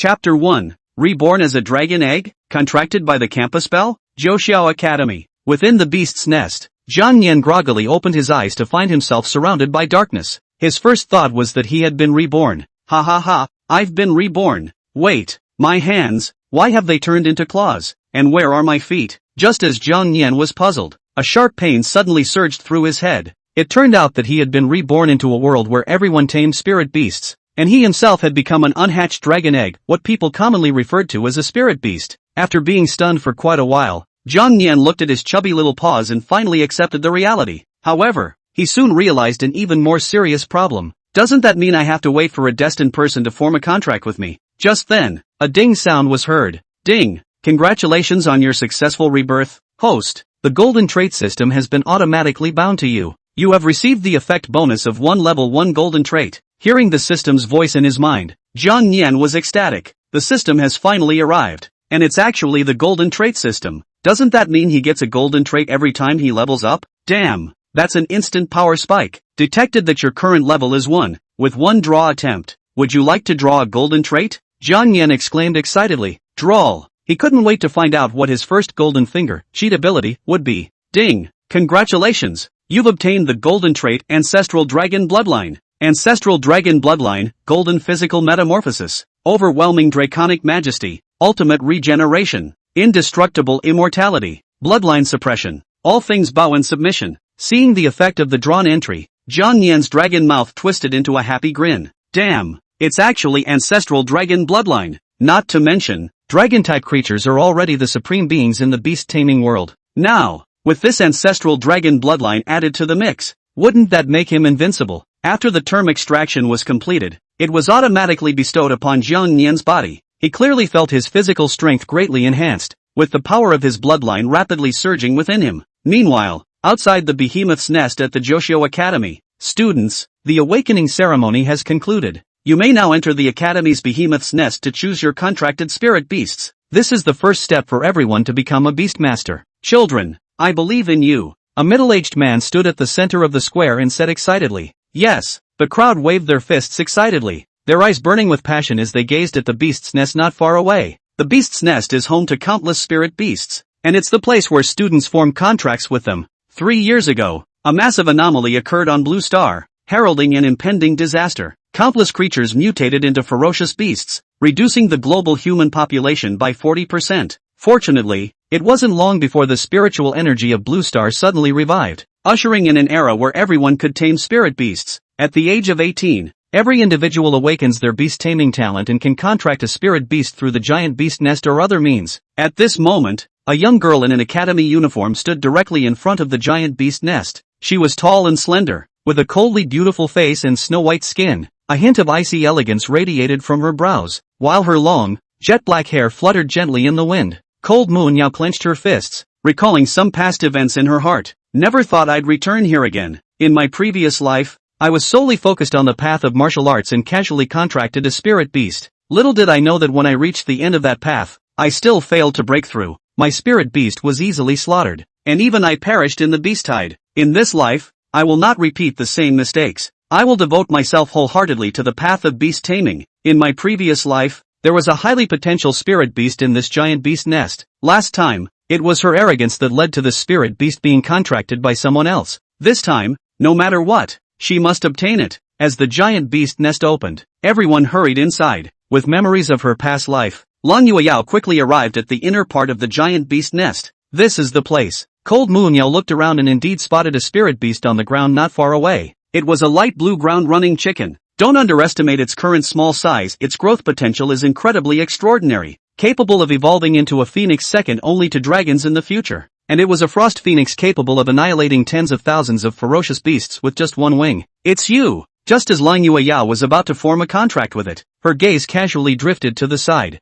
Chapter 1. Reborn as a dragon egg, contracted by the campus Belle? Joxiao Academy. Within the beast's nest, Jiang Nian groggily opened his eyes to find himself surrounded by darkness. His first thought was that he had been reborn. Ha ha ha, I've been reborn. Wait, my hands, why have they turned into claws? And where are my feet? Just as Jiang Nian was puzzled, a sharp pain suddenly surged through his head. It turned out that he had been reborn into a world where everyone tamed spirit beasts, and he himself had become an unhatched dragon egg, what people commonly referred to as a spirit beast. After being stunned for quite a while, Jiang Nian looked at his chubby little paws and finally accepted the reality. However, he soon realized an even more serious problem. Doesn't that mean I have to wait for a destined person to form a contract with me? Just then, a ding sound was heard. Ding! Congratulations on your successful rebirth, host. The golden trait system has been automatically bound to you. You have received the effect bonus of 1 level 1 golden trait. Hearing the system's voice in his mind, Jiang Nian was ecstatic. The system has finally arrived. And it's actually the golden trait system. Doesn't that mean he gets a golden trait every time he levels up? Damn, that's an instant power spike. Detected that your current level is 1, with 1 draw attempt. Would you like to draw a golden trait? Jiang Nian exclaimed excitedly. Draw. He couldn't wait to find out what his first golden finger, cheat ability, would be. Ding! Congratulations! You've obtained the golden trait Ancestral Dragon Bloodline. Ancestral Dragon Bloodline, Golden Physical Metamorphosis, Overwhelming Draconic Majesty, Ultimate Regeneration, Indestructible Immortality, Bloodline Suppression, All Things Bow and Submission. Seeing the effect of the drawn entry, Jiang Nian's dragon mouth twisted into a happy grin. Damn, it's actually Ancestral Dragon Bloodline. Not to mention, dragon-type creatures are already the supreme beings in the beast-taming world. Now, with this Ancestral Dragon Bloodline added to the mix, wouldn't that make him invincible? After the term extraction was completed, it was automatically bestowed upon Jiang Nian's body. He clearly felt his physical strength greatly enhanced, with the power of his bloodline rapidly surging within him. Meanwhile, outside the behemoth's nest at the Joxiao Academy, students, the awakening ceremony has concluded. You may now enter the Academy's behemoth's nest to choose your contracted spirit beasts. This is the first step for everyone to become a beastmaster. Children, I believe in you. A middle-aged man stood at the center of the square and said excitedly. Yes, the crowd waved their fists excitedly, their eyes burning with passion as they gazed at the beast's nest not far away. The beast's nest is home to countless spirit beasts, and it's the place where students form contracts with them. 3 years ago, a massive anomaly occurred on Blue Star, heralding an impending disaster. Countless creatures mutated into ferocious beasts, reducing the global human population by 40%. Fortunately, it wasn't long before the spiritual energy of Blue Star suddenly revived, ushering in an era where everyone could tame spirit beasts. At the age of 18, every individual awakens their beast-taming talent and can contract a spirit beast through the giant beast nest or other means. At this moment, a young girl in an academy uniform stood directly in front of the giant beast nest. She was tall and slender, with a coldly beautiful face and snow-white skin. A hint of icy elegance radiated from her brows, while her long, jet-black hair fluttered gently in the wind. Cold Moon now clenched her fists, recalling some past events in her heart. Never thought I'd return here again. In my previous life, I was solely focused on the path of martial arts and casually contracted a spirit beast. Little did I know that when I reached the end of that path, I still failed to break through. My spirit beast was easily slaughtered, and even I perished in the beast tide. In this life, I will not repeat the same mistakes. I will devote myself wholeheartedly to the path of beast taming. In my previous life, there was a highly potential spirit beast in this giant beast nest. Last time, it was her arrogance that led to the spirit beast being contracted by someone else. This time, no matter what, she must obtain it. As the giant beast nest opened, everyone hurried inside. With memories of her past life, Lang Yueyao quickly arrived at the inner part of the giant beast nest. This is the place. Cold Moon Yao looked around and indeed spotted a spirit beast on the ground not far away. It was a light blue ground-running chicken. Don't underestimate its current small size. Its growth potential is incredibly extraordinary, capable of evolving into a phoenix second only to dragons in the future. And it was a frost phoenix capable of annihilating tens of thousands of ferocious beasts with just one wing. It's you! Just as Lang Yueyao was about to form a contract with it, her gaze casually drifted to the side.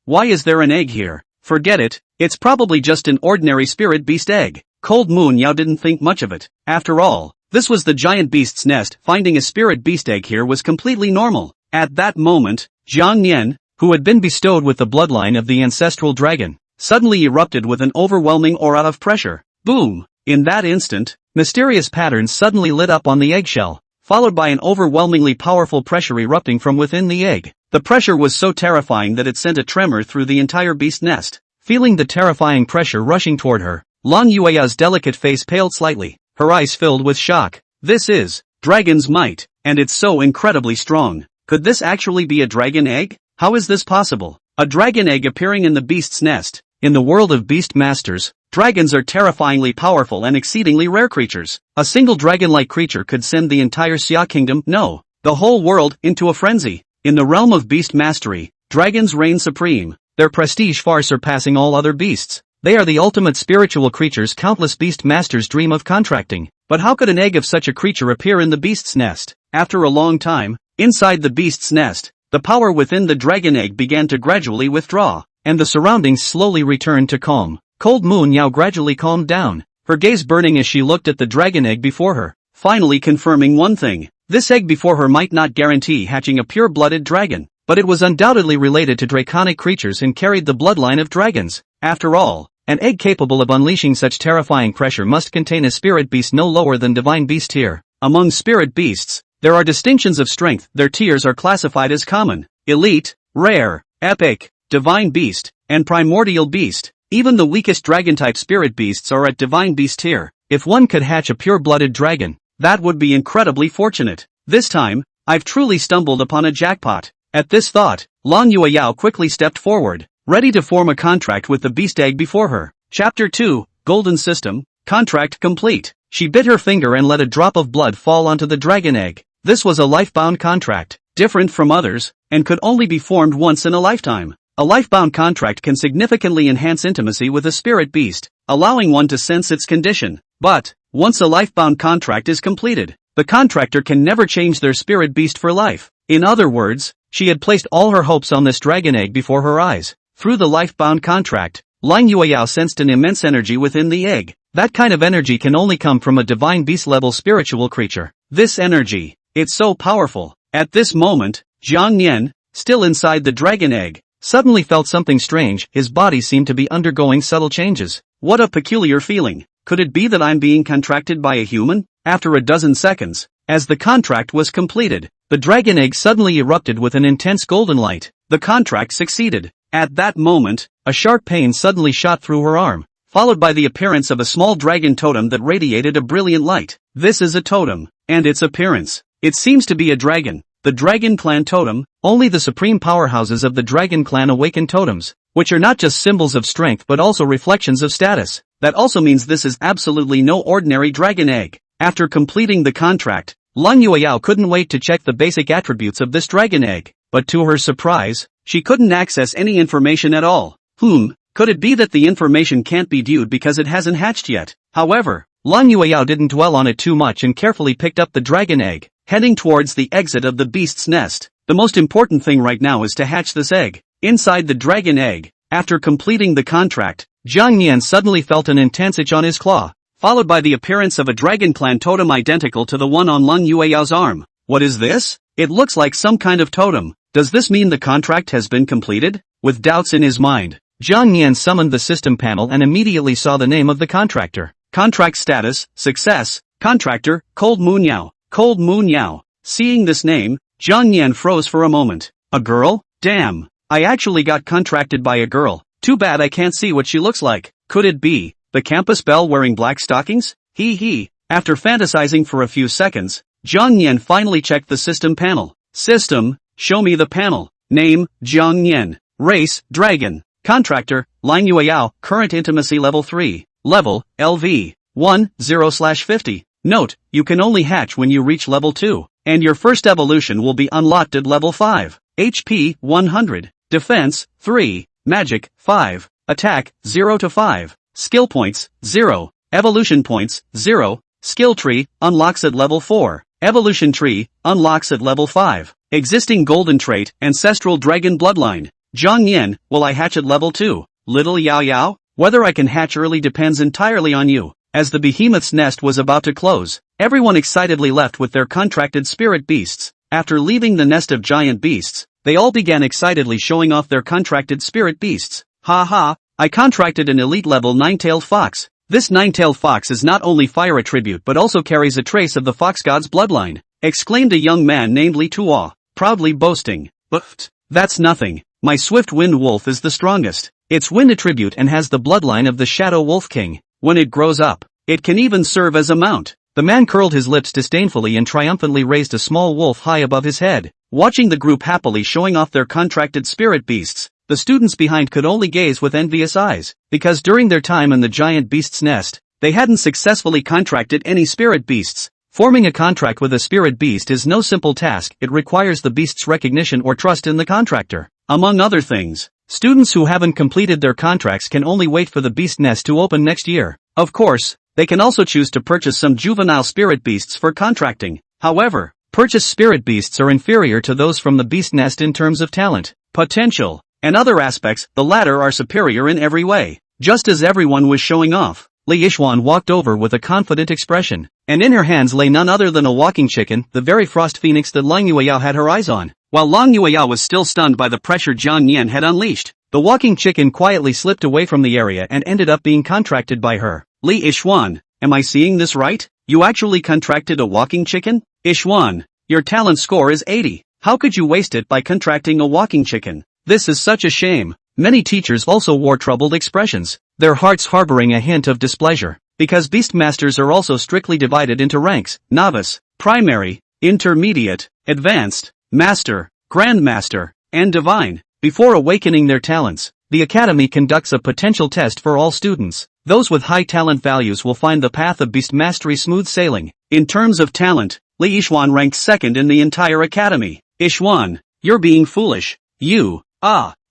Why is there an egg here? Forget it, it's probably just an ordinary spirit beast egg. Cold Moon Yao didn't think much of it. After all, this was the giant beast's nest. Finding a spirit beast egg here was completely normal. At that moment, Jiang Nian, who had been bestowed with the bloodline of the ancestral dragon, suddenly erupted with an overwhelming aura of pressure. Boom! In that instant, mysterious patterns suddenly lit up on the eggshell, followed by an overwhelmingly powerful pressure erupting from within the egg. The pressure was so terrifying that it sent a tremor through the entire beast nest. Feeling the terrifying pressure rushing toward her, Lan Yueya's delicate face paled slightly, her eyes filled with shock. This is dragon's might, and it's so incredibly strong. Could this actually be a dragon egg? How is this possible? A dragon egg appearing in the beast's nest. In the world of beast masters, dragons are terrifyingly powerful and exceedingly rare creatures. A single dragon-like creature could send the entire Xia kingdom, no, the whole world, into a frenzy. In the realm of beast mastery, dragons reign supreme, their prestige far surpassing all other beasts. They are the ultimate spiritual creatures countless beast masters dream of contracting. But how could an egg of such a creature appear in the beast's nest? After a long time, inside the beast's nest, the power within the dragon egg began to gradually withdraw, and the surroundings slowly returned to calm. Cold Moon Yao gradually calmed down, her gaze burning as she looked at the dragon egg before her, finally confirming one thing. This egg before her might not guarantee hatching a pure-blooded dragon, but it was undoubtedly related to draconic creatures and carried the bloodline of dragons. After all, an egg capable of unleashing such terrifying pressure must contain a spirit beast no lower than divine beast tier. Among spirit beasts, there are distinctions of strength. Their tiers are classified as common, elite, rare, epic, divine beast, and primordial beast. Even the weakest dragon-type spirit beasts are at divine beast tier. If one could hatch a pure-blooded dragon, that would be incredibly fortunate. This time, I've truly stumbled upon a jackpot. At this thought, Lan Yueyao quickly stepped forward, ready to form a contract with the beast egg before her. Chapter 2, Golden System, Contract Complete. She bit her finger and let a drop of blood fall onto the dragon egg. This was a life-bound contract, different from others, and could only be formed once in a lifetime. A life-bound contract can significantly enhance intimacy with a spirit beast, allowing one to sense its condition. But, once a life-bound contract is completed, the contractor can never change their spirit beast for life. In other words, she had placed all her hopes on this dragon egg before her eyes. Through the life-bound contract, Lan Yueyao sensed an immense energy within the egg. That kind of energy can only come from a divine beast-level spiritual creature. This energy, it's so powerful. At this moment, Jiang Nian, still inside the dragon egg, suddenly felt something strange. His body seemed to be undergoing subtle changes. What a peculiar feeling. Could it be that I'm being contracted by a human? After a dozen seconds, as the contract was completed, the dragon egg suddenly erupted with an intense golden light. The contract succeeded. At that moment, a sharp pain suddenly shot through her arm, followed by the appearance of a small dragon totem that radiated a brilliant light. This is a totem, and its appearance. It seems to be a dragon. The Dragon Clan Totem. Only the supreme powerhouses of the Dragon Clan awaken totems, which are not just symbols of strength but also reflections of status. That also means this is absolutely no ordinary dragon egg. After completing the contract, Lan Yueyao couldn't wait to check the basic attributes of this dragon egg, but to her surprise, she couldn't access any information at all. Could it be that the information can't be viewed because it hasn't hatched yet? However, Lan Yueyao didn't dwell on it too much and carefully picked up the dragon egg, heading towards the exit of the beast's nest. The most important thing right now is to hatch this egg. Inside the dragon egg, after completing the contract, Jiang Nian suddenly felt an intense itch on his claw, followed by the appearance of a Dragon Clan totem identical to the one on Lan Yueyao's arm. What is this? It looks like some kind of totem. Does this mean the contract has been completed? With doubts in his mind, Jiang Nian summoned the system panel and immediately saw the name of the contractor. Contract status, success, contractor, Cold Moon Yao. Cold Moon Yao. Seeing this name, Jiang Nian froze for a moment. A girl? Damn. I actually got contracted by a girl. Too bad I can't see what she looks like. Could it be the campus Belle wearing black stockings? Hee. After fantasizing for a few seconds, Jiang Nian finally checked the system panel. System, show me the panel. Name, Jiang Nian. Race, dragon. Contractor, Lan Yueyao. Current intimacy level 3. Level, LV. 10/50. Note, you can only hatch when you reach level 2, and your first evolution will be unlocked at level 5. HP, 100. Defense, 3. Magic, 5. Attack, 0 to 5. Skill points, 0. Evolution points, 0. Skill tree, unlocks at level 4. Evolution tree, unlocks at level 5. Existing golden trait, ancestral dragon bloodline. Jiang Nian, will I hatch at level 2? Little Yao Yao? Whether I can hatch early depends entirely on you. As the behemoth's nest was about to close, everyone excitedly left with their contracted spirit beasts. After leaving the nest of giant beasts, they all began excitedly showing off their contracted spirit beasts. Ha, I contracted an elite level 9-tailed fox. This 9-tailed fox is not only fire attribute but also carries a trace of the fox god's bloodline. exclaimed a young man named Li Tuo, proudly boasting. But that's nothing. My swift wind wolf is the strongest. It's wind attribute and has the bloodline of the Shadow Wolf King. When it grows up, it can even serve as a mount. The man curled his lips disdainfully and triumphantly raised a small wolf high above his head. Watching the group happily showing off their contracted spirit beasts, the students behind could only gaze with envious eyes, because during their time in the giant beast's nest, they hadn't successfully contracted any spirit beasts. Forming a contract with a spirit beast is no simple task. It requires the beast's recognition or trust in the contractor. Among other things, students who haven't completed their contracts can only wait for the beast nest to open next year. Of course, they can also choose to purchase some juvenile spirit beasts for contracting. However, purchased spirit beasts are inferior to those from the beast nest in terms of talent, potential, and other aspects. The latter are superior in every way. Just as everyone was showing off, Li Yixuan walked over with a confident expression, and in her hands lay none other than a walking chicken, the very frost phoenix that Lang Yueyao had her eyes on. While Lang Yueyao was still stunned by the pressure Jiang Yan had unleashed, the walking chicken quietly slipped away from the area and ended up being contracted by her. Li Yixuan, am I seeing this right? You actually contracted a walking chicken? Yixuan, your talent score is 80. How could you waste it by contracting a walking chicken? This is such a shame. Many teachers also wore troubled expressions, their hearts harboring a hint of displeasure, because beastmasters are also strictly divided into ranks: novice, primary, intermediate, advanced, master, grandmaster, and divine. Before awakening their talents, the academy conducts a potential test for all students. Those with high talent values will find the path of beast mastery smooth sailing. In terms of talent, Li Yixuan ranked second in the entire academy. Yixuan, you're being foolish.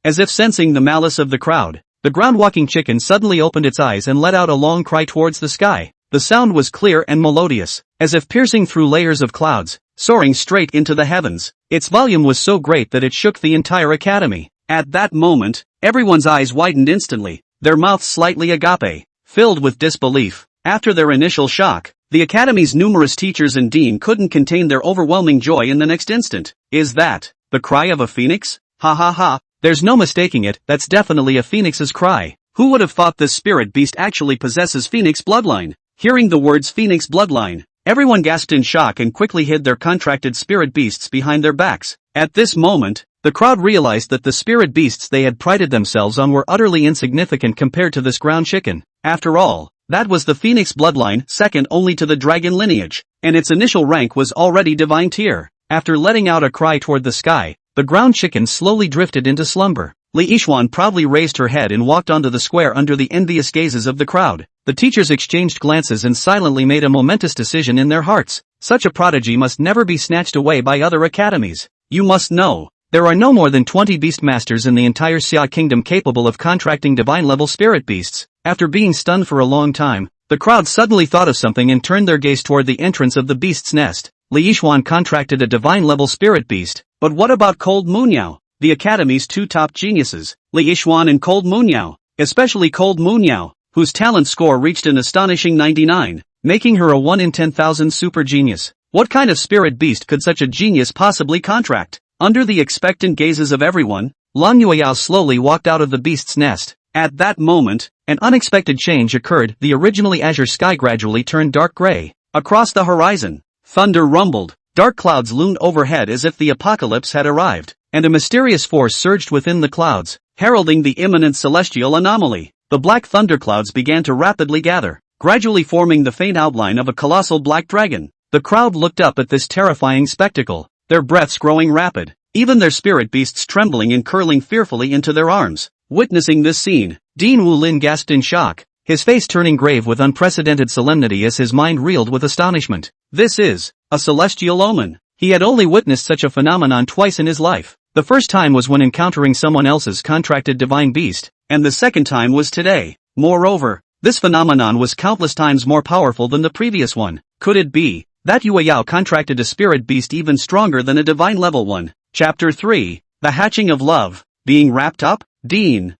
As if sensing the malice of the crowd, the ground-walking chicken suddenly opened its eyes and let out a long cry towards the sky. The sound was clear and melodious, as if piercing through layers of clouds, soaring straight into the heavens. Its volume was so great that it shook the entire academy. At that moment, everyone's eyes widened instantly, their mouths slightly agape, filled with disbelief. After their initial shock, the academy's numerous teachers and dean couldn't contain their overwhelming joy in the next instant. Is that the cry of a phoenix? Ha ha ha. There's no mistaking it, that's definitely a phoenix's cry. Who would have thought this spirit beast actually possesses phoenix bloodline? Hearing the words phoenix bloodline, everyone gasped in shock and quickly hid their contracted spirit beasts behind their backs. At this moment, the crowd realized that the spirit beasts they had prided themselves on were utterly insignificant compared to this ground chicken. After all, that was the phoenix bloodline, second only to the dragon lineage, and its initial rank was already divine tier. After letting out a cry toward the sky, the ground chicken slowly drifted into slumber. Li Yixuan proudly raised her head and walked onto the square under the envious gazes of the crowd. The teachers exchanged glances and silently made a momentous decision in their hearts. Such a prodigy must never be snatched away by other academies. You must know, there are no more than 20 beastmasters in the entire Xia kingdom capable of contracting divine-level spirit beasts. After being stunned for a long time, the crowd suddenly thought of something and turned their gaze toward the entrance of the beast's nest. Li Yixuan contracted a divine-level spirit beast. But what about Cold Moonyao, the academy's two top geniuses? Li Yixuan and Cold Moonyao, especially Cold Moonyao, whose talent score reached an astonishing 99, making her a 1 in 10,000 super genius. What kind of spirit beast could such a genius possibly contract? Under the expectant gazes of everyone, Lang Yueyao slowly walked out of the beast's nest. At that moment, an unexpected change occurred. The originally azure sky gradually turned dark gray. Across the horizon, thunder rumbled. Dark clouds loomed overhead as if the apocalypse had arrived, and a mysterious force surged within the clouds, heralding the imminent celestial anomaly. The black thunderclouds began to rapidly gather, gradually forming the faint outline of a colossal black dragon. The crowd looked up at this terrifying spectacle, their breaths growing rapid, even their spirit beasts trembling and curling fearfully into their arms. Witnessing this scene, Dean Wulin gasped in shock, his face turning grave with unprecedented solemnity as his mind reeled with astonishment. This is a celestial omen. He had only witnessed such a phenomenon twice in his life. The first time was when encountering someone else's contracted divine beast, and the second time was today. Moreover, this phenomenon was countless times more powerful than the previous one. Could it be that Yueyao contracted a spirit beast even stronger than a divine level one? Chapter 3, The Hatching of Love. Being wrapped up? Dean,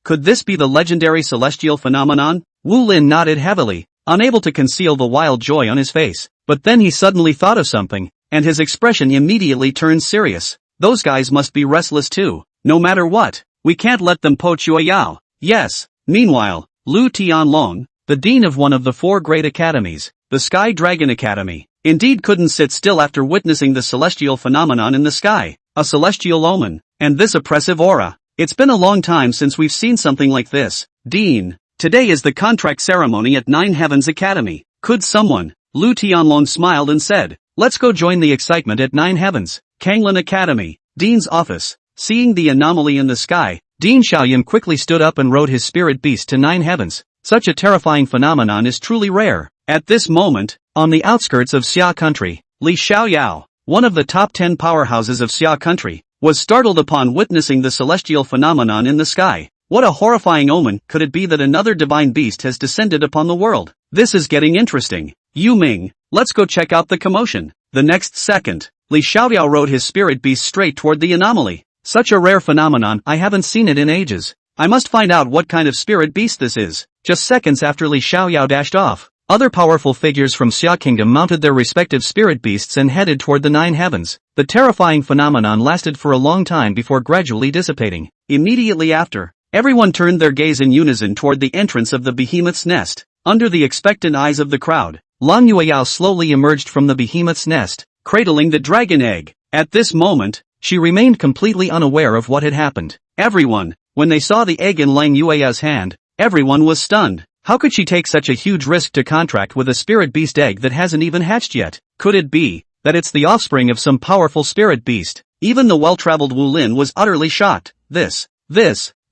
could this be the legendary celestial phenomenon? Wu Lin nodded heavily, unable to conceal the wild joy on his face. But then he suddenly thought of something, and his expression immediately turned serious. Those guys must be restless too. No matter what, we can't let them poach Yueyao. Yes. Meanwhile, Lu Tianlong, the dean of one of the 4 great academies, The Sky Dragon Academy indeed couldn't sit still after witnessing the celestial phenomenon in the sky, a celestial omen, and this oppressive aura. It's been a long time since we've seen something like this. Dean, today is the contract ceremony at Nine Heavens Academy. Could someone? Lu Tianlong smiled and said, let's go join the excitement at Nine Heavens, Kanglan Academy, Dean's office. Seeing the anomaly in the sky, Dean Xiaoyan quickly stood up and rode his spirit beast to Nine Heavens. Such a terrifying phenomenon is truly rare. At this moment, on the outskirts of Xia country, Li Xiaoyao, one of the top 10 powerhouses of Xia country, was startled upon witnessing the celestial phenomenon in the sky. What a horrifying omen could it be that another divine beast has descended upon the world? This is getting interesting. Yu Ming, let's go check out the commotion. The next second, Li Xiaoyao rode his spirit beast straight toward the anomaly. Such a rare phenomenon, I haven't seen it in ages. I must find out what kind of spirit beast this is. Just seconds after Li Xiaoyao dashed off, other powerful figures from Xia Kingdom mounted their respective spirit beasts and headed toward the Nine Heavens. The terrifying phenomenon lasted for a long time before gradually dissipating. Immediately after, everyone turned their gaze in unison toward the entrance of the behemoth's nest. Under the expectant eyes of the crowd, Lang Yueyao slowly emerged from the behemoth's nest, cradling the dragon egg. At this moment, she remained completely unaware of what had happened. Everyone, when they saw the egg in Lang Yueya's hand, everyone was stunned. How could she take such a huge risk to contract with a spirit beast egg that hasn't even hatched yet? Could it be that it's the offspring of some powerful spirit beast? Even the well-traveled Wu Lin was utterly shocked. This,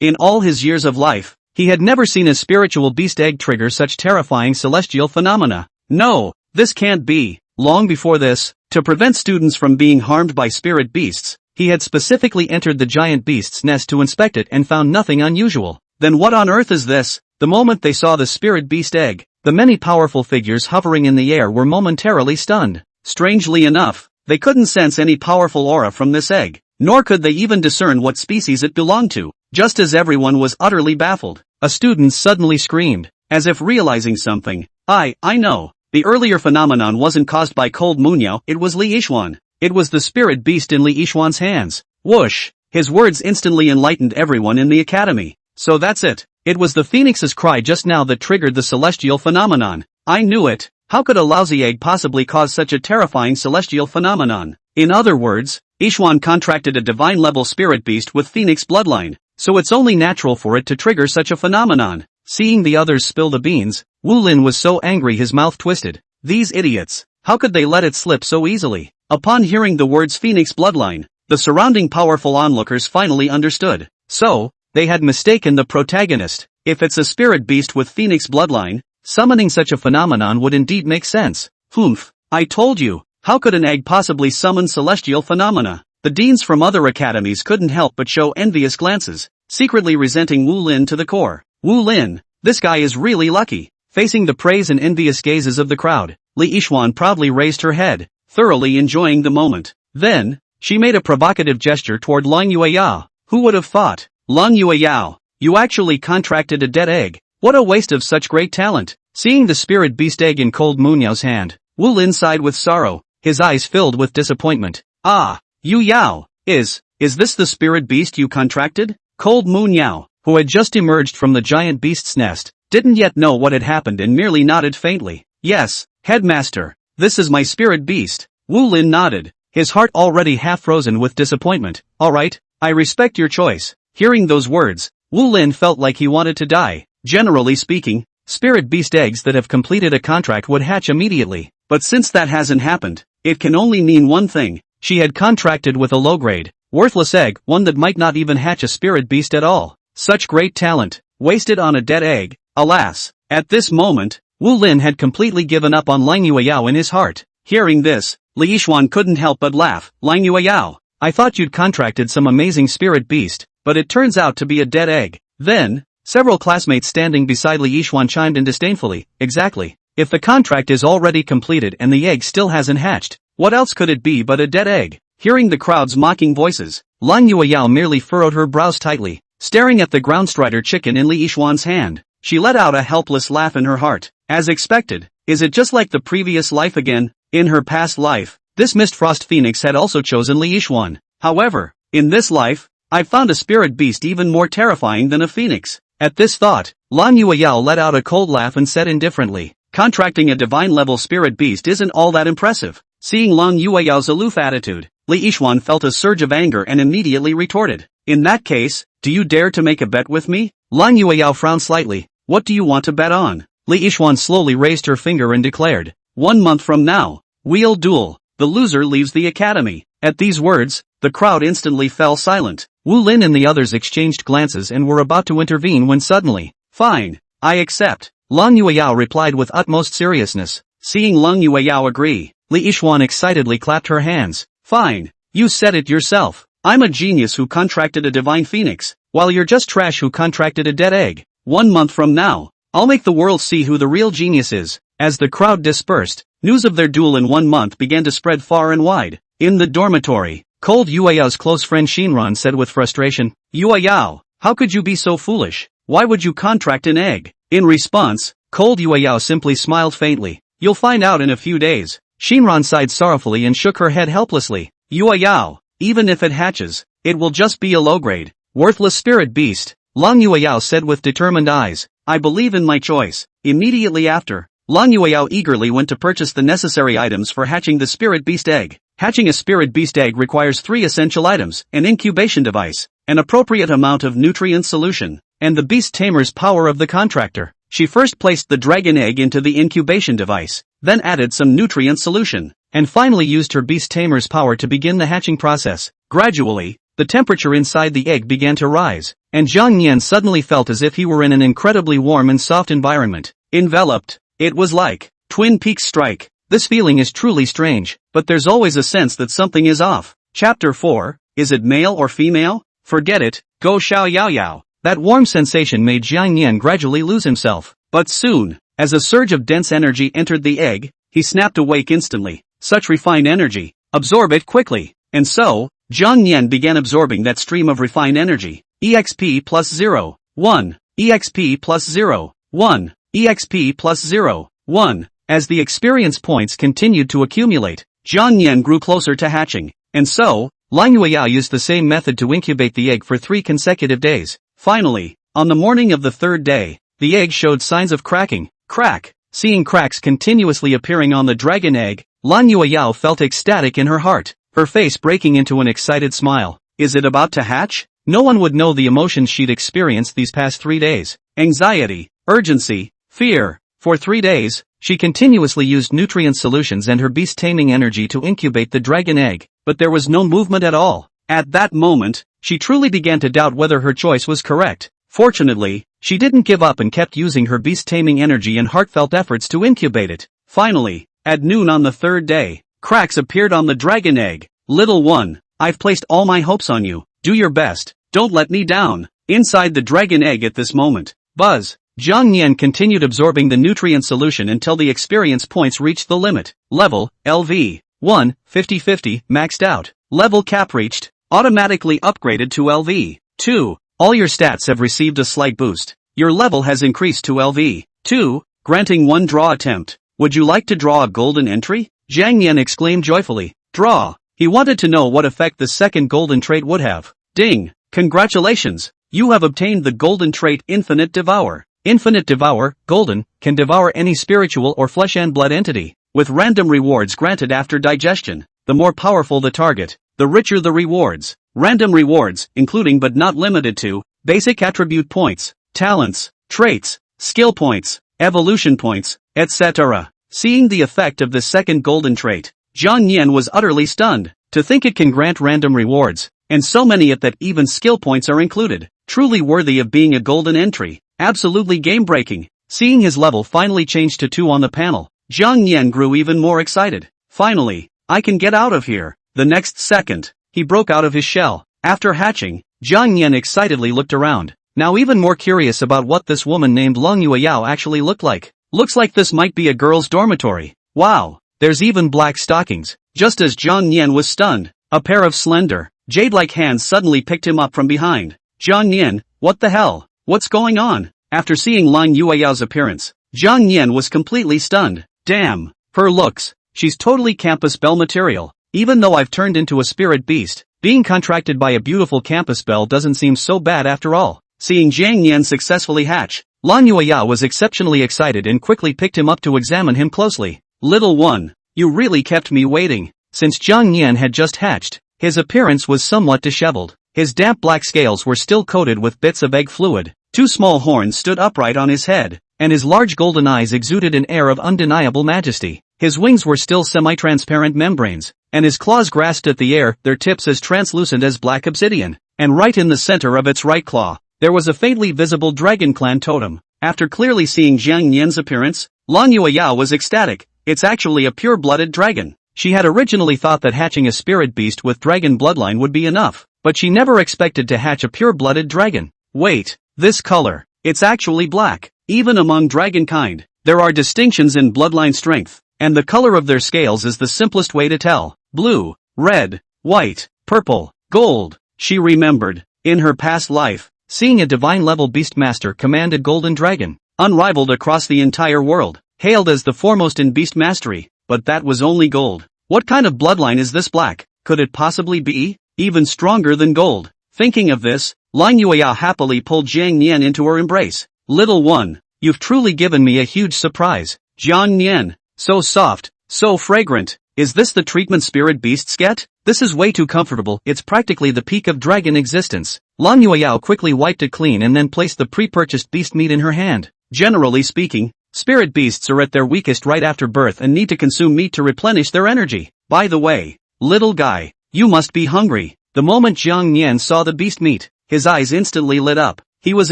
in all his years of life, he had never seen a spiritual beast egg trigger such terrifying celestial phenomena. No, this can't be. Long before this, to prevent students from being harmed by spirit beasts, he had specifically entered the giant beast's nest to inspect it and found nothing unusual. Then what on earth is this? The moment they saw the spirit beast egg, the many powerful figures hovering in the air were momentarily stunned. Strangely enough, they couldn't sense any powerful aura from this egg, nor could they even discern what species it belonged to. Just as everyone was utterly baffled, a student suddenly screamed, as if realizing something. I know. The earlier phenomenon wasn't caused by cold Munyao, it was Li Yixuan. It was the spirit beast in Li Yixuan's hands. Whoosh! His words instantly enlightened everyone in the academy. So that's it. It was the phoenix's cry just now that triggered the celestial phenomenon. I knew it. How could a lousy egg possibly cause such a terrifying celestial phenomenon? In other words, Yixuan contracted a divine-level spirit beast with phoenix bloodline, so it's only natural for it to trigger such a phenomenon. Seeing the others spill the beans, Wu Lin was so angry his mouth twisted. These idiots, how could they let it slip so easily? Upon hearing the words phoenix bloodline, the surrounding powerful onlookers finally understood. So, they had mistaken the protagonist. If it's a spirit beast with phoenix bloodline, summoning such a phenomenon would indeed make sense. Humph, I told you, how could an egg possibly summon celestial phenomena? The deans from other academies couldn't help but show envious glances, secretly resenting Wu Lin to the core. Wu Lin, this guy is really lucky. Facing the praise and envious gazes of the crowd, Li Yixuan proudly raised her head, thoroughly enjoying the moment. Then, she made a provocative gesture toward Lang Yueyao. Who would have thought? Lang Yueyao, you actually contracted a dead egg. What a waste of such great talent. Seeing the spirit beast egg in cold Munyao's hand, Wu Lin sighed with sorrow, his eyes filled with disappointment. Ah, Yu Yao, is this the spirit beast you contracted? Cold Munyao, who had just emerged from the giant beast's nest, didn't yet know what had happened and merely nodded faintly. Yes, headmaster, this is my spirit beast. Wu Lin nodded, his heart already half frozen with disappointment. Alright, I respect your choice. Hearing those words, Wu Lin felt like he wanted to die. Generally speaking, spirit beast eggs that have completed a contract would hatch immediately. But since that hasn't happened, it can only mean one thing. She had contracted with a low-grade, worthless egg, one that might not even hatch a spirit beast at all. Such great talent, wasted on a dead egg. Alas, at this moment, Wu Lin had completely given up on Lang Yueyao in his heart. Hearing this, Li Yixuan couldn't help but laugh. Lang Yueyao, I thought you'd contracted some amazing spirit beast, but it turns out to be a dead egg. Then, several classmates standing beside Li Yixuan chimed in disdainfully. Exactly. If the contract is already completed and the egg still hasn't hatched, what else could it be but a dead egg? Hearing the crowd's mocking voices, Lang Yueyao merely furrowed her brows tightly, staring at the groundstrider chicken in Li Yixuan's hand. She let out a helpless laugh in her heart. As expected, is it just like the previous life again? In her past life, this Mistfrost Phoenix had also chosen Li Yixuan. However, in this life, I've found a spirit beast even more terrifying than a phoenix. At this thought, Lang Yueyao let out a cold laugh and said indifferently, Contracting a divine-level spirit beast isn't all that impressive. Seeing Long Yueyao's aloof attitude, Li Yixuan felt a surge of anger and immediately retorted. In that case, do you dare to make a bet with me? Long Yueyao frowned slightly. What do you want to bet on? Li Yixuan slowly raised her finger and declared. 1 month from now. We'll duel. The loser leaves the academy. At these words, the crowd instantly fell silent. Wu Lin and the others exchanged glances and were about to intervene when suddenly, fine, I accept. Long Yueyao replied with utmost seriousness. Seeing Long Yueyao agree, Li Yixuan excitedly clapped her hands. Fine, you said it yourself. I'm a genius who contracted a divine phoenix, while you're just trash who contracted a dead egg. 1 month from now, I'll make the world see who the real genius is. As the crowd dispersed, news of their duel in 1 month began to spread far and wide. In the dormitory, Cold Yueyao's close friend Shinran said with frustration, Yueyao, how could you be so foolish? Why would you contract an egg? In response, Cold Yueyao simply smiled faintly. You'll find out in a few days. Shinran sighed sorrowfully and shook her head helplessly. Yueyao, even if it hatches, it will just be a low-grade, worthless spirit beast. Long Yueyao said with determined eyes, I believe in my choice. Immediately after, Long Yueyao eagerly went to purchase the necessary items for hatching the spirit beast egg. Hatching a spirit beast egg requires 3 essential items, an incubation device, an appropriate amount of nutrient solution, and the beast tamer's power of the contractor. She first placed the dragon egg into the incubation device, then added some nutrient solution, and finally used her beast tamer's power to begin the hatching process. Gradually, the temperature inside the egg began to rise, and Zhang Nian suddenly felt as if he were in an incredibly warm and soft environment. Enveloped, it was like Twin Peaks strike. This feeling is truly strange, but there's always a sense that something is off. Chapter 4, is it male or female? Forget it, go xiao yao yao. That warm sensation made Zhang Nian gradually lose himself. But soon, as a surge of dense energy entered the egg, he snapped awake instantly. Such refined energy, absorb it quickly. And so, Zhang Nian began absorbing that stream of refined energy. EXP plus 0, 1, EXP plus 0, 1, EXP plus 0, 1. As the experience points continued to accumulate, Zhang Nian grew closer to hatching. And so, Lang Yueyao used the same method to incubate the egg for 3 consecutive days. Finally, on the morning of the 3rd day, the egg showed signs of cracking. Crack. Seeing cracks continuously appearing on the dragon egg, Lang Yueyao felt ecstatic in her heart, her face breaking into an excited smile. Is it about to hatch? No one would know the emotions she'd experienced these past 3 days. Anxiety, urgency, fear. For 3 days, she continuously used nutrient solutions and her beast taming energy to incubate the dragon egg, but there was no movement at all. At that moment, she truly began to doubt whether her choice was correct. Fortunately, she didn't give up and kept using her beast taming energy and heartfelt efforts to incubate it. Finally, at noon on the 3rd day, cracks appeared on the dragon egg. Little one, I've placed all my hopes on you. Do your best, don't let me down. Inside the dragon egg at this moment, buzz. Zhang Nian continued absorbing the nutrient solution until the experience points reached the limit. Level, LV. 1, 50-50, maxed out. Level cap reached, automatically upgraded to LV. 2. All your stats have received a slight boost. Your level has increased to LV. 2, granting 1 draw attempt. Would you like to draw a golden entry? Zhang Nian exclaimed joyfully. Draw. He wanted to know what effect the second golden trait would have. Ding. Congratulations. You have obtained the golden trait Infinite Devour. Infinite Devour, golden, can devour any spiritual or flesh and blood entity, with random rewards granted after digestion. The more powerful the target, the richer the rewards. Random rewards, including but not limited to, basic attribute points, talents, traits, skill points, evolution points, etc. Seeing the effect of the second golden trait, Zhang Nian was utterly stunned. To think it can grant random rewards, and so many at that even skill points are included. Truly worthy of being a golden entry. Absolutely game-breaking. Seeing his level finally change to 2 on the panel, Zhang Nian grew even more excited. Finally, I can get out of here. The next second, he broke out of his shell. After hatching, Zhang Nian excitedly looked around, now even more curious about what this woman named Long Yueyao actually looked like. Looks like this might be a girl's dormitory. Wow, there's even black stockings. Just as Zhang Nian was stunned, a pair of slender, jade-like hands suddenly picked him up from behind. Zhang Nian, what the hell? What's going on? After seeing Lang Yueyao's appearance, Zhang Nian was completely stunned. Damn, her looks. She's totally campus Belle material. Even though I've turned into a spirit beast, being contracted by a beautiful campus Belle doesn't seem so bad after all. Seeing Zhang Nian successfully hatch, Lan Yueyao was exceptionally excited and quickly picked him up to examine him closely. Little one, you really kept me waiting. Since Zhang Yan had just hatched, his appearance was somewhat disheveled. His damp black scales were still coated with bits of egg fluid. 2 small horns stood upright on his head, and his large golden eyes exuded an air of undeniable majesty. His wings were still semi-transparent membranes, and his claws grasped at the air, their tips as translucent as black obsidian. And right in the center of its right claw, there was a faintly visible dragon clan totem. After clearly seeing Zhang Yan's appearance, Lan Yueyao was ecstatic. It's actually a pure-blooded dragon. She had originally thought that hatching a spirit beast with dragon bloodline would be enough, but she never expected to hatch a pure-blooded dragon. Wait, this color, it's actually black. Even among dragon kind, there are distinctions in bloodline strength, and the color of their scales is the simplest way to tell. Blue, red, white, purple, gold. She remembered, in her past life, seeing a divine-level beastmaster command a golden dragon, unrivaled across the entire world, hailed as the foremost in beast mastery, but that was only gold. What kind of bloodline is this black? Could it possibly be even stronger than gold? Thinking of this, Lan Yueyao happily pulled Zhang Yan into her embrace. Little one, you've truly given me a huge surprise. Zhang Yan, so soft, so fragrant. Is this the treatment spirit beasts get? This is way too comfortable, it's practically the peak of dragon existence. Lan Yueyao quickly wiped it clean and then placed the pre-purchased beast meat in her hand. Generally speaking, spirit beasts are at their weakest right after birth and need to consume meat to replenish their energy. By the way, little guy, you must be hungry. The moment Zhang Yan saw the beast meat, his eyes instantly lit up. He was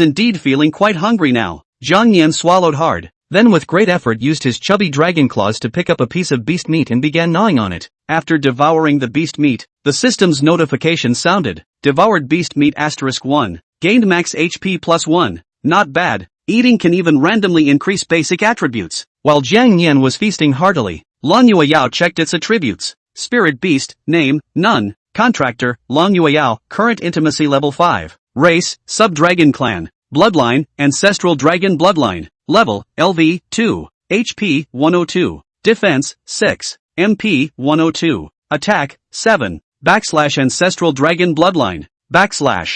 indeed feeling quite hungry now. Zhang Yan swallowed hard, then with great effort used his chubby dragon claws to pick up a piece of beast meat and began gnawing on it. After devouring the beast meat, the system's notification sounded. Devoured beast meat *1. Gained max HP +1. Not bad. Eating can even randomly increase basic attributes. While Zhang Yan was feasting heartily, Lan Yueyao checked its attributes. Spirit beast, name, none. Contractor, Lan Yueyao, current intimacy level 5. Race, sub-dragon clan. Bloodline, ancestral dragon bloodline. Level, LV, 2. HP, 102. Defense, 6. MP, 102. Attack, 7. / ancestral dragon bloodline.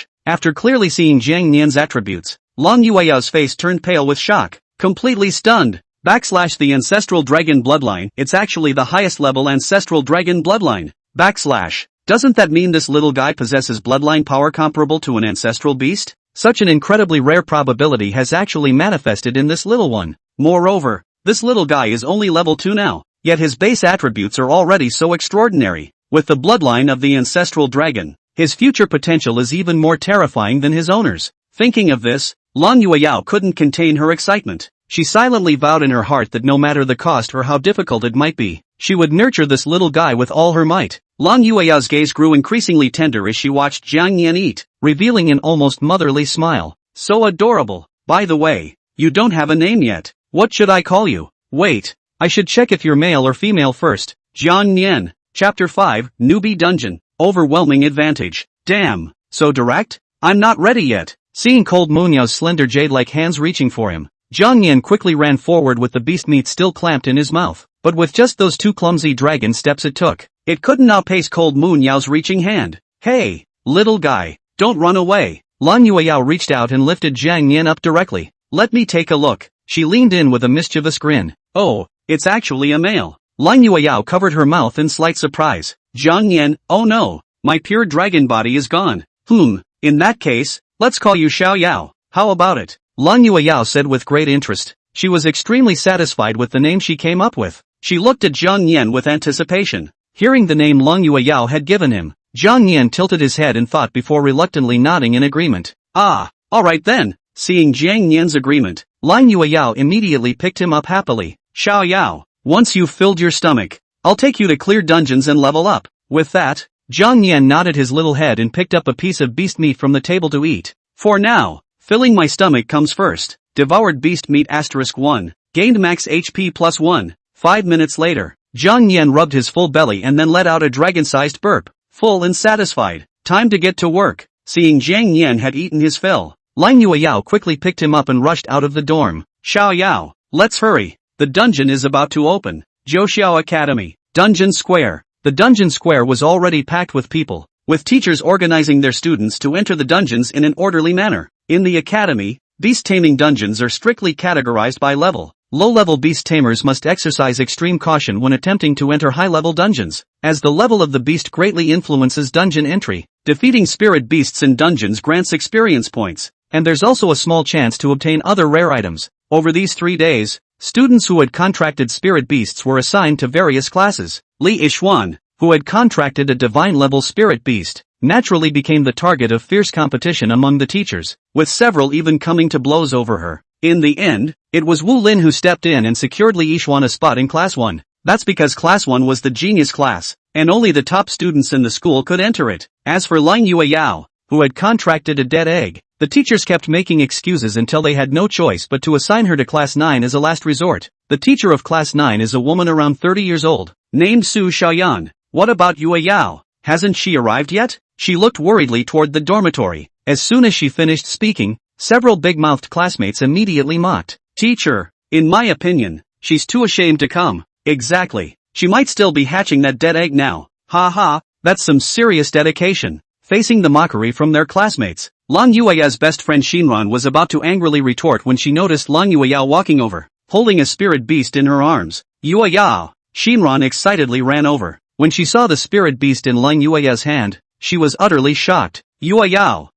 / After clearly seeing Zhang Yan's attributes, Lan Yueyao's face turned pale with shock. Completely stunned. / the ancestral dragon bloodline, it's actually the highest level ancestral dragon bloodline. / Doesn't that mean this little guy possesses bloodline power comparable to an ancestral beast? Such an incredibly rare probability has actually manifested in this little one. Moreover, this little guy is only level 2 now, yet his base attributes are already so extraordinary. With the bloodline of the ancestral dragon, his future potential is even more terrifying than his owner's. Thinking of this, Lan Yueyao couldn't contain her excitement. She silently vowed in her heart that no matter the cost or how difficult it might be, she would nurture this little guy with all her might. Lan Yueyao's gaze grew increasingly tender as she watched Zhang Yan eat, revealing an almost motherly smile. So adorable. By the way, you don't have a name yet. What should I call you? Wait, I should check if you're male or female first. Zhang Yan. Chapter 5, Newbie Dungeon. Overwhelming advantage. Damn, so direct? I'm not ready yet. Seeing Cold Munyao's slender jade-like hands reaching for him, Zhang Yan quickly ran forward with the beast meat still clamped in his mouth. But with just those 2 clumsy dragon steps it took, it couldn't outpace Cold Munyao's reaching hand. Hey, little guy, don't run away. Lan Yueyao reached out and lifted Zhang Yan up directly. Let me take a look. She leaned in with a mischievous grin. Oh, it's actually a male. Lan Yueyao covered her mouth in slight surprise. Zhang Yan, oh no, my pure dragon body is gone. In that case, let's call you Xiao Yao. How about it? Lan Yueyao said with great interest. She was extremely satisfied with the name she came up with. She looked at Zhang Yan with anticipation. Hearing the name Lan Yueyao had given him, Zhang Yan tilted his head in thought before reluctantly nodding in agreement. Ah, alright then. Seeing Zhang Yan's agreement, Lan Yueyao immediately picked him up happily. Xiao Yao, once you've filled your stomach, I'll take you to clear dungeons and level up. With that, Zhang Yan nodded his little head and picked up a piece of beast meat from the table to eat. For now, filling my stomach comes first. Devoured beast meat *1. Gained max HP +1. 5 minutes later, Zhang Yan rubbed his full belly and then let out a dragon-sized burp. Full and satisfied. Time to get to work. Seeing Zhang Yan had eaten his fill, Lan Yueyao quickly picked him up and rushed out of the dorm. Xiao Yao, let's hurry. The dungeon is about to open. Zhouxiao Academy. Dungeon Square. The dungeon square was already packed with people, with teachers organizing their students to enter the dungeons in an orderly manner. In the academy, Beast taming dungeons are strictly categorized by level. Low-level beast tamers must exercise extreme caution when attempting to enter high-level dungeons, as the level of the beast greatly influences dungeon entry. Defeating spirit beasts in dungeons grants experience points, and there's also a small chance to obtain other rare items. Over these 3 days, students who had contracted spirit beasts were assigned to various classes. Li Ishuan, who had contracted a divine-level spirit beast, naturally became the target of fierce competition among the teachers, with several even coming to blows over her. In the end, it was Wu Lin who stepped in and secured Li Ishuan a spot in Class 1. That's because Class 1 was the genius class, and only the top students in the school could enter it. As for Lang Yueyao, who had contracted a dead egg, the teachers kept making excuses until they had no choice but to assign her to Class 9 as a last resort. The teacher of Class 9 is a woman around 30 years old, named Su Xiaoyan. What about Yueyao? Hasn't she arrived yet? She looked worriedly toward the dormitory. As soon as she finished speaking, several big-mouthed classmates immediately mocked. Teacher, in my opinion, she's too ashamed to come. Exactly. She might still be hatching that dead egg now. Ha ha, that's some serious dedication. Facing the mockery from their classmates, Lang Yueya's best friend Shinran was about to angrily retort when she noticed Lang Yueya walking over, holding a spirit beast in her arms. Yueya! Shinran excitedly ran over. When she saw the spirit beast in Lang Yueya's hand, she was utterly shocked. Yueya!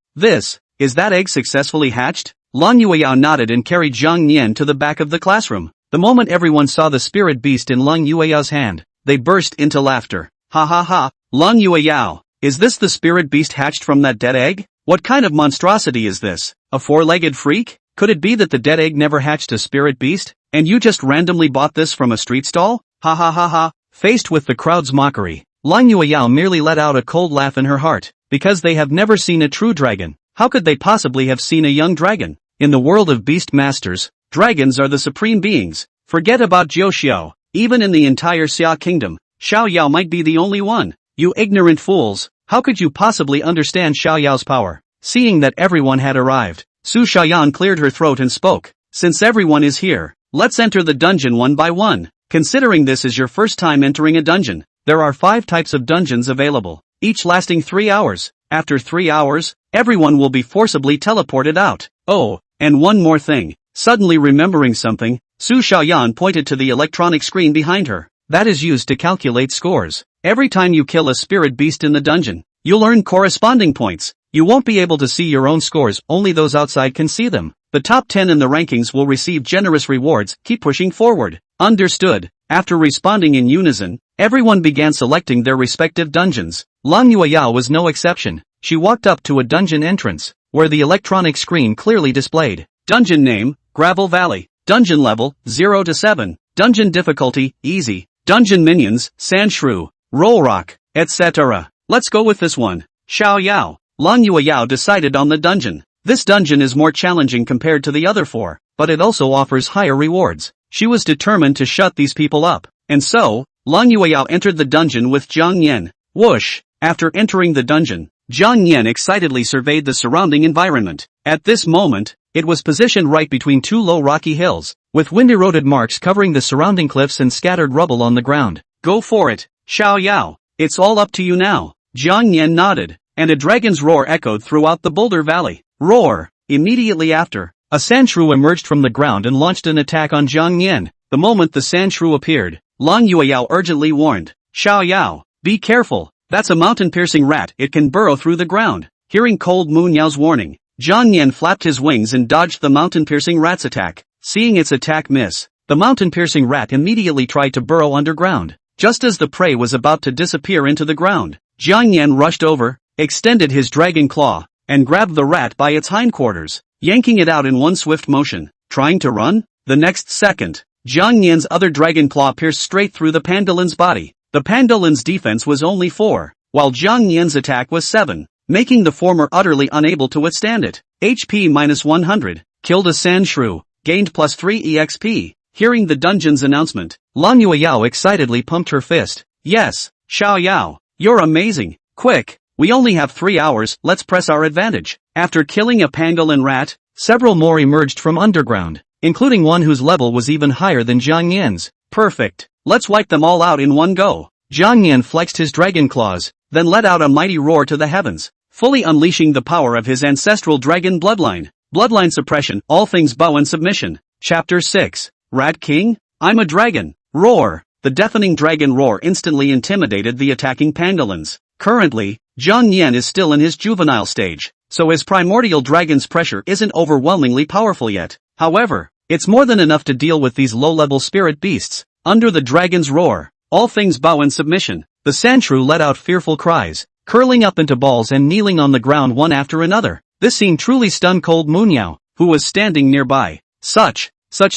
Is that egg successfully hatched? Lang Yueya nodded and carried Zhang Nian to the back of the classroom. The moment everyone saw the spirit beast in Lang Yueya's hand, they burst into laughter. Ha ha ha, Lang Yueya, is this the spirit beast hatched from that dead egg? What kind of monstrosity is this? A four-legged freak? Could it be that the dead egg never hatched a spirit beast, and you just randomly bought this from a street stall? Ha ha ha ha. Faced with the crowd's mockery, Lang Yueyao merely let out a cold laugh in her heart, because they have never seen a true dragon. How could they possibly have seen a young dragon? In the world of beast masters, dragons are the supreme beings. Forget about Jiuxiao. Even in the entire Xia kingdom, Xiao Yao might be the only one. You ignorant fools, how could you possibly understand Xiao Yao's power? Seeing that everyone had arrived, Su Xiaoyan cleared her throat and spoke. Since everyone is here, let's enter the dungeon one by one. Considering this is your first time entering a dungeon, there are 5 types of dungeons available, each lasting 3 hours. After 3 hours, everyone will be forcibly teleported out. Oh, and one more thing. Suddenly remembering something, Su Xiaoyan pointed to the electronic screen behind her. That is used to calculate scores. Every time you kill a spirit beast in the dungeon, you'll earn corresponding points. You won't be able to see your own scores, only those outside can see them. The top 10 in the rankings will receive generous rewards. Keep pushing forward. Understood. After responding in unison, everyone began selecting their respective dungeons. Lang Yueyao was no exception. She walked up to a dungeon entrance, where the electronic screen clearly displayed. Dungeon name, Gravel Valley. Dungeon level, 0 to 7. Dungeon difficulty, easy. Dungeon minions, Sand Shrew, Roll Rock, etc. Let's go with this one. Xiao Yao. Lang Yueyao decided on the dungeon. This dungeon is more challenging compared to the other 4, but it also offers higher rewards. She was determined to shut these people up. And so, Lang Yueyao entered the dungeon with Zhang Yan. Whoosh! After entering the dungeon, Zhang Yan excitedly surveyed the surrounding environment. At this moment, it was positioned right between 2 low rocky hills, with wind-eroded marks covering the surrounding cliffs and scattered rubble on the ground. Go for it, Xiao Yao. It's all up to you now. Zhang Yan nodded, and a dragon's roar echoed throughout the boulder valley. Roar! Immediately after, a sandshrew emerged from the ground and launched an attack on Zhang Yan. The moment the sandshrew appeared, Lang Yueyao urgently warned, Xiao Yao, be careful, that's a mountain-piercing rat, it can burrow through the ground. Hearing Cold Moon Yao's warning, Zhang Yan flapped his wings and dodged the mountain-piercing rat's attack. Seeing its attack miss, the mountain-piercing rat immediately tried to burrow underground. Just as the prey was about to disappear into the ground, Zhang Yan rushed over, extended his dragon claw, and grabbed the rat by its hindquarters, yanking it out in one swift motion. Trying to run? The next second, Zhang Yan's other dragon claw pierced straight through the pandolin's body. The pandolin's defense was only 4, while Zhang Yan's attack was 7, making the former utterly unable to withstand it. HP minus 100, killed a sand shrew, gained plus 3 EXP. Hearing the dungeon's announcement, Lang Yueyao excitedly pumped her fist. Yes, Xiao Yao, you're amazing. Quick, we only have 3 hours, let's press our advantage. After killing a pangolin rat, several more emerged from underground, including one whose level was even higher than Zhang Yan's. Perfect. Let's wipe them all out in one go. Zhang Yan flexed his dragon claws, then let out a mighty roar to the heavens, fully unleashing the power of his ancestral dragon bloodline. Bloodline Suppression, All Things Bow and Submission. Chapter 6. Rat King? I'm a dragon. Roar. The deafening dragon roar instantly intimidated the attacking pangolins. Currently, Zhang Yan is still in his juvenile stage, so his primordial dragon's pressure isn't overwhelmingly powerful yet. However, it's more than enough to deal with these low-level spirit beasts. Under the dragon's roar, all things bow in submission, the sandshrew let out fearful cries, curling up into balls and kneeling on the ground one after another. This scene truly stunned Cold Moonyao, who was standing nearby. Such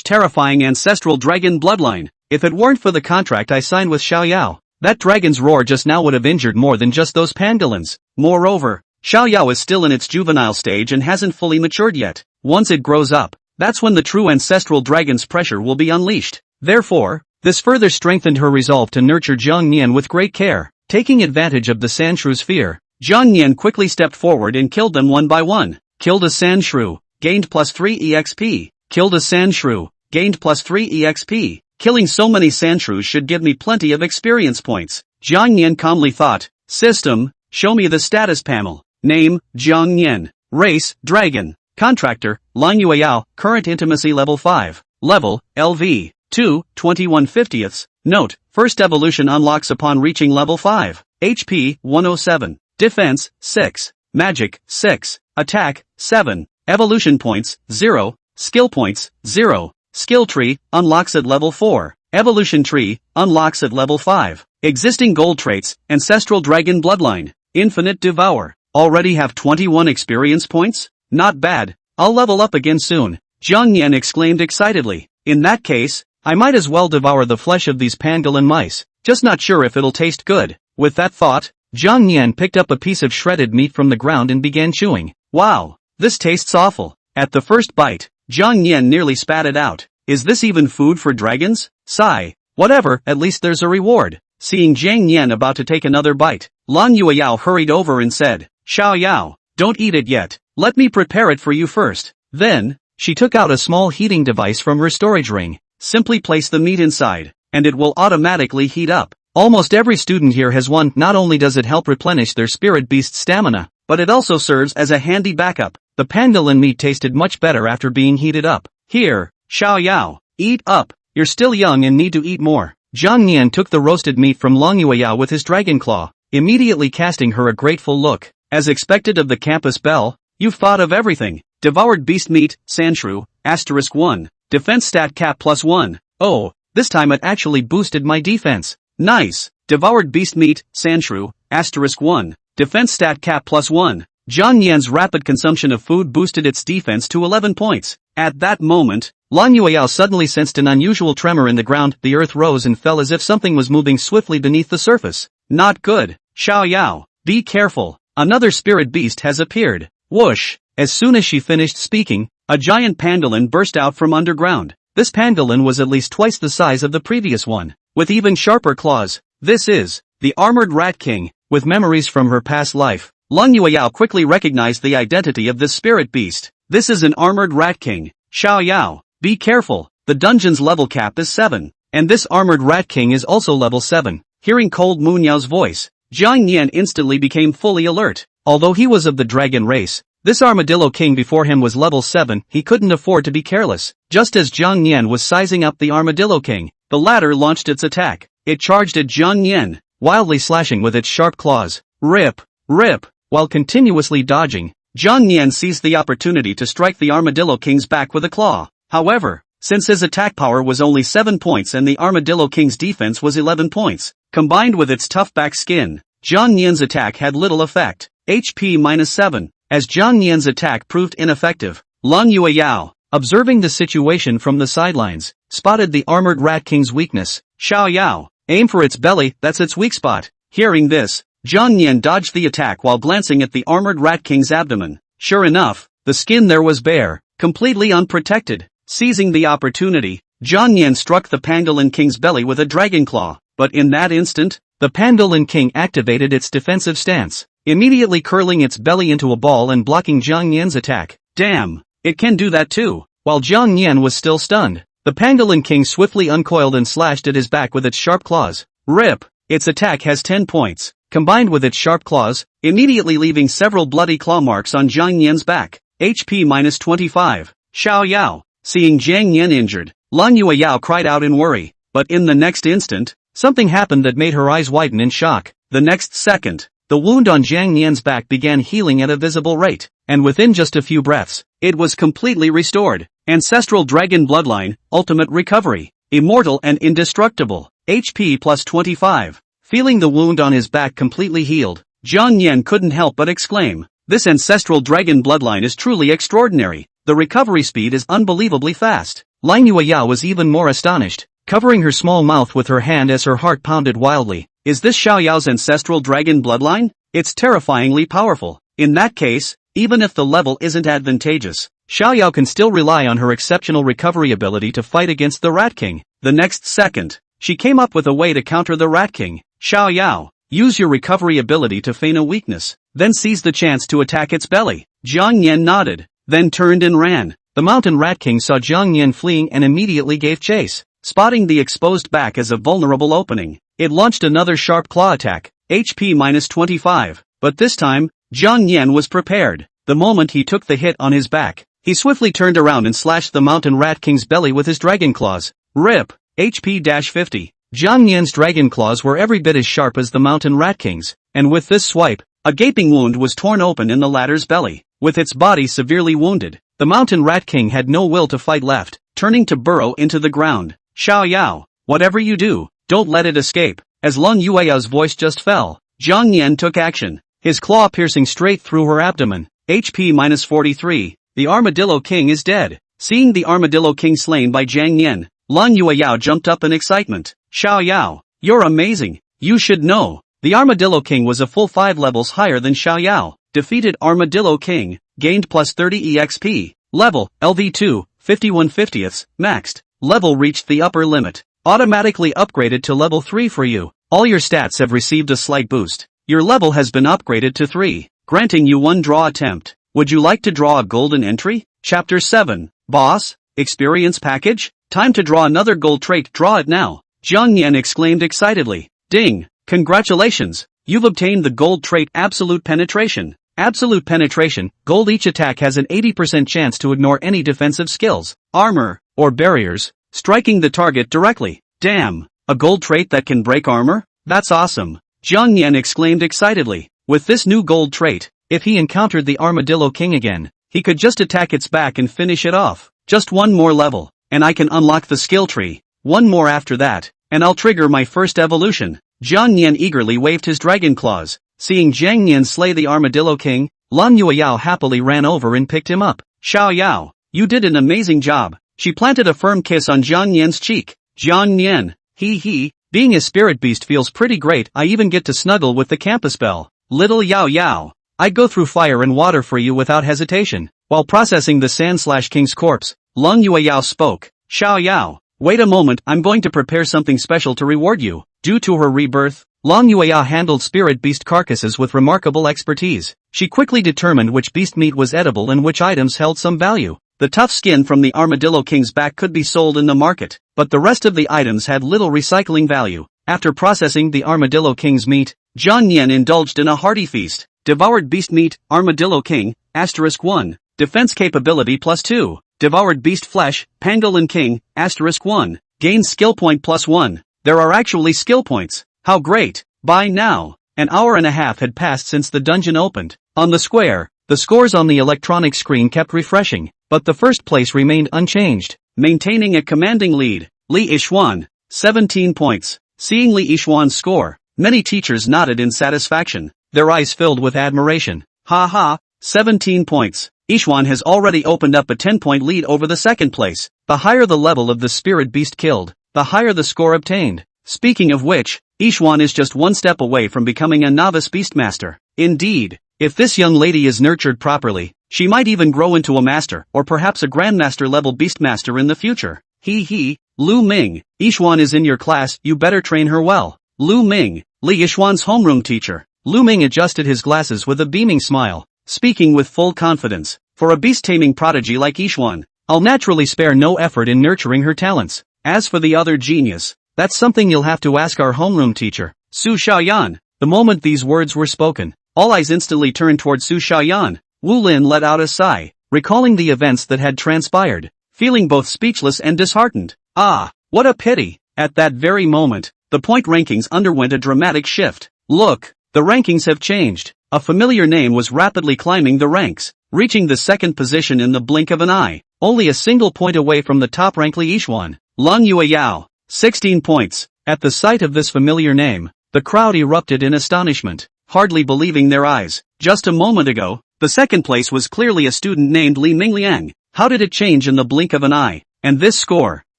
terrifying ancestral dragon bloodline. If it weren't for the contract I signed with Xiaoyao, that dragon's roar just now would have injured more than just those pangolins. Moreover, Xiaoyao is still in its juvenile stage and hasn't fully matured yet. Once it grows up, that's when the true ancestral dragon's pressure will be unleashed. Therefore, this further strengthened her resolve to nurture Zhang Nian with great care. Taking advantage of the sandshrew's fear, Zhang Nian quickly stepped forward and killed them one by one. Killed a sandshrew, gained +3 EXP. Killed a sandshrew, gained +3 EXP. Killing so many sandshrews should give me plenty of experience points. Zhang Nian calmly thought. System, show me the status panel. Name, Zhang Nian. Race, Dragon. Contractor, Lang Yueyao, current intimacy level 5. Level, LV. 2, 21/50ths. Note, first evolution unlocks upon reaching level 5. HP, 107. Defense, 6. Magic, 6. Attack, 7. Evolution points, 0. Skill points, 0. Skill tree, unlocks at level 4. Evolution tree, unlocks at level 5. Existing gold traits, Ancestral Dragon Bloodline. Infinite Devour. Already have 21 experience points? Not bad. I'll level up again soon. Zhang Yan exclaimed excitedly. In that case, I might as well devour the flesh of these pangolin mice. Just not sure if it'll taste good. With that thought, Zhang Yan picked up a piece of shredded meat from the ground and began chewing. Wow, this tastes awful. At the first bite, Zhang Yan nearly spat it out. Is this even food for dragons? Sigh. Whatever, at least there's a reward. Seeing Zhang Yan about to take another bite, Lang Yueyao hurried over and said, Xiaoyao, don't eat it yet. Let me prepare it for you first. Then, she took out a small heating device from her storage ring. Simply place the meat inside, and it will automatically heat up. Almost every student here has one. Not only does it help replenish their spirit beast stamina, but it also serves as a handy backup. The pangolin meat tasted much better after being heated up. Here, Xiaoyao, eat up. You're still young and need to eat more. Zhang Nian took the roasted meat from Lang Yueyao with his dragon claw, immediately casting her a grateful look. As expected of the campus Belle, you've thought of everything. Devoured beast meat, Sandshrew, *1. Defense stat cap +1. Oh, this time it actually boosted my defense. Nice. Devoured beast meat, Sandshrew, *1. Defense stat cap +1. Zhang Yan's rapid consumption of food boosted its defense to 11 points. At that moment, Lang Yueyao suddenly sensed an unusual tremor in the ground. The earth rose and fell as if something was moving swiftly beneath the surface. Not good. Xiaoyao, be careful. Another spirit beast has appeared. Whoosh. As soon as she finished speaking, a giant pangolin burst out from underground. This pangolin was at least twice the size of the previous one, with even sharper claws. This is the armored rat king. With memories from her past life, Lang Yueyao quickly recognized the identity of this spirit beast. This is an armored rat king. Xiaoyao, be careful. The dungeon's level cap is 7, and this armored rat king is also level 7. Hearing Cold Moonyao's voice, Zhang Yan instantly became fully alert. Although he was of the dragon race, this armadillo king before him was level 7. He couldn't afford to be careless. Just as Zhang Yan was sizing up the armadillo king, the latter launched its attack. It charged at Zhang Yan, wildly slashing with its sharp claws. Rip, rip. While continuously dodging, Zhang Yan seized the opportunity to strike the armadillo king's back with a claw. However, since his attack power was only 7 points and the armadillo king's defense was 11 points, combined with its tough back skin, Zhang Yan's attack had little effect. HP -7. As Zhang Yan's attack proved ineffective, Lang Yueyao, observing the situation from the sidelines, spotted the armored rat king's weakness. Xiaoyao, aim for its belly, that's its weak spot. Hearing this, Zhang Yan dodged the attack while glancing at the armored rat king's abdomen. Sure enough, the skin there was bare, completely unprotected. Seizing the opportunity, Zhang Yan struck the pangolin king's belly with a dragon claw. But in that instant, the pangolin king activated its defensive stance, immediately curling its belly into a ball and blocking Zhang Yan's attack. Damn, it can do that too. While Zhang Yan was still stunned, the pangolin king swiftly uncoiled and slashed at his back with its sharp claws. Rip! Its attack has 10 points, combined with its sharp claws, immediately leaving several bloody claw marks on Zhang Yan's back. HP minus 25. Xiao Yao. Seeing Jiang Yan injured, Lan Yueyao cried out in worry, but in the next instant, something happened that made her eyes widen in shock. The next second, the wound on Jiang Yan's back began healing at a visible rate, and within just a few breaths, it was completely restored. Ancestral Dragon Bloodline, Ultimate Recovery, Immortal and Indestructible, HP plus 25. Feeling the wound on his back completely healed, Jiang Yan couldn't help but exclaim, "This Ancestral Dragon Bloodline is truly extraordinary. The recovery speed is unbelievably fast." Lan Yueyao was even more astonished, covering her small mouth with her hand as her heart pounded wildly. Is this Xiao Yao's Ancestral Dragon Bloodline? It's terrifyingly powerful. In that case, even if the level isn't advantageous, Xiao Yao can still rely on her exceptional recovery ability to fight against the Rat King. The next second, she came up with a way to counter the Rat King. Xiao Yao, use your recovery ability to feign a weakness, then seize the chance to attack its belly. Jiang Yan nodded, then turned and ran. The Mountain Rat King saw Jiang Yan fleeing and immediately gave chase. Spotting the exposed back as a vulnerable opening, it launched another sharp claw attack, HP minus 25, but this time, Jiang Yan was prepared. The moment he took the hit on his back, he swiftly turned around and slashed the Mountain Rat King's belly with his dragon claws. RIP, HP-50. Jiang Yan's dragon claws were every bit as sharp as the Mountain Rat King's, and with this swipe, a gaping wound was torn open in the latter's belly. With its body severely wounded, the Mountain Rat King had no will to fight left, turning to burrow into the ground. Xiao Yao, whatever you do, don't let it escape. As Lan Yueyao's voice just fell, Jiang Yan took action, his claw piercing straight through her abdomen. HP minus 43. The Armadillo King is dead. Seeing the Armadillo King slain by Jiang Yan, Lan Yueyao jumped up in excitement. Xiao Yao, you're amazing. You should know. The Armadillo King was a full 5 levels higher than Xiao Yao. Defeated Armadillo King, gained plus 30 EXP. Level, LV2, 51/50ths, maxed. Level reached the upper limit. Automatically upgraded to level 3 for you. All your stats have received a slight boost. Your level has been upgraded to 3, granting you 1 draw attempt. Would you like to draw a golden entry? Chapter 7. Boss? Experience package? Time to draw another gold trait. Draw it now. Jiang Yan exclaimed excitedly. Ding! Congratulations! You've obtained the gold trait Absolute Penetration. Absolute Penetration, gold. Each attack has an 80% chance to ignore any defensive skills, armor, or barriers, striking the target directly. Damn! A gold trait that can break armor? That's awesome! Jiang Yan exclaimed excitedly. With this new gold trait, if he encountered the Armadillo King again, he could just attack its back and finish it off. Just 1 more level, and I can unlock the skill tree. 1 more after that, and I'll trigger my first evolution. Jiang Yan eagerly waved his dragon claws. Seeing Jiang Yan slay the Armadillo King, Lan Yueyao happily ran over and picked him up. Xiao Yao, you did an amazing job. She planted a firm kiss on Jiang Yan's cheek. Jiang Yan, hee, being a spirit beast feels pretty great. I even get to snuggle with the campus Belle. Little Yao Yao, I'd go through fire and water for you without hesitation. While processing the Sand/King's corpse, Lan Yueyao spoke. Xiao Yao, wait a moment, I'm going to prepare something special to reward you. Due to her rebirth, Lan Yueyao handled spirit beast carcasses with remarkable expertise. She quickly determined which beast meat was edible and which items held some value. The tough skin from the Armadillo King's back could be sold in the market, but the rest of the items had little recycling value. After processing the Armadillo King's meat, Jiang Yan indulged in a hearty feast. Devoured beast meat, Armadillo King, *1. Defense capability plus 2. Devoured beast flesh, Pangolin King, *1. Gain skill point plus 1. There are actually skill points. How great! By now, an hour and a half had passed since the dungeon opened. On the square, the scores on the electronic screen kept refreshing, but the first place remained unchanged. Maintaining a commanding lead, Li Yixuan, 17 points. Seeing Li Yixuan's score, many teachers nodded in satisfaction, their eyes filled with admiration. Ha, 17 points. Yixuan has already opened up a 10-point lead over the second place. The higher the level of the spirit beast killed, the higher the score obtained. Speaking of which, Yixuan is just 1 step away from becoming a novice beastmaster. Indeed, if this young lady is nurtured properly, she might even grow into a master or perhaps a grandmaster level beastmaster in the future. Hee, Lu Ming, Yixuan is in your class, you better train her well. Lu Ming, Li Yixuan's homeroom teacher. Lu Ming adjusted his glasses with a beaming smile, speaking with full confidence. For a beast-taming prodigy like Yixuan, I'll naturally spare no effort in nurturing her talents. As for the other genius, that's something you'll have to ask our homeroom teacher, Su Xiaoyan. The moment these words were spoken, all eyes instantly turned toward Su Xiaoyan. Wu Lin let out a sigh, recalling the events that had transpired, feeling both speechless and disheartened. Ah, what a pity! At that very moment, the point rankings underwent a dramatic shift. Look, the rankings have changed. A familiar name was rapidly climbing the ranks, reaching the second position in the blink of an eye, only a single point away from the top rank Li Yixuan. Lang Yueyao, 16 points. At the sight of this familiar name, the crowd erupted in astonishment, hardly believing their eyes. Just a moment ago, the second place was clearly a student named Li Mingliang. How did it change in the blink of an eye? And this score,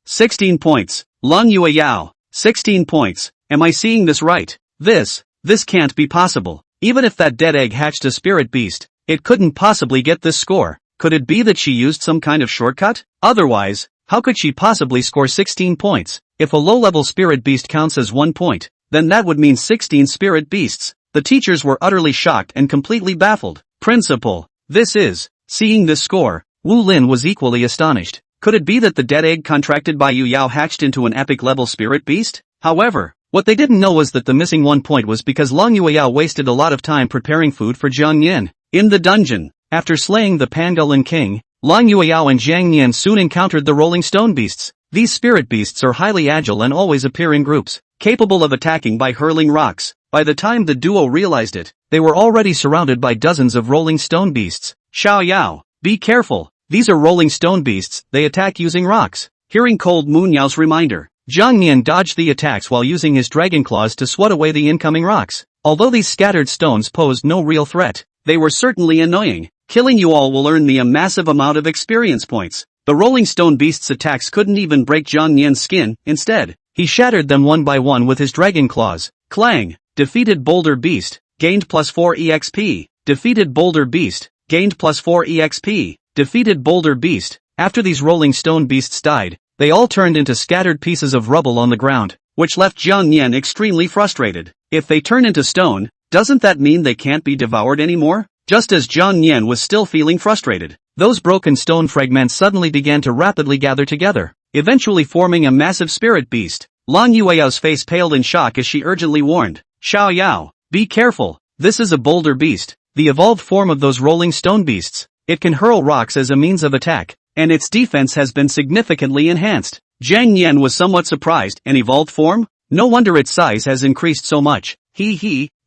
16 points. Lang Yueyao, 16 points. Am I seeing this right? This can't be possible. Even if that dead egg hatched a spirit beast, it couldn't possibly get this score. Could it be that she used some kind of shortcut? Otherwise, how could she possibly score 16 points? If a low-level spirit beast counts as 1 point, then that would mean 16 spirit beasts. The teachers were utterly shocked and completely baffled. Principal, seeing this score, Wu Lin was equally astonished. Could it be that the dead egg contracted by Yu Yao hatched into an epic-level spirit beast? However, what they didn't know was that the missing 1 point was because Lang Yueyao wasted a lot of time preparing food for Jiang Yin. In the dungeon, after slaying the Pangolin King, Lang Yueyao and Jiang Yin soon encountered the rolling stone beasts. These spirit beasts are highly agile and always appear in groups, capable of attacking by hurling rocks. By the time the duo realized it, they were already surrounded by dozens of rolling stone beasts. Xiao Yao, be careful, these are rolling stone beasts, they attack using rocks. Hearing Cold Moon Yao's reminder, Jiang Yin dodged the attacks while using his dragon claws to swat away the incoming rocks. Although these scattered stones posed no real threat, they were certainly annoying. Killing you all will earn me a massive amount of experience points. The rolling stone beast's attacks couldn't even break Jiang Yin's skin. Instead, he shattered them one by one with his dragon claws. Clang! Defeated Boulder Beast, gained +4 EXP. Defeated Boulder Beast, gained +4 EXP. Defeated Boulder Beast. After these rolling stone beasts died, they all turned into scattered pieces of rubble on the ground, which left Jiang Yin extremely frustrated. If they turn into stone, doesn't that mean they can't be devoured anymore? Just as Jiang Yin was still feeling frustrated, those broken stone fragments suddenly began to rapidly gather together, eventually forming a massive spirit beast. Lang Yueyao's face paled in shock as she urgently warned, Xiao Yao, be careful, this is a boulder beast, the evolved form of those rolling stone beasts. It can hurl rocks as a means of attack, and its defense has been significantly enhanced. Jiang Yin was somewhat surprised. An evolved form? No wonder its size has increased so much.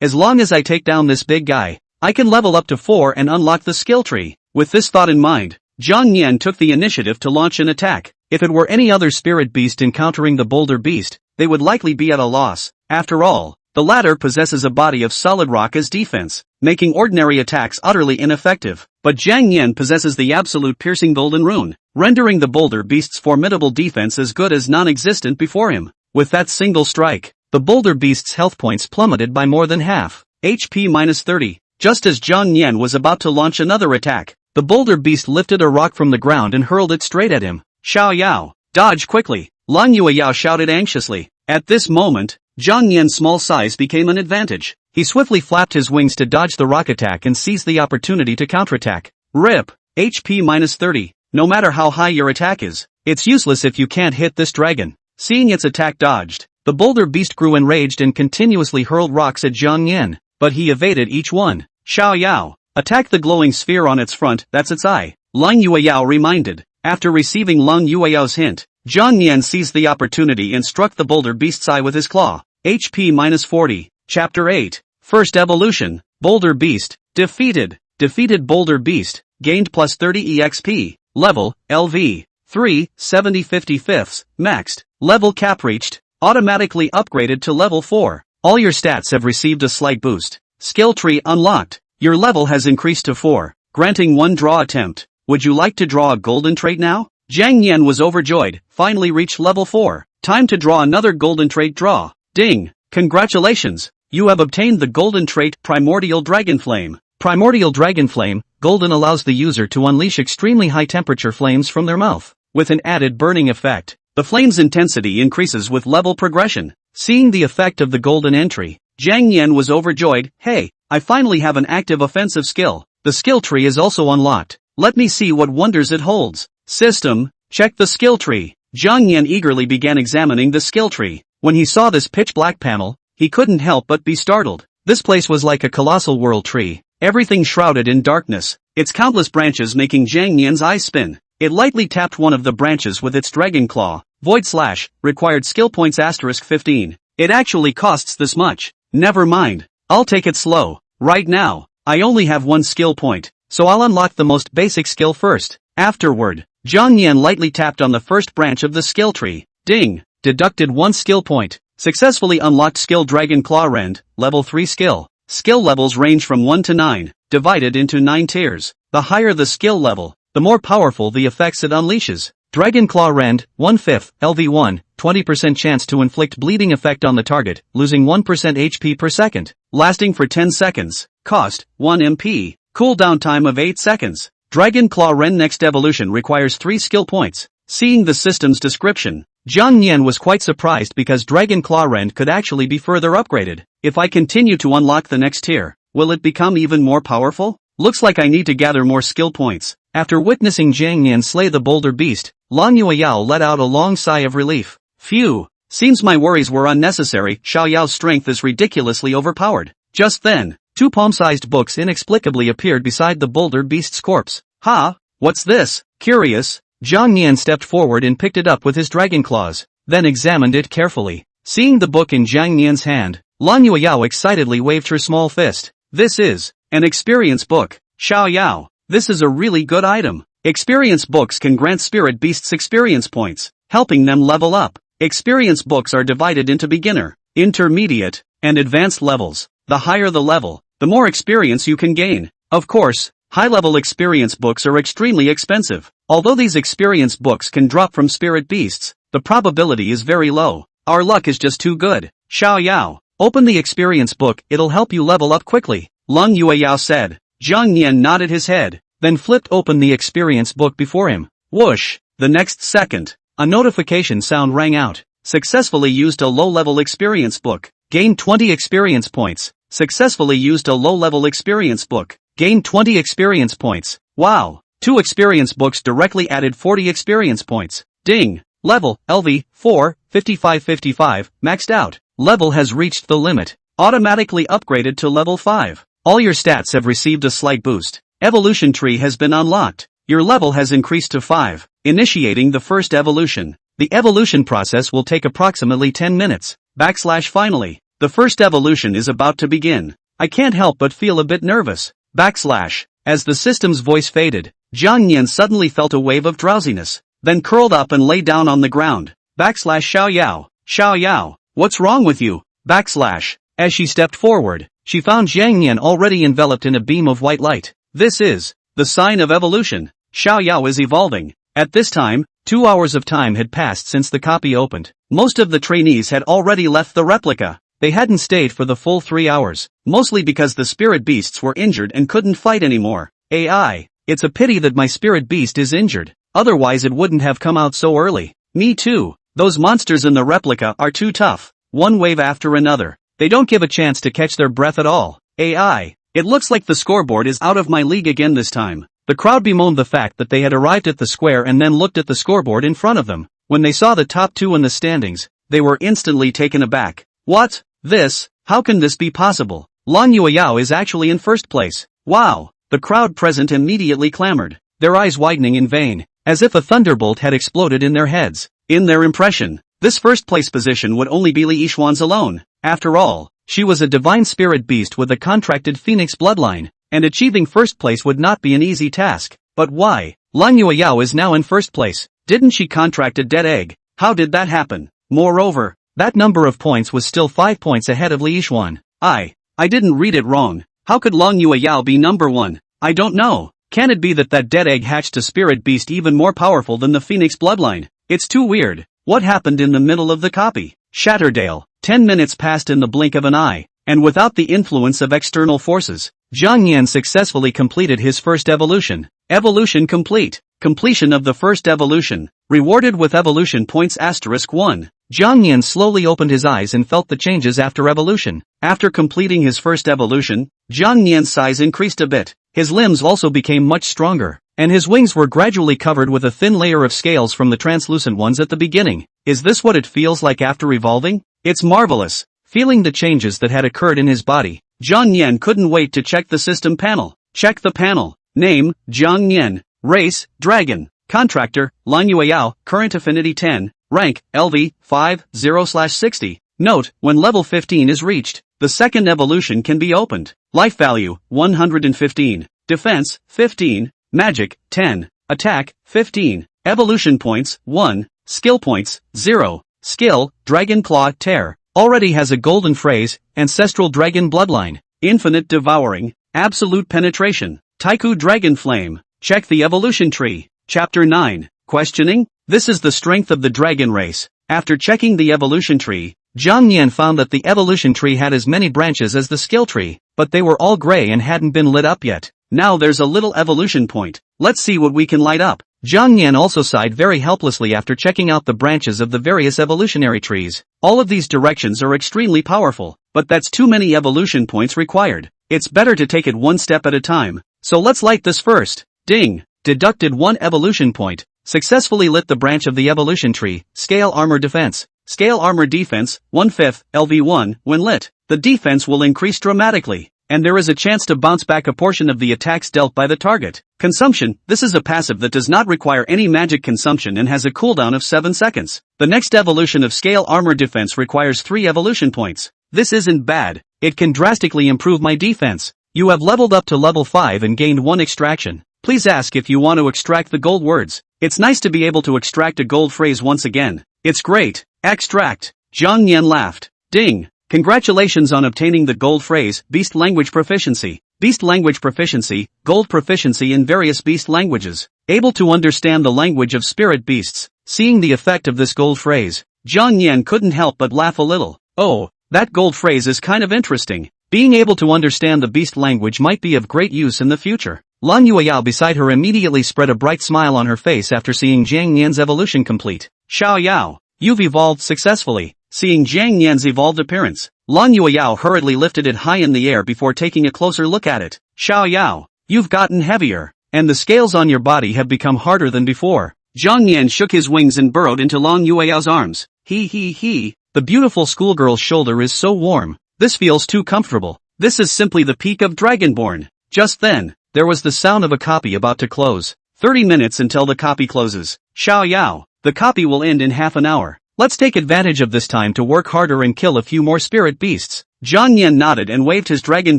As long as I take down this big guy, I can level up to 4 and unlock the skill tree. With this thought in mind, Jiang Yin took the initiative to launch an attack. If it were any other spirit beast encountering the boulder beast, they would likely be at a loss. After all, the latter possesses a body of solid rock as defense, making ordinary attacks utterly ineffective. But Jiang Yin possesses the absolute piercing golden rune, rendering the boulder beast's formidable defense as good as non-existent before him. With that single strike, the boulder beast's health points plummeted by more than half, HP -30. Just as Jiang Yin was about to launch another attack, the boulder beast lifted a rock from the ground and hurled it straight at him. Xiao Yao, dodge quickly, Lang Yueyao shouted anxiously. At this moment, Jiang Yin's small size became an advantage. He swiftly flapped his wings to dodge the rock attack and seized the opportunity to counterattack. RIP, HP -30. No matter how high your attack is, it's useless if you can't hit this dragon. Seeing its attack dodged, the boulder beast grew enraged and continuously hurled rocks at Jiang Yin, but he evaded each one. Xiao Yao, attack the glowing sphere on its front, that's its eye, Lang Yueyao reminded. After receiving Lang Yueyao's hint, Jiang Yin seized the opportunity and struck the boulder beast's eye with his claw. HP -40, Chapter 8, First Evolution, Boulder Beast, defeated. Defeated Boulder Beast, gained +30 EXP, level, LV, 3, 70/55, maxed, level cap reached, automatically upgraded to level 4. All your stats have received a slight boost. Skill tree unlocked. Your level has increased to 4, granting 1 draw attempt. Would you like to draw a golden trait now? Jiang Yin was overjoyed, finally reached level 4. Time to draw another golden trait draw. Ding! Congratulations! You have obtained the golden trait Primordial Dragon Flame. Primordial Dragon Flame, golden allows the user to unleash extremely high temperature flames from their mouth, with an added burning effect. The flame's intensity increases with level progression. Seeing the effect of the golden entry, Jiang Yin was overjoyed. Hey, I finally have an active offensive skill. The skill tree is also unlocked. Let me see what wonders it holds. System, check the skill tree. Jiang Yin eagerly began examining the skill tree. When he saw this pitch-black panel, he couldn't help but be startled. This place was like a colossal world tree, everything shrouded in darkness, its countless branches making Jiang Nian's eyes spin. It lightly tapped one of the branches with its dragon claw. Void slash, required skill points *15. It actually costs this much. Never mind. I'll take it slow. Right now, I only have one skill point, so I'll unlock the most basic skill first. Afterward, Jiang Nian lightly tapped on the first branch of the skill tree. Ding! Deducted one skill point. Successfully unlocked skill Dragon Claw Rend, level 3 skill. Skill levels range from 1 to 9, divided into 9 tiers. The higher the skill level, the more powerful the effects it unleashes. Dragon Claw Rend, 1/5, LV1, 20% chance to inflict bleeding effect on the target, losing 1% HP per second. Lasting for 10 seconds. Cost, 1 MP. Cooldown time of 8 seconds. Dragon Claw Rend next evolution requires 3 skill points. Seeing the system's description, Jiang Nian was quite surprised because Dragon Claw Rend could actually be further upgraded. If I continue to unlock the next tier, will it become even more powerful? Looks like I need to gather more skill points. After witnessing Jiang Nian slay the boulder beast, Lan Yueyao let out a long sigh of relief. Phew, seems my worries were unnecessary. Xiao Yao's strength is ridiculously overpowered. Just then, 2 palm-sized books inexplicably appeared beside the boulder beast's corpse. Ha, what's this? Curious, Jiang Nian stepped forward and picked it up with his dragon claws, then examined it carefully. Seeing the book in Jiang Nian's hand, Lan Yueyao excitedly waved her small fist. This is an experience book. Xiao Yao, this is a really good item. Experience books can grant spirit beasts experience points, helping them level up. Experience books are divided into beginner, intermediate, and advanced levels. The higher the level, the more experience you can gain. Of course, high-level experience books are extremely expensive. Although these experience books can drop from spirit beasts, the probability is very low. Our luck is just too good. Xiao Yao, open the experience book, it'll help you level up quickly, Lan Yueyao said. Jiang Nian nodded his head, then flipped open the experience book before him. Whoosh! The next second, a notification sound rang out. Successfully used a low-level experience book. Gained 20 experience points. Successfully used a low-level experience book. Gained 20 experience points. Wow! 2 experience books directly added 40 experience points. Ding! Level, LV, 4, 5555, maxed out. Level has reached the limit. Automatically upgraded to level 5. All your stats have received a slight boost. Evolution tree has been unlocked. Your level has increased to 5. Initiating the first evolution. The evolution process will take approximately 10 minutes. Finally. The first evolution is about to begin. I can't help but feel a bit nervous. As the system's voice faded, Jiang Nian suddenly felt a wave of drowsiness, then curled up and lay down on the ground. Xiao Yao, what's wrong with you? As she stepped forward, she found Jiang Nian already enveloped in a beam of white light. This is the sign of evolution. Xiao Yao is evolving. At this time, 2 hours of time had passed since the copy opened. Most of the trainees had already left the replica. They hadn't stayed for the full 3 hours, mostly because the spirit beasts were injured and couldn't fight anymore. AI, it's a pity that my spirit beast is injured, otherwise it wouldn't have come out so early. Me too, those monsters in the replica are too tough, one wave after another. They don't give a chance to catch their breath at all. AI, it looks like the scoreboard is out of my league again this time. The crowd bemoaned the fact that they had arrived at the square and then looked at the scoreboard in front of them. When they saw the top 2 in the standings, they were instantly taken aback. What? This? How can this be possible? Lan Yueyao is actually in first place. Wow! The crowd present immediately clamored, their eyes widening in vain, as if a thunderbolt had exploded in their heads. In their impression, this first place position would only be Li Yishuan's alone. After all, she was a divine spirit beast with a contracted phoenix bloodline, and achieving first place would not be an easy task. But why? Lan Yueyao is now in first place. Didn't she contract a dead egg? How did that happen? Moreover, that number of points was still 5 points ahead of Li Yishuan. I didn't read it wrong. How could Lan Yueyao be number 1? I don't know. Can it be that dead egg hatched a spirit beast even more powerful than the phoenix bloodline? It's too weird. What happened in the middle of the copy? Shatterdale. 10 minutes passed in the blink of an eye, and without the influence of external forces, Jiang Nian successfully completed his first evolution. Evolution complete. Completion of the first evolution. Rewarded with evolution points *1. Jiang Nian slowly opened his eyes and felt the changes after evolution. After completing his first evolution, Jiang Nian's size increased a bit. His limbs also became much stronger, and his wings were gradually covered with a thin layer of scales from the translucent ones at the beginning. Is this what it feels like after evolving? It's marvelous. Feeling the changes that had occurred in his body, Jiang Yan couldn't wait to check the system panel. Check the panel. Name, Jiang Yan. Race, Dragon. Contractor, Lan Yueyao, current affinity 10. Rank, LV, 50/60. Note, when level 15 is reached, the second evolution can be opened. Life value, 115. Defense, 15. Magic, 10. Attack, 15. Evolution points, 1. Skill points, 0. Skill, Dragon Claw, Tear. Already has a golden phrase, Ancestral Dragon Bloodline. Infinite Devouring. Absolute Penetration. Taiku Dragon Flame. Check the evolution tree. Chapter 9. Questioning? This is the strength of the dragon race. After checking the evolution tree, Jiang Yan found that the evolution tree had as many branches as the skill tree, but they were all gray and hadn't been lit up yet. Now there's a little evolution point. Let's see what we can light up. Jiang Yan also sighed very helplessly after checking out the branches of the various evolutionary trees. All of these directions are extremely powerful, but that's too many evolution points required. It's better to take it one step at a time. So let's light this first. Ding! Deducted 1 evolution point. Successfully lit the branch of the evolution tree. Scale Armor Defense. Scale Armor Defense, 1/5, LV1, when lit. The defense will increase dramatically, and there is a chance to bounce back a portion of the attacks dealt by the target. Consumption, this is a passive that does not require any magic consumption and has a cooldown of 7 seconds. The next evolution of Scale Armor Defense requires 3 evolution points. This isn't bad. It can drastically improve my defense. You have leveled up to level 5 and gained 1 extraction. Please ask if you want to extract the gold words. It's nice to be able to extract a gold phrase once again. It's great. Extract. Jiang Yan laughed. Ding. Congratulations on obtaining the gold phrase, Beast Language Proficiency. Beast Language Proficiency, Gold Proficiency in various beast languages. Able to understand the language of spirit beasts. Seeing the effect of this gold phrase, Jiang Yan couldn't help but laugh a little. Oh, that gold phrase is kind of interesting. Being able to understand the beast language might be of great use in the future. Lan Yueyao beside her immediately spread a bright smile on her face after seeing Jiang Yan's evolution complete. Xiao Yao, you've evolved successfully. Seeing Jiang Yan's evolved appearance, Lan Yueyao hurriedly lifted it high in the air before taking a closer look at it. Xiao Yao, you've gotten heavier, and the scales on your body have become harder than before. Jiang Yan shook his wings and burrowed into Lan Yueyao's arms. He. The beautiful schoolgirl's shoulder is so warm. This feels too comfortable. This is simply the peak of Dragonborn. Just then, there was the sound of a copy about to close. 30 minutes until the copy closes. Xiao Yao, the copy will end in half an hour. Let's take advantage of this time to work harder and kill a few more spirit beasts. Jiang Yan nodded and waved his dragon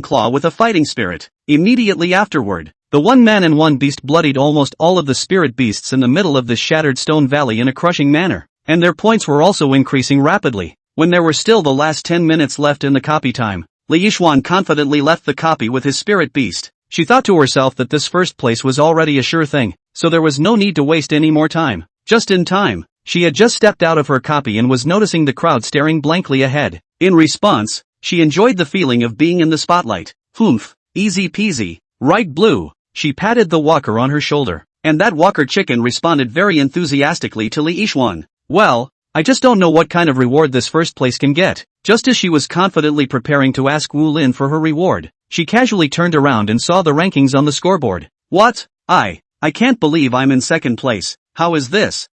claw with a fighting spirit. Immediately afterward, the one man and one beast bloodied almost all of the spirit beasts in the middle of this shattered stone valley in a crushing manner, and their points were also increasing rapidly. When there were still the last 10 minutes left in the copy time, Li Yixuan confidently left the copy with his spirit beast. She thought to herself that this first place was already a sure thing, so there was no need to waste any more time. Just in time, she had just stepped out of her copy and was noticing the crowd staring blankly ahead. In response, she enjoyed the feeling of being in the spotlight. Humph, easy peasy, right blue. She patted the walker on her shoulder, and that walker chicken responded very enthusiastically to Li Yixuan. Well, I just don't know what kind of reward this first place can get. Just as she was confidently preparing to ask Wu Lin for her reward, she casually turned around and saw the rankings on the scoreboard. What? I can't believe I'm in second place. How is this?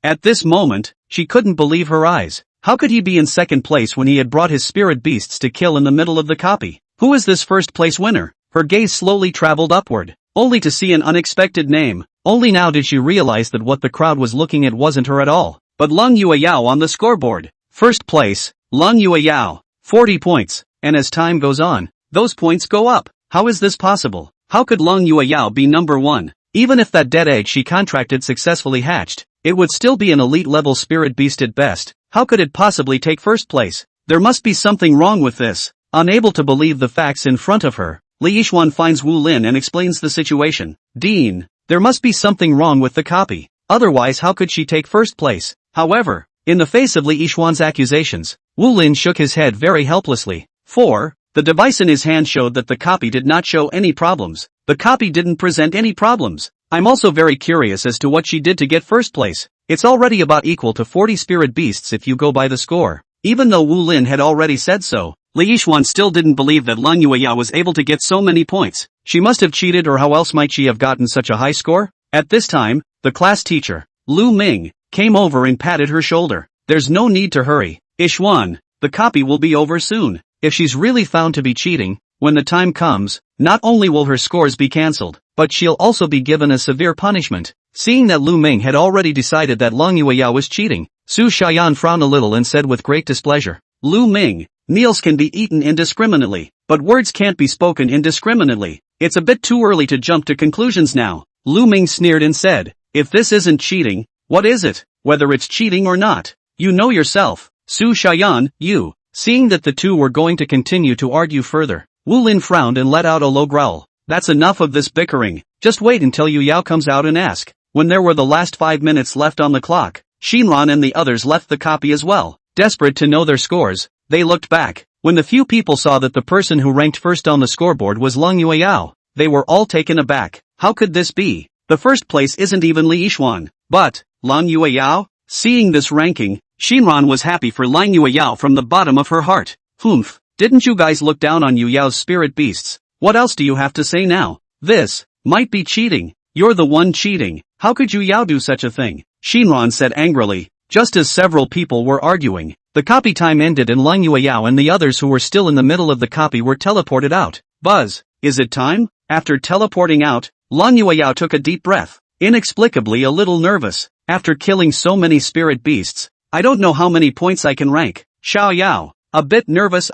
At this moment, she couldn't believe her eyes. How could he be in second place when he had brought his spirit beasts to kill in the middle of the copy? Who is this first place winner? Her gaze slowly traveled upward, only to see an unexpected name. Only now did she realize that what the crowd was looking at wasn't her at all, but Lan Yueyao on the scoreboard. First place, Lan Yueyao, 40 points, and as time goes on, those points go up. How is this possible? How could Lan Yueyao be number 1? Even if that dead egg she contracted successfully hatched, it would still be an elite level spirit beast at best. How could it possibly take first place? There must be something wrong with this. Unable to believe the facts in front of her, Li Yixuan finds Wu Lin and explains the situation. Dean, there must be something wrong with the copy. Otherwise how could she take first place? However, in the face of Li Yixuan's accusations, Wu Lin shook his head very helplessly. The device in his hand showed that the copy did not show any problems. The copy didn't present any problems. I'm also very curious as to what she did to get first place. It's already about equal to 40 spirit beasts if you go by the score. Even though Wu Lin had already said so, Li Yixuan still didn't believe that Lan Yueyao was able to get so many points. She must have cheated, or how else might she have gotten such a high score? At this time, the class teacher, Lu Ming, came over and patted her shoulder. There's no need to hurry, Yixuan. The copy will be over soon. if she's really found to be cheating, when the time comes, not only will her scores be cancelled, but she'll also be given a severe punishment. Seeing that Lu Ming had already decided that Long Yueyao was cheating, Su Xiaoyan frowned a little and said with great displeasure, Lu Ming, meals can be eaten indiscriminately, but words can't be spoken indiscriminately. It's a bit too early to jump to conclusions now. Lu Ming sneered and said, if this isn't cheating, what is it? Whether it's cheating or not, you know yourself. Su Xiaoyan, you. Seeing that the two were going to continue to argue further, Wu Lin frowned and let out a low growl. That's enough of this bickering. Just wait until Yu Yao comes out and ask. When there were the last 5 minutes left on the clock, Shinran and the others left the copy as well. Desperate to know their scores, they looked back. When the few people saw that the person who ranked first on the scoreboard was Long Yueyao, they were all taken aback. How could this be? The first place isn't even Li Yixuan. But, Long Yueyao? Seeing this ranking, Shinran was happy for Long Yueyao from the bottom of her heart. Humph, didn't you guys look down on Yu Yao's spirit beasts? What else do you have to say now? This might be cheating. You're the one cheating. How could Yu Yao do such a thing? Shinran said angrily. Just as several people were arguing, the copy time ended and Long Yueyao and the others who were still in the middle of the copy were teleported out. Buzz, is it time? After teleporting out, Long Yueyao took a deep breath, inexplicably a little nervous. After killing so many spirit beasts, I don't know how many points I can rank. Xiao Yao, a bit nervous.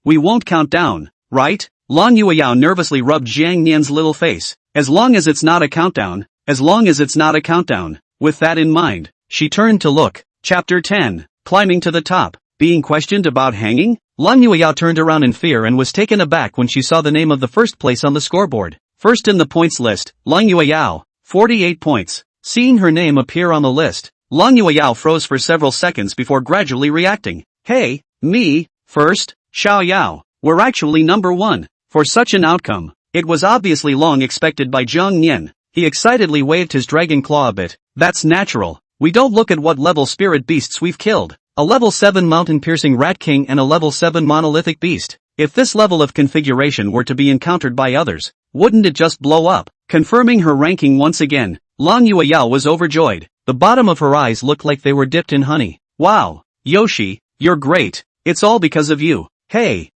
We won't count down, right? Long Yueyao nervously rubbed Jiang Nian's little face. As long as it's not a countdown, as long as it's not a countdown. With that in mind, she turned to look. Chapter 10, Climbing to the Top. Being questioned about hanging? Long Yueyao turned around in fear and was taken aback when she saw the name of the first place on the scoreboard. First in the points list, Long Yueyao, 48 points. Seeing her name appear on the list, Long Yueyao froze for several seconds before gradually reacting. Hey, me, first? Xiao Yao, we're actually number 1. For such an outcome, it was obviously long expected by Jiang Nian. He excitedly waved his dragon claw a bit. That's natural. We don't look at what level spirit beasts we've killed. A level 7 mountain-piercing rat king and a level 7 monolithic beast. If this level of configuration were to be encountered by others, wouldn't it just blow up? Confirming her ranking once again, Long Yueyao was overjoyed. The bottom of her eyes looked like they were dipped in honey. Wow, Yoshi, you're great. It's all because of you. Hey,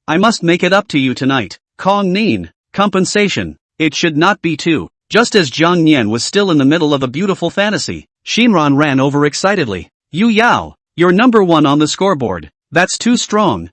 I must make it up to you tonight. Kong Nin, compensation. It should not be too. Just as Jiang Nian was still in the middle of a beautiful fantasy, Shinran ran over excitedly. Yu Yao, you're number 1 on the scoreboard. That's too strong.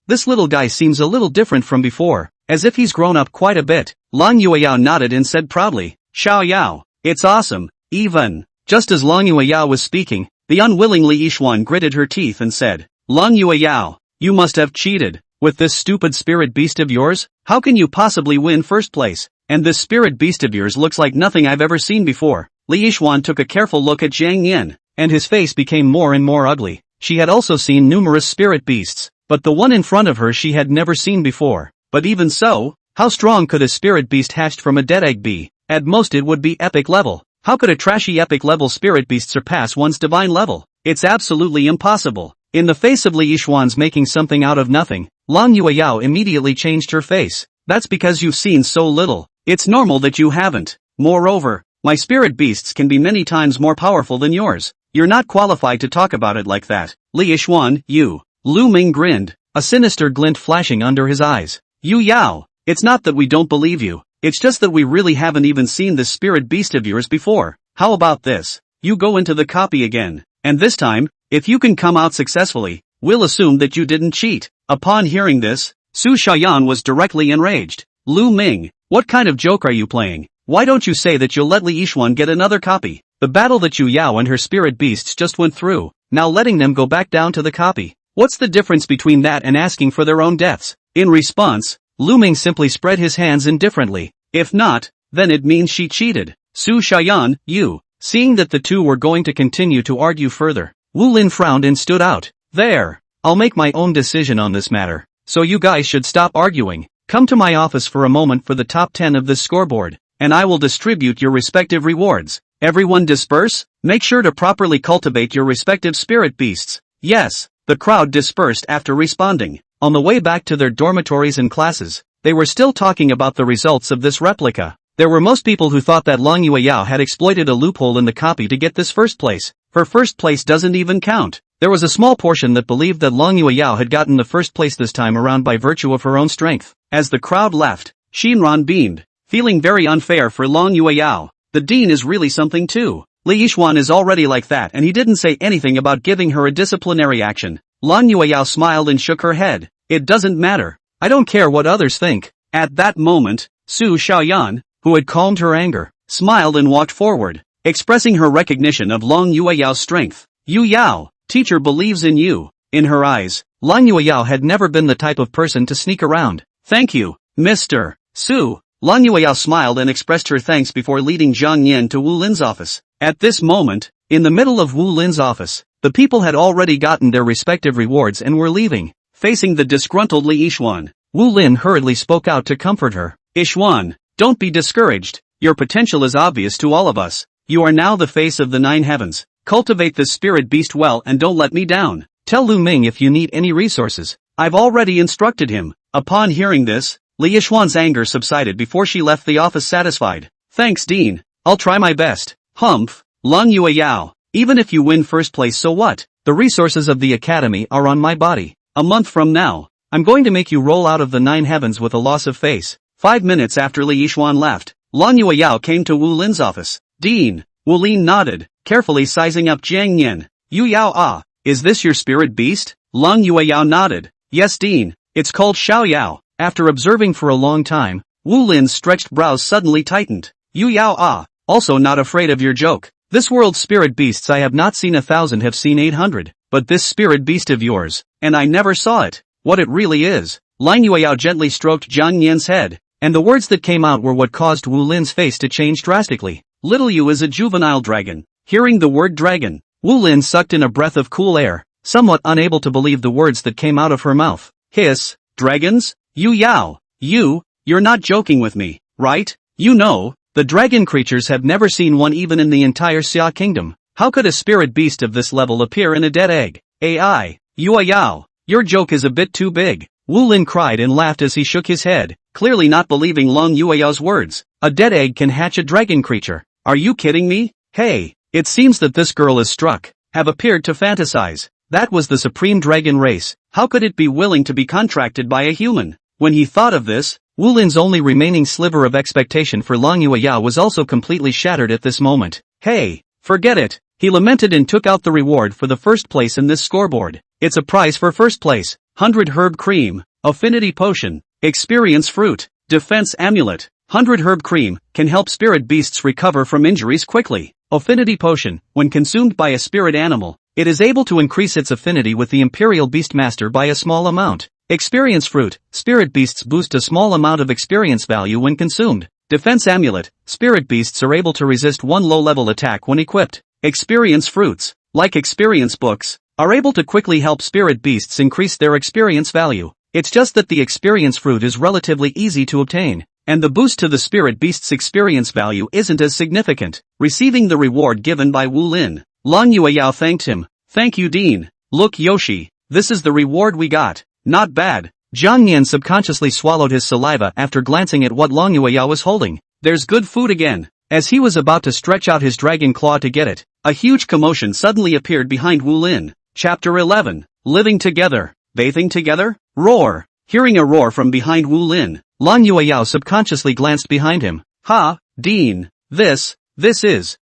This little guy seems a little different from before, as if he's grown up quite a bit. Long Yueyao nodded and said proudly, Xiao Yao, it's awesome. Even. Just as Long Yueyao was speaking, the unwilling Li Yixuan gritted her teeth and said, Long Yueyao, you must have cheated. With this stupid spirit beast of yours, how can you possibly win first place? And this spirit beast of yours looks like nothing I've ever seen before. Li Yixuan took a careful look at Jiang Nian, and his face became more and more ugly. She had also seen numerous spirit beasts, but the one in front of her she had never seen before. But even so, how strong could a spirit beast hatched from a dead egg be? At most it would be epic level. How could a trashy epic level spirit beast surpass one's divine level? It's absolutely impossible. In the face of Li Yixuan's making something out of nothing, Long Yueyao immediately changed her face. That's because you've seen so little. It's normal that you haven't. Moreover, my spirit beasts can be many times more powerful than yours. You're not qualified to talk about it like that. Li Yixuan, you. Lu Ming grinned, a sinister glint flashing under his eyes. Yu Yao, it's not that we don't believe you. It's just that we really haven't even seen this spirit beast of yours before. How about this? You go into the copy again. And this time, if you can come out successfully, we'll assume that you didn't cheat. Upon hearing this, Su Xiaoyan was directly enraged. Lu Ming, what kind of joke are you playing? Why don't you say that you'll let Li Yixuan get another copy? The battle that Yu Yao and her spirit beasts just went through, now letting them go back down to the copy. What's the difference between that and asking for their own deaths? In response, Lu Ming simply spread his hands indifferently. If not, then it means she cheated. Su Xiaoyan, you. Seeing that the two were going to continue to argue further, Wu Lin frowned and stood out. There. I'll make my own decision on this matter. So you guys should stop arguing. Come to my office for a moment for the top 10 of this scoreboard, and I will distribute your respective rewards. Everyone disperse? Make sure to properly cultivate your respective spirit beasts. Yes. The crowd dispersed after responding. On the way back to their dormitories and classes, they were still talking about the results of this replica. There were most people who thought that Long Yueyao had exploited a loophole in the copy to get this first place. Her first place doesn't even count. There was a small portion that believed that Long Yueyao had gotten the first place this time around by virtue of her own strength. As the crowd left, Shinran beamed, feeling very unfair for Long Yueyao. The dean is really something too. Li Yixuan is already like that and he didn't say anything about giving her a disciplinary action. Long Yueyao smiled and shook her head. It doesn't matter. I don't care what others think. At that moment, Su Xiaoyan, who had calmed her anger, smiled and walked forward, expressing her recognition of Long Yueyao's strength. Yu Yao, teacher believes in you. In her eyes, Long Yueyao had never been the type of person to sneak around. Thank you, Mr. Su. Long Yueyao smiled and expressed her thanks before leading Zhang Yin to Wu Lin's office. At this moment, in the middle of Wu Lin's office, the people had already gotten their respective rewards and were leaving. Facing the disgruntled Li Yixuan, Wu Lin hurriedly spoke out to comfort her. Yixuan, don't be discouraged. Your potential is obvious to all of us. You are now the face of the 9 heavens. Cultivate this spirit beast well and don't let me down. Tell Lu Ming if you need any resources. I've already instructed him. Upon hearing this, Li Yixuan's anger subsided before she left the office satisfied. Thanks, Dean. I'll try my best. Humph, Long Yueyao. Even if you win first place, so what? The resources of the academy are on my body. A month from now, I'm going to make you roll out of the 9 heavens with a loss of face. 5 minutes after Li Yixuan left, Long Yueyao came to Wu Lin's office. Dean. Wu Lin nodded, carefully sizing up Jiang Yin. Yu Yao ah, is this your spirit beast? Long Yueyao nodded. Yes, Dean. It's called Xiao Yao. After observing for a long time, Wu Lin's stretched brows suddenly tightened. Yu Yao ah, also not afraid of your joke. This world's spirit beasts I have not seen 1,000, have seen 800. But this spirit beast of yours, and I never saw it. What it really is. Lang Yueyao gently stroked Zhang Yan's head, and the words that came out were what caused Wu Lin's face to change drastically. Little Yu is a juvenile dragon. Hearing the word dragon, Wu Lin sucked in a breath of cool air, somewhat unable to believe the words that came out of her mouth. Hiss, dragons? Yu Yao, you're not joking with me, right? You know, the dragon creatures have never seen one even in the entire Xia kingdom. How could a spirit beast of this level appear in a dead egg? AI, Yueyao, your joke is a bit too big. Wu Lin cried and laughed as he shook his head, clearly not believing Long Yueyao's words. A dead egg can hatch a dragon creature. Are you kidding me? Hey, it seems that this girl is struck, have appeared to fantasize. That was the supreme dragon race. How could it be willing to be contracted by a human? When he thought of this, Wu Lin's only remaining sliver of expectation for Long Yueyao was also completely shattered at this moment. Hey, forget it. He lamented and took out the reward for the first place in this scoreboard. It's a prize for first place. 100 herb cream, affinity potion, experience fruit, defense amulet. 100 herb cream can help spirit beasts recover from injuries quickly. Affinity potion, when consumed by a spirit animal, it is able to increase its affinity with the Imperial Beastmaster by a small amount. Experience fruit, spirit beasts boost a small amount of experience value when consumed. Defense amulet, spirit beasts are able to resist one low-level attack when equipped. Experience fruits, like experience books, are able to quickly help spirit beasts increase their experience value. It's just that the experience fruit is relatively easy to obtain, and the boost to the spirit beast's experience value isn't as significant. Receiving the reward given by Wu Lin, Long Yueyao thanked him. Thank you, Dean. Look, Yoshi, this is the reward we got. Not bad. Zhang Yan subconsciously swallowed his saliva after glancing at what Long Yueyao was holding. There's good food again. As he was about to stretch out his dragon claw to get it, a huge commotion suddenly appeared behind Wu Lin. Chapter 11. Living together. Bathing together? Roar. Hearing a roar from behind Wu Lin, Long Yueyao subconsciously glanced behind him. Ha, Dean. This is,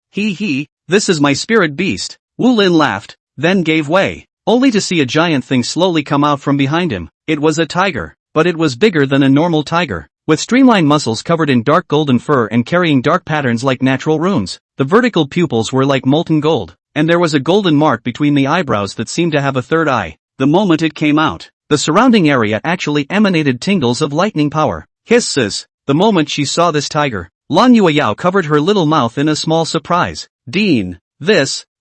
this is my spirit beast. Wu Lin laughed, then gave way, only to see a giant thing slowly come out from behind him. It was a tiger, but it was bigger than a normal tiger. With streamlined muscles covered in dark golden fur and carrying dark patterns like natural runes, the vertical pupils were like molten gold, and there was a golden mark between the eyebrows that seemed to have a third eye. The moment it came out, the surrounding area actually emanated tingles of lightning power. Hisses. The moment she saw this tiger, Long Yueyao covered her little mouth in a small surprise. Dean,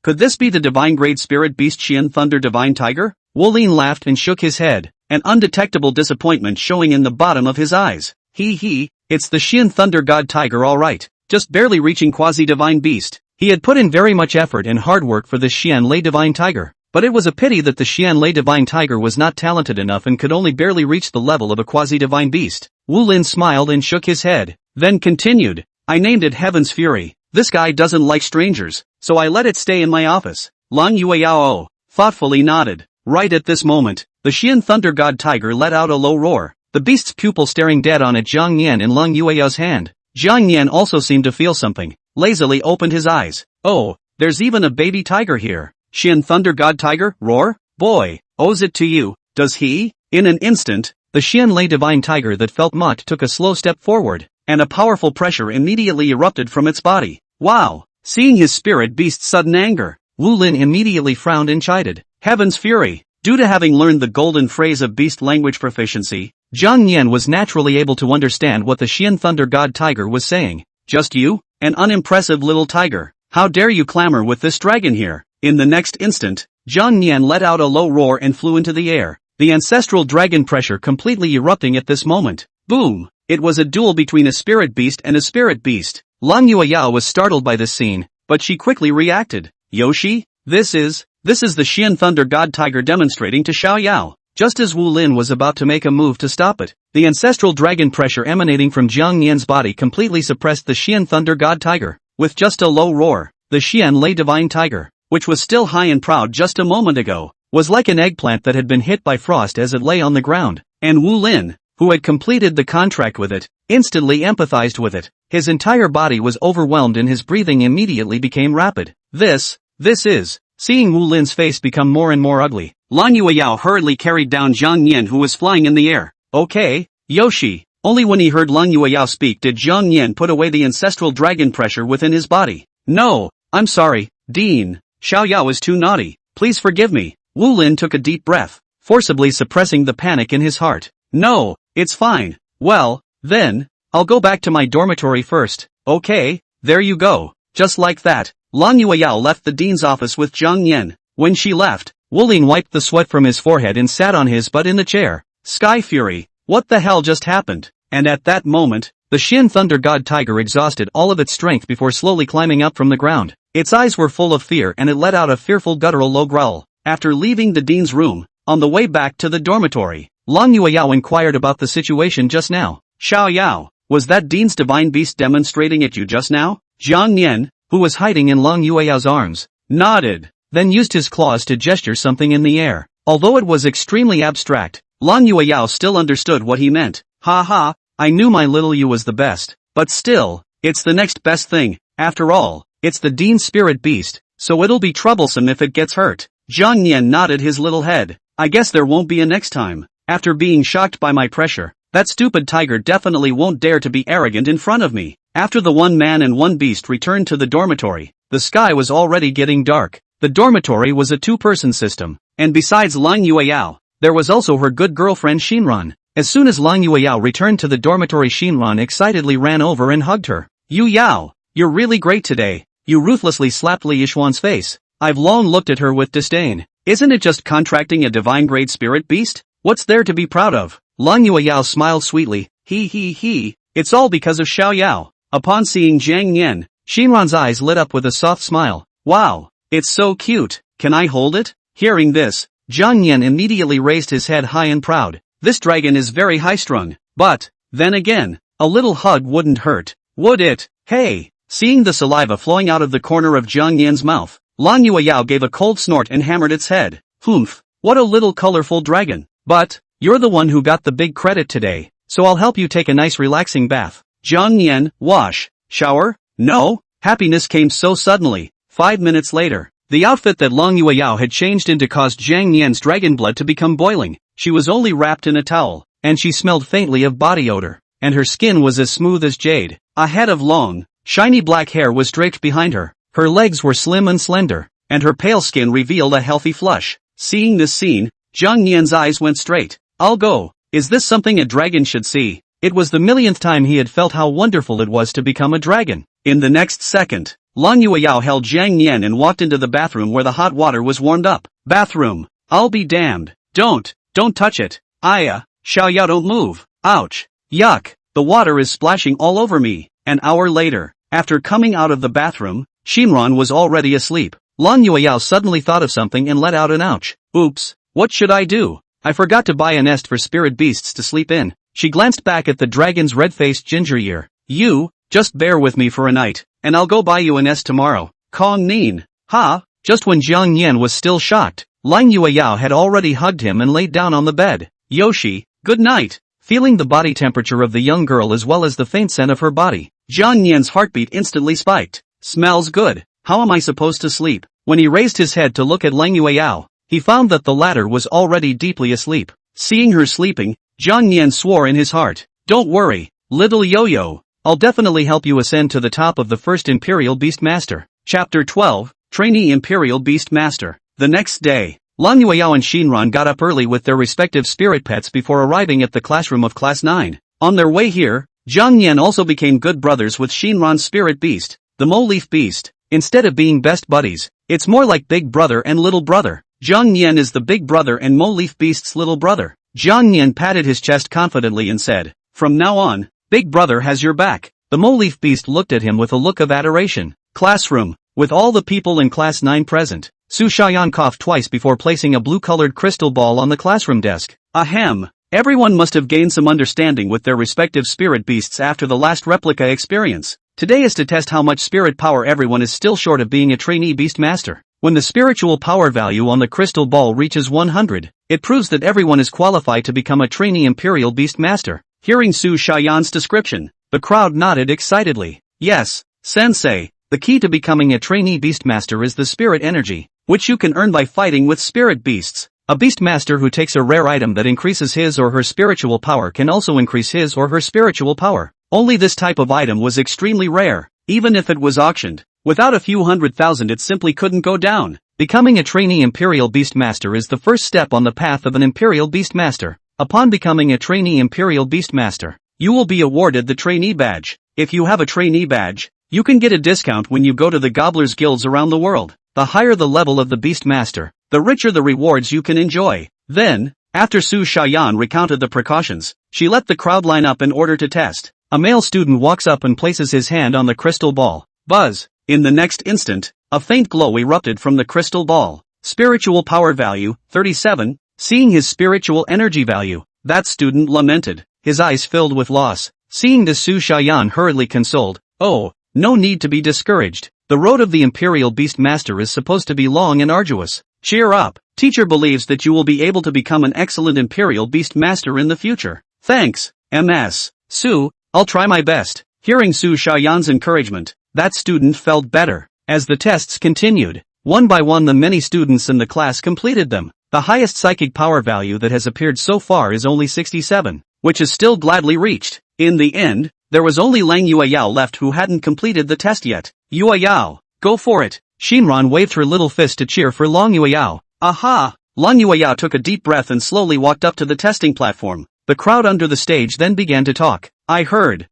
could this be the divine grade spirit beast Qian Thunder Divine Tiger? Wu Lin laughed and shook his head, an undetectable disappointment showing in the bottom of his eyes. It's the Qian Thunder God Tiger all right, just barely reaching quasi-divine beast. He had put in very much effort and hard work for this Qian Lei Divine Tiger, but it was a pity that the Qian Lei Divine Tiger was not talented enough and could only barely reach the level of a quasi-divine beast. Wu Lin smiled and shook his head, then continued, I named it Heaven's Fury. This guy doesn't like strangers, so I let it stay in my office. Long Yueyao, thoughtfully nodded. Right at this moment, the Xian Thunder God Tiger let out a low roar, the beast's pupil staring dead on at Jiang Nian and Lung Yueyao's hand. Jiang Nian also seemed to feel something, lazily opened his eyes. Oh, there's even a baby tiger here. Xian Thunder God Tiger, roar? Boy, owes it to you, does he? In an instant, the Xian Lei Divine Tiger that felt mocked took a slow step forward, and a powerful pressure immediately erupted from its body. Wow! Seeing his spirit beast's sudden anger, Wu Lin immediately frowned and chided. Heaven's fury! Due to having learned the golden phrase of beast language proficiency, Jiang Nian was naturally able to understand what the Xian Thunder God Tiger was saying. Just you? An unimpressive little tiger. How dare you clamor with this dragon here? In the next instant, Jiang Nian let out a low roar and flew into the air, the ancestral dragon pressure completely erupting at this moment. Boom! It was a duel between a spirit beast and a spirit beast. Lang Yueyao was startled by this scene, but she quickly reacted. Yoshi? This is the Xian Thunder God Tiger demonstrating to Xiao Yao. Just as Wu Lin was about to make a move to stop it, the ancestral dragon pressure emanating from Jiang Nian's body completely suppressed the Xian Thunder God Tiger. With just a low roar, the Xian Lei Divine Tiger, which was still high and proud just a moment ago, was like an eggplant that had been hit by frost as it lay on the ground, and Wu Lin, who had completed the contract with it, instantly empathized with it. His entire body was overwhelmed and his breathing immediately became rapid. This is... Seeing Wu Lin's face become more and more ugly, Lang Yueyao hurriedly carried down Jiang Nian who was flying in the air. Okay, Yoshi. Only when he heard Lang Yueyao speak did Jiang Nian put away the ancestral dragon pressure within his body. No, I'm sorry, Dean. Xiao Yao is too naughty. Please forgive me. Wu Lin took a deep breath, forcibly suppressing the panic in his heart. No, it's fine. Well, then, I'll go back to my dormitory first. Okay, there you go. Just like that, Lang Yueyao left the dean's office with Jiang Nian. When she left, Wu Lin wiped the sweat from his forehead and sat on his butt in the chair. Sky Fury, what the hell just happened? And at that moment, the Xian Thunder God Tiger exhausted all of its strength before slowly climbing up from the ground. Its eyes were full of fear and it let out a fearful guttural low growl. After leaving the dean's room, on the way back to the dormitory, Lang Yueyao inquired about the situation just now. Xiao Yao, was that dean's divine beast demonstrating at you just now? Jiang Nian, who was hiding in Lang Yueyao's arms, nodded, then used his claws to gesture something in the air. Although it was extremely abstract, Lang Yueyao still understood what he meant. Ha ha, I knew my little you was the best, but still, it's the next best thing. After all, it's the dean's spirit beast, so it'll be troublesome if it gets hurt. Jiang Nian nodded his little head. I guess there won't be a next time. After being shocked by my pressure, that stupid tiger definitely won't dare to be arrogant in front of me. After the one man and one beast returned to the dormitory, the sky was already getting dark. The dormitory was a two-person system, and besides Lang Yueyao, there was also her good girlfriend Shinran. As soon as Lang Yueyao returned to the dormitory, Shinran excitedly ran over and hugged her. Yu Yao, you're really great today. You ruthlessly slapped Li Yishuan's face. I've long looked at her with disdain. Isn't it just contracting a divine grade spirit beast? What's there to be proud of? Lang Yueyao smiled sweetly. He. It's all because of Xiao Yao. Upon seeing Jiang Nian, Shinran's eyes lit up with a soft smile. Wow, it's so cute. Can I hold it? Hearing this, Jiang Nian immediately raised his head high and proud. This dragon is very high-strung. But, then again, a little hug wouldn't hurt, would it? Hey! Seeing the saliva flowing out of the corner of Jiang Nian's mouth, Lang Yueyao gave a cold snort and hammered its head. Humph, what a little colorful dragon. But, you're the one who got the big credit today, so I'll help you take a nice relaxing bath. Jiang Nian, wash, shower? No? Happiness came so suddenly. 5 minutes later, the outfit that Lang Yueyao had changed into caused Jiang Nian's dragon blood to become boiling. She was only wrapped in a towel, and she smelled faintly of body odor, and her skin was as smooth as jade. A head of long, shiny black hair was draped behind her. Her legs were slim and slender, and her pale skin revealed a healthy flush. Seeing this scene, Jiang Nian's eyes went straight. I'll go. Is this something a dragon should see? It was the millionth time he had felt how wonderful it was to become a dragon. In the next second, Lang Yueyao held Jiang Nian and walked into the bathroom where the hot water was warmed up. Bathroom. I'll be damned. Don't touch it. Aya, Xiao Yao, don't move. Ouch. Yuck. The water is splashing all over me. An hour later, after coming out of the bathroom, Shinran was already asleep. Lang Yueyao suddenly thought of something and let out an ouch. Oops, what should I do? I forgot to buy a nest for spirit beasts to sleep in. She glanced back at the dragon's red-faced ginger ear. You, just bear with me for a night, and I'll go buy you a nest tomorrow. Kong Nin. Ha! Just when Jiang Nian was still shocked, Lang Yueyao had already hugged him and laid down on the bed. Yoshi, good night. Feeling the body temperature of the young girl as well as the faint scent of her body, Jiang Nian's heartbeat instantly spiked. Smells good. How am I supposed to sleep? When he raised his head to look at Lang Yueyao, he found that the latter was already deeply asleep. Seeing her sleeping, Jiang Nian swore in his heart. Don't worry, little yo-yo. I'll definitely help you ascend to the top of the first Imperial Beast Master. Chapter 12, Trainee Imperial Beast Master. The next day, Lang Yueyao and Shinran got up early with their respective spirit pets before arriving at the classroom of Class 9. On their way here, Jiang Nian also became good brothers with Shinran's spirit beast, the Mole Leaf Beast. Instead of being best buddies, it's more like big brother and little brother. Jiang Nian is the big brother and Mole Leaf Beast's little brother. Jiang Nian patted his chest confidently and said, "From now on, big brother has your back." The Mole Leaf Beast looked at him with a look of adoration. Classroom. With all the people in Class 9 present, Su Xiaoyan coughed twice before placing a blue-colored crystal ball on the classroom desk. Ahem. Everyone must have gained some understanding with their respective spirit beasts after the last replica experience. Today is to test how much spirit power everyone is still short of being a trainee beast master. When the spiritual power value on the crystal ball reaches 100, it proves that everyone is qualified to become a trainee Imperial Beast Master. Hearing Su Xiaoyan's description, the crowd nodded excitedly. Yes, Sensei, the key to becoming a trainee Beast Master is the spirit energy, which you can earn by fighting with spirit beasts. A Beast Master who takes a rare item that increases his or her spiritual power can also increase his or her spiritual power. Only this type of item was extremely rare, even if it was auctioned. Without a few 100,000 it simply couldn't go down. Becoming a trainee Imperial Beast Master is the first step on the path of an Imperial Beast Master. Upon becoming a trainee Imperial Beast Master, you will be awarded the trainee badge. If you have a trainee badge, you can get a discount when you go to the Gobblers Guilds around the world. The higher the level of the Beast Master, the richer the rewards you can enjoy. Then, after Su Xiaoyan recounted the precautions, she let the crowd line up in order to test. A male student walks up and places his hand on the crystal ball. Buzz! In the next instant, a faint glow erupted from the crystal ball. Spiritual power value, 37. Seeing his spiritual energy value, that student lamented. His eyes filled with loss. Seeing this, Su Xiaoyan hurriedly consoled. Oh, no need to be discouraged. The road of the Imperial Beast Master is supposed to be long and arduous. Cheer up. Teacher believes that you will be able to become an excellent Imperial Beast Master in the future. Thanks, MS. Su, I'll try my best. Hearing Su Xiaoyan's encouragement, that student felt better. As the tests continued, one by one the many students in the class completed them. The highest psychic power value that has appeared so far is only 67, which is still gladly reached. In the end, there was only Lang Yueyao left who hadn't completed the test yet. Yueyao, go for it. Shinran waved her little fist to cheer for Lang Yueyao. Aha! Lang Yueyao took a deep breath and slowly walked up to the testing platform. The crowd under the stage then began to talk. I heard.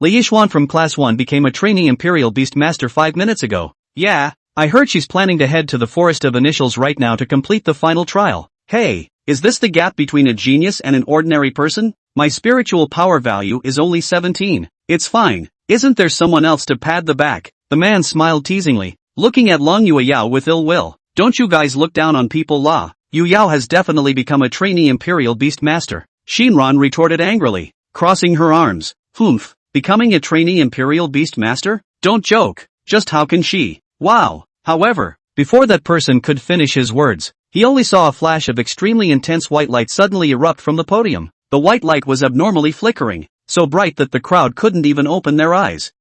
Li Yixuan from Class 1 became a trainee Imperial Beast Master 5 minutes ago. Yeah, I heard she's planning to head to the Forest of Initials right now to complete the final trial. Hey, is this the gap between a genius and an ordinary person? My spiritual power value is only 17. It's fine. Isn't there someone else to pad the back? The man smiled teasingly, looking at Lang Yueyao with ill will. Don't you guys look down on people la. Yu Yao has definitely become a trainee Imperial Beast Master. Shinran retorted angrily, crossing her arms. Humph. Becoming a trainee Imperial Beast Master? Don't joke. Just how can she? Wow. However, before that person could finish his words, he only saw a flash of extremely intense white light suddenly erupt from the podium. The white light was abnormally flickering, so bright that the crowd couldn't even open their eyes.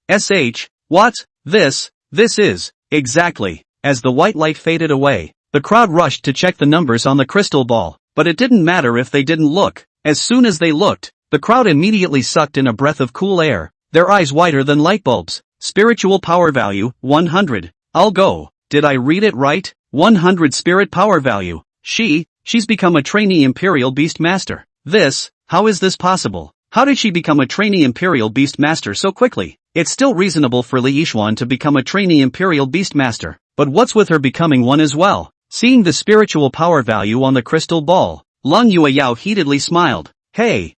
What? This is. Exactly. As the white light faded away, the crowd rushed to check the numbers on the crystal ball, but it didn't matter if they didn't look. As soon as they looked, the crowd immediately sucked in a breath of cool air, their eyes whiter than light bulbs. Spiritual power value, 100. I'll go. Did I read it right? 100 spirit power value. She's become a trainee Imperial Beast Master. How is this possible? How did she become a trainee Imperial Beast Master so quickly? It's still reasonable for Li Yixuan to become a trainee Imperial Beast Master, but what's with her becoming one as well? Seeing the spiritual power value on the crystal ball, Lang Yueyao heatedly smiled. Hey,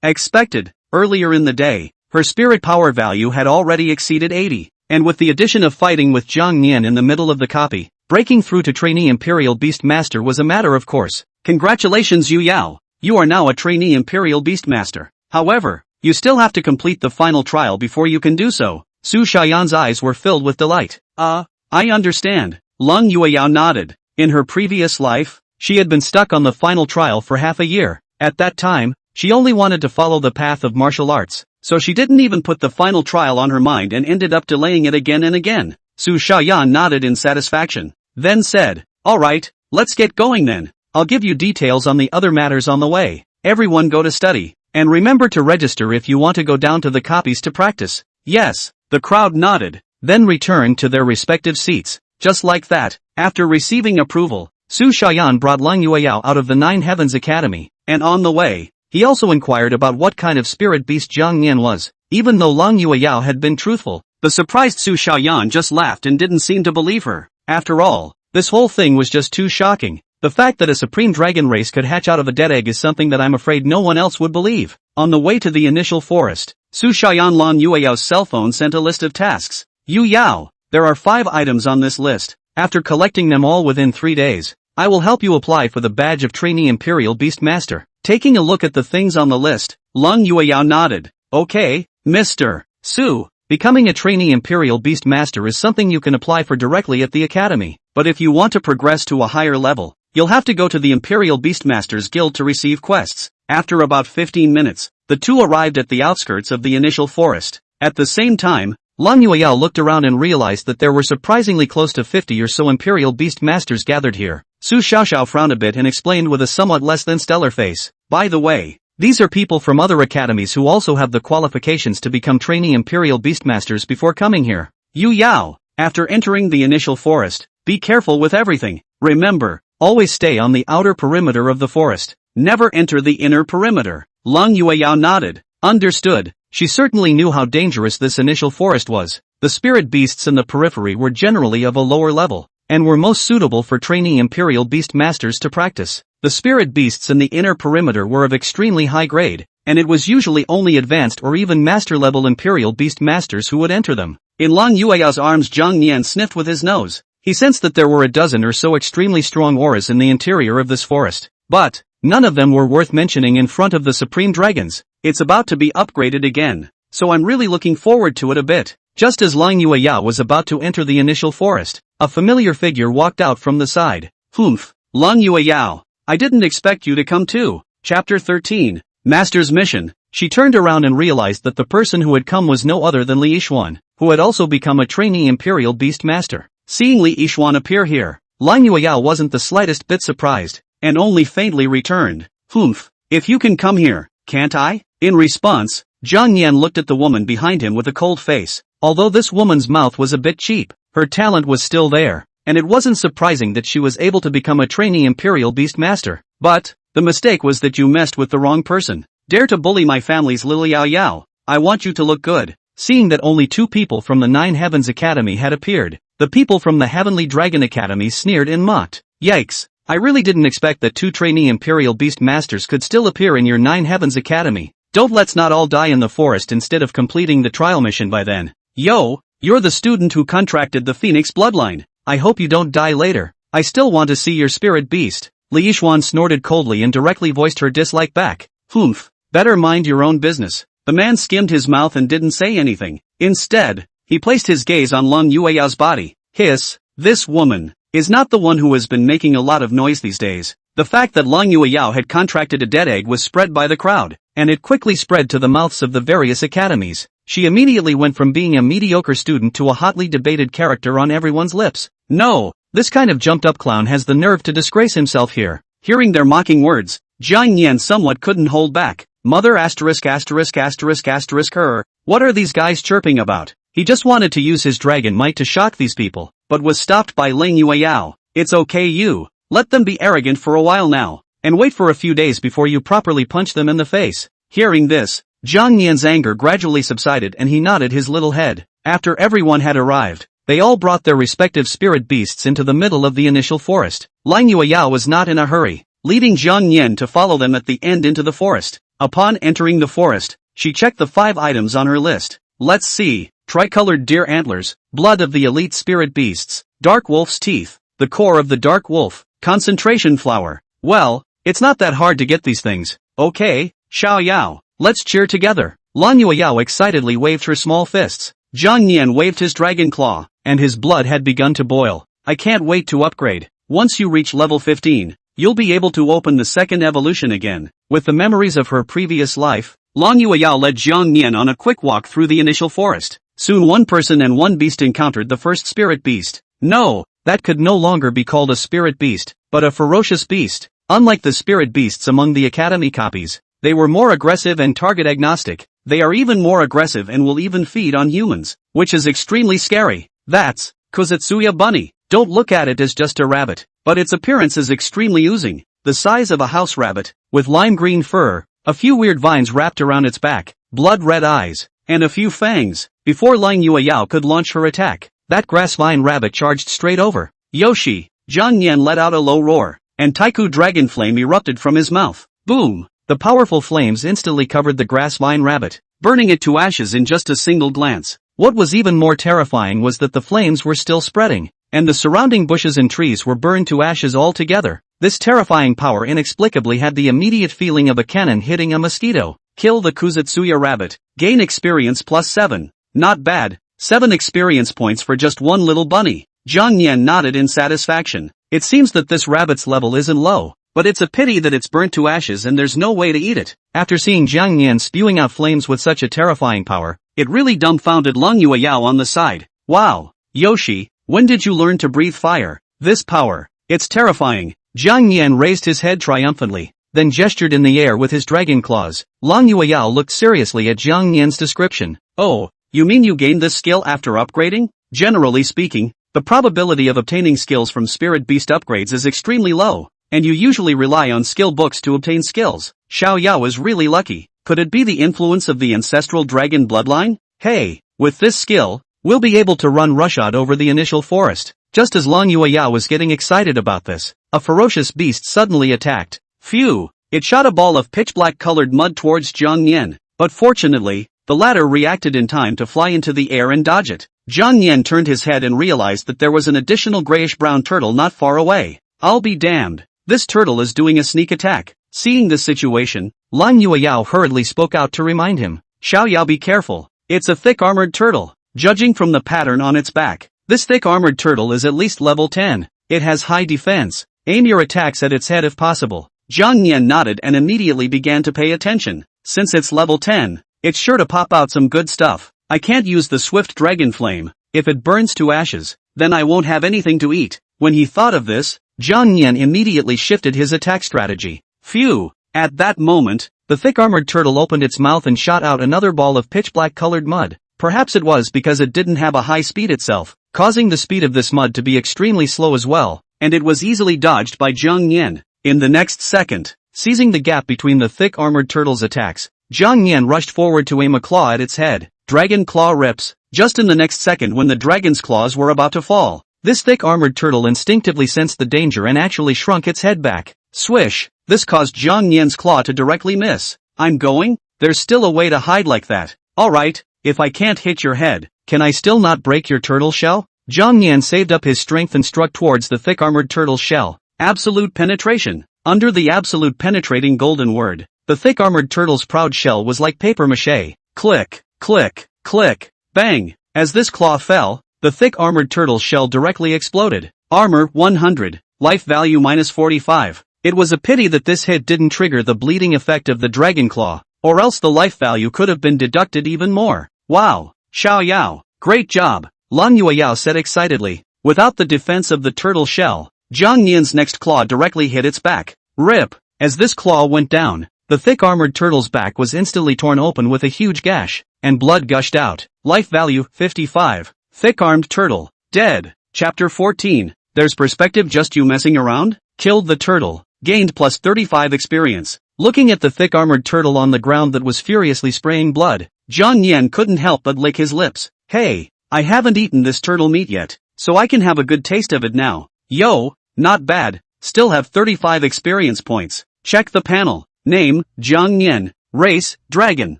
expected. Earlier in the day, her spirit power value had already exceeded 80, and with the addition of fighting with Jiang Nian in the middle of the copy, breaking through to trainee Imperial Beast Master was a matter of course. Congratulations Yu Yao, you are now a trainee Imperial Beast Master. However, you still have to complete the final trial before you can do so. Su Xiaoyan's eyes were filled with delight. I understand. Lang Yueyao nodded. In her previous life, she had been stuck on the final trial for half a year. At that time, she only wanted to follow the path of martial arts, so she didn't even put the final trial on her mind and ended up delaying it again and again. Su Xiaoyan nodded in satisfaction, then said, "Alright, let's get going then. I'll give you details on the other matters on the way. Everyone go to study, and remember to register if you want to go down to the copies to practice." Yes, the crowd nodded, then returned to their respective seats. Just like that, after receiving approval, Su Xiaoyan brought Lang Yueyao out of the Nine Heavens Academy, and on the way, he also inquired about what kind of spirit beast Jiang Nian was. Even though Lang Yueyao had been truthful, the surprised Su Xiaoyan just laughed and didn't seem to believe her. After all, this whole thing was just too shocking. The fact that a supreme dragon race could hatch out of a dead egg is something that I'm afraid no one else would believe. On the way to the initial forest, Su Xiaoyan Lang Yueyao's cell phone sent a list of tasks. Yu Yao, there are 5 items on this list. After collecting them all within 3 days, I will help you apply for the badge of trainee Imperial Beast Master. Taking a look at the things on the list, Lang Yueyao nodded. Okay, Mr. Su, becoming a trainee Imperial Beast Master is something you can apply for directly at the academy. But if you want to progress to a higher level, you'll have to go to the Imperial Beastmasters Guild to receive quests. After about 15 minutes, the two arrived at the outskirts of the initial forest. At the same time, Lang Yueyao looked around and realized that there were surprisingly close to 50 or so Imperial Beastmasters gathered here. Su Xiaoxiao frowned a bit and explained with a somewhat less than stellar face. By the way, these are people from other academies who also have the qualifications to become trainee Imperial Beastmasters before coming here. Yu Yao, after entering the initial forest, be careful with everything. Remember, always stay on the outer perimeter of the forest. Never enter the inner perimeter. Lang Yueyao nodded. Understood. She certainly knew how dangerous this initial forest was. The spirit beasts in the periphery were generally of a lower level, and were most suitable for trainee Imperial Beast Masters to practice. The spirit beasts in the inner perimeter were of extremely high grade, and it was usually only advanced or even master-level Imperial Beast Masters who would enter them. In Lang Yueyao's arms, Jiang Nian sniffed with his nose. He sensed that there were a dozen or so extremely strong auras in the interior of this forest, but none of them were worth mentioning in front of the Supreme Dragons. It's about to be upgraded again, so I'm really looking forward to it a bit. Just as Lang Yueyao was about to enter the initial forest, a familiar figure walked out from the side. Humph, Lang Yueyao, I didn't expect you to come too. Chapter 13, Master's Mission. She turned around and realized that the person who had come was no other than Li Yishuan, who had also become a trainee Imperial Beast Master. Seeing Li Yishuan appear here, Lang Yueyao wasn't the slightest bit surprised, and only faintly returned. Humph, if you can come here, can't I? In response, Jiang Nian looked at the woman behind him with a cold face. Although this woman's mouth was a bit cheap, her talent was still there, and it wasn't surprising that she was able to become a trainee Imperial Beast Master. But the mistake was that you messed with the wrong person. Dare to bully my family's Lily Yao Yao. I want you to look good. Seeing that only 2 people from the Nine Heavens Academy had appeared, the people from the Heavenly Dragon Academy sneered and mocked. Yikes, I really didn't expect that 2 trainee Imperial Beast Masters could still appear in your Nine Heavens Academy. Don't let's not all die in the forest instead of completing the trial mission by then. Yo, you're the student who contracted the Phoenix bloodline. I hope you don't die later. I still want to see your spirit beast. Li Yishuan snorted coldly and directly voiced her dislike back. Humph, better mind your own business. The man skimmed his mouth and didn't say anything. Instead, he placed his gaze on Lang Yueyao's body. Hiss, this woman is not the one who has been making a lot of noise these days. The fact that Lang Yueyao had contracted a dead egg was spread by the crowd, and it quickly spread to the mouths of the various academies. She immediately went from being a mediocre student to a hotly debated character on everyone's lips. No, this kind of jumped-up clown has the nerve to disgrace himself here. Hearing their mocking words, Jiang Nian somewhat couldn't hold back. Mother asterisk asterisk asterisk asterisk her. What are these guys chirping about? He just wanted to use his dragon might to shock these people, but was stopped by Lang Yueyao. It's okay, you. Let them be arrogant for a while now, and wait for a few days before you properly punch them in the face. Hearing this, Jiang Nian's anger gradually subsided and he nodded his little head. After everyone had arrived, they all brought their respective spirit beasts into the middle of the initial forest. Lang Yueyao was not in a hurry, leading Jiang Nian to follow them at the end into the forest. Upon entering the forest, she checked the 5 items on her list. Let's see. Tricolored deer antlers, blood of the elite spirit beasts, dark wolf's teeth, the core of the dark wolf, concentration flower. Well, it's not that hard to get these things. Okay, Xiao Yao, let's cheer together. Lang Yueyao excitedly waved her small fists. Jiang Nian waved his dragon claw, and his blood had begun to boil. I can't wait to upgrade. Once you reach level 15, you'll be able to open the second evolution again. With the memories of her previous life, Lang Yueyao led Jiang Nian on a quick walk through the initial forest. Soon one person and one beast encountered the first spirit beast. No, that could no longer be called a spirit beast, but a ferocious beast. Unlike the spirit beasts among the Academy copies, they were more aggressive and target agnostic. They are even more aggressive and will even feed on humans, which is extremely scary. That's Kozetsuya Bunny. Don't look at it as just a rabbit, but its appearance is extremely oozing, the size of a house rabbit, with lime green fur, a few weird vines wrapped around its back, blood-red eyes, and a few fangs. Before Lang Yueyao could launch her attack, that grass-vine rabbit charged straight over Yoshi. Jiang Nian let out a low roar, and Taiku Dragon Flame erupted from his mouth. Boom! The powerful flames instantly covered the grass-vine rabbit, burning it to ashes in just a single glance. What was even more terrifying was that the flames were still spreading, and the surrounding bushes and trees were burned to ashes altogether. This terrifying power inexplicably had the immediate feeling of a cannon hitting a mosquito. Kill the Kozetsuya rabbit. Gain experience plus 7. Not bad. 7 experience points for just one little bunny. Jiang Nian nodded in satisfaction. It seems that this rabbit's level isn't low, but it's a pity that it's burnt to ashes and there's no way to eat it. After seeing Jiang Nian spewing out flames with such a terrifying power, it really dumbfounded Lang Yueyao on the side. Wow, Yoshi, when did you learn to breathe fire? This power, it's terrifying. Jiang Nian raised his head triumphantly, then gestured in the air with his dragon claws. Lang Yueyao looked seriously at Jiang Nian's description. Oh, you mean you gained this skill after upgrading? Generally speaking, the probability of obtaining skills from Spirit Beast upgrades is extremely low, and you usually rely on skill books to obtain skills. Xiao Yao is really lucky. Could it be the influence of the ancestral dragon bloodline? Hey, with this skill, we'll be able to run roughshod over the initial forest. Just as Lang Yueyao was getting excited about this, a ferocious beast suddenly attacked. Phew! It shot a ball of pitch-black colored mud towards Jiang Nian, but fortunately, the latter reacted in time to fly into the air and dodge it. Jiang Nian turned his head and realized that there was an additional grayish-brown turtle not far away. I'll be damned. This turtle is doing a sneak attack. Seeing this situation, Lang Yueyao hurriedly spoke out to remind him. Xiao Yao, be careful. It's a thick armored turtle. Judging from the pattern on its back, this thick armored turtle is at least level 10. It has high defense. Aim your attacks at its head if possible. Jiang Nian nodded and immediately began to pay attention. Since it's level 10, it's sure to pop out some good stuff. I can't use the swift dragon flame. If it burns to ashes, then I won't have anything to eat. When he thought of this, Jiang Nian immediately shifted his attack strategy. Phew! At that moment, the thick armored turtle opened its mouth and shot out another ball of pitch-black colored mud. Perhaps it was because it didn't have a high speed itself, causing the speed of this mud to be extremely slow as well, and it was easily dodged by Jiang Nian. In the next second, seizing the gap between the thick armored turtle's attacks, Jiang Nian rushed forward to aim a claw at its head. Dragon claw rips. Just in the next second when the dragon's claws were about to fall, this thick armored turtle instinctively sensed the danger and actually shrunk its head back. Swish! This caused Jiang Nian's claw to directly miss. I'm going? There's still a way to hide like that. Alright, if I can't hit your head, can I still not break your turtle shell? Jiang Nian saved up his strength and struck towards the thick armored turtle's shell. Absolute penetration. Under the absolute penetrating golden word, the thick armored turtle's proud shell was like paper mache. Click, click, click, bang. As this claw fell, the thick armored turtle's shell directly exploded. Armor 100. Life value minus 45. It was a pity that this hit didn't trigger the bleeding effect of the dragon claw, or else the life value could have been deducted even more. Wow! Xiao Yao, great job! Lang Yueyao said excitedly. Without the defense of the turtle shell, Jiang Nian's next claw directly hit its back. Rip! As this claw went down, the thick armored turtle's back was instantly torn open with a huge gash, and blood gushed out. Life value 55. Thick armed turtle, dead. Chapter 14. There's perspective, just you messing around? Killed the turtle. Gained plus 35 experience. Looking at the thick armored turtle on the ground that was furiously spraying blood, Jiang Nian couldn't help but lick his lips. Hey, I haven't eaten this turtle meat yet, so I can have a good taste of it now. Yo, not bad. Still have 35 experience points. Check the panel. Name, Jiang Nian. Race, Dragon.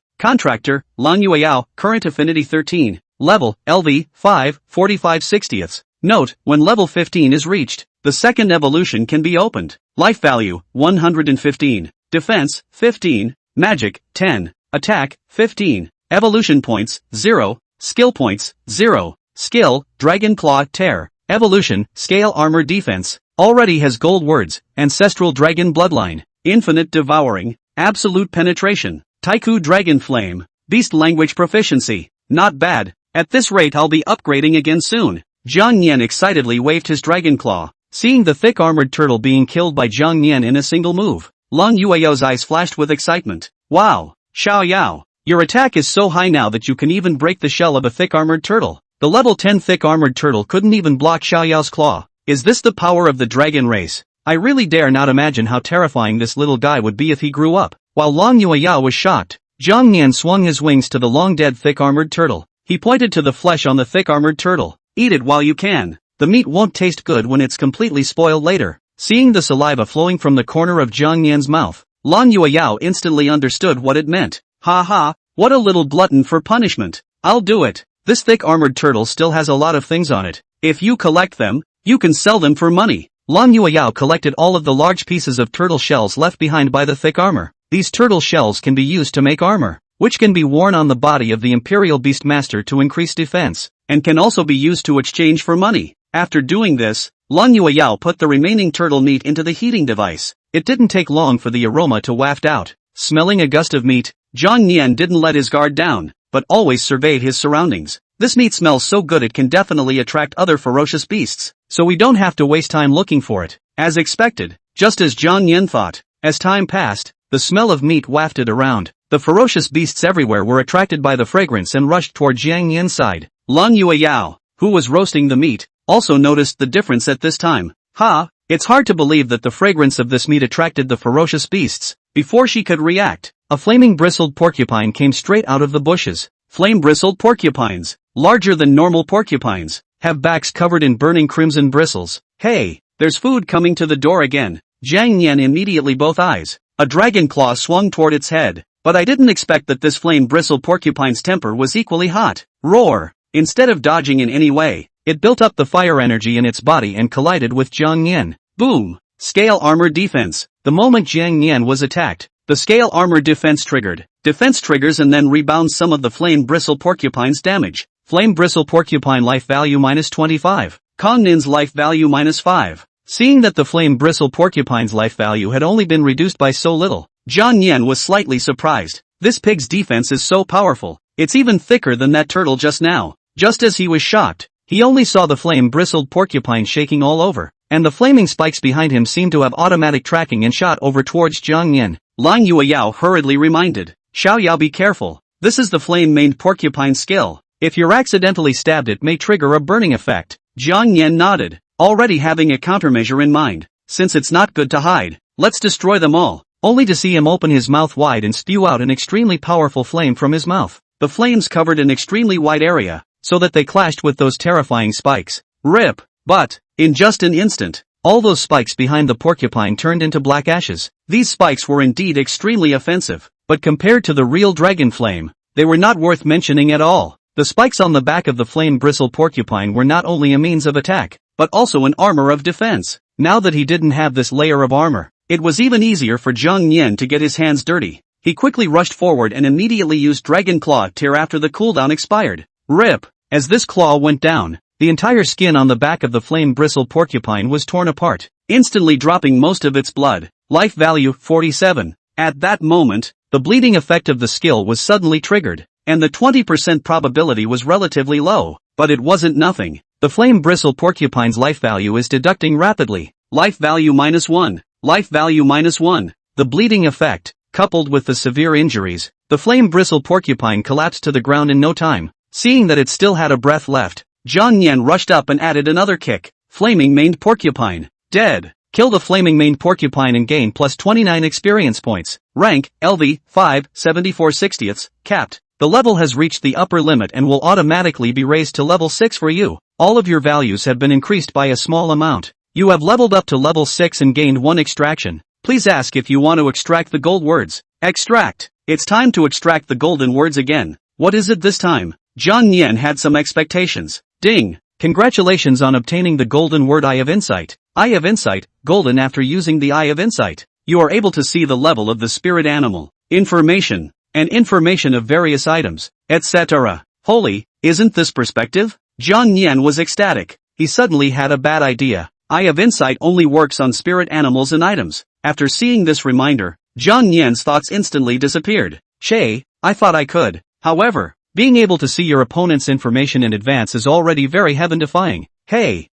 Contractor, Lang Yueyao. Current affinity 13. Level, LV, 5, 45/60ths. Note, when level 15 is reached, the second evolution can be opened. Life value, 115. Defense, 15. Magic, 10. Attack, 15. Evolution points, 0. Skill points, 0. Skill, Dragon Claw Tear. Evolution, Scale Armor Defense. Already has gold words, ancestral dragon bloodline, infinite devouring, absolute penetration, Taiku dragon flame, beast language proficiency. Not bad. At this rate I'll be upgrading again soon. Jiang Nian excitedly waved his dragon claw, seeing the thick armored turtle being killed by Jiang Nian in a single move. Long Yueyao's eyes flashed with excitement. Wow, Xiao Yao, your attack is so high now that you can even break the shell of a thick armored turtle. The level 10 thick armored turtle couldn't even block Xiao Yao's claw. Is this the power of the dragon race? I really dare not imagine how terrifying this little guy would be if he grew up. While Long Yueyao was shocked, Jiang Nian swung his wings to the long-dead thick armored turtle. He pointed to the flesh on the thick armored turtle. Eat it while you can. The meat won't taste good when it's completely spoiled later. Seeing the saliva flowing from the corner of Jiang Nian's mouth, Long Yueyao instantly understood what it meant. Ha ha, what a little glutton for punishment. I'll do it. This thick armored turtle still has a lot of things on it. If you collect them, you can sell them for money. Long Yueyao collected all of the large pieces of turtle shells left behind by the thick armor. These turtle shells can be used to make armor, which can be worn on the body of the Imperial Beastmaster to increase defense, and can also be used to exchange for money. After doing this, Long Yueyao put the remaining turtle meat into the heating device. It didn't take long for the aroma to waft out. Smelling a gust of meat, Jiang Nian didn't let his guard down, but always surveyed his surroundings. This meat smells so good it can definitely attract other ferocious beasts, so we don't have to waste time looking for it. As expected, just as Jiang Nian thought, as time passed, the smell of meat wafted around. The ferocious beasts everywhere were attracted by the fragrance and rushed toward Jiang Nian's side. Long Yueyao, who was roasting the meat, also noticed the difference at this time. It's hard to believe that the fragrance of this meat attracted the ferocious beasts. Before she could react, a flaming bristled porcupine came straight out of the bushes. Flame-bristled porcupines, larger than normal porcupines, have backs covered in burning crimson bristles. Hey, there's food coming to the door again. Jiang Nian immediately both eyes. A dragon claw swung toward its head, but I didn't expect that this flame-bristled porcupine's temper was equally hot. Roar! Instead of dodging in any way, it built up the fire energy in its body and collided with Jiang Nian. Boom! Scale armor defense. The moment Jiang Nian was attacked, the scale armor defense triggered. Defense triggers and then rebounds some of the flame bristle porcupine's damage. Flame bristle porcupine life value minus 25. Kong Nin's life value minus 5. Seeing that the flame bristle porcupine's life value had only been reduced by so little, Jiang Nian was slightly surprised. This pig's defense is so powerful, it's even thicker than that turtle just now. Just as he was shocked, he only saw the flame bristled porcupine shaking all over, and the flaming spikes behind him seemed to have automatic tracking and shot over towards Jiang Nian. Long Yueyao hurriedly reminded, Xiao Yao, be careful, this is the flame-maned porcupine skill. If you're accidentally stabbed it may trigger a burning effect. Jiang Nian nodded, already having a countermeasure in mind. Since it's not good to hide, let's destroy them all. Only to see him open his mouth wide and spew out an extremely powerful flame from his mouth. The flames covered an extremely wide area, so that they clashed with those terrifying spikes. Rip! But, in just an instant, all those spikes behind the porcupine turned into black ashes. These spikes were indeed extremely offensive, but compared to the real dragon flame, they were not worth mentioning at all. The spikes on the back of the flame bristle porcupine were not only a means of attack, but also an armor of defense. Now that he didn't have this layer of armor, it was even easier for Jiang Nian to get his hands dirty. He quickly rushed forward and immediately used Dragon Claw Tear after the cooldown expired. Rip! As this claw went down, the entire skin on the back of the flame bristle porcupine was torn apart, instantly dropping most of its blood. Life value 47. At that moment, the bleeding effect of the skill was suddenly triggered, and the 20% probability was relatively low, but it wasn't nothing. The flame bristle porcupine's life value is deducting rapidly. Life value -1. Life value -1. The bleeding effect, coupled with the severe injuries, the flame bristle porcupine collapsed to the ground in no time. Seeing that it still had a breath left, Jiang Nian rushed up and added another kick. Flaming maned porcupine. Dead. Kill the flaming maned porcupine and gain plus 29 experience points. Rank, LV, 5, 74/60ths, capped. The level has reached the upper limit and will automatically be raised to level 6 for you. All of your values have been increased by a small amount. You have leveled up to level 6 and gained 1 extraction. Please ask if you want to extract the gold words. Extract. It's time to extract the golden words again. What is it this time? Jiang Nian had some expectations. Ding! Congratulations on obtaining the golden word Eye of Insight. Eye of Insight, golden. After using the Eye of Insight, you are able to see the level of the spirit animal, information, and information of various items, etc. Holy, isn't this perspective? Jiang Nian was ecstatic. He suddenly had a bad idea. Eye of Insight only works on spirit animals and items. After seeing this reminder, Zhang Nian's thoughts instantly disappeared. Che, I thought I could. However, being able to see your opponent's information in advance is already very heaven-defying. Hey,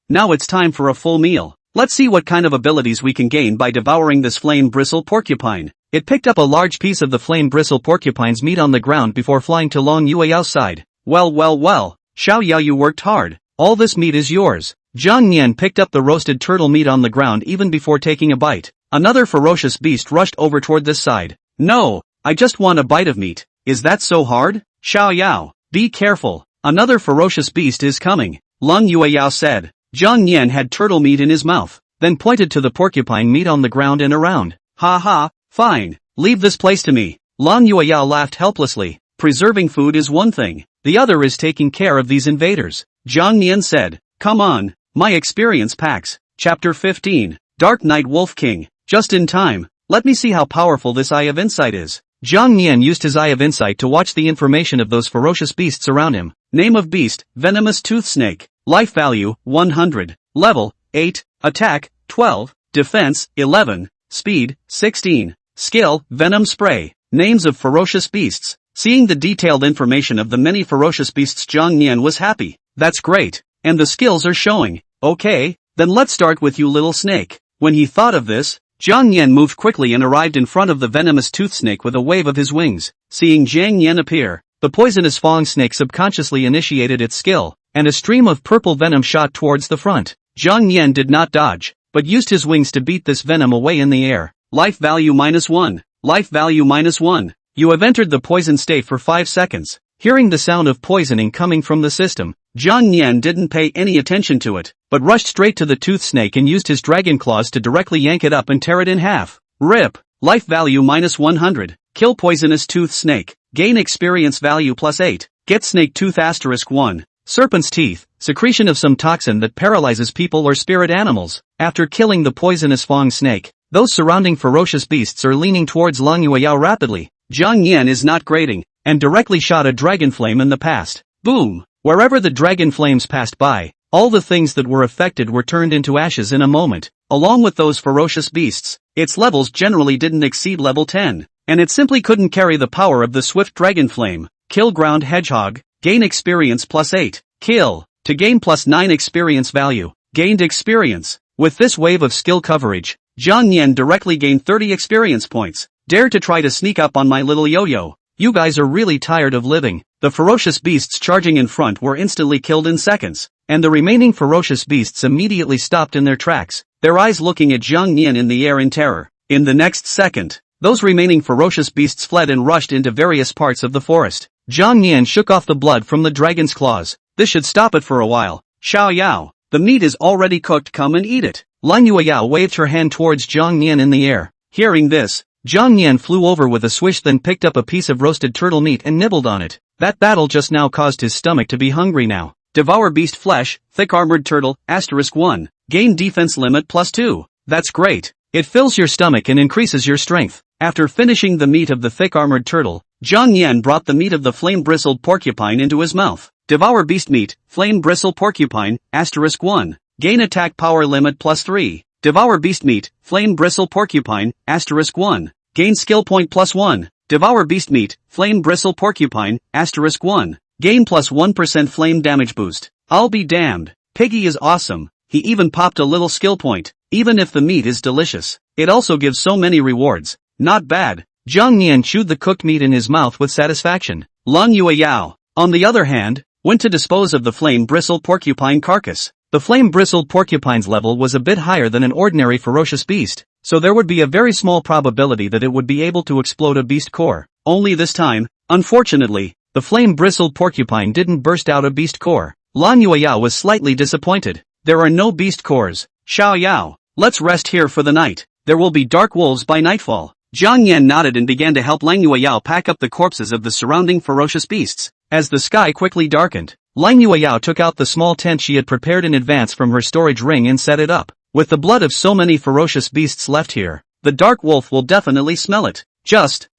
now it's time for a full meal. Let's see what kind of abilities we can gain by devouring this flame bristle porcupine. It picked up a large piece of the flame bristle porcupine's meat on the ground before flying to Long Yueyao's side. Well, Xiao Yao, you worked hard. All this meat is yours. Zhang Nian picked up the roasted turtle meat on the ground even before taking a bite. Another ferocious beast rushed over toward this side. No, I just want a bite of meat. Is that so hard? Xiao Yao, be careful. Another ferocious beast is coming. Long Yueyao said. Zhang Nian had turtle meat in his mouth, then pointed to the porcupine meat on the ground and around. Ha, fine, leave this place to me. Long Yueyao laughed helplessly. Preserving food is one thing, the other is taking care of these invaders. Zhang Nian said, come on, my experience packs. Chapter 15, Dark Knight Wolf King. Just in time, let me see how powerful this Eye of Insight is. Zhang Nian used his Eye of Insight to watch the information of those ferocious beasts around him. Name of beast, venomous tooth snake. Life value, 100. Level, 8. Attack, 12. Defense, 11. Speed, 16. Skill, venom spray. Names of ferocious beasts. Seeing the detailed information of the many ferocious beasts, Zhang Nian was happy. That's great. And the skills are showing. Okay, then let's start with you, little snake. When he thought of this, Zhang Nian moved quickly and arrived in front of the venomous tooth snake with a wave of his wings. Seeing Zhang Nian appear, the poisonous fang snake subconsciously initiated its skill, and a stream of purple venom shot towards the front. Zhang Nian did not dodge, but used his wings to beat this venom away in the air. Life value -1. Life value -1. You have entered the poison state for 5 seconds. Hearing the sound of poisoning coming from the system, Zhang Nian didn't pay any attention to it, but rushed straight to the tooth snake and used his dragon claws to directly yank it up and tear it in half. Rip! Life value -100. Kill poisonous tooth snake. Gain experience value +8. Get snake tooth *1. Serpent's teeth, secretion of some toxin that paralyzes people or spirit animals. After killing the poisonous fang snake, those surrounding ferocious beasts are leaning towards Long Yueyao rapidly. Zhang Nian is not grading, and directly shot a dragon flame in the past. Boom! Wherever the dragon flames passed by, all the things that were affected were turned into ashes in a moment, along with those ferocious beasts. Its levels generally didn't exceed level 10, and it simply couldn't carry the power of the swift dragon flame. Kill ground hedgehog, gain experience +8. Kill, to gain +9 experience value. Gained experience. With this wave of skill coverage, Zhang Nian directly gained 30 experience points. Dare to try to sneak up on my little yo-yo. You guys are really tired of living. The ferocious beasts charging in front were instantly killed in seconds, and the remaining ferocious beasts immediately stopped in their tracks, their eyes looking at Zhang Nian in the air in terror. In the next second, those remaining ferocious beasts fled and rushed into various parts of the forest. Zhang Nian shook off the blood from the dragon's claws. This should stop it for a while. Xiao Yao, the meat is already cooked, come and eat it. Lang Yueyao waved her hand towards Zhang Nian in the air. Hearing this, Zhang Nian flew over with a swish, then picked up a piece of roasted turtle meat and nibbled on it. That battle just now caused his stomach to be hungry now. Devour beast flesh, thick armored turtle, *1. Gain defense limit +2. That's great. It fills your stomach and increases your strength. After finishing the meat of the thick armored turtle, Zhang Nian brought the meat of the flame-bristled porcupine into his mouth. Devour beast meat, flame-bristle porcupine, *1. Gain attack power limit +3. Devour beast meat, flame-bristle porcupine, *1. Gain skill point +1. Devour beast meat, flame-bristle porcupine, *1. Gain +1% flame damage boost. I'll be damned. Piggy is awesome. He even popped a little skill point. Even if the meat is delicious, it also gives so many rewards. Not bad. Zhang Nian chewed the cooked meat in his mouth with satisfaction. Lang Yueyao, on the other hand, went to dispose of the flame-bristled porcupine carcass. The flame-bristled porcupine's level was a bit higher than an ordinary ferocious beast, so there would be a very small probability that it would be able to explode a beast core. Only this time, unfortunately, the flame-bristled porcupine didn't burst out a beast core. Lang Yueyao was slightly disappointed. There are no beast cores. Xiao Yao, let's rest here for the night. There will be dark wolves by nightfall. Zhang Nian nodded and began to help Lang Yueyao pack up the corpses of the surrounding ferocious beasts. As the sky quickly darkened, Lang Yueyao took out the small tent she had prepared in advance from her storage ring and set it up. With the blood of so many ferocious beasts left here, the dark wolf will definitely smell it.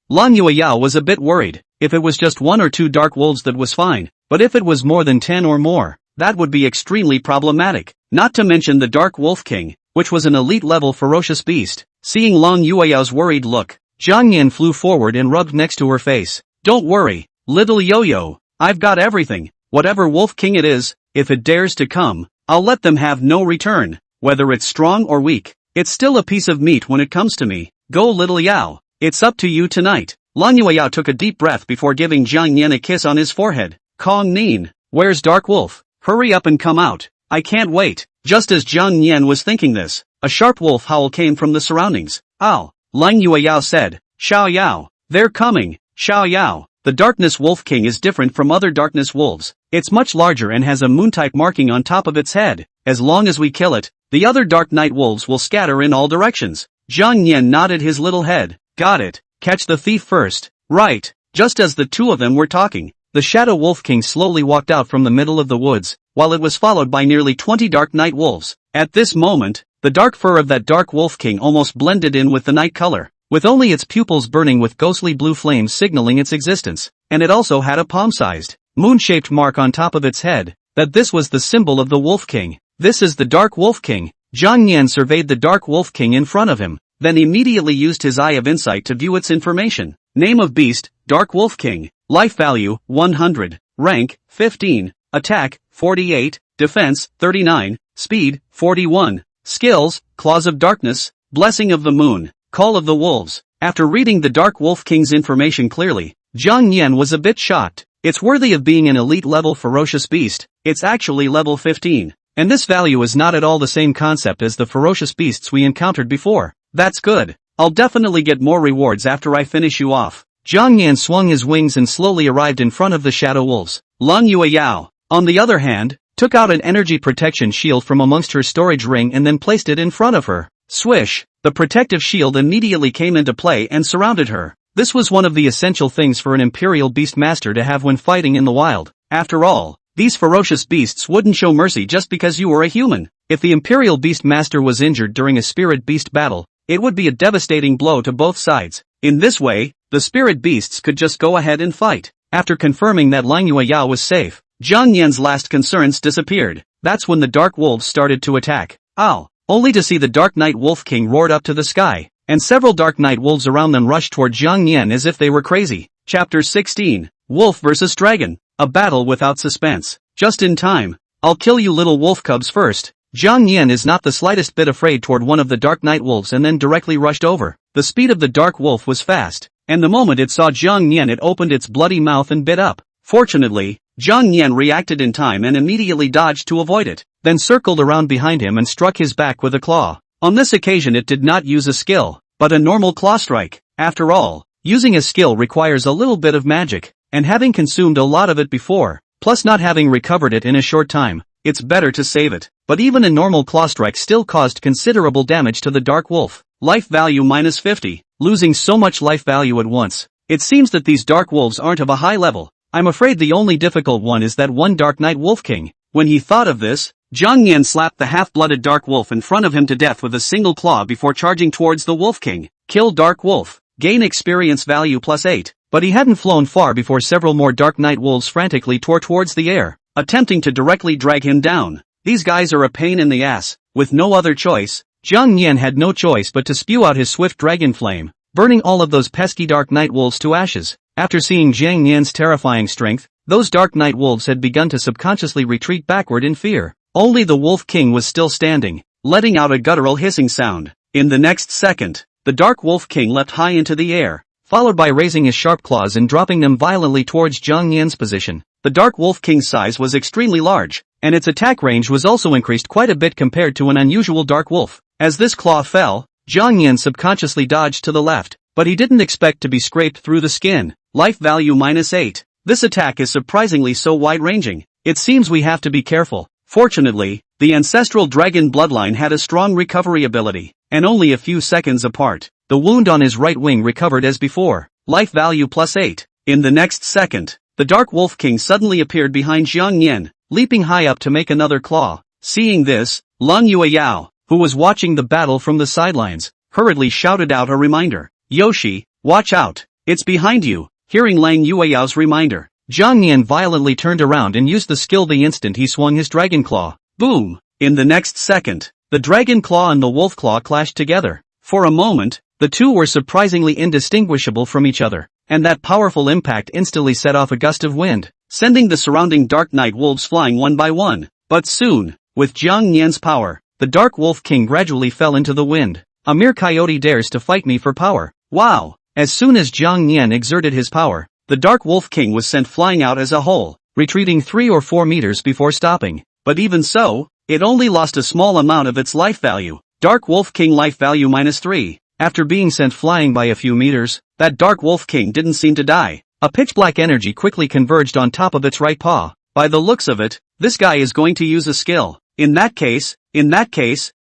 Lang Yueyao was a bit worried. If it was just 1 or 2 dark wolves, that was fine, but if it was more than 10 or more, that would be extremely problematic. Not to mention the Dark Wolf King, which was an elite-level ferocious beast. Seeing Lang Yueyao's worried look, Jiang Yan flew forward and rubbed next to her face. Don't worry, little yo-yo, I've got everything. Whatever Wolf King it is, if it dares to come, I'll let them have no return. Whether it's strong or weak, it's still a piece of meat when it comes to me. Go little Yao, it's up to you tonight. Lang Yueyao took a deep breath before giving Jiang Yan a kiss on his forehead. Kong Nin, where's Dark Wolf? Hurry up and come out. I can't wait. Just as Jiang Yan was thinking this, a sharp wolf howl came from the surroundings. Ow! Lang Yueyao said, Xiao Yao, they're coming. Xiao Yao, the Darkness Wolf King is different from other Darkness Wolves. It's much larger and has a moon-type marking on top of its head. As long as we kill it, the other Dark Night Wolves will scatter in all directions. Jiang Yan nodded his little head. Got it. Catch the thief first. Right. Just as the two of them were talking, the Shadow Wolf King slowly walked out from the middle of the woods, while it was followed by nearly 20 Dark Night Wolves. At this moment, the dark fur of that Dark Wolf King almost blended in with the night color, with only its pupils burning with ghostly blue flames signaling its existence, and it also had a palm-sized, moon-shaped mark on top of its head, that this was the symbol of the Wolf King. This is the Dark Wolf King. Jiang Yan surveyed the Dark Wolf King in front of him, then immediately used his Eye of Insight to view its information. Name of beast, Dark Wolf King. Life value, 100. Rank, 15. Attack, 48. Defense, 39. Speed, 41. Skills, Claws of Darkness, Blessing of the Moon, Call of the Wolves. After reading the Dark Wolf King's information clearly, Jiang Yan was a bit shocked. It's worthy of being an elite-level ferocious beast. It's actually level 15. And this value is not at all the same concept as the ferocious beasts we encountered before. That's good. I'll definitely get more rewards after I finish you off. Jiang Yan swung his wings and slowly arrived in front of the Shadow Wolves. Lang Yueyao, on the other hand, took out an energy protection shield from amongst her storage ring and then placed it in front of her. Swish! The protective shield immediately came into play and surrounded her. This was one of the essential things for an Imperial Beast Master to have when fighting in the wild. After all, these ferocious beasts wouldn't show mercy just because you were a human. If the Imperial Beast Master was injured during a Spirit Beast battle, it would be a devastating blow to both sides. In this way, the Spirit Beasts could just go ahead and fight. After confirming that Lang Yueyao was safe, Jiang Yan's last concerns disappeared. That's when the Dark Wolves started to attack. Ow! Only to see the Dark Night Wolf King roared up to the sky, and several Dark Night Wolves around them rushed toward Jiang Yan as if they were crazy. Chapter 16. Wolf vs. Dragon. A battle without suspense. Just in time. I'll kill you little wolf cubs first. Jiang Yan is not the slightest bit afraid toward one of the Dark Night Wolves and then directly rushed over. The speed of the Dark Wolf was fast, and the moment it saw Jiang Yan it opened its bloody mouth and bit up. Fortunately, Jiang Yan reacted in time and immediately dodged to avoid it, then circled around behind him and struck his back with a claw. On this occasion it did not use a skill, but a normal claw strike. After all, using a skill requires a little bit of magic, and having consumed a lot of it before, plus not having recovered it in a short time, it's better to save it. But even a normal claw strike still caused considerable damage to the Dark Wolf. Life value minus 50. Losing so much life value at once. It seems that these Dark Wolves aren't of a high level. I'm afraid the only difficult one is that one Dark Night Wolf King. When he thought of this, Jiang Yan slapped the half-blooded Dark Wolf in front of him to death with a single claw before charging towards the Wolf King. Kill Dark Wolf. Gain experience value plus 8. But he hadn't flown far before several more Dark Night Wolves frantically tore towards the air, attempting to directly drag him down. These guys are a pain in the ass. With no other choice, Jiang Yan had no choice but to spew out his swift dragon flame, burning all of those pesky Dark Night Wolves to ashes. After seeing Jiang Yan's terrifying strength, those Dark Night Wolves had begun to subconsciously retreat backward in fear. Only the Wolf King was still standing, letting out a guttural hissing sound. In the next second, the Dark Wolf King leapt high into the air, followed by raising his sharp claws and dropping them violently towards Jiang Yan's position. The Dark Wolf King's size was extremely large, and its attack range was also increased quite a bit compared to an unusual Dark Wolf. As this claw fell, Jiang Yan subconsciously dodged to the left, but he didn't expect to be scraped through the skin. Life value minus 8. This attack is surprisingly so wide-ranging. It seems we have to be careful. Fortunately, the ancestral dragon bloodline had a strong recovery ability, and only a few seconds apart, the wound on his right wing recovered as before. Life value plus 8. In the next second, the Dark Wolf King suddenly appeared behind Jiang Yan, leaping high up to make another claw. Seeing this, Lang Yueyao, who was watching the battle from the sidelines, hurriedly shouted out a reminder. Yoshi, watch out, it's behind you. Hearing Lang Yueyao's reminder, Jiang Nian violently turned around and used the skill the instant he swung his dragon claw. Boom! In the next second, the dragon claw and the wolf claw clashed together. For a moment, the two were surprisingly indistinguishable from each other, and that powerful impact instantly set off a gust of wind, sending the surrounding Dark Night wolves flying one by one. But soon, with Jiang Nian's power, the Dark Wolf King gradually fell into the wind. A mere coyote dares to fight me for power. Wow! As soon as Jiang Nian exerted his power, the Dark Wolf King was sent flying out as a whole, retreating 3 or 4 meters before stopping. But even so, it only lost a small amount of its life value. Dark Wolf King life value -3. After being sent flying by a few meters, that Dark Wolf King didn't seem to die. A pitch-black energy quickly converged on top of its right paw. By the looks of it, this guy is going to use a skill. In that case,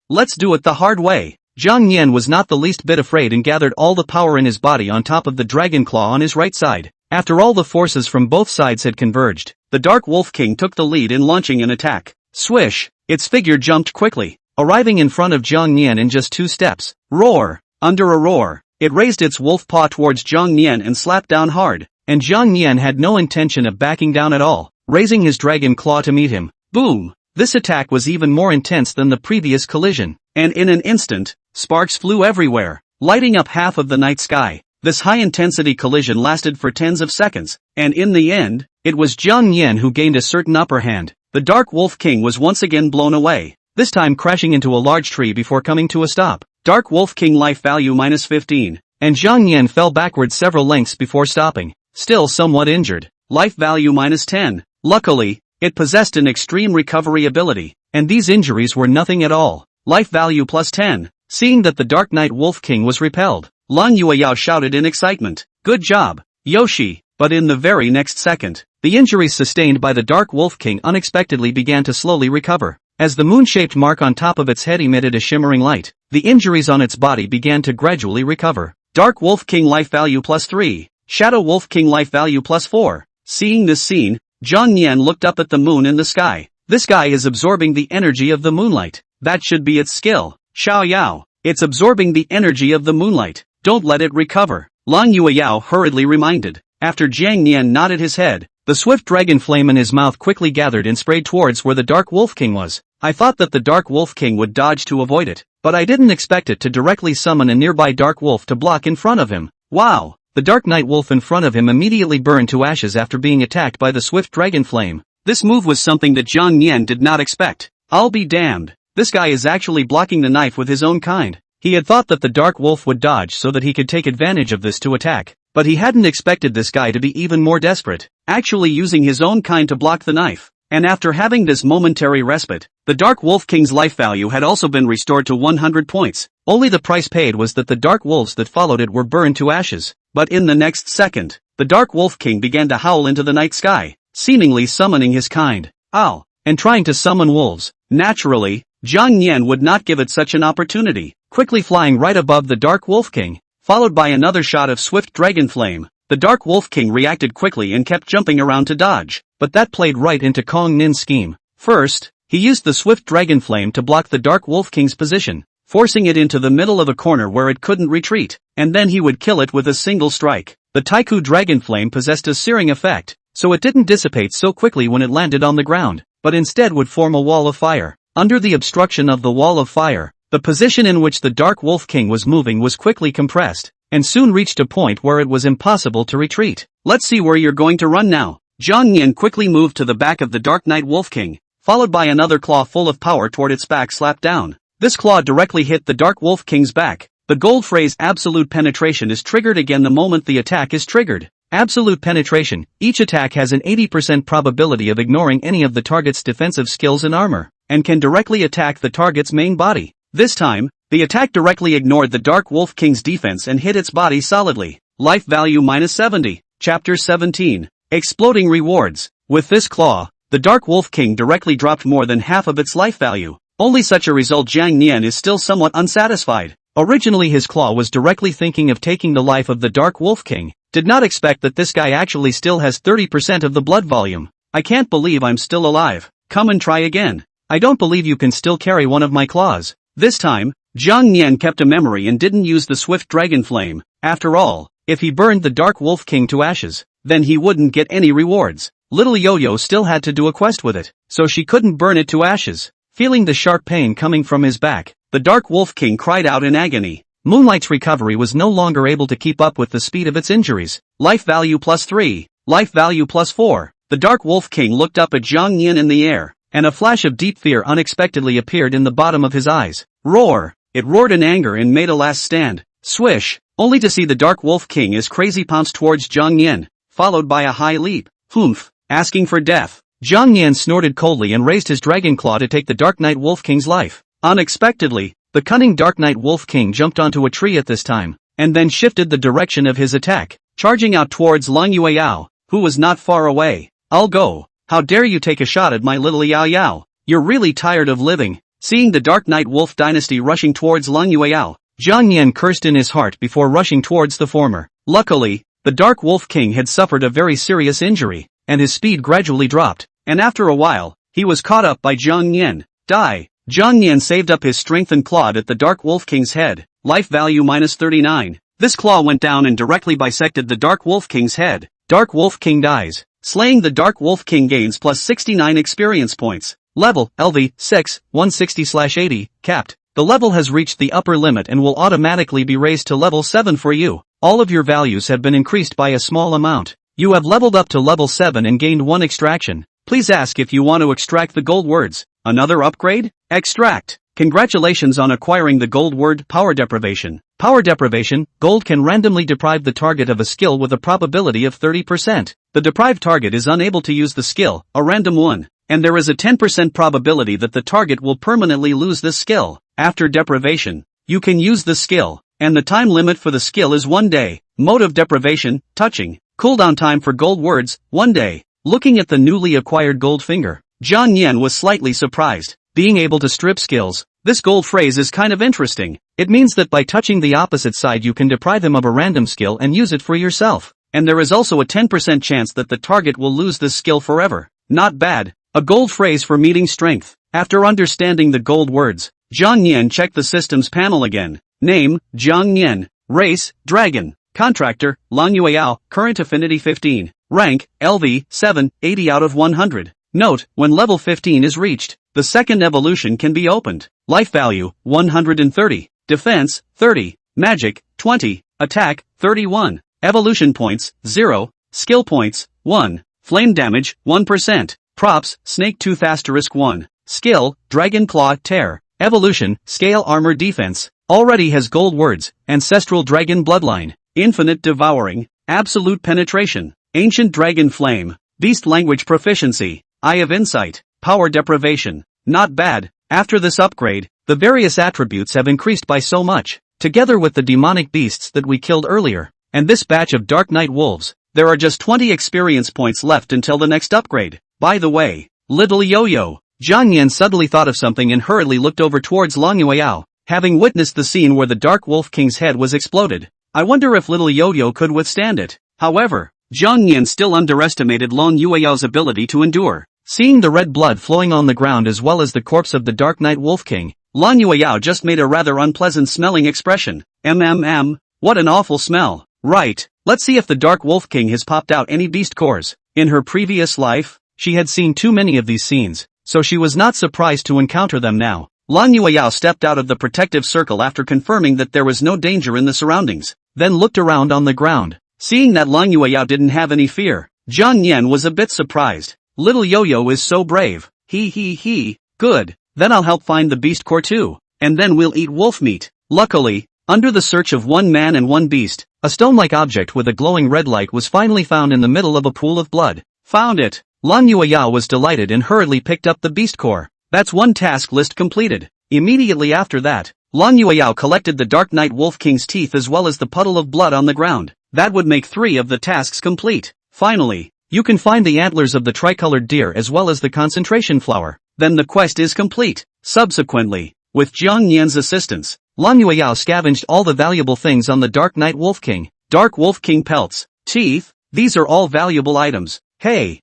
let's do it the hard way. Jiang Nian was not the least bit afraid and gathered all the power in his body on top of the dragon claw on his right side. After all the forces from both sides had converged, the Dark Wolf King took the lead in launching an attack. Swish! Its figure jumped quickly, arriving in front of Jiang Nian in just 2 steps. Roar! Under a roar, it raised its wolf paw towards Jiang Nian and slapped down hard, and Jiang Nian had no intention of backing down at all, raising his dragon claw to meet him. Boom! This attack was even more intense than the previous collision, and in an instant, sparks flew everywhere, lighting up half of the night sky. This high-intensity collision lasted for tens of seconds, and in the end, it was Jiang Nian who gained a certain upper hand. The Dark Wolf King was once again blown away, this time crashing into a large tree before coming to a stop. Dark Wolf King life value -15, and Jiang Nian fell backward several lengths before stopping, still somewhat injured. Life value -10. Luckily, it possessed an extreme recovery ability, and these injuries were nothing at all. Life value +10. Seeing that the Dark Night Wolf King was repelled, Lan Yueyao shouted in excitement, "Good job, Yoshi!" But in the very next second, the injuries sustained by the Dark Wolf King unexpectedly began to slowly recover. As the moon-shaped mark on top of its head emitted a shimmering light, the injuries on its body began to gradually recover. Dark Wolf King life value +3, Shadow Wolf King life value +4. Seeing this scene, Jiang Nian looked up at the moon in the sky. This guy is absorbing the energy of the moonlight. That should be its skill. Xiao Yao, it's absorbing the energy of the moonlight. Don't let it recover. Lan Yueyao hurriedly reminded. After Jiang Nian nodded his head, the swift dragon flame in his mouth quickly gathered and sprayed towards where the Dark Wolf King was. I thought that the Dark Wolf King would dodge to avoid it, but I didn't expect it to directly summon a nearby Dark Wolf to block in front of him. Wow! The Dark Night Wolf in front of him immediately burned to ashes after being attacked by the swift dragon flame. This move was something that Jiang Nian did not expect. I'll be damned. This guy is actually blocking the knife with his own kind. He had thought that the Dark Wolf would dodge so that he could take advantage of this to attack, but he hadn't expected this guy to be even more desperate, actually using his own kind to block the knife. And after having this momentary respite, the Dark Wolf King's life value had also been restored to 100 points. Only the price paid was that the Dark Wolves that followed it were burned to ashes. But in the next second, the Dark Wolf King began to howl into the night sky, seemingly summoning his kind. Ow! And trying to summon wolves. Naturally, Jiang Nian would not give it such an opportunity. Quickly flying right above the Dark Wolf King, followed by another shot of swift dragon flame, the Dark Wolf King reacted quickly and kept jumping around to dodge, but that played right into Kong Nin's scheme. First, he used the swift dragon flame to block the Dark Wolf King's position, forcing it into the middle of a corner where it couldn't retreat, and then he would kill it with a single strike. The Taiku dragon flame possessed a searing effect, so it didn't dissipate so quickly when it landed on the ground, but instead would form a wall of fire. Under the obstruction of the wall of fire, the position in which the Dark Wolf King was moving was quickly compressed, and soon reached a point where it was impossible to retreat. Let's see where you're going to run now. Jiang Nian quickly moved to the back of the Dark Night Wolf King, followed by another claw full of power toward its back slapped down. This claw directly hit the Dark Wolf King's back. The gold phrase absolute penetration is triggered again the moment the attack is triggered. Absolute penetration. Each attack has an 80% probability of ignoring any of the target's defensive skills and armor, and can directly attack the target's main body. This time, the attack directly ignored the Dark Wolf King's defense and hit its body solidly. Life value -70. Chapter 17. Exploding rewards. With this claw, the Dark Wolf King directly dropped more than half of its life value. Only such a result Jiang Nian is still somewhat unsatisfied. Originally his claw was directly thinking of taking the life of the Dark Wolf King. Did not expect that this guy actually still has 30% of the blood volume. I can't believe I'm still alive. Come and try again. I don't believe you can still carry one of my claws. This time, Jiang Nian kept a memory and didn't use the swift dragon flame. After all, if he burned the Dark Wolf King to ashes, then he wouldn't get any rewards. Little Yo-Yo still had to do a quest with it, so she couldn't burn it to ashes. Feeling the sharp pain coming from his back, the Dark Wolf King cried out in agony. Moonlight's recovery was no longer able to keep up with the speed of its injuries. Life value +3, life value +4. The Dark Wolf King looked up at Zhang Yin in the air, and a flash of deep fear unexpectedly appeared in the bottom of his eyes. Roar! It roared in anger and made a last stand. Swish! Only to see the Dark Wolf King as crazy pounced towards Zhang Yin, followed by a high leap. Humph! Asking for death. Zhang Yin snorted coldly and raised his dragon claw to take the Dark Knight Wolf King's life. Unexpectedly, the cunning Dark Knight Wolf King jumped onto a tree at this time, and then shifted the direction of his attack, charging out towards Long Yueyao, who was not far away. I'll go. How dare you take a shot at my little Yao Yao? You're really tired of living. Seeing the Dark Knight Wolf dynasty rushing towards Long Yueyao, Zhang Yin cursed in his heart before rushing towards the former. Luckily, the Dark Wolf King had suffered a very serious injury, and his speed gradually dropped, and after a while, he was caught up by Zhang Yin. Die! Zhang Yin saved up his strength and clawed at the Dark Wolf King's head. Life value -39. This claw went down and directly bisected the Dark Wolf King's head. Dark Wolf King dies. Slaying the Dark Wolf King gains +69 experience points. Level, LV, 6, 160/80, capped. The level has reached the upper limit and will automatically be raised to level 7 for you. All of your values have been increased by a small amount. You have leveled up to level 7 and gained 1 extraction. Please ask if you want to extract the gold words. Another upgrade? Extract. Congratulations on acquiring the gold word Power Deprivation. Power Deprivation, gold can randomly deprive the target of a skill with a probability of 30%. The deprived target is unable to use the skill, a random one, and there is a 10% probability that the target will permanently lose this skill. After deprivation, you can use the skill, and the time limit for the skill is 1 day. Mode of deprivation, touching. Cooldown time for gold words, 1 day. Looking at the newly acquired gold finger, Zhang Yin was slightly surprised. Being able to strip skills, this gold phrase is kind of interesting. It means that by touching the opposite side you can deprive him of a random skill and use it for yourself. And there is also a 10% chance that the target will lose this skill forever. Not bad. A gold phrase for meeting strength. After understanding the gold words, Zhang Yin checked the systems panel again. Name, Zhang Yin. Race, Dragon. Contractor, Long Yueyao, current affinity 15. Rank, LV, 7, 80 out of 100. Note, when level 15 is reached, the second evolution can be opened. Life value, 130. Defense, 30. Magic, 20. Attack, 31. Evolution points, 0. Skill points, 1. Flame damage, 1%. Props, Snake Tooth *1. Skill, Dragon Claw Tear. Evolution, Scale Armor Defense. Already has gold words, Ancestral Dragon Bloodline. Infinite Devouring. Absolute Penetration. Ancient Dragon Flame. Beast Language Proficiency. Eye of Insight. Power Deprivation. Not bad. After this upgrade, the various attributes have increased by so much. Together with the demonic beasts that we killed earlier, and this batch of Dark Knight Wolves, there are just 20 experience points left until the next upgrade. By the way, little Yo-Yo. Zhang Yin suddenly thought of something and hurriedly looked over towards Long Yueyao, having witnessed the scene where the Dark Wolf King's head was exploded. I wonder if little Yo-Yo could withstand it. However, Zhang Yin still underestimated Long Yueyao's ability to endure. Seeing the red blood flowing on the ground as well as the corpse of the Dark Knight Wolf King, Long Yueyao just made a rather unpleasant smelling expression. What an awful smell. Right, let's see if the Dark Wolf King has popped out any beast cores. In her previous life, she had seen too many of these scenes, so she was not surprised to encounter them now. Long Yueyao stepped out of the protective circle after confirming that there was no danger in the surroundings, then looked around on the ground. Seeing that Long Yueyao didn't have any fear, Zhang Yin was a bit surprised. Little Yo-Yo is so brave. Good. Then I'll help find the beast core too, and then we'll eat wolf meat. Luckily, under the search of one man and one beast, a stone-like object with a glowing red light was finally found in the middle of a pool of blood. Found it. Long Yueyao was delighted and hurriedly picked up the beast core. That's one task list completed. Immediately after that, Long Yueyao collected the Dark Knight Wolf King's teeth as well as the puddle of blood on the ground. That would make 3 of the tasks complete. Finally, you can find the antlers of the tricolored deer as well as the concentration flower. Then the quest is complete. Subsequently, with Zhang Yin's assistance, Long Yueyao scavenged all the valuable things on the Dark Knight Wolf King. Dark Wolf King pelts, teeth, these are all valuable items. Hey,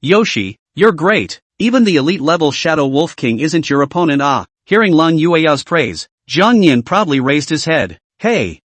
Yoshi, you're great. Even the elite level Shadow Wolf King isn't your opponent. Hearing Long Yueyao's praise, Zhang Yin proudly raised his head. Hey,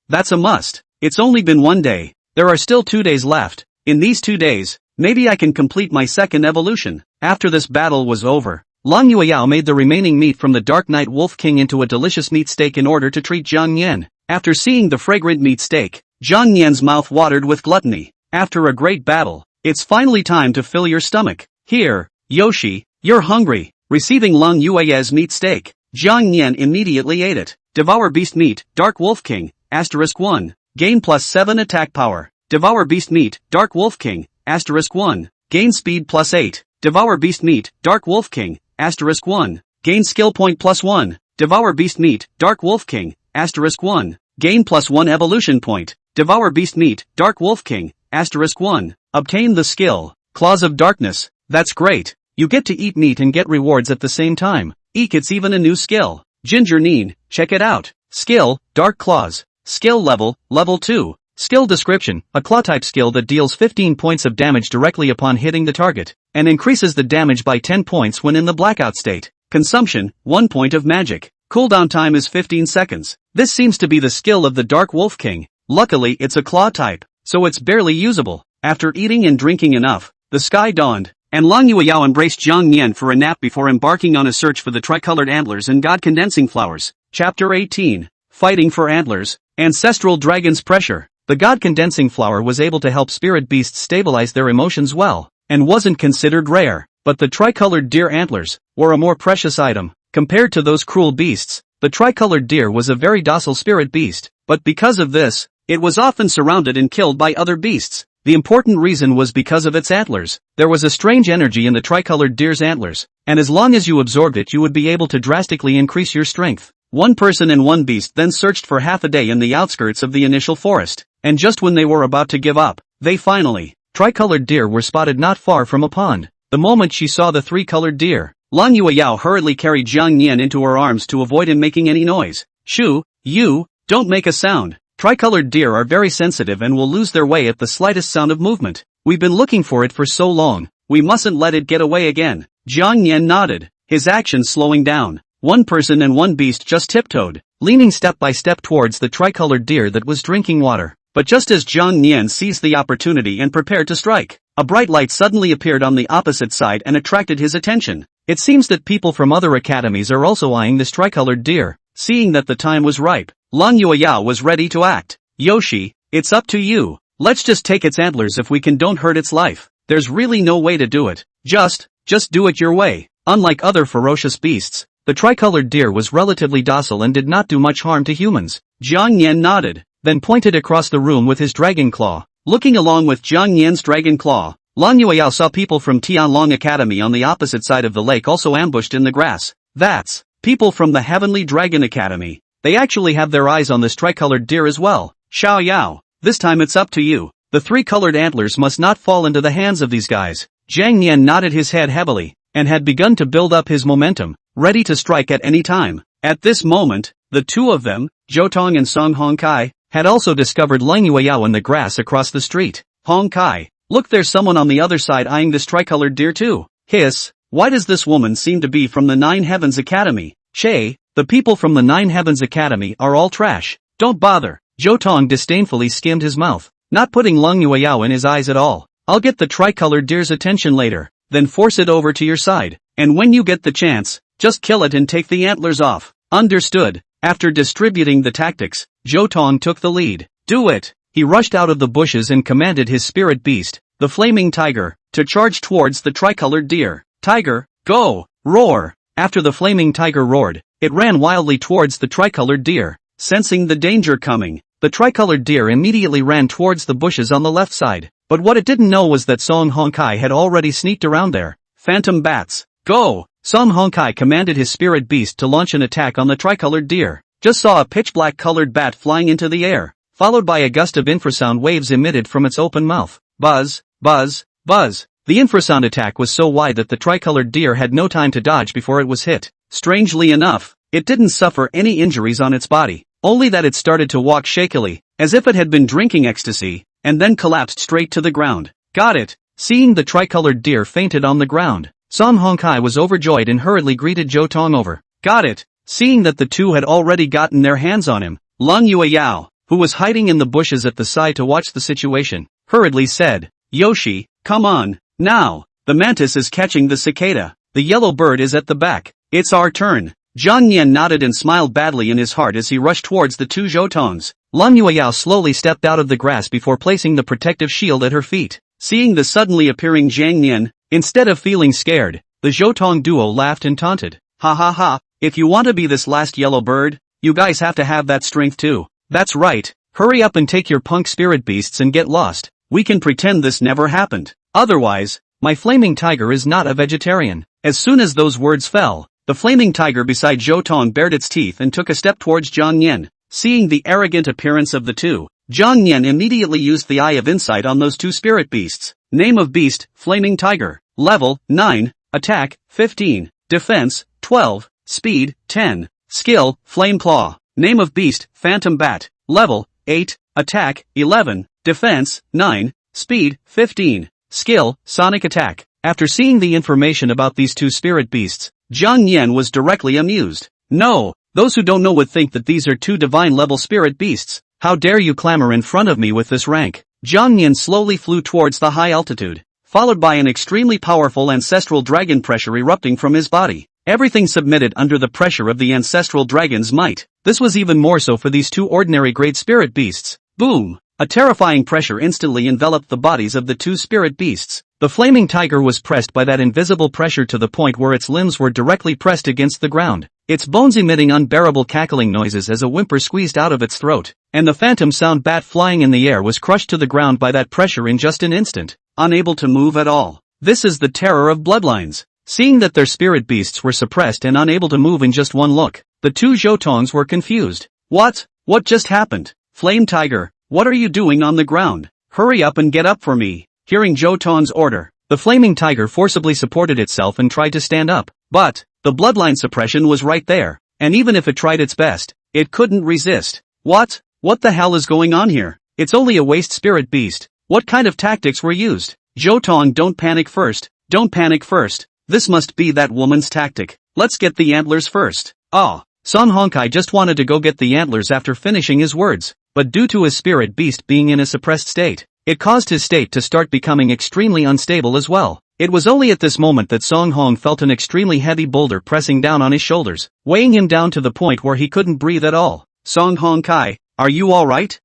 that's a must. It's only been 1 day. There are still 2 days left. In these 2 days, maybe I can complete my second evolution. After this battle was over, Lang Yueyao made the remaining meat from the Dark Knight Wolf King into a delicious meat steak in order to treat Jiang Yan. After seeing the fragrant meat steak, Jiang Yan's mouth watered with gluttony. After a great battle, it's finally time to fill your stomach. Here, Yoshi, you're hungry. Receiving Lang Yueyao's meat steak, Jiang Yan immediately ate it. Devour Beast Meat, Dark Wolf King, *1. Gain +7 attack power. Devour Beast Meat, Dark Wolf King, *1. Gain speed +8. Devour Beast Meat, Dark Wolf King, *1. Gain skill point +1. Devour Beast Meat, Dark Wolf King, *1. Gain +1 evolution point. Devour Beast Meat, Dark Wolf King, *1. Obtain the skill, Claws of Darkness. That's great. You get to eat meat and get rewards at the same time. Eek, it's even a new skill. Ginger Neen, check it out. Skill, Dark Claws. Skill level, level 2. Skill description, a claw-type skill that deals 15 points of damage directly upon hitting the target, and increases the damage by 10 points when in the blackout state. Consumption, 1 point of magic. Cooldown time is 15 seconds. This seems to be the skill of the Dark Wolf King. Luckily it's a claw type, so it's barely usable. After eating and drinking enough, the sky dawned, and Lang Yueyao embraced Jiang Yan for a nap before embarking on a search for the tricolored antlers and God-condensing flowers. Chapter 18. Fighting for Antlers. Ancestral Dragon's Pressure. The God-condensing flower was able to help spirit beasts stabilize their emotions well, and wasn't considered rare, but the tricolored deer antlers were a more precious item. Compared to those cruel beasts, the tricolored deer was a very docile spirit beast, but because of this, it was often surrounded and killed by other beasts. The important reason was because of its antlers. There was a strange energy in the tricolored deer's antlers, and as long as you absorbed it you would be able to drastically increase your strength. One person and one beast then searched for half a day in the outskirts of the initial forest, and just when they were about to give up, they finally, tricolored deer were spotted not far from a pond. The moment she saw the 3 colored deer, Lang Yueyao hurriedly carried Jiang Yan into her arms to avoid him making any noise. Shoo, you, don't make a sound. Tricolored deer are very sensitive and will lose their way at the slightest sound of movement. We've been looking for it for so long, we mustn't let it get away again. Jiang Yan nodded, his actions slowing down. One person and one beast just tiptoed, leaning step by step towards the tricolored deer that was drinking water. But just as Jiang Yan seized the opportunity and prepared to strike, a bright light suddenly appeared on the opposite side and attracted his attention. It seems that people from other academies are also eyeing this tricolored deer. Seeing that the time was ripe, Lang Yueyao was ready to act. Yoshi, it's up to you. Let's just take its antlers if we can, don't hurt its life. There's really no way to do it. Just do it your way. Unlike other ferocious beasts, the tricolored deer was relatively docile and did not do much harm to humans. Jiang Yan nodded, then pointed across the room with his dragon claw. Looking along with Jiang Yan's dragon claw, Lang Yueyao saw people from Tianlong Academy on the opposite side of the lake also ambushed in the grass. That's people from the Heavenly Dragon Academy. They actually have their eyes on this tricolored deer as well. Xiao Yao, this time it's up to you. The 3 colored antlers must not fall into the hands of these guys. Jiang Yan nodded his head heavily, and had begun to build up his momentum, ready to strike at any time. At this moment, the 2 of them, Zhou Tong and Song Hongkai, had also discovered Lang Yueyao in the grass across the street. Hongkai, look, there's someone on the other side eyeing this tricolored deer too. Hiss, why does this woman seem to be from the Nine Heavens Academy? Che, the people from the Nine Heavens Academy are all trash. Don't bother. Zhou Tong disdainfully skimmed his mouth, not putting Lang Yueyao in his eyes at all. I'll get the tricolored deer's attention later, then force it over to your side, and when you get the chance, just kill it and take the antlers off. Understood. After distributing the tactics, Zhou Tong took the lead. Do it. He rushed out of the bushes and commanded his spirit beast, the flaming tiger, to charge towards the tricolored deer. Tiger, go! Roar! After the flaming tiger roared, it ran wildly towards the tricolored deer. Sensing the danger coming, the tricolored deer immediately ran towards the bushes on the left side. But what it didn't know was that Song Hongkai had already sneaked around there. Phantom bats, go! Song Hongkai commanded his spirit beast to launch an attack on the tricolored deer. Just saw a pitch-black colored bat flying into the air, followed by a gust of infrasound waves emitted from its open mouth. Buzz, buzz, buzz. The infrasound attack was so wide that the tricolored deer had no time to dodge before it was hit. Strangely enough, it didn't suffer any injuries on its body, only that it started to walk shakily, as if it had been drinking ecstasy, and then collapsed straight to the ground. Got it. Seeing the tricolored deer fainted on the ground, Song Hongkai was overjoyed and hurriedly greeted Zhou Tong over. Got it. Seeing that the 2 had already gotten their hands on him, Lang Yueyao, who was hiding in the bushes at the side to watch the situation, hurriedly said, Yoshi, come on, now, the mantis is catching the cicada, the yellow bird is at the back, it's our turn. Jiang Nian nodded and smiled badly in his heart as he rushed towards the two Zhoutongs. Lan Yueyao slowly stepped out of the grass before placing the protective shield at her feet. Seeing the suddenly appearing Jiang Nian, instead of feeling scared, the Zhoutong duo laughed and taunted. Ha ha ha, if you want to be this last yellow bird, you guys have to have that strength too. That's right, hurry up and take your punk spirit beasts and get lost. We can pretend this never happened. Otherwise, my flaming tiger is not a vegetarian. As soon as those words fell, the flaming tiger beside Zhoutong bared its teeth and took a step towards Jiang Nian. Seeing the arrogant appearance of the two, Jiang Nian immediately used the Eye of Insight on those two spirit beasts. Name of beast, Flaming Tiger. Level, 9, Attack, 15, Defense, 12, Speed, 10, Skill, Flame Claw. Name of beast, Phantom Bat. Level, 8, Attack, 11, Defense, 9, Speed, 15, Skill, Sonic Attack. After seeing the information about these two spirit beasts, Jiang Nian was directly amused. No, those who don't know would think that these are two divine-level spirit beasts. How dare you clamor in front of me with this rank? Jiang Nian slowly flew towards the high altitude, followed by an extremely powerful ancestral dragon pressure erupting from his body. Everything submitted under the pressure of the ancestral dragon's might. This was even more so for these two ordinary great spirit beasts. Boom! A terrifying pressure instantly enveloped the bodies of the two spirit beasts. The flaming tiger was pressed by that invisible pressure to the point where its limbs were directly pressed against the ground, its bones emitting unbearable cackling noises as a whimper squeezed out of its throat, and the phantom sound bat flying in the air was crushed to the ground by that pressure in just an instant, unable to move at all. This is the terror of bloodlines. Seeing that their spirit beasts were suppressed and unable to move in just one look, the two Zhoutongs were confused. What just happened? Flame Tiger, what are you doing on the ground? Hurry up and get up for me. Hearing Zhoutong's order, the flaming tiger forcibly supported itself and tried to stand up. But the bloodline suppression was right there, and even if it tried its best, it couldn't resist. What the hell is going on here? It's only a waste spirit beast. What kind of tactics were used? Zhoutong, don't panic first. Don't panic first. This must be that woman's tactic. Let's get the antlers first. Sun Honkai just wanted to go get the antlers after finishing his words, but due to his spirit beast being in a suppressed state, it caused his state to start becoming extremely unstable as well. It was only at this moment that Song Hong felt an extremely heavy boulder pressing down on his shoulders, weighing him down to the point where he couldn't breathe at all. Song Hong Kai, are you alright?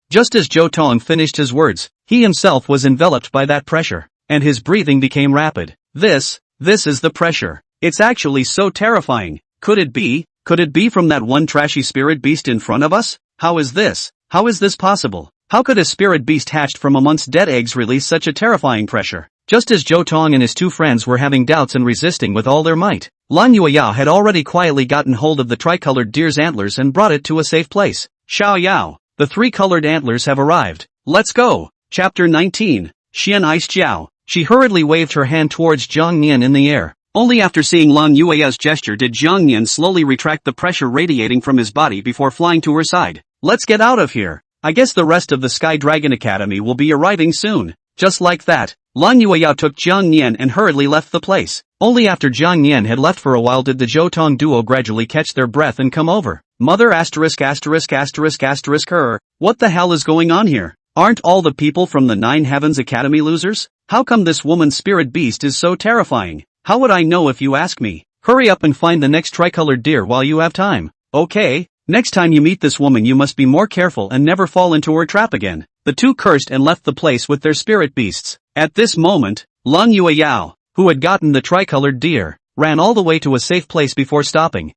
Just as Zhoutong finished his words, he himself was enveloped by that pressure, and his breathing became rapid. This is the pressure. It's actually so terrifying. Could it be from that one trashy spirit beast in front of us? How is this possible? How could a spirit beast hatched from amongst dead eggs release such a terrifying pressure? Just as Zhoutong and his two friends were having doubts and resisting with all their might, Lan Yueyao had already quietly gotten hold of the tricolored deer's antlers and brought it to a safe place. Xiao Yao, the three-colored antlers have arrived. Let's go. Chapter 19, Xian Ice Jiao. She hurriedly waved her hand towards Jiang Nian in the air. Only after seeing Lan Yueyao's gesture did Jiang Nian slowly retract the pressure radiating from his body before flying to her side. Let's get out of here. I guess the rest of the Sky Dragon Academy will be arriving soon. Just like that, Lan Yueyao took Jiang Nian and hurriedly left the place. Only after Jiang Nian had left for a while did the Zhoutong duo gradually catch their breath and come over. Mother **********. What the hell is going on here? Aren't all the people from the Nine Heavens Academy losers? How come this woman's spirit beast is so terrifying? How would I know if you ask me? Hurry up and find the next tricolored deer while you have time. Okay? Next time you meet this woman you must be more careful and never fall into her trap again. The two cursed and left the place with their spirit beasts. At this moment, Lan Yueyao, who had gotten the tricolored deer, ran all the way to a safe place before stopping.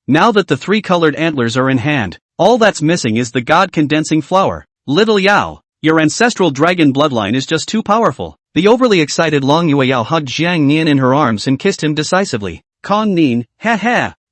Now that the three-colored antlers are in hand, all that's missing is the god-condensing flower. Little Yao, your ancestral dragon bloodline is just too powerful. The overly excited Lan Yueyao hugged Jiang Nian in her arms and kissed him decisively. Con Nin,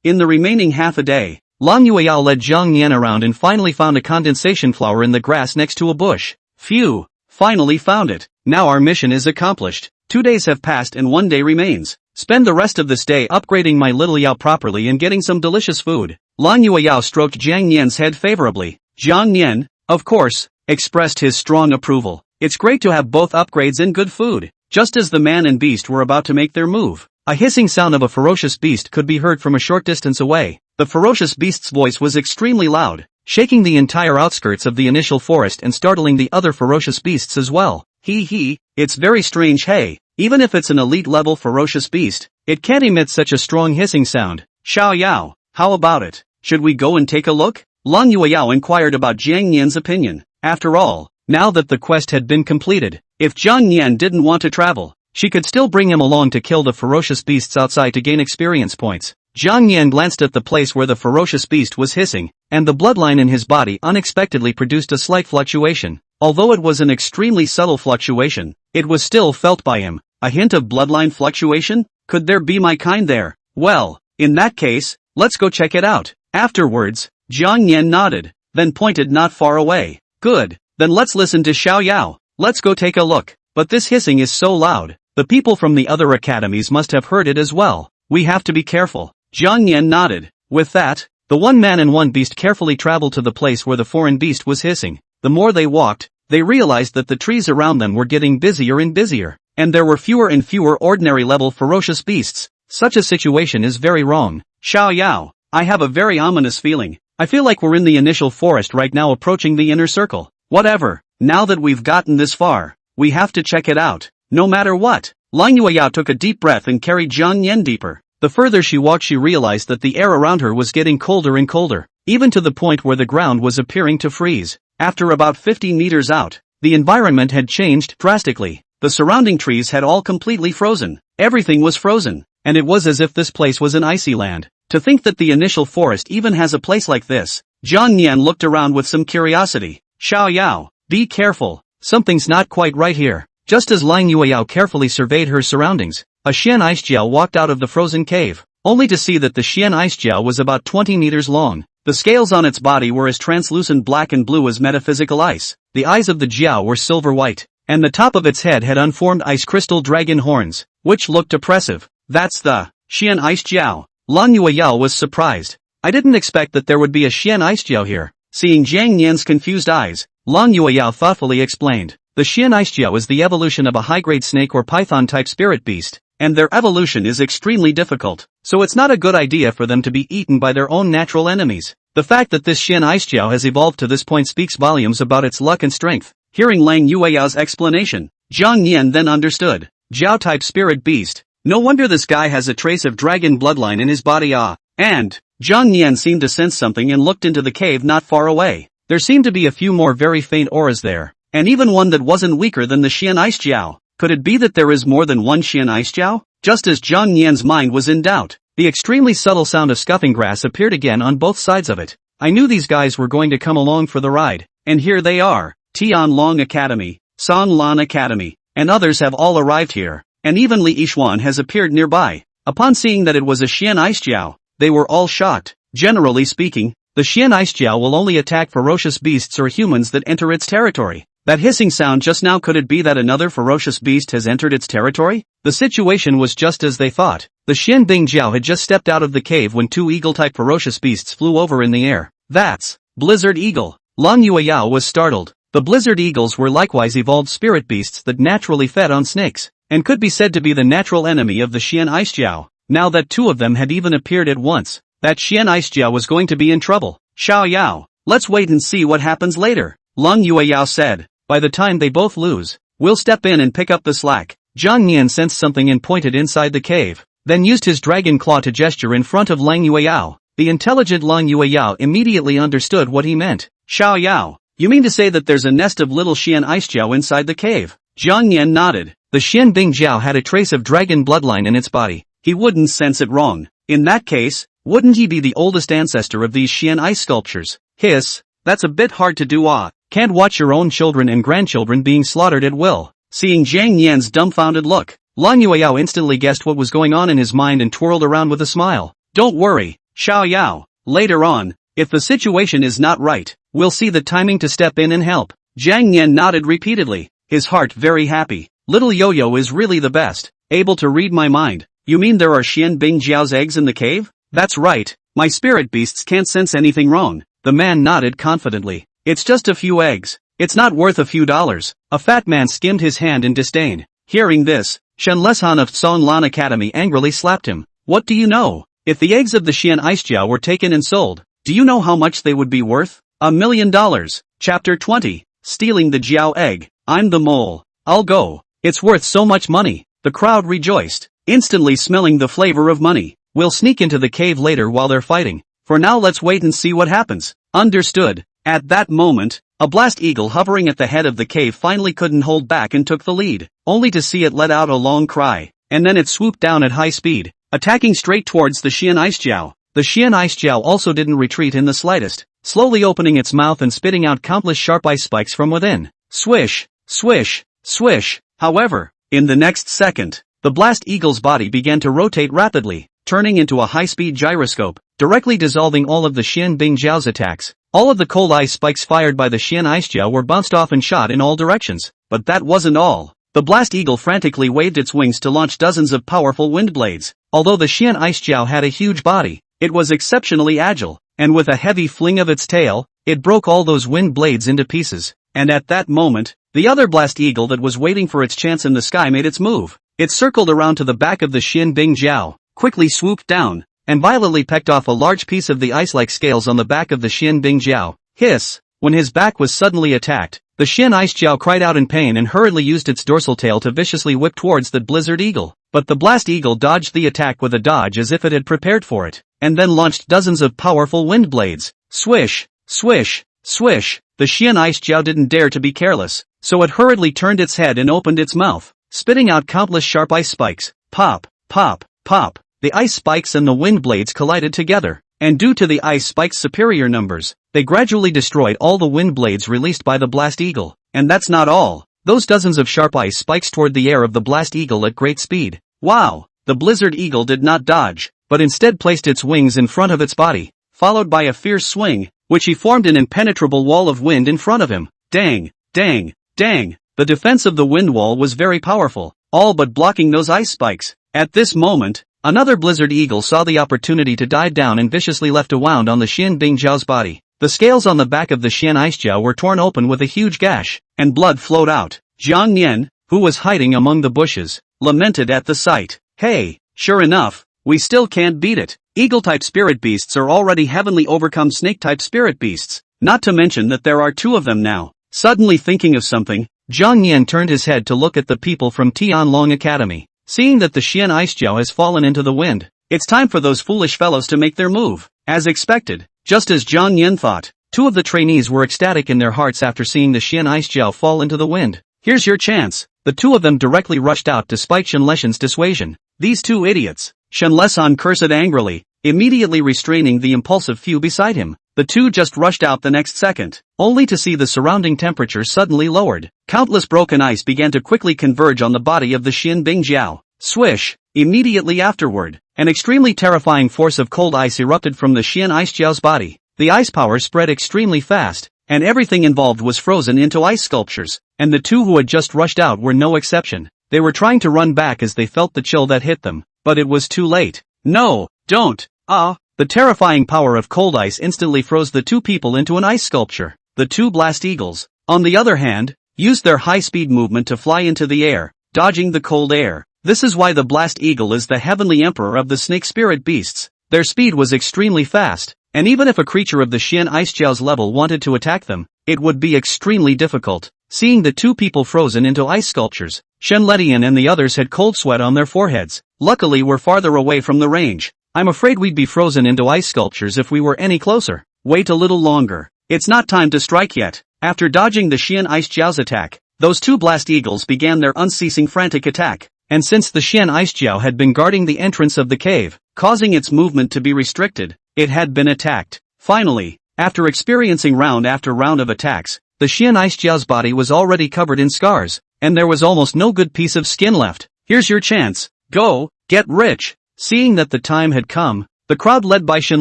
In the remaining half a day, Lan Yueyao led Jiang Nian around and finally found a condensation flower in the grass next to a bush. Phew, finally found it. Now our mission is accomplished. 2 days have passed and 1 day remains. Spend the rest of this day upgrading my little Yao properly and getting some delicious food. Lan Yueyao stroked Jiang Nian's head favorably. Jiang Nian, of course, expressed his strong approval. It's great to have both upgrades and good food. Just as the man and beast were about to make their move, a hissing sound of a ferocious beast could be heard from a short distance away. The ferocious beast's voice was extremely loud. shaking the entire outskirts of the initial forest and startling the other ferocious beasts as well. It's very strange, hey. Even if it's an elite-level ferocious beast, it can't emit such a strong hissing sound. Xiao Yao, how about it? Should we go and take a look? Lang Yueyao inquired about Jiang Yan's opinion. After all, now that the quest had been completed, if Jiang Yan didn't want to travel, she could still bring him along to kill the ferocious beasts outside to gain experience points. Jiang Yan glanced at the place where the ferocious beast was hissing, and the bloodline in his body unexpectedly produced a slight fluctuation. Although it was an extremely subtle fluctuation, it was still felt by him. A hint of bloodline fluctuation? Could there be my kind there? Well, in that case, let's go check it out. Afterwards, Jiang Yan nodded, then pointed not far away. Good, then let's listen to Xiao Yao. Let's go take a look. But this hissing is so loud, the people from the other academies must have heard it as well. We have to be careful. Jiang Yan nodded. With that, the one man and one beast carefully traveled to the place where the foreign beast was hissing. The more they walked, they realized that the trees around them were getting busier and busier, and there were fewer and fewer ordinary-level ferocious beasts. Such a situation is very wrong. Xiao Yao, I have a very ominous feeling. I feel like we're in the initial forest right now approaching the inner circle. Whatever, now that we've gotten this far, we have to check it out, no matter what. Lang Yueyao took a deep breath and carried Jiang Yan deeper. The further she walked she realized that the air around her was getting colder and colder, even to the point where the ground was appearing to freeze. After about 50 meters out, the environment had changed drastically. The surrounding trees had all completely frozen. Everything was frozen, and it was as if this place was an icy land. To think that the initial forest even has a place like this. Jiang Yan looked around with some curiosity. Xiao Yao, be careful, something's not quite right here. Just as Lang Yueyao carefully surveyed her surroundings, a Xian ice gel walked out of the frozen cave, only to see that the Xian ice gel was about 20 meters long. The scales on its body were as translucent black and blue as metaphysical ice. The eyes of the Jiao were silver white, and the top of its head had unformed ice crystal dragon horns, which looked oppressive. That's the Xian ice Jiao. Lang Yueyao was surprised. I didn't expect that there would be a Xian ice Jiao here. Seeing Jiang Yan's confused eyes, Lang Yueyao thoughtfully explained. The Xian ice Jiao is the evolution of a high-grade snake or python-type spirit beast, and their evolution is extremely difficult, so it's not a good idea for them to be eaten by their own natural enemies. The fact that this Xian ice Jiao has evolved to this point speaks volumes about its luck and strength. Hearing Lang Yueyao's explanation, Jiang Yan then understood. Jiao-type spirit beast. No wonder this guy has a trace of dragon bloodline in his body. And Jiang Yan seemed to sense something and looked into the cave not far away. There seemed to be a few more very faint auras there, and even one that wasn't weaker than the Xian ice Jiao. Could it be that there is more than one Xian ice Jiao? Just as Jiang Yan's mind was in doubt, the extremely subtle sound of scuffing grass appeared again on both sides of it. I knew these guys were going to come along for the ride, and here they are. Tianlong Academy, Songlan Academy, and others have all arrived here, and even Li Yixuan has appeared nearby. Upon seeing that it was a Xian ice Jiao, they were all shocked. Generally speaking, the Xian ice Jiao will only attack ferocious beasts or humans that enter its territory. That hissing sound just now, could it be that another ferocious beast has entered its territory? The situation was just as they thought. The Xian Bing Jiao had just stepped out of the cave when two eagle-type ferocious beasts flew over in the air. That's Blizzard Eagle. Lang Yueyao was startled. The Blizzard Eagles were likewise evolved spirit beasts that naturally fed on snakes, and could be said to be the natural enemy of the Xian ice Jiao. Now that two of them had even appeared at once, that Xian ice Jiao was going to be in trouble. Xiao Yao, let's wait and see what happens later, Lang Yueyao said. By the time they both lose, we'll step in and pick up the slack. Jiang Yan sensed something and pointed inside the cave, then used his dragon claw to gesture in front of Lang Yueyao. The intelligent Lang Yueyao immediately understood what he meant. Xiao Yao, you mean to say that there's a nest of little Xian ice Jiao inside the cave? Jiang Yan nodded. The Xian Bing Jiao had a trace of dragon bloodline in its body. He wouldn't sense it wrong. In that case, wouldn't he be the oldest ancestor of these Xian ice sculptures? Hiss, that's a bit hard to do. Can't watch your own children and grandchildren being slaughtered at will. Seeing Jiang Yan's dumbfounded look, Lang Yueyao instantly guessed what was going on in his mind and twirled around with a smile. Don't worry, Xiao Yao. Later on, if the situation is not right, we'll see the timing to step in and help. Jiang Yan nodded repeatedly, his heart very happy. Little Yo-Yo is really the best, able to read my mind. You mean there are Xian Bing Jiao's eggs in the cave? That's right, my spirit beasts can't sense anything wrong. The man nodded confidently. It's just a few eggs. It's not worth a few dollars. A fat man skimmed his hand in disdain. Hearing this, Shen Leshan of Songlan Academy angrily slapped him. What do you know? If the eggs of the Xian ice Jiao were taken and sold, do you know how much they would be worth? $1,000,000. Chapter 20. Stealing the Jiao egg. I'm the mole. I'll go. It's worth so much money. The crowd rejoiced, instantly smelling the flavor of money. We'll sneak into the cave later while they're fighting. For now let's wait and see what happens. Understood. At that moment, a blast eagle hovering at the head of the cave finally couldn't hold back and took the lead, only to see it let out a long cry, and then it swooped down at high speed, attacking straight towards the Xian Ice Jiao. The Xian Ice Jiao also didn't retreat in the slightest, slowly opening its mouth and spitting out countless sharp ice spikes from within. Swish, swish, swish. However, in the next second, the blast eagle's body began to rotate rapidly, turning into a high-speed gyroscope, directly dissolving all of the Xian Bingjiao's attacks. All of the cold ice spikes fired by the Xian Ice Jiao were bounced off and shot in all directions. But that wasn't all. The blast eagle frantically waved its wings to launch dozens of powerful wind blades. Although the Xian Ice Jiao had a huge body, it was exceptionally agile, and with a heavy fling of its tail, it broke all those wind blades into pieces. And at that moment, the other blast eagle that was waiting for its chance in the sky made its move. It circled around to the back of the Xian Bingjiao, quickly swooped down, and violently pecked off a large piece of the ice-like scales on the back of the Xian Bingjiao. Hiss! When his back was suddenly attacked, the Xian Ice Jiao cried out in pain and hurriedly used its dorsal tail to viciously whip towards the blizzard eagle. But the blast eagle dodged the attack with a dodge as if it had prepared for it, and then launched dozens of powerful wind blades. Swish! Swish! Swish! The Xian Ice Jiao didn't dare to be careless, so it hurriedly turned its head and opened its mouth, spitting out countless sharp ice spikes. Pop! Pop! Pop! The ice spikes and the wind blades collided together, and due to the ice spikes' superior numbers, they gradually destroyed all the wind blades released by the blast eagle. And that's not all. Those dozens of sharp ice spikes toward the air of the blast eagle at great speed. Wow! The blizzard eagle did not dodge, but instead placed its wings in front of its body, followed by a fierce swing, which he formed an impenetrable wall of wind in front of him. Dang! Dang! Dang! The defense of the wind wall was very powerful, all but blocking those ice spikes. At this moment, another blizzard eagle saw the opportunity to dive down and viciously left a wound on the Xian Bingjiao's body. The scales on the back of the Xian Ice Jiao were torn open with a huge gash, and blood flowed out. Jiang Nian, who was hiding among the bushes, lamented at the sight. Hey, sure enough, we still can't beat it. Eagle-type spirit beasts are already heavenly overcome snake-type spirit beasts, not to mention that there are two of them now. Suddenly thinking of something, Jiang Nian turned his head to look at the people from Tianlong Academy. Seeing that the Xian Ice Jiao has fallen into the wind, it's time for those foolish fellows to make their move. As expected, just as Jiang Nian thought, two of the trainees were ecstatic in their hearts after seeing the Xian Ice Jiao fall into the wind. Here's your chance. The two of them directly rushed out despite Shenleshan's dissuasion. These two idiots. Shenlesan cursed angrily, immediately restraining the impulsive few beside him. The two just rushed out the next second, only to see the surrounding temperature suddenly lowered. Countless broken ice began to quickly converge on the body of the Xian Bingjiao. Swish! Immediately afterward, an extremely terrifying force of cold ice erupted from the Xian Ice Jiao's body. The ice power spread extremely fast, and everything involved was frozen into ice sculptures, and the two who had just rushed out were no exception. They were trying to run back as they felt the chill that hit them, but it was too late. No, don't! The terrifying power of cold ice instantly froze the two people into an ice sculpture. The two blast eagles, on the other hand, used their high-speed movement to fly into the air, dodging the cold air. This is why the blast eagle is the heavenly emperor of the snake spirit beasts. Their speed was extremely fast, and even if a creature of the Xian Ice Jiao's level wanted to attack them, it would be extremely difficult. Seeing the two people frozen into ice sculptures, Shen Letian and the others had cold sweat on their foreheads. Luckily we're farther away from the range. I'm afraid we'd be frozen into ice sculptures if we were any closer. Wait a little longer. It's not time to strike yet. After dodging the Xian Ice Jiao's attack, those two blast eagles began their unceasing frantic attack. And since the Xian Ice Jiao had been guarding the entrance of the cave, causing its movement to be restricted, it had been attacked. Finally, after experiencing round after round of attacks, the Xian Ice Jiao's body was already covered in scars, and there was almost no good piece of skin left. Here's your chance. Go, get rich. Seeing that the time had come, the crowd led by Shen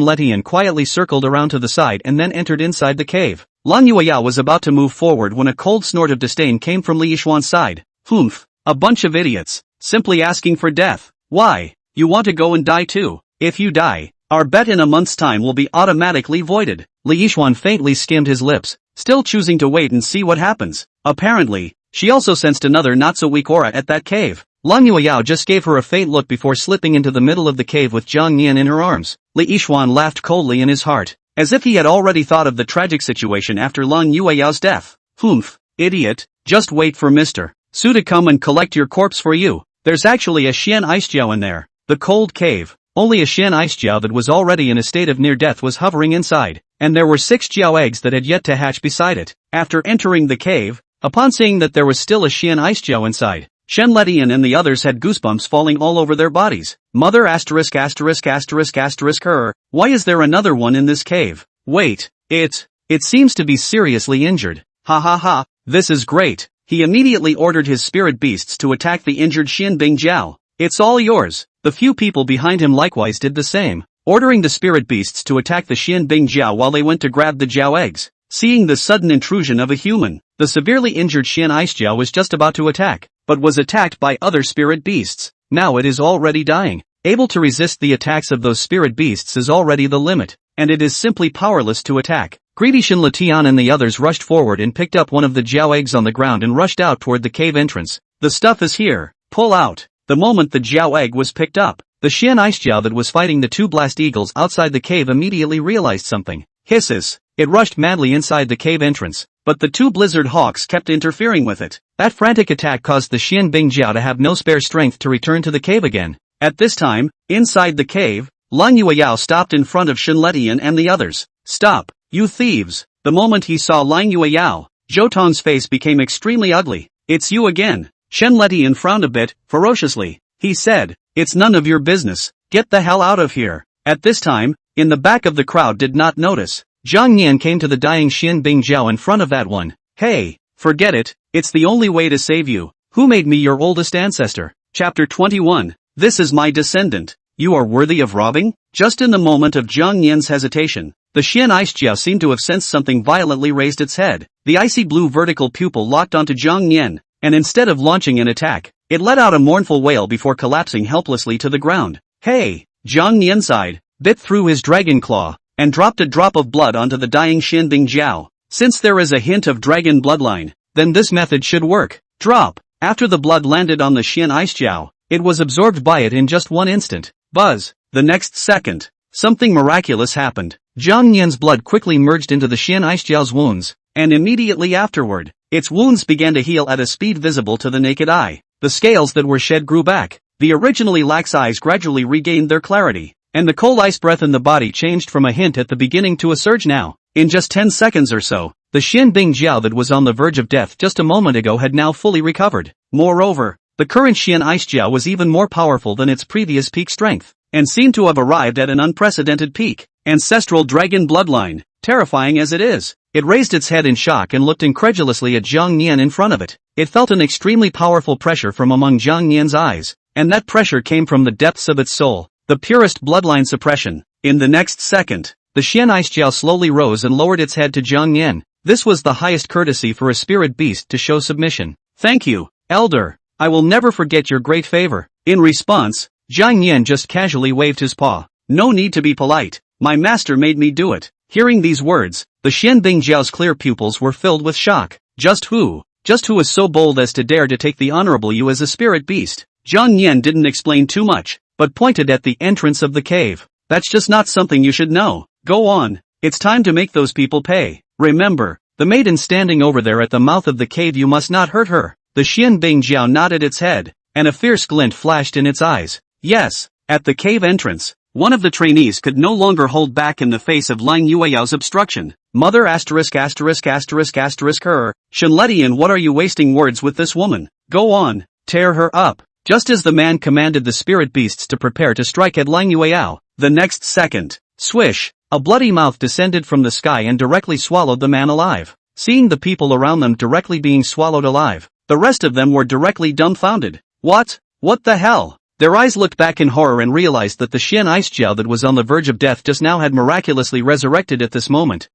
Letian quietly circled around to the side and then entered inside the cave. Lan Yueya was about to move forward when a cold snort of disdain came from Li Yishuan's side. Humph, a bunch of idiots, simply asking for death. Why, you want to go and die too? If you die, our bet in a month's time will be automatically voided. Li Yishuan faintly skimmed his lips, still choosing to wait and see what happens. Apparently, she also sensed another not-so-weak aura at that cave. Lan Yueyao just gave her a faint look before slipping into the middle of the cave with Jiang Nian in her arms. Li Yishuan laughed coldly in his heart. as if he had already thought of the tragic situation after Lan Yueyao's death. Humph, idiot, just wait for Mr. Su to come and collect your corpse for you. There's actually a Xian Icejiao in there. The cold cave. Only a Xian Icejiao that was already in a state of near death was hovering inside, and there were 6 Jiao eggs that had yet to hatch beside it. After entering the cave, upon seeing that there was still a Xian Icejiao inside, Shen Letian and the others had goosebumps falling all over their bodies. Mother asterisk asterisk asterisk asterisk her, why is there another one in this cave? Wait, it seems to be seriously injured. Ha ha ha, this is great. He immediately ordered his spirit beasts to attack the injured Xian Bingjiao. It's all yours. The few people behind him likewise did the same, ordering the spirit beasts to attack the Xian Bingjiao while they went to grab the Jiao eggs. Seeing the sudden intrusion of a human, the severely injured Xian Icejiao was just about to attack, but was attacked by other spirit beasts. Now it is already dying. Able to resist the attacks of those spirit beasts is already the limit, and it is simply powerless to attack. Greedy Shen Letian and the others rushed forward and picked up one of the Jiao eggs on the ground and rushed out toward the cave entrance. The stuff is here. Pull out. The moment the Jiao egg was picked up, the Xian Icejiao that was fighting the 2 blast eagles outside the cave immediately realized something. Hisses. It rushed madly inside the cave entrance, but the 2 blizzard hawks kept interfering with it. That frantic attack caused the Xian Bingjiao to have no spare strength to return to the cave again. At this time, inside the cave, Lan Yueyao stopped in front of Shen Letian and the others. Stop, you thieves! The moment he saw Lan Yueyao, Zhou Tong's face became extremely ugly. It's you again. Shen Letian frowned a bit, ferociously. He said, it's none of your business, get the hell out of here. At this time, in the back of the crowd did not notice, Zhang Nian came to the dying Xian Bingjiao in front of that one. Hey, forget it, it's the only way to save you. Who made me your oldest ancestor? Chapter 21. This is my descendant. You are worthy of robbing? Just in the moment of Zhang Nian's hesitation, the Xian Icejiao seemed to have sensed something violently raised its head. The icy blue vertical pupil locked onto Zhang Nian, and instead of launching an attack, it let out a mournful wail before collapsing helplessly to the ground. Hey! Zhang Nian sighed, bit through his dragon claw, and dropped a drop of blood onto the dying Xian Bingjiao. Since there is a hint of dragon bloodline, then this method should work. Drop! After the blood landed on the Xian Icejiao, it was absorbed by it in just one instant. Buzz! The next second, something miraculous happened. Zhang Nian's blood quickly merged into the Xian Icejiao's wounds, and immediately afterward, its wounds began to heal at a speed visible to the naked eye. The scales that were shed grew back, the originally lax eyes gradually regained their clarity, and the cold ice breath in the body changed from a hint at the beginning to a surge now. In just 10 seconds or so, the Xian Bingjiao that was on the verge of death just a moment ago had now fully recovered. Moreover, the current Xian Icejiao was even more powerful than its previous peak strength, and seemed to have arrived at an unprecedented peak. Ancestral dragon bloodline, terrifying as it is. It raised its head in shock and looked incredulously at Zhang Nian in front of it. It felt an extremely powerful pressure from among Zhang Nian's eyes, and that pressure came from the depths of its soul, the purest bloodline suppression. In the next second, the Xian Icejiao slowly rose and lowered its head to Zhang Nian. This was the highest courtesy for a spirit beast to show submission. Thank you, Elder. I will never forget your great favor. In response, Zhang Nian just casually waved his paw. No need to be polite. My master made me do it. Hearing these words, the Xian Bingjiao's clear pupils were filled with shock. Just who is so bold as to dare to take the honorable you as a spirit beast? Zhang Nian didn't explain too much, but pointed at the entrance of the cave. That's just not something you should know. Go on. It's time to make those people pay. Remember, the maiden standing over there at the mouth of the cave, you must not hurt her. The Xian Bingjiao nodded its head, and a fierce glint flashed in its eyes. Yes, at the cave entrance, one of the trainees could no longer hold back in the face of Lang Yueyao's obstruction. Mother asterisk asterisk asterisk asterisk her, Shen Letian, what are you wasting words with this woman? Go on, tear her up. Just as the man commanded the spirit beasts to prepare to strike at Lang Yueyao, the next second, swish, a bloody mouth descended from the sky and directly swallowed the man alive. Seeing the people around them directly being swallowed alive, the rest of them were directly dumbfounded. What? What the hell? Their eyes looked back in horror and realized that the Xian Icejiao that was on the verge of death just now had miraculously resurrected at this moment.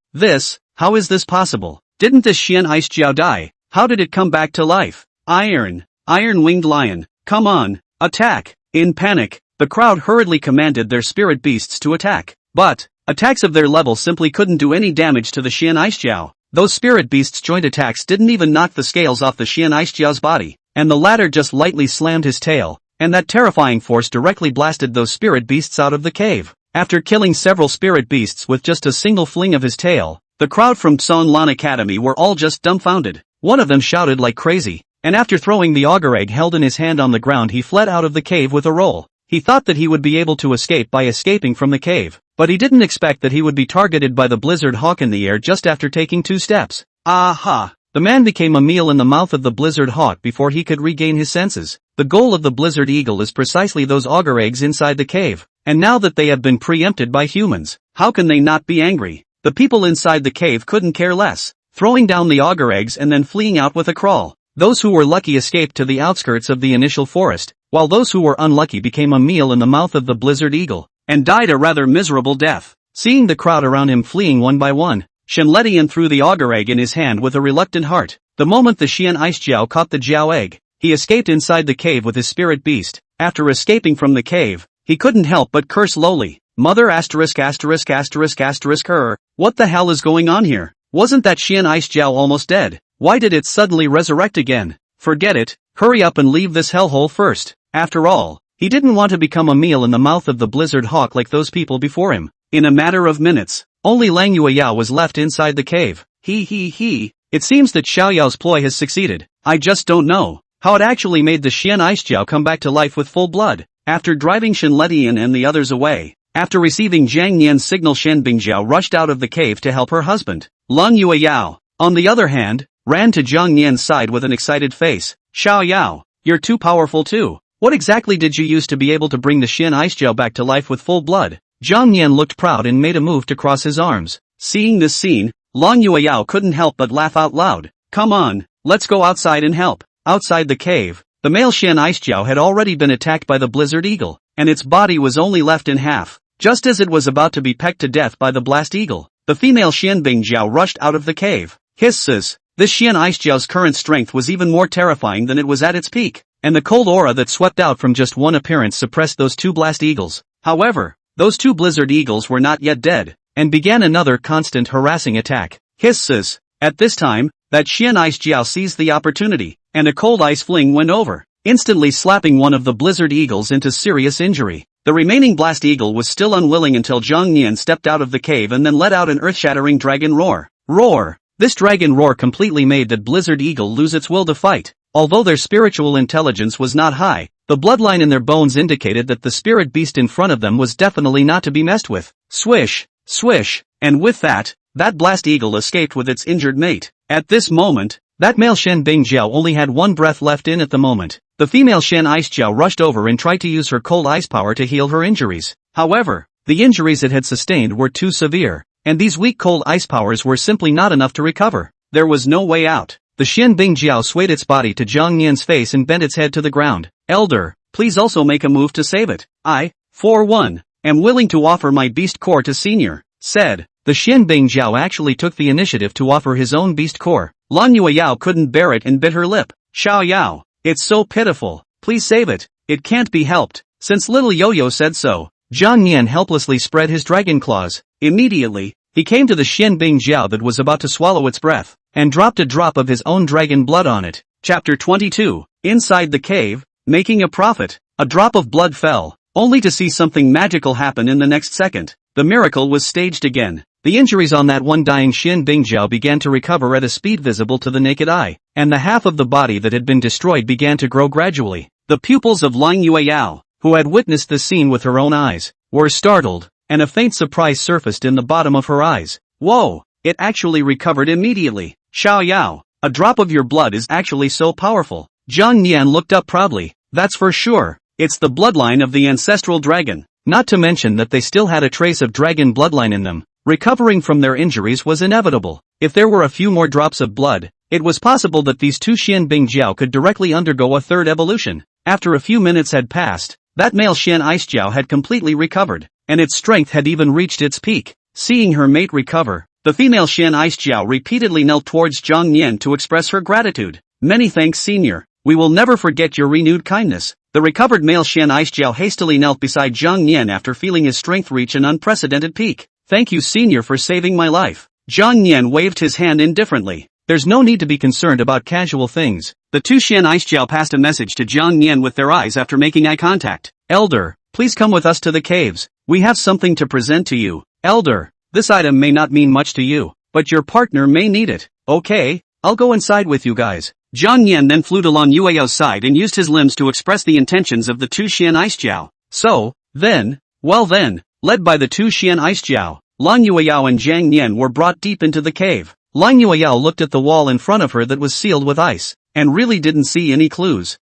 How is this possible? Didn't this Xian Icejiao die? How did it come back to life? Iron-winged lion, come on, attack! In panic, the crowd hurriedly commanded their spirit beasts to attack. But, attacks of their level simply couldn't do any damage to the Xian Icejiao. Those spirit beasts' joint attacks didn't even knock the scales off the Xian Icejiao's body, and the latter just lightly slammed his tail, and that terrifying force directly blasted those spirit beasts out of the cave. After killing several spirit beasts with just a single fling of his tail, the crowd from Lan Academy were all just dumbfounded. One of them shouted like crazy, and after throwing the auger egg held in his hand on the ground, he fled out of the cave with a roll. He thought that he would be able to escape by escaping from the cave, but he didn't expect that he would be targeted by the blizzard hawk in the air just after taking 2 steps. Aha! The man became a meal in the mouth of the blizzard hawk before he could regain his senses. The goal of the blizzard eagle is precisely those auger eggs inside the cave, and now that they have been preempted by humans, how can they not be angry? The people inside the cave couldn't care less, throwing down the auger eggs and then fleeing out with a crawl. Those who were lucky escaped to the outskirts of the initial forest, while those who were unlucky became a meal in the mouth of the blizzard eagle, and died a rather miserable death. Seeing the crowd around him fleeing one by one, Shenletian threw the auger egg in his hand with a reluctant heart. The moment the Xian Ice Jiao caught the Jiao egg, he escaped inside the cave with his spirit beast. After escaping from the cave, he couldn't help but curse lowly. Mother asterisk asterisk asterisk asterisk her. What the hell is going on here? Wasn't that Xian Ice Jiao almost dead? Why did it suddenly resurrect again? Forget it, hurry up and leave this hellhole first. After all, he didn't want to become a meal in the mouth of the blizzard hawk like those people before him. In a matter of minutes, only Lang Yueyao was left inside the cave. It seems that Xiao Yao's ploy has succeeded. I just don't know how it actually made the Xian Ice Jiao come back to life with full blood. After driving Shenletian and the others away, after receiving Zhang Nian's signal, Shen Bingjiao rushed out of the cave to help her husband. Lang Yueyao, on the other hand, ran to Zhang Nian's side with an excited face. Xiao Yao, you're too powerful too. What exactly did you use to be able to bring the Xian Ice Jiao back to life with full blood? Zhang Nian looked proud and made a move to cross his arms. Seeing this scene, Lang Yueyao couldn't help but laugh out loud. Come on, let's go outside and help. Outside the cave, the male Xian Ice Jiao had already been attacked by the blizzard eagle, and its body was only left in half. Just as it was about to be pecked to death by the blast eagle, the female Xian Bingjiao rushed out of the cave. Hisses, this Xian Ice Jiao's current strength was even more terrifying than it was at its peak, and the cold aura that swept out from just one appearance suppressed those 2 blast eagles. However, those 2 blizzard eagles were not yet dead, and began another constant harassing attack. Hisses, at this time, that Xian Ice Jiao seized the opportunity, and a cold ice fling went over, instantly slapping one of the blizzard eagles into serious injury. The remaining blast eagle was still unwilling until Zhang Nian stepped out of the cave and then let out an earth-shattering dragon roar. Roar! This dragon roar completely made that blizzard eagle lose its will to fight. Although their spiritual intelligence was not high, the bloodline in their bones indicated that the spirit beast in front of them was definitely not to be messed with. Swish! Swish! And with that blast eagle escaped with its injured mate. At this moment, that male Shen Bingjiao only had one breath left in at the moment. The female Shen Ice Jiao rushed over and tried to use her cold ice power to heal her injuries. However, the injuries it had sustained were too severe, and these weak cold ice powers were simply not enough to recover. There was no way out. The Shen Bingjiao swayed its body to Zhang Nian's face and bent its head to the ground. Elder, please also make a move to save it. I, for one, am willing to offer my beast core to Senior, said. The Shen Bingjiao actually took the initiative to offer his own beast core. Lan Yueyao couldn't bear it and bit her lip. Xiao Yao, it's so pitiful. Please save it. It can't be helped. Since little Yo-Yo said so. Zhang Nian helplessly spread his dragon claws. Immediately, he came to the Shen Bingjiao that was about to swallow its breath, and dropped a drop of his own dragon blood on it. Chapter 22. Inside the cave, making a profit. A drop of blood fell, only to see something magical happen in the next second. The miracle was staged again. The injuries on that one dying Shen Bingjiao began to recover at a speed visible to the naked eye, and the half of the body that had been destroyed began to grow gradually. The pupils of Lang Yueyao, who had witnessed the scene with her own eyes, were startled, and a faint surprise surfaced in the bottom of her eyes. Whoa! It actually recovered immediately. Xiao Yao, a drop of your blood is actually so powerful. Zhang Nian looked up proudly. That's for sure. It's the bloodline of the ancestral dragon. Not to mention that they still had a trace of dragon bloodline in them. Recovering from their injuries was inevitable. If there were a few more drops of blood, it was possible that these 2 Shen Bingjiao could directly undergo a third evolution. After a few minutes had passed, that male Shen Ice Jiao had completely recovered, and its strength had even reached its peak. Seeing her mate recover, the female Shen Ice Jiao repeatedly knelt towards Zhang Nian to express her gratitude. Many thanks, Senior. We will never forget your renewed kindness. The recovered male Shen Ice Jiao hastily knelt beside Zhang Nian after feeling his strength reach an unprecedented peak. Thank you, Senior, for saving my life. Zhang Nian waved his hand indifferently. There's no need to be concerned about casual things. The 2 Shen Ice Jiao passed a message to Zhang Nian with their eyes after making eye contact. Elder, please come with us to the caves. We have something to present to you. Elder, this item may not mean much to you, but your partner may need it. Okay, I'll go inside with you guys. Jiang Yan then flew to Lan Yueyao's side and used his limbs to express the intentions of the two Xian Ice Jiao. So, then, led by the two Xian Ice Jiao, Lan Yueyao and Jiang Yan were brought deep into the cave. Lan Yueyao looked at the wall in front of her that was sealed with ice, and really didn't see any clues.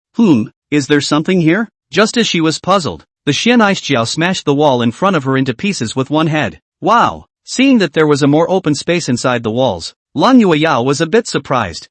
Is there something here? Just as she was puzzled, the Xian Ice Jiao smashed the wall in front of her into pieces with one head. Wow! Seeing that there was a more open space inside the walls, Lan Yueyao was a bit surprised.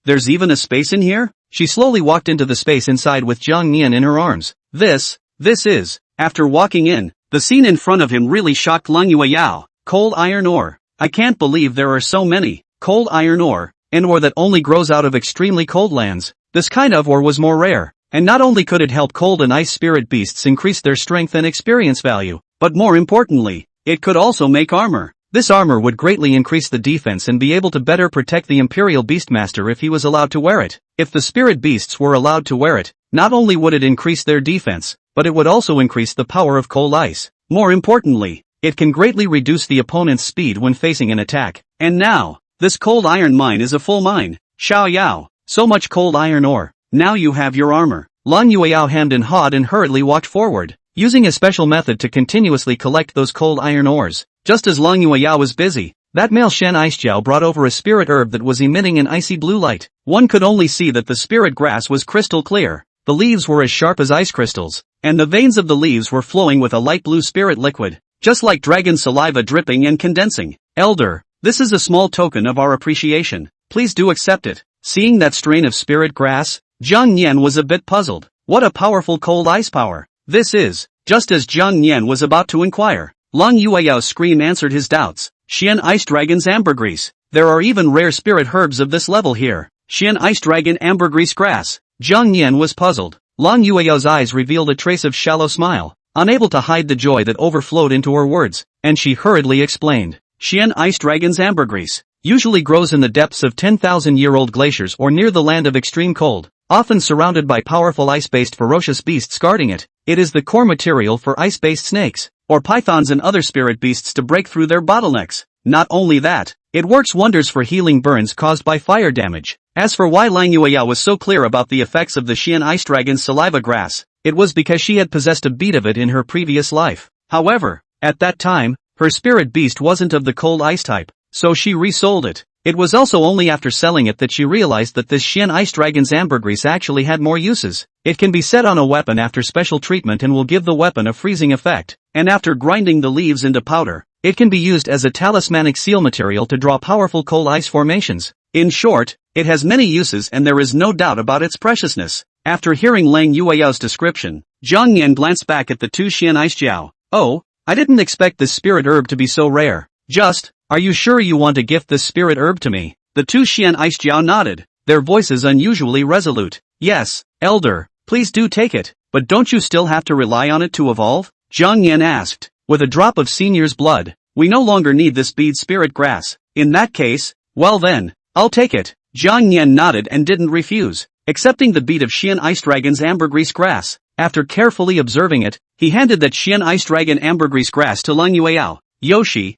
There's even a space in here? She slowly walked into the space inside with Jiang Yan in her arms. This is, after walking in, the scene in front of him really shocked Lan Yueyao. Cold iron ore. I can't believe there are so many. Cold iron ore, an ore that only grows out of extremely cold lands. This kind of ore was more rare, and not only could it help cold and ice spirit beasts increase their strength and experience value, but more importantly, it could also make armor. This armor would greatly increase the defense and be able to better protect the Imperial Beastmaster if he was allowed to wear it. If the spirit beasts were allowed to wear it, not only would it increase their defense, but it would also increase the power of cold ice. More importantly, it can greatly reduce the opponent's speed when facing an attack. And now, this cold iron mine is a full mine. Xiao Yao, so much cold iron ore. Now you have your armor. Lan Yueyao hemmed and hawed and hurriedly walked forward, using a special method to continuously collect those cold iron ores. Just as Lan Yueyao was busy, that male Shen Ice Jiao brought over a spirit herb that was emitting an icy blue light. One could only see that the spirit grass was crystal clear. The leaves were as sharp as ice crystals, and the veins of the leaves were flowing with a light blue spirit liquid, just like dragon saliva dripping and condensing. Elder, this is a small token of our appreciation. Please do accept it. Seeing that strain of spirit grass, Jiang Yan was a bit puzzled. What a powerful cold ice power this is. Just as Jiang Yan was about to inquire, Lan Yueyao's scream answered his doubts. Xian Ice Dragon's ambergris. There are even rare spirit herbs of this level here. Xian Ice Dragon ambergris grass. Jiang Yan was puzzled. Lan Yueyao's eyes revealed a trace of shallow smile, unable to hide the joy that overflowed into her words, and she hurriedly explained. Xian Ice Dragon's ambergris usually grows in the depths of 10,000-year-old glaciers or near the land of extreme cold, often surrounded by powerful ice-based ferocious beasts guarding it. It is the core material for ice-based snakes, or pythons and other spirit beasts to break through their bottlenecks. Not only that, it works wonders for healing burns caused by fire damage. As for why Lan Yueyao was so clear about the effects of the Xian Ice Dragon's saliva grass, it was because she had possessed a bead of it in her previous life. However, at that time, her spirit beast wasn't of the cold ice type, so she resold it. It was also only after selling it that she realized that this Xian Ice Dragon's ambergris actually had more uses. It can be set on a weapon after special treatment and will give the weapon a freezing effect, and after grinding the leaves into powder, it can be used as a talismanic seal material to draw powerful cold ice formations. In short, it has many uses and there is no doubt about its preciousness. After hearing Lan Yueyao's description, Jiang Yan glanced back at the two Xian Ice Jiao. Oh, I didn't expect this spirit herb to be so rare. Are you sure you want to gift this spirit herb to me? The two Xian Ice Jiao nodded, their voices unusually resolute. Yes, Elder, please do take it, but don't you still have to rely on it to evolve? Jiang Yan asked, with a drop of senior's blood. We no longer need this bead spirit grass. In that case, well then, I'll take it. Jiang Yan nodded and didn't refuse, accepting the bead of Xian Ice Dragon's ambergris grass. After carefully observing it, he handed that Xian Ice Dragon ambergris grass to Lan Yueyao. Yoshi,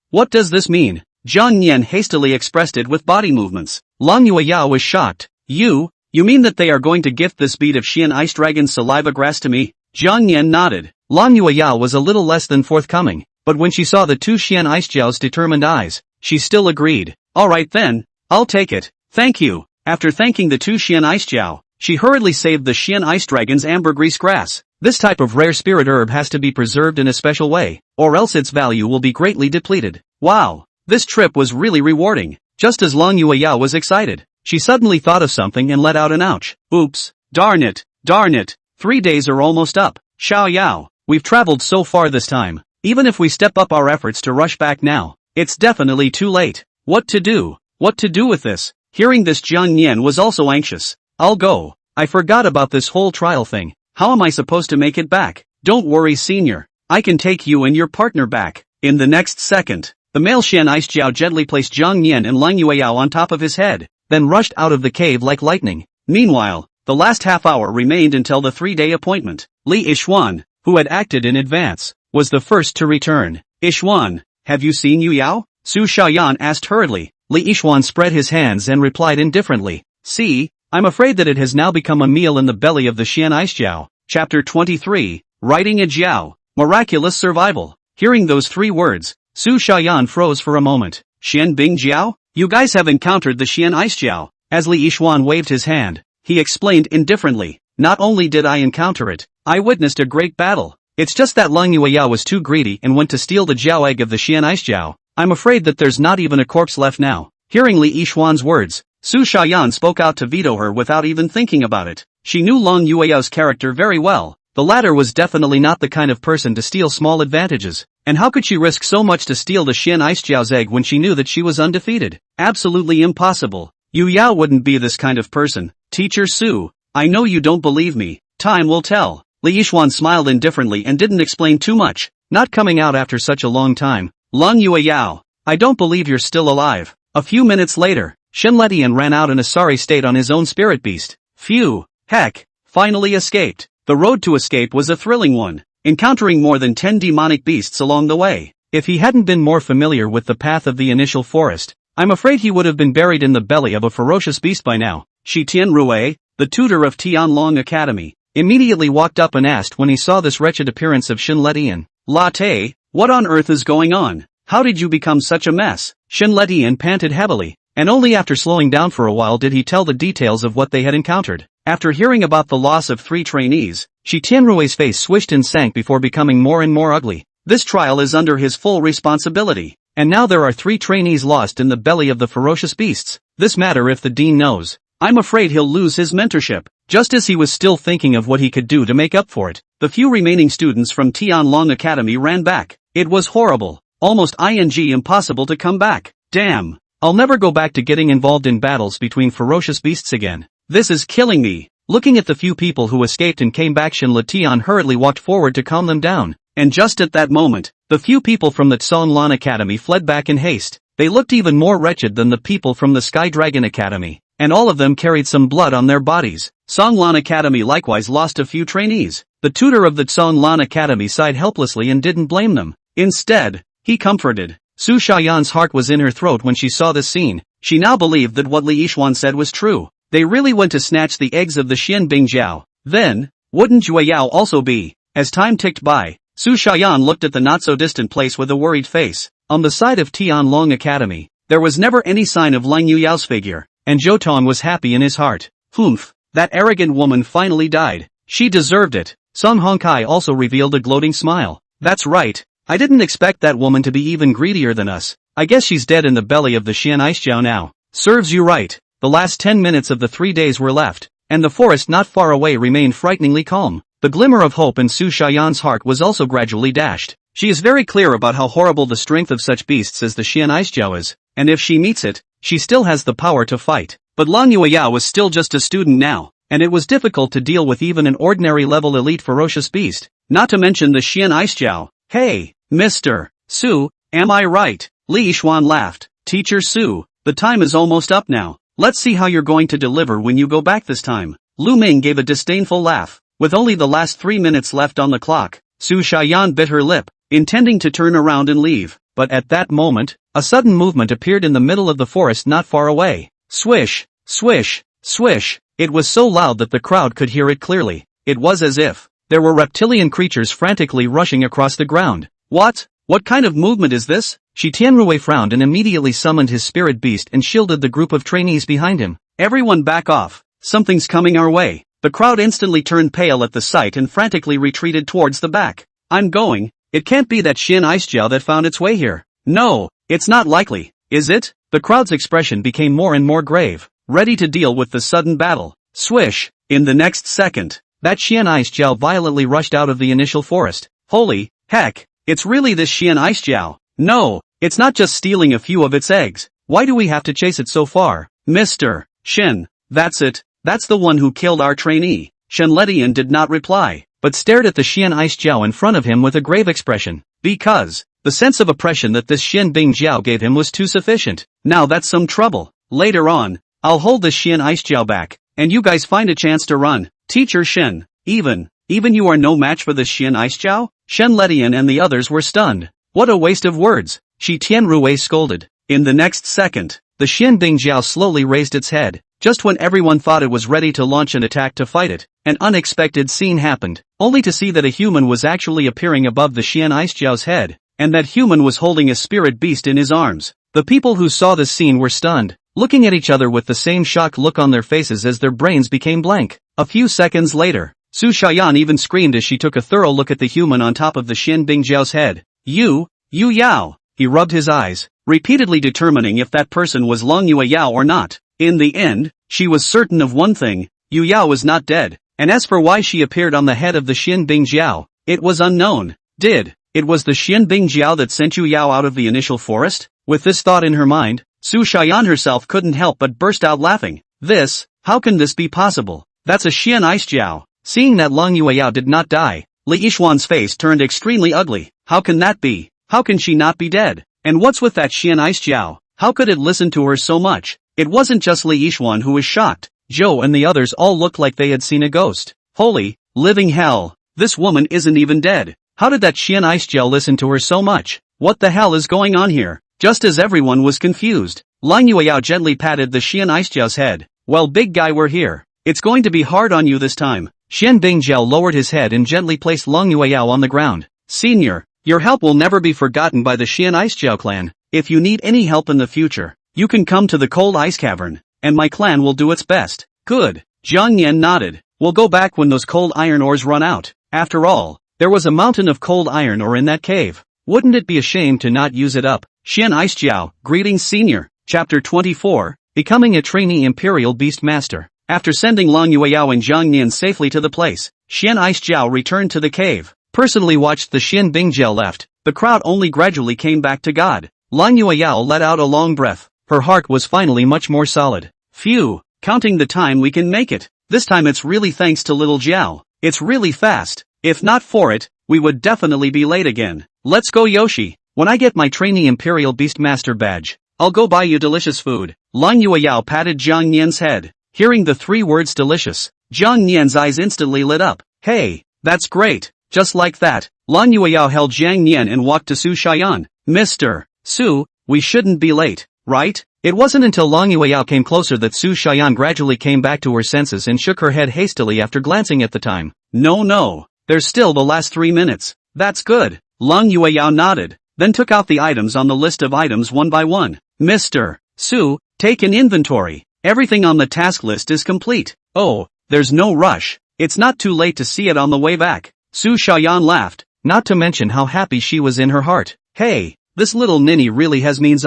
what does this mean? Jiang Yan hastily expressed it with body movements. Lan Yueyao was shocked. You mean that they are going to gift this bead of Xian Ice Dragon's saliva grass to me? Jiang Yan nodded. Lan Yueyao was a little less than forthcoming, but when she saw the two Xian Ice Jiao's determined eyes, she still agreed. Alright then, I'll take it. Thank you. After thanking the two Xian Ice Jiao, she hurriedly saved the Xian Ice Dragon's ambergris grass. This type of rare spirit herb has to be preserved in a special way, or else its value will be greatly depleted. Wow, this trip was really rewarding. Just as Lan Yueyao was excited, she suddenly thought of something and let out an ouch. Oops, darn it. 3 days are almost up. Xiao Yao, we've traveled so far this time. Even if we step up our efforts to rush back now, it's definitely too late. What to do with this? Hearing this, Jiang Yan was also anxious. I'll go. I forgot about this whole trial thing. How am I supposed to make it back? Don't worry, senior. I can take you and your partner back. In the next second, the male Xian Ice Jiao gently placed Jiang Yan and Lan Yueyao on top of his head, then rushed out of the cave like lightning. Meanwhile, the last half hour remained until the 3-day appointment. Li Yixuan, who had acted in advance, was the first to return. Ishwan, have you seen Yu Yao? Su Xiaoyan asked hurriedly. Li Yixuan spread his hands and replied indifferently. See, I'm afraid that it has now become a meal in the belly of the Xian Aisjiao. Chapter 23, Writing a Jiao, Miraculous Survival. Hearing those 3 words, Su Xiaoyan froze for a moment. Xian Bing Jiao? You guys have encountered the Xian Aisjiao. As Li Yixuan waved his hand, he explained indifferently. Not only did I encounter it, I witnessed a great battle. It's just that Lang Yueyao was too greedy and went to steal the Jiao egg of the Xian Aisjiao. I'm afraid that there's not even a corpse left now. Hearing Li Yixuan's words, Su Xiaoyan spoke out to veto her without even thinking about it. She knew Lang Yueyao's character very well. The latter was definitely not the kind of person to steal small advantages. And how could she risk so much to steal the Xian Aisjiao's egg when she knew that she was undefeated? Absolutely impossible. Yu Yao wouldn't be this kind of person. Teacher Su, I know you don't believe me. Time will tell. Li Yixuan smiled indifferently and didn't explain too much. Not coming out after such a long time. Lang Yueyao, I don't believe you're still alive. A few minutes later, Shen Letian ran out in a sorry state on his own spirit beast. Phew, heck, finally escaped. The road to escape was a thrilling one, encountering more than 10 demonic beasts along the way. If he hadn't been more familiar with the path of the initial forest, I'm afraid he would have been buried in the belly of a ferocious beast by now. Shi Tianrui, the tutor of Tianlong Academy, immediately walked up and asked when he saw this wretched appearance of Shen Letian. Latte, what on earth is going on? How did you become such a mess? Shen Letian panted heavily, and only after slowing down for a while did he tell the details of what they had encountered. After hearing about the loss of 3 trainees, Shi Tianrui's face swished and sank before becoming more and more ugly. This trial is under his full responsibility, and now there are 3 trainees lost in the belly of the ferocious beasts. This matter if the dean knows, I'm afraid he'll lose his mentorship. Just as he was still thinking of what he could do to make up for it, the few remaining students from Tianlong Academy ran back. It was horrible, almost impossible to come back. Damn, I'll never go back to getting involved in battles between ferocious beasts again. This is killing me. Looking at the few people who escaped and came back, Shen Letian hurriedly walked forward to calm them down. And just at that moment, the few people from the Tsonglan Academy fled back in haste. They looked even more wretched than the people from the Sky Dragon Academy, and all of them carried some blood on their bodies. Tsonglan Academy likewise lost a few trainees. The tutor of the Tsonglan Academy sighed helplessly and didn't blame them. Instead, he comforted. Su Xiaoyan's heart was in her throat when she saw this scene. She now believed that what Li Yixuan said was true. They really went to snatch the eggs of the Xian Bingjiao. Then, wouldn't Yueyao also be? As time ticked by, Su Xiaoyan looked at the not-so-distant place with a worried face. On the side of Tianlong Academy, there was never any sign of Lang Yuyao's figure, and Zhou Tong was happy in his heart. Humph, that arrogant woman finally died. She deserved it. Song Hongkai also revealed a gloating smile. That's right. I didn't expect that woman to be even greedier than us. I guess she's dead in the belly of the Xian Aisjiao now. Serves you right. The last 10 minutes of the 3 days were left, and the forest not far away remained frighteningly calm. The glimmer of hope in Su Xiaoyan's heart was also gradually dashed. She is very clear about how horrible the strength of such beasts as the Xian Aisjiao is, and if she meets it, she still has the power to fight. But Lang Yueyao was still just a student now, and it was difficult to deal with even an ordinary level elite ferocious beast, not to mention the Xian Aisjiao. Hey, Mr. Su, am I right? Li Yixuan laughed. Teacher Su, the time is almost up now. Let's see how you're going to deliver when you go back this time. Lu Ming gave a disdainful laugh. With only the last 3 minutes left on the clock, Su Xiaoyan bit her lip, intending to turn around and leave. But at that moment, a sudden movement appeared in the middle of the forest not far away. Swish, swish, swish. It was so loud that the crowd could hear it clearly. It was as if there were reptilian creatures frantically rushing across the ground. What? What kind of movement is this? Shi Tianrui frowned and immediately summoned his spirit beast and shielded the group of trainees behind him. Everyone back off. Something's coming our way. The crowd instantly turned pale at the sight and frantically retreated towards the back. I'm going. It can't be that Xian Aisjiao that found its way here. No, it's not likely, is it? The crowd's expression became more and more grave, ready to deal with the sudden battle. Swish! In the next second, that Xian Aisjiao violently rushed out of the initial forest. Holy heck! It's really this Xian Aisjiao. No, it's not just stealing a few of its eggs. Why do we have to chase it so far? Mr. Shen, that's it. That's the one who killed our trainee. Shen Letian did not reply, but stared at the Xian Aisjiao in front of him with a grave expression. Because the sense of oppression that this Xian Bingjiao gave him was too sufficient. Now that's some trouble. Later on, I'll hold this Xian Aisjiao back, and you guys find a chance to run. Teacher Shen, even Even you are no match for this Xian Aixiao? Shen Letian and the others were stunned. What a waste of words, Shi Tianrui scolded. In the next second, the Xian Bingjiao slowly raised its head. Just when everyone thought it was ready to launch an attack to fight it, an unexpected scene happened, only to see that a human was actually appearing above the Xian Aixiao's head, and that human was holding a spirit beast in his arms. The people who saw this scene were stunned, looking at each other with the same shocked look on their faces as their brains became blank. A few seconds later, Su Xiaoyan even screamed as she took a thorough look at the human on top of the Xian Bingjiao's head. You Yao. He rubbed his eyes, repeatedly determining if that person was Long Yue Yao or not. In the end, she was certain of one thing, Yu Yao was not dead, and as for why she appeared on the head of the Xian Bingjiao, it was unknown. It was the Xian Bingjiao that sent Yu Yao out of the initial forest? With this thought in her mind, Su Xiaoyan herself couldn't help but burst out laughing. How can this be possible? That's a Xian Aixiao. Seeing that Long Yue Yao did not die, Li Yishuan's face turned extremely ugly. How can that be? How can she not be dead? And what's with that Xian Aixiao? How could it listen to her so much? It wasn't just Li Yishuan who was shocked. Zhou and the others all looked like they had seen a ghost. Holy, living hell, this woman isn't even dead. How did that Xian Aixiao listen to her so much? What the hell is going on here? Just as everyone was confused, Lang Yueyao gently patted the Xian Aixiao's head. Well, big guy, we're here. It's going to be hard on you this time. Xian Bingjiao lowered his head and gently placed Lang Yueyao on the ground. Senior, your help will never be forgotten by the Xian Aixiao clan. If you need any help in the future, you can come to the Cold Ice Cavern, and my clan will do its best. Good. Jiang Yan nodded. We'll go back when those cold iron ores run out. After all, there was a mountain of cold iron ore in that cave. Wouldn't it be a shame to not use it up? Xian Aixiao, greetings senior. Chapter 24, Becoming a Trainee Imperial Beast Master. After sending Lang Yueyao and Jiang Yan safely to the place, Xian Aixiao returned to the cave. Personally watched the Xian Bingjiao left. The crowd only gradually came back to God. Lang Yueyao let out a long breath. Her heart was finally much more solid. Phew, counting the time we can make it. This time it's really thanks to little Jiao. It's really fast. If not for it, we would definitely be late again. Let's go Yoshi. When I get my trainee Imperial Beastmaster badge, I'll go buy you delicious food. Lang Yueyao patted Jiang Nian's head. Hearing the three words delicious, Jiang Nian's eyes instantly lit up. Hey, that's great. Just like that, Lang Yueyao held Jiang Nian and walked to Su Xiaoyan. Mr. Su, we shouldn't be late, right? It wasn't until Lang Yueyao came closer that Su Xiaoyan gradually came back to her senses and shook her head hastily after glancing at the time. No, there's still the last 3 minutes. That's good. Lang Yueyao nodded, then took out the items on the list of items one by one. Mr. Su, take an inventory. Everything on the task list is complete. Oh, there's no rush. It's not too late to see it on the way back. Su Xiaoyan laughed, not to mention how happy she was in her heart. Hey, this little ninny really has means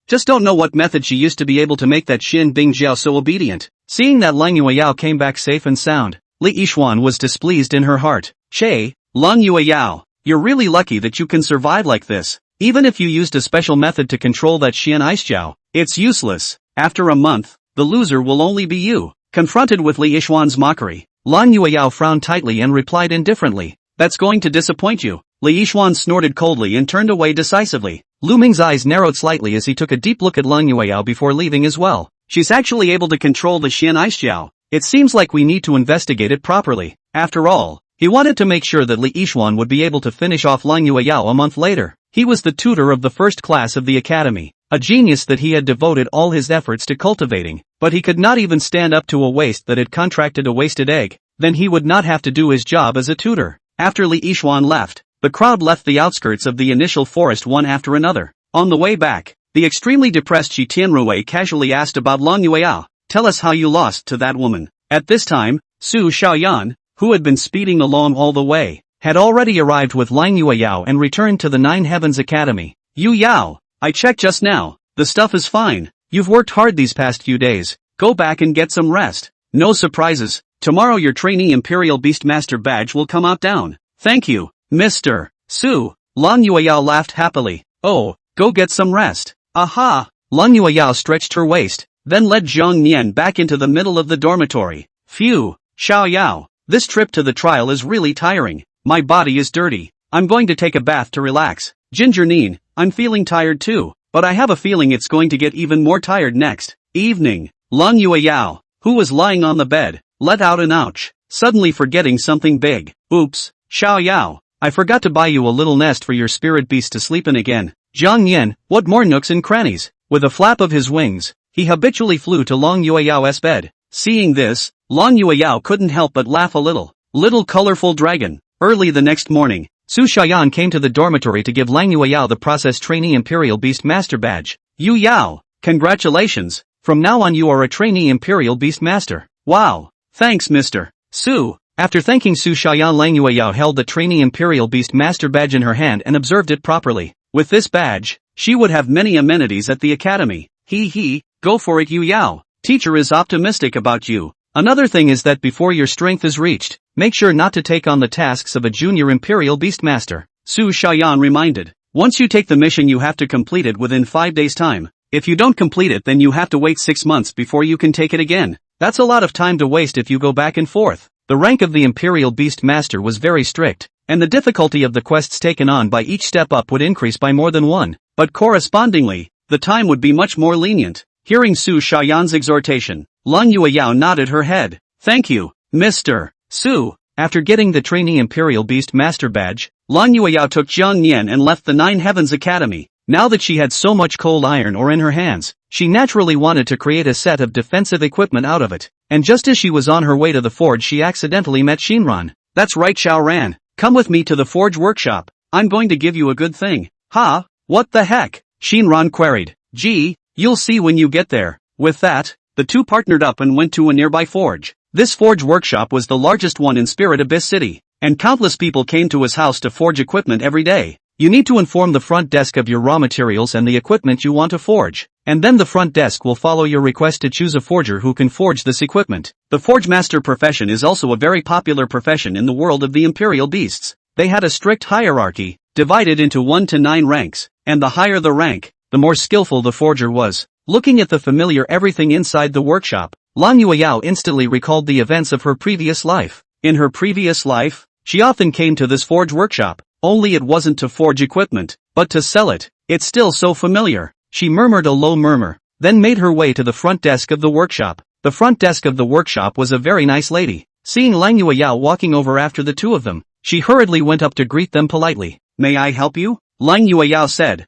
just don't know what method she used to be able to make that Xian Bingjiao so obedient. Seeing that Lang Yueyao came back safe and sound, Li Yishuan was displeased in her heart. Che, Lang Yueyao, you're really lucky that you can survive like this. Even if you used a special method to control that Xian Aixiao, it's useless. After a month, the loser will only be you. Confronted with Li Yishuan's mockery, Lang Yueyao frowned tightly and replied indifferently. That's going to disappoint you. Li Yishuan snorted coldly and turned away decisively. Lu Ming's eyes narrowed slightly as he took a deep look at Lang Yueyao before leaving as well. She's actually able to control the Xian Aixiao. It seems like we need to investigate it properly. After all, he wanted to make sure that Li Yishuan would be able to finish off Lang Yueyao a month later. He was the tutor of the first class of the academy, a genius that he had devoted all his efforts to cultivating, but he could not even stand up to a waste that had contracted a wasted egg. Then he would not have to do his job as a tutor. After Li Yishuan left, the crowd left the outskirts of the initial forest one after another. On the way back, the extremely depressed Shi Tianrui casually asked about Lang Yueyao. Tell us how you lost to that woman. At this time, Su Xiaoyan, who had been speeding along all the way, had already arrived with Lang Yueyao and returned to the Nine Heavens Academy. Yu Yao, I checked just now. The stuff is fine. You've worked hard these past few days. Go back and get some rest. No surprises. Tomorrow your trainee Imperial Beastmaster badge will come out down. Thank you, Mr. Su. Lang Yueyao laughed happily. Oh, go get some rest. Aha! Lang Yueyao stretched her waist, then led Jiang Nian back into the middle of the dormitory. Phew, Xiao Yao, this trip to the trial is really tiring. My body is dirty. I'm going to take a bath to relax. Ginger Neen, I'm feeling tired too, but I have a feeling it's going to get even more tired next. Evening. Lang Yueyao, who was lying on the bed, let out an ouch. suddenly forgetting something big. Oops, Xiao Yao, I forgot to buy you a little nest for your spirit beast to sleep in again. Jiang Yan, what more nooks and crannies? With a flap of his wings, he habitually flew to Long Yueyao's bed. Seeing this, Long Yueyao couldn't help but laugh a little. Little colorful dragon. Early the next morning, Su Xiaoyan came to the dormitory to give Lang Yueyao the process trainee Imperial Beast Master badge. Yu Yao, congratulations, from now on you are a trainee Imperial Beast Master. Wow, thanks Mr. Su. After thanking Su Xiaoyan, Lang Yueyao held the trainee Imperial Beast Master badge in her hand and observed it properly. With this badge, she would have many amenities at the academy. Hee, go for it Yu Yao. Teacher is optimistic about you. Another thing is that before your strength is reached, make sure not to take on the tasks of a junior Imperial Beastmaster. Su Xiaoyan reminded. Once you take the mission you have to complete it within 5 days' time. If you don't complete it then you have to wait 6 months before you can take it again. That's a lot of time to waste if you go back and forth. The rank of the Imperial Beastmaster was very strict, and the difficulty of the quests taken on by each step up would increase by more than 1. But correspondingly, the time would be much more lenient. Hearing Su Xiaoyan's exhortation, Lang Yueyao nodded her head. Thank you, Mr. Su. After getting the trainee Imperial Beast Master badge, Lang Yueyao took Jiang Nian and left the Nine Heavens Academy. Now that she had so much cold iron ore in her hands, she naturally wanted to create a set of defensive equipment out of it. And just as she was on her way to the forge she accidentally met Shinran. That's right Xiao Ran, come with me to the forge workshop. I'm going to give you a good thing. Ha? What the heck? Shinran queried. Gee, you'll see when you get there. With that, the two partnered up and went to a nearby forge. This forge workshop was the largest one in Spirit Abyss City, and countless people came to his house to forge equipment every day. You need to inform the front desk of your raw materials and the equipment you want to forge, and then the front desk will follow your request to choose a forger who can forge this equipment. The forge master profession is also a very popular profession in the world of the Imperial Beasts. They had a strict hierarchy, divided into 1 to 9 ranks, and the higher the rank, the more skillful the forger was. Looking at the familiar everything inside the workshop, Lang Yueyao instantly recalled the events of her previous life. In her previous life, she often came to this forge workshop, only it wasn't to forge equipment, but to sell it. It's still so familiar. She murmured a low murmur, then made her way to the front desk of the workshop. The front desk of the workshop was a very nice lady. Seeing Lang Yueyao walking over after the two of them, she hurriedly went up to greet them politely. May I help you? Lang Yueyao said.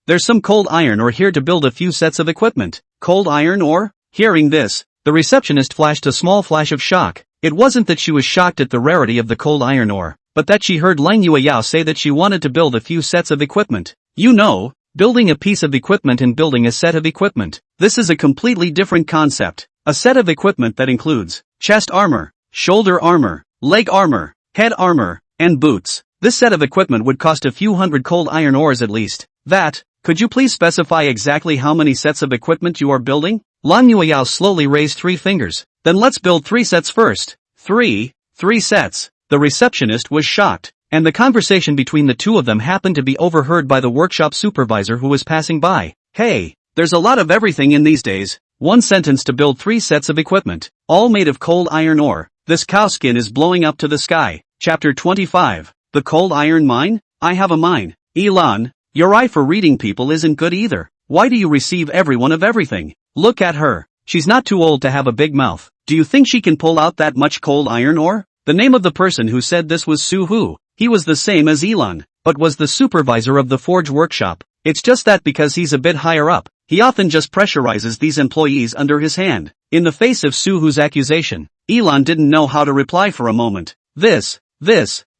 There's some cold iron ore here to build a few sets of equipment. Cold iron ore? Hearing this, the receptionist flashed a small flash of shock. It wasn't that she was shocked at the rarity of the cold iron ore, but that she heard Lang Yueyao say that she wanted to build a few sets of equipment. You know, building a piece of equipment and building a set of equipment. This is a completely different concept. A set of equipment that includes chest armor, shoulder armor, leg armor, head armor, and boots. This set of equipment would cost a few hundred cold iron ores at least. Could you please specify exactly how many sets of equipment you are building? Lang Yueyao slowly raised 3 fingers. Then let's build 3 sets first. 3 sets. The receptionist was shocked, and the conversation between the two of them happened to be overheard by the workshop supervisor who was passing by. Hey, there's a lot of everything in these days. 1 sentence to build 3 sets of equipment, all made of cold iron ore. This cow skin is blowing up to the sky. Chapter 25. The cold iron mine? I have a mine. Elan, your eye for reading people isn't good either. Why do you receive everyone of everything? Look at her. She's not too old to have a big mouth. Do you think she can pull out that much cold iron ore? The name of the person who said this was Su Hu. He was the same as Elan, but was the supervisor of the forge workshop. It's just that because he's a bit higher up, he often just pressurizes these employees under his hand. In the face of Su Hu's accusation, Elan didn't know how to reply for a moment. This.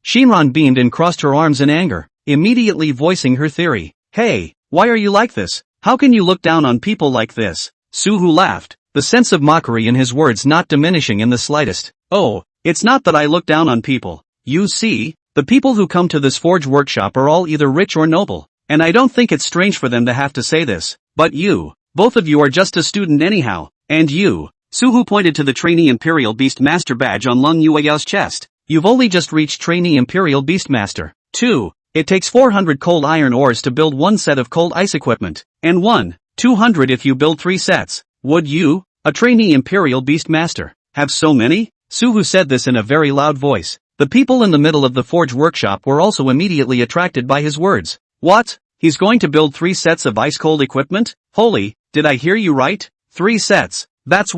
Shinran beamed and crossed her arms in anger, immediately voicing her theory. Hey, why are you like this? How can you look down on people like this? Su Hu laughed, the sense of mockery in his words not diminishing in the slightest. Oh, it's not that I look down on people. You see, the people who come to this forge workshop are all either rich or noble, and I don't think it's strange for them to have to say this. But you, both of you are just a student anyhow, and you. Su Hu pointed to the trainee Imperial Beast Master badge on Lang Yueyao's chest. You've only just reached trainee Imperial Beastmaster. 2. It takes 400 cold iron ores to build 1 set of cold ice equipment, and 200 if you build 3 sets. Would you, a trainee Imperial Beastmaster, have so many? Su Hu said this in a very loud voice. The people in the middle of the forge workshop were also immediately attracted by his words. What? He's going to build 3 sets of ice-cold equipment? Holy, did I hear you right? 3 sets. That's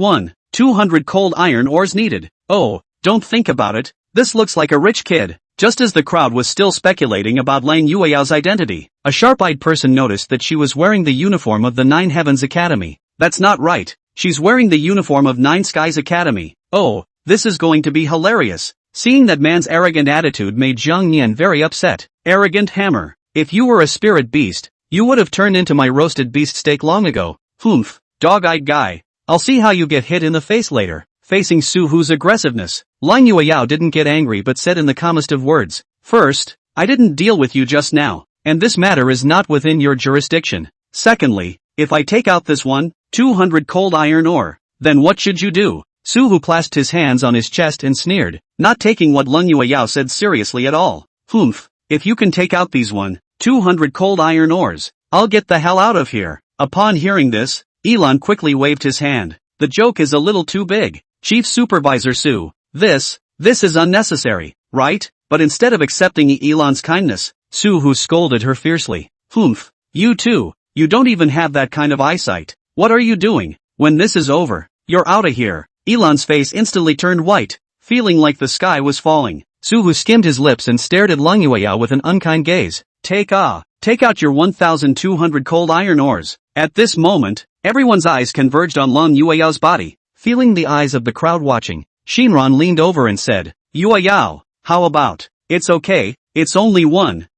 200 cold iron ores needed. Oh, don't think about it, this looks like a rich kid. Just as the crowd was still speculating about Lang Yueyao's identity, a sharp-eyed person noticed that she was wearing the uniform of the Nine Heavens Academy. That's not right. She's wearing the uniform of Nine Skies Academy. Oh, this is going to be hilarious. Seeing that man's arrogant attitude made Zhang Nian very upset. Arrogant hammer. If you were a spirit beast, you would have turned into my roasted beast steak long ago. Humph, dog-eyed guy. I'll see how you get hit in the face later. Facing Su Hu's aggressiveness, Lang Yueyao didn't get angry but said in the calmest of words, "First, I didn't deal with you just now, and this matter is not within your jurisdiction. Secondly, if I take out this 200 cold iron ore, then what should you do?" Su Hu clasped his hands on his chest and sneered, not taking what Lang Yueyao said seriously at all. "Humph, if you can take out these 200 cold iron ores, I'll get the hell out of here." Upon hearing this, Elon quickly waved his hand. "The joke is a little too big. Chief Supervisor Su, this is unnecessary, right?" But instead of accepting Elon's kindness, Su Hu scolded her fiercely. "Humph, you too, you don't even have that kind of eyesight. What are you doing? When this is over, you're outta here." Elon's face instantly turned white, feeling like the sky was falling. Su Hu skimmed his lips and stared at Lang Yueyao with an unkind gaze. Take out your 1,200 cold iron ores." At this moment, everyone's eyes converged on Lang Yueyao's body. Feeling the eyes of the crowd watching, Shinran leaned over and said, "Yueyao, how about? It's okay, it's only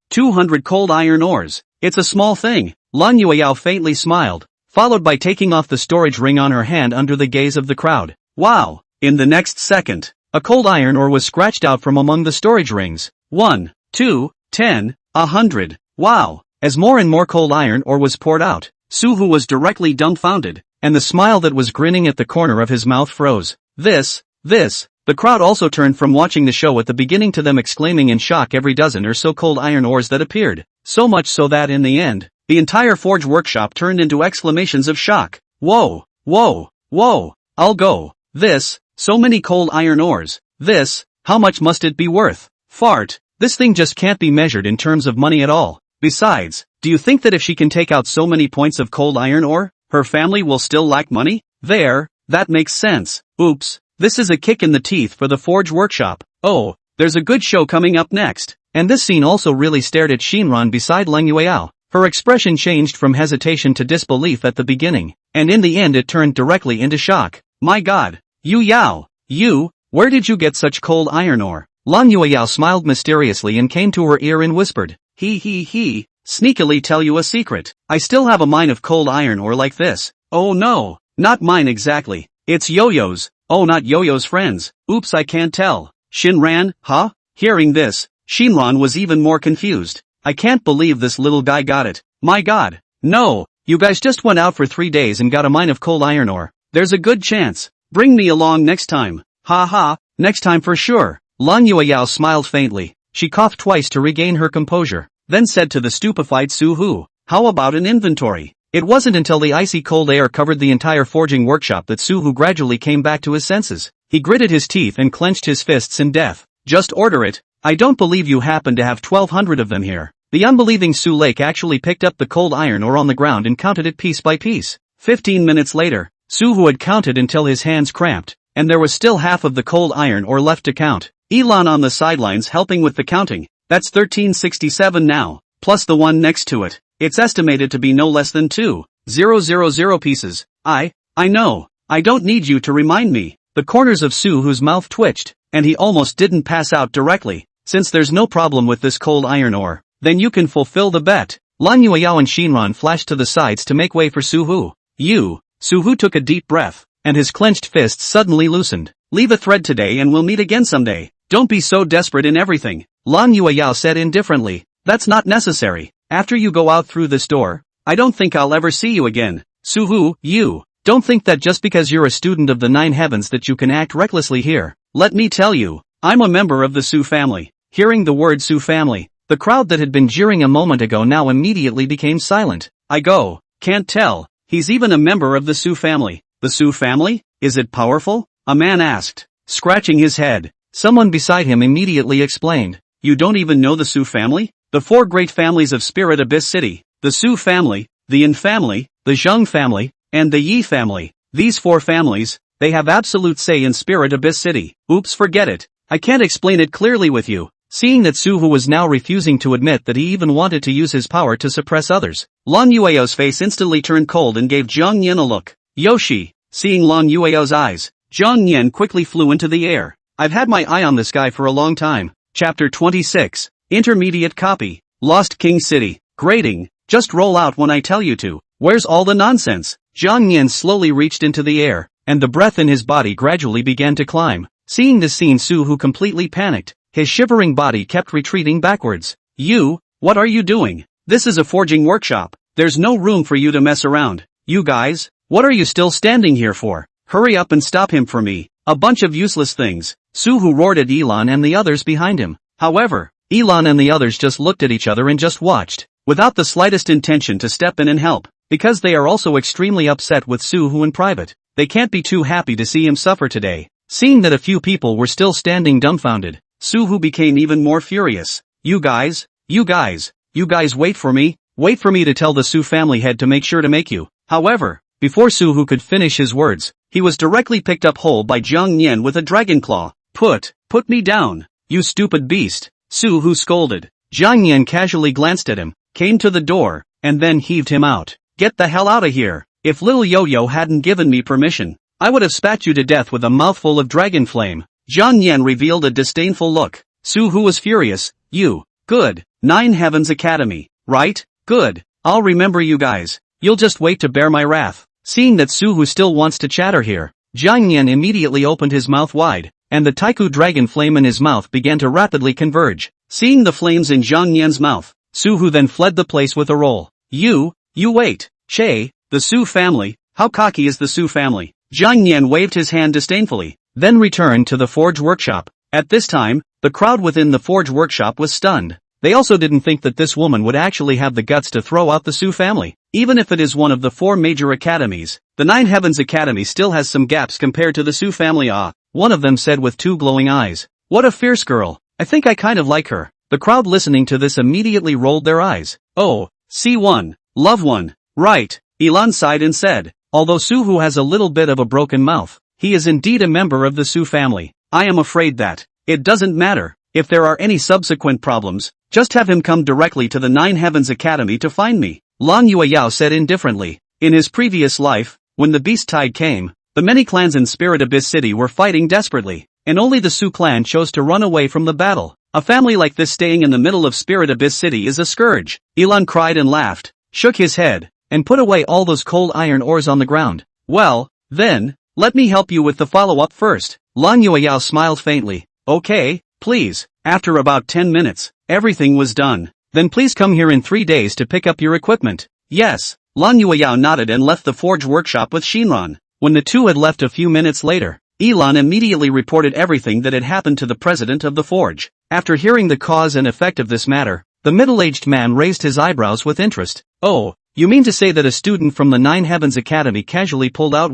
200 cold iron ores. It's a small thing." Lang Yueyao faintly smiled, followed by taking off the storage ring on her hand under the gaze of the crowd. Wow! In the next second, a cold iron ore was scratched out from among the storage rings. 1, 2, 10, 100. Wow! As more and more cold iron ore was poured out, Su Hu was directly dumbfounded, and the smile that was grinning at the corner of his mouth froze. This. The crowd also turned from watching the show at the beginning to them exclaiming in shock every dozen or so cold iron ores that appeared. So much so that in the end, the entire forge workshop turned into exclamations of shock. Whoa! I'll go. So many cold iron ores. How much must it be worth? Fart. This thing just can't be measured in terms of money at all. Besides, do you think that if she can take out so many points of cold iron ore, her family will still lack money? That makes sense. Oops, this is a kick in the teeth for the forge workshop. Oh, there's a good show coming up next. And this scene also really stared at Shinran beside Lang Yueyao. Her expression changed from hesitation to disbelief at the beginning, and in the end it turned directly into shock. My god, where did you get such cold iron ore? Lang Yueyao smiled mysteriously and came to her ear and whispered, He, sneakily tell you a secret. I still have a mine of cold iron ore like this. Oh no, not mine exactly. It's Yo-Yo's. Oh, not Yo-Yo's friends. Oops, I can't tell. Shinran, huh? Hearing this, Shinran was even more confused. I can't believe this little guy got it. My god. No, you guys just went out for 3 days and got a mine of cold iron ore. There's a good chance. Bring me along next time. Ha, next time for sure. Lang Yueyao smiled faintly. She coughed twice to regain her composure, then said to the stupefied Su Hu, how about an inventory? It wasn't until the icy cold air covered the entire forging workshop that Su Hu gradually came back to his senses. He gritted his teeth and clenched his fists in death. Just order it. I don't believe you happen to have 1,200 of them here. The unbelieving Su Lake actually picked up the cold iron ore on the ground and counted it piece by piece. 15 minutes later, Su Hu had counted until his hands cramped, and there was still half of the cold iron ore left to count. Elon on the sidelines helping with the counting. That's 1367 now, plus the one next to it. It's estimated to be no less than 2,000 pieces. I know. I don't need you to remind me. The corners of Su Hu's mouth twitched, and he almost didn't pass out directly. Since there's no problem with this cold iron ore, then you can fulfill the bet. Lang Yueyao and Shinran flashed to the sides to make way for Su Hu. Su Hu took a deep breath, and his clenched fists suddenly loosened. Leave a thread today and we'll meet again someday. Don't be so desperate in everything. Lang Yueyao said indifferently. That's not necessary. After you go out through this door, I don't think I'll ever see you again. Su Hu, you don't think that just because you're a student of the Nine Heavens that you can act recklessly here. Let me tell you, I'm a member of the Su family. Hearing the word Su family, the crowd that had been jeering a moment ago now immediately became silent. Can't tell. He's even a member of the Su family. The Su family? Is it powerful? A man asked, scratching his head. Someone beside him immediately explained. You don't even know the Su family? The 4 great families of Spirit Abyss City. The Su family, the Yin family, the Zheng family, and the Yi family. These 4 families, They have absolute say in Spirit Abyss City. Oops, forget it. I can't explain it clearly with you. Seeing that Suhu was now refusing to admit that he even wanted to use his power to suppress others, Lan Yueo's face instantly turned cold and gave Zhang Yan a look. Yoshi. Seeing Lan Yueo's eyes, Zhang Yan quickly flew into the air. I've had my eye on this guy for a long time. Chapter 26. Intermediate Copy. Lost King City. Grading. Just roll out when I tell you to. Where's all the nonsense? Zhang Yan slowly reached into the air, and the breath in his body gradually began to climb. Seeing this scene, Suhu completely panicked. His shivering body kept retreating backwards. You, what are you doing? This is a forging workshop. There's no room for you to mess around. You guys, what are you still standing here for? Hurry up and stop him for me. A bunch of useless things. Suhu roared at Elan and the others behind him. However, Elan and the others just looked at each other and just watched, without the slightest intention to step in and help, because they are also extremely upset with Suhu in private. They can't be too happy to see him suffer today. Seeing that a few people were still standing dumbfounded, Suhu became even more furious. You guys wait for me to tell the Su family head to make sure to make you. However, before Suhu could finish his words, he was directly picked up whole by Zhang Yan with a dragon claw. Put me down, you stupid beast, Suhu scolded. Zhang Yan casually glanced at him, came to the door, and then heaved him out. Get the hell out of here. If little Yo-Yo hadn't given me permission, I would have spat you to death with a mouthful of dragon flame. Zhang Yan revealed a disdainful look. Suhu was furious. You, good, 9 Heavens Academy, right? Good, I'll remember you guys. You'll just wait to bear my wrath. Seeing that Suhu still wants to chatter here, Zhang Yan immediately opened his mouth wide, and the Taiku dragon flame in his mouth began to rapidly converge. Seeing the flames in Zhang Yan's mouth, Suhu then fled the place with a roll. You wait. Che, the Su family, how cocky is the Su family? Zhang Yan waved his hand disdainfully, then returned to the forge workshop. At this time, the crowd within the forge workshop was stunned. They also didn't think that this woman would actually have the guts to throw out the Su family. Even if it is one of the 4 major academies, the 9 Heavens Academy still has some gaps compared to the Su family. One of them said with 2 glowing eyes. What a fierce girl. I think I kind of like her. The crowd listening to this immediately rolled their eyes. Oh, C1, love one. Right, Elan sighed and said. Although Suhu has a little bit of a broken mouth, he is indeed a member of the Su family. I am afraid that it doesn't matter. If there are any subsequent problems, just have him come directly to the 9 Heavens Academy to find me. Lan Yueyao said indifferently. In his previous life, when the beast tide came, the many clans in Spirit Abyss City were fighting desperately, and only the Su clan chose to run away from the battle. A family like this staying in the middle of Spirit Abyss City is a scourge. Elan cried and laughed, shook his head, and put away all those cold iron ores on the ground. Well, then, let me help you with the follow-up first. Lan Yueyao smiled faintly. Okay, please. After about 10 minutes, everything was done. Then please come here in 3 days to pick up your equipment. Yes. Lan Yueyao nodded and left the forge workshop with Shinran. When the two had left a few minutes later, Elan immediately reported everything that had happened to the president of the forge. After hearing the cause and effect of this matter, the middle-aged man raised his eyebrows with interest. Oh, you mean to say that a student from the 9 Heavens Academy casually pulled out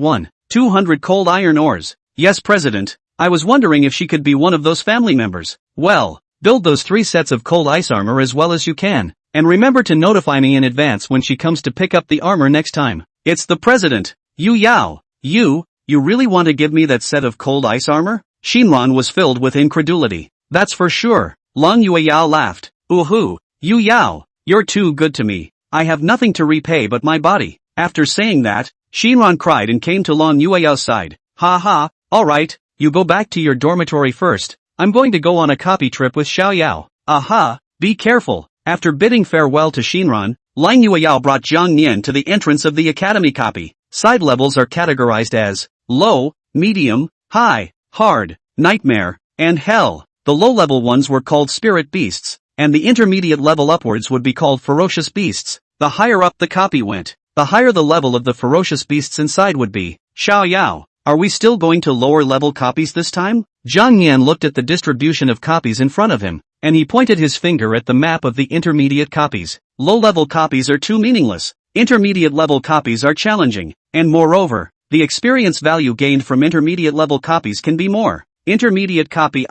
200 cold iron ores? Yes, President. I was wondering if she could be one of those family members. Well, build those 3 sets of cold ice armor as well as you can, and remember to notify me in advance when she comes to pick up the armor next time. It's the President. Yu Yao. You really want to give me that set of cold ice armor? Shinran was filled with incredulity. That's for sure. Lan Yueyao laughed. Ooh, Yu Yao, you're too good to me. I have nothing to repay but my body. After saying that, Shinran cried and came to Lan Yueyao's side. Ha ha, alright, you go back to your dormitory first. I'm going to go on a copy trip with Xiao Yao. Aha, be careful. After bidding farewell to Shinran, Lan Yueyao brought Zhang Nian to the entrance of the academy copy. Side levels are categorized as low, medium, high, hard, nightmare, and hell. The low-level ones were called spirit beasts, and the intermediate level upwards would be called ferocious beasts. The higher up the copy went, the higher the level of the ferocious beasts inside would be. Xiao Yao, are we still going to lower-level copies this time? Zhang Yan looked at the distribution of copies in front of him, and he pointed his finger at the map of the intermediate copies. Low-level copies are too meaningless. Intermediate-level copies are challenging, and moreover, the experience value gained from intermediate-level copies can be more. Intermediate copy,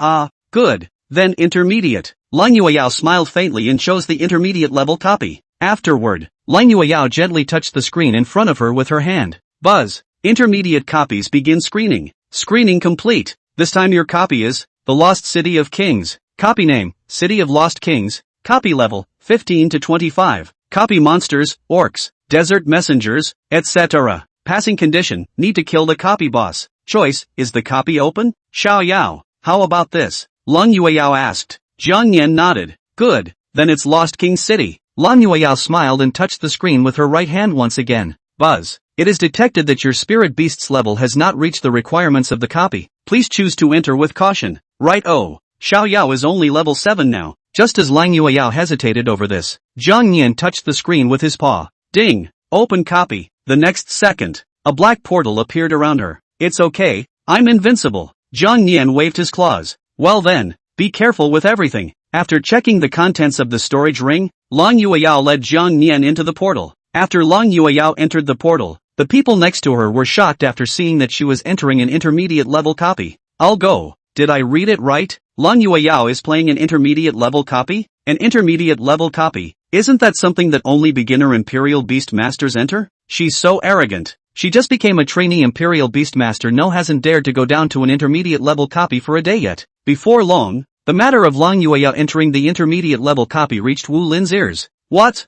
good, then intermediate. Lan Yueyao smiled faintly and chose the intermediate-level copy. Afterward, Lan Yueyao gently touched the screen in front of her with her hand. Buzz. Intermediate copies begin screening. Screening complete. This time your copy is The Lost City of Kings. Copy name, City of Lost Kings. Copy level, 15 to 25. Copy monsters, orcs, desert messengers, etc. Passing condition, need to kill the copy boss. Choice, is the copy open? Xiao Yao, how about this? Lang Yueyao asked. Jiang Yan nodded. Good, then it's Lost King City. Lang Yueyao smiled and touched the screen with her right hand once again. Buzz. It is detected that your spirit beast's level has not reached the requirements of the copy. Please choose to enter with caution. Right. Oh, Xiao Yao is only level 7 now. Just as Lang Yueyao hesitated over this, Jiang Yan touched the screen with his paw. Ding! Open copy. The next second, a black portal appeared around her. It's okay, I'm invincible. Jiang Yan waved his claws. Well then, be careful with everything. After checking the contents of the storage ring, Lang Yueyao led Jiang Yan into the portal. After Lang Yueyao entered the portal, the people next to her were shocked after seeing that she was entering an intermediate level copy. I'll go. Did I read it right? Lang Yueyao is playing an intermediate level copy? An intermediate level copy? Isn't that something that only beginner Imperial Beast Masters enter? She's so arrogant. She just became a trainee Imperial Beast Master. No, hasn't dared to go down to an intermediate level copy for a day yet. Before long, the matter of Lang Yueyao entering the intermediate level copy reached Wu Lin's ears. What?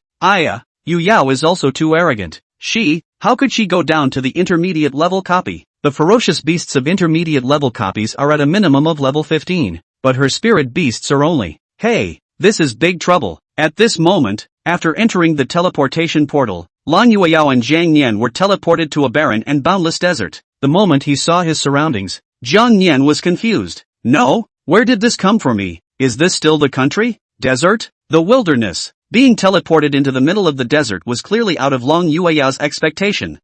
Yu Yao is also too arrogant. How could she go down to the intermediate level copy? The ferocious beasts of intermediate level copies are at a minimum of level 15, but her spirit beasts are only. Hey, this is big trouble. At this moment, after entering the teleportation portal, Lang Yueyao and Jiang Yan were teleported to a barren and boundless desert. The moment he saw his surroundings, Jiang Yan was confused. No, where did this come from me? Is this still the country? Desert? The wilderness? Being teleported into the middle of the desert was clearly out of Lang Yueyao's expectation.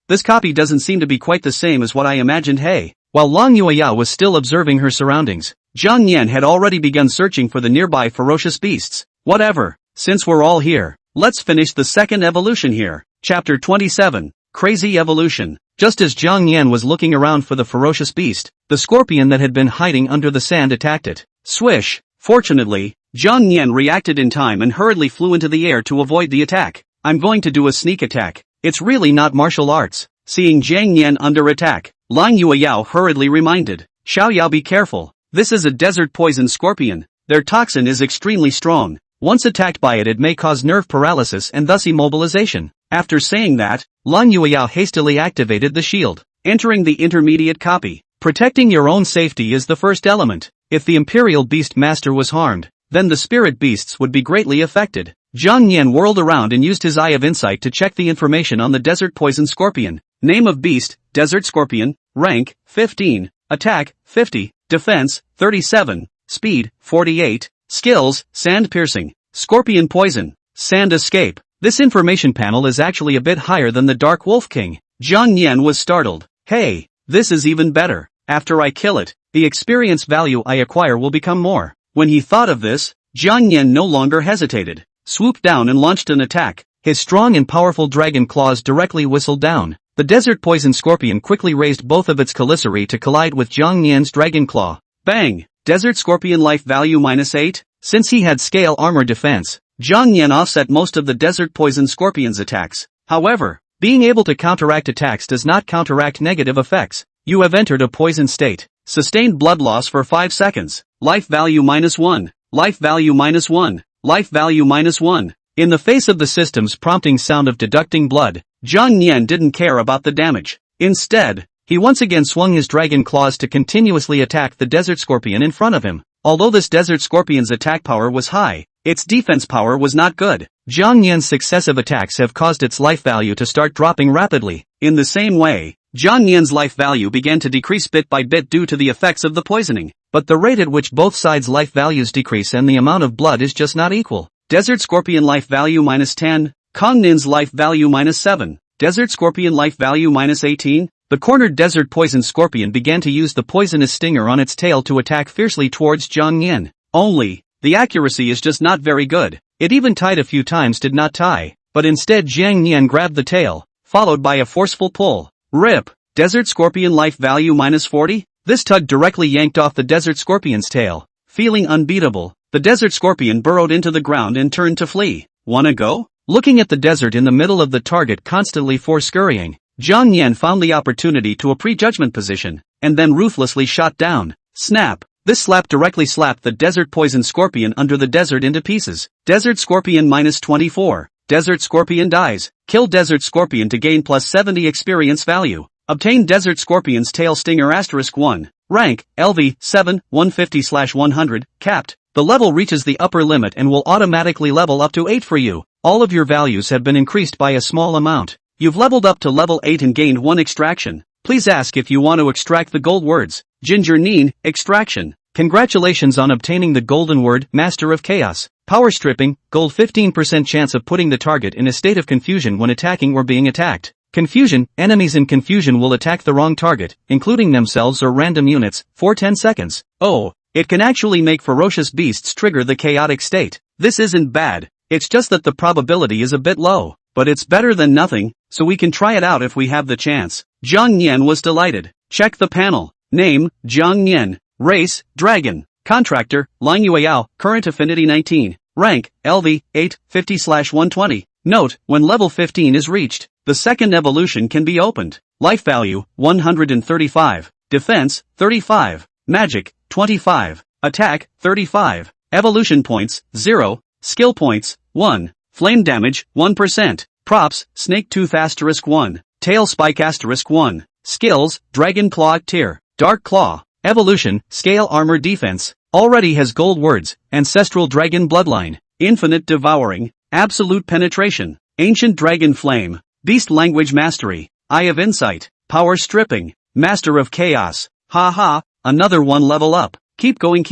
This copy doesn't seem to be quite the same as what I imagined. Hey, while Lang Yueyao was still observing her surroundings, Jiang Yan had already begun searching for the nearby ferocious beasts. Whatever, since we're all here, let's finish the second evolution here. Chapter 27, Crazy Evolution. Just as Jiang Yan was looking around for the ferocious beast, the scorpion that had been hiding under the sand attacked it. Swish! Fortunately, Jiang Yan reacted in time and hurriedly flew into the air to avoid the attack. I'm going to do a sneak attack. It's really not martial arts. Seeing Jiang Yan under attack, Lang Yueyao hurriedly reminded. Xiao Yao, be careful. This is a desert poison scorpion. Their toxin is extremely strong. Once attacked by it may cause nerve paralysis and thus immobilization. After saying that, Lang Yueyao hastily activated the shield. Entering the intermediate copy. Protecting your own safety is the first element. If the Imperial Beast Master was harmed, then the spirit beasts would be greatly affected. Jiang Yan whirled around and used his Eye of Insight to check the information on the desert poison scorpion. Name of beast, Desert Scorpion, rank, 15, attack, 50, defense, 37, speed, 48, skills, sand piercing, scorpion poison, sand escape. This information panel is actually a bit higher than the Dark Wolf King. Jiang Yan was startled. Hey, this is even better. After I kill it, the experience value I acquire will become more. When he thought of this, Jiang Yan no longer hesitated. Swooped down and launched an attack. His strong and powerful dragon claws directly whistled down. The desert poison scorpion quickly raised both of its chelicerae to collide with Jiang Yan's dragon claw. Bang! Desert scorpion life value -8. Since he had scale armor defense, Jiang Yan offset most of the desert poison scorpion's attacks. However, being able to counteract attacks does not counteract negative effects. You have entered a poison state. Sustained blood loss for 5 seconds. Life value -1. Life value -1. Life value -1. In the face of the system's prompting sound of deducting blood, Jiang Yan didn't care about the damage. Instead, he once again swung his dragon claws to continuously attack the desert scorpion in front of him. Although this desert scorpion's attack power was high, its defense power was not good. Jiang Yan's successive attacks have caused its life value to start dropping rapidly. In the same way, Jiang Yan's life value began to decrease bit by bit due to the effects of the poisoning. But the rate at which both sides' life values decrease and the amount of blood is just not equal. Desert Scorpion life value -10, Kong Nin's life value -7, Desert Scorpion life value -18. The cornered desert poison scorpion began to use the poisonous stinger on its tail to attack fiercely towards Jiang Yan. Only, the accuracy is just not very good. It even tied a few times, did not tie, but instead Jiang Yan grabbed the tail, followed by a forceful pull. Rip! Desert Scorpion life value -40? This tug directly yanked off the desert scorpion's tail. Feeling unbeatable, the desert scorpion burrowed into the ground and turned to flee. Wanna go? Looking at the desert in the middle of the target constantly scurrying, Jiang Yan found the opportunity to a prejudgment position, and then ruthlessly shot down. Snap! This slap directly slapped the desert poison scorpion under the desert into pieces. Desert scorpion -24. Desert scorpion dies. Kill desert scorpion to gain +70 experience value. Obtain desert scorpion's tail stinger *1. Rank, LV, 7, 150/100, capped. The level reaches the upper limit and will automatically level up to 8 for you. All of your values have been increased by a small amount. You've leveled up to level 8 and gained 1 extraction. Please ask if you want to extract the gold words. Ginger Neen, extraction. Congratulations on obtaining the golden word, Master of Chaos. Power stripping, gold 15% chance of putting the target in a state of confusion when attacking or being attacked. Confusion, enemies in confusion will attack the wrong target, including themselves or random units, for 10 seconds. Oh, it can actually make ferocious beasts trigger the chaotic state. This isn't bad, it's just that the probability is a bit low. But it's better than nothing, so we can try it out if we have the chance. Jiang Yan was delighted. Check the panel. Name, Jiang Yan. Race, Dragon. Contractor, Lang Yueyao, current affinity 19. Rank, LV, 8, 50/120. Note, when level 15 is reached, the second evolution can be opened. Life value, 135. Defense, 35. Magic, 25. Attack, 35. Evolution points, 0. Skill points, 1. Flame damage, 1%. Props, Snake Tooth *1. Tail Spike *1. Skills, Dragon Claw Tier. Dark Claw. Evolution, Scale Armor Defense. Already has gold words, Ancestral Dragon Bloodline. Infinite Devouring. Absolute Penetration. Ancient Dragon Flame. Beast Language Mastery. Eye of Insight. Power Stripping. Master of Chaos. Haha, another one level up. Keep going.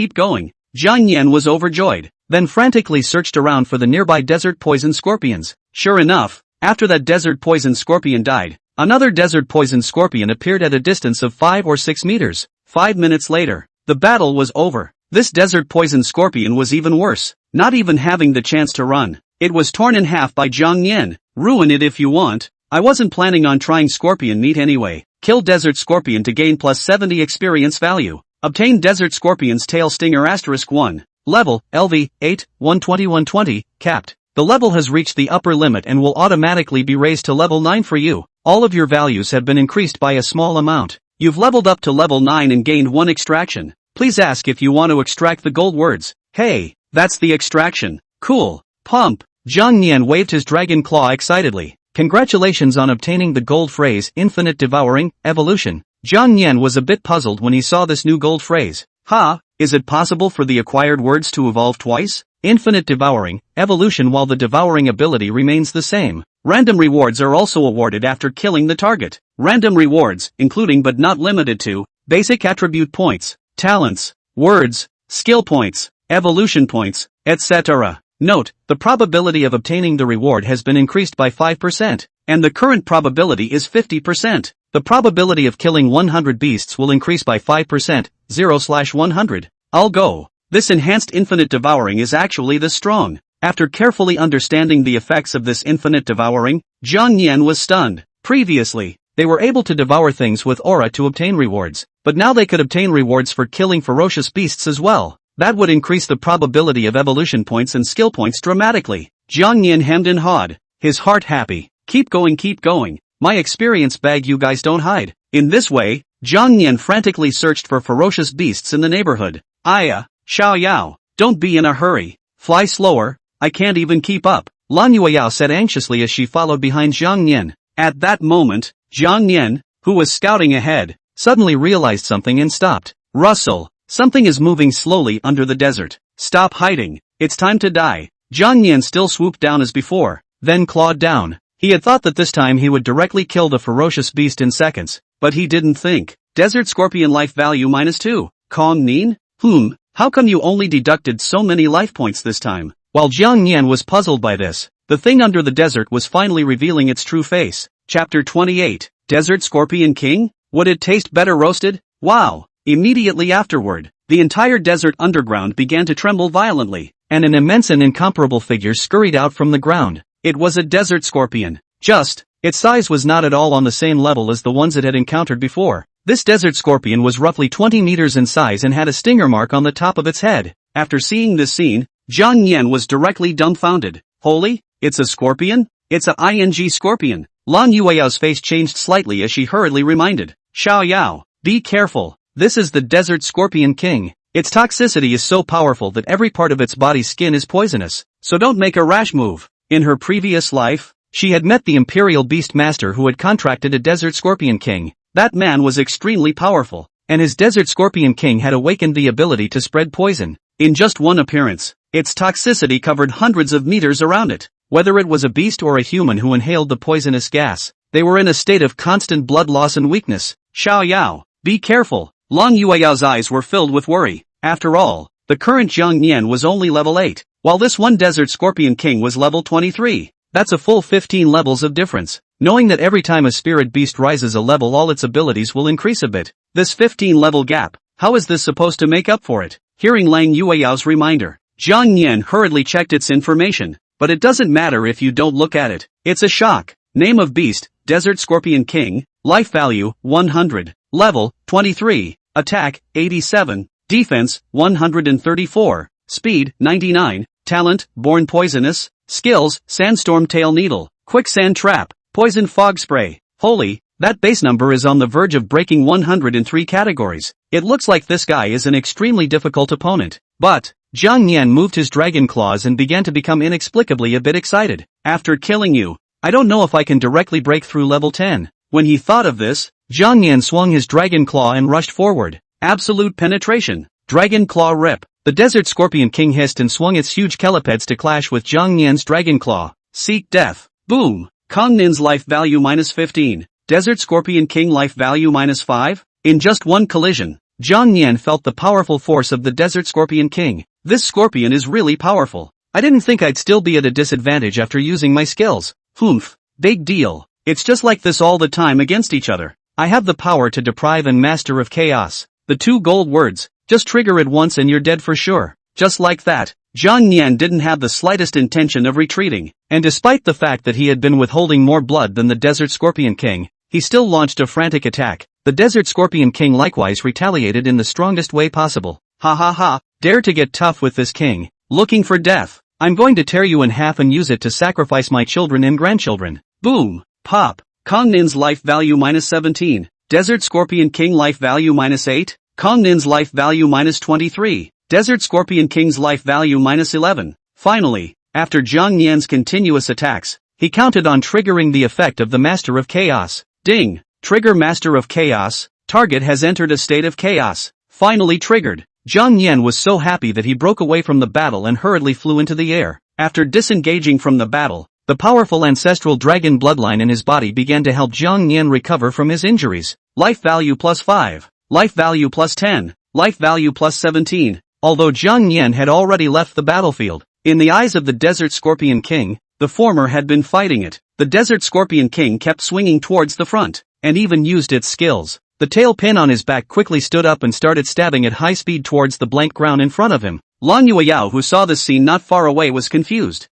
Jiang Yan was overjoyed, then frantically searched around for the nearby desert poison scorpions. Sure enough, after that desert poison scorpion died, another desert poison scorpion appeared at a distance of 5 or 6 meters. 5 minutes later, the battle was over. This desert poison scorpion was even worse, not even having the chance to run. It was torn in half by Jiang Yan. Ruin it if you want. I wasn't planning on trying scorpion meat anyway. Kill desert scorpion to gain +70 experience value. Obtain desert scorpion's tail stinger *1. Level, LV, 8, 120/120, capped. The level has reached the upper limit and will automatically be raised to level 9 for you. All of your values have been increased by a small amount. You've leveled up to level 9 and gained 1 extraction. Please ask if you want to extract the gold words. Hey, that's the extraction. Cool. Pump. Jiang Yan waved his dragon claw excitedly. Congratulations on obtaining the gold phrase, Infinite Devouring, Evolution. Jiang Yan was a bit puzzled when he saw this new gold phrase. Is it possible for the acquired words to evolve twice? Infinite Devouring, Evolution while the devouring ability remains the same. Random rewards are also awarded after killing the target. Random rewards, including but not limited to, basic attribute points, talents, words, skill points, evolution points, etc. Note, the probability of obtaining the reward has been increased by 5%, and the current probability is 50%. The probability of killing 100 beasts will increase by 5%, 0/100. I'll go. This enhanced infinite devouring is actually this strong. After carefully understanding the effects of this infinite devouring, Jiang Yan was stunned. Previously, they were able to devour things with aura to obtain rewards, but now they could obtain rewards for killing ferocious beasts as well. That would increase the probability of evolution points and skill points dramatically. Jiang Yan hemmed and hawed, his heart happy. Keep going. My experience bag you guys don't hide. In this way, Jiang Yan frantically searched for ferocious beasts in the neighborhood. Aya, Xiao Yao, don't be in a hurry. Fly slower, I can't even keep up. Lan Yueyao said anxiously as she followed behind Jiang Yan. At that moment, Jiang Yan, who was scouting ahead, suddenly realized something and stopped. Russell, something is moving slowly under the desert. Stop hiding, it's time to die. Jiang Yan still swooped down as before, then clawed down. He had thought that this time he would directly kill the ferocious beast in seconds, but he didn't think. Desert Scorpion life value -2. Kong Nin? How come you only deducted so many life points this time? While Jiang Yan was puzzled by this, the thing under the desert was finally revealing its true face. Chapter 28. Desert Scorpion King? Would it taste better roasted? Wow! Immediately afterward, the entire desert underground began to tremble violently, and an immense and incomparable figure scurried out from the ground. It was a desert scorpion. Its size was not at all on the same level as the ones it had encountered before. This desert scorpion was roughly 20 meters in size and had a stinger mark on the top of its head. After seeing this scene, Jiang Yan was directly dumbfounded. Holy, it's a scorpion? It's a ing scorpion. Lan Yueyao's face changed slightly as she hurriedly reminded. Xiao Yao, be careful, this is the Desert Scorpion King. Its toxicity is so powerful that every part of its body's skin is poisonous, so don't make a rash move. In her previous life, she had met the Imperial Beast Master who had contracted a Desert Scorpion King. That man was extremely powerful, and his Desert Scorpion King had awakened the ability to spread poison. In just one appearance, its toxicity covered hundreds of meters around it. Whether it was a beast or a human who inhaled the poisonous gas, they were in a state of constant blood loss and weakness. Xiao Yao, be careful. Lang Yueyao's eyes were filled with worry. After all, the current Zhang Nian was only level 8, while this one Desert Scorpion King was level 23. That's a full 15 levels of difference. Knowing that every time a spirit beast rises a level all its abilities will increase a bit. This 15 level gap, how is this supposed to make up for it? Hearing Lang Yueyao's reminder, Zhang Nian hurriedly checked its information. But it doesn't matter if you don't look at it. It's a shock. Name of beast, Desert Scorpion King, life value, 100, level, 23, attack, 87, defense, 134, speed, 99, talent, born poisonous, skills, sandstorm tail needle, quicksand trap, poison fog spray. Holy, that base number is on the verge of breaking 100 in 3 categories. It looks like this guy is an extremely difficult opponent. But Zhang Nian moved his dragon claws and began to become inexplicably a bit excited. After killing you, I don't know if I can directly break through level 10. When he thought of this, Zhang Nian swung his dragon claw and rushed forward. Absolute penetration. Dragon claw rip. The Desert Scorpion King hissed and swung its huge chelipeds to clash with Zhang Nian's dragon claw. Seek death. Boom. Kong Nin's life value minus 15. Desert Scorpion King life value minus 5. In just one collision, Zhang Nian felt the powerful force of the Desert Scorpion King. This scorpion is really powerful. I didn't think I'd still be at a disadvantage after using my skills. Humph. Big deal. It's just like this all the time against each other. I have the power to deprive and master of chaos. The 2 gold words. Just trigger it once and you're dead for sure. Just like that. Zhang Nian didn't have the slightest intention of retreating. And despite the fact that he had been withholding more blood than the Desert Scorpion King, he still launched a frantic attack. The Desert Scorpion King likewise retaliated in the strongest way possible. Ha ha ha, dare to get tough with this king. Looking for death. I'm going to tear you in half and use it to sacrifice my children and grandchildren. Boom. Pop. Kong Nin's life value minus 17. Desert Scorpion King life value minus 8. Kong Nin's life value minus 23. Desert Scorpion King's life value minus 11. Finally, after Zhang Nian's continuous attacks, he counted on triggering the effect of the Master of Chaos. Ding. Trigger Master of Chaos. Target has entered a state of chaos. Finally triggered. Zhang Nian was so happy that he broke away from the battle and hurriedly flew into the air. After disengaging from the battle, the powerful ancestral dragon bloodline in his body began to help Zhang Nian recover from his injuries. Life value plus 5. Life value plus 10. Life value plus 17. Although Zhang Nian had already left the battlefield, in the eyes of the Desert Scorpion King, the former had been fighting it. The Desert Scorpion King kept swinging towards the front, and even used its skills. The tail pin on his back quickly stood up and started stabbing at high speed towards the blank ground in front of him. Lang Yueyao, who saw this scene not far away, was confused.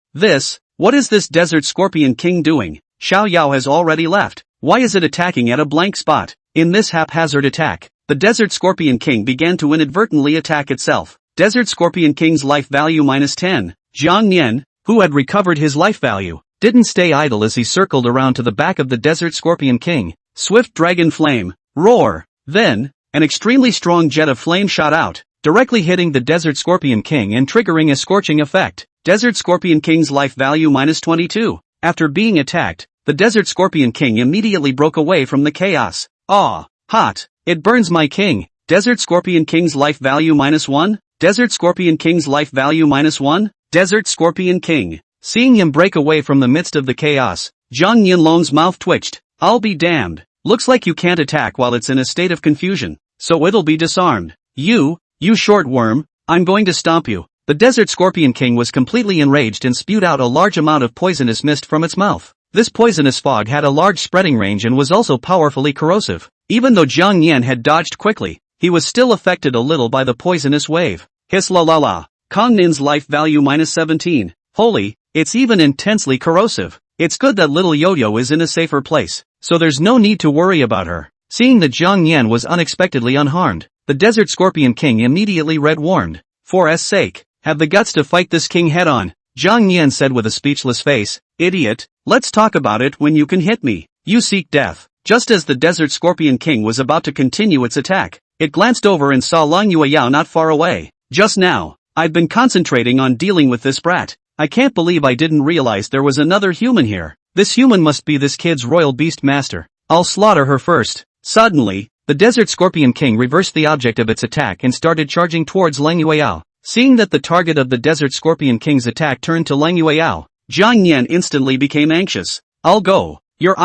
What is this Desert Scorpion King doing? Xiao Yao has already left. Why is it attacking at a blank spot? In this haphazard attack, the Desert Scorpion King began to inadvertently attack itself. Desert Scorpion King's life value minus 10. Zhang Nian, who had recovered his life value, didn't stay idle as he circled around to the back of the Desert Scorpion King. Swift Dragon Flame. Roar! Then, an extremely strong jet of flame shot out, directly hitting the Desert Scorpion King and triggering a scorching effect. Desert Scorpion King's life value minus 22. After being attacked, the Desert Scorpion King immediately broke away from the chaos. Ah! Hot! It burns my king! Desert Scorpion King's life value minus 1? Desert Scorpion King's life value minus 1? Desert Scorpion King. Seeing him break away from the midst of the chaos, Zhang Nianlong's mouth twitched. I'll be damned. Looks like you can't attack while it's in a state of confusion, so it'll be disarmed. You short worm, I'm going to stomp you. The Desert Scorpion King was completely enraged and spewed out a large amount of poisonous mist from its mouth. This poisonous fog had a large spreading range and was also powerfully corrosive. Even though Zhang Nian had dodged quickly, he was still affected a little by the poisonous wave. Hiss la la la. Kong Nin's life value minus 17. Holy, it's even intensely corrosive. It's good that little Yo-Yo is in a safer place, so there's no need to worry about her. Seeing that Zhang Nian was unexpectedly unharmed, the Desert Scorpion King immediately red-warmed. For S sake, have the guts to fight this king head-on. Zhang Nian said with a speechless face. Idiot, let's talk about it when you can hit me. You seek death. Just as the Desert Scorpion King was about to continue its attack, it glanced over and saw Lang Yueyao not far away. Just now, I've been concentrating on dealing with this brat. I can't believe I didn't realize there was another human here. This human must be this kid's royal beast master. I'll slaughter her first. Suddenly, the Desert Scorpion King reversed the object of its attack and started charging towards Lang Yueyao. Seeing that the target of the Desert Scorpion King's attack turned to Lang Yueyao, Zhang Nian instantly became anxious. I'll go. You're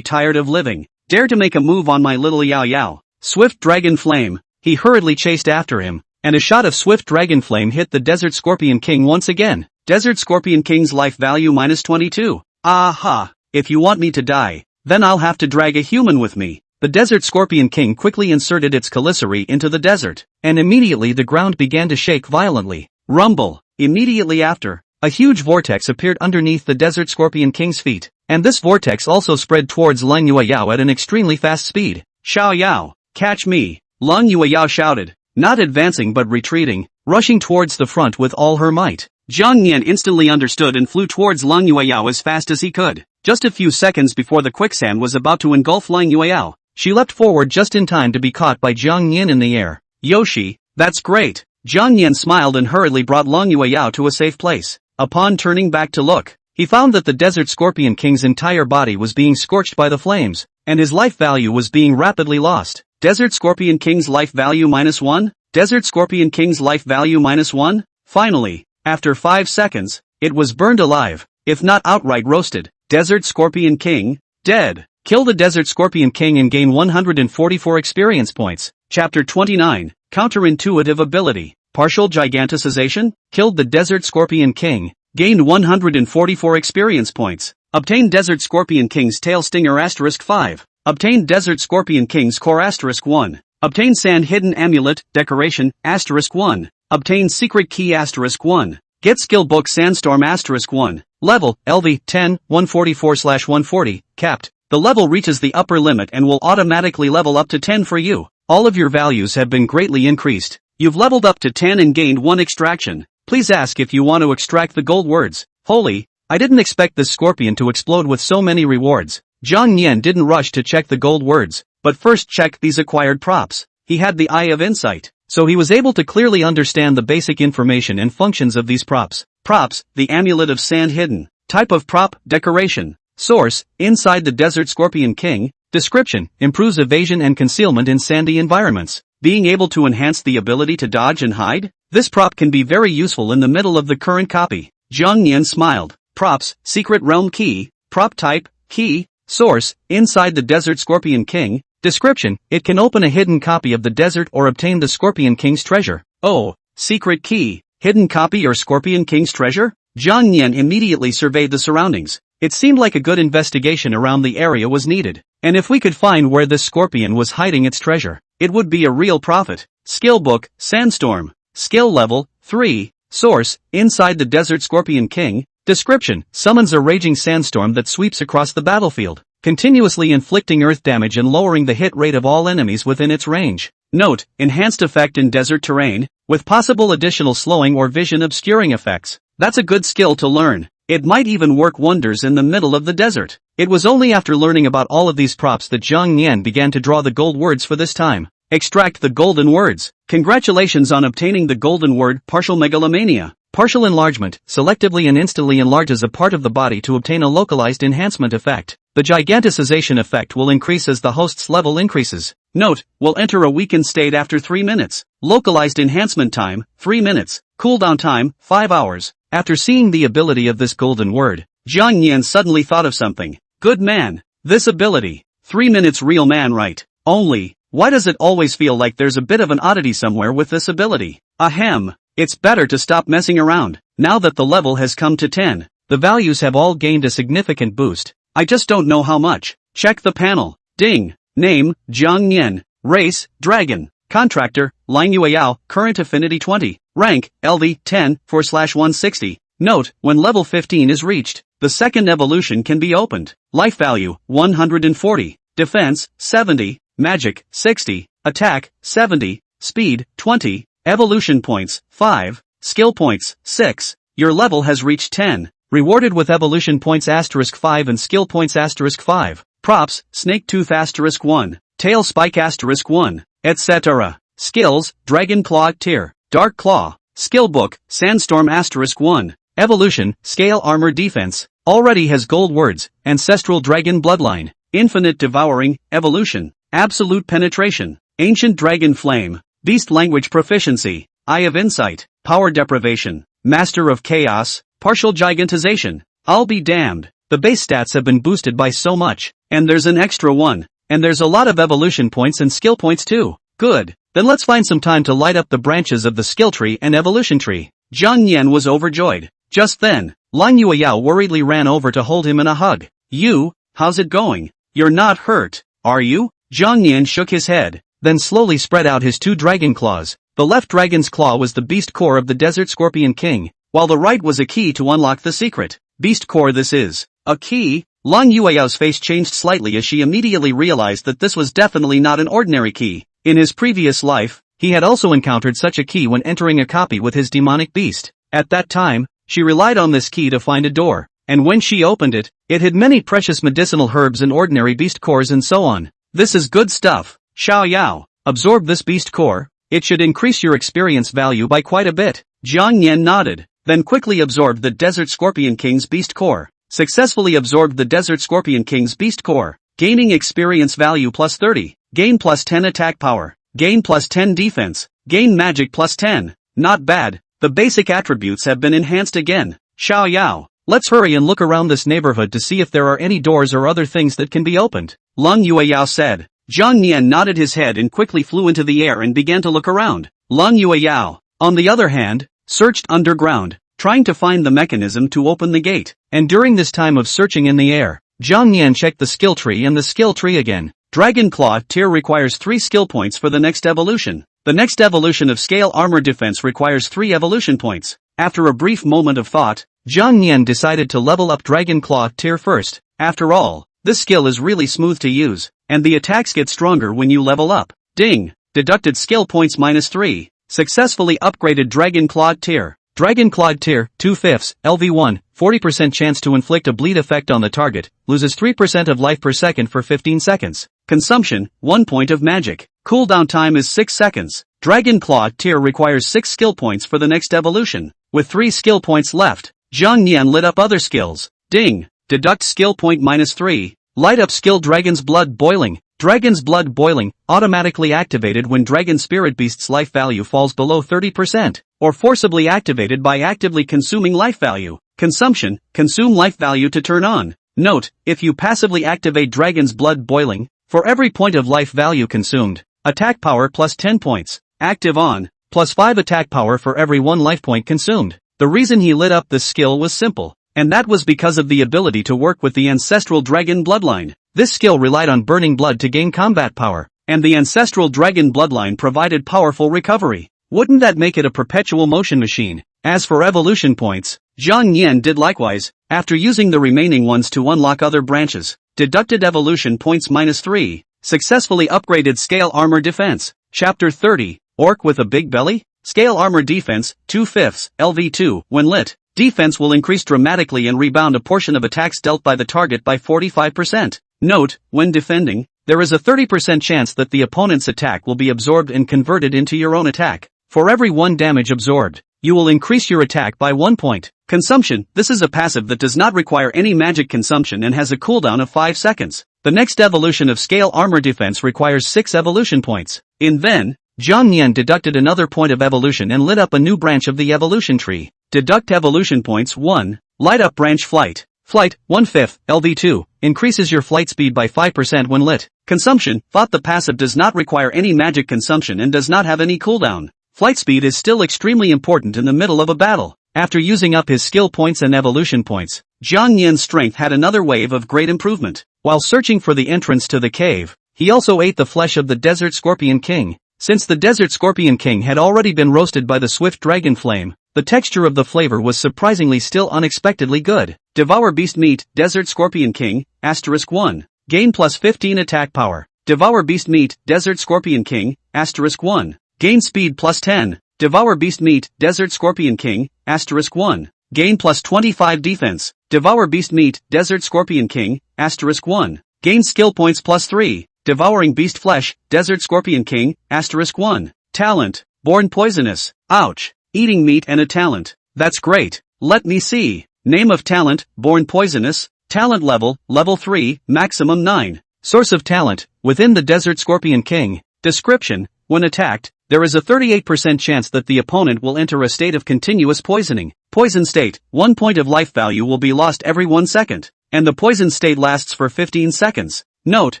tired of living. Dare to make a move on my little Yao Yao. Swift Dragon Flame. He hurriedly chased after him, and a shot of Swift Dragon Flame hit the Desert Scorpion King once again. Desert Scorpion King's life value -22. Aha! If you want me to die, then I'll have to drag a human with me. The Desert Scorpion King quickly inserted its Calicity into the desert, and immediately the ground began to shake violently. Rumble! Immediately after, a huge vortex appeared underneath the Desert Scorpion King's feet, and this vortex also spread towards Lang Yueyao at an extremely fast speed. Xiao Yao, catch me! Lang Yueyao shouted, not advancing but retreating, rushing towards the front with all her might. Zhang Nian instantly understood and flew towards Lang Yueyao as fast as he could. Just a few seconds before the quicksand was about to engulf Lang Yueyao, she leapt forward just in time to be caught by Zhang Nian in the air. Yoshi, that's great! Zhang Nian smiled and hurriedly brought Lang Yueyao to a safe place. Upon turning back to look, he found that the Desert Scorpion King's entire body was being scorched by the flames, and his life value was being rapidly lost. Desert Scorpion King's life value -1? Desert Scorpion King's life value -1? Finally, after 5 seconds, it was burned alive, if not outright roasted. Desert Scorpion King, dead. Kill the Desert Scorpion King and gain 144 experience points. Chapter 29, Counterintuitive Ability. Partial Giganticization? Killed the Desert Scorpion King. Gained 144 experience points. Obtained Desert Scorpion King's Tail Stinger *5. Obtained Desert Scorpion King's Core *1. Obtained Sand Hidden Amulet, Decoration, *1. Obtained Secret Key *1. Get Skill Book Sandstorm *1. Level, LV, 10, 144/140, capped. The level reaches the upper limit and will automatically level up to 10 for you. All of your values have been greatly increased. You've leveled up to 10 and gained 1 extraction. Please ask if you want to extract the gold words. Holy, I didn't expect this scorpion to explode with so many rewards. Zhang Nian didn't rush to check the gold words, but first checked these acquired props. He had the Eye of Insight, so he was able to clearly understand the basic information and functions of these props. Props, the Amulet of Sand Hidden. Type of prop, decoration. Source, inside the Desert Scorpion King. Description, improves evasion and concealment in sandy environments. Being able to enhance the ability to dodge and hide? This prop can be very useful in the middle of the current copy. Zhang Nian smiled. Props, Secret Realm Key. Prop type, Key. Source, inside the Desert Scorpion King. Description, it can open a hidden copy of the desert or obtain the Scorpion King's treasure. Oh, Secret Key. Hidden copy or Scorpion King's treasure? Zhang Nian immediately surveyed the surroundings. It seemed like a good investigation around the area was needed, and if we could find where this scorpion was hiding its treasure, it would be a real profit. Skill Book, Sandstorm. Skill Level, 3. Source, inside the Desert Scorpion King. Description, summons a raging sandstorm that sweeps across the battlefield, continuously inflicting earth damage and lowering the hit rate of all enemies within its range. Note, enhanced effect in desert terrain, with possible additional slowing or vision obscuring effects. That's a good skill to learn. It might even work wonders in the middle of the desert. It was only after learning about all of these props that Zhang Nian began to draw the gold words for this time. Extract the golden words. Congratulations on obtaining the golden word, Partial Megalomania. Partial enlargement, selectively and instantly enlarges a part of the body to obtain a localized enhancement effect. The giganticization effect will increase as the host's level increases. Note, will enter a weakened state after 3 minutes. Localized enhancement time, 3 minutes. Cooldown time, 5 hours. After seeing the ability of this golden word, Zhang Nian suddenly thought of something. Good man. This ability. 3 minutes real man right. Only, why does it always feel like there's a bit of an oddity somewhere with this ability? Ahem. It's better to stop messing around. Now that the level has come to 10, the values have all gained a significant boost. I just don't know how much. Check the panel. Ding. Name, Zhang Nian. Race, Dragon. Contractor, Lang Yueyao. Current affinity 20. Rank, LV, 10, 4/160. Note, when level 15 is reached, the second evolution can be opened. Life value, 140. Defense, 70. Magic, 60. Attack, 70. Speed, 20. Evolution points, 5. Skill points, 6. Your level has reached 10. Rewarded with evolution points *5 and skill points *5. Props, snake tooth *1, tail spike *1, etc. Skills, Dragon Claw tier, Dark Claw, Skill Book, Sandstorm *1. Evolution, Scale Armor Defense, already has gold words, Ancestral Dragon Bloodline, Infinite Devouring, Evolution, Absolute Penetration, Ancient Dragon Flame, Beast Language Proficiency, Eye of Insight, Power Deprivation, Master of Chaos, Partial Gigantization. I'll be damned, the base stats have been boosted by so much, and there's an extra one, and there's a lot of evolution points and skill points too. Good, then let's find some time to light up the branches of the skill tree and evolution tree. Jiang Yan was overjoyed. Just then, Lang Yueyao worriedly ran over to hold him in a hug. You, how's it going? You're not hurt, are you? Jiang Yan shook his head, then slowly spread out his 2 dragon claws. The left dragon's claw was the beast core of the Desert Scorpion King, while the right was a key to unlock the secret. Beast core this is. A key? Lang Yueyao's face changed slightly as she immediately realized that this was definitely not an ordinary key. In his previous life, he had also encountered such a key when entering a copy with his demonic beast. At that time, she relied on this key to find a door, and when she opened it, it had many precious medicinal herbs and ordinary beast cores and so on. This is good stuff. Xiao Yao, absorb this beast core, it should increase your experience value by quite a bit. Jiang Yan nodded, then quickly absorbed the Desert Scorpion King's beast core. Successfully absorbed the Desert Scorpion King's beast core, gaining experience value plus 30, gain plus 10 attack power, gain plus 10 defense, gain magic plus 10. Not bad. The basic attributes have been enhanced again. Xiao Yao, let's hurry and look around this neighborhood to see if there are any doors or other things that can be opened. Lang Yueyao said. Jiang Yan nodded his head and quickly flew into the air and began to look around. Lang Yueyao, on the other hand, searched underground, trying to find the mechanism to open the gate. And during this time of searching in the air, Jiang Yan checked the skill tree and the skill tree again. Dragon Claw tier requires 3 skill points for the next evolution. The next evolution of Scale Armor Defense requires 3 evolution points. After a brief moment of thought, Jiang Yan decided to level up Dragon Claw tier first. After all, this skill is really smooth to use, and the attacks get stronger when you level up. Ding! Deducted skill points -3. Successfully upgraded Dragon Claw tier. Dragon Claw tier, 2/5, LV1, 40% chance to inflict a bleed effect on the target, loses 3% of life per second for 15 seconds. Consumption, 1 point of magic. Cooldown time is 6 seconds. Dragon Claw tier requires 6 skill points for the next evolution. With 3 skill points left, Jiang Yan lit up other skills. Ding! Deduct skill point -3. Light up skill Dragon's Blood Boiling. Dragon's Blood Boiling, automatically activated when Dragon Spirit Beast's life value falls below 30%, or forcibly activated by actively consuming life value. Consumption, consume life value to turn on. Note, if you passively activate Dragon's Blood Boiling, for every point of life value consumed, attack power plus 10 points, active on, plus 5 attack power for every 1 life point consumed. The reason he lit up this skill was simple, and that was because of the ability to work with the Ancestral Dragon Bloodline. This skill relied on burning blood to gain combat power, and the Ancestral Dragon Bloodline provided powerful recovery. Wouldn't that make it a perpetual motion machine? As for evolution points, Jiang Yan did likewise, after using the remaining ones to unlock other branches. Deducted evolution points -3, successfully upgraded Scale Armor Defense. Chapter 30, Orc with a Big Belly? Scale Armor Defense, 2/5, LV2, when lit. Defense will increase dramatically and rebound a portion of attacks dealt by the target by 45%. Note, when defending, there is a 30% chance that the opponent's attack will be absorbed and converted into your own attack. For every 1 damage absorbed, you will increase your attack by 1 point. Consumption, this is a passive that does not require any magic consumption and has a cooldown of 5 seconds. The next evolution of Scale Armor Defense requires 6 evolution points. Then, Jiang Yan deducted another point of evolution and lit up a new branch of the evolution tree. Deduct evolution points 1, light up branch Flight. Flight, 1/5, LV2, increases your flight speed by 5% when lit. Consumption, thought the passive does not require any magic consumption and does not have any cooldown. Flight speed is still extremely important in the middle of a battle. After using up his skill points and evolution points, Jiang Yan's strength had another wave of great improvement. While searching for the entrance to the cave, he also ate the flesh of the Desert Scorpion King. Since the Desert Scorpion King had already been roasted by the swift dragon flame, the texture of the flavor was surprisingly still unexpectedly good. Devour Beast Meat, Desert Scorpion King, *1. Gain plus 15 attack power. Devour Beast Meat, Desert Scorpion King, *1. Gain speed plus 10. Devour Beast Meat, Desert Scorpion King, *1. Gain plus 25 defense. Devour beast meat, desert scorpion king, *1. Gain skill points plus 3. Devouring beast flesh, desert scorpion king, *1. Talent. Born poisonous. Ouch. Eating meat and a talent. That's great. Let me see. Name of talent, born poisonous. Talent level, level 3, maximum 9. Source of talent, within the desert scorpion king. Description, when attacked, there is a 38% chance that the opponent will enter a state of continuous poisoning. Poison state, 1 point of life value will be lost every 1 second, and the poison state lasts for 15 seconds. Note,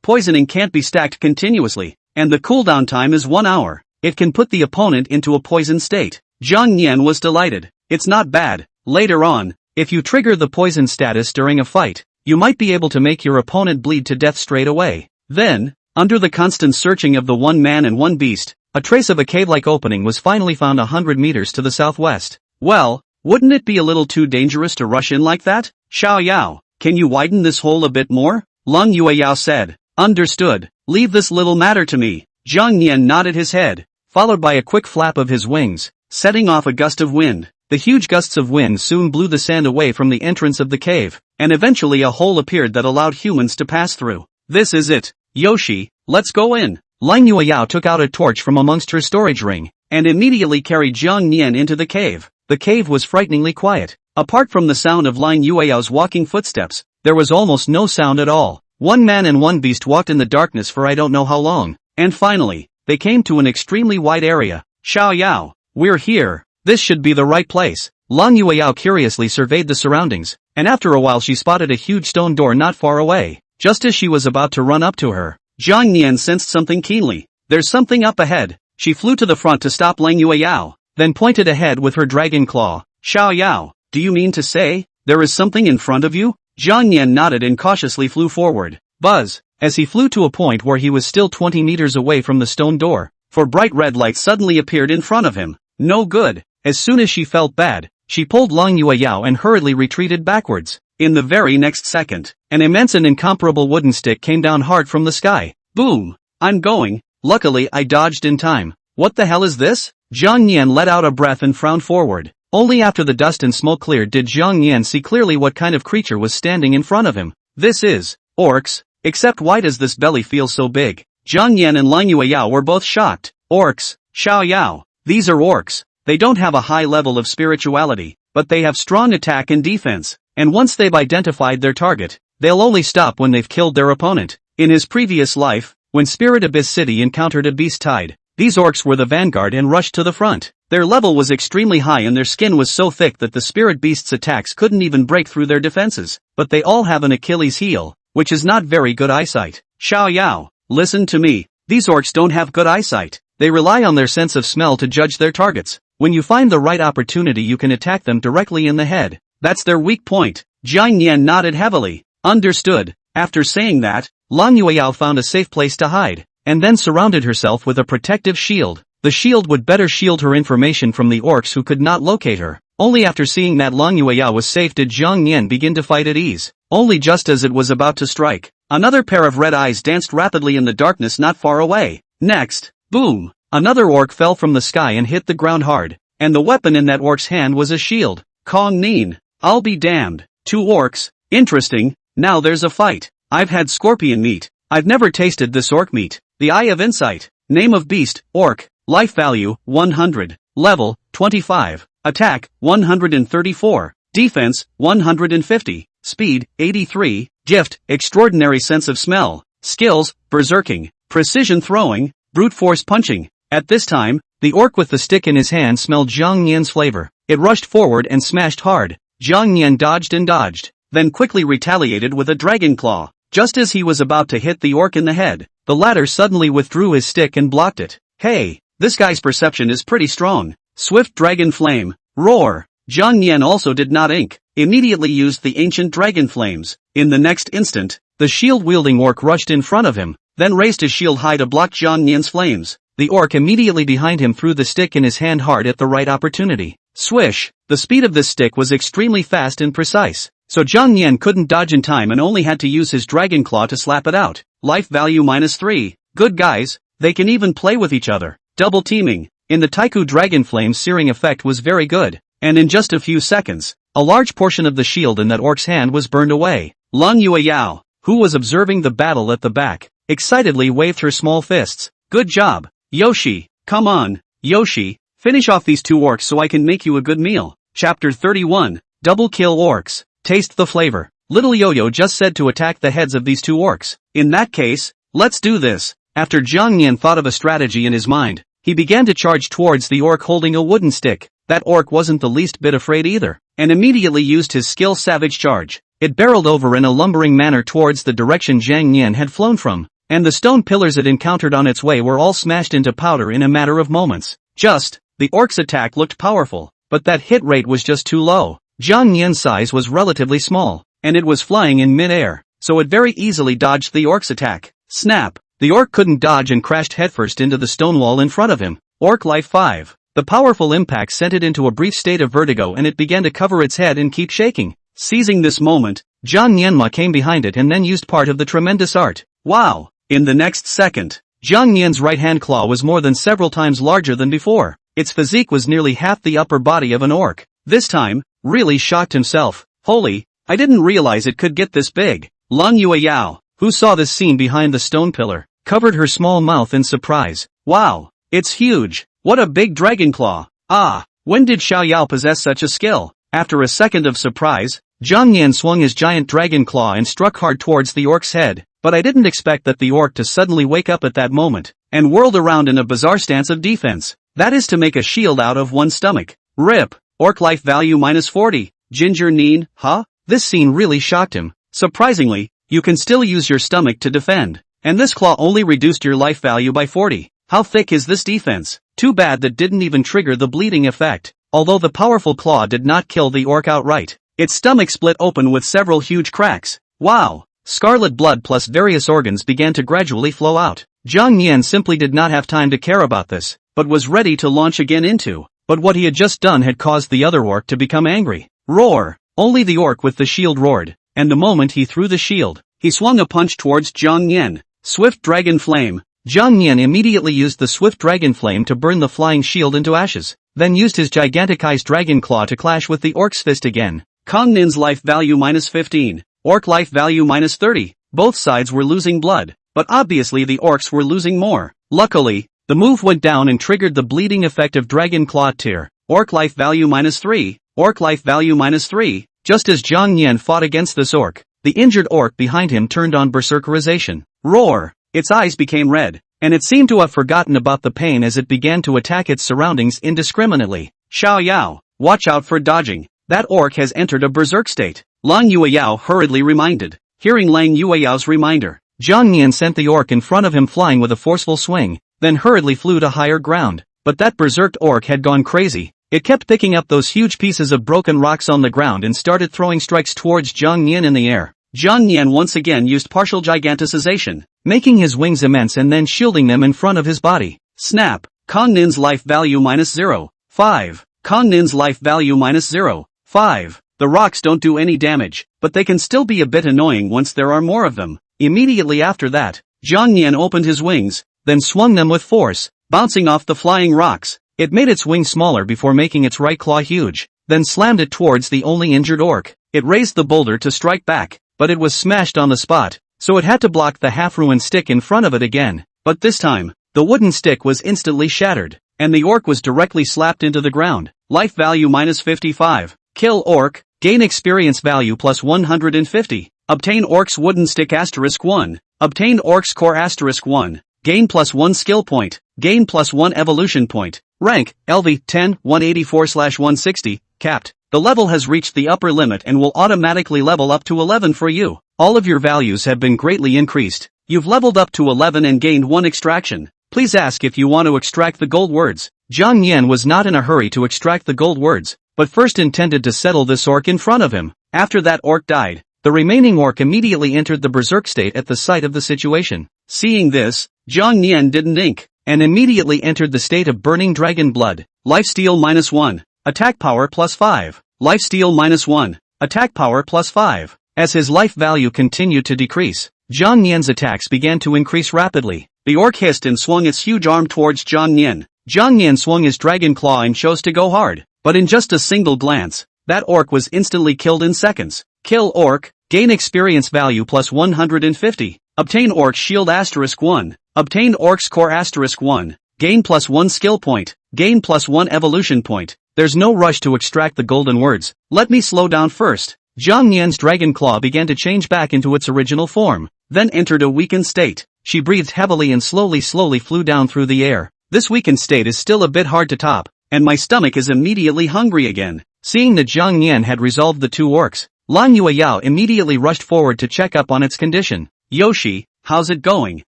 poisoning can't be stacked continuously, and the cooldown time is 1 hour. It can put the opponent into a poison state. Zhang Nian was delighted. It's not bad. Later on, if you trigger the poison status during a fight, you might be able to make your opponent bleed to death straight away. Then, under the constant searching of the one man and one beast, a trace of a cave-like opening was finally found 100 meters to the southwest. Well, wouldn't it be a little too dangerous to rush in like that? Xiao Yao, can you widen this hole a bit more? Lung Yueyao said. Understood. Leave this little matter to me. Zhang Nian nodded his head, followed by a quick flap of his wings, setting off a gust of wind. The huge gusts of wind soon blew the sand away from the entrance of the cave, and eventually a hole appeared that allowed humans to pass through. This is it. Yoshi, let's go in. Lang Yueyao took out a torch from amongst her storage ring, and immediately carried Zhang Nian into the cave. The cave was frighteningly quiet. Apart from the sound of Lang Yueyao's walking footsteps, there was almost no sound at all. One man and one beast walked in the darkness for I don't know how long, and finally, they came to an extremely wide area. Xiao Yao, we're here. This should be the right place. Lang Yueyao curiously surveyed the surroundings, and after a while she spotted a huge stone door not far away. Just as she was about to run up to her, Zhang Nian sensed something keenly. There's something up ahead. She flew to the front to stop Lang Yueyao, then pointed ahead with her dragon claw. Xiao Yao, do you mean to say, there is something in front of you? Zhang Nian nodded and cautiously flew forward. Buzz, as he flew to a point where he was still 20 meters away from the stone door, for bright red light suddenly appeared in front of him. No good. As soon as she felt bad, she pulled Lang Yueyao and hurriedly retreated backwards. In the very next second, an immense and incomparable wooden stick came down hard from the sky. Boom! I'm going. Luckily I dodged in time. What the hell is this? Zhang Nian let out a breath and frowned forward. Only after the dust and smoke cleared did Zhang Nian see clearly what kind of creature was standing in front of him. This is orcs. Except why does this belly feel so big? Zhang Nian and Lang Yueyao were both shocked. Orcs. Xiao Yao. These are orcs. They don't have a high level of spirituality, but they have strong attack and defense. And once they've identified their target, they'll only stop when they've killed their opponent. In his previous life, when Spirit Abyss City encountered a beast tide, these orcs were the vanguard and rushed to the front. Their level was extremely high and their skin was so thick that the spirit beast's attacks couldn't even break through their defenses. But they all have an Achilles heel, which is not very good eyesight. Xiao Yao, listen to me. These orcs don't have good eyesight. They rely on their sense of smell to judge their targets. When you find the right opportunity you can attack them directly in the head. That's their weak point. Zhang Nian nodded heavily. Understood. After saying that, Lang Yueyao found a safe place to hide, and then surrounded herself with a protective shield. The shield would better shield her information from the orcs who could not locate her. Only after seeing that Lang Yueyao was safe did Zhang Nian begin to fight at ease. Only just as it was about to strike, another pair of red eyes danced rapidly in the darkness not far away. Next, boom! Another orc fell from the sky and hit the ground hard, and the weapon in that orc's hand was a shield. Kong Nin. I'll be damned. 2 orcs. Interesting. Now there's a fight. I've had scorpion meat. I've never tasted this orc meat. The Eye of Insight. Name of beast, orc. Life value, 100. Level, 25. Attack, 134. Defense, 150. Speed, 83. Gift, extraordinary sense of smell. Skills, berserking. Precision throwing, brute force punching. At this time, the orc with the stick in his hand smelled Zhang Nian's flavor. It rushed forward and smashed hard. Zhang Nian dodged and dodged, then quickly retaliated with a dragon claw. Just as he was about to hit the orc in the head, the latter suddenly withdrew his stick and blocked it. Hey, this guy's perception is pretty strong. Swift dragon flame. Roar. Zhang Nian also did not immediately used the ancient dragon flames. In the next instant, the shield-wielding orc rushed in front of him, then raised his shield high to block Zhang Nian's flames. The orc immediately behind him threw the stick in his hand hard at the right opportunity. Swish! The speed of this stick was extremely fast and precise, so Zhang Nian couldn't dodge in time and only had to use his dragon claw to slap it out. Life value -3. Good guys, they can even play with each other. Double teaming. In the Taiku Dragon Flame's searing effect was very good, and in just a few seconds, A large portion of the shield in that orc's hand was burned away. Lang Yueyao, who was observing the battle at the back, excitedly waved her small fists. Good job, Yoshi. Come on, Yoshi, finish off these 2 orcs so I can make you a good meal. Chapter 31, Double Kill Orcs. Taste the flavor. Little Yo-Yo just said to attack the heads of these 2 orcs. In that case, let's do this. After Jiang Nian thought of a strategy in his mind, he began to charge towards the orc holding a wooden stick. That orc wasn't the least bit afraid either, and immediately used his skill Savage Charge. It barreled over in a lumbering manner towards the direction Jiang Nian had flown from, and the stone pillars it encountered on its way were all smashed into powder in a matter of moments. The orc's attack looked powerful, but that hit rate was just too low. Jiang Nian's size was relatively small, and it was flying in mid-air, so it very easily dodged the orc's attack. Snap! The orc couldn't dodge and crashed headfirst into the stone wall in front of him. Orc Life 5. The powerful impact sent it into a brief state of vertigo and it began to cover its head and keep shaking. Seizing this moment, Jiang Nianma came behind it and then used part of the tremendous art. Wow! In the next second, Jiang Nian's right-hand claw was more than several times larger than before. Its physique was nearly half the upper body of an orc. This time, really shocked himself. Holy, I didn't realize it could get this big. Lang Yueyao, who saw this scene behind the stone pillar, covered her small mouth in surprise. Wow, it's huge. What a big dragon claw. Ah, when did Xiao Yao possess such a skill? After a second of surprise, Jiang Nian swung his giant dragon claw and struck hard towards the orc's head, but I didn't expect that the orc to suddenly wake up at that moment, and whirled around in a bizarre stance of defense. That is to make a shield out of one's stomach. RIP. Orc life value -40. Ginger Neen, huh? This scene really shocked him. Surprisingly, you can still use your stomach to defend. And this claw only reduced your life value by 40. How thick is this defense? Too bad that didn't even trigger the bleeding effect. Although the powerful claw did not kill the orc outright, its stomach split open with several huge cracks. Wow! Scarlet blood plus various organs began to gradually flow out. Jiang Nian simply did not have time to care about this, but was ready to launch again into. But what he had just done had caused the other orc to become angry. Roar! Only the orc with the shield roared, and the moment he threw the shield, he swung a punch towards Jiang Nian. Swift Dragon Flame. Jiang Nian immediately used the Swift Dragon Flame to burn the flying shield into ashes, then used his giganticized dragon claw to clash with the orc's fist again. Kong Nin's life value -15. Orc life value -30. Both sides were losing blood, but obviously the orcs were losing more. Luckily, the move went down and triggered the bleeding effect of Dragon Claw Tear. Orc life value -3. Orc life value -3. Just as Jiang Nian fought against this orc, the injured orc behind him turned on berserkerization. Roar! Its eyes became red, and it seemed to have forgotten about the pain as it began to attack its surroundings indiscriminately. Xiao Yao, watch out for dodging. That orc has entered a berserk state. Lang Yueyao hurriedly reminded. Hearing Lang Yueyao's reminder, Jiang Nian sent the orc in front of him flying with a forceful swing, then hurriedly flew to higher ground. But that berserked orc had gone crazy. It kept picking up those huge pieces of broken rocks on the ground and started throwing strikes towards Jiang Nian in the air. Jiang Nian once again used partial giganticization, making his wings immense and then shielding them in front of his body. Snap! Kong Nin's life value -0.5. Kong Nin's life value -0.5. The rocks don't do any damage, but they can still be a bit annoying once there are more of them. Immediately after that, Jiang Nian opened his wings, then swung them with force, bouncing off the flying rocks. It made its wings smaller before making its right claw huge, then slammed it towards the only injured orc. It raised the boulder to strike back, but it was smashed on the spot, so it had to block the half-ruined stick in front of it again. But this time, the wooden stick was instantly shattered, and the orc was directly slapped into the ground. Life value -55. Kill orc, gain experience value +150. Obtain orc's wooden stick *1. Obtain orc's core *1. Gain +1 skill point. Gain +1 evolution point. Rank, LV 10, 184/160, capped. The level has reached the upper limit and will automatically level up to 11 for you. All of your values have been greatly increased. You've leveled up to 11 and gained 1 extraction. Please ask if you want to extract the gold words. Jiang Nian was not in a hurry to extract the gold words, but first intended to settle this orc in front of him. After that orc died, the remaining orc immediately entered the berserk state at the sight of the situation. Seeing this, Jiang Nian didn't ink, and immediately entered the state of burning dragon blood. Lifesteal -1. Attack power +5. Lifesteal -1. Attack power +5. As his life value continued to decrease, Jiang Nian's attacks began to increase rapidly. The orc hissed and swung its huge arm towards Jiang Nian. Jiang Nian swung his dragon claw and chose to go hard, but in just a single glance, That orc was instantly killed in seconds. Kill orc, gain experience value plus 150. Obtain orc shield *1. Obtain orc's core *1. Gain plus 1 skill point. Gain plus 1 evolution point. There's no rush to extract the golden words. Let me slow down first. Jiang Yan's dragon claw began to change back into its original form, then entered a weakened state. She breathed heavily and slowly flew down through the air. This weakened state is still a bit hard to top, and my stomach is immediately hungry again. Seeing that Jiang Yan had resolved the two orcs, Lan Yueyao immediately rushed forward to check up on its condition. Yoshi, how's it going?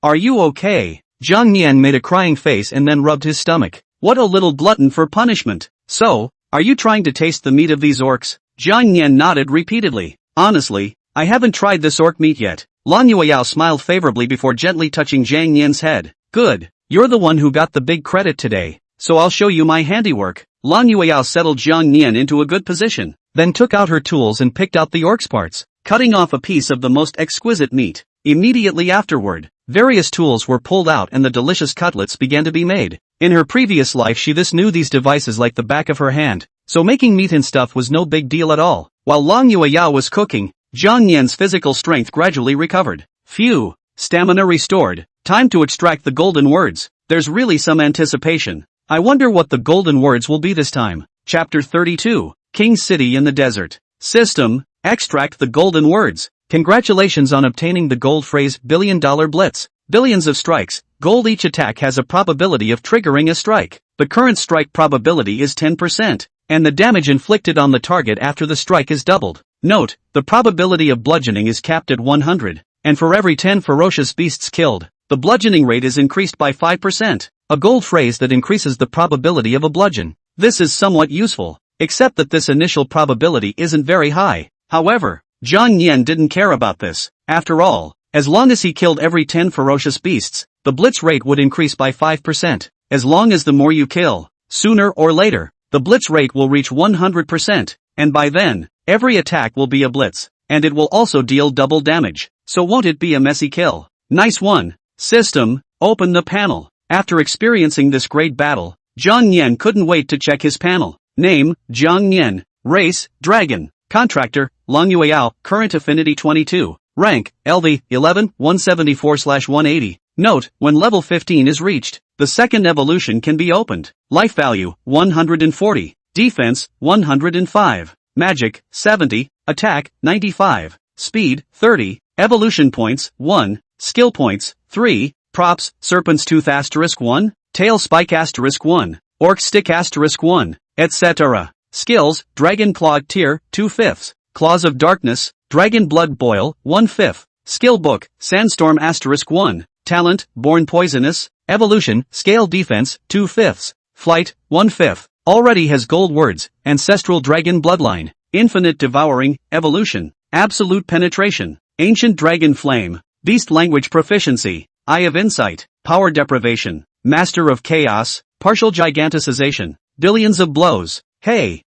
Are you okay? Jiang Yan made a crying face and then rubbed his stomach. What a little glutton for punishment. So, are you trying to taste the meat of these orcs? Jiang Yan nodded repeatedly. Honestly, I haven't tried this orc meat yet. Lan Yueyao smiled favorably before gently touching Jiang Yan's head. Good. You're the one who got the big credit today, so I'll show you my handiwork. Lan Yueyao settled Jiang Yan into a good position, then took out her tools and picked out the orc's parts, cutting off a piece of the most exquisite meat. Immediately afterward, various tools were pulled out and the delicious cutlets began to be made. In her previous life she knew these devices like the back of her hand, so making meat and stuff was no big deal at all. While Lan Yueyao was cooking, Jiang Yan's physical strength gradually recovered. Phew, stamina restored. Time to extract the golden words. There's really some anticipation. I wonder what the golden words will be this time. Chapter 32, King City in the Desert. System, extract the golden words. Congratulations on obtaining the gold phrase $1 billion blitz. Billions of strikes. Gold. Each attack has a probability of triggering a strike. The current strike probability is 10%, and the damage inflicted on the target after the strike is doubled. Note, the probability of bludgeoning is capped at 100, and for every 10 ferocious beasts killed, the bludgeoning rate is increased by 5%. A gold phrase that increases the probability of a bludgeon. This is somewhat useful, except that this initial probability isn't very high. However, Jiang Yan didn't care about this. After all, as long as he killed every 10 ferocious beasts, the blitz rate would increase by 5%. As long as the more you kill, sooner or later, the blitz rate will reach 100%, and by then, every attack will be a blitz, and it will also deal double damage. So won't it be a messy kill? Nice one. System, open the panel. After experiencing this great battle, Jiang Yan couldn't wait to check his panel. Name, Jiang Yan. Race, Dragon. Contractor, Lan Yueyao. Current affinity 22. Rank, LV, 11, 174/180. Note, when level 15 is reached, the second evolution can be opened. Life value, 140. Defense, 105. Magic, 70. Attack, 95. Speed, 30. Evolution points, 1. Skill points, 3. Props, Serpent's Tooth *1. Tail Spike *1. Orc Stick *1. Etc. Skills, Dragon Claw Tier, 2/5. Claws of Darkness, Dragon Blood Boil, 1/5. Skill Book, Sandstorm *1. Talent, Born Poisonous. Evolution, Scale Defense, 2/5. Flight, 1/5. Already has gold words, Ancestral Dragon Bloodline. Infinite Devouring, Evolution. Absolute Penetration. Ancient Dragon Flame. Beast Language Proficiency. Eye of Insight. Power Deprivation. Master of Chaos. Partial Giganticization. Billions of Blows. Hey,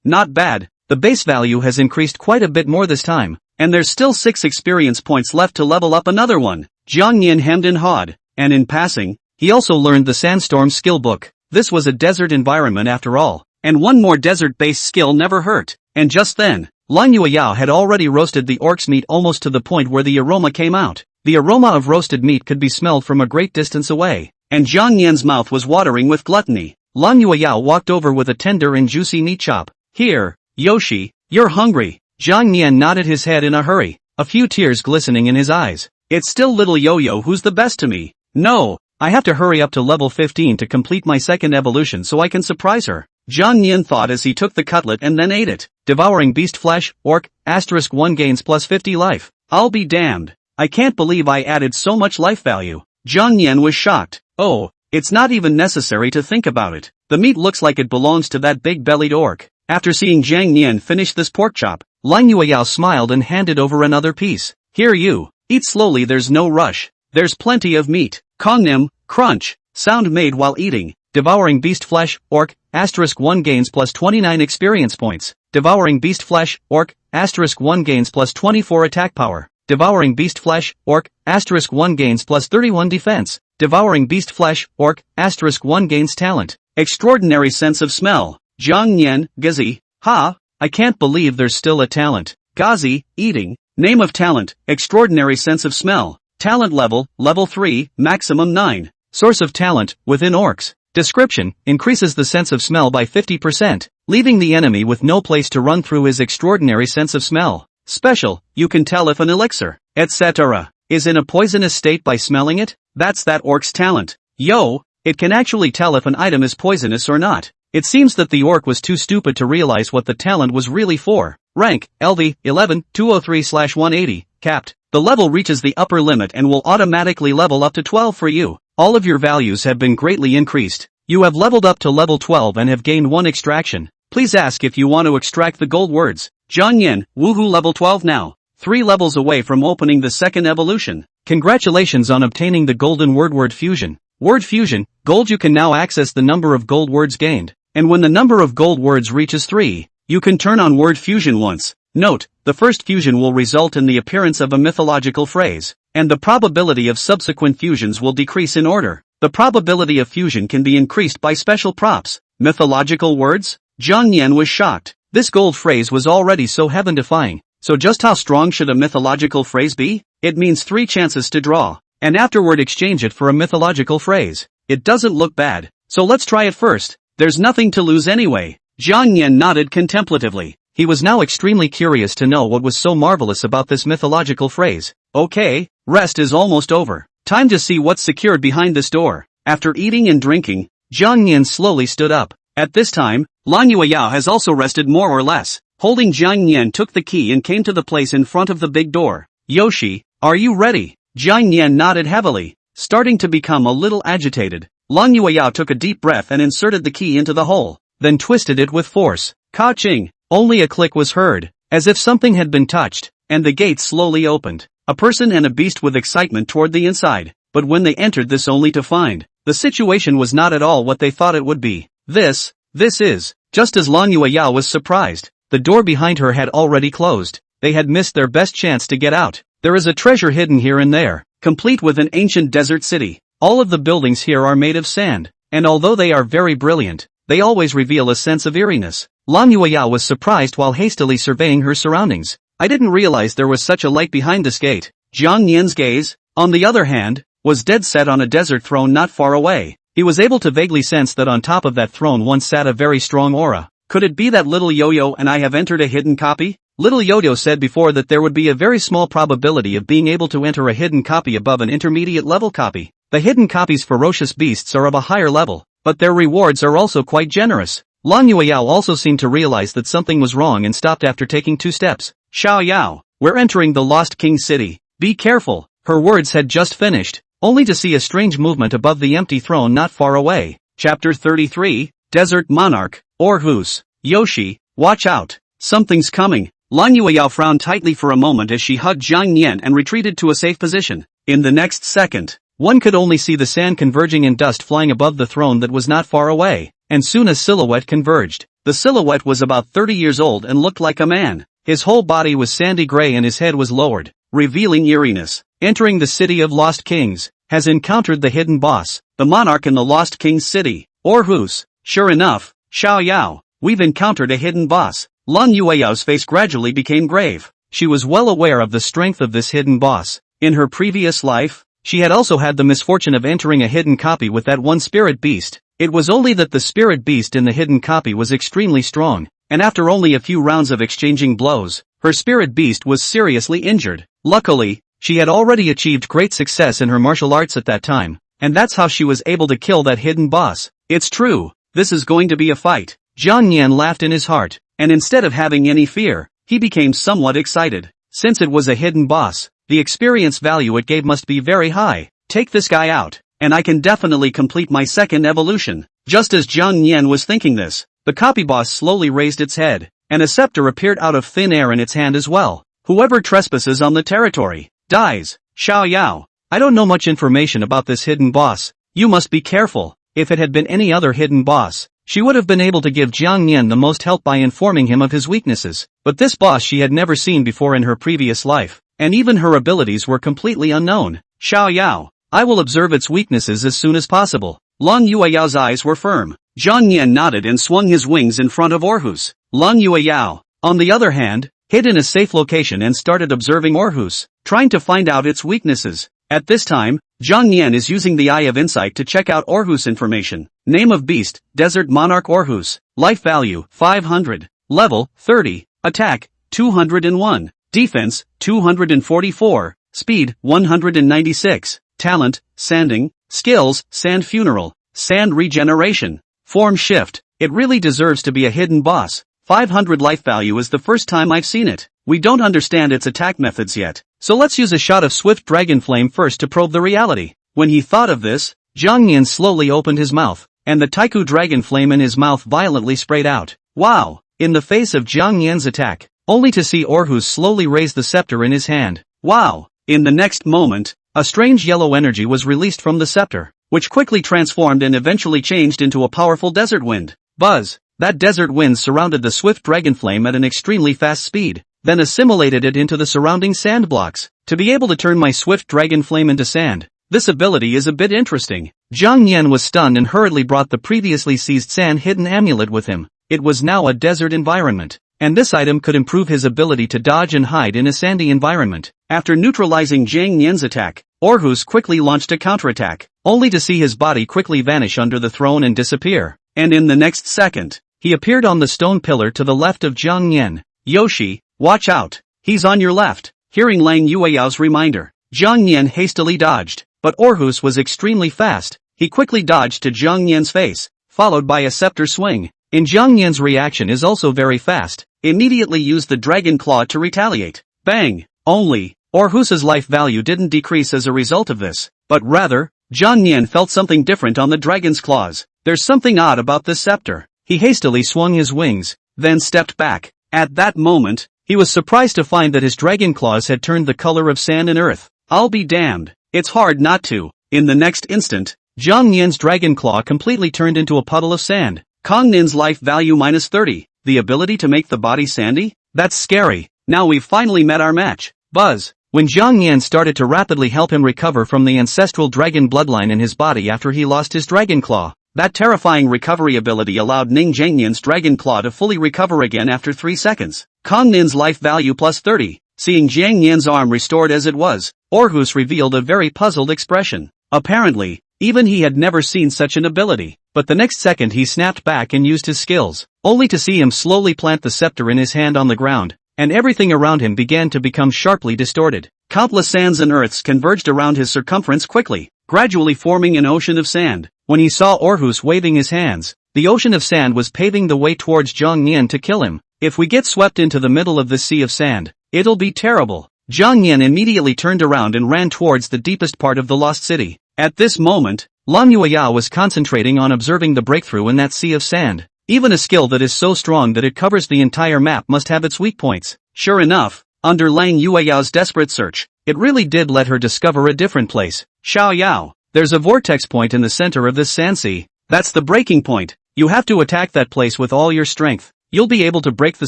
not bad. The base value has increased quite a bit more this time, and there's still 6 experience points left to level up another one. Jiang Yan hemmed and hawed, and in passing, he also learned the Sandstorm skill book. This was a desert environment after all, and one more desert-based skill never hurt. And just then, Lan Yueyao had already roasted the orc's meat almost to the point where the aroma came out. The aroma of roasted meat could be smelled from a great distance away, and Jiang Yan's mouth was watering with gluttony. Lan Yueyao walked over with a tender and juicy meat chop. Here, Yoshi, you're hungry. Jiang Yan nodded his head in a hurry, a few tears glistening in his eyes. It's still little Yo-Yo who's the best to me. No, I have to hurry up to level 15 to complete my second evolution so I can surprise her. Jiang Yan thought as he took the cutlet and then ate it. Devouring Beast Flesh, Orc, *1 gains plus 50 life. I'll be damned. I can't believe I added so much life value. Jiang Yan was shocked. Oh, it's not even necessary to think about it. The meat looks like it belongs to that big-bellied orc. After seeing Jiang Yan finish this pork chop, Lan Yueyao smiled and handed over another piece. Here you, eat slowly, there's no rush. There's plenty of meat. Cognim, crunch, sound made while eating. Devouring Beast Flesh, Orc, *1 gains plus 29 experience points. Devouring Beast Flesh, Orc, *1 gains plus 24 attack power. Devouring Beast Flesh, Orc, *1 gains plus 31 defense. Devouring Beast Flesh, Orc, *1 gains talent. Extraordinary sense of smell. Jiang Yan, Gazi, ha, I can't believe there's still a talent. Gazi, eating. Name of talent, extraordinary sense of smell. Talent level, level 3, maximum 9. Source of talent, within orcs. Description, increases the sense of smell by 50%, leaving the enemy with no place to run through his extraordinary sense of smell. Special, you can tell if an elixir, etc., is in a poisonous state by smelling it. That's that orc's talent. Yo, it can actually tell if an item is poisonous or not. It seems that the orc was too stupid to realize what the talent was really for. Rank, LV, 11, 203/180, capped. The level reaches the upper limit and will automatically level up to 12 for you. All of your values have been greatly increased. You have leveled up to level 12 and have gained 1 extraction. Please ask if you want to extract the gold words. John Yen, woohoo, level 12 now. 3 levels away from opening the second evolution. Congratulations on obtaining the golden word fusion. Word fusion, gold. You can now access the number of gold words gained. And when the number of gold words reaches 3, you can turn on word fusion once. Note, the first fusion will result in the appearance of a mythological phrase, and the probability of subsequent fusions will decrease in order. The probability of fusion can be increased by special props. Mythological words? Zhang Yan was shocked. This gold phrase was already so heaven-defying. So just how strong should a mythological phrase be? It means 3 chances to draw, and afterward exchange it for a mythological phrase. It doesn't look bad, so let's try it first. There's nothing to lose anyway. Zhang Yan nodded contemplatively. He was now extremely curious to know what was so marvelous about this mythological phrase. Okay, rest is almost over. Time to see what's secured behind this door. After eating and drinking, Zhang Yan slowly stood up. At this time, Lan Yueyao has also rested more or less. Holding, Zhang Yan took the key and came to the place in front of the big door. Yoshi, are you ready? Zhang Yan nodded heavily, starting to become a little agitated. Lan Yueyao took a deep breath and inserted the key into the hole, then twisted it with force. Ka-ching! Only a click was heard, as if something had been touched, and the gate slowly opened. A person and a beast with excitement toward the inside, but when they entered this only to find, the situation was not at all what they thought it would be. This is, just as Lan Yueyao was surprised, the door behind her had already closed. They had missed their best chance to get out. There is a treasure hidden here and there, complete with an ancient desert city. All of the buildings here are made of sand, and although they are very brilliant, they always reveal a sense of eeriness. Lan Yueyao was surprised while hastily surveying her surroundings. I didn't realize there was such a light behind this gate. Zhang Yan's gaze, on the other hand, was dead set on a desert throne not far away. He was able to vaguely sense that on top of that throne once sat a very strong aura. Could it be that little Yo-Yo and I have entered a hidden copy? Little Yo-Yo said before that there would be a very small probability of being able to enter a hidden copy above an intermediate level copy. The hidden copy's ferocious beasts are of a higher level, but their rewards are also quite generous. Lan Yueyao also seemed to realize that something was wrong and stopped after taking 2 steps. Xiao Yao, we're entering the Lost King City. Be careful. Her words had just finished, only to see a strange movement above the empty throne not far away. Chapter 33, Desert Monarch, Orhus. Yoshi, watch out. Something's coming. Lan Yueyao frowned tightly for a moment as she hugged Zhang Yan and retreated to a safe position. In the next second, one could only see the sand converging and dust flying above the throne that was not far away, and soon a silhouette converged. The silhouette was about 30 years old and looked like a man. His whole body was sandy gray and his head was lowered, revealing eeriness. Entering the city of Lost Kings, has encountered the hidden boss, the monarch in the Lost Kings city, Orhus. Sure enough, Xiao Yao, we've encountered a hidden boss. Lan Yueyao's face gradually became grave. She was well aware of the strength of this hidden boss. In her previous life, she had also had the misfortune of entering a hidden copy with that one spirit beast. It was only that the spirit beast in the hidden copy was extremely strong, and after only a few rounds of exchanging blows, her spirit beast was seriously injured. Luckily, she had already achieved great success in her martial arts at that time, and that's how she was able to kill that hidden boss. It's true, this is going to be a fight. Zhang Yan laughed in his heart, and instead of having any fear, he became somewhat excited. Since it was a hidden boss, the experience value it gave must be very high. Take this guy out, and I can definitely complete my second evolution. Just as Zhang Yan was thinking this, the copy boss slowly raised its head, and a scepter appeared out of thin air in its hand as well. Whoever trespasses on the territory, dies. Xiao Yao, I don't know much information about this hidden boss. You must be careful. If it had been any other hidden boss, she would have been able to give Zhang Yan the most help by informing him of his weaknesses. But this boss she had never seen before in her previous life, and even her abilities were completely unknown. Xiao Yao, I will observe its weaknesses as soon as possible. Lan Yueyao's eyes were firm. Zhang Yan nodded and swung his wings in front of Orhus. Lan Yueyao, on the other hand, hid in a safe location and started observing Aarhus, trying to find out its weaknesses. At this time, Zhang Yan is using the Eye of Insight to check out Aarhus information. Name of beast, Desert Monarch Aarhus. Life value, 500. Level, 30. Attack, 201. Defense, 244. Speed, 196. Talent, sanding. Skills, sand funeral. Sand regeneration. Form shift. It really deserves to be a hidden boss. 500 life value is the first time I've seen it. We don't understand its attack methods yet, so let's use a shot of Swift Dragon Flame first to probe the reality. When he thought of this, Zhang Yan slowly opened his mouth, and the Taiku Dragon Flame in his mouth violently sprayed out. Wow! In the face of Zhang Yan's attack, only to see Aarhus slowly raise the scepter in his hand. Wow! In the next moment, a strange yellow energy was released from the scepter, which quickly transformed and eventually changed into a powerful desert wind. Buzz! That desert wind surrounded the Swift Dragon Flame at an extremely fast speed, then assimilated it into the surrounding sand blocks. To be able to turn my Swift Dragon Flame into sand, this ability is a bit interesting. Zhang Yan was stunned and hurriedly brought the previously seized sand hidden amulet with him. It was now a desert environment, and this item could improve his ability to dodge and hide in a sandy environment. After neutralizing Zhang Yan's attack, Aarhus quickly launched a counterattack, only to see his body quickly vanish under the throne and disappear. And in the next second, he appeared on the stone pillar to the left of Zhang Yan. Yoshi, watch out, he's on your left. Hearing Lang Yueyao's reminder, Zhang Yan hastily dodged, but Aarhus was extremely fast. He quickly dodged to Zhang Yan's face, followed by a scepter swing. And Zhang Yan's reaction is also very fast, immediately used the dragon claw to retaliate. Bang! Only, Aarhus's life value didn't decrease as a result of this, but rather, Zhang Yan felt something different on the dragon's claws. There's something odd about this scepter. He hastily swung his wings, then stepped back. At that moment, he was surprised to find that his dragon claws had turned the color of sand and earth. I'll be damned. It's hard not to. In the next instant, Zhang Yan's dragon claw completely turned into a puddle of sand. Kong Nin's life value minus 30. The ability to make the body sandy? That's scary. Now we've finally met our match. Buzz. When Zhang Yan started to rapidly help him recover from the ancestral dragon bloodline in his body after he lost his dragon claw, that terrifying recovery ability allowed Ning Zhangyan's dragon claw to fully recover again after 3 seconds. Kong Nin's life value plus 30. Seeing Zhang Yan's arm restored as it was, Aarhus revealed a very puzzled expression. Apparently, even he had never seen such an ability. But the next second he snapped back and used his skills, only to see him slowly plant the scepter in his hand on the ground, and everything around him began to become sharply distorted. Countless sands and earths converged around his circumference quickly, gradually forming an ocean of sand. When he saw Aarhus waving his hands, the ocean of sand was paving the way towards Zhang Yan to kill him. If we get swept into the middle of this sea of sand, it'll be terrible. Zhang Yan immediately turned around and ran towards the deepest part of the lost city. At this moment, Lang Yueyao was concentrating on observing the breakthrough in that sea of sand. Even a skill that is so strong that it covers the entire map must have its weak points. Sure enough, under Lang Yueyao's desperate search, it really did let her discover a different place. Xiao Yao. There's a vortex point in the center of this sand sea. That's the breaking point. You have to attack that place with all your strength. You'll be able to break the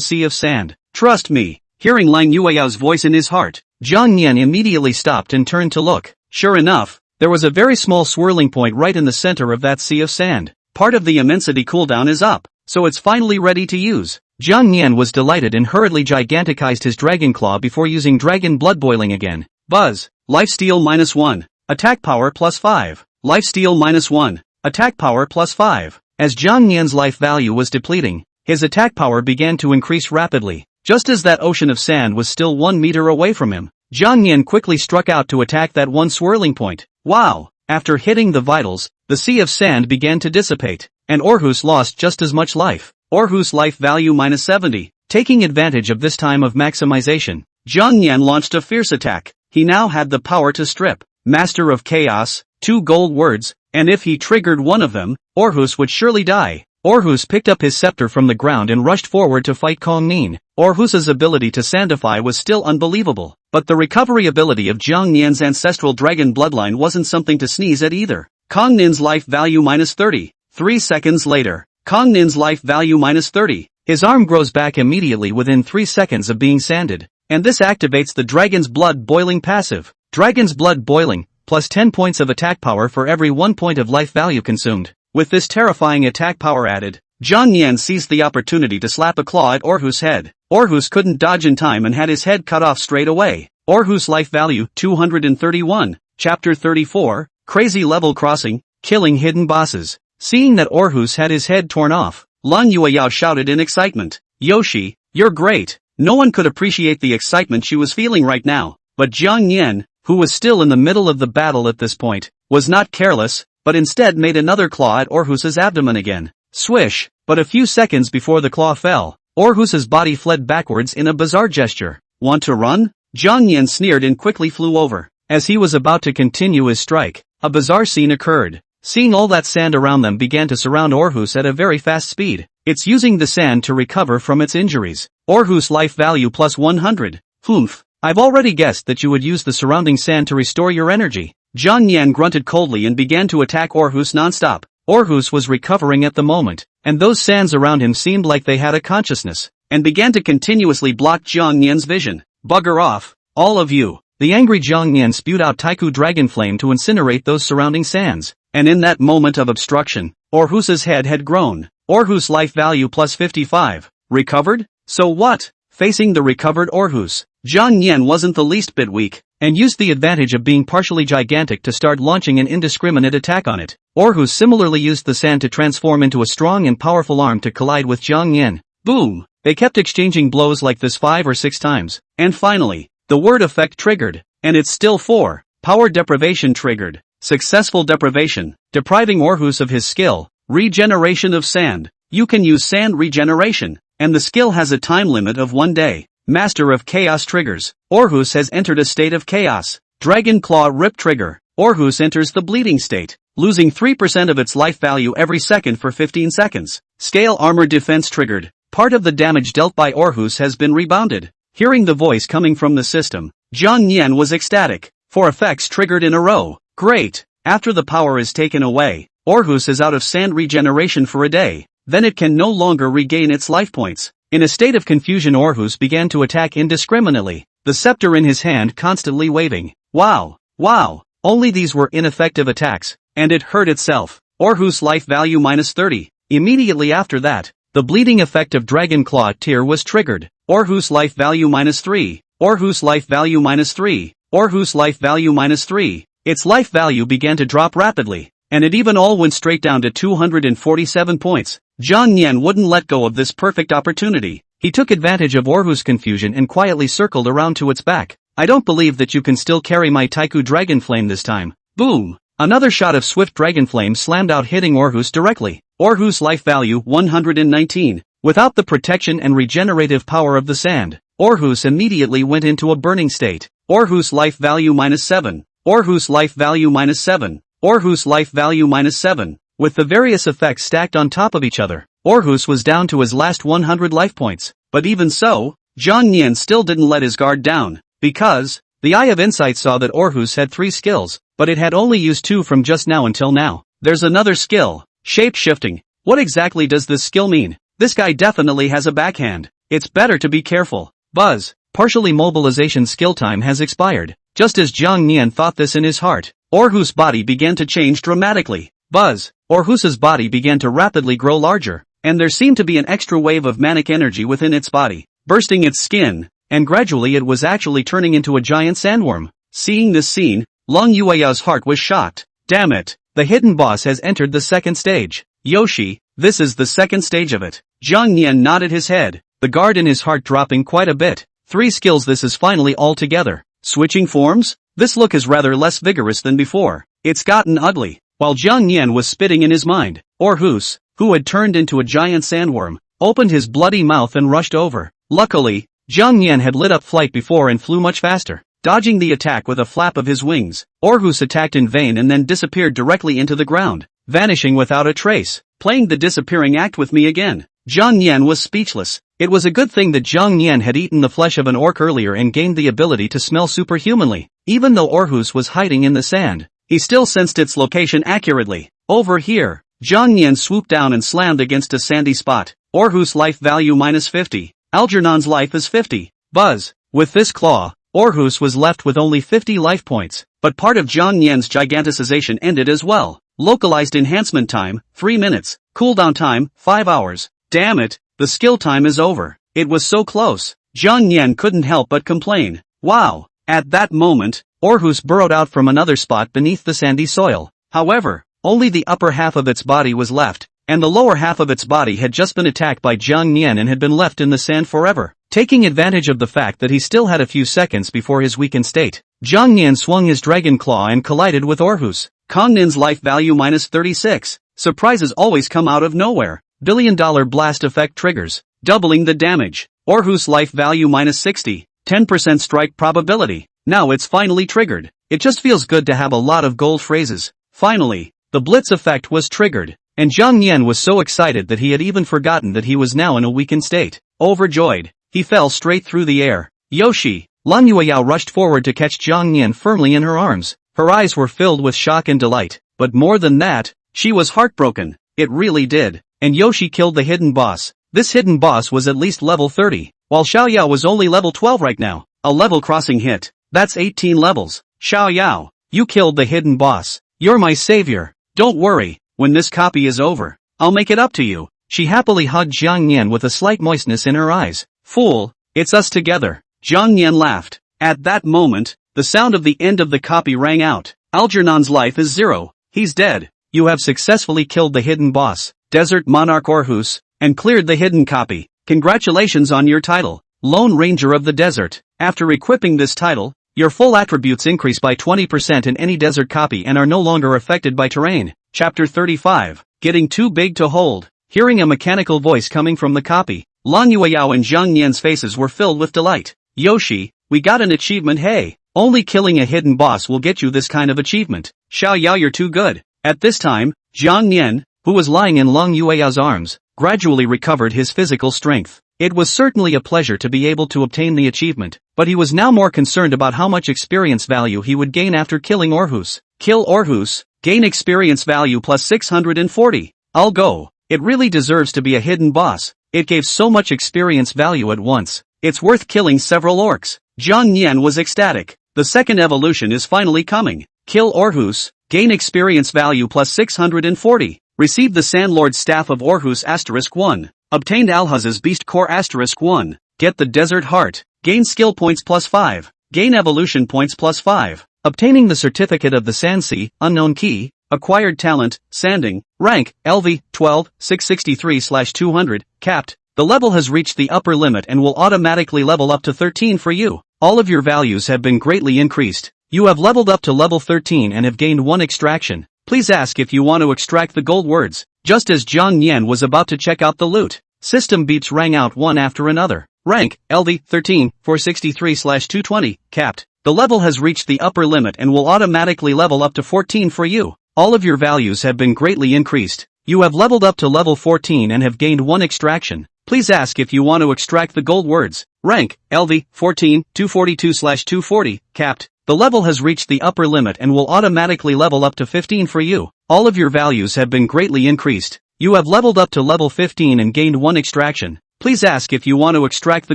sea of sand. Trust me. Hearing Lang Yueyao's voice in his heart, Zhang Yan immediately stopped and turned to look. Sure enough, there was a very small swirling point right in the center of that sea of sand. Part of the immensity cooldown is up, so it's finally ready to use. Zhang Yan was delighted and hurriedly giganticized his dragon claw before using dragon blood boiling again. Buzz. Lifesteal minus 1. Attack power plus 5. Lifesteal minus 1. Attack power plus 5. As Zhang Yan's life value was depleting, his attack power began to increase rapidly. Just as that ocean of sand was still 1 meter away from him, Zhang Yan quickly struck out to attack that one swirling point. Wow! After hitting the vitals, the sea of sand began to dissipate, and Aarhus lost just as much life. Aarhus life value minus 70. Taking advantage of this time of maximization, Zhang Yan launched a fierce attack. He now had the power to strip. Master of Chaos, 2 gold words, and if he triggered one of them, Aarhus would surely die. Aarhus picked up his scepter from the ground and rushed forward to fight Kong Nin. Aarhus's ability to sandify was still unbelievable, but the recovery ability of Zhang Yan's ancestral dragon bloodline wasn't something to sneeze at either. Kong Nin's life value minus 30. 3 seconds later, Kong Nin's life value minus 30. His arm grows back immediately within 3 seconds of being sanded, and this activates the Dragon's Blood Boiling passive. Dragon's Blood Boiling, plus 10 points of attack power for every 1 point of life value consumed. With this terrifying attack power added, Jiang Yan seized the opportunity to slap a claw at Orhus' head. Orhus couldn't dodge in time and had his head cut off straight away. Orhus life value 231, Chapter 34, Crazy Level Crossing, Killing Hidden Bosses. Seeing that Orhus had his head torn off, Lan Yueyao shouted in excitement, "Yoshi, you're great." No one could appreciate the excitement she was feeling right now, but Jiang Yan, who was still in the middle of the battle at this point, was not careless, but instead made another claw at Orhus's abdomen again. Swish! But a few seconds before the claw fell, Orhus's body fled backwards in a bizarre gesture. "Want to run?" Jiang Yan sneered and quickly flew over. As he was about to continue his strike, a bizarre scene occurred. Seeing all that sand around them began to surround Orhus at a very fast speed. It's using the sand to recover from its injuries. Orhus life value plus 100. Humph. I've already guessed that you would use the surrounding sand to restore your energy. Jiang Yan grunted coldly and began to attack Orhus non-stop. Orhus was recovering at the moment, and those sands around him seemed like they had a consciousness, and began to continuously block Jiang Yan's vision. "Bugger off, all of you." The angry Jiang Yan spewed out Taiku Dragon Flame to incinerate those surrounding sands, and in that moment of obstruction, Orhus's head had grown. Orhus life value plus 55. Recovered? So what? Facing the recovered Orhus, Jiang Yan wasn't the least bit weak, and used the advantage of being partially gigantic to start launching an indiscriminate attack on it. Orhus similarly used the sand to transform into a strong and powerful arm to collide with Jiang Yan. Boom! They kept exchanging blows like this 5 or 6 times, and finally, the word effect triggered, and it's still 4. Power deprivation triggered. Successful deprivation, depriving Orhus of his skill. Regeneration of sand. You can use sand regeneration, and the skill has a time limit of 1 day. Master of Chaos triggers. Orhus has entered a state of chaos. Dragon Claw Rip trigger. Orhus enters the bleeding state, losing 3% of its life value every second for 15 seconds. Scale Armor Defense triggered. Part of the damage dealt by Orhus has been rebounded. Hearing the voice coming from the system, Jiang Yan was ecstatic. 4 effects triggered in a row. Great! After the power is taken away, Orhus is out of sand regeneration for a day. Then it can no longer regain its life points. In a state of confusion, Orhus began to attack indiscriminately, the scepter in his hand constantly waving. Wow! Wow! Only these were ineffective attacks, and it hurt itself. Orhus life value minus 30. Immediately after that, the bleeding effect of Dragon Claw Tear was triggered. Orhus life value minus 3. Orhus life value minus 3. Orhus life value minus 3. Its life value began to drop rapidly, and it even all went straight down to 247 points. Jiang Yan wouldn't let go of this perfect opportunity. He took advantage of Orhus' confusion and quietly circled around to its back. "I don't believe that you can still carry my Taiku Dragon Flame this time." Boom! Another shot of Swift Dragon Flame slammed out, hitting Orhus directly. Orhus life value 119. Without the protection and regenerative power of the sand, Orhus immediately went into a burning state. Orhus life value minus 7. Orhus life value minus 7. Orhus life value minus 7. With the various effects stacked on top of each other, Orhus was down to his last 100 life points. But even so, Jiang Yan still didn't let his guard down, because the Eye of Insight saw that Orhus had 3 skills, but it had only used 2 from just now until now. There's another skill, shape shifting. What exactly does this skill mean? This guy definitely has a backhand. It's better to be careful. Buzz, partially mobilization skill time has expired. Just as Jiang Yan thought this in his heart, Orhus' body began to change dramatically. Buzz, Orhus's body began to rapidly grow larger, and there seemed to be an extra wave of manic energy within its body, bursting its skin, and gradually it was actually turning into a giant sandworm. Seeing this scene, Lan Yueyao's heart was shocked. Damn it, the hidden boss has entered the second stage. Yoshi, this is the second stage of it. Jiang Yan nodded his head, the guard in his heart dropping quite a bit. 3 skills, this is finally all together. Switching forms? This look is rather less vigorous than before. It's gotten ugly. While Jiang Yan was spitting in his mind, Orhus, who had turned into a giant sandworm, opened his bloody mouth and rushed over. Luckily, Jiang Yan had lit up flight before and flew much faster. Dodging the attack with a flap of his wings, Orhus attacked in vain and then disappeared directly into the ground, vanishing without a trace. Playing the disappearing act with me again. Jiang Yan was speechless. It was a good thing that Jiang Yan had eaten the flesh of an orc earlier and gained the ability to smell superhumanly. Even though Orhus was hiding in the sand, he still sensed its location accurately. Over here, Jiang Yan swooped down and slammed against a sandy spot. Orhus life value minus 50. Algernon's life is 50. Buzz. With this claw, Orhus was left with only 50 life points, but part of Jiang Yan's giganticization ended as well. Localized enhancement time, 3 minutes. Cooldown time, 5 hours. Damn it, the skill time is over. It was so close. Jiang Nian couldn't help but complain. Wow. At that moment, Orhus burrowed out from another spot beneath the sandy soil. However, only the upper half of its body was left, and the lower half of its body had just been attacked by Jiang Nian and had been left in the sand forever. Taking advantage of the fact that he still had a few seconds before his weakened state, Jiang Nian swung his dragon claw and collided with Orhus. Kong Nin's life value minus 36. Surprises always come out of nowhere. $1 billion blast effect triggers, doubling the damage. Orhus life value minus 60. 10% strike probability. Now it's finally triggered. It just feels good to have a lot of gold phrases. Finally, the blitz effect was triggered, and Jiang Nian was so excited that he had even forgotten that he was now in a weakened state. Overjoyed, he fell straight through the air. Yoshi, Lan Yueyao rushed forward to catch Jiang Nian firmly in her arms. Her eyes were filled with shock and delight, but more than that, she was heartbroken. It really did. And Yoshi killed the hidden boss. This hidden boss was at least level 30, while Xiaoyao was only level 12 right now. A level crossing hit. That's 18 levels. Xiaoyao, you killed the hidden boss. You're my savior. Don't worry, when this copy is over, I'll make it up to you. She happily hugged Jiang Nian with a slight moistness in her eyes. Fool, it's us together. Jiang Nian laughed. At that moment, the sound of the end of the copy rang out. Algernon's life is 0. He's dead. You have successfully killed the hidden boss, Desert Monarch Orhus, and cleared the hidden copy. Congratulations on your title, Lone Ranger of the Desert. After equipping this title, your full attributes increase by 20% in any desert copy and are no longer affected by terrain. Chapter 35. Getting too big to hold. Hearing a mechanical voice coming from the copy, Lan Yueyao and Jiang Nian's faces were filled with delight. Yoshi, we got an achievement, hey. Only killing a hidden boss will get you this kind of achievement. Xiaoyao, you're too good. At this time, Jiang Nian, who was lying in Lan Yueyao's arms, gradually recovered his physical strength. It was certainly a pleasure to be able to obtain the achievement, but he was now more concerned about how much experience value he would gain after killing Orhus. Kill Orhus, gain experience value plus 640. I'll go. It really deserves to be a hidden boss. It gave so much experience value at once. It's worth killing several orcs. Jiang Nian was ecstatic. The second evolution is finally coming. Kill Orhus, gain experience value plus 640. Receive the Sandlord's Staff of Orhus *1. Obtained Alhaz's Beast Core *1. Get the Desert Heart. Gain skill points plus 5. Gain evolution points plus 5. Obtaining the Certificate of the Sandsea, unknown key. Acquired talent, Sanding. Rank, LV, 12, 663/200, capped. The level has reached the upper limit and will automatically level up to 13 for you. All of your values have been greatly increased. You have leveled up to level 13 and have gained 1 extraction. Please ask if you want to extract the gold words. Just as Jiang Nian was about to check out the loot, system beeps rang out one after another. Rank, LV, 13, 463/220, capped. The level has reached the upper limit and will automatically level up to 14 for you. All of your values have been greatly increased. You have leveled up to level 14 and have gained 1 extraction. Please ask if you want to extract the gold words. Rank, LV, 14, 242/240, capped. The level has reached the upper limit and will automatically level up to 15 for you. All of your values have been greatly increased. You have leveled up to level 15 and gained 1 extraction. Please ask if you want to extract the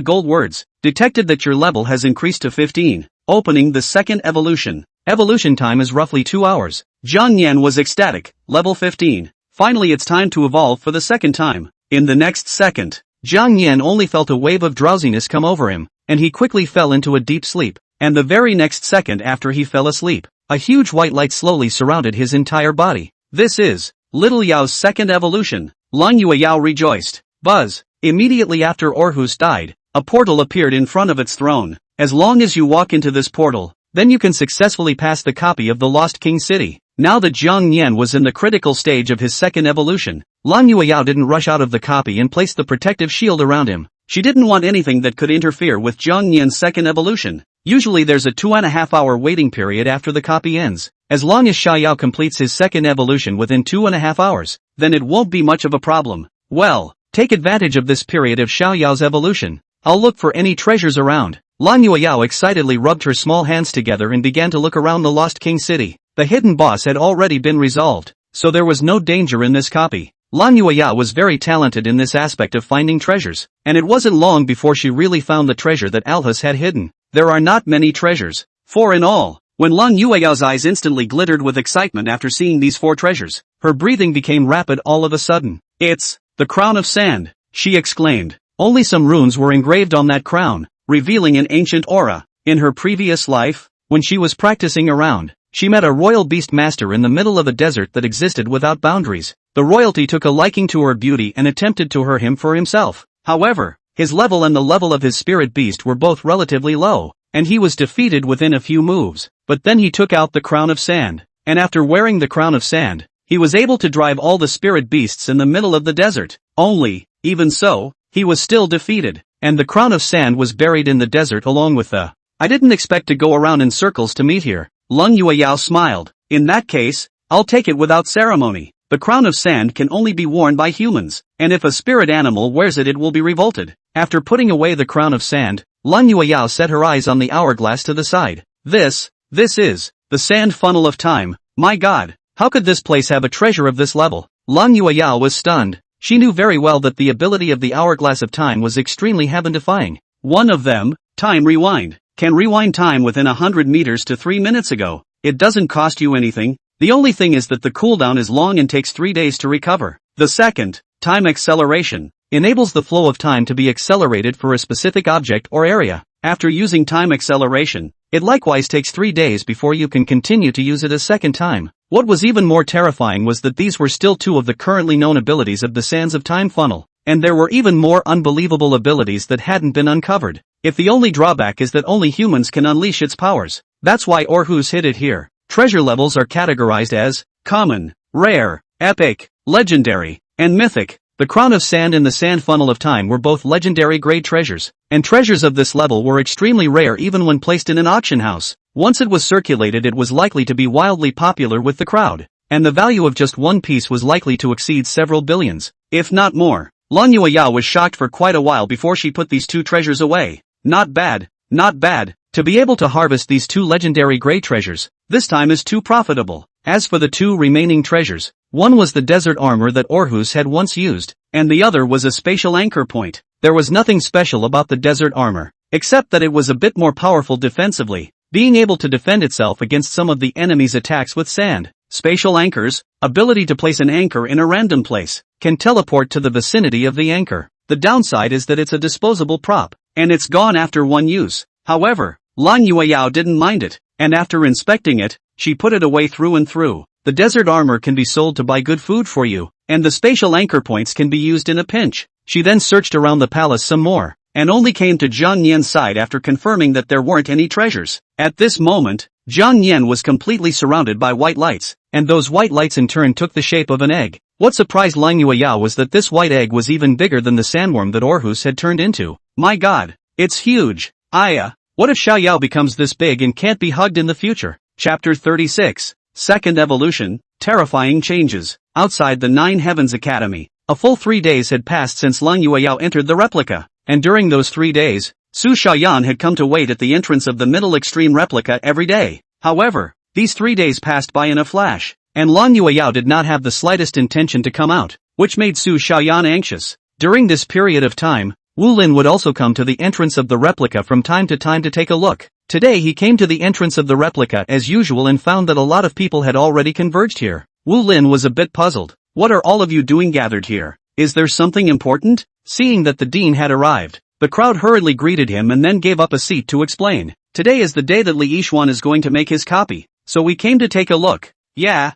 gold words. Detected that your level has increased to 15. Opening the second evolution. Evolution time is roughly 2 hours. Jiang Nian was ecstatic. Level 15. Finally it's time to evolve for the second time. In the next second, Jiang Nian only felt a wave of drowsiness come over him, and he quickly fell into a deep sleep. And the very next second after he fell asleep, a huge white light slowly surrounded his entire body. This is Little Yao's second evolution. Lan Yueyao rejoiced. Buzz. Immediately after Orhus died, a portal appeared in front of its throne. As long as you walk into this portal, then you can successfully pass the copy of the Lost King City. Now that Jiang Nian was in the critical stage of his second evolution, Lan Yueyao didn't rush out of the copy and place the protective shield around him. She didn't want anything that could interfere with Jiang Nian's second evolution. Usually there's a 2.5 hour waiting period after the copy ends. As long as Xiaoyao completes his second evolution within 2.5 hours, then it won't be much of a problem. Well, take advantage of this period of Xiaoyao's evolution. I'll look for any treasures around. Lan Yueyao excitedly rubbed her small hands together and began to look around the Lost King City. The hidden boss had already been resolved, so there was no danger in this copy. Lan Yueyao was very talented in this aspect of finding treasures, and it wasn't long before she really found the treasure that Alhaz had hidden. There are not many treasures, 4 in all. When Lan Yueyao's eyes instantly glittered with excitement after seeing these 4 treasures, her breathing became rapid all of a sudden. It's the crown of sand, she exclaimed. Only some runes were engraved on that crown, revealing an ancient aura. In her previous life, when she was practicing around, she met a royal beast master in the middle of a desert that existed without boundaries. The royalty took a liking to her beauty and attempted to her him for himself. However, his level and the level of his spirit beast were both relatively low, and he was defeated within a few moves. But then he took out the crown of sand, and after wearing the crown of sand, he was able to drive all the spirit beasts in the middle of the desert. Only, even so, he was still defeated, and the crown of sand was buried in the desert along with the... I didn't expect to go around in circles to meet here. Lung Yueyao smiled. In that case, I'll take it without ceremony. The crown of sand can only be worn by humans, and if a spirit animal wears it will be revolted. After putting away the crown of sand, Lung Yueyao set her eyes on the hourglass to the side. This is the sand funnel of time. My god, how could this place have a treasure of this level? Lung Yueyao was stunned. She knew very well that the ability of the hourglass of time was extremely heaven-defying. One of them, time rewind, can rewind time within 100 meters to 3 minutes ago. It doesn't cost you anything. The only thing is that the cooldown is long and takes 3 days to recover. The second, time acceleration, enables the flow of time to be accelerated for a specific object or area. After using time acceleration, it likewise takes 3 days before you can continue to use it a second time. What was even more terrifying was that these were still 2 of the currently known abilities of the Sands of Time funnel, and there were even more unbelievable abilities that hadn't been uncovered. If the only drawback is that only humans can unleash its powers, that's why Orhus hid it here. Treasure levels are categorized as common, rare, epic, legendary, and mythic. The crown of sand and the sand funnel of time were both legendary grade treasures, and treasures of this level were extremely rare even when placed in an auction house. Once it was circulated, it was likely to be wildly popular with the crowd, and the value of just one piece was likely to exceed several billions, if not more. Lung Yueyao was shocked for quite a while before she put these 2 treasures away. Not bad, not bad. To be able to harvest these 2 legendary grade treasures, this time is too profitable. As for the 2 remaining treasures, one was the desert armor that Orhus had once used, and the other was a spatial anchor point. There was nothing special about the desert armor, except that it was a bit more powerful defensively, being able to defend itself against some of the enemy's attacks with sand. Spatial anchors, ability to place an anchor in a random place, can teleport to the vicinity of the anchor. The downside is that it's a disposable prop, and it's gone after one use. However, Lung Yueyao didn't mind it, and after inspecting it, she put it away through and through. The desert armor can be sold to buy good food for you, and the spatial anchor points can be used in a pinch. She then searched around the palace some more, and only came to Zhang Yan's side after confirming that there weren't any treasures. At this moment, Zhang Yan was completely surrounded by white lights, and those white lights in turn took the shape of an egg. What surprised Lung Yueyao was that this white egg was even bigger than the sandworm that Orhus had turned into. My god, it's huge. What if Xiaoyao becomes this big and can't be hugged in the future? Chapter 36. Second Evolution, Terrifying Changes. Outside the Nine Heavens Academy, a full 3 days had passed since Lung Yueyao entered the replica, and during those 3 days, Su Xiaoyan had come to wait at the entrance of the middle extreme replica every day. However, these 3 days passed by in a flash, and Lung Yueyao did not have the slightest intention to come out, which made Su Xiaoyan anxious. During this period of time, Wu Lin would also come to the entrance of the replica from time to time to take a look. Today he came to the entrance of the replica as usual and found that a lot of people had already converged here. Wu Lin was a bit puzzled. What are all of you doing gathered here? Is there something important? Seeing that the dean had arrived, the crowd hurriedly greeted him and then gave up a seat to explain. Today is the day that Li Yishuan is going to make his copy, so we came to take a look. Yeah,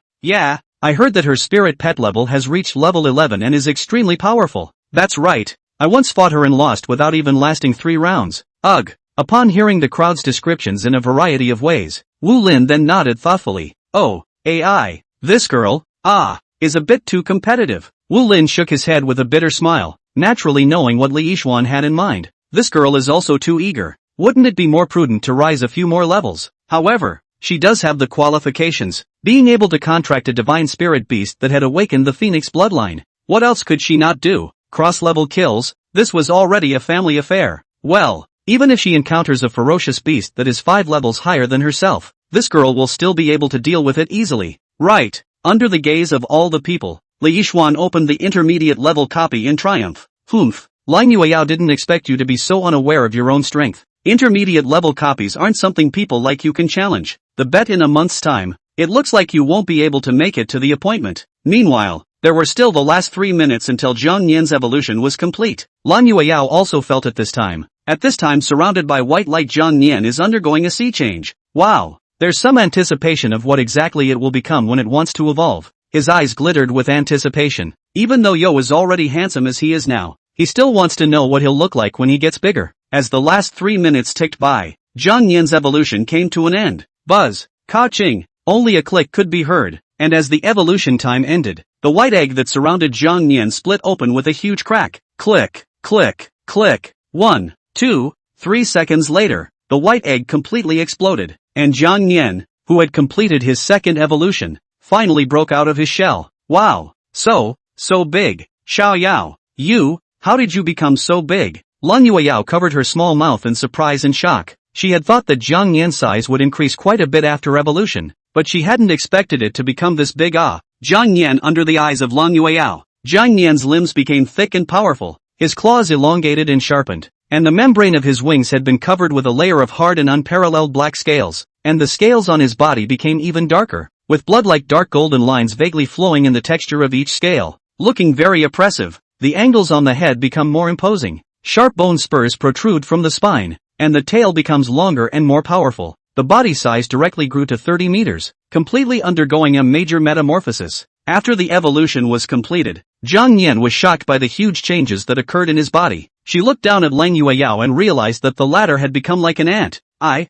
I heard that her spirit pet level has reached level 11 and is extremely powerful. That's right. I once fought her and lost without even lasting 3 rounds. Ugh. Upon hearing the crowd's descriptions in a variety of ways, Wu Lin then nodded thoughtfully. Oh, AI. This girl, is a bit too competitive. Wu Lin shook his head with a bitter smile, naturally knowing what Li Yishuan had in mind. This girl is also too eager. Wouldn't it be more prudent to rise a few more levels? However, she does have the qualifications, being able to contract a divine spirit beast that had awakened the Phoenix bloodline. What else could she not do? Cross-level kills? This was already a family affair. Well, even if she encounters a ferocious beast that is 5 levels higher than herself, this girl will still be able to deal with it easily. Right. Under the gaze of all the people, Li Yishuan opened the intermediate level copy in triumph. Humph. Lung Yueyao didn't expect you to be so unaware of your own strength. Intermediate level copies aren't something people like you can challenge. The bet in a month's time. It looks like you won't be able to make it to the appointment. Meanwhile, There were still the last 3 minutes until Zhang Yan's evolution was complete. Lan Yueyao also felt it this time. At this time, surrounded by white light, Zhang Yan is undergoing a sea change. Wow! There's some anticipation of what exactly it will become when it wants to evolve. His eyes glittered with anticipation. Even though Yo is already handsome as he is now, he still wants to know what he'll look like when he gets bigger. As the last 3 minutes ticked by, Zhang Yan's evolution came to an end. Buzz! Ka-ching! Only a click could be heard, and as the evolution time ended, the white egg that surrounded Zhang Yan split open with a huge crack. Click, click, click. 1, 2, 3 seconds later, the white egg completely exploded, and Zhang Yan, who had completed his second evolution, finally broke out of his shell. Wow! So big. Xiao Yao, how did you become so big? Lan Yueyao covered her small mouth in surprise and shock. She had thought that Zhang Yan's size would increase quite a bit after evolution, but she hadn't expected it to become this big. Zhang Yan under the eyes of Lan Yueyao. Zhang Yan's limbs became thick and powerful, his claws elongated and sharpened, and the membrane of his wings had been covered with a layer of hard and unparalleled black scales, and the scales on his body became even darker, with blood-like dark golden lines vaguely flowing in the texture of each scale. Looking very oppressive, the angles on the head become more imposing, sharp bone spurs protrude from the spine, and the tail becomes longer and more powerful. The body size directly grew to 30 meters, completely undergoing a major metamorphosis. After the evolution was completed, Zhang Yan was shocked by the huge changes that occurred in his body. She looked down at Lan Yueyao and realized that the latter had become like an ant. I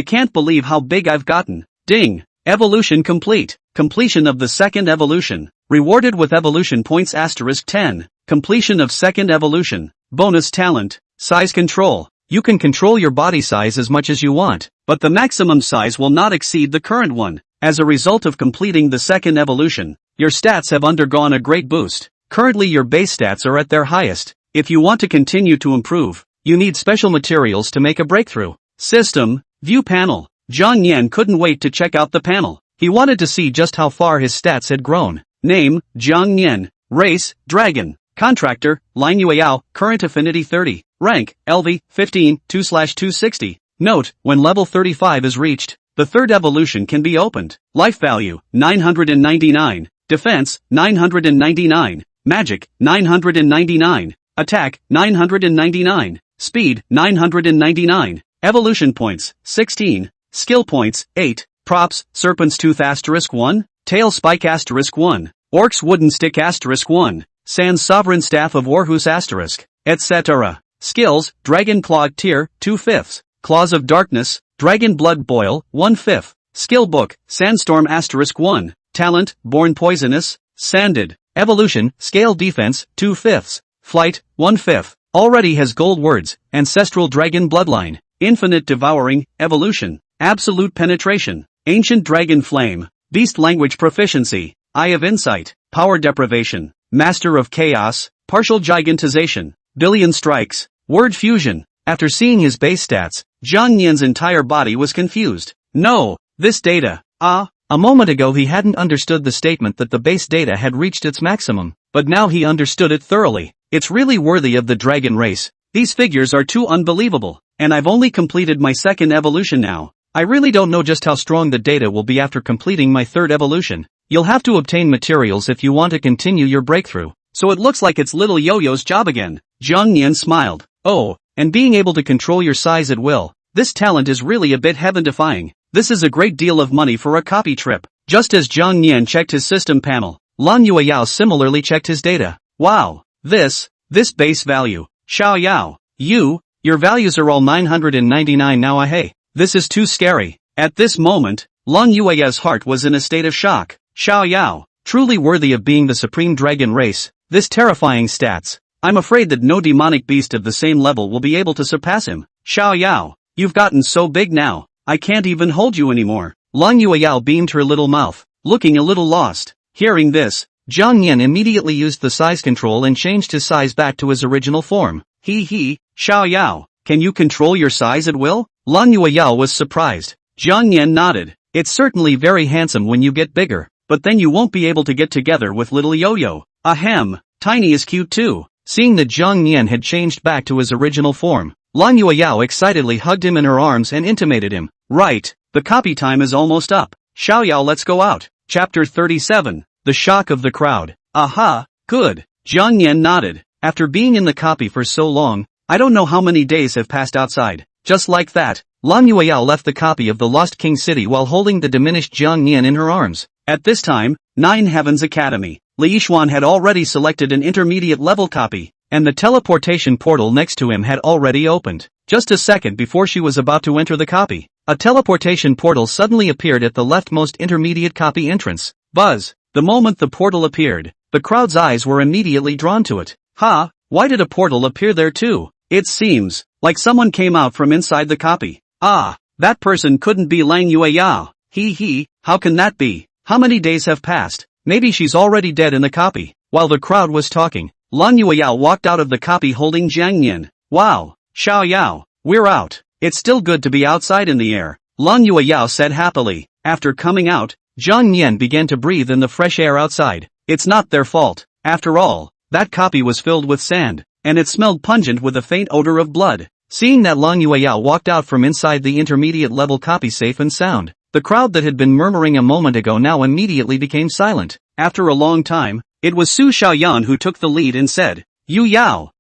can't believe how big I've gotten. Ding! Evolution complete. Completion of the second evolution. Rewarded with evolution points *10. Completion of second evolution. Bonus talent. Size control. You can control your body size as much as you want, but the maximum size will not exceed the current one. As a result of completing the second evolution, your stats have undergone a great boost. Currently your base stats are at their highest. If you want to continue to improve, you need special materials to make a breakthrough. System, View Panel. Zhang Yan couldn't wait to check out the panel. He wanted to see just how far his stats had grown. Name, Zhang Yan. Race, Dragon. Contractor, Lan Yueyao, current affinity 30. Rank, LV, 15, 2/260. Note, when level 35 is reached, the third evolution can be opened. Life value, 999. Defense, 999. Magic, 999. Attack, 999. Speed, 999. Evolution points, 16. Skill points, 8. Props, Serpent's Tooth *1. Tail Spike *1. Orc's Wooden Stick *1. Sans Sovereign Staff of Warhus *, etc. Skills, Dragon Claw Tier, 2/5. Claws of Darkness, Dragon Blood Boil, 1/5. Skill Book, Sandstorm *1. Talent, Born Poisonous, Sanded. Evolution, Scale Defense, 2/5. Flight, 1/5. Already has gold words, Ancestral Dragon Bloodline. Infinite Devouring, Evolution. Absolute Penetration. Ancient Dragon Flame. Beast Language Proficiency. Eye of Insight. Power Deprivation. Master of Chaos. Partial Gigantization. Billion Strikes. Word Fusion. After seeing his base stats, Zhang Yan's entire body was confused. No, this data. A moment ago he hadn't understood the statement that the base data had reached its maximum, but now he understood it thoroughly. It's really worthy of the dragon race. These figures are too unbelievable, and I've only completed my second evolution now. I really don't know just how strong the data will be after completing my third evolution. You'll have to obtain materials if you want to continue your breakthrough. So it looks like it's little Yo-Yo's job again. Zhang Yan smiled. Oh, and being able to control your size at will. This talent is really a bit heaven-defying. This is a great deal of money for a copy trip. Just as Zhang Yan checked his system panel, Lan Yueyao similarly checked his data. Wow, this base value. Xiao Yao, your values are all 999 now. Hey, this is too scary. At this moment, Lan Yueya's heart was in a state of shock. Xiao Yao, truly worthy of being the supreme dragon race. This terrifying stats. I'm afraid that no demonic beast of the same level will be able to surpass him. Xiao Yao, you've gotten so big now, I can't even hold you anymore. Lan Yueyao beamed her little mouth, looking a little lost. Hearing this, Zhang Yan immediately used the size control and changed his size back to his original form. Xiao Yao, can you control your size at will? Lan Yueyao was surprised. Zhang Yan nodded. It's certainly very handsome when you get bigger, but then you won't be able to get together with little Yo-Yo. Ahem, Tiny is cute too. Seeing that Zhang Yan had changed back to his original form, Lan Yueyao excitedly hugged him in her arms and intimated him. Right, the copy time is almost up. Xiao Yao, let's go out. Chapter 37. The shock of the crowd. Aha, good. Jiang Yan nodded. After being in the copy for so long, I don't know how many days have passed outside. Just like that, Lan Yueyao left the copy of the Lost King City while holding the diminished Jiang Yan in her arms. At this time, Nine Heavens Academy. Li Yixuan had already selected an intermediate level copy, and the teleportation portal next to him had already opened. Just a second before she was about to enter the copy, a teleportation portal suddenly appeared at the leftmost intermediate copy entrance. Buzz! The moment the portal appeared, the crowd's eyes were immediately drawn to it. Ha! Why did a portal appear there too? It seems like someone came out from inside the copy. Ah! That person couldn't be Lang Yueyao. He, how can that be? How many days have passed? Maybe she's already dead in the copy. While the crowd was talking, Lan Yueyao walked out of the copy holding Jiang Yan. Wow! Xiao Yao, we're out. It's still good to be outside in the air, Lan Yueyao said happily. After coming out, Jiang Yan began to breathe in the fresh air outside. It's not their fault. After all, that copy was filled with sand, and it smelled pungent with a faint odor of blood. Seeing that Lan Yueyao walked out from inside the intermediate level copy safe and sound, the crowd that had been murmuring a moment ago now immediately became silent. After a long time, it was Su Xiaoyan who took the lead and said, Yu Yao,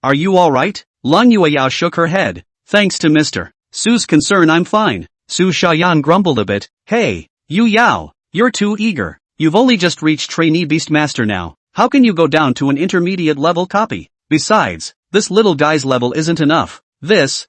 are you alright? Lan Yueyao shook her head. Thanks to Mr. Su's concern I'm fine. Su Xiaoyan grumbled a bit. Hey, Yu Yao, you're too eager. You've only just reached trainee beastmaster now. How can you go down to an intermediate level copy? Besides, this little guy's level isn't enough. This,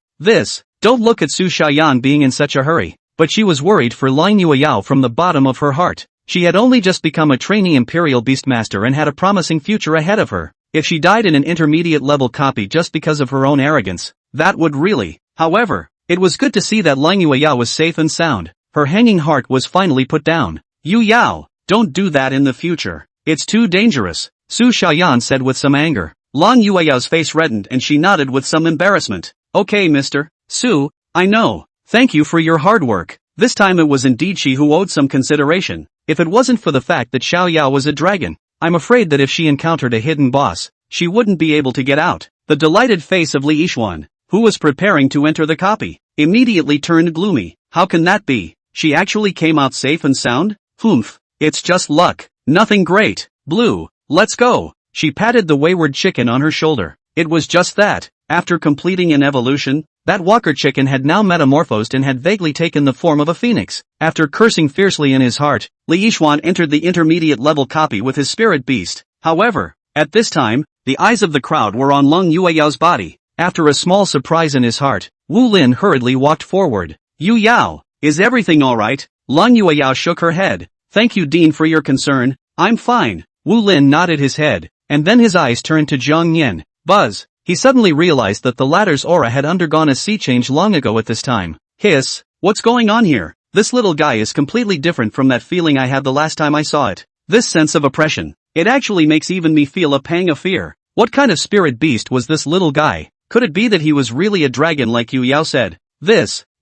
don't look at Su Xiaoyan being in such a hurry. But she was worried for Lan Yueyao from the bottom of her heart. She had only just become a trainee Imperial Beastmaster and had a promising future ahead of her. If she died in an intermediate level copy just because of her own arrogance, that would really. However, it was good to see that Lan Yueyao was safe and sound. Her hanging heart was finally put down. Yu Yao, don't do that in the future. It's too dangerous, Su Xiaoyan said with some anger. Lan Yueyao's face reddened and she nodded with some embarrassment. Okay Mr. Su, I know. Thank you for your hard work. This time it was indeed she who owed some consideration. If it wasn't for the fact that Xiao Yao was a dragon, I'm afraid that if she encountered a hidden boss, she wouldn't be able to get out. The delighted face of Li Yixuan, who was preparing to enter the copy, immediately turned gloomy. How can that be? She actually came out safe and sound? Humph, it's just luck. Nothing great. Blue, let's go. She patted the wayward chicken on her shoulder. It was just that, after completing an evolution, that walker chicken had now metamorphosed and had vaguely taken the form of a phoenix. After cursing fiercely in his heart, Li Yixuan entered the intermediate level copy with his spirit beast. However, at this time, the eyes of the crowd were on Lang Yueyao's body. After a small surprise in his heart, Wu Lin hurriedly walked forward. Yu Yao, is everything alright? Lang Yueyao shook her head. Thank you Dean for your concern, I'm fine. Wu Lin nodded his head, and then his eyes turned to Jiang Yan. Buzz. He suddenly realized that the latter's aura had undergone a sea change long ago at this time. Hiss, what's going on here? This little guy is completely different from that feeling I had the last time I saw it. This sense of oppression. It actually makes even me feel a pang of fear. What kind of spirit beast was this little guy? Could it be that he was really a dragon like Yu Yao said?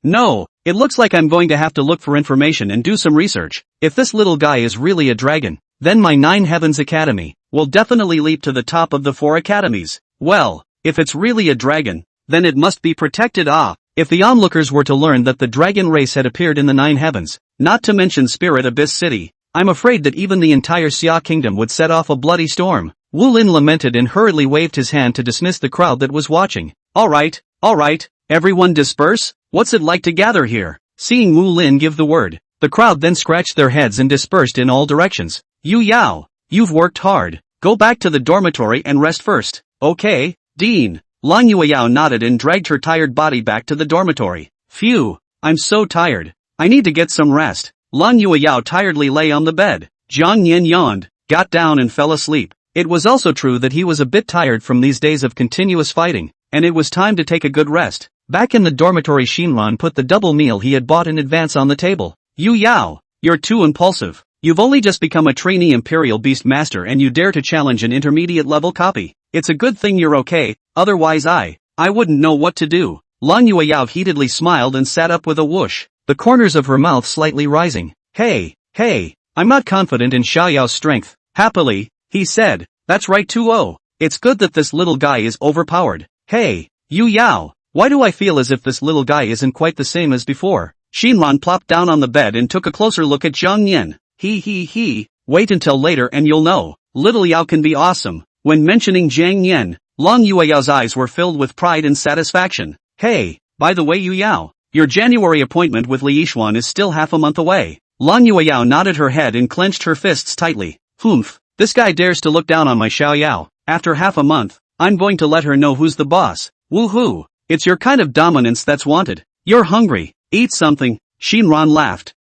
No, it looks like I'm going to have to look for information and do some research. If this little guy is really a dragon, then my Nine Heavens Academy will definitely leap to the top of the 4 academies. Well, if it's really a dragon, then it must be protected. If the onlookers were to learn that the dragon race had appeared in the 9 heavens, not to mention Spirit Abyss City, I'm afraid that even the entire Xia kingdom would set off a bloody storm. Wu Lin lamented and hurriedly waved his hand to dismiss the crowd that was watching. Alright, everyone disperse? What's it like to gather here? Seeing Wu Lin give the word, the crowd then scratched their heads and dispersed in all directions. Yu Yao, you've worked hard. Go back to the dormitory and rest first. Okay, Dean. Lan Yueyao nodded and dragged her tired body back to the dormitory. Phew, I'm so tired. I need to get some rest. Lan Yueyao tiredly lay on the bed. Jiang Yan yawned, got down and fell asleep. It was also true that he was a bit tired from these days of continuous fighting, and it was time to take a good rest. Back in the dormitory, Shinran put the double meal he had bought in advance on the table. Yu Yao, you're too impulsive. You've only just become a trainee Imperial Beast Master and you dare to challenge an intermediate level copy. It's a good thing you're okay, otherwise I wouldn't know what to do. Lan Yueyao heatedly smiled and sat up with a whoosh, the corners of her mouth slightly rising. Hey, I'm not confident in Xiaoyao's strength. Happily, he said, that's right 2-0. It's good that this little guy is overpowered. Hey, Yu Yao, why do I feel as if this little guy isn't quite the same as before? Shinran plopped down on the bed and took a closer look at Jiang Yan. wait until later and you'll know. Little Yao can be awesome. When mentioning Jiang Yan, Long Yueyao's eyes were filled with pride and satisfaction. Hey, by the way Yu Yao, your January appointment with Li Yixuan is still half a month away. Long Yueyao nodded her head and clenched her fists tightly. Humph, this guy dares to look down on my Xiao Yao. After half a month, I'm going to let her know who's the boss. Woohoo, it's your kind of dominance that's wanted. You're hungry, eat something. Shinran laughed.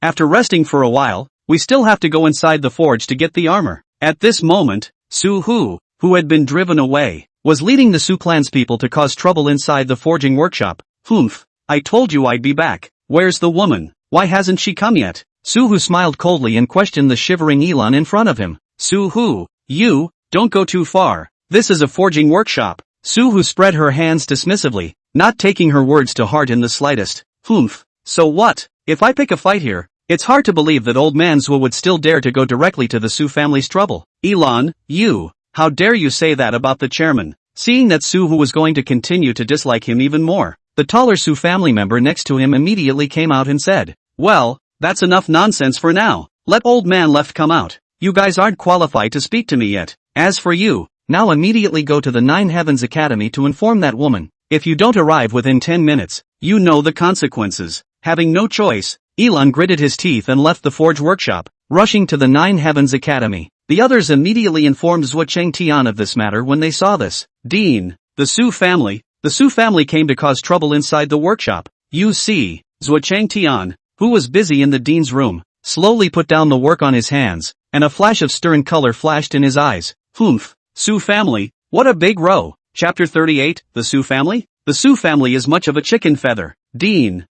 After resting for a while, we still have to go inside the forge to get the armor. At this moment, Su Hu, who had been driven away, was leading the Su clan's people to cause trouble inside the forging workshop. Humph, I told you I'd be back. Where's the woman? Why hasn't she come yet? Su Hu smiled coldly and questioned the shivering Elon in front of him. Su Hu, you, don't go too far. This is a forging workshop. Su Hu spread her hands dismissively, not taking her words to heart in the slightest. Humph, so what? If I pick a fight here, it's hard to believe that old man Zhuo would still dare to go directly to the Su family's trouble. Elon, you, how dare you say that about the chairman? Seeing that Su Hu was going to continue to dislike him even more, the taller Su family member next to him immediately came out and said, well, that's enough nonsense for now. Let old man left come out. You guys aren't qualified to speak to me yet. As for you, now immediately go to the Nine Heavens Academy to inform that woman. If you don't arrive within 10 minutes, you know the consequences. Having no choice, Elon gritted his teeth and left the forge workshop, rushing to the Nine Heavens Academy. The others immediately informed Zhuo Chengtian of this matter when they saw this. Dean, the Su family came to cause trouble inside the workshop. You see, Zhuo Chengtian, who was busy in the dean's room, slowly put down the work on his hands, and a flash of stern color flashed in his eyes. Humph, Su family, what a big row. Chapter 38, The Su family? The Su family is much of a chicken feather. Dean,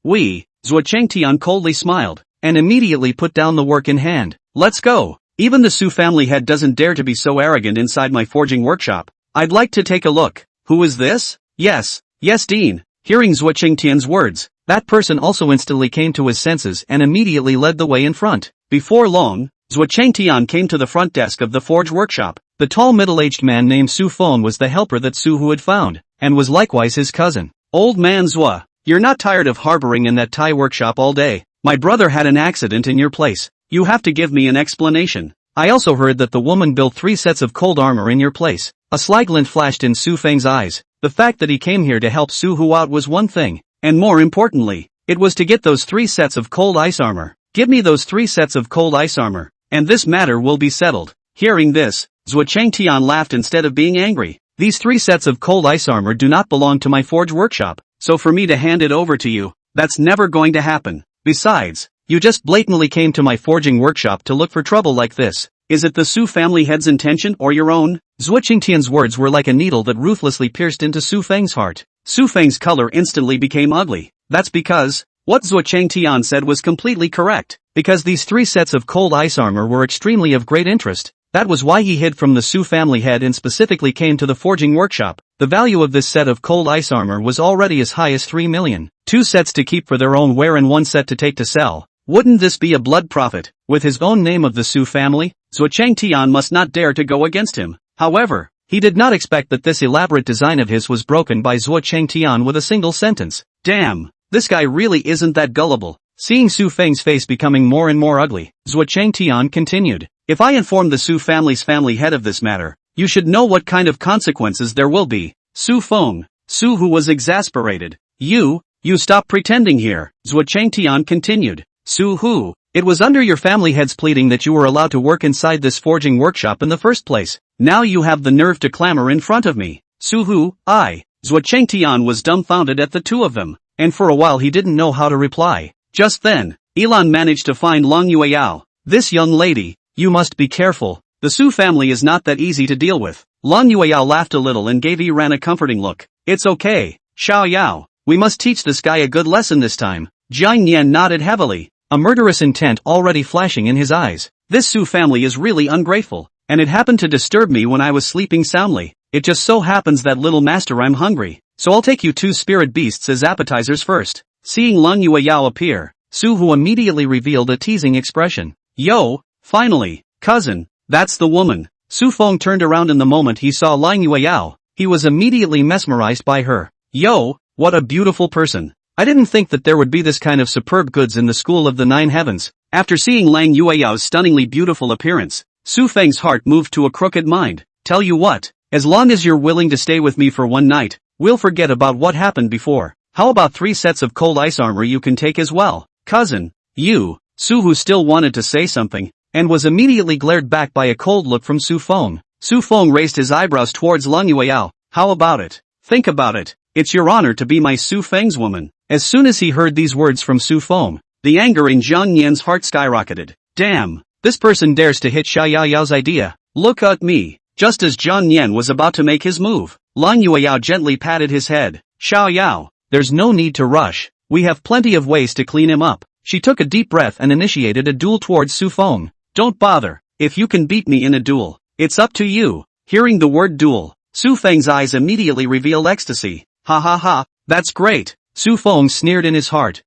we, Zhuo Chengtian coldly smiled, and immediately put down the work in hand. Let's go. Even the Su family head doesn't dare to be so arrogant inside my forging workshop. I'd like to take a look. Who is this? Yes, Dean. Hearing Zhuo Chengtian's words, that person also instantly came to his senses and immediately led the way in front. Before long, Zhuo Chengtian came to the front desk of the forge workshop. The tall middle-aged man named Su Feng was the helper that Su Hu had found, and was likewise his cousin. Old man Zhuo, you're not tired of harboring in that Thai workshop all day. My brother had an accident in your place. You have to give me an explanation. I also heard that the woman built 3 sets of cold armor in your place. A sly glint flashed in Su Feng's eyes. The fact that he came here to help Su Hu out was one thing, and more importantly, it was to get those 3 sets of cold ice armor. Give me those 3 sets of cold ice armor, and this matter will be settled. Hearing this, Zhuo Chengtian laughed instead of being angry. These 3 sets of cold ice armor do not belong to my forge workshop, so for me to hand it over to you, that's never going to happen. Besides, you just blatantly came to my forging workshop to look for trouble like this. Is it the Su family head's intention or your own? Zhuo Chengtian's words were like a needle that ruthlessly pierced into Su Feng's heart. Su Feng's color instantly became ugly. That's because what Zhuo Chengtian said was completely correct. Because these 3 sets of cold ice armor were extremely of great interest. That was why he hid from the Su family head and specifically came to the forging workshop. The value of this set of cold ice armor was already as high as 3 million. 2 sets to keep for their own wear and 1 set to take to sell. Wouldn't this be a blood profit? With his own name of the Su family, Zhuo Chengtian must not dare to go against him. However, he did not expect that this elaborate design of his was broken by Zhuo Chengtian with a single sentence. Damn, this guy really isn't that gullible. Seeing Su Feng's face becoming more and more ugly, Zhuo Chengtian continued. If I inform the Su family's family head of this matter, you should know what kind of consequences there will be. Su Feng, Su Hu was exasperated. You stop pretending here, Zhuo Chengtian continued. Su Hu, it was under your family head's pleading that you were allowed to work inside this forging workshop in the first place. Now you have the nerve to clamor in front of me. Su Hu, Zhuo Chengtian was dumbfounded at the 2 of them, and for a while he didn't know how to reply. Just then, Elon managed to find Long Yueyao. This young lady, you must be careful. The Su family is not that easy to deal with. Long Yueyao laughed a little and gave Iran a comforting look. It's okay, Xiao Yao. We must teach this guy a good lesson this time. Jiang Yan nodded heavily, a murderous intent already flashing in his eyes. This Su family is really ungrateful, and it happened to disturb me when I was sleeping soundly. It just so happens that little master I'm hungry, so I'll take you 2 spirit beasts as appetizers first. Seeing Long Yueyao appear, Su Hu immediately revealed a teasing expression. Yo, finally, cousin, that's the woman. Su Feng turned around in the moment he saw Long Yueyao. He was immediately mesmerized by her. Yo, what a beautiful person. I didn't think that there would be this kind of superb goods in the school of the nine heavens. After seeing Lang Yueyao's stunningly beautiful appearance, Su Feng's heart moved to a crooked mind. Tell you what, as long as you're willing to stay with me for one night, we'll forget about what happened before. How about 3 sets of cold ice armor you can take as well, cousin? You, Su, who still wanted to say something, and was immediately glared back by a cold look from Su Feng. Su Feng raised his eyebrows towards Lang Yueyao. How about it? Think about it. It's your honor to be my Su Feng's woman. As soon as he heard these words from Su Feng, the anger in Zhang Yan's heart skyrocketed. Damn, this person dares to hit Xiao Yao's idea. Look at me. Just as Zhang Yan was about to make his move, Lang Yueyao gently patted his head. Xiao Yao, there's no need to rush. We have plenty of ways to clean him up. She took a deep breath and initiated a duel towards Su Feng. Don't bother. If you can beat me in a duel, it's up to you. Hearing the word duel, Su Feng's eyes immediately revealed ecstasy. Ha ha ha, that's great. Su Feng sneered in his heart.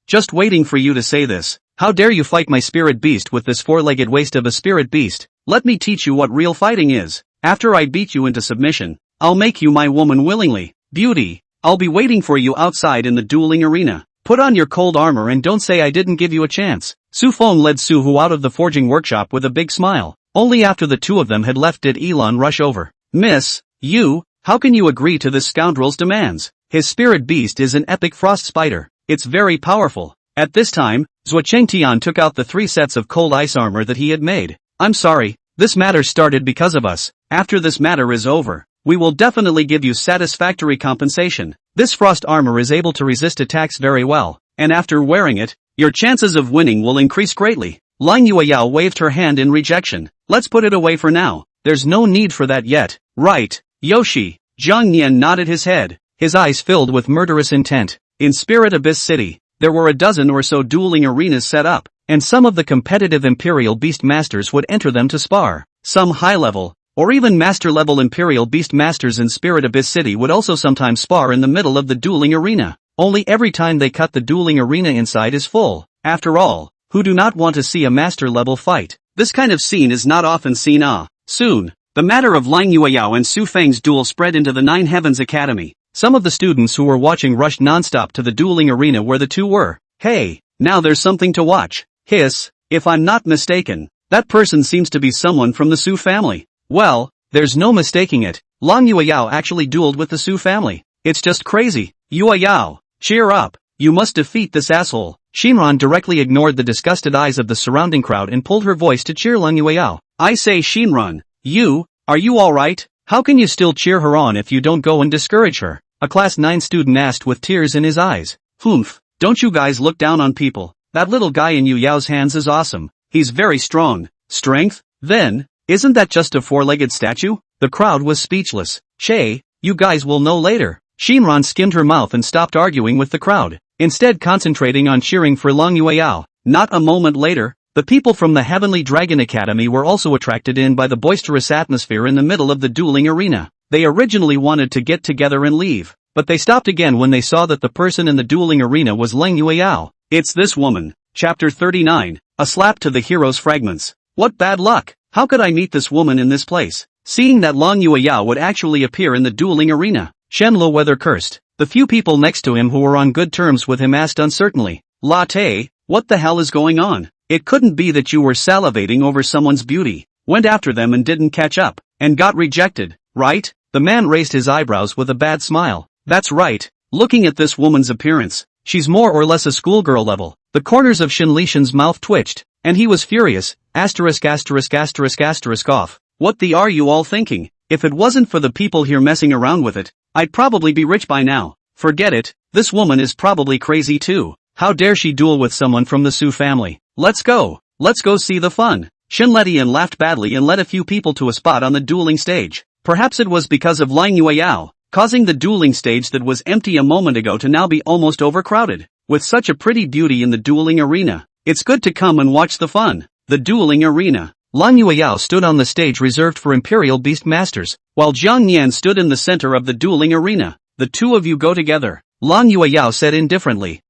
Just waiting for you to say this. How dare you fight my spirit beast with this 4-legged waste of a spirit beast? Let me teach you what real fighting is. After I beat you into submission, I'll make you my woman willingly. Beauty, I'll be waiting for you outside in the dueling arena. Put on your cold armor and don't say I didn't give you a chance. Su Feng led Su Hu out of the forging workshop with a big smile. Only after the two of them had left did Elon rush over. Miss, you, how can you agree to this scoundrel's demands? His spirit beast is an epic frost spider. It's very powerful. At this time, Zhuo Chengtian took out the 3 sets of cold ice armor that he had made. I'm sorry, this matter started because of us. After this matter is over, we will definitely give you satisfactory compensation. This frost armor is able to resist attacks very well, and after wearing it, your chances of winning will increase greatly. Lang Yueyao waved her hand in rejection. Let's put it away for now. There's no need for that yet. Right, Yoshi. Zhang Nian nodded his head, his eyes filled with murderous intent. In Spirit Abyss City, there were a dozen or so dueling arenas set up, and some of the competitive Imperial Beast Masters would enter them to spar. Some high-level, or even master-level Imperial Beast Masters in Spirit Abyss City would also sometimes spar in the middle of the dueling arena. Only every time they cut the dueling arena inside is full. After all, who do not want to see a master-level fight? This kind of scene is not often seen. Soon, the matter of Lang Yueyao and Su Feng's duel spread into the Nine Heavens Academy. Some of the students who were watching rushed non-stop to the dueling arena where the two were. Hey, now there's something to watch. Hiss, if I'm not mistaken, that person seems to be someone from the Su family. Well, there's no mistaking it. Lang Yueyao actually dueled with the Su family. It's just crazy. Yueyao, cheer up. You must defeat this asshole. Shinran directly ignored the disgusted eyes of the surrounding crowd and pulled her voice to cheer Lang Yueyao. I say Shinran, are you alright? How can you still cheer her on if you don't go and discourage her? A class 9 student asked with tears in his eyes. Don't you guys look down on people? That little guy in Yu Yao's hands is awesome. He's very strong. Strength? Then, isn't that just a 4-legged statue? The crowd was speechless. Che, you guys will know later. Shinran skimmed her mouth and stopped arguing with the crowd, instead concentrating on cheering for Lang Yueyao. Not a moment later, the people from the Heavenly Dragon Academy were also attracted in by the boisterous atmosphere in the middle of the dueling arena. They originally wanted to get together and leave, but they stopped again when they saw that the person in the dueling arena was Lang Yueyao. It's this woman. Chapter 39, A Slap to the Hero's Fragments. What bad luck! How could I meet this woman in this place? Seeing that Lang Yueyao would actually appear in the dueling arena, Shenlo weather cursed. The few people next to him who were on good terms with him asked uncertainly, Latte, what the hell is going on? It couldn't be that you were salivating over someone's beauty, went after them and didn't catch up, and got rejected, right? The man raised his eyebrows with a bad smile. That's right. Looking at this woman's appearance, she's more or less a schoolgirl level. The corners of Shin Lishan's mouth twitched, and he was furious. Asterisk. Off. What the are you all thinking? If it wasn't for the people here messing around with it, I'd probably be rich by now. Forget it. This woman is probably crazy too. How dare she duel with someone from the Su family? Let's go see the fun. Shin Letian laughed badly and led a few people to a spot on the dueling stage. Perhaps it was because of Lang Yueyao, causing the dueling stage that was empty a moment ago to now be almost overcrowded. With such a pretty beauty in the dueling arena, it's good to come and watch the fun. The dueling arena. Lang Yueyao stood on the stage reserved for Imperial Beast Masters, while Zhang Nian stood in the center of the dueling arena. The two of you go together. Lang Yueyao said indifferently.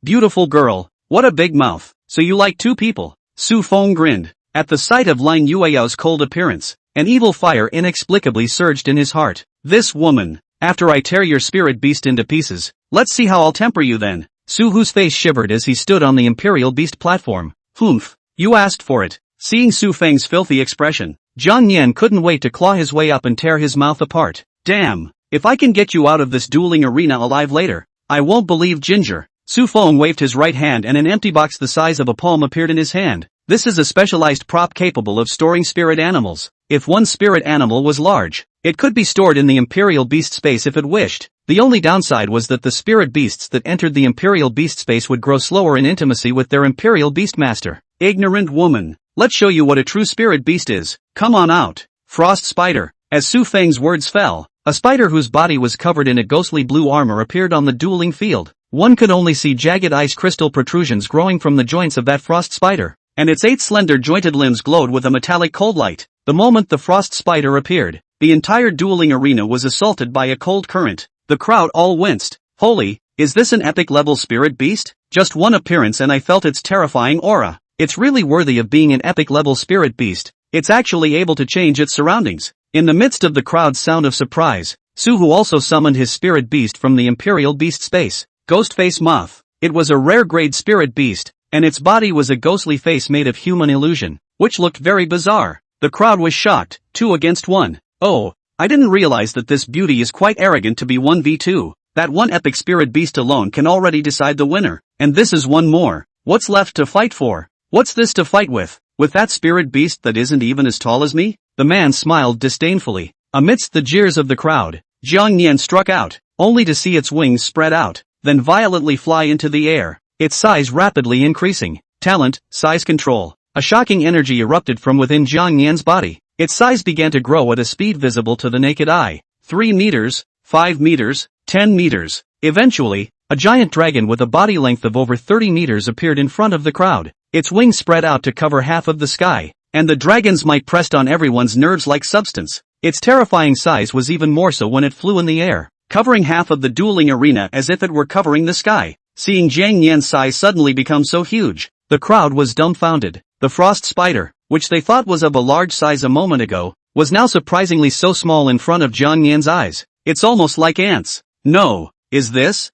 Beautiful girl. What a big mouth. So you like two people? Su Feng grinned. At the sight of Lang Yueyao's cold appearance, an evil fire inexplicably surged in his heart. This woman. After I tear your spirit beast into pieces, let's see how I'll temper you then. Su-Hu's face shivered as he stood on the Imperial Beast platform. Humph, you asked for it. Seeing Su Feng's filthy expression, Jiang Yan couldn't wait to claw his way up and tear his mouth apart. Damn, if I can get you out of this dueling arena alive later, I won't believe ginger. Su Feng waved his right hand and an empty box the size of a palm appeared in his hand. This is a specialized prop capable of storing spirit animals. If one spirit animal was large, it could be stored in the Imperial Beast space if it wished. The only downside was that the spirit beasts that entered the Imperial Beast space would grow slower in intimacy with their Imperial Beast master. Ignorant woman, let's show you what a true spirit beast is. Come on out. Frost Spider. As Su Feng's words fell, a spider whose body was covered in a ghostly blue armor appeared on the dueling field. One could only see jagged ice crystal protrusions growing from the joints of that frost spider, and its 8 slender jointed limbs glowed with a metallic cold light. The moment the frost spider appeared, the entire dueling arena was assaulted by a cold current. The crowd all winced. Holy, is this an epic level spirit beast? Just one appearance and I felt its terrifying aura. It's really worthy of being an epic level spirit beast. It's actually able to change its surroundings. In the midst of the crowd's sound of surprise, Su-Hu also summoned his spirit beast from the Imperial Beast space. Ghostface Moth. It was a rare grade spirit beast, and its body was a ghostly face made of human illusion, which looked very bizarre. The crowd was shocked, 2 against 1. Oh, I didn't realize that this beauty is quite arrogant to be 1v2. That one epic spirit beast alone can already decide the winner, and this is one more. What's left to fight for? What's this to fight with? With that spirit beast that isn't even as tall as me? The man smiled disdainfully. Amidst the jeers of the crowd, Jiang Yan struck out, only to see its wings spread out, then violently fly into the air, its size rapidly increasing. Talent, size control. A shocking energy erupted from within Jiang Yan's body. Its size began to grow at a speed visible to the naked eye. 3 meters, 5 meters, 10 meters. Eventually, a giant dragon with a body length of over 30 meters appeared in front of the crowd. Its wings spread out to cover half of the sky, and the dragon's might pressed on everyone's nerves like substance. Its terrifying size was even more so when it flew in the air, covering half of the dueling arena as if it were covering the sky. Seeing Jiang Yan's size suddenly become so huge, the crowd was dumbfounded. The frost spider, which they thought was of a large size a moment ago, was now surprisingly so small in front of Jiang Yan's eyes. It's almost like ants. No, is this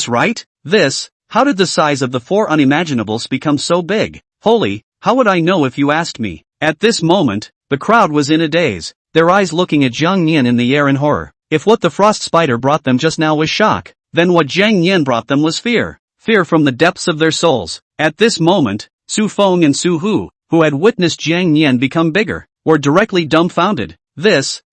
right? How did the size of the 4 unimaginables become so big? Holy, how would I know if you asked me? At this moment, the crowd was in a daze, their eyes looking at Jiang Yan in the air in horror. If what the frost spider brought them just now was shock, then what Jiang Yan brought them was fear. Fear from the depths of their souls. At this moment, Su Feng and Su-Hu, who had witnessed Jiang Yan become bigger, were directly dumbfounded.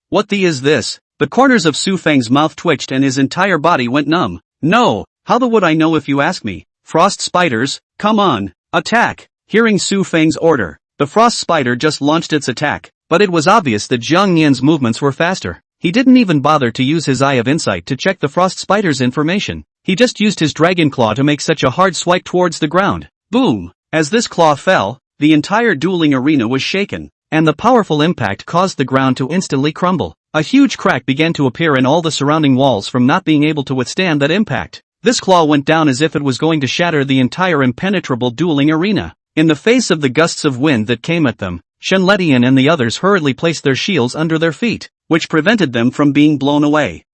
What is this? The corners of Su Feng's mouth twitched and his entire body went numb. No, how the would I know if you ask me? Frost spiders, come on, attack! Hearing Su Feng's order, the frost spider just launched its attack, but it was obvious that Jiang Yan's movements were faster. He didn't even bother to use his eye of insight to check the frost spider's information. He just used his dragon claw to make such a hard swipe towards the ground. Boom! As this claw fell, the entire dueling arena was shaken, and the powerful impact caused the ground to instantly crumble. A huge crack began to appear in all the surrounding walls from not being able to withstand that impact. This claw went down as if it was going to shatter the entire impenetrable dueling arena. In the face of the gusts of wind that came at them, Shenletian and the others hurriedly placed their shields under their feet, which prevented them from being blown away.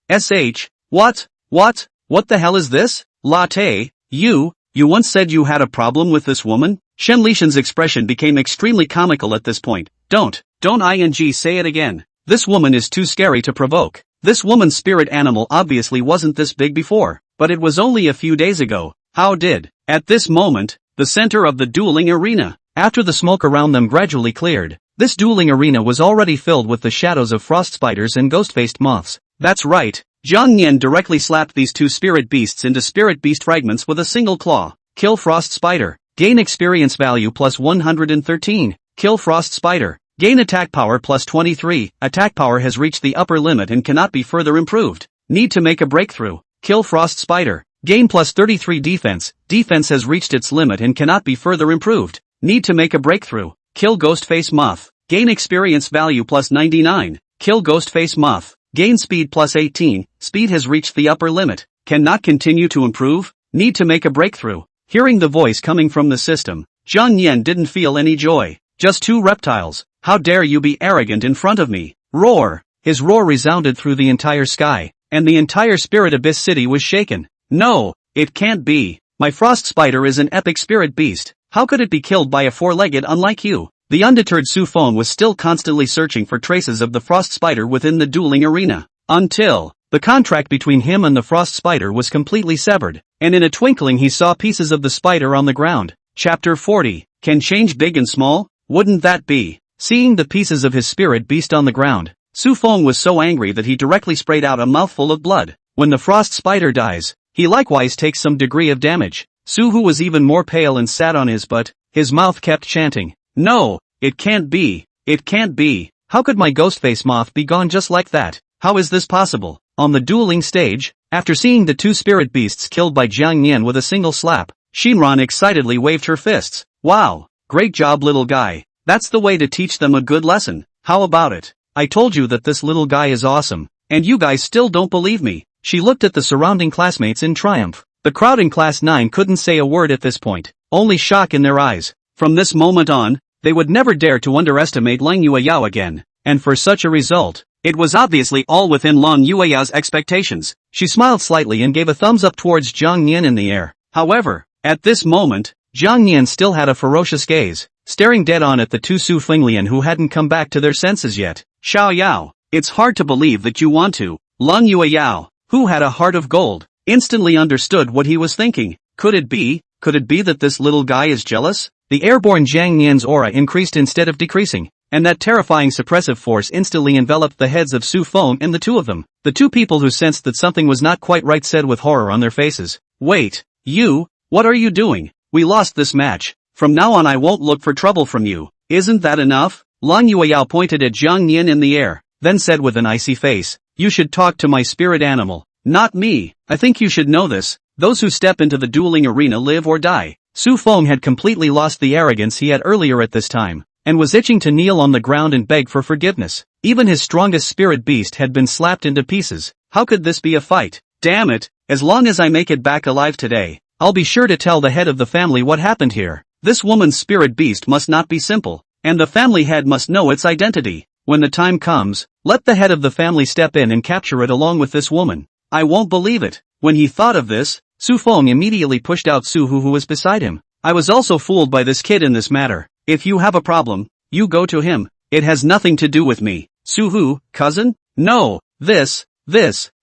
What the hell is this? Latte, you once said you had a problem with this woman? Shenlishan's expression became extremely comical at this point. Don't say it again. This woman is too scary to provoke. This woman's spirit animal obviously wasn't this big before, but it was only a few days ago. At this moment, the center of the dueling arena, after the smoke around them gradually cleared, this dueling arena was already filled with the shadows of frost spiders and ghost-faced moths. That's right, Jiang Yan directly slapped these 2 spirit beasts into spirit beast fragments with a single claw. Kill frost spider. Gain experience value plus 113. Kill frost spider. Gain attack power plus 23. Attack power has reached the upper limit and cannot be further improved. Need to make a breakthrough. Kill frost spider. Gain plus 33 defense. Defense has reached its limit and cannot be further improved. Need to make a breakthrough. Kill Ghostface Moth. Gain experience value plus 99. Kill Ghostface Moth. Gain speed plus 18. Speed has reached the upper limit. Cannot continue to improve. Need to make a breakthrough. Hearing the voice coming from the system, Jiang Yan didn't feel any joy. Just 2 reptiles. How dare you be arrogant in front of me? Roar! His roar resounded through the entire sky. and the entire Spirit Abyss city was shaken. No, it can't be. My frost spider is an epic spirit beast. How could it be killed by a four-legged unlike you? The undeterred Su Feng was still constantly searching for traces of the frost spider within the dueling arena. Until the contract between him and the frost spider was completely severed, and in a twinkling he saw pieces of the spider on the ground. Chapter 40. Can change big and small? Wouldn't that be? Seeing the pieces of his spirit beast on the ground, Su Feng was so angry that he directly sprayed out a mouthful of blood. When the frost spider dies, he likewise takes some degree of damage. Su Hu was even more pale and sat on his butt. His mouth kept chanting, "No, it can't be. It can't be. How could my Ghostface moth be gone just like that? How is this possible?" On the dueling stage, after seeing the two spirit beasts killed by Jiang Nian with a single slap, Shinran excitedly waved her fists. "Wow, great job little guy. That's the way to teach them a good lesson. How about it? I told you that this little guy is awesome, and you guys still don't believe me." She looked at the surrounding classmates in triumph. The crowd in Class 9 couldn't say a word at this point, only shock in their eyes. From this moment on, they would never dare to underestimate Lang Yueyao again, and for such a result, it was obviously all within Lang Yueyao's expectations. She smiled slightly and gave a thumbs up towards Jiang Nian in the air. However, at this moment, Jiang Nian still had a ferocious gaze, staring dead on at the two Su Fenglian who hadn't come back to their senses yet. "Xiao Yao, it's hard to believe that you want to." Lang Yueyao, who had a heart of gold, instantly understood what he was thinking. Could it be that this little guy is jealous? The airborne Jiang Nian's aura increased instead of decreasing, and that terrifying suppressive force instantly enveloped the heads of Su Feng and the two of them. The two people who sensed that something was not quite right said with horror on their faces, "Wait, you, what are you doing? We lost this match. From now on I won't look for trouble from you. Isn't that enough?" Lang Yueyao pointed at Jiang Nian in the air, then said with an icy face, "You should talk to my spirit animal, not me. I think you should know this. Those who step into the dueling arena live or die." Su Feng had completely lost the arrogance he had earlier at this time, and was itching to kneel on the ground and beg for forgiveness. Even his strongest spirit beast had been slapped into pieces. How could this be a fight? Damn it, as long as I make it back alive today, I'll be sure to tell the head of the family what happened here. This woman's spirit beast must not be simple, and the family head must know its identity. When the time comes, let the head of the family step in and capture it along with this woman. I won't believe it. When he thought of this, Su Feng immediately pushed out Su Hu who was beside him. I was also fooled by this kid in this matter. If you have a problem, you go to him. It has nothing to do with me. Su Hu, cousin? No, this,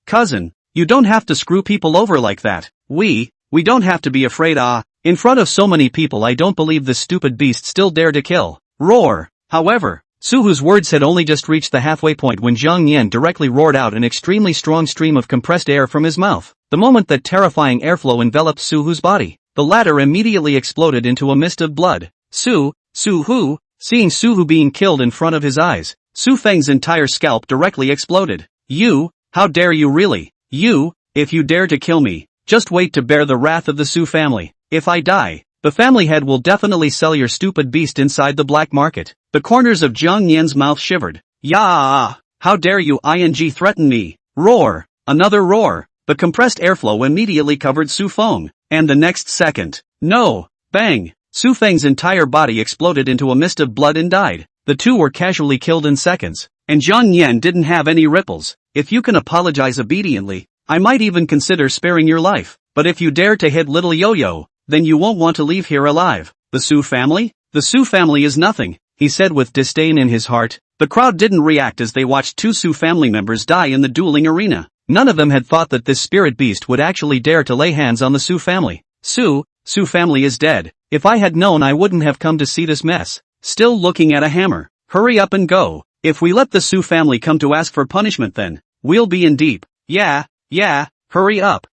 cousin. You don't have to screw people over like that. We don't have to be afraid. In front of so many people I don't believe this stupid beast still dare to kill. Roar. However, Su Hu's words had only just reached the halfway point when Jiang Nian directly roared out an extremely strong stream of compressed air from his mouth. The moment that terrifying airflow enveloped Su Hu's body, the latter immediately exploded into a mist of blood. Su Hu, seeing Su Hu being killed in front of his eyes, Su Feng's entire scalp directly exploded. "You, how dare you really? You, if you dare to kill me, just wait to bear the wrath of the Su family. If I die, the family head will definitely sell your stupid beast inside the black market." The corners of Jiang Nian's mouth shivered. "Yeah, how dare you threaten me?" Roar. Another roar. The compressed airflow immediately covered Su Feng, and the next second, no, bang, Su Feng's entire body exploded into a mist of blood and died. The two were casually killed in seconds, and Jiang Nian didn't have any ripples. "If you can apologize obediently, I might even consider sparing your life, but if you dare to hit little Yo-Yo, then you won't want to leave here alive." "The Su family? The Su family is nothing," he said with disdain in his heart. The crowd didn't react as they watched two Su family members die in the dueling arena. None of them had thought that this spirit beast would actually dare to lay hands on the Su family. Su family is dead. If I had known I wouldn't have come to see this mess. Still looking at a hammer. Hurry up and go. If we let the Su family come to ask for punishment then, we'll be in deep. Yeah, hurry up.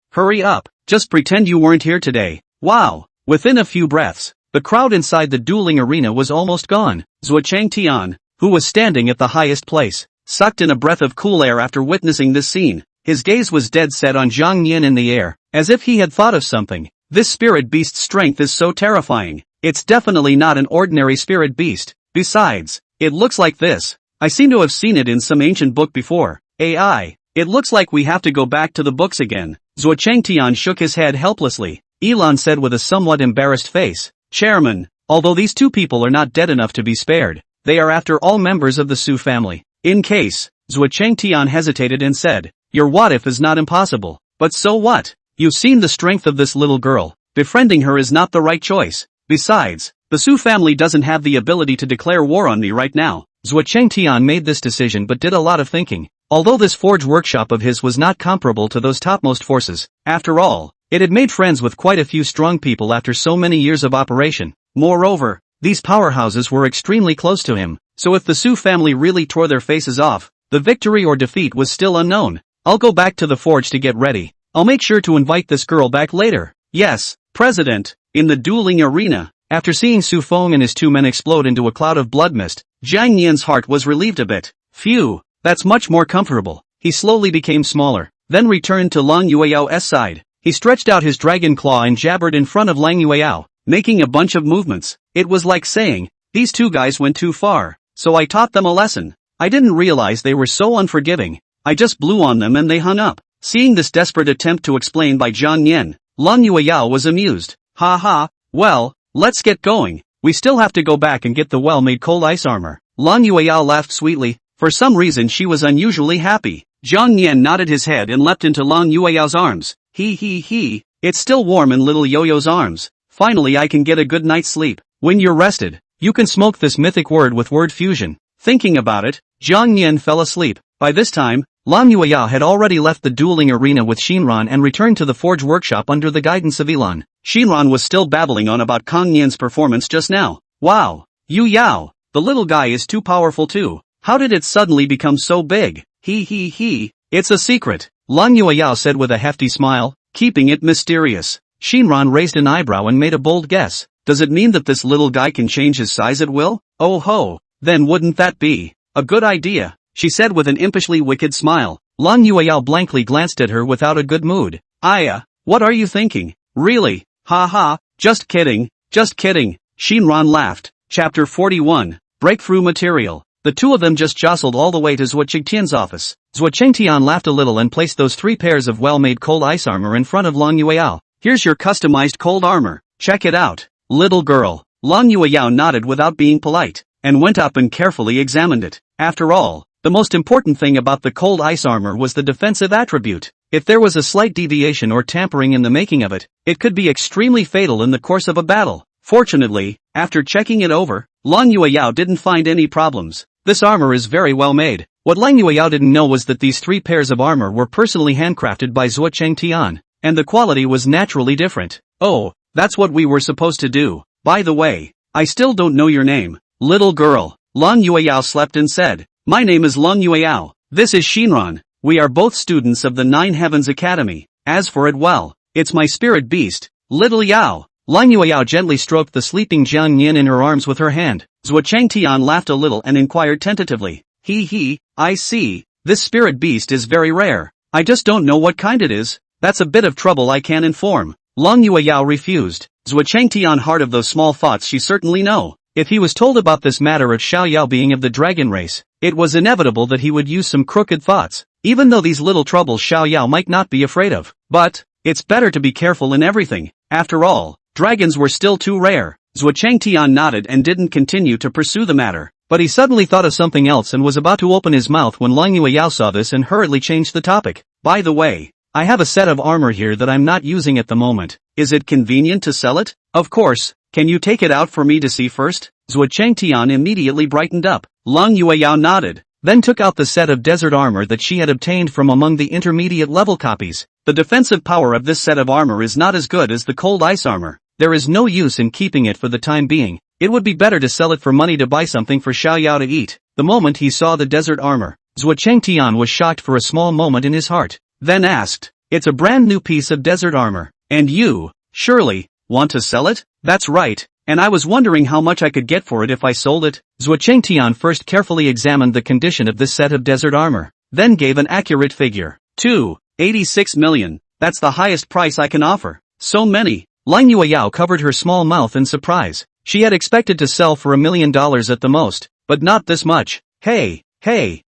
Just pretend you weren't here today. Wow. Within a few breaths, the crowd inside the dueling arena was almost gone. Zuochang Tian, who was standing at the highest place, sucked in a breath of cool air after witnessing this scene. His gaze was dead set on Jiang Nian in the air, as if he had thought of something. This spirit beast's strength is so terrifying. It's definitely not an ordinary spirit beast. Besides, it looks like this. I seem to have seen it in some ancient book before. AI. It looks like we have to go back to the books again. Zuochang Tian shook his head helplessly. Elon said with a somewhat embarrassed face, "Chairman, although these two people are not dead enough to be spared, they are after all members of the Su family. In case," Zuochang Tian hesitated and said, Your what if is not impossible. But so what? You've seen the strength of this little girl. Befriending her is not the right choice. Besides, the Su family doesn't have the ability to declare war on me right now. Zhuo Chengtian made this decision but did a lot of thinking. Although this forge workshop of his was not comparable to those topmost forces, after all, it had made friends with quite a few strong people after so many years of operation. Moreover, these powerhouses were extremely close to him, so if the Su family really tore their faces off, the victory or defeat was still unknown. I'll go back to the forge to get ready. I'll make sure to invite this girl back later. Yes, President. In the dueling arena, after seeing Su Feng and his two men explode into a cloud of blood mist, Jiang Nian's heart was relieved a bit. Phew. That's much more comfortable. He slowly became smaller, then returned to Lang Yueyao's side. He stretched out his dragon claw and jabbered in front of Lang Yueyao, making a bunch of movements. It was like saying, these two guys went too far, so I taught them a lesson. I didn't realize they were so unforgiving. I just blew on them and they hung up. Seeing this desperate attempt to explain by Jiang Nian, Lang Yueyao was amused. Ha ha, well, let's get going. We still have to go back and get the well-made cold ice armor. Lang Yueyao laughed sweetly. For some reason she was unusually happy. Jiang Nian nodded his head and leapt into Lang Yueyao's arms. He, it's still warm in little Yo-Yo's arms. Finally I can get a good night's sleep. When you're rested, you can smoke this mythic word with word fusion. Thinking about it, Jiang Nian fell asleep. By this time, Lang Yueyao had already left the dueling arena with Shinran and returned to the forge workshop under the guidance of Elan. Shinran was still babbling on about Kang Nian's performance just now. Wow, Yu Yao, the little guy is too powerful too. How did it suddenly become so big? It's a secret, Lang Yueyao said with a hefty smile, keeping it mysterious. Shinran raised an eyebrow and made a bold guess. Does it mean that this little guy can change his size at will? Oh ho, then wouldn't that be a good idea? She said with an impishly wicked smile. Lang Yueyao blankly glanced at her without a good mood. Aya, what are you thinking? Really? Ha ha, just kidding. Shinran laughed. Chapter 41, Breakthrough Material. The two of them just jostled all the way to Zhuo Chengtian's office. Zhuo Chengtian laughed a little and placed those 3 pairs of well-made cold ice armor in front of Lang Yueyao. Here's your customized cold armor. Check it out. Little girl. Lang Yueyao nodded without being polite, and went up and carefully examined it. After all, the most important thing about the cold ice armor was the defensive attribute. If there was a slight deviation or tampering in the making of it, it could be extremely fatal in the course of a battle. Fortunately, after checking it over, Lang Yueyao didn't find any problems. This armor is very well made. What Lang Yueyao didn't know was that these 3 pairs of armor were personally handcrafted by Zhuo Chengtian, and the quality was naturally different. Oh, that's what we were supposed to do. By the way, I still don't know your name. Little girl, Lang Yueyao slept and said. My name is Lang Yueyao. This is Shinran. We are both students of the 9 Heavens Academy. As for it, well, it's my spirit beast, Little Yao. Lang Yueyao gently stroked the sleeping Jiang Nian in her arms with her hand. Zhuo Chengtian laughed a little and inquired tentatively. I see. This spirit beast is very rare. I just don't know what kind it is. That's a bit of trouble I can't inform. Lang Yueyao refused. Zhuo Chengtian heart of those small thoughts she certainly know. If he was told about this matter of Xiaoyao being of the dragon race, it was inevitable that he would use some crooked thoughts. Even though these little troubles Xiaoyao might not be afraid of. But, it's better to be careful in everything. After all, dragons were still too rare. Zhuo Chengtian nodded and didn't continue to pursue the matter. But he suddenly thought of something else and was about to open his mouth when Lang Yueyao saw this and hurriedly changed the topic. By the way, I have a set of armor here that I'm not using at the moment. Is it convenient to sell it? Of course. Can you take it out for me to see first? Zhuo Chengtian immediately brightened up. Lang Yueyao nodded, then took out the set of desert armor that she had obtained from among the intermediate level copies. The defensive power of this set of armor is not as good as the cold ice armor. There is no use in keeping it for the time being. It would be better to sell it for money to buy something for Xiaoyao to eat. The moment he saw the desert armor, Zhuo Chengtian was shocked for a small moment in his heart, then asked, it's a brand new piece of desert armor, and you, surely, want to sell it? That's right, and I was wondering how much I could get for it if I sold it. Zhuo Chengtian first carefully examined the condition of this set of desert armor, then gave an accurate figure. 86 million, that's the highest price I can offer. So many. Lang Yueyao covered her small mouth in surprise. She had expected to sell for $1 million at the most, but not this much. Hey,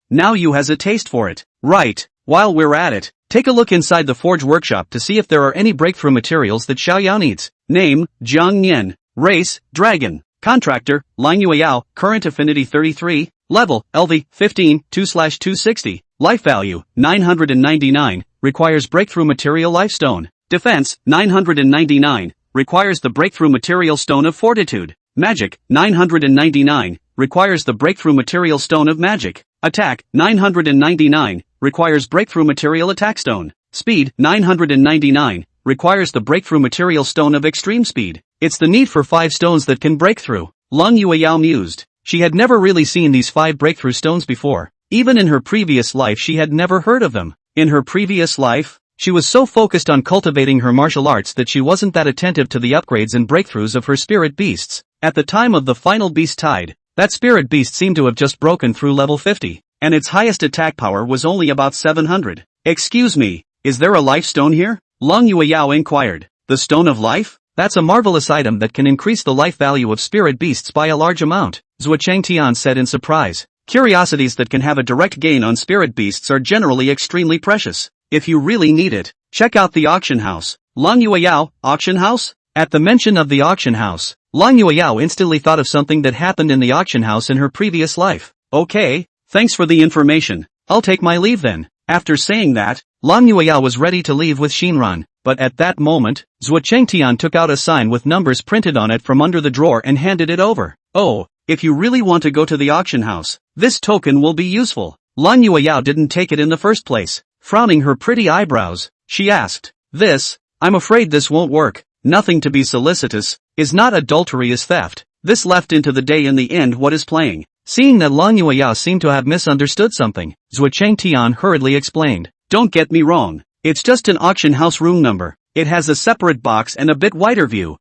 now you has a taste for it. Right, while we're at it, take a look inside the forge workshop to see if there are any breakthrough materials that Xiaoyao needs. Name, Jiang Nian. Race, Dragon. Contractor, Lang Yueyao. Current affinity 33. Level, LV, 15, 2/260. Life value, 999, requires breakthrough material life stone. Defense, 999, requires the breakthrough material stone of fortitude. Magic, 999, requires the breakthrough material stone of magic. Attack, 999, requires breakthrough material attack stone. Speed, 999, requires the breakthrough material stone of extreme speed. It's the need for 5 stones that can break through. Long Yueyao mused. She had never really seen these 5 breakthrough stones before. Even in her previous life she had never heard of them. In her previous life, she was so focused on cultivating her martial arts that she wasn't that attentive to the upgrades and breakthroughs of her spirit beasts. At the time of the final beast tide, that spirit beast seemed to have just broken through level 50, and its highest attack power was only about 700. Excuse me, is there a life stone here? Long Yueyao inquired. The stone of life? That's a marvelous item that can increase the life value of spirit beasts by a large amount, Zhuo Changtian said in surprise. Curiosities that can have a direct gain on spirit beasts are generally extremely precious. If you really need it, check out the auction house. Long Yueyao, auction house? At the mention of the auction house, Long Yueyao instantly thought of something that happened in the auction house in her previous life. Okay, thanks for the information. I'll take my leave then. After saying that, Long Yueyao was ready to leave with Shinran, but at that moment, Zhuo Chengtian took out a sign with numbers printed on it from under the drawer and handed it over. Oh, if you really want to go to the auction house, this token will be useful. Long Yueyao didn't take it in the first place. Frowning her pretty eyebrows, she asked, "This? I'm afraid this won't work. Nothing to be solicitous. Is not adultery is theft. This left into the day in the end what is playing." Seeing that Long Yueyao seemed to have misunderstood something, Zhuo Chengtian hurriedly explained, "Don't get me wrong. It's just an auction house room number. It has a separate box and a bit wider view.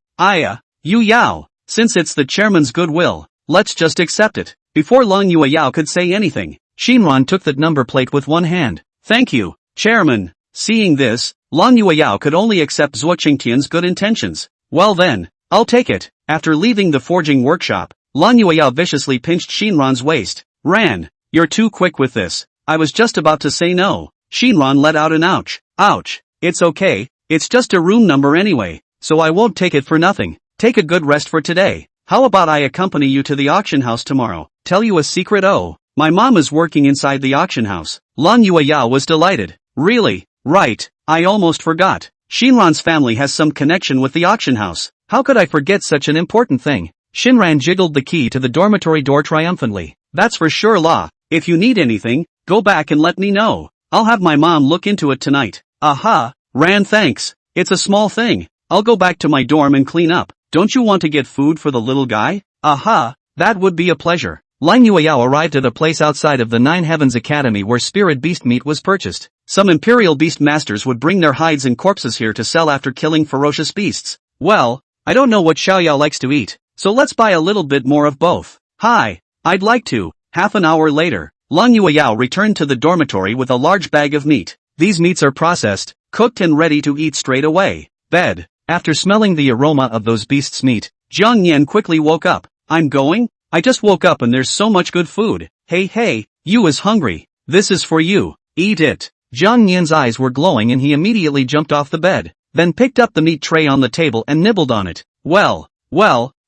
Yu Yao, since it's the chairman's goodwill, let's just accept it." Before Long Yueyao could say anything, Shinran took the number plate with one hand. "Thank you, chairman." Seeing this, Long Yueyao could only accept Zhuo Chengtian's good intentions. "Well then, I'll take it." After leaving the forging workshop, Long Yueyao viciously pinched Shinran's waist. "Ran, you're too quick with this. I was just about to say no." Shinran let out an ouch. "Ouch. It's okay, it's just a room number anyway, so I won't take it for nothing. Take a good rest for today. How about I accompany you to the auction house tomorrow? Tell you a secret? Oh, my mom is working inside the auction house." Long Yueyao was delighted. "Really? Right, I almost forgot. Shinran's family has some connection with the auction house. How could I forget such an important thing?" Shinran jiggled the key to the dormitory door triumphantly. "That's for sure, La. If you need anything, go back and let me know. I'll have my mom look into it tonight." "Aha, Ran, thanks. It's a small thing. I'll go back to my dorm and clean up. Don't you want to get food for the little guy?" "Aha, that would be a pleasure." Long Yueyao arrived at a place outside of the Nine Heavens Academy where spirit beast meat was purchased. Some imperial beast masters would bring their hides and corpses here to sell after killing ferocious beasts. "Well, I don't know what Xiaoyao likes to eat, so let's buy a little bit more of both." "Hi, I'd like to." Half an hour later, Long Yueyao returned to the dormitory with a large bag of meat. These meats are processed, cooked and ready to eat straight away. Bed. After smelling the aroma of those beasts' meat, Jiang Yan quickly woke up. "I'm going? I just woke up and there's so much good food. Hey, you is hungry. This is for you. Eat it." Jiang Yan's eyes were glowing and he immediately jumped off the bed, then picked up the meat tray on the table and nibbled on it. Well,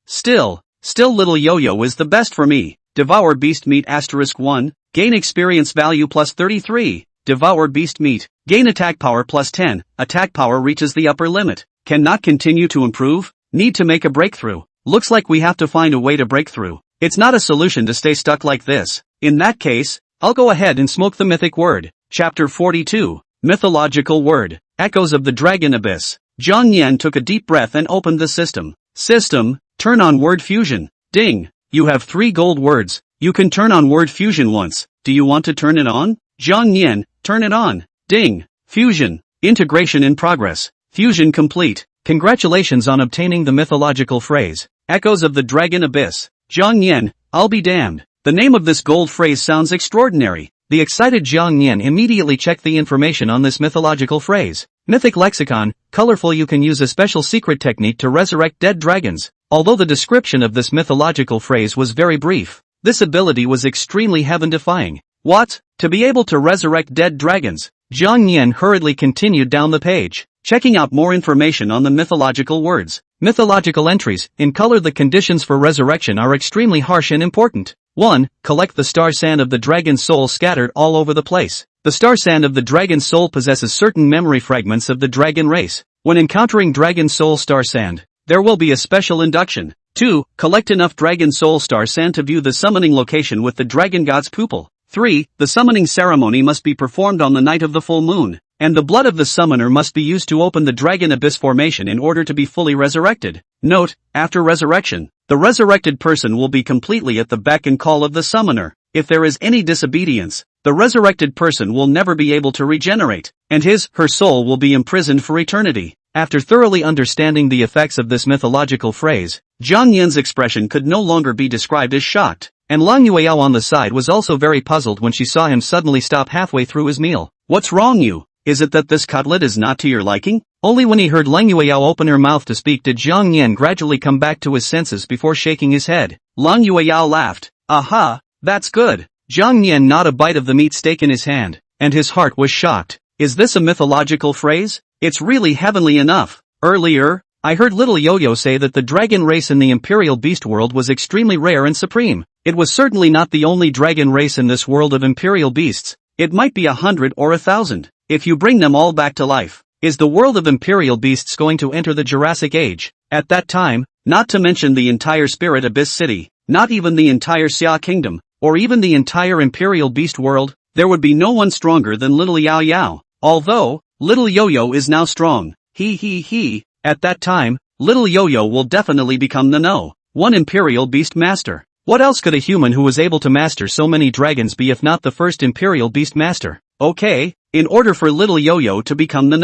still little yo-yo is the best for me. Devour beast meat *1, gain experience value plus 33. Devour beast meat, gain attack power plus 10, attack power reaches the upper limit. Cannot continue to improve, need to make a breakthrough. Looks like we have to find a way to break through. It's not a solution to stay stuck like this. In that case, I'll go ahead and smoke the mythic word. Chapter 42, Mythological Word, Echoes of the Dragon Abyss. Jiang Yan took a deep breath and opened the system. System, turn on word fusion. Ding, you have 3 gold words. You can turn on word fusion once. Do you want to turn it on? Jiang Yan, turn it on. Ding, fusion, integration in progress. Fusion complete. Congratulations on obtaining the mythological phrase, Echoes of the Dragon Abyss. Jiang Yan, I'll be damned. The name of this gold phrase sounds extraordinary. The excited Jiang Yan immediately checked the information on this mythological phrase. Mythic lexicon, colorful. You can use a special secret technique to resurrect dead dragons. Although the description of this mythological phrase was very brief, this ability was extremely heaven-defying. What? To be able to resurrect dead dragons? Jiang Yan hurriedly continued down the page, checking out more information on the mythological words. Mythological entries, in color. The conditions for resurrection are extremely harsh and important. 1. Collect the star sand of the dragon's soul scattered all over the place. The star sand of the dragon's soul possesses certain memory fragments of the dragon race. When encountering dragon soul star sand, there will be a special induction. 2. Collect enough dragon soul star sand to view the summoning location with the dragon god's pupil. 3. The summoning ceremony must be performed on the night of the full moon, and the blood of the summoner must be used to open the dragon abyss formation in order to be fully resurrected. Note, after resurrection, the resurrected person will be completely at the beck and call of the summoner. If there is any disobedience, the resurrected person will never be able to regenerate, and her soul will be imprisoned for eternity. After thoroughly understanding the effects of this mythological phrase, Zhang Yan's expression could no longer be described as shocked, and Lang Yueyao on the side was also very puzzled when she saw him suddenly stop halfway through his meal. What's wrong you? Is it that this cutlet is not to your liking? Only when he heard Lang Yueyao open her mouth to speak did Zhang Yan gradually come back to his senses before shaking his head. Lang Yueyao laughed. Aha, that's good. Zhang Yan gnawed a bite of the meat steak in his hand, and his heart was shocked. Is this a mythological phrase? It's really heavenly enough. Earlier, I heard little Yo-Yo say that the dragon race in the Imperial Beast world was extremely rare and supreme. It was certainly not the only dragon race in this world of Imperial Beasts. It might be 100 or 1,000. If you bring them all back to life, is the world of Imperial Beasts going to enter the Jurassic Age? At that time, not to mention the entire Spirit Abyss City, not even the entire Xia Kingdom, or even the entire Imperial Beast world, there would be no one stronger than little Yao Yao. Although, little Yo-Yo is now strong. At that time, little Yo-Yo will definitely become the #1 Imperial Beast Master. What else could a human who was able to master so many dragons be if not the first Imperial Beast Master? Okay, in order for little Yo-Yo to become the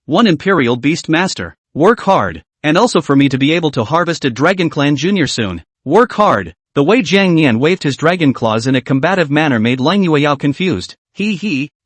#1 Imperial Beast Master, work hard, and also for me to be able to harvest a Dragon Clan Junior soon. Work hard. The way Zhang Yan waved his dragon claws in a combative manner made Lang Yueyao confused.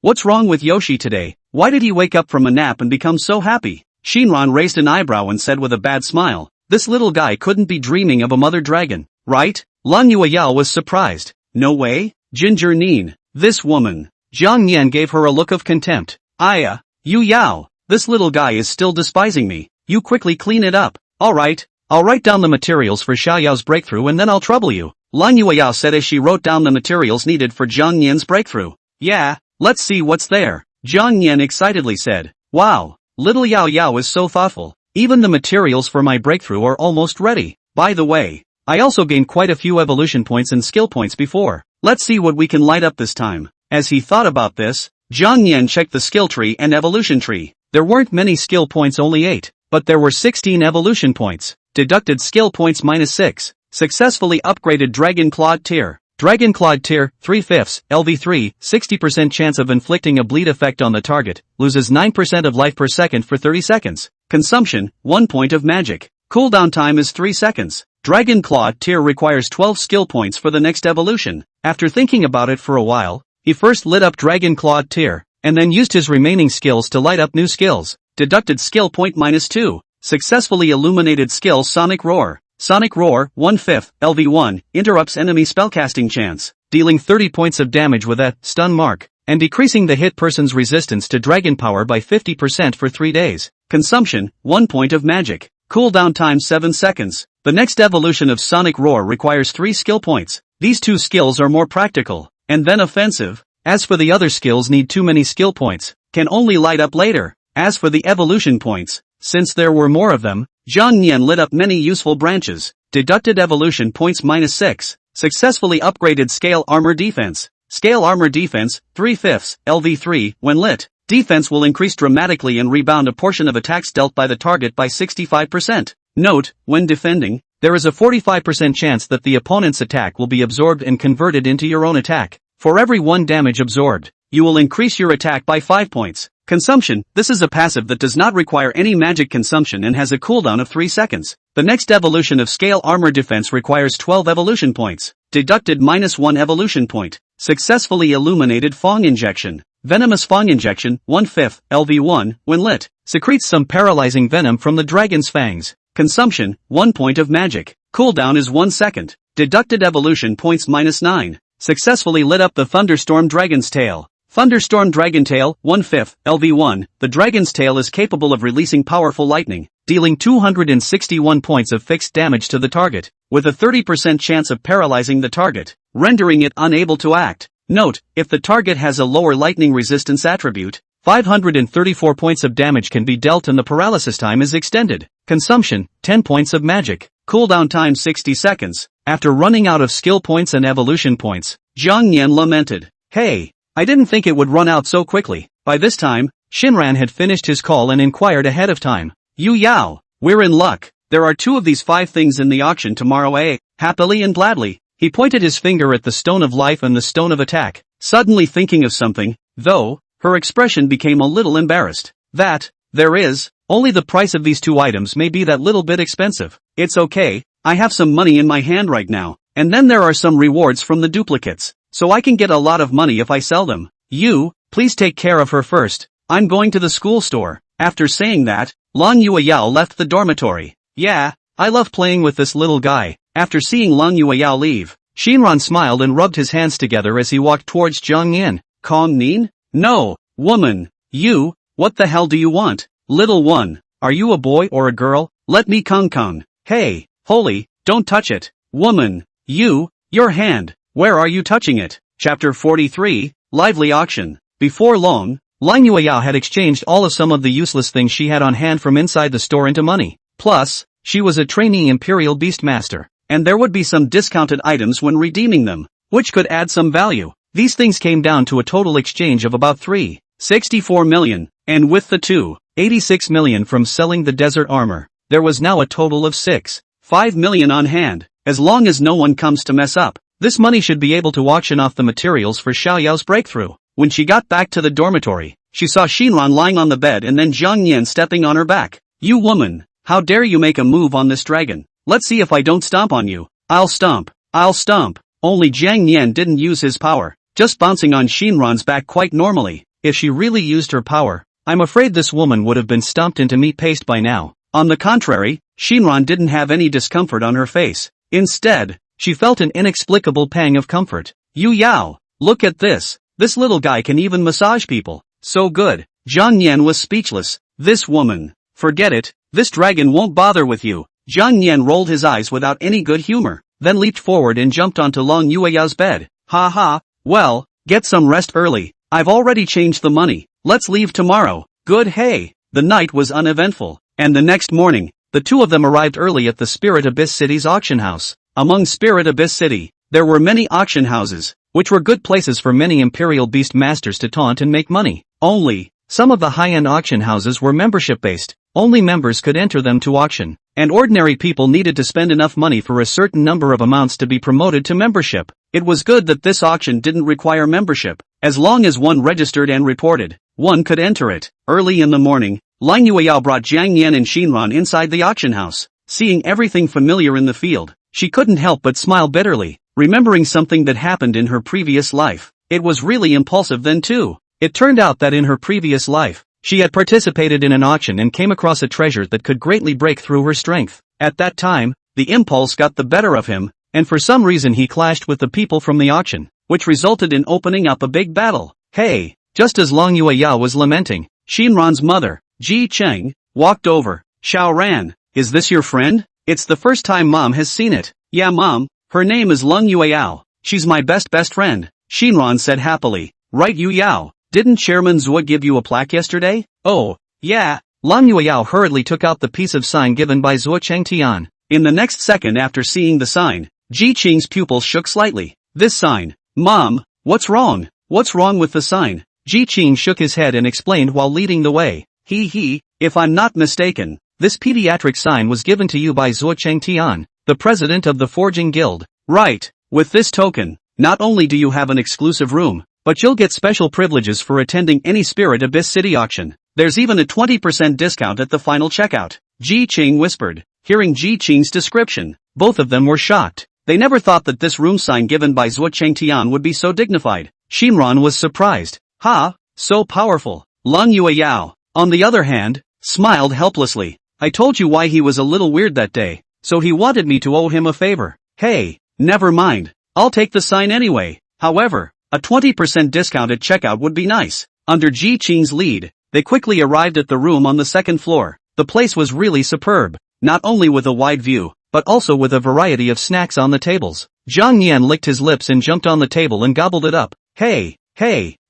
What's wrong with Yoshi today? Why did he wake up from a nap and become so happy? Shinran raised an eyebrow and said with a bad smile, this little guy couldn't be dreaming of a mother dragon, right? Lang Yueyao was surprised. No way? Ginger Nin, this woman. Zhang Yan gave her a look of contempt. Aya, you Yao, this little guy is still despising me. You quickly clean it up. Alright, I'll write down the materials for Xiaoyao's breakthrough and then I'll trouble you. Lang Yueyao said as she wrote down the materials needed for Zhang Yan's breakthrough. Yeah, let's see what's there. Zhang Yan excitedly said. Wow, little Yao Yao is so thoughtful. Even the materials for my breakthrough are almost ready. By the way, I also gained quite a few evolution points and skill points before. Let's see what we can light up this time. As he thought about this, Zhang Yan checked the skill tree and evolution tree. There weren't many skill points, only 8, but there were 16 evolution points. Deducted skill points -6. Successfully upgraded Dragon Clawed Tier. Dragon Clawed Tier, 3/5, LV3, 60% chance of inflicting a bleed effect on the target, loses 9% of life per second for 30 seconds. Consumption, 1 point of magic. Cooldown time is 3 seconds. Dragon Clawed Tier requires 12 skill points for the next evolution. After thinking about it for a while, he first lit up Dragon Clawed Tier, and then used his remaining skills to light up new skills. Deducted skill point -2. Successfully illuminated skill Sonic Roar. Sonic Roar, 1/5, LV1, interrupts enemy spellcasting chance, dealing 30 points of damage with a stun mark, and decreasing the hit person's resistance to dragon power by 50% for 3 days. Consumption, 1 point of magic. Cooldown time 7 seconds. The next evolution of Sonic Roar requires 3 skill points. These 2 skills are more practical, and then offensive. As for the other skills need too many skill points, can only light up later. As for the evolution points, since there were more of them, Zhang Yan lit up many useful branches. Deducted evolution points -6. Successfully upgraded Scale Armor Defense. Scale Armor Defense, 3/5, LV3, when lit. Defense will increase dramatically and rebound a portion of attacks dealt by the target by 65%. Note, when defending, there is a 45% chance that the opponent's attack will be absorbed and converted into your own attack. For every 1 damage absorbed, you will increase your attack by 5 points. Consumption, this is a passive that does not require any magic consumption and has a cooldown of 3 seconds. The next evolution of Scale Armor Defense requires 12 evolution points. Deducted -1 evolution point. Successfully illuminated Fong Injection. Venomous Fong Injection, 1/5, LV1, when lit, secretes some paralyzing venom from the dragon's fangs. Consumption, 1 point of magic. Cooldown is 1 second. Deducted evolution points -9. Successfully lit up the Thunderstorm Dragon's Tail. Thunderstorm Dragon Tail, 1/5, LV1, the dragon's tail is capable of releasing powerful lightning, dealing 261 points of fixed damage to the target. with a 30% chance of paralyzing the target, rendering it unable to act. Note, if the target has a lower lightning resistance attribute, 534 points of damage can be dealt and the paralysis time is extended. Consumption, 10 points of magic. Cooldown time 60 seconds. After running out of skill points and evolution points, Zhang Yan lamented. Hey, I didn't think it would run out so quickly. By this time, Shinran had finished his call and inquired ahead of time. Yu Yao, we're in luck. There are 2 of these 5 things in the auction tomorrow, eh? Happily and gladly. He pointed his finger at the Stone of Life and the Stone of Attack, suddenly thinking of something, though, her expression became a little embarrassed. There is, only the price of these 2 items may be that little bit expensive. It's okay, I have some money in my hand right now, and then there are some rewards from the duplicates, so I can get a lot of money if I sell them. You, please take care of her first, I'm going to the school store. After saying that, Long Yueyao left the dormitory. Yeah, I love playing with this little guy. After seeing Long Yueyao leave, Shinran smiled and rubbed his hands together as he walked towards Zhang Yan. Kong Nin? No, woman. You, what the hell do you want? Little one, are you a boy or a girl? Let me Kong. Hey, holy, don't touch it. Woman, your hand, where are you touching it? Chapter 43, Lively Auction. Before long, Lang Yueyao had exchanged all of some of the useless things she had on hand from inside the store into money. Plus, she was a trainee Imperial Beastmaster, and there would be some discounted items when redeeming them, which could add some value. These things came down to a total exchange of about 3.64 million, and with the 2.86 million from selling the desert armor, there was now a total of 6.5 million on hand. As long as no one comes to mess up, this money should be able to auction off the materials for Xiaoyao's breakthrough. When she got back to the dormitory, she saw Shinran lying on the bed and then Zhang Yan stepping on her back. You woman, how dare you make a move on this dragon? Let's see if I don't stomp on you. I'll stomp. Only Zhang Yan didn't use his power, just bouncing on Shinran's back quite normally. If she really used her power, I'm afraid this woman would have been stomped into meat paste by now. On the contrary, Shinran didn't have any discomfort on her face. Instead, she felt an inexplicable pang of comfort. Yu Yao, look at this. This little guy can even massage people. So good. Zhang Yan was speechless. This woman. Forget it. This dragon won't bother with you. Zhang Yan rolled his eyes without any good humor, then leaped forward and jumped onto Long Yueyao's bed. Ha ha. Well, get some rest early. I've already changed the money. Let's leave tomorrow. Good. Hey. The night was uneventful, and the next morning, the 2 of them arrived early at the Spirit Abyss City's auction house. Among Spirit Abyss City, there were many auction houses, which were good places for many Imperial Beast Masters to taunt and make money. Only, some of the high-end auction houses were membership-based. Only members could enter them to auction, and ordinary people needed to spend enough money for a certain number of amounts to be promoted to membership. It was good that this auction didn't require membership. As long as one registered and reported, one could enter it. Early in the morning, Lang Yueyao brought Zhang Yan and Shinran inside the auction house. Seeing everything familiar in the field, she couldn't help but smile bitterly, remembering something that happened in her previous life. It was really impulsive then too. It turned out that in her previous life, she had participated in an auction and came across a treasure that could greatly break through her strength. At that time, the impulse got the better of him, and for some reason he clashed with the people from the auction, which resulted in opening up a big battle. Hey, just as Long Yueyao was lamenting, Shinran's mother, Ji Cheng, walked over. Xiaoran, is this your friend? It's the first time Mom has seen it. Yeah Mom, her name is Long Yueyao. She's my best friend, Shinran said happily. Right Yu Yao, didn't Chairman Zhuo give you a plaque yesterday? Oh, yeah. Long Yueyao hurriedly took out the piece of sign given by Zhuo Chengtian. In the next second after seeing the sign, Ji Qing's pupils shook slightly. This sign. Mom, what's wrong? What's wrong with the sign? Ji Qing shook his head and explained while leading the way. If I'm not mistaken, this pediatric sign was given to you by Zhuo Chengtian, the president of the Forging Guild. Right. With this token, not only do you have an exclusive room, but you'll get special privileges for attending any Spirit Abyss City auction. There's even a 20% discount at the final checkout. Ji Qing whispered. Hearing Ji Qing's description, both of them were shocked. They never thought that this room sign given by Zhuo Chengtian would be so dignified. Shinran was surprised. Ha, so powerful. Long Yueyao, on the other hand, smiled helplessly. I told you why he was a little weird that day, so he wanted me to owe him a favor. Hey, never mind. I'll take the sign anyway. However, a 20% discount at checkout would be nice. Under Ji Qing's lead, they quickly arrived at the room on the second floor. The place was really superb, not only with a wide view, but also with a variety of snacks on the tables. Zhang Yan licked his lips and jumped on the table and gobbled it up. Hey,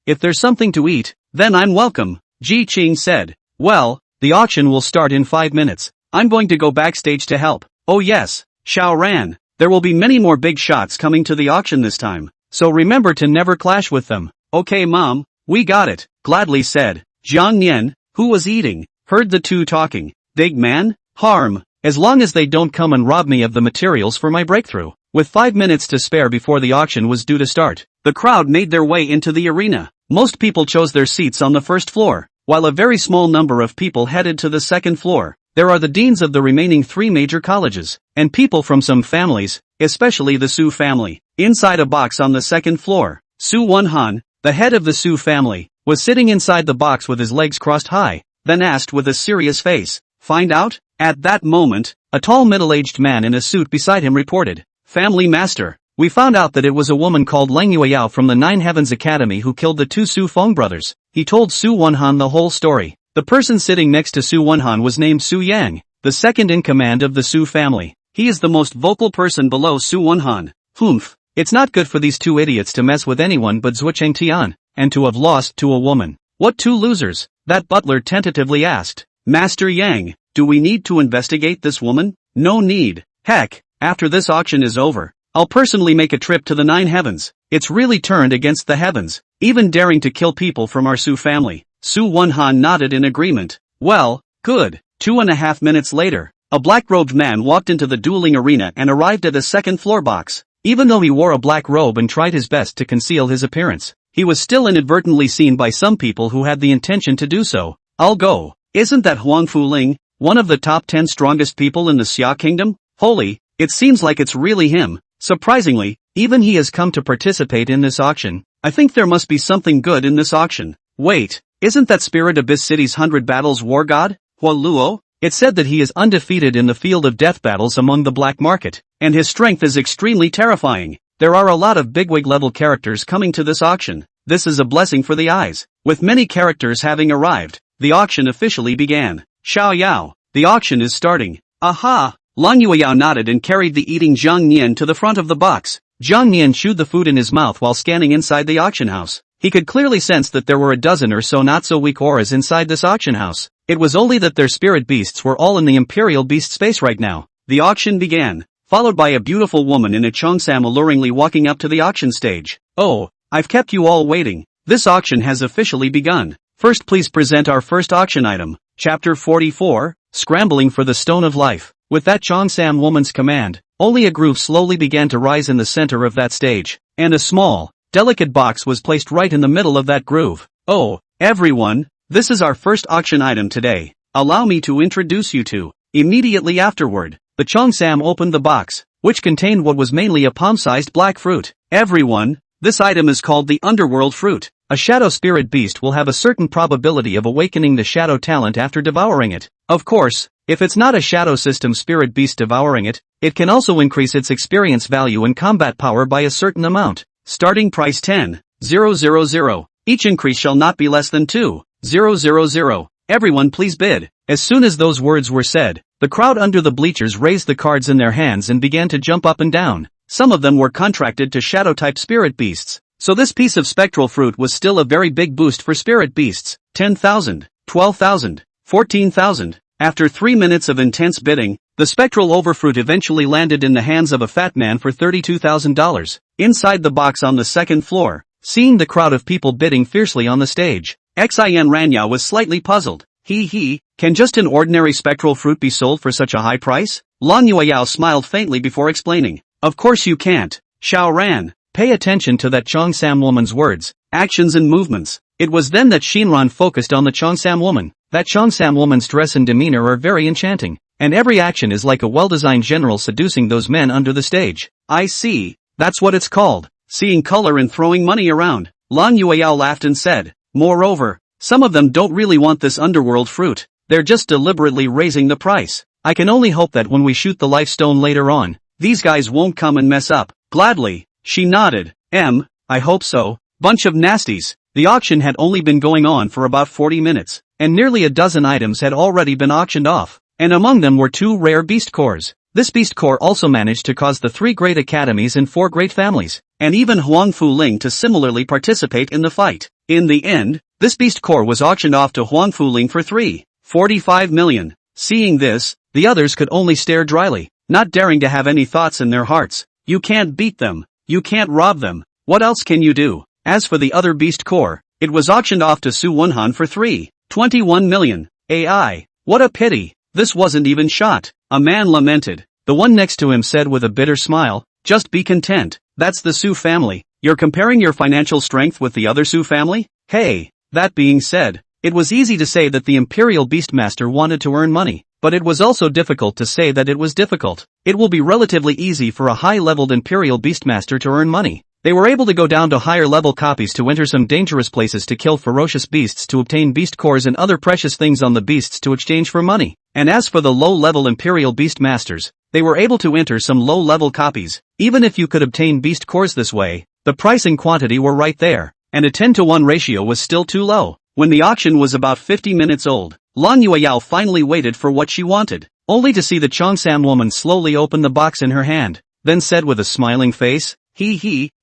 if there's something to eat, then I'm welcome, Ji Qing said. Well, the auction will start in 5 minutes. I'm going to go backstage to help. Oh yes, Xiao Ran. There will be many more big shots coming to the auction this time, so remember to never clash with them. Okay mom, we got it, gladly said. Zhang Yan, who was eating, heard the two talking. Big man? Harm, as long as they don't come and rob me of the materials for my breakthrough. With 5 minutes to spare before the auction was due to start, the crowd made their way into the arena. Most people chose their seats on the first floor, while a very small number of people headed to the second floor. There are the deans of the remaining 3 major colleges, and people from some families, especially the Su family. Inside a box on the second floor, Su Wenhan, the head of the Su family, was sitting inside the box with his legs crossed high, then asked with a serious face, "Find out?" At that moment, a tall middle-aged man in a suit beside him reported, "Family Master, we found out that it was a woman called Leng Yueyao from the Nine Heavens Academy who killed the 2 Su Feng brothers." He told Su Wenhan the whole story. The person sitting next to Su Wenhan was named Su Yang, the second in command of the Su family. He is the most vocal person below Su Wenhan. Humph, it's not good for these 2 idiots to mess with anyone but Zhuo Chengtian, and to have lost to a woman. What 2 losers? That butler tentatively asked. Master Yang, do we need to investigate this woman? No need. Heck, after this auction is over, I'll personally make a trip to the 9 heavens. It's really turned against the heavens, even daring to kill people from our Su family. Su Wenhan nodded in agreement. Well, good. 2.5 minutes later, a black-robed man walked into the dueling arena and arrived at a second-floor box. Even though he wore a black robe and tried his best to conceal his appearance, he was still inadvertently seen by some people who had the intention to do so. I'll go. Isn't that Huang Fuling, one of the top 10 strongest people in the Xia Kingdom? Holy, it seems like it's really him. Surprisingly, even he has come to participate in this auction. I think there must be something good in this auction. Wait, isn't that Spirit Abyss City's 100 Battles war god, Hua Luo? It said that he is undefeated in the field of death battles among the black market, and his strength is extremely terrifying. There are a lot of bigwig-level characters coming to this auction. This is a blessing for the eyes. With many characters having arrived, the auction officially began. Xiao Yao, the auction is starting. Aha! Lang Yueyao nodded and carried the eating Zhang Nian to the front of the box. Zhang Nian chewed the food in his mouth while scanning inside the auction house. He could clearly sense that there were a dozen or so not-so-weak auras inside this auction house. It was only that their spirit beasts were all in the Imperial Beast space right now. The auction began, followed by a beautiful woman in a cheongsam alluringly walking up to the auction stage. Oh, I've kept you all waiting. This auction has officially begun. First please present our first auction item. Chapter 44, Scrambling for the Stone of Life. With that cheongsam woman's command, only a groove slowly began to rise in the center of that stage, and a small, delicate box was placed right in the middle of that groove. Oh, everyone, this is our first auction item today. Allow me to introduce you to. Immediately afterward, the cheongsam opened the box, which contained what was mainly a palm-sized black fruit. Everyone, this item is called the Underworld Fruit. A shadow spirit beast will have a certain probability of awakening the shadow talent after devouring it. Of course, if it's not a shadow system spirit beast devouring it, it can also increase its experience value and combat power by a certain amount. Starting price 10,000. Each increase shall not be less than 2,000. Everyone please bid. As soon as those words were said, the crowd under the bleachers raised the cards in their hands and began to jump up and down. Some of them were contracted to shadow-type spirit beasts, so this piece of spectral fruit was still a very big boost for spirit beasts. 10,000, 12,000, 14,000. After 3 minutes of intense bidding, the spectral overfruit eventually landed in the hands of a fat man for $32,000. Inside the box on the second floor, seeing the crowd of people bidding fiercely on the stage, Xin Ranya was slightly puzzled. Can just an ordinary spectral fruit be sold for such a high price? Lan Yueyao smiled faintly before explaining. Of course you can't. Xiao Ran, pay attention to that cheongsam woman's words, actions and movements. It was then that Shinran focused on the cheongsam woman. That cheongsam woman's dress and demeanor are very enchanting, and every action is like a well-designed general seducing those men under the stage. I see, that's what it's called, seeing color and throwing money around. Lan Yueyao laughed and said, moreover, some of them don't really want this underworld fruit, they're just deliberately raising the price. I can only hope that when we shoot the life stone later on, these guys won't come and mess up. Gladly, she nodded. I hope so. Bunch of nasties. The auction had only been going on for about 40 minutes, and nearly a dozen items had already been auctioned off, and among them were 2 rare beast cores. This beast core also managed to cause the 3 great academies and 4 great families, and even Huang Fuling to similarly participate in the fight. In the end, this beast core was auctioned off to Huang Fuling for 3.45 million. Seeing this, the others could only stare dryly, not daring to have any thoughts in their hearts. You can't beat them. You can't rob them. What else can you do? As for the other beast core, it was auctioned off to Su Wonhan for 3.21 million. AI. What a pity. This wasn't even shot. A man lamented. The one next to him said with a bitter smile, just be content. That's the Su family. You're comparing your financial strength with the other Su family? Hey. That being said, it was easy to say that the Imperial Beastmaster wanted to earn money, but it was also difficult to say that it was difficult. It will be relatively easy for a high-leveled Imperial Beastmaster to earn money. They were able to go down to higher-level copies to enter some dangerous places to kill ferocious beasts to obtain beast cores and other precious things on the beasts to exchange for money. And as for the low-level Imperial Beastmasters, they were able to enter some low-level copies. Even if you could obtain beast cores this way, the price and quantity were right there, and a 10-to-1 ratio was still too low. When the auction was about 50 minutes old, Lan Yueyao finally waited for what she wanted, only to see the Chongsam woman slowly open the box in her hand, then said with a smiling face,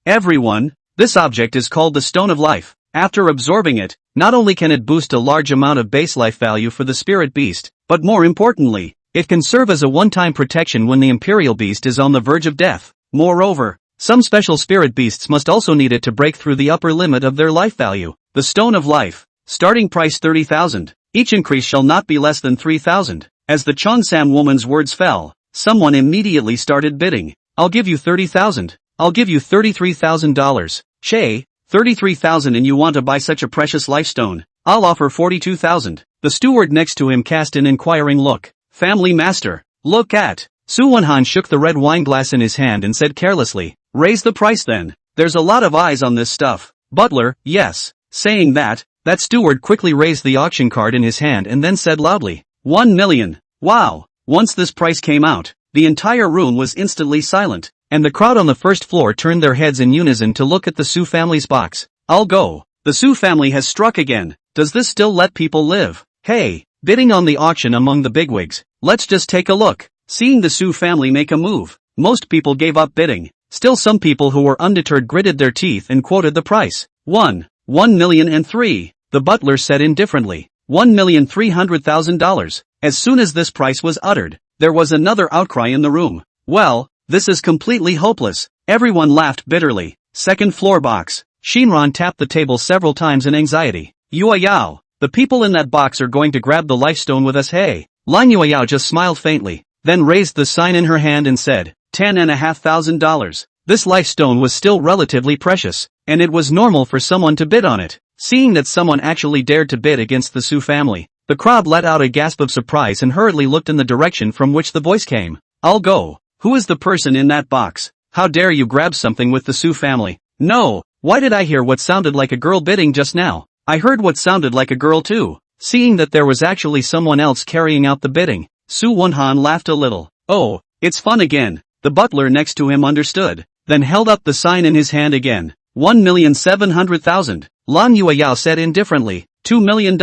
everyone, this object is called the Stone of Life. After absorbing it, not only can it boost a large amount of base life value for the spirit beast, but more importantly, it can serve as a one-time protection when the Imperial Beast is on the verge of death. Moreover, some special spirit beasts must also need it to break through the upper limit of their life value. The Stone of Life. Starting price 30,000. Each increase shall not be less than 3,000. As the Chongsam woman's words fell, someone immediately started bidding. I'll give you 30,000. I'll give you $33,000. Che, 33,000 and you want to buy such a precious lifestone? I'll offer 42,000. The steward next to him cast an inquiring look. Family master, look at. Su Wonhan shook the red wine glass in his hand and said carelessly, raise the price then. There's a lot of eyes on this stuff. Butler, yes. Saying that steward quickly raised the auction card in his hand and then said loudly, 1 million. Wow. Once this price came out, the entire room was instantly silent, and the crowd on the first floor turned their heads in unison to look at the Su family's box. I'll go. The Su family has struck again. Does this still let people live? Hey, bidding on the auction among the bigwigs. Let's just take a look. Seeing the Su family make a move, most people gave up bidding. Still some people who were undeterred gritted their teeth and quoted the price. 1,000,003. The butler said indifferently, $1,300,000. As soon as this price was uttered, there was another outcry in the room. Well, this is completely hopeless. Everyone laughed bitterly. Second floor box. Shinran tapped the table several times in anxiety. Yueyao, the people in that box are going to grab the lifestone with us. Hey. Lan Yueyao just smiled faintly, then raised the sign in her hand and said, $10,500. This lifestone was still relatively precious, and it was normal for someone to bid on it. Seeing that someone actually dared to bid against the Su family, the crowd let out a gasp of surprise and hurriedly looked in the direction from which the voice came. I'll go. Who is the person in that box? How dare you grab something with the Su family? No. Why did I hear what sounded like a girl bidding just now? I heard what sounded like a girl too. Seeing that there was actually someone else carrying out the bidding, Su Wonhan laughed a little. Oh, it's fun again. The butler next to him understood, then held up the sign in his hand again. 1,700,000. Lan Yueyao said indifferently, $2 million.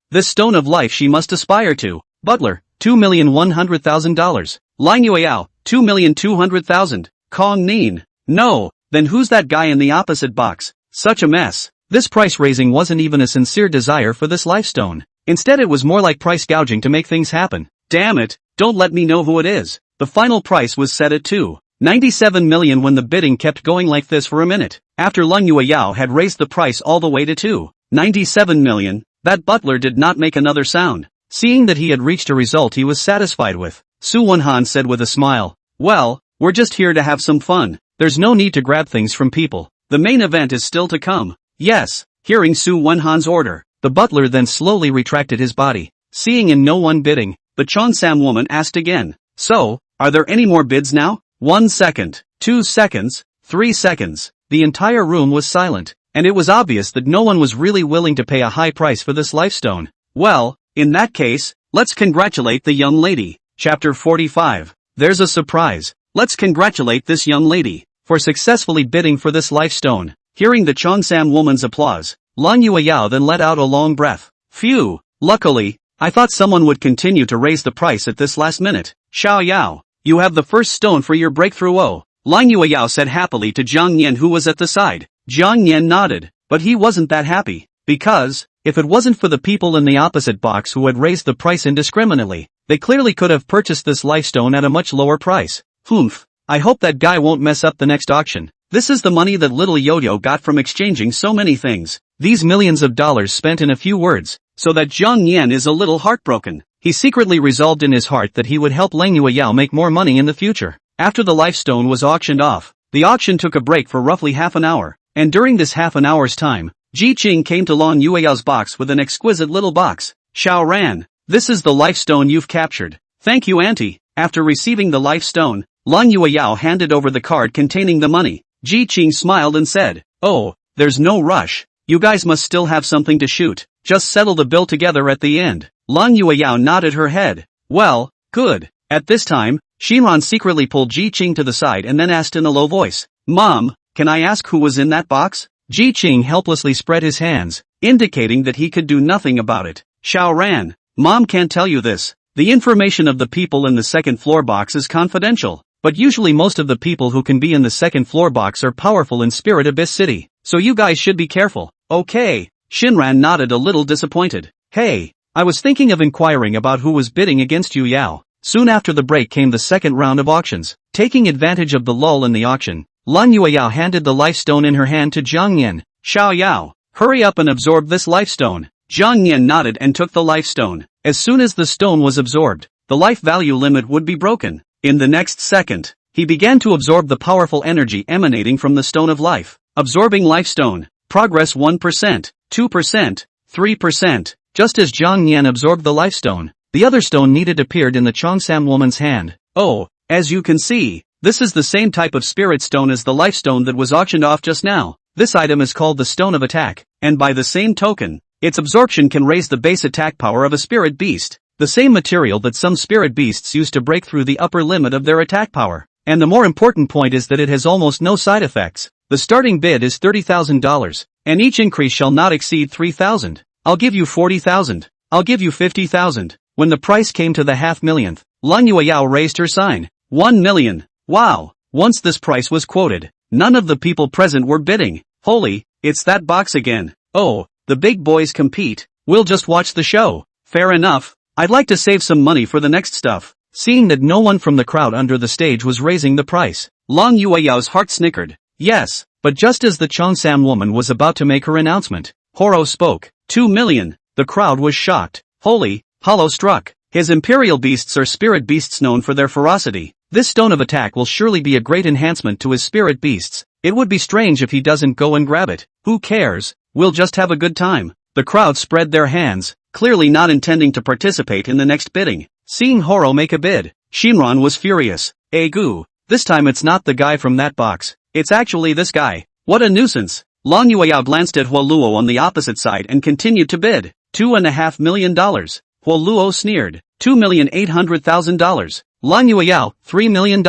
This stone of life she must aspire to. Butler, $2,100,000. Lan Yueyao, 2,200,000. Kong Nin. No, then who's that guy in the opposite box? Such a mess. This price raising wasn't even a sincere desire for this lifestone. Instead it was more like price gouging to make things happen. Damn it, don't let me know who it is. The final price was set at 2.97 million when the bidding kept going like this for a minute. After Lan Yueyao had raised the price all the way to 2.97 million, that butler did not make another sound. Seeing that he had reached a result he was satisfied with, Su Wonhan said with a smile, well, we're just here to have some fun. There's no need to grab things from people. The main event is still to come. Yes. Hearing Su Wonhan's order, the butler then slowly retracted his body. Seeing in no one bidding, the Chongsam woman asked again, so, are there any more bids now? 1 second, 2 seconds, 3 seconds. The entire room was silent, and it was obvious that no one was really willing to pay a high price for this lifestone. Well, in that case, let's congratulate the young lady. Chapter 45. There's a surprise. Let's congratulate this young lady for successfully bidding for this lifestone. Hearing the Chongsam woman's applause, Lan Yueyao then let out a long breath. Phew, luckily, I thought someone would continue to raise the price at this last minute. Xiao Yao, you have the first stone for your breakthrough. Oh, Lang Yueyao said happily to Jiang Nian, who was at the side. Jiang Nian nodded, but he wasn't that happy, because, if it wasn't for the people in the opposite box who had raised the price indiscriminately, they clearly could have purchased this lifestone at a much lower price. Humph, I hope that guy won't mess up the next auction. This is the money that little Yo-Yo got from exchanging so many things. These millions of dollars spent in a few words, so that Jiang Nian is a little heartbroken. He secretly resolved in his heart that he would help Lang Yueyao make more money in the future. After the lifestone was auctioned off, the auction took a break for roughly half an hour, and during this half an hour's time, Ji Qing came to Lang Yueyao's box with an exquisite little box. Xiao Ran, this is the lifestone you've captured. Thank you, Auntie. After receiving the lifestone, Lang Yueyao handed over the card containing the money. Ji Qing smiled and said, "Oh, there's no rush. You guys must still have something to shoot. Just settle the bill together at the end." Lang Yueyao nodded her head. Well, good. At this time, Xinran secretly pulled Ji Qing to the side and then asked in a low voice, "Mom, can I ask who was in that box?" Ji Qing helplessly spread his hands, indicating that he could do nothing about it. Xiao Ran, Mom can't tell you this. The information of the people in the second floor box is confidential, but usually most of the people who can be in the second floor box are powerful in Spirit Abyss City, so you guys should be careful. Okay. Xinran nodded a little disappointed. Hey, I was thinking of inquiring about who was bidding against you, Yao. Soon after the break came the second round of auctions. Taking advantage of the lull in the auction, Lang Yueyao handed the lifestone in her hand to Jiang Nian. Xiao Yao, hurry up and absorb this lifestone. Jiang Nian nodded and took the lifestone. As soon as the stone was absorbed, the life value limit would be broken. In the next second, he began to absorb the powerful energy emanating from the stone of life. Absorbing lifestone. Progress 1%, 2%, 3%. Just as Jiang Nian absorbed the lifestone, the other stone needed appeared in the Cheongsam woman's hand. Oh, as you can see, this is the same type of spirit stone as the lifestone that was auctioned off just now. This item is called the Stone of Attack, and by the same token, its absorption can raise the base attack power of a spirit beast, the same material that some spirit beasts use to break through the upper limit of their attack power. And the more important point is that it has almost no side effects. The starting bid is $30,000, and each increase shall not exceed 3,000. I'll give you 40,000. I'll give you 50,000. When the price came to the half-millionth, Lang Yueyao raised her sign. 1 million. Wow. Once this price was quoted, none of the people present were bidding. Holy, it's that box again. Oh, the big boys compete. We'll just watch the show. Fair enough. I'd like to save some money for the next stuff. Seeing that no one from the crowd under the stage was raising the price, Lang Yueyao's heart snickered. Yes, but just as the Cheongsam woman was about to make her announcement, Horo spoke. 2 million. The crowd was shocked. Holy, Hollow struck. His imperial beasts are spirit beasts known for their ferocity. This stone of attack will surely be a great enhancement to his spirit beasts. It would be strange if he doesn't go and grab it. Who cares? We'll just have a good time. The crowd spread their hands, clearly not intending to participate in the next bidding. Seeing Horo make a bid, Shinran was furious. Goo, this time it's not the guy from that box. It's actually this guy. What a nuisance. Lang Yueyao glanced at Huoluo on the opposite side and continued to bid. $2.5 million. Huoluo sneered. $2,800,000. Lang Yueyao, $3 million.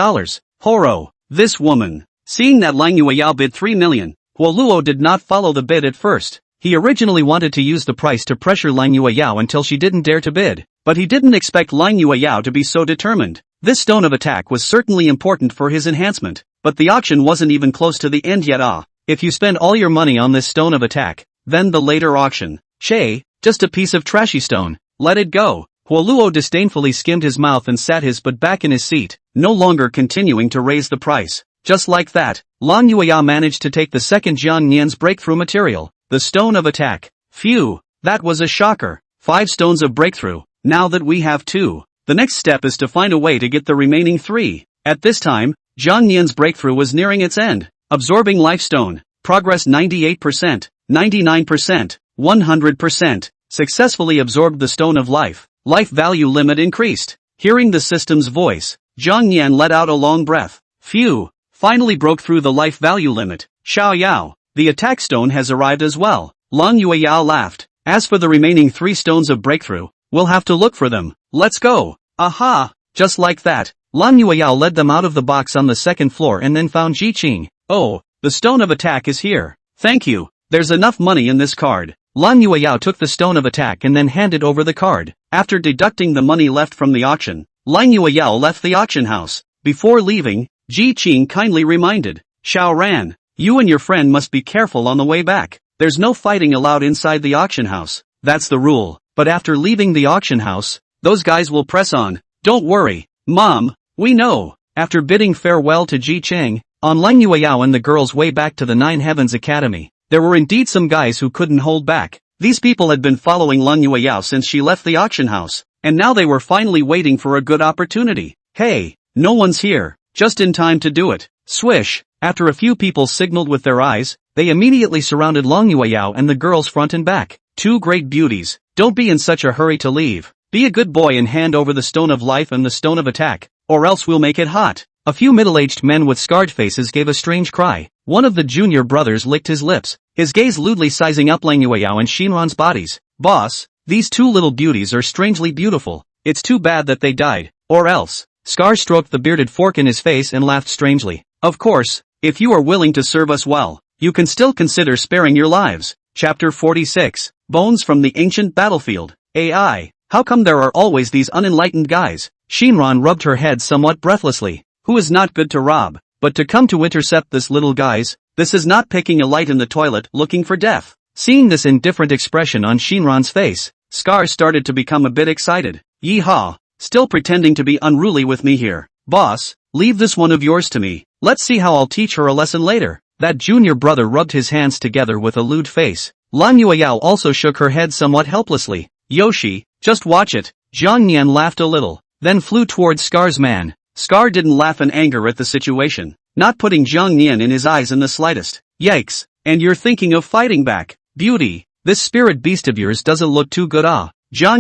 Horo, this woman. Seeing that Lang Yueyao bid 3 million, Huoluo did not follow the bid at first. He originally wanted to use the price to pressure Lang Yueyao until she didn't dare to bid, but he didn't expect Lang Yueyao to be so determined. This stone of attack was certainly important for his enhancement, but the auction wasn't even close to the end yet. If you spend all your money on this stone of attack, then the later auction, just a piece of trashy stone, let it go. Huoluo disdainfully skimmed his mouth and sat his butt back in his seat, no longer continuing to raise the price. Just like that, Lang Yueyao managed to take the second Jiang Nian's breakthrough material, the stone of attack. Phew, that was a shocker. 5 stones of breakthrough. Now that we have 2, the next step is to find a way to get the remaining 3. At this time, Jiang Nian's breakthrough was nearing its end. Absorbing lifestone. Progress 98%, 99%, 100%. Successfully absorbed the stone of life. Life value limit increased. Hearing the system's voice, Jiang Nian let out a long breath. Phew, finally broke through the life value limit. Xiao Yao, the attack stone has arrived as well. Lang Yueyao laughed. As for the remaining 3 stones of breakthrough, we'll have to look for them. Let's go. Aha! Just like that, Lang Yueyao led them out of the box on the second floor and then found Ji Qing. Oh, the stone of attack is here. Thank you. There's enough money in this card. Lang Yueyao took the stone of attack and then handed over the card. After deducting the money left from the auction, Lang Yueyao left the auction house. Before leaving, Ji Qing kindly reminded, Xiao Ran, you and your friend must be careful on the way back. There's no fighting allowed inside the auction house. That's the rule. But after leaving the auction house, those guys will press on. Don't worry, Mom, we know. After bidding farewell to Ji Qing, on Lang Yueyao and the girls' way back to the Nine Heavens Academy, there were indeed some guys who couldn't hold back. These people had been following Lang Yueyao since she left the auction house, and now they were finally waiting for a good opportunity. Hey, no one's here, just in time to do it. Swish, after a few people signaled with their eyes, they immediately surrounded Lang Yueyao and the girls front and back. Two great beauties, don't be in such a hurry to leave. Be a good boy and hand over the stone of life and the stone of attack, or else we'll make it hot. A few middle-aged men with scarred faces gave a strange cry. One of the junior brothers licked his lips, his gaze lewdly sizing up Lang Yueyao and Shinran's bodies. Boss, these two little beauties are strangely beautiful. It's too bad that they died, or else. Scar stroked the bearded fork in his face and laughed strangely. Of course, if you are willing to serve us well, you can still consider sparing your lives. Chapter 46, Bones from the Ancient Battlefield. AI, how come there are always these unenlightened guys? Shinran rubbed her head somewhat breathlessly. Who is not good to rob, but to come to intercept this little guys? This is not picking a light in the toilet looking for death. Seeing this indifferent expression on Shinran's face, Scar started to become a bit excited. Yeehaw, still pretending to be unruly with me here. Boss, leave this one of yours to me. Let's see how I'll teach her a lesson later. That junior brother rubbed his hands together with a lewd face. Lang Yueyao also shook her head somewhat helplessly. Yoshi, just watch it. Zhang Nian laughed a little, then flew towards Scar's man. Scar didn't laugh in anger at the situation, not putting Zhang Nian in his eyes in the slightest. Yikes, and you're thinking of fighting back. Beauty, this spirit beast of yours doesn't look too good. Zhang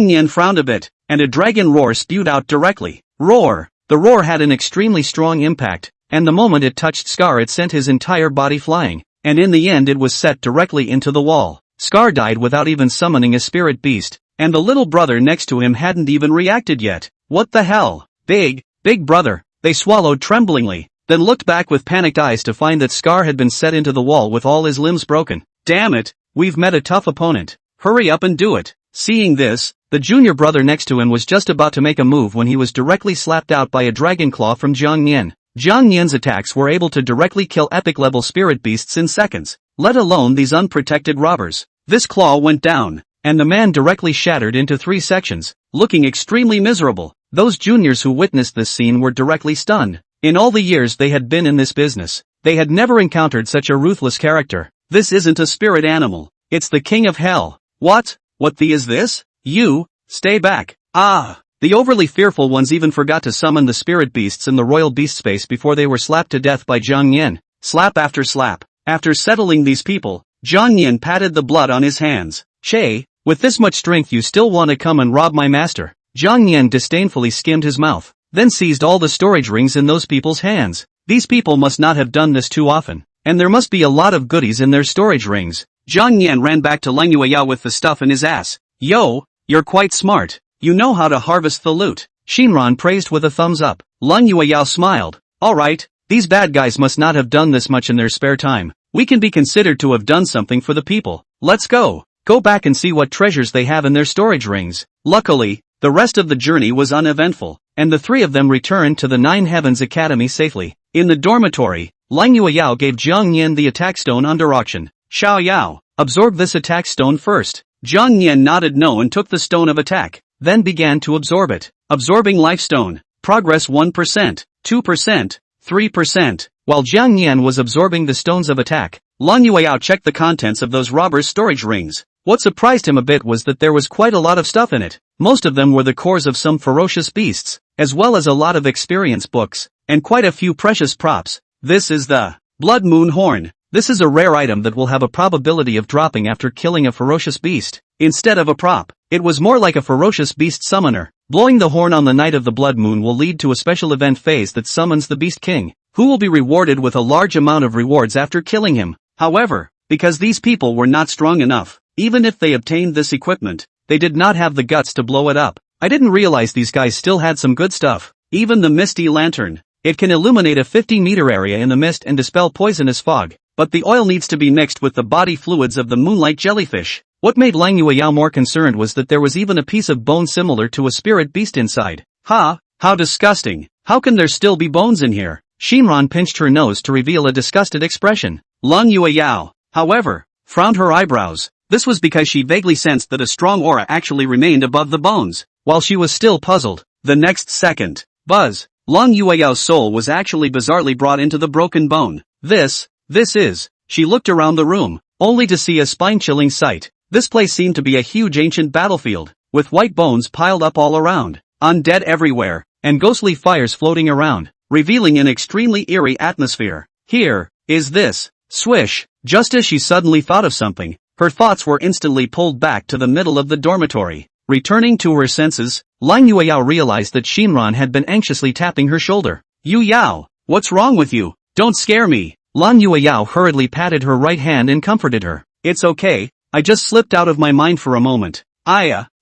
Nian frowned a bit, and a dragon roar spewed out directly. Roar! The roar had an extremely strong impact, and the moment it touched Scar it sent his entire body flying, and in the end it was set directly into the wall. Scar died without even summoning a spirit beast, and the little brother next to him hadn't even reacted yet. What the hell? Big brother, they swallowed tremblingly, then looked back with panicked eyes to find that Scar had been set into the wall with all his limbs broken. Damn it, we've met a tough opponent. Hurry up and do it. Seeing this, the junior brother next to him was just about to make a move when he was directly slapped out by a dragon claw from Zhang Nian. Zhang Nian's attacks were able to directly kill epic-level spirit beasts in seconds, let alone these unprotected robbers. This claw went down, and the man directly shattered into 3 sections, looking extremely miserable. Those juniors who witnessed this scene were directly stunned. In all the years they had been in this business, they had never encountered such a ruthless character. This isn't a spirit animal, it's the king of hell. What the is this? You, stay back. The overly fearful ones even forgot to summon the spirit beasts in the royal beast space before they were slapped to death by Zhang Nian. Slap after slap. After settling these people, Zhang Nian patted the blood on his hands. Che, with this much strength you still want to come and rob my master? Zhang Nian disdainfully skimmed his mouth, then seized all the storage rings in those people's hands. These people must not have done this too often, and there must be a lot of goodies in their storage rings. Zhang Nian ran back to Lang Yueyao with the stuff in his ass. Yo, you're quite smart. You know how to harvest the loot. Shinran praised with a thumbs up. Lang Yueyao smiled. Alright, these bad guys must not have done this much in their spare time. We can be considered to have done something for the people. Let's go. Go back and see what treasures they have in their storage rings. Luckily, the rest of the journey was uneventful, and the 3 of them returned to the Nine Heavens Academy safely. In the dormitory, Lang Yueyao gave Zhang Nian the attack stone under auction. Xiao Yao, absorb this attack stone first. Zhang Nian nodded no and took the stone of attack, then began to absorb it. Absorbing life stone. Progress 1%, 2%, 3%. While Zhang Nian was absorbing the stones of attack, Lang Yueyao checked the contents of those robbers' storage rings. What surprised him a bit was that there was quite a lot of stuff in it. Most of them were the cores of some ferocious beasts, as well as a lot of experience books, and quite a few precious props. This is the Blood Moon Horn. This is a rare item that will have a probability of dropping after killing a ferocious beast. Instead of a prop, it was more like a ferocious beast summoner. Blowing the horn on the night of the blood moon will lead to a special event phase that summons the Beast King, who will be rewarded with a large amount of rewards after killing him. However, because these people were not strong enough, even if they obtained this equipment, they did not have the guts to blow it up. I didn't realize these guys still had some good stuff. Even the Misty Lantern. It can illuminate a 50-meter area in the mist and dispel poisonous fog, but the oil needs to be mixed with the body fluids of the moonlight jellyfish. What made Lang Yueyao more concerned was that there was even a piece of bone similar to a spirit beast inside. Ha How disgusting. How can there still be bones in here? Shinran pinched her nose to reveal a disgusted expression. Lang Yueyao, however, frowned her eyebrows. This was because she vaguely sensed that a strong aura actually remained above the bones. While she was still puzzled, the next second, buzz, Lang Yueyao's soul was actually bizarrely brought into the broken bone. This is. She looked around the room, only to see a spine-chilling sight. This place seemed to be a huge ancient battlefield, with white bones piled up all around, undead everywhere, and ghostly fires floating around, revealing an extremely eerie atmosphere. Here is this. Swish. Just as she suddenly thought of something, her thoughts were instantly pulled back to the middle of the dormitory. Returning to her senses, Lang Yueyao realized that Shinran had been anxiously tapping her shoulder. Yu Yao, what's wrong with you? Don't scare me. Lang Yueyao hurriedly patted her right hand and comforted her. It's okay, I just slipped out of my mind for a moment.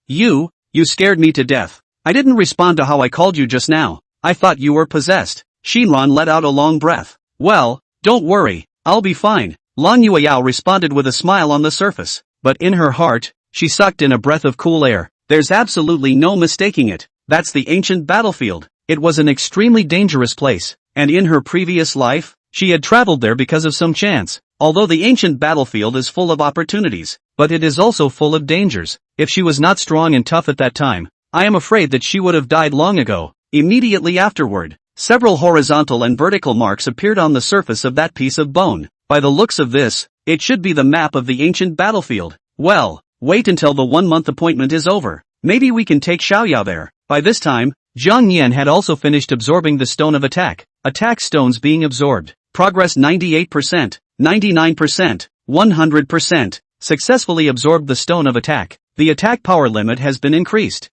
You scared me to death. I didn't respond to how I called you just now. I thought you were possessed. Shinran let out a long breath. Well, don't worry, I'll be fine. Lang Yueyao responded with a smile on the surface, but in her heart, she sucked in a breath of cool air. There's absolutely no mistaking it. That's the ancient battlefield. It was an extremely dangerous place, and in her previous life, she had traveled there because of some chance. Although the ancient battlefield is full of opportunities, but it is also full of dangers. If she was not strong and tough at that time, I am afraid that she would have died long ago. Immediately afterward, several horizontal and vertical marks appeared on the surface of that piece of bone. By the looks of this, it should be the map of the ancient battlefield. Well, wait until the 1-month appointment is over. Maybe we can take Xiaoyao there. By this time, Zhang Yan had also finished absorbing the stone of attack. Attack stones being absorbed. Progress 98%, 99%, 100%. Successfully absorbed the stone of attack. The attack power limit has been increased.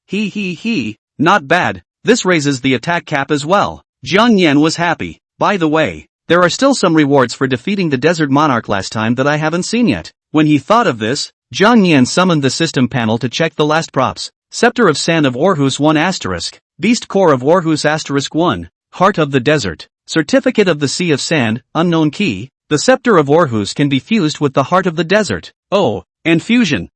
Not bad. This raises the attack cap as well. Zhang Yan was happy. By the way, there are still some rewards for defeating the desert monarch last time that I haven't seen yet. When he thought of this, Zhang Yan summoned the system panel to check the last props. Scepter of Sand of Orhus 1*, Beast Core of Orhus *1, Heart of the Desert, Certificate of the Sea of Sand, unknown key. The Scepter of Orhus can be fused with the Heart of the Desert. Oh, and fusion.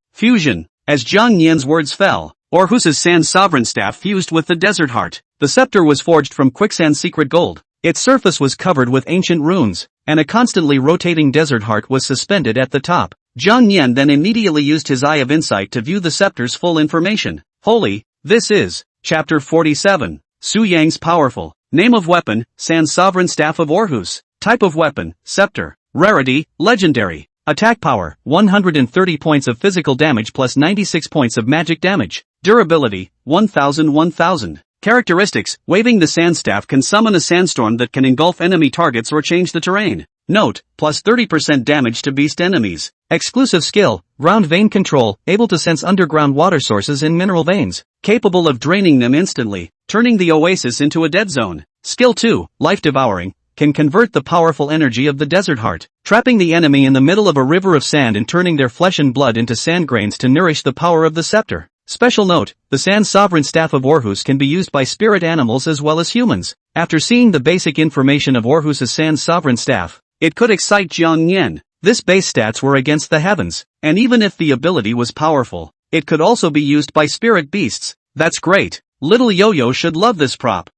As Zhang Yan's words fell, Orhus's Sand Sovereign Staff fused with the Desert Heart. The scepter was forged from quicksand secret gold. Its surface was covered with ancient runes, and a constantly rotating desert heart was suspended at the top. Zhang Yan then immediately used his Eye of Insight to view the scepter's full information. Holy, this is Chapter 47. Su Yang's Powerful. Name of weapon, Sand Sovereign Staff of Orhus. Type of weapon, Scepter. Rarity, Legendary. Attack power, 130 points of physical damage plus 96 points of magic damage. Durability, 1000. Characteristics, waving the sand staff can summon a sandstorm that can engulf enemy targets or change the terrain. Note, plus 30% damage to beast enemies. Exclusive skill, ground vein control, able to sense underground water sources in mineral veins, capable of draining them instantly, turning the oasis into a dead zone. Skill 2, life devouring, can convert the powerful energy of the desert heart, trapping the enemy in the middle of a river of sand and turning their flesh and blood into sand grains to nourish the power of the scepter. Special note, the Sand Sovereign Staff of Orhus can be used by spirit animals as well as humans. After seeing the basic information of Orhus's Sand Sovereign Staff, it could excite Zhang Yan. This base stats were against the heavens, and even if the ability was powerful, it could also be used by spirit beasts. That's great. Little Yo-Yo should love this prop.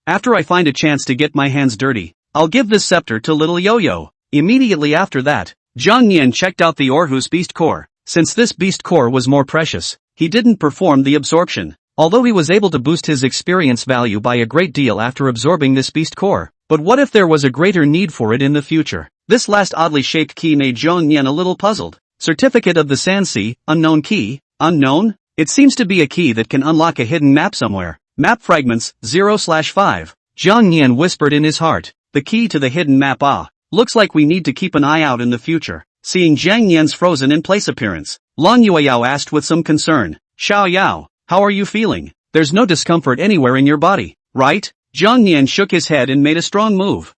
After I find a chance to get my hands dirty, I'll give this scepter to Little Yo-Yo. Immediately after that, Zhang Yan checked out the Orhus Beast Core. Since this Beast Core was more precious, he didn't perform the absorption, although he was able to boost his experience value by a great deal after absorbing this Beast Core. But what if there was a greater need for it in the future? This last oddly shaped key made Zhang Yan a little puzzled. Certificate of the Sand Sea, unknown key. Unknown? It seems to be a key that can unlock a hidden map somewhere. Map fragments, 0/5. Zhang Yan whispered in his heart. The key to the hidden map. Looks like we need to keep an eye out in the future. Seeing Zhang Yan's frozen in place appearance, Lang Yueyao asked with some concern. Xiaoyao, how are you feeling? There's no discomfort anywhere in your body, right? Zhang Yan shook his head and made a strong move.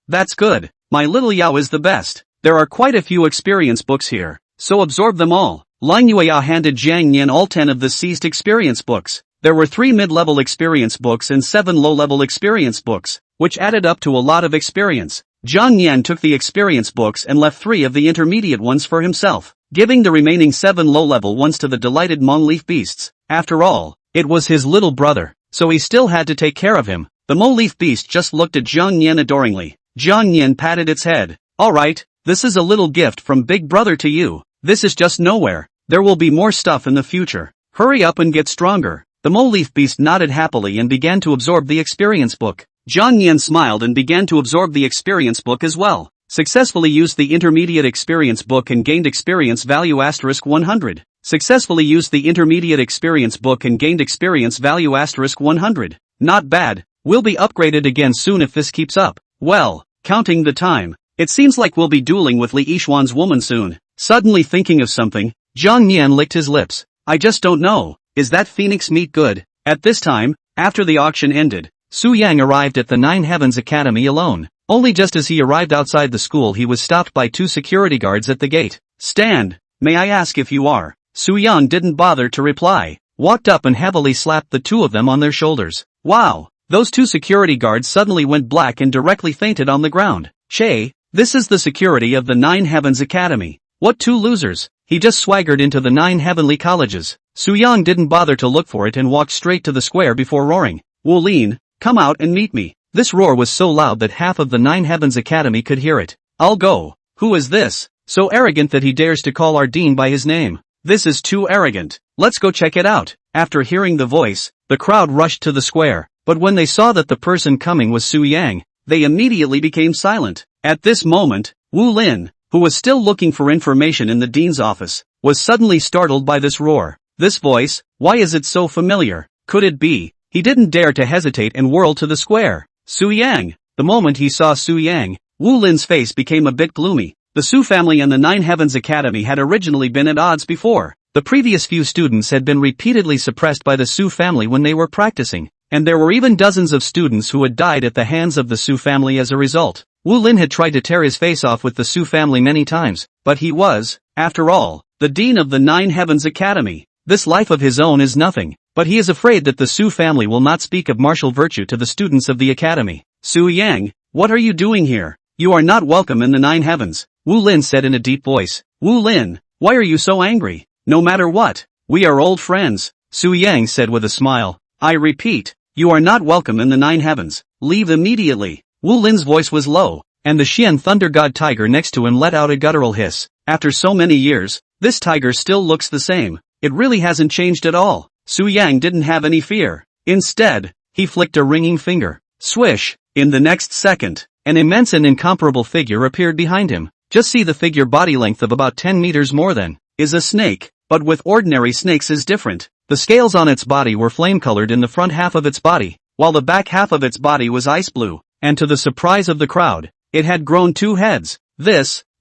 That's good. My little Yao is the best. There are quite a few experience books here, so absorb them all. Lang Yueyao handed Zhang Yan all 10 of the seized experience books. There were 3 mid-level experience books and 7 low-level experience books, which added up to a lot of experience. Zhang Yan took the experience books and left 3 of the intermediate ones for himself, giving the remaining 7 low-level ones to the delighted Mongleaf beasts. After all, it was his little brother, so he still had to take care of him. The mole-leaf beast just looked at Jiang Nian adoringly. Jiang Nian patted its head. Alright, this is a little gift from Big Brother to you. This is just nowhere. There will be more stuff in the future. Hurry up and get stronger. The mole-leaf beast nodded happily and began to absorb the experience book. Jiang Nian smiled and began to absorb the experience book as well. Successfully used the intermediate experience book and gained experience value *100. Successfully used the intermediate experience book and gained experience value *100. Not bad. We'll be upgraded again soon if this keeps up. Well, counting the time, it seems like we'll be dueling with Li Yishuan's woman soon. Suddenly thinking of something, Jiang Nian licked his lips. I just don't know. Is that phoenix meat good? At this time, after the auction ended, Su Yang arrived at the Nine Heavens Academy alone. Only just as he arrived outside the school he was stopped by two security guards at the gate. Stand. May I ask if you are? Su Yang didn't bother to reply. Walked up and heavily slapped the two of them on their shoulders. Wow. Those two security guards suddenly went black and directly fainted on the ground. Che, this is the security of the Nine Heavens Academy. What two losers? He just swaggered into the 9 heavenly colleges. Su Yang didn't bother to look for it and walked straight to the square before roaring. Wu Lin, come out and meet me. This roar was so loud that half of the 9 Heavens Academy could hear it. I'll go. Who is this? So arrogant that he dares to call our dean by his name. This is too arrogant. Let's go check it out. After hearing the voice, the crowd rushed to the square. But when they saw that the person coming was Su Yang, they immediately became silent. At this moment, Wu Lin, who was still looking for information in the dean's office, was suddenly startled by this roar. This voice, why is it so familiar? Could it be? He didn't dare to hesitate and whirled to the square. Su Yang. The moment he saw Su Yang, Wu Lin's face became a bit gloomy. The Su family and the 9 Heavens Academy had originally been at odds before. The previous few students had been repeatedly suppressed by the Su family when they were practicing, and there were even dozens of students who had died at the hands of the Su family as a result. Wu Lin had tried to tear his face off with the Su family many times, but he was, after all, the dean of the 9 Heavens Academy. This life of his own is nothing, but he is afraid that the Su family will not speak of martial virtue to the students of the academy. Su Yang, what are you doing here? You are not welcome in the 9 Heavens, Wu Lin said in a deep voice. Wu Lin, why are you so angry? No matter what, we are old friends, Su Yang said with a smile. I repeat, you are not welcome in the 9 Heavens. Leave immediately. Wu Lin's voice was low, and the Xian Thunder God tiger next to him let out a guttural hiss. After so many years, this tiger still looks the same. It really hasn't changed at all. Su Yang didn't have any fear. Instead, he flicked a ringing finger. Swish! In the next second, an immense and incomparable figure appeared behind him. Just see the figure body length of about 10 meters more than is a snake, but with ordinary snakes is different. The scales on its body were flame-colored in the front half of its body, while the back half of its body was ice blue. And to the surprise of the crowd, it had grown 2 heads.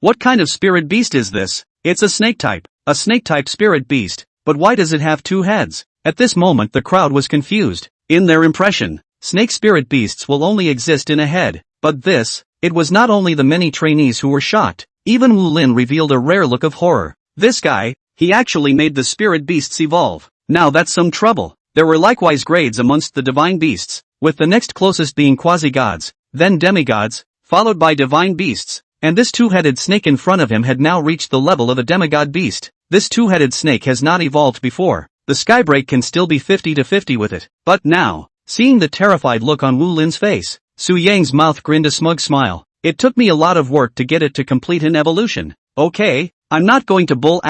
What kind of spirit beast is this? It's a snake type spirit beast, but why does it have 2 heads? At this moment the crowd was confused. In their impression, snake spirit beasts will only exist in a head, but it was not only the many trainees who were shocked, even Wu Lin revealed a rare look of horror. This guy, he actually made the spirit beasts evolve. Now that's some trouble. There were likewise grades amongst the divine beasts, with the next closest being quasi-gods, then demigods, followed by divine beasts, and this 2-headed snake in front of him had now reached the level of a demigod beast. This 2-headed snake has not evolved before. The skybreak can still be 50-50 with it, but now, seeing the terrified look on Wu Lin's face, Su Yang's mouth grinned a smug smile. It took me a lot of work to get it to complete an evolution. Okay, I'm not going to bull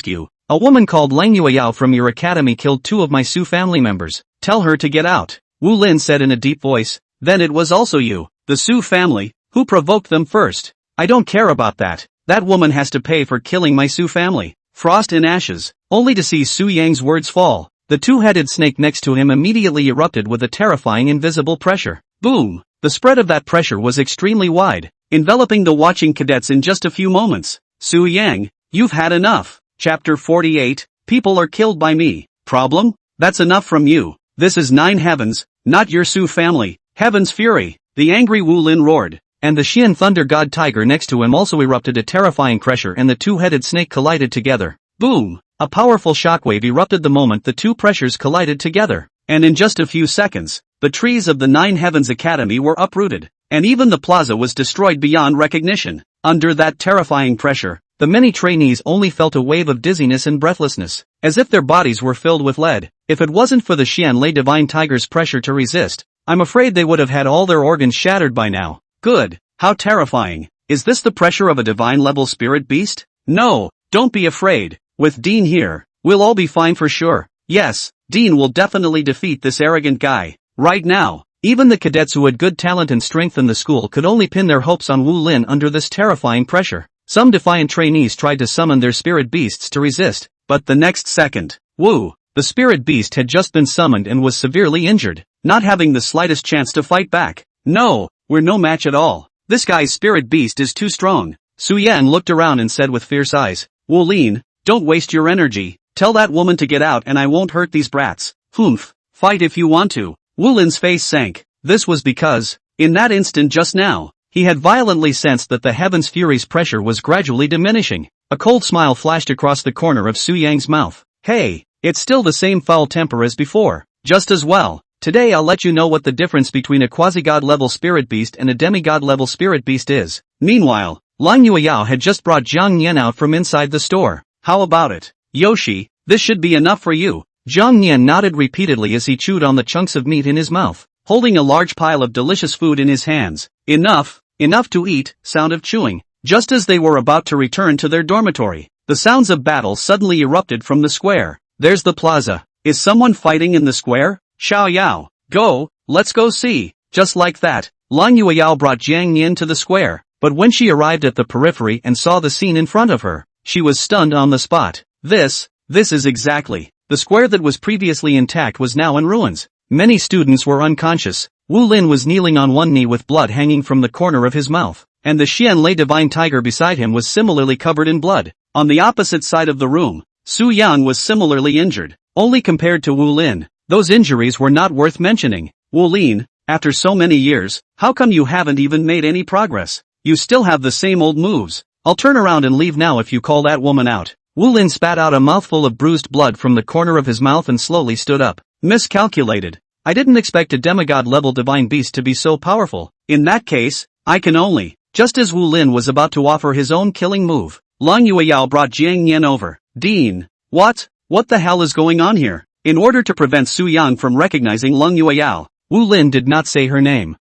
you. A woman called Lang Yueyao from your academy killed 2 of my Su family members. Tell her to get out, Wu Lin said in a deep voice. Then it was also you, the Su family, who provoked them first. I don't care about that. That woman has to pay for killing my Su family. Frost in ashes, only to see Su Yang's words fall. The 2-headed snake next to him immediately erupted with a terrifying invisible pressure. Boom! The spread of that pressure was extremely wide, enveloping the watching cadets in just a few moments. Su Yang, you've had enough. Chapter 48, People are killed by me. Problem? That's enough from you. This is 9 Heavens, not your Su family. Heaven's fury. The angry Wu Lin roared, and the Xian Thunder God tiger next to him also erupted a terrifying pressure and the 2-headed snake collided together. Boom! A powerful shockwave erupted the moment the 2 pressures collided together, and in just a few seconds, the trees of the 9 Heavens Academy were uprooted, and even the plaza was destroyed beyond recognition. Under that terrifying pressure, the many trainees only felt a wave of dizziness and breathlessness, as if their bodies were filled with lead. If it wasn't for the Xianlei Divine Tiger's pressure to resist, I'm afraid they would have had all their organs shattered by now. Good. How terrifying. Is this the pressure of a divine-level spirit beast? No, don't be afraid. With Dean here, we'll all be fine for sure. Yes, Dean will definitely defeat this arrogant guy. Right now, even the cadets who had good talent and strength in the school could only pin their hopes on Wu Lin under this terrifying pressure. Some defiant trainees tried to summon their spirit beasts to resist, but the next second, Wu, the spirit beast had just been summoned and was severely injured, not having the slightest chance to fight back. No, we're no match at all. This guy's spirit beast is too strong. Su Yang looked around and said with fierce eyes, Wu Lin, don't waste your energy. Tell that woman to get out and I won't hurt these brats. Humph, fight if you want to. Wu Lin's face sank. This was because, in that instant just now, he had violently sensed that the Heaven's Fury's pressure was gradually diminishing. A cold smile flashed across the corner of Su Yang's mouth. Hey, it's still the same foul temper as before. Just as well. Today I'll let you know what the difference between a quasi-god level spirit beast and a demigod level spirit beast is. Meanwhile, Lang Yueyao had just brought Jiang Nian out from inside the store. How about it? Yoshi, this should be enough for you. Jiang Nian nodded repeatedly as he chewed on the chunks of meat in his mouth, holding a large pile of delicious food in his hands. Enough to eat, sound of chewing. Just as they were about to return to their dormitory, the sounds of battle suddenly erupted from the square. There's the plaza. Is someone fighting in the square? Xiao Yao, go, let's go see. Just like that, Lang Yueyao brought Jiang Nian to the square, but when she arrived at the periphery and saw the scene in front of her, she was stunned on the spot. This is exactly. The square that was previously intact was now in ruins. Many students were unconscious. Wu Lin was kneeling on one knee with blood hanging from the corner of his mouth, and the Xianlei Divine Tiger beside him was similarly covered in blood. On the opposite side of the room, Su Yang was similarly injured. Only compared to Wu Lin, those injuries were not worth mentioning. Wu Lin, after so many years, how come you haven't even made any progress? You still have the same old moves. I'll turn around and leave now if you call that woman out. Wu Lin spat out a mouthful of bruised blood from the corner of his mouth and slowly stood up. Miscalculated. I didn't expect a demigod-level divine beast to be so powerful. In that case, I can only. Just as Wu Lin was about to offer his own killing move, Lang Yueyao brought Jiang Nian over. Dean. What the hell is going on here? In order to prevent Su Yang from recognizing Lang Yueyao, Wu Lin did not say her name.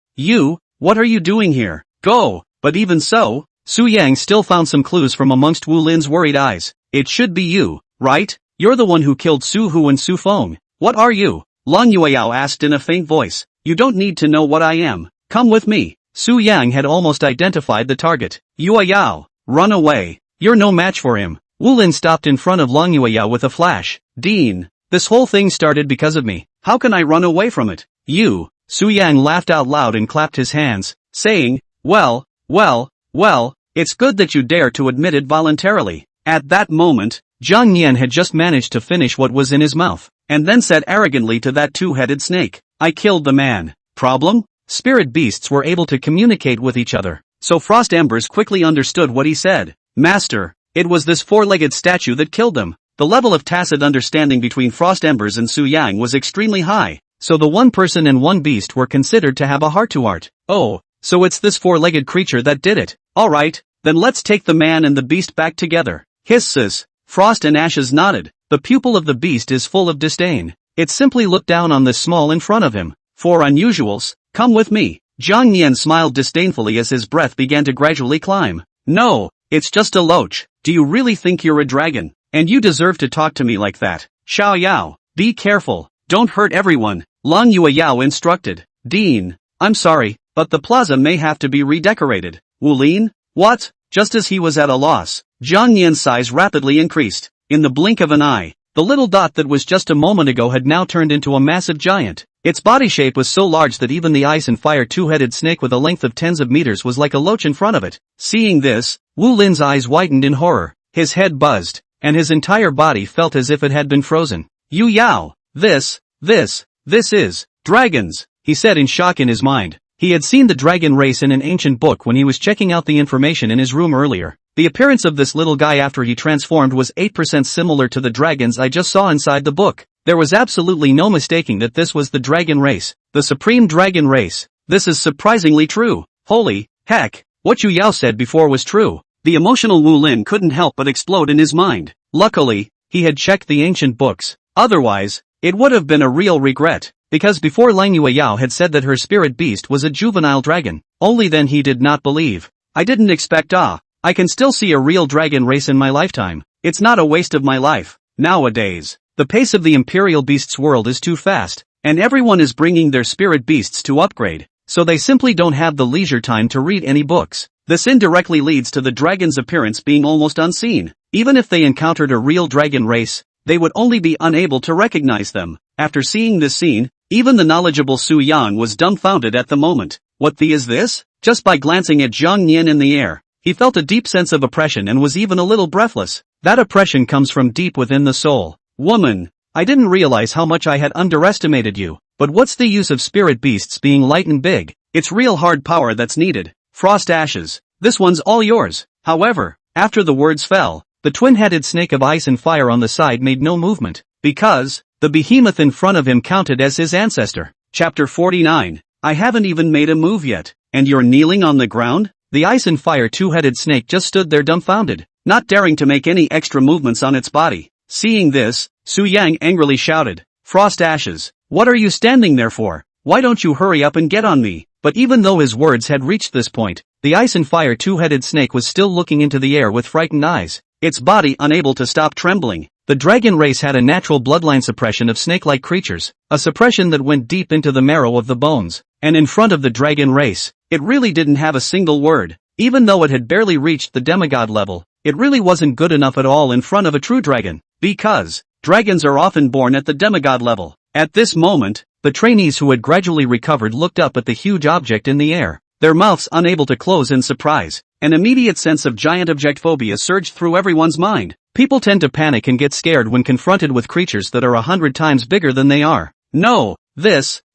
What are you doing here? Go. But even so, Su Yang still found some clues from amongst Wu Lin's worried eyes. It should be you, right? You're the one who killed Su Hu and Su Feng. What are you? Lang Yueyao asked in a faint voice. You don't need to know what I am. Come with me. Su Yang had almost identified the target. Yueyao, run away. You're no match for him. Wu Lin stopped in front of Lang Yueyao with a flash. Dean, this whole thing started because of me. How can I run away from it? Su Yang laughed out loud and clapped his hands, saying, well, it's good that you dare to admit it voluntarily. At that moment, Jiang Nian had just managed to finish what was in his mouth, and then said arrogantly to that two-headed snake, I killed the man. Problem? Spirit beasts were able to communicate with each other, so Frost Embers quickly understood what he said. Master, it was this four-legged statue that killed them. The level of tacit understanding between Frost Embers and Su Yang was extremely high, so the one person and one beast were considered to have a heart-to-heart. Oh, so it's this four-legged creature that did it. Alright, then let's take the man and the beast back together. Hisses. Frost and Ashes nodded. The pupil of the beast is full of disdain. It simply looked down on the small in front of him. For unusuals, come with me. Jiang Nian smiled disdainfully as his breath began to gradually climb. No, it's just a loach. Do you really think you're a dragon? And you deserve to talk to me like that. Xiao Yao, be careful. Don't hurt everyone. Lang Yueyao instructed. Dean, I'm sorry, but the plaza may have to be redecorated. Wu Lin? What? Just as he was at a loss, Jiang Nian's size rapidly increased. In the blink of an eye, the little dot that was just a moment ago had now turned into a massive giant. Its body shape was so large that even the ice and fire two-headed snake with a length of tens of meters was like a loach in front of it. Seeing this, Wu Lin's eyes widened in horror, his head buzzed, and his entire body felt as if it had been frozen. Yu Yao, this is dragons, he said in shock in his mind. He had seen the dragon race in an ancient book when he was checking out the information in his room earlier. The appearance of this little guy after he transformed was 8% similar to the dragons I just saw inside the book. There was absolutely no mistaking that this was the dragon race, the supreme dragon race. This is surprisingly true. Holy heck, what Yu Yao said before was true. The emotional Wu Lin couldn't help but explode in his mind. Luckily, he had checked the ancient books. Otherwise, it would have been a real regret, because before Lang Yueyao had said that her spirit beast was a juvenile dragon, only then he did not believe. I didn't expect I can still see a real dragon race in my lifetime. It's not a waste of my life. Nowadays, the pace of the Imperial Beasts world is too fast, and everyone is bringing their spirit beasts to upgrade, so they simply don't have the leisure time to read any books. This indirectly leads to the dragon's appearance being almost unseen. Even if they encountered a real dragon race, they would only be unable to recognize them. After seeing this scene, even the knowledgeable Su Yang was dumbfounded at the moment. What the is this? Just by glancing at Zhang Nian in the air, he felt a deep sense of oppression and was even a little breathless. That oppression comes from deep within the soul. Woman, I didn't realize how much I had underestimated you, but what's the use of spirit beasts being light and big? It's real hard power that's needed. Frost Ashes, this one's all yours. However, after the words fell, the twin-headed snake of ice and fire on the side made no movement, because the behemoth in front of him counted as his ancestor. Chapter 49. I haven't even made a move yet, and you're kneeling on the ground? The ice and fire two-headed snake just stood there dumbfounded, not daring to make any extra movements on its body. Seeing this, Su Yang angrily shouted, Frost Ashes, what are you standing there for? Why don't you hurry up and get on me? But even though his words had reached this point, the ice and fire two-headed snake was still looking into the air with frightened eyes, its body unable to stop trembling. The dragon race had a natural bloodline suppression of snake-like creatures, a suppression that went deep into the marrow of the bones, and in front of the dragon race, it really didn't have a single word. Even though it had barely reached the demigod level, it really wasn't good enough at all in front of a true dragon, because dragons are often born at the demigod level. At this moment, the trainees who had gradually recovered looked up at the huge object in the air, their mouths unable to close in surprise. An immediate sense of giant object phobia surged through everyone's mind. People tend to panic and get scared when confronted with creatures that are 100 times bigger than they are. No,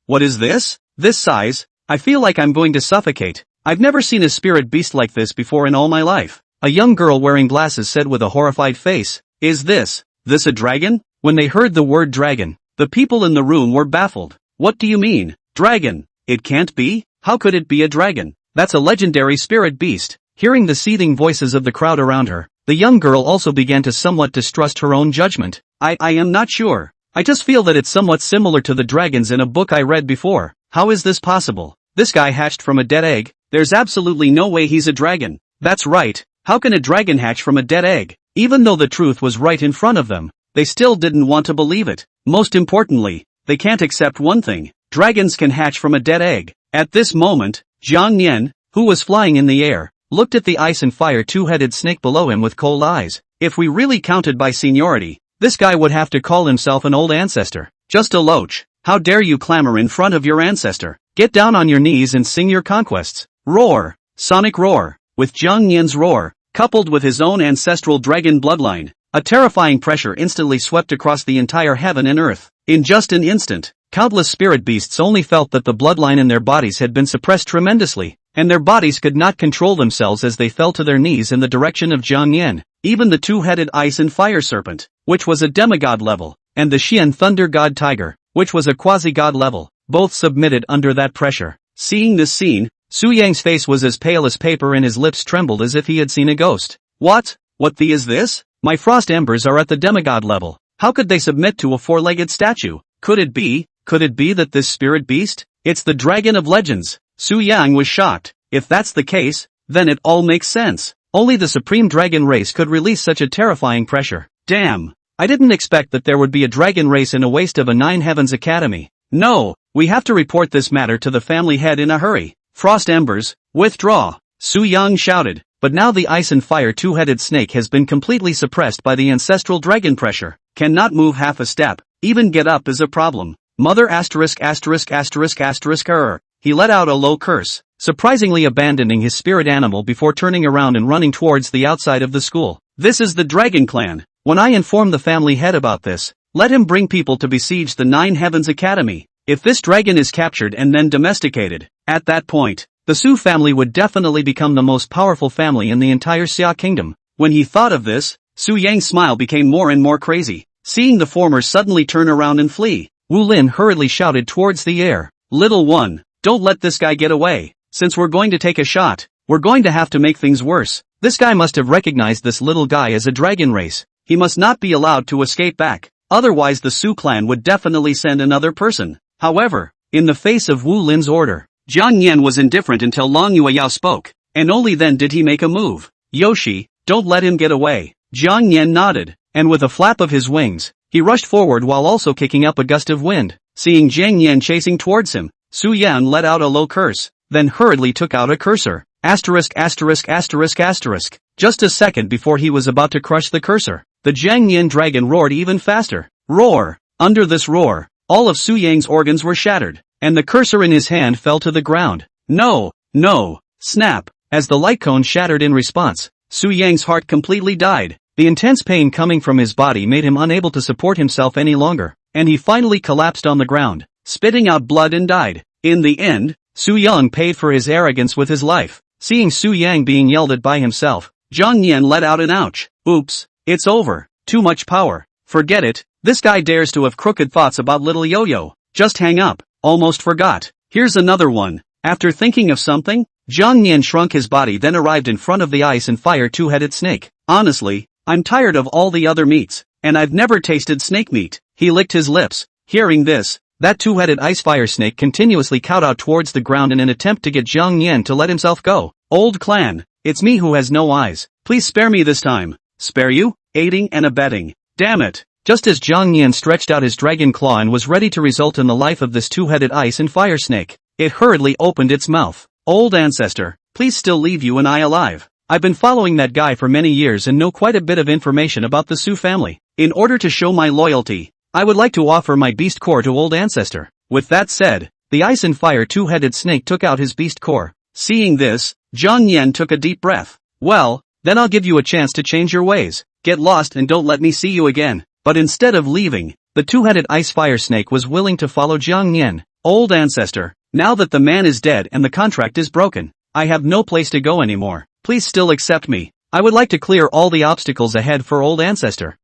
what is this? This size? I feel like I'm going to suffocate. I've never seen a spirit beast like this before in all my life. A young girl wearing glasses said with a horrified face, Is this a dragon? When they heard the word dragon, the people in the room were baffled. What do you mean, dragon? It can't be? How could it be a dragon? That's a legendary spirit beast. Hearing the seething voices of the crowd around her, the young girl also began to somewhat distrust her own judgment. I am not sure. I just feel that it's somewhat similar to the dragons in a book I read before. How is this possible? This guy hatched from a dead egg? There's absolutely no way he's a dragon. That's right. How can a dragon hatch from a dead egg? Even though the truth was right in front of them, they still didn't want to believe it. Most importantly, they can't accept one thing. Dragons can hatch from a dead egg. At this moment, Zhang Nian, who was flying in the air, looked at the ice and fire two-headed snake below him with cold eyes. If we really counted by seniority, this guy would have to call himself an old ancestor. Just a loach. How dare you clamor in front of your ancestor? Get down on your knees and sing your conquests. Roar. Sonic roar. With Zhang Nian's roar, coupled with his own ancestral dragon bloodline, a terrifying pressure instantly swept across the entire heaven and earth. In just an instant, countless spirit beasts only felt that the bloodline in their bodies had been suppressed tremendously, and their bodies could not control themselves as they fell to their knees in the direction of Zhang Nian. Even the two-headed ice and fire serpent, which was a demigod level, and the Xian thunder god tiger, which was a quasi-god level, both submitted under that pressure. Seeing this scene, Su Yang's face was as pale as paper and his lips trembled as if he had seen a ghost. What the is this? My frost embers are at the demigod level. How could they submit to a four-legged statue? Could it be that this spirit beast? It's the dragon of legends. Su Yang was shocked. If that's the case, then it all makes sense. Only the supreme dragon race could release such a terrifying pressure. Damn. I didn't expect that there would be a dragon race in a waste of a Nine Heavens Academy. No, we have to report this matter to the family head in a hurry. Frost embers, withdraw. Su Yang shouted, but now the ice and fire two-headed snake has been completely suppressed by the ancestral dragon pressure. Cannot move half a step, even get up is a problem. Mother asterisk. He let out a low curse, surprisingly abandoning his spirit animal before turning around and running towards the outside of the school. This is the Dragon Clan. When I inform the family head about this, let him bring people to besiege the Nine Heavens Academy. If this dragon is captured and then domesticated, at that point, the Su family would definitely become the most powerful family in the entire Xia kingdom. When he thought of this, Su Yang's smile became more and more crazy. Seeing the former suddenly turn around and flee, Wu Lin hurriedly shouted towards the air, Little one, don't let this guy get away. Since we're going to take a shot, we're going to have to make things worse. This guy must have recognized this little guy as a dragon race. He must not be allowed to escape back. Otherwise the Su clan would definitely send another person. However, in the face of Wu Lin's order, Jiang Yan was indifferent until Long Yueyao spoke, and only then did he make a move. Yoshi, don't let him get away. Jiang Yan nodded, and with a flap of his wings, he rushed forward while also kicking up a gust of wind. Seeing Jiang Yan chasing towards him, Su Yan let out a low curse, then hurriedly took out a cursor. Asterisk. Just a second before he was about to crush the cursor, the Jiang Yan dragon roared even faster. Roar! Under this roar, all of Su Yang's organs were shattered, and the cursor in his hand fell to the ground. No! Snap! As the light cone shattered in response, Su Yang's heart completely died. The intense pain coming from his body made him unable to support himself any longer, and he finally collapsed on the ground, spitting out blood and died. In the end, Su Yang paid for his arrogance with his life. Seeing Su Yang being yelled at by himself, Jiang Yan let out an ouch. Oops, it's over. Too much power. Forget it. This guy dares to have crooked thoughts about little Yo-Yo. Just hang up. Almost forgot. Here's another one. After thinking of something, Jiang Yan shrunk his body then arrived in front of the ice and fire two-headed snake. Honestly, I'm tired of all the other meats, and I've never tasted snake meat. He licked his lips. Hearing this, that two-headed ice fire snake continuously kowtowed towards the ground in an attempt to get Jiang Yan to let himself go. Old clan, it's me who has no eyes. Please spare me this time. Spare you? Aiding and abetting. Damn it. Just as Jiang Yan stretched out his dragon claw and was ready to result in the life of this two-headed ice and fire snake, it hurriedly opened its mouth. Old ancestor, please still leave you and I alive. I've been following that guy for many years and know quite a bit of information about the Su family. In order to show my loyalty, I would like to offer my beast core to old ancestor. With that said, the ice and fire two-headed snake took out his beast core. Seeing this, Jiang Yan took a deep breath. Well, then I'll give you a chance to change your ways. Get lost and don't let me see you again. But instead of leaving, the two-headed ice fire snake was willing to follow Jiang Yan. Old ancestor, now that the man is dead and the contract is broken, I have no place to go anymore. Please still accept me. I would like to clear all the obstacles ahead for old ancestor.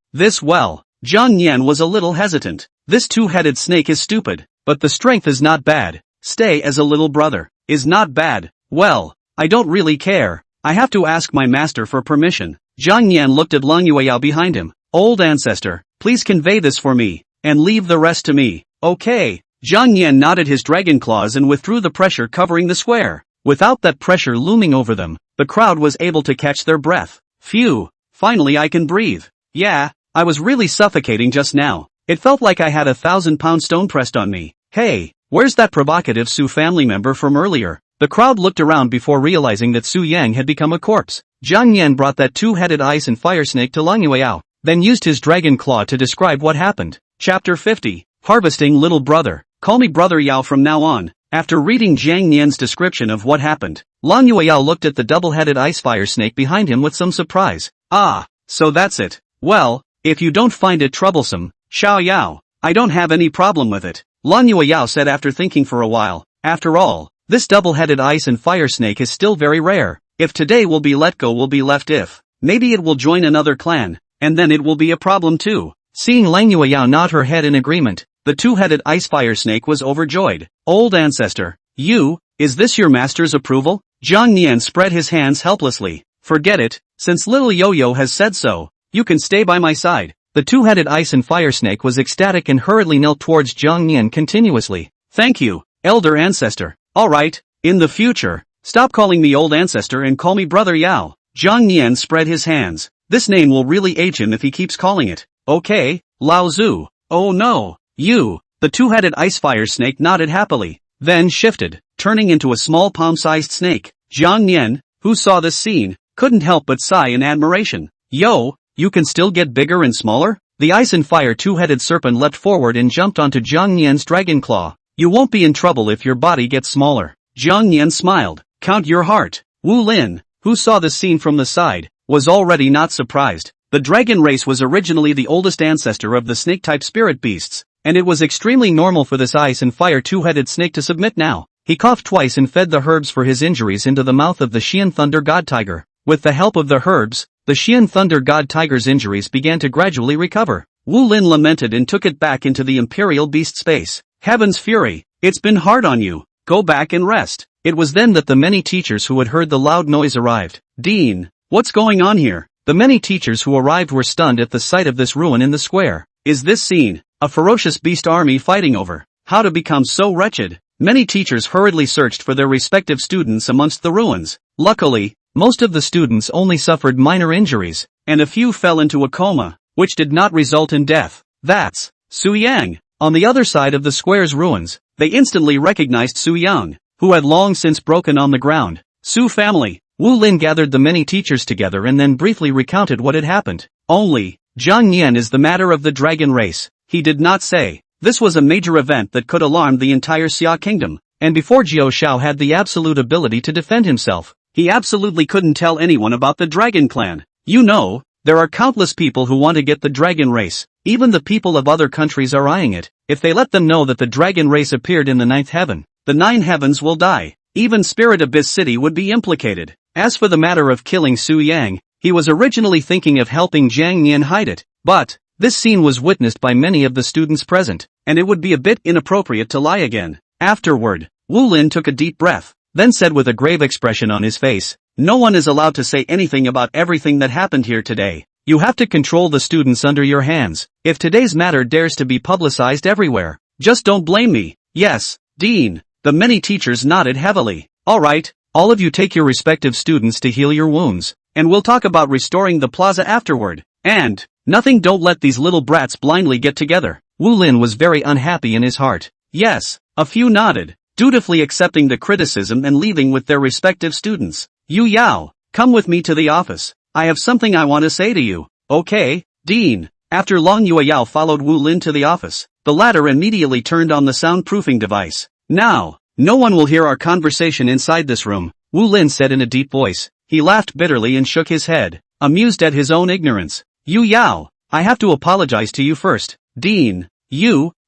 Jiang Yan was a little hesitant. This two-headed snake is stupid, but the strength is not bad. Stay as a little brother is not bad. Well, I don't really care. I have to ask my master for permission. Jiang Yan looked at Long Yueyao behind him. Old ancestor, please convey this for me, and leave the rest to me. Okay. Jiang Yan nodded his dragon claws and withdrew the pressure covering the square. Without that pressure looming over them, the crowd was able to catch their breath. Phew, finally I can breathe. Yeah, I was really suffocating just now. It felt like I had a 1,000-pound stone pressed on me. Hey, where's that provocative Su family member from earlier? The crowd looked around before realizing that Su Yang had become a corpse. Jiang Yan brought that two-headed ice and fire snake to Long Yueyao, then used his dragon claw to describe what happened. Chapter 50. Harvesting Little Brother. Call me Brother Yao from now on. After reading Jiang Yan's description of what happened, Long Yueyao looked at the double-headed ice fire snake behind him with some surprise. Ah, so that's it. Well, if you don't find it troublesome, Xiao Yao, I don't have any problem with it. Long Yueyao said after thinking for a while. After all, this double-headed ice and fire snake is still very rare. If today will be let go will be left if. Maybe it will join another clan, and then it will be a problem too. Seeing Long Yueyao nod her head in agreement, the two-headed ice fire snake was overjoyed. Old ancestor, is this your master's approval? Jiang Yan spread his hands helplessly. Forget it, since little Yo-Yo has said so, you can stay by my side. The two-headed ice and fire snake was ecstatic and hurriedly knelt towards Jiang Yan continuously. Thank you, elder ancestor. Alright, in the future, stop calling me old ancestor and call me Brother Yao. Jiang Yan spread his hands. This name will really age him if he keeps calling it. Okay, Lao Zhu. Oh no, the two-headed ice fire snake nodded happily, then shifted, turning into a small palm-sized snake. Jiang Yan, who saw this scene, couldn't help but sigh in admiration. Yo, you can still get bigger and smaller? The ice and fire two-headed serpent leapt forward and jumped onto Jiang Yan's dragon claw. You won't be in trouble if your body gets smaller. Jiang Yan smiled. Count your heart. Wu Lin, who saw the scene from the side, was already not surprised. The dragon race was originally the oldest ancestor of the snake-type spirit beasts, and it was extremely normal for this ice and fire two-headed snake to submit now. He coughed twice and fed the herbs for his injuries into the mouth of the Xian Thunder God Tiger. With the help of the herbs, the Xian Thunder God Tiger's injuries began to gradually recover. Wu Lin lamented and took it back into the Imperial Beast space. Heaven's fury, it's been hard on you. Go back and rest. It was then that the many teachers who had heard the loud noise arrived. Dean, What's going on here? The many teachers who arrived were stunned at the sight of this ruin in the square. Is this scene a ferocious beast army fighting over how to become so wretched? Many teachers hurriedly searched for their respective students amongst the ruins. Luckily, most of the students only suffered minor injuries, and a few fell into a coma, which did not result in death. That's Su Yang. On the other side of the square's ruins, they instantly recognized Su Yang, who had long since broken on the ground. Su family. Wu Lin gathered the many teachers together and then briefly recounted what had happened. Only, Zhang Yan is the matter of the dragon race, he did not say. This was a major event that could alarm the entire Xia kingdom, and before Jiao Xiao had the absolute ability to defend himself, he absolutely couldn't tell anyone about the dragon clan. You know, there are countless people who want to get the dragon race. Even the people of other countries are eyeing it. If they let them know that the dragon race appeared in the ninth heaven, the nine heavens will die. Even Spirit Abyss City would be implicated. As for the matter of killing Su Yang, he was originally thinking of helping Zhang Nian hide it, but this scene was witnessed by many of the students present, and it would be a bit inappropriate to lie again. Afterward, Wu Lin took a deep breath, then said with a grave expression on his face, "No one is allowed to say anything about everything that happened here today. You have to control the students under your hands. If today's matter dares to be publicized everywhere, just don't blame me." "Yes, Dean." The many teachers nodded heavily. "Alright, all of you take your respective students to heal your wounds, and we'll talk about restoring the plaza afterward. And nothing, don't let these little brats blindly get together." Wu Lin was very unhappy in his heart. Yes, a few nodded, dutifully accepting the criticism and leaving with their respective students. "Yu Yao, come with me to the office. I have something I want to say to you." "Okay, Dean." After long, Yu Yao followed Wu Lin to the office. The latter immediately turned on the soundproofing device. "Now, no one will hear our conversation inside this room," Wu Lin said in a deep voice. He laughed bitterly and shook his head, amused at his own ignorance. "Yu Yao, I have to apologize to you first." "Dean,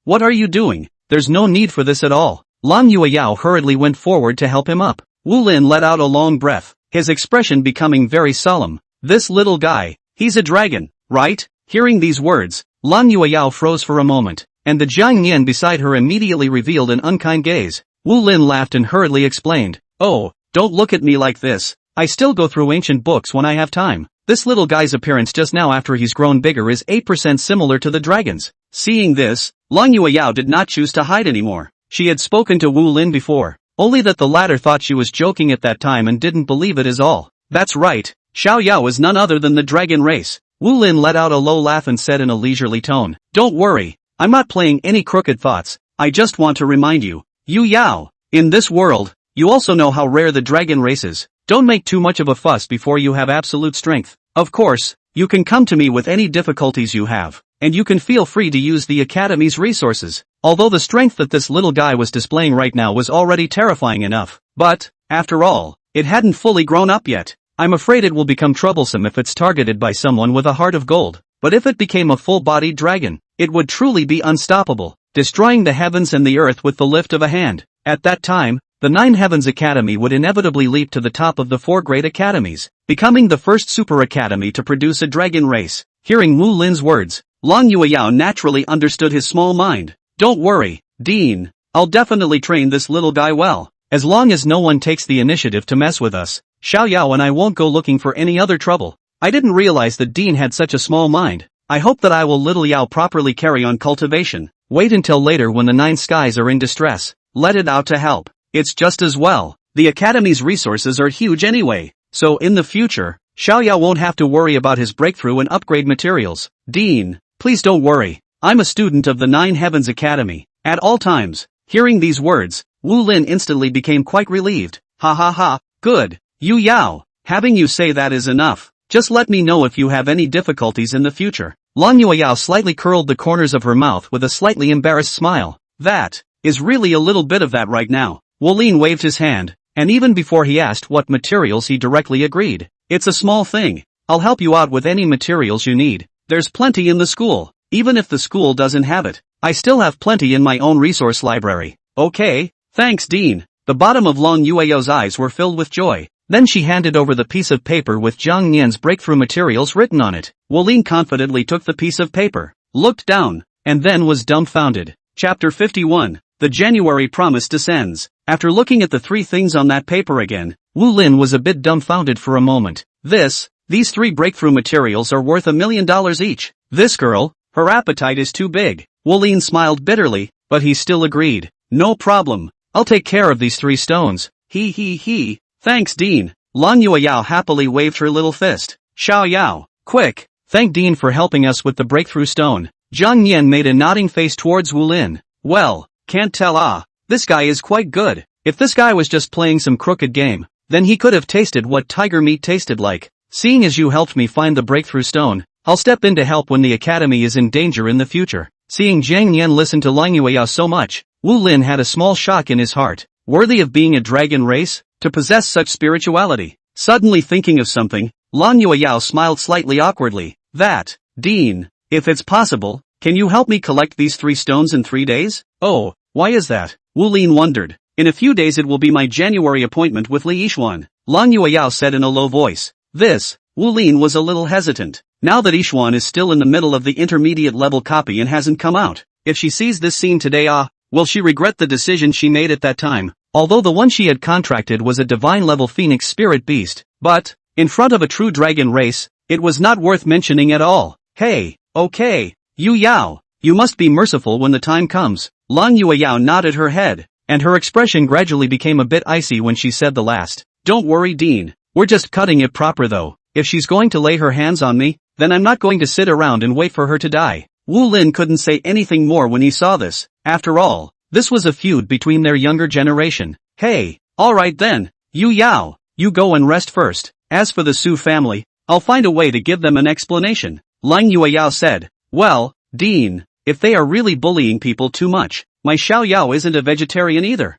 what are you doing? There's no need for this at all." Lan Yueyao hurriedly went forward to help him up. Wu Lin let out a long breath, his expression becoming very solemn. "This little guy, he's a dragon, right?" Hearing these words, Lan Yueyao froze for a moment, and the Jiang Yan beside her immediately revealed an unkind gaze. Wu Lin laughed and hurriedly explained, "Oh, don't look at me like this. I still go through ancient books when I have time. This little guy's appearance just now after he's grown bigger is 8% similar to the dragon's." Seeing this, Lan Yueyao did not choose to hide anymore. She had spoken to Wu Lin before, only that the latter thought she was joking at that time and didn't believe it as all. "That's right, Xiao Yao is none other than the dragon race." Wu Lin let out a low laugh and said in a leisurely tone, "Don't worry, I'm not playing any crooked thoughts. I just want to remind you, Yu Yao, in this world, you also know how rare the dragon race is. Don't make too much of a fuss before you have absolute strength. Of course, you can come to me with any difficulties you have, and you can feel free to use the Academy's resources." Although the strength that this little guy was displaying right now was already terrifying enough, but, after all, it hadn't fully grown up yet. "I'm afraid it will become troublesome if it's targeted by someone with a heart of gold, but if it became a full-bodied dragon, it would truly be unstoppable, destroying the heavens and the earth with the lift of a hand. At that time, the Nine Heavens Academy would inevitably leap to the top of the four great academies, becoming the first super academy to produce a dragon race." Hearing Wu Lin's words, Lan Yueyao naturally understood his small mind. "Don't worry, Dean, I'll definitely train this little guy well. As long as no one takes the initiative to mess with us, Xiao Yao and I won't go looking for any other trouble." I didn't realize that Dean had such a small mind. I hope that I will little Yao properly carry on cultivation. Wait until later when the nine skies are in distress. Let it out to help. It's just as well. The Academy's resources are huge anyway, so in the future, Xiao Yao won't have to worry about his breakthrough and upgrade materials. "Dean, please don't worry. I'm a student of the Nine Heavens Academy, at all times." Hearing these words, Wu Lin instantly became quite relieved. "Ha ha ha, good, Yu Yao, having you say that is enough. Just let me know if you have any difficulties in the future." Lan Yueyao slightly curled the corners of her mouth with a slightly embarrassed smile. "That is really a little bit of that right now." Wu Lin waved his hand, and even before he asked what materials he directly agreed. "It's a small thing. I'll help you out with any materials you need. There's plenty in the school. Even if the school doesn't have it, I still have plenty in my own resource library." "Okay, thanks Dean." The bottom of Lan Yueyao's eyes were filled with joy. Then she handed over the piece of paper with Zhang Nian's breakthrough materials written on it. Wu Lin confidently took the piece of paper, looked down, and then was dumbfounded. Chapter 51, The January Promise Descends. After looking at the three things on that paper again, Wu Lin was a bit dumbfounded for a moment. This These 3 breakthrough materials are worth $1 million each. This girl, her appetite is too big. Wu Lin smiled bitterly, but he still agreed. No problem. I'll take care of these 3 stones. He. Thanks, Dean. Lan Yueyao happily waved her little fist. Xiao Yao, quick, thank Dean for helping us with the breakthrough stone. Zhang Yan made a nodding face towards Wu Lin. Well, can't tell this guy is quite good. If this guy was just playing some crooked game, then he could have tasted what tiger meat tasted like. Seeing as you helped me find the breakthrough stone, I'll step in to help when the academy is in danger in the future. Seeing Zhang Yan listen to Lan Yueyao so much, Wu Lin had a small shock in his heart. Worthy of being a dragon race? To possess such spirituality? Suddenly thinking of something, Lan Yueyao smiled slightly awkwardly. That, Dean, if it's possible, can you help me collect these 3 stones in 3 days? Oh, why is that? Wu Lin wondered. In a few days it will be my January appointment with Li Yixuan, Lan Yueyao said in a low voice. Wu Lin was a little hesitant. Now that Yixuan is still in the middle of the intermediate level copy and hasn't come out, if she sees this scene today will she regret the decision she made at that time? Although the one she had contracted was a divine level phoenix spirit beast, but, in front of a true dragon race, it was not worth mentioning at all. Hey, okay, Yu Yao, you must be merciful when the time comes. Lan Yueyao nodded her head, and her expression gradually became a bit icy when she said the last. Don't worry, Dean, we're just cutting it proper though. If she's going to lay her hands on me, then I'm not going to sit around and wait for her to die. Wu Lin couldn't say anything more when he saw this. After all, this was a feud between their younger generation. Hey, alright then, Yu Yao, you go and rest first. As for the Su family, I'll find a way to give them an explanation. Lan Yueyao said. Well, Dean, if they are really bullying people too much, my Xiao Yao isn't a vegetarian either.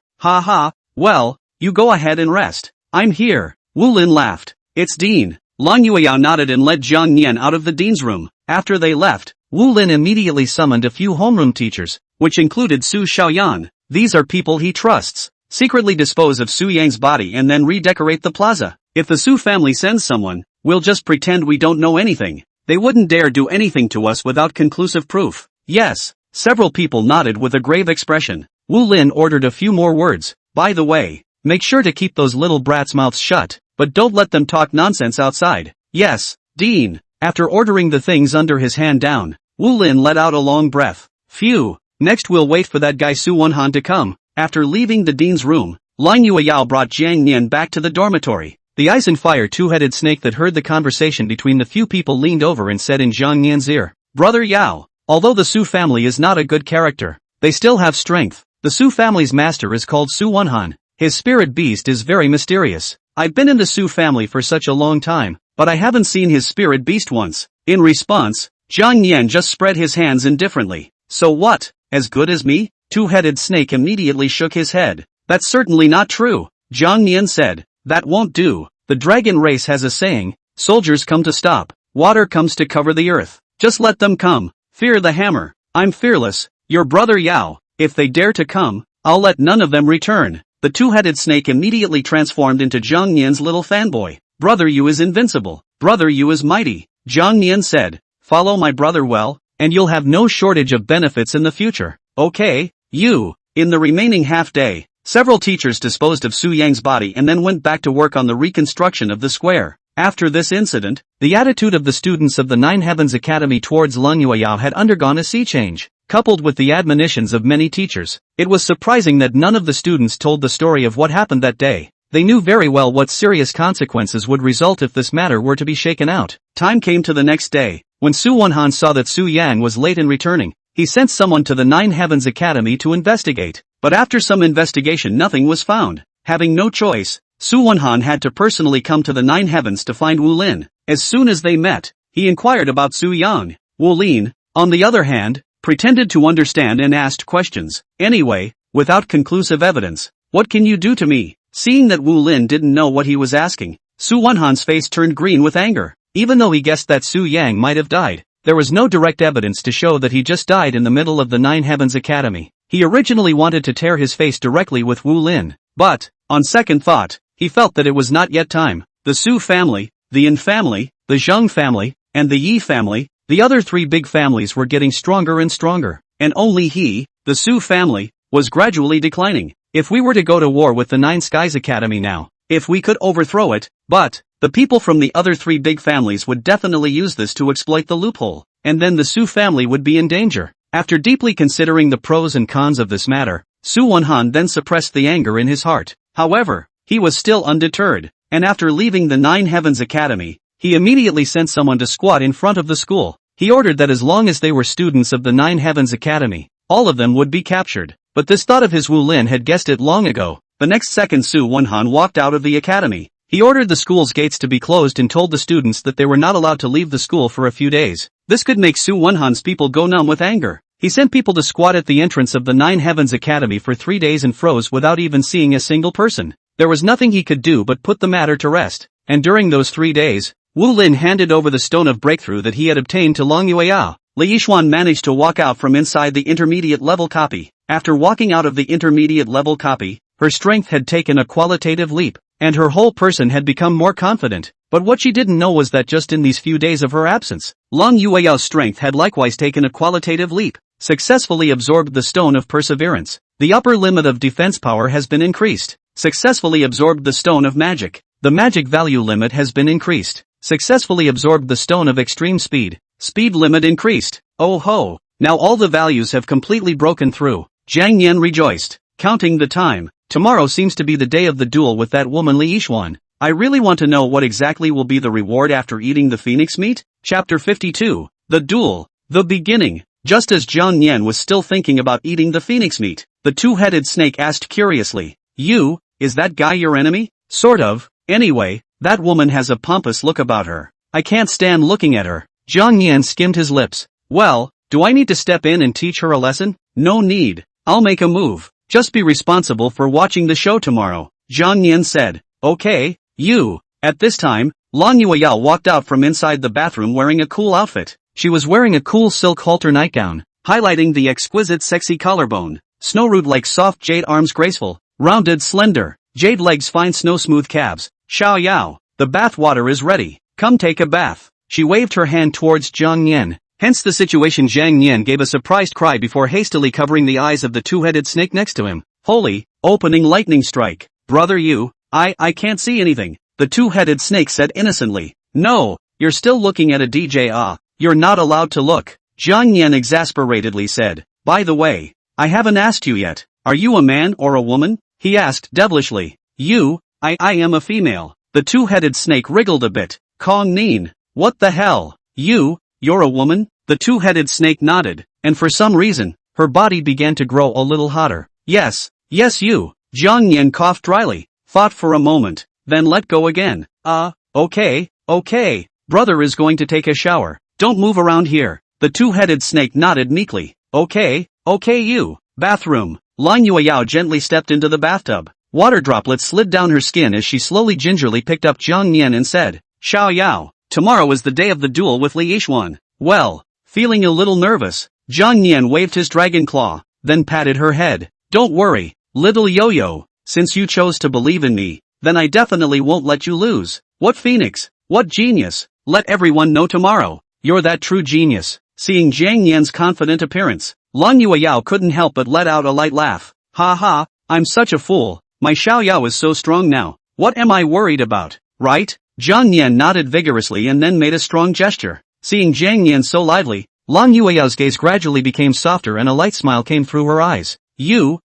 Well, you go ahead and rest. I'm here. Wu Lin laughed. It's Dean. Lan Yueyao nodded and led Zhang Yan out of the dean's room. After they left, Wu Lin immediately summoned a few homeroom teachers, which included Su Xiaoyan. These are people he trusts. Secretly dispose of Su Yang's body and then redecorate the plaza. If the Su family sends someone, we'll just pretend we don't know anything. They wouldn't dare do anything to us without conclusive proof. Yes. Several people nodded with a grave expression. Wu Lin ordered a few more words. By the way, make sure to keep those little brats' mouths shut, but don't let them talk nonsense outside. Yes, Dean. After ordering the things under his hand down, Wu Lin let out a long breath. Phew. Next we'll wait for that guy Su Wenhan to come. After leaving the dean's room, Lan Yueyao brought Jiang Nian back to the dormitory. The ice and fire two-headed snake that heard the conversation between the few people leaned over and said in Zhang Nian's ear, Brother Yao, although the Su family is not a good character, they still have strength. The Su family's master is called Su Wenhan. His spirit beast is very mysterious. I've been in the Su family for such a long time, but I haven't seen his spirit beast once. In response, Zhang Nian just spread his hands indifferently. So what, as good as me? Two-headed snake immediately shook his head. That's certainly not true. Zhang Nian said, that won't do. The dragon race has a saying, soldiers come to stop, water comes to cover the earth. Just let them come. Fear the hammer. I'm fearless, your brother Yao. If they dare to come, I'll let none of them return. The two-headed snake immediately transformed into Zhang Nian's little fanboy. Brother Yu is invincible. Brother Yu is mighty. Zhang Nian said, follow my brother well, and you'll have no shortage of benefits in the future. Okay, you. In the remaining half-day, several teachers disposed of Su Yang's body and then went back to work on the reconstruction of the square. After this incident, the attitude of the students of the Nine Heavens Academy towards Lan Yueyao had undergone a sea change. Coupled with the admonitions of many teachers, it was surprising that none of the students told the story of what happened that day. They knew very well what serious consequences would result if this matter were to be shaken out. Time came to the next day. When Su Wenhan saw that Su Yang was late in returning, he sent someone to the Nine Heavens Academy to investigate. But after some investigation nothing was found. Having no choice, Su Wenhan had to personally come to the Nine Heavens to find Wu Lin. As soon as they met, he inquired about Su Yang. Wu Lin, on the other hand, pretended to understand and asked questions. Anyway, without conclusive evidence, what can you do to me? Seeing that Wu Lin didn't know what he was asking, Su Wenhan's face turned green with anger. Even though he guessed that Su Yang might have died, there was no direct evidence to show that he just died in the middle of the Nine Heavens Academy. He originally wanted to tear his face directly with Wu Lin, but, on second thought, he felt that it was not yet time. The Su family, the Yin family, the Zheng family, and the Yi family, the other three big families were getting stronger and stronger, and only he, the Su family, was gradually declining. If we were to go to war with the Nine Skies Academy now, if we could overthrow it, but The people from the other three big families would definitely use this to exploit the loophole, and then the Su family would be in danger. After deeply considering the pros and cons of this matter, Su Wonhan then suppressed the anger in his heart. However, he was still undeterred, and after leaving the Nine Heavens Academy, he immediately sent someone to squat in front of the school. He ordered that as long as they were students of the Nine Heavens Academy, all of them would be captured. But this thought of his Wu Lin had guessed it long ago. The next second Su Wonhan walked out of the academy. He ordered the school's gates to be closed and told the students that they were not allowed to leave the school for a few days. This could make Su Wonhan's people go numb with anger. He sent people to squat at the entrance of the Nine Heavens Academy for 3 days and froze without even seeing a single person. There was nothing he could do but put the matter to rest. And during those 3 days, Wu Lin handed over the stone of breakthrough that he had obtained to Long Yueyao. Li Yixuan managed to walk out from inside the intermediate level copy. After walking out of the intermediate level copy, her strength had taken a qualitative leap, and her whole person had become more confident. But what she didn't know was that just in these few days of her absence, Long Yueyao's strength had likewise taken a qualitative leap, successfully absorbed the stone of perseverance. The upper limit of defense power has been increased, successfully absorbed the stone of magic. The magic value limit has been increased, successfully absorbed the stone of extreme speed. Speed limit increased. Oh ho! Now all the values have completely broken through. Jiang Yan rejoiced, counting the time. Tomorrow seems to be the day of the duel with that woman Li Yixuan. I really want to know what exactly will be the reward after eating the phoenix meat. Chapter 52. The Duel. The beginning. Just as Jiang Yan was still thinking about eating the phoenix meat, the two-headed snake asked curiously, is that guy your enemy? Sort of. Anyway, that woman has a pompous look about her. I can't stand looking at her. Jiang Yan skimmed his lips. Well, do I need to step in and teach her a lesson? No need. I'll make a move. Just be responsible for watching the show tomorrow. Jiang Yan said. Okay, you. At this time, Long Yueyao walked out from inside the bathroom wearing a cool outfit. She was wearing a cool silk halter nightgown, highlighting the exquisite sexy collarbone, snowroot-like soft jade arms graceful, rounded slender, jade legs fine snow smooth calves. Xiao Yao, the bath water is ready. Come take a bath. She waved her hand towards Jiang Yan. Hence the situation. Jiang Yan gave a surprised cry before hastily covering the eyes of the two-headed snake next to him. Holy, opening lightning strike. Brother I can't see anything. The two-headed snake said innocently. No, you're still looking at a DJ. You're not allowed to look. Jiang Yan exasperatedly said. By the way, I haven't asked you yet. Are you a man or a woman? He asked devilishly. I am a female. The two-headed snake wriggled a bit. Kong Nin. What the hell? You're a woman? The two-headed snake nodded, and for some reason, her body began to grow a little hotter. Yes, you. Jiang Yan coughed dryly, fought for a moment, then let go again. Okay. Brother is going to take a shower. Don't move around here. The two-headed snake nodded meekly. Okay, you. Bathroom. Long Yueyao gently stepped into the bathtub. Water droplets slid down her skin as she slowly gingerly picked up Jiang Yan and said, Xiao Yao, tomorrow is the day of the duel with Li Yixuan. Well, feeling a little nervous, Jiang Yan waved his dragon claw, then patted her head. Don't worry, little yo-yo, since you chose to believe in me, then I definitely won't let you lose. What phoenix? What genius? Let everyone know tomorrow. You're that true genius. Seeing Jiang Yan's confident appearance, Long Yueyao couldn't help but let out a light laugh. Ha ha, I'm such a fool. My Xiao Yao is so strong now. What am I worried about, right? Jiang Yan nodded vigorously and then made a strong gesture. Seeing Jiang Yan so lively, Long Yueyao's gaze gradually became softer and a light smile came through her eyes.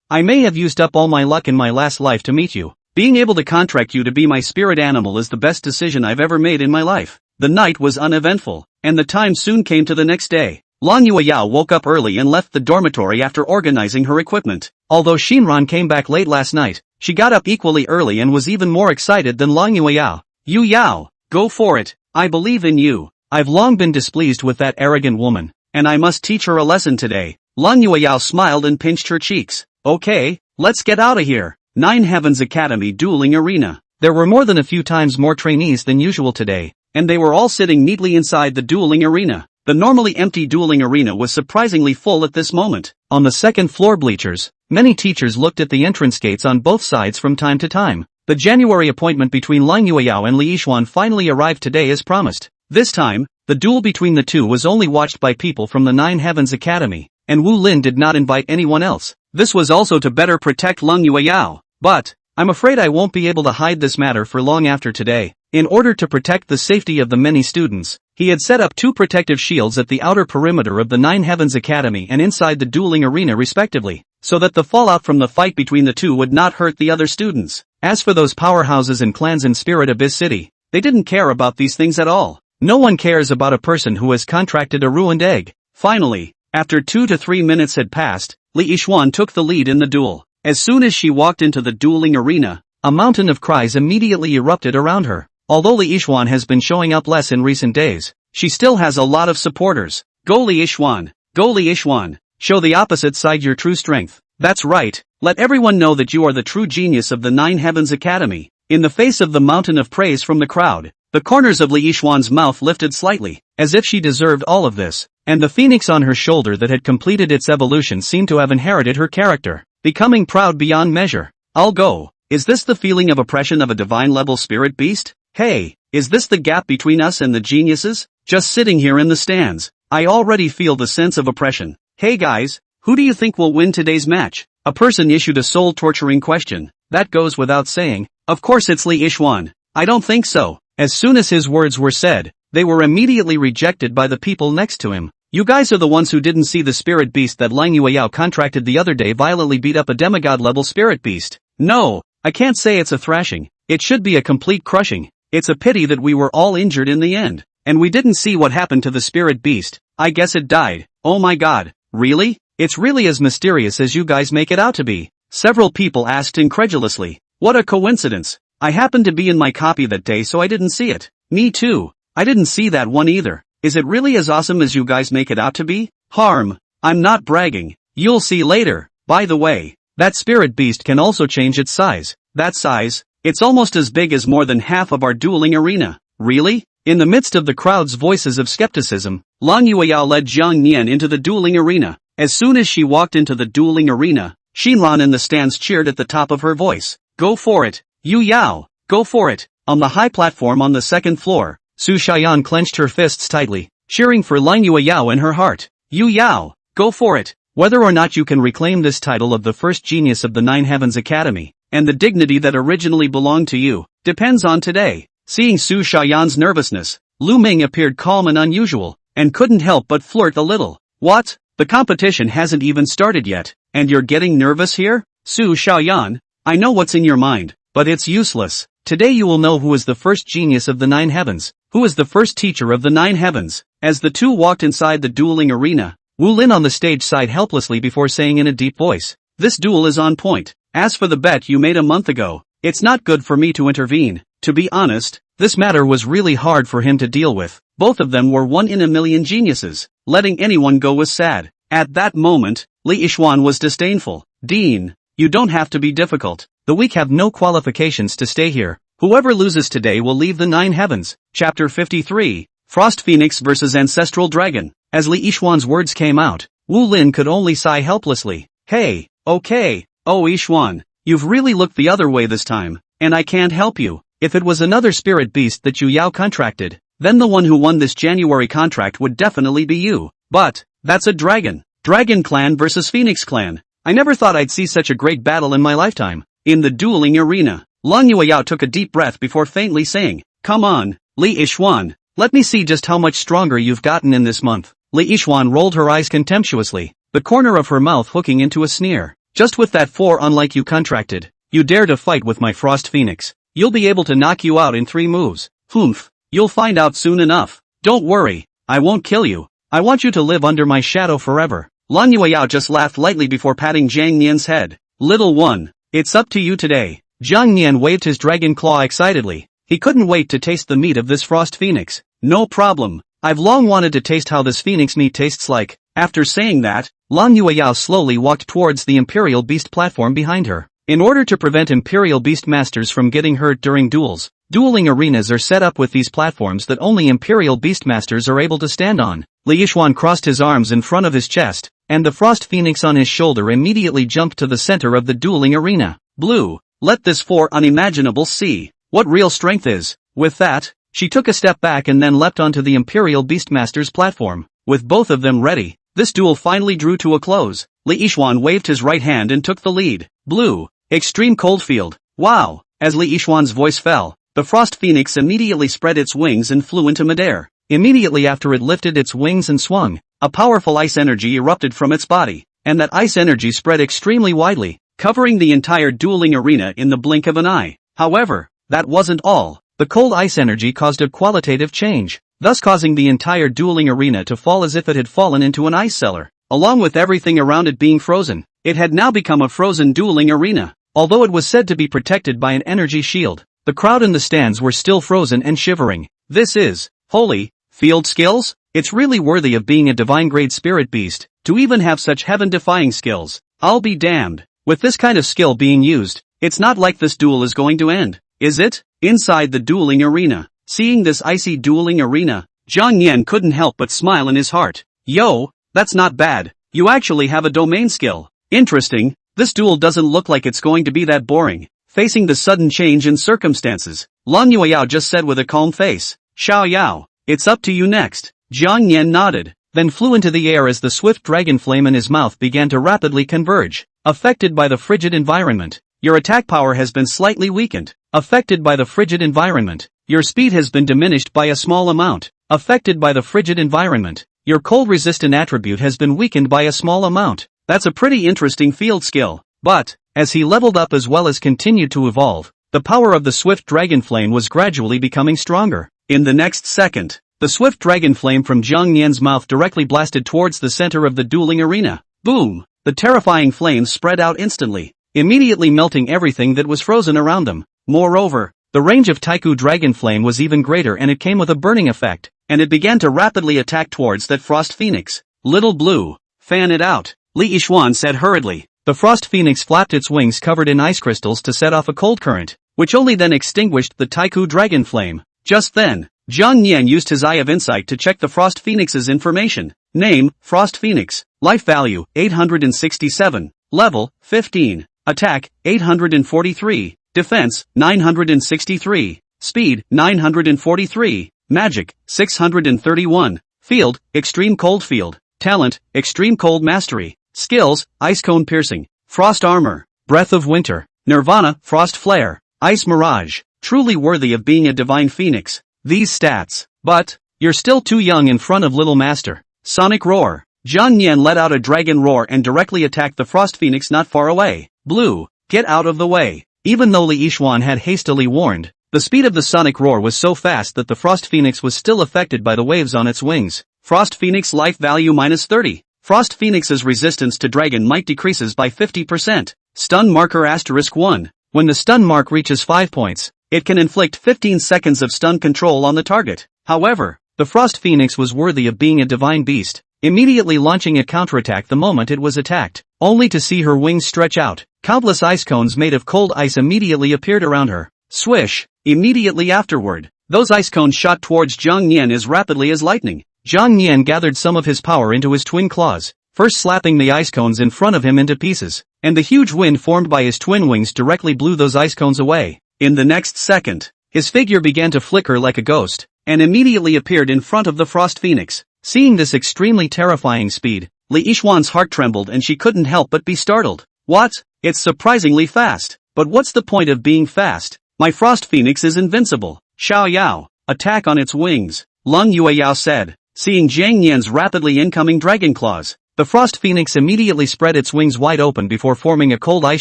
I may have used up all my luck in my last life to meet you. Being able to contract you to be my spirit animal is the best decision I've ever made in my life. The night was uneventful, and the time soon came to the next day. Long Yueyao woke up early and left the dormitory after organizing her equipment. Although Shinran came back late last night, she got up equally early and was even more excited than Long Yueyao. Yu Yao, go for it. I believe in you. I've long been displeased with that arrogant woman, and I must teach her a lesson today. Long Yueyao smiled and pinched her cheeks. Okay, let's get out of here. Nine Heavens Academy Dueling Arena. There were more than a few times more trainees than usual today, and they were all sitting neatly inside the dueling arena. The normally empty dueling arena was surprisingly full at this moment. On the second floor bleachers, many teachers looked at the entrance gates on both sides from time to time. The January appointment between Long Yueyao and Li Yixuan finally arrived today as promised. This time, the duel between the two was only watched by people from the Nine Heavens Academy, and Wu Lin did not invite anyone else. This was also to better protect Long Yueyao. But, I'm afraid I won't be able to hide this matter for long after today. In order to protect the safety of the many students, he had set up 2 protective shields at the outer perimeter of the Nine Heavens Academy and inside the dueling arena respectively, so that the fallout from the fight between the two would not hurt the other students. As for those powerhouses and clans in Spirit Abyss City, they didn't care about these things at all. No one cares about a person who has contracted a ruined egg. Finally, after 2 to 3 minutes had passed, Li Yixuan took the lead in the duel. As soon as she walked into the dueling arena, a mountain of cries immediately erupted around her. Although Li Yixuan has been showing up less in recent days, she still has a lot of supporters. Go Li Yixuan! Go Li Yixuan! Show the opposite side your true strength. That's right, let everyone know that you are the true genius of the Nine Heavens Academy. In the face of the mountain of praise from the crowd, the corners of Li Yixuan's mouth lifted slightly, as if she deserved all of this, and the phoenix on her shoulder that had completed its evolution seemed to have inherited her character, becoming proud beyond measure. I'll go. Is this the feeling of oppression of a divine-level spirit beast? Hey, is this the gap between us and the geniuses? Just sitting here in the stands, I already feel the sense of oppression. Hey guys, who do you think will win today's match? A person issued a soul-torturing question. That goes without saying. Of course it's Li Yixuan. I don't think so. As soon as his words were said, they were immediately rejected by the people next to him. You guys are the ones who didn't see the spirit beast that Lang Yueyao contracted the other day violently beat up a demigod-level spirit beast. No, I can't say it's a thrashing. It should be a complete crushing. It's a pity that we were all injured in the end. And we didn't see what happened to the spirit beast. I guess it died. Oh my god, really? It's really as mysterious as you guys make it out to be. Several people asked incredulously. What a coincidence. I happened to be in my copy that day so I didn't see it. Me too. I didn't see that one either. Is it really as awesome as you guys make it out to be? Harm. I'm not bragging. You'll see later. By the way, that spirit beast can also change its size. That size? It's almost as big as more than half of our dueling arena. Really? In the midst of the crowd's voices of skepticism, Lang Yueyao led Jiang Nian into the dueling arena. As soon as she walked into the dueling arena, Xinlan in the stands cheered at the top of her voice. Go for it, Yu Yao, go for it. On the high platform on the second floor, Su Xiaoyan clenched her fists tightly, cheering for Lang Yueyao in her heart. Yu Yao, go for it. Whether or not you can reclaim this title of the first genius of the Nine Heavens Academy, and the dignity that originally belonged to you, depends on today. Seeing Su Xiaoyan's nervousness, Lu Ming appeared calm and unusual, and couldn't help but flirt a little. What? The competition hasn't even started yet, and you're getting nervous here? Su Xiaoyan, I know what's in your mind, but it's useless. Today you will know who is the first genius of the Nine Heavens, who is the first teacher of the Nine Heavens. As the two walked inside the dueling arena, Wu Lin on the stage sighed helplessly before saying in a deep voice, this duel is on point. As for the bet you made a month ago, it's not good for me to intervene. To be honest, this matter was really hard for him to deal with. Both of them were 1 in a million geniuses. Letting anyone go was sad. At that moment, Li Yixuan was disdainful. Dean, you don't have to be difficult. The weak have no qualifications to stay here. Whoever loses today will leave the Nine Heavens. Chapter 53, Frost Phoenix vs. Ancestral Dragon. As Li Yixuan's words came out, Wu Lin could only sigh helplessly. Hey, okay, oh Yixuan, you've really looked the other way this time, and I can't help you. If it was another spirit beast that Yu Yao contracted, then the one who won this January contract would definitely be you. But, that's a dragon. Dragon Clan versus Phoenix Clan. I never thought I'd see such a great battle in my lifetime. In the dueling arena, Lang Yueyao took a deep breath before faintly saying, come on, Li Yixuan, let me see just how much stronger you've gotten in this month. Li Yixuan rolled her eyes contemptuously, the corner of her mouth hooking into a sneer. Just with that 4 unlike you contracted, you dare to fight with my Frost Phoenix. You'll be able to knock you out in 3 moves. Humph, you'll find out soon enough. Don't worry, I won't kill you. I want you to live under my shadow forever. Lang Yueyao just laughed lightly before patting Jiang Nian's head. Little one, it's up to you today. Jiang Nian waved his dragon claw excitedly. He couldn't wait to taste the meat of this Frost Phoenix. No problem. I've long wanted to taste how this Phoenix meat tastes like. After saying that, Lang Yueyao slowly walked towards the Imperial Beast platform behind her. In order to prevent Imperial Beast Masters from getting hurt during duels, dueling arenas are set up with these platforms that only Imperial Beast Masters are able to stand on. Li Yixuan crossed his arms in front of his chest, and the Frost Phoenix on his shoulder immediately jumped to the center of the dueling arena. Blue, let this 4 unimaginable see what real strength is. With that, she took a step back and then leapt onto the Imperial Beastmaster's platform. With both of them ready, this duel finally drew to a close. Li Yixuan waved his right hand and took the lead. Blue, Extreme Coldfield, Wow! As Li Yixuan's voice fell, the Frost Phoenix immediately spread its wings and flew into midair. Immediately after it lifted its wings and swung, a powerful ice energy erupted from its body, and that ice energy spread extremely widely, covering the entire dueling arena in the blink of an eye. However, that wasn't all. The cold ice energy caused a qualitative change, thus causing the entire dueling arena to fall as if it had fallen into an ice cellar. Along with everything around it being frozen, it had now become a frozen dueling arena. Although it was said to be protected by an energy shield, the crowd in the stands were still frozen and shivering. This is holy field skills? It's really worthy of being a divine grade spirit beast, to even have such heaven-defying skills. I'll be damned. With this kind of skill being used, it's not like this duel is going to end, is it? Inside the dueling arena, seeing this icy dueling arena, Zhang Yan couldn't help but smile in his heart. Yo, that's not bad. You actually have a domain skill. Interesting. This duel doesn't look like it's going to be that boring. Facing the sudden change in circumstances, Lan Yueyao just said with a calm face, Xiao Yao, it's up to you next. Zhang Yan nodded, then flew into the air as the swift dragon flame in his mouth began to rapidly converge. Affected by the frigid environment, your attack power has been slightly weakened. Affected by the frigid environment, your speed has been diminished by a small amount. Affected by the frigid environment, your cold resistant attribute has been weakened by a small amount. That's a pretty interesting field skill. But, as he leveled up as well as continued to evolve, the power of the swift dragon flame was gradually becoming stronger. In the next second, the swift dragon flame from Zhang Yan's mouth directly blasted towards the center of the dueling arena. Boom! The terrifying flames spread out instantly, immediately melting everything that was frozen around them. Moreover, the range of Taiku dragon flame was even greater and it came with a burning effect, and it began to rapidly attack towards that Frost Phoenix. Little Blue, fan it out, Li Yixuan said hurriedly. The Frost Phoenix flapped its wings covered in ice crystals to set off a cold current, which only then extinguished the Taiku dragon flame. Just then, Zhang Yan used his Eye of Insight to check the Frost Phoenix's information. Name, Frost Phoenix. Life value, 867. Level, 15. Attack, 843. Defense, 963. Speed, 943. Magic, 631. Field, Extreme Cold Field. Talent, Extreme Cold Mastery. Skills, Ice Cone Piercing, Frost Armor, Breath of Winter, Nirvana, Frost Flare, Ice Mirage. Truly worthy of being a divine phoenix. These stats. But, you're still too young in front of Little Master. Sonic Roar. Zhang Yan let out a dragon roar and directly attacked the Frost Phoenix not far away. Blue, get out of the way. Even though Li Yixuan had hastily warned, the speed of the Sonic Roar was so fast that the Frost Phoenix was still affected by the waves on its wings. Frost Phoenix life value -30. Frost Phoenix's resistance to dragon might decreases by 50%. Stun marker *1. When the stun mark reaches 5 points, it can inflict 15 seconds of stun control on the target. However, the Frost Phoenix was worthy of being a divine beast, immediately launching a counterattack the moment it was attacked, only to see her wings stretch out. Countless ice cones made of cold ice immediately appeared around her. Swish! Immediately afterward, those ice cones shot towards Zhang Yan as rapidly as lightning. Zhang Yan gathered some of his power into his twin claws, first slapping the ice cones in front of him into pieces, and the huge wind formed by his twin wings directly blew those ice cones away. In the next second, his figure began to flicker like a ghost, and immediately appeared in front of the Frost Phoenix. Seeing this extremely terrifying speed, Li Yixuan's heart trembled and she couldn't help but be startled. What? It's surprisingly fast. But what's the point of being fast? My Frost Phoenix is invincible. Xiao Yao, attack on its wings, Lan Yueyao said. Seeing Zhang Yan's rapidly incoming dragon claws, the Frost Phoenix immediately spread its wings wide open before forming a cold ice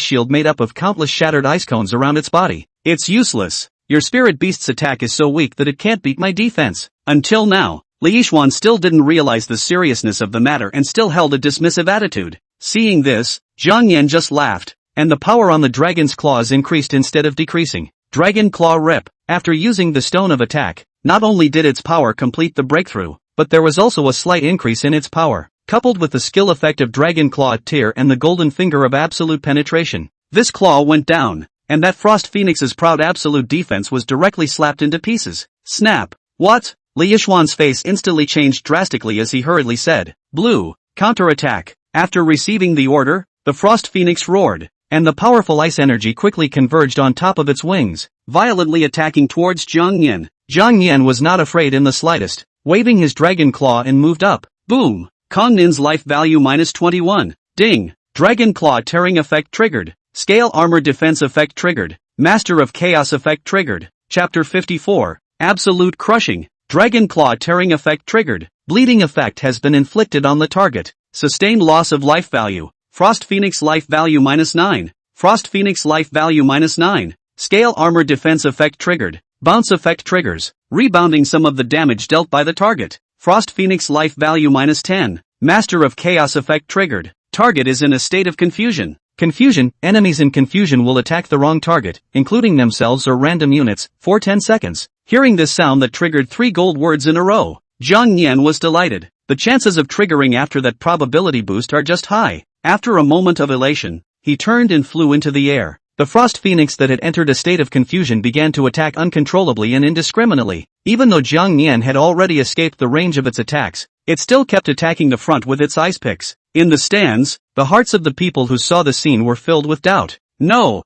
shield made up of countless shattered ice cones around its body. It's useless. Your spirit beast's attack is so weak that it can't beat my defense. Until now, Li Yixuan still didn't realize the seriousness of the matter and still held a dismissive attitude. Seeing this, Zhang Yan just laughed, and the power on the dragon's claws increased instead of decreasing. Dragon Claw Rip. After using the Stone of Attack, not only did its power complete the breakthrough, but there was also a slight increase in its power, coupled with the skill effect of Dragon Claw Tear and the Golden Finger of Absolute Penetration. This claw went down, and that Frost Phoenix's proud absolute defense was directly slapped into pieces. Snap! What? Li Yixuan's face instantly changed drastically as he hurriedly said, Blue, counterattack. After receiving the order, the Frost Phoenix roared, and the powerful ice energy quickly converged on top of its wings, violently attacking towards Zhang Yan. Zhang Yan was not afraid in the slightest, waving his dragon claw and moved up. Boom! Kong Nin's life value -21. Ding! Dragon Claw Tearing effect triggered. Scale Armor Defense effect triggered. Master of Chaos effect triggered. Chapter 54. Absolute crushing. Dragon Claw tearing effect triggered. Bleeding effect has been inflicted on the target. Sustained loss of life value. Frost Phoenix life value -9. Frost Phoenix life value -9. Scale armor defense effect triggered. Bounce effect triggers, rebounding some of the damage dealt by the target. Frost Phoenix life value -10. Master of Chaos effect triggered. Target is in a state of confusion. Confusion, enemies in confusion will attack the wrong target, including themselves or random units, for 10 seconds. Hearing this sound that triggered 3 gold words in a row, Jiang Nian was delighted. The chances of triggering after that probability boost are just high. After a moment of elation, he turned and flew into the air. The Frost Phoenix that had entered a state of confusion began to attack uncontrollably and indiscriminately. Even though Jiang Nian had already escaped the range of its attacks, it still kept attacking the front with its ice picks. In the stands, the hearts of the people who saw the scene were filled with doubt. No,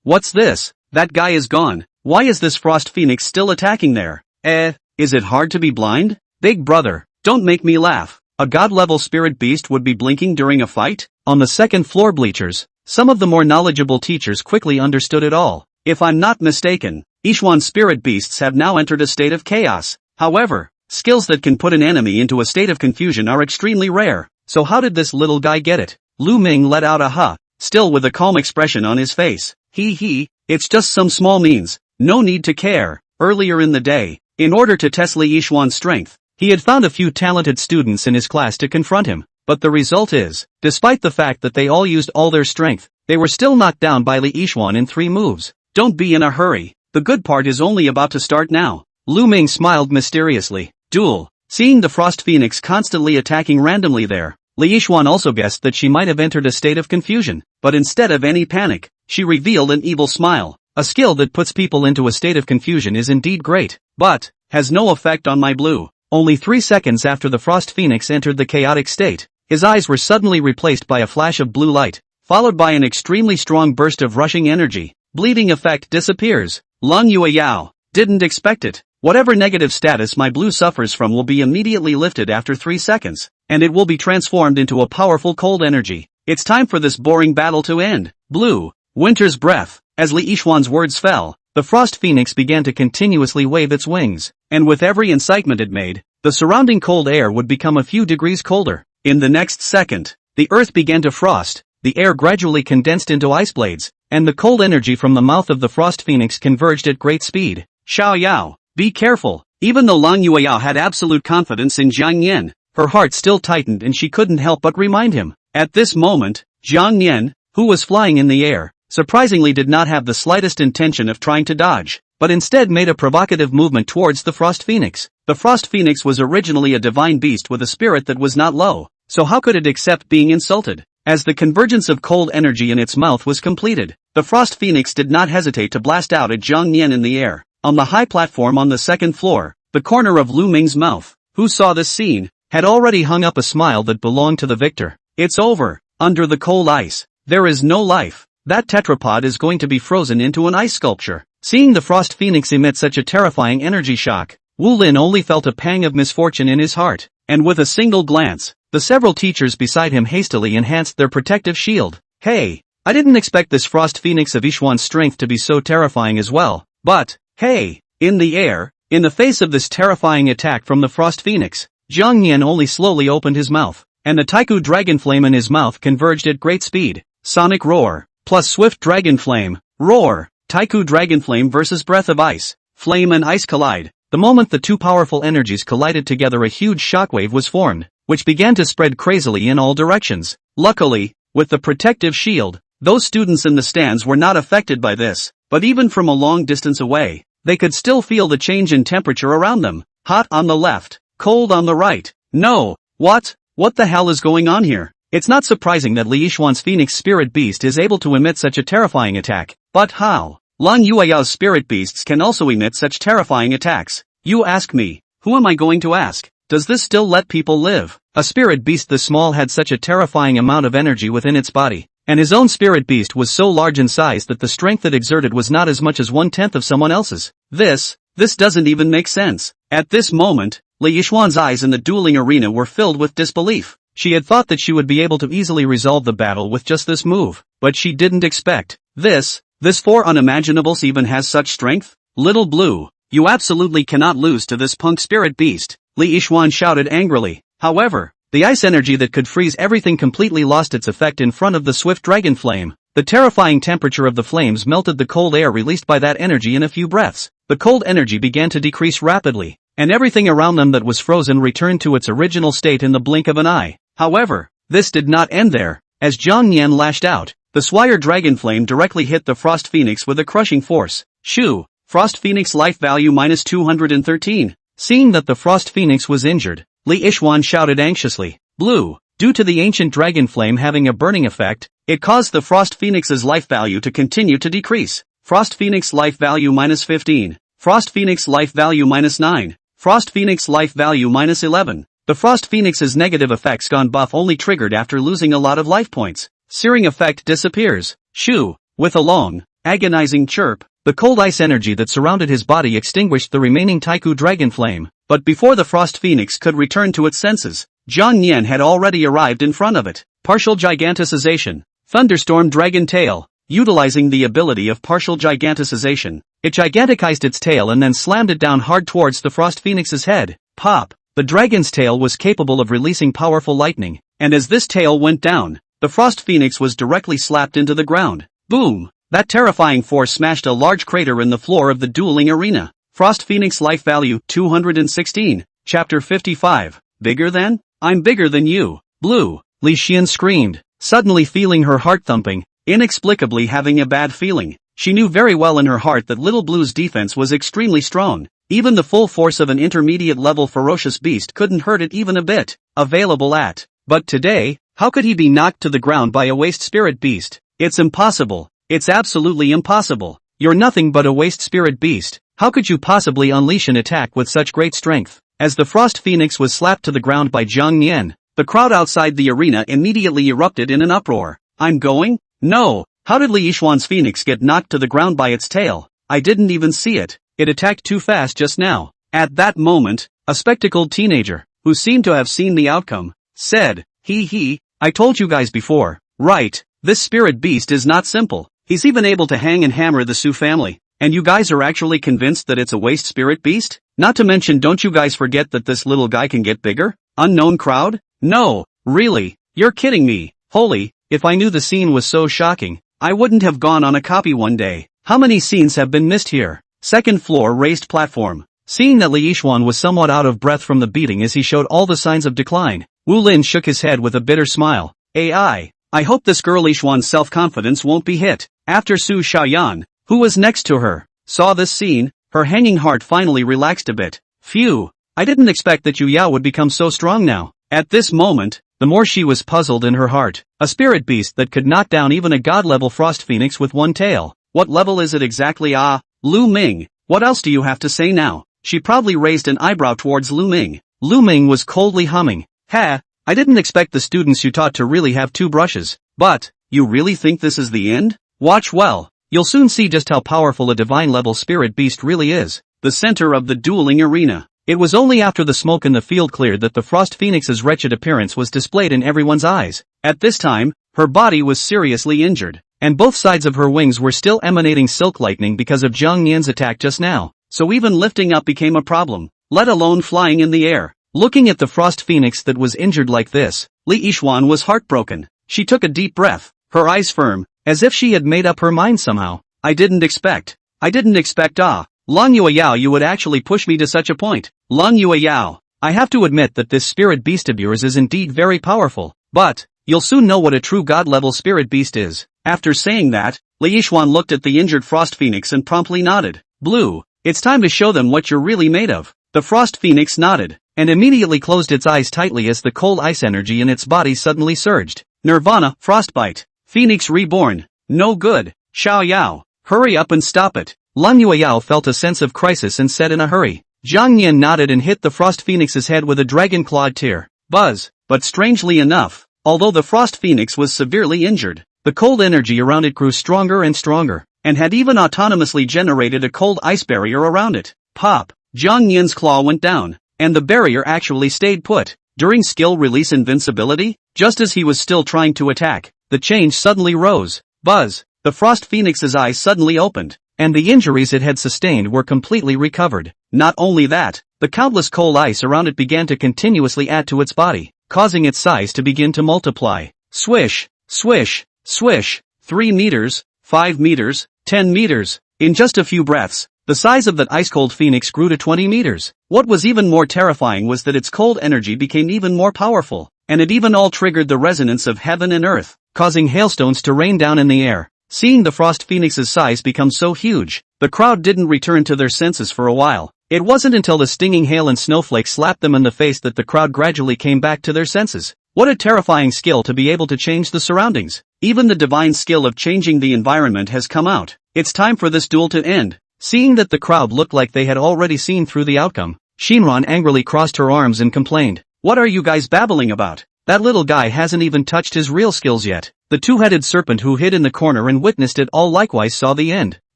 what's this? That guy is gone. Why is this Frost Phoenix still attacking there? Is it hard to be blind? Big brother, don't make me laugh. A god-level spirit beast would be blinking during a fight? On the second floor bleachers, some of the more knowledgeable teachers quickly understood it all. If I'm not mistaken, Yixuan's spirit beasts have now entered a state of chaos. However, skills that can put an enemy into a state of confusion are extremely rare. So how did this little guy get it? Lu Ming let out a huh, still with a calm expression on his face. It's just some small means, no need to care. Earlier in the day, in order to test Li Yixuan's strength, he had found a few talented students in his class to confront him. But the result is, despite the fact that they all used all their strength, they were still knocked down by Li Yixuan in 3 moves. Don't be in a hurry, the good part is only about to start now. Lu Ming smiled mysteriously. Duel. Seeing the Frost Phoenix constantly attacking randomly there, Li Yixuan also guessed that she might have entered a state of confusion, but instead of any panic, she revealed an evil smile. A skill that puts people into a state of confusion is indeed great, but has no effect on my blue. Only 3 seconds after the Frost Phoenix entered the chaotic state, his eyes were suddenly replaced by a flash of blue light, followed by an extremely strong burst of rushing energy. Bleeding effect disappears. Lang Yueyao didn't expect it. Whatever negative status my blue suffers from will be immediately lifted after 3 seconds, and it will be transformed into a powerful cold energy. It's time for this boring battle to end. Blue. Winter's breath. As Li Yixuan's words fell, the Frost Phoenix began to continuously wave its wings, and with every incitement it made, the surrounding cold air would become a few degrees colder. In the next second, the earth began to frost, the air gradually condensed into ice blades, and the cold energy from the mouth of the Frost Phoenix converged at great speed. Xiao Yao, be careful. Even though Lang Yueyao had absolute confidence in Jiang Nian, her heart still tightened and she couldn't help but remind him. At this moment, Jiang Nian, who was flying in the air, surprisingly did not have the slightest intention of trying to dodge, but instead made a provocative movement towards the Frost Phoenix. The Frost Phoenix was originally a divine beast with a spirit that was not low, so how could it accept being insulted? As the convergence of cold energy in its mouth was completed, the Frost Phoenix did not hesitate to blast out at Jiang Nian in the air. On the high platform on the second floor, the corner of Lu Ming's mouth, who saw this scene, had already hung up a smile that belonged to the victor. It's over. Under the cold ice, there is no life. That tetrapod is going to be frozen into an ice sculpture. Seeing the Frost Phoenix emit such a terrifying energy shock, Wu Lin only felt a pang of misfortune in his heart, and with a single glance, the several teachers beside him hastily enhanced their protective shield. Hey, I didn't expect this Frost Phoenix of Yixuan's strength to be so terrifying as well, but, hey, in the air, in the face of this terrifying attack from the Frost Phoenix, Jiang Nian only slowly opened his mouth, and the Taiku Dragon Flame in his mouth converged at great speed. Sonic Roar, plus Swift Dragon Flame, Roar, Taiku Dragon Flame versus Breath of Ice, Flame and Ice collide. The moment the two powerful energies collided together, a huge shockwave was formed, which began to spread crazily in all directions. Luckily, with the protective shield, those students in the stands were not affected by this, but even from a long distance away, they could still feel the change in temperature around them. Hot on the left, cold on the right. No, what the hell is going on here? It's not surprising that Li Yixuan's Phoenix Spirit Beast is able to emit such a terrifying attack, but how? Lang Yueyao's Spirit Beasts can also emit such terrifying attacks. You ask me, who am I going to ask? Does this still let people live? A spirit beast this small had such a terrifying amount of energy within its body, and his own spirit beast was so large in size that the strength it exerted was not as much as 1/10 of someone else's. This doesn't even make sense. At this moment, Li Yixuan's eyes in the dueling arena were filled with disbelief. She had thought that she would be able to easily resolve the battle with just this move, but she didn't expect this. This four unimaginables even has such strength? Little Blue, you absolutely cannot lose to this punk spirit beast, Li Yixuan shouted angrily. However, the ice energy that could freeze everything completely lost its effect in front of the swift dragon flame. The terrifying temperature of the flames melted the cold air released by that energy in a few breaths. The cold energy began to decrease rapidly, and everything around them that was frozen returned to its original state in the blink of an eye. However, this did not end there. As Zhang Nian lashed out, the Swire Dragon Flame directly hit the Frost Phoenix with a crushing force. Shoo! Frost Phoenix life value minus 213. Seeing that the Frost Phoenix was injured, Li Yixuan shouted anxiously. Blue, due to the ancient dragon flame having a burning effect, it caused the Frost Phoenix's life value to continue to decrease. Frost Phoenix life value minus 15. Frost Phoenix life value minus 9. Frost Phoenix life value minus 11. The Frost Phoenix's negative effects gone buff only triggered after losing a lot of life points. Searing effect disappears. Shoo! With a long, agonizing chirp, the cold ice energy that surrounded his body extinguished the remaining Taiku dragon flame. But before the Frost Phoenix could return to its senses, Zhang Nian had already arrived in front of it. Partial giganticization. Thunderstorm Dragon Tail. Utilizing the ability of partial giganticization, it giganticized its tail and then slammed it down hard towards the Frost Phoenix's head. Pop! The dragon's tail was capable of releasing powerful lightning, and as this tail went down, the Frost Phoenix was directly slapped into the ground. Boom! That terrifying force smashed a large crater in the floor of the dueling arena. Frost Phoenix life value 216. Chapter 55. Bigger than? I'm bigger than you. Blue, Li Xian screamed, suddenly feeling her heart thumping, inexplicably having a bad feeling. She knew very well in her heart that Little Blue's defense was extremely strong. Even the full force of an intermediate-level ferocious beast couldn't hurt it even a bit. Available at. But today, how could he be knocked to the ground by a waste spirit beast? It's impossible. It's absolutely impossible. You're nothing but a waste spirit beast. How could you possibly unleash an attack with such great strength? As the Frost Phoenix was slapped to the ground by Zhang Nian, the crowd outside the arena immediately erupted in an uproar. I'm going? No. How did Li Yixuan's Phoenix get knocked to the ground by its tail? I didn't even see it. It attacked too fast just now. At that moment, a spectacled teenager, who seemed to have seen the outcome, said, I told you guys before. Right, this spirit beast is not simple. He's even able to hang and hammer the Su family. And you guys are actually convinced that it's a waste spirit beast? Not to mention, don't you guys forget that this little guy can get bigger? Unknown crowd? No, really, you're kidding me. Holy, if I knew the scene was so shocking, I wouldn't have gone on a copy one day. How many scenes have been missed here? Second floor raised platform. Seeing that Li Yixuan was somewhat out of breath from the beating as he showed all the signs of decline, Wu Lin shook his head with a bitter smile. I hope this girl Yixuan's self-confidence won't be hit. After Su Xiaoyan, who was next to her, saw this scene, her hanging heart finally relaxed a bit. Phew, I didn't expect that Yu Yao would become so strong now. At this moment, the more she was puzzled in her heart. A spirit beast that could knock down even a god-level Frost Phoenix with one tail. What level is it exactly? Lu Ming, what else do you have to say now? She proudly raised an eyebrow towards Lu Ming. Lu Ming was coldly humming. I didn't expect the students you taught to really have two brushes. But, you really think this is the end? Watch well. You'll soon see just how powerful a divine-level spirit beast really is. The center of the dueling arena. It was only after the smoke in the field cleared that the Frost Phoenix's wretched appearance was displayed in everyone's eyes. At this time, her body was seriously injured, and both sides of her wings were still emanating silk lightning because of Zhang Nian's attack just now. So even lifting up became a problem, let alone flying in the air. Looking at the Frost Phoenix that was injured like this, Li Yixuan was heartbroken. She took a deep breath, her eyes firm, as if she had made up her mind somehow. I didn't expect. Long Yueyao, you would actually push me to such a point. Long Yueyao, I have to admit that this spirit beast of yours is indeed very powerful, but you'll soon know what a true god-level spirit beast is. After saying that, Li Yixuan looked at the injured Frost Phoenix and promptly nodded. Blue, it's time to show them what you're really made of. The Frost Phoenix nodded, and immediately closed its eyes tightly as the cold ice energy in its body suddenly surged. Nirvana, Frostbite. Phoenix Reborn. No good. Xiao Yao, hurry up and stop it. Lan Yueyao felt a sense of crisis and said in a hurry. Zhang Nian nodded and hit the Frost Phoenix's head with a dragon-clawed tear. Buzz. But strangely enough, although the Frost Phoenix was severely injured, the cold energy around it grew stronger and stronger, and had even autonomously generated a cold ice barrier around it. Pop. Zhang Nian's claw went down, and the barrier actually stayed put. During skill release invincibility, just as he was still trying to attack, the change suddenly rose. Buzz. the Frost Phoenix's eyes suddenly opened, and the injuries it had sustained were completely recovered. Not only that, the countless cold ice around it began to continuously add to its body, causing its size to begin to multiply. Swish, swish, swish, 3 meters, 5 meters, 10 meters. In just a few breaths, the size of that ice-cold phoenix grew to 20 meters. What was even more terrifying was that its cold energy became even more powerful, and it even all triggered the resonance of heaven and earth, causing hailstones to rain down in the air. Seeing the Frost Phoenix's size become so huge, the crowd didn't return to their senses for a while. It wasn't until the stinging hail and snowflakes slapped them in the face that the crowd gradually came back to their senses. What a terrifying skill to be able to change the surroundings. Even the divine skill of changing the environment has come out. It's time for this duel to end. Seeing that the crowd looked like they had already seen through the outcome, Shinran angrily crossed her arms and complained, "What are you guys babbling about? That little guy hasn't even touched his real skills yet." The two-headed serpent who hid in the corner and witnessed it all likewise saw the end.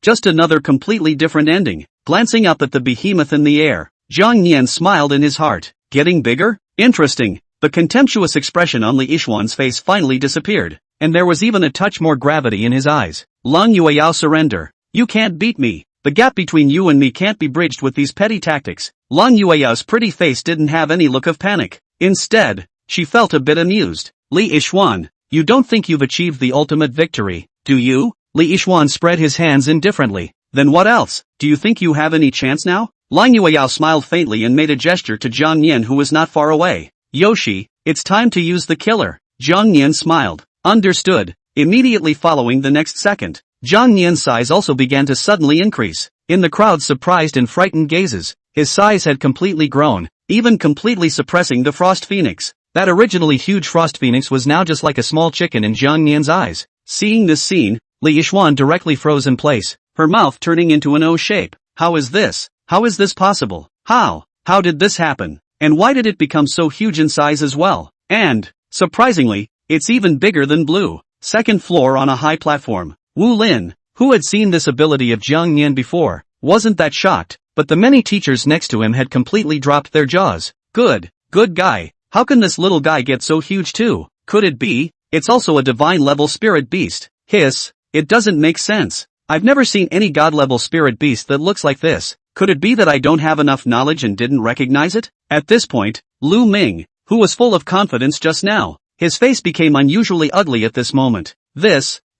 Just another completely different ending. Glancing up at the behemoth in the air, Zhang Nian smiled in his heart. Getting bigger? Interesting. The contemptuous expression on Li Yishuan's face finally disappeared, and there was even a touch more gravity in his eyes. Lang Yueyao, surrender. You can't beat me. The gap between you and me can't be bridged with these petty tactics. Lang Yueyao's pretty face didn't have any look of panic. Instead, she felt a bit amused. Li Yishuan, you don't think you've achieved the ultimate victory, do you? Li Yishuan spread his hands indifferently. Then what else? Do you think you have any chance now? Lang Yueyao smiled faintly and made a gesture to Zhang Nian, who was not far away. Yoshi, it's time to use the killer. Zhang Nian smiled. Understood. Immediately following the next second, Zhang Nian's size also began to suddenly increase. In the crowd's surprised and frightened gazes, his size had completely grown, even completely suppressing the Frost Phoenix. That originally huge Frost Phoenix was now just like a small chicken in Zhang Nian's eyes. Seeing this scene, Li Yishuan directly froze in place, her mouth turning into an O shape. How is this? How is this possible? How did this happen? And why did it become so huge in size as well? And, surprisingly, it's even bigger than Blue. Second floor on a high platform. Wu Lin, who had seen this ability of Zhang Nian before, wasn't that shocked, but the many teachers next to him had completely dropped their jaws. Good guy. How can this little guy get so huge too? Could it be? It's also a divine level spirit beast. Hiss, it doesn't make sense. I've never seen any god level spirit beast that looks like this. Could it be that I don't have enough knowledge and didn't recognize it? At this point, Lu Ming, who was full of confidence just now, his face became unusually ugly at this moment.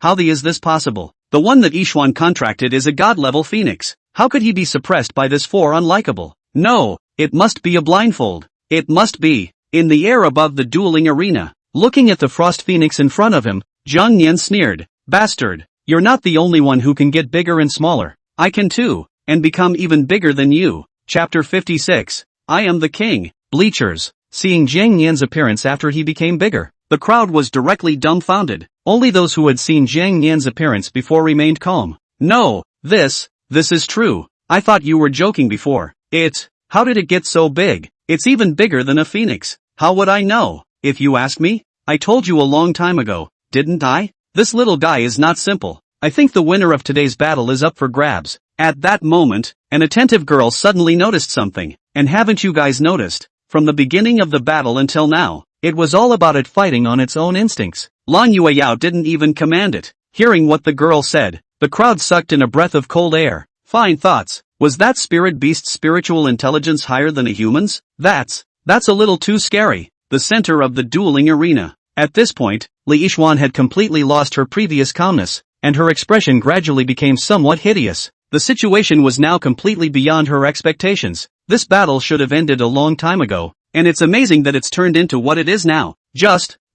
How is this possible? The one that Yishuan contracted is a god-level phoenix. How could he be suppressed by this for unlikable? No, it must be a blindfold. It must be. In the air above the dueling arena, looking at the Frost Phoenix in front of him, Zhang Nian sneered. Bastard, you're not the only one who can get bigger and smaller. I can too, and become even bigger than you. Chapter 56. I am the king. Bleachers. Seeing Zhang Nian's appearance after he became bigger, the crowd was directly dumbfounded. Only those who had seen Zhang Nian's appearance before remained calm. No, this is true. I thought you were joking before. How did it get so big? It's even bigger than a phoenix. How would I know? If you ask me, I told you a long time ago, didn't I? This little guy is not simple. I think the winner of today's battle is up for grabs. At that moment, an attentive girl suddenly noticed something. And haven't you guys noticed? From the beginning of the battle until now, it was all about it fighting on its own instincts. Lang Yueyao didn't even command it. Hearing what the girl said, the crowd sucked in a breath of cold air. Fine thoughts. Was that spirit beast's spiritual intelligence higher than a human's? That's a little too scary. The center of the dueling arena. At this point, Li Yishuan had completely lost her previous calmness, and her expression gradually became somewhat hideous. The situation was now completely beyond her expectations. This battle should have ended a long time ago, and it's amazing that it's turned into what it is now.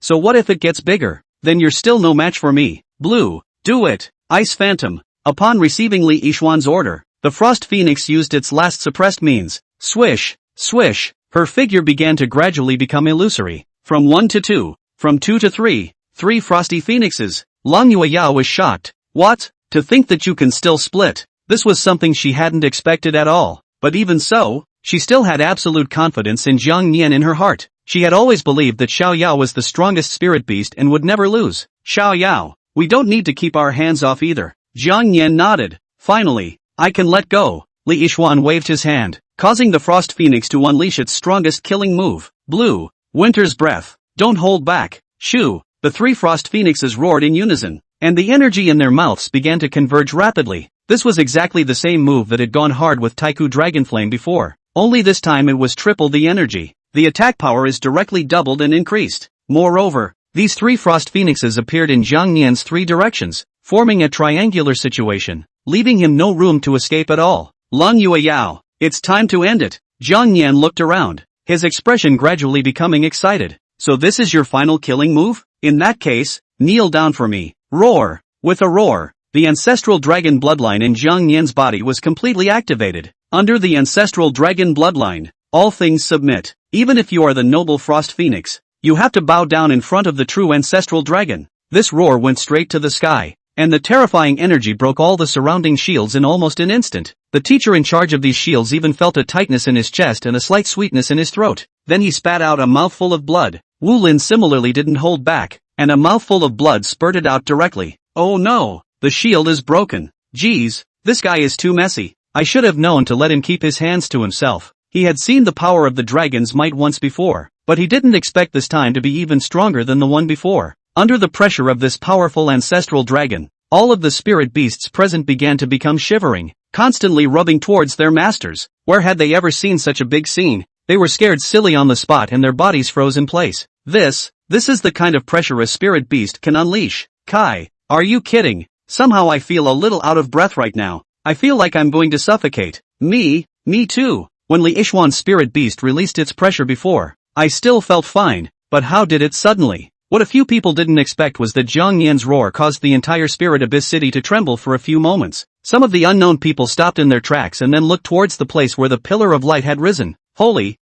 So what if it gets bigger? Then you're still no match for me. Blue, do it. Ice Phantom. Upon receiving Li Yishuan's order, the Frost Phoenix used its last suppressed means. Swish, swish. Her figure began to gradually become illusory. From 1 to 2, from 2 to 3, 3 frosty phoenixes. Lang Yueyao was shocked. What? To think that you can still split. This was something she hadn't expected at all. But even so, she still had absolute confidence in Zhang Nian in her heart. She had always believed that Xiao Yao was the strongest spirit beast and would never lose. Xiao Yao, we don't need to keep our hands off either. Zhang Nian nodded. Finally, I can let go. Li Yishuan waved his hand, causing the Frost Phoenix to unleash its strongest killing move. Blue, Winter's Breath. Don't hold back. Shoo. The 3 Frost Phoenixes roared in unison, and the energy in their mouths began to converge rapidly. This was exactly the same move that had gone hard with Taiku Dragonflame before, only this time it was triple the energy. The attack power is directly doubled and increased. Moreover, these three Frost Phoenixes appeared in Zhang Nian's three directions, forming a triangular situation, leaving him no room to escape at all. Lun Yueyao, it's time to end it. Zhang Nian looked around, his expression gradually becoming excited. So this is your final killing move? In that case, kneel down for me. Roar. With a roar, the ancestral dragon bloodline in Zhang Nian's body was completely activated. Under the ancestral dragon bloodline, all things submit. Even if you are the noble Frost Phoenix, you have to bow down in front of the true ancestral dragon. This roar went straight to the sky, and the terrifying energy broke all the surrounding shields in almost an instant. The teacher in charge of these shields even felt a tightness in his chest and a slight sweetness in his throat. Then he spat out a mouthful of blood. Wu Lin similarly didn't hold back, and a mouthful of blood spurted out directly. Oh no, the shield is broken. Geez, this guy is too messy. I should have known to let him keep his hands to himself. He had seen the power of the dragon's might once before, but he didn't expect this time to be even stronger than the one before. Under the pressure of this powerful ancestral dragon, all of the spirit beasts present began to become shivering, constantly rubbing towards their masters. Where had they ever seen such a big scene? They were scared silly on the spot and their bodies froze in place. This is the kind of pressure a spirit beast can unleash. Kai, are you kidding? Somehow I feel a little out of breath right now. I feel like I'm going to suffocate. Me too. When Li Yixuan's spirit beast released its pressure before, I still felt fine, but how did it suddenly? What a few people didn't expect was that Zhang Nian's roar caused the entire Spirit Abyss city to tremble for a few moments. Some of the unknown people stopped in their tracks and then looked towards the place where the pillar of light had risen. Holy,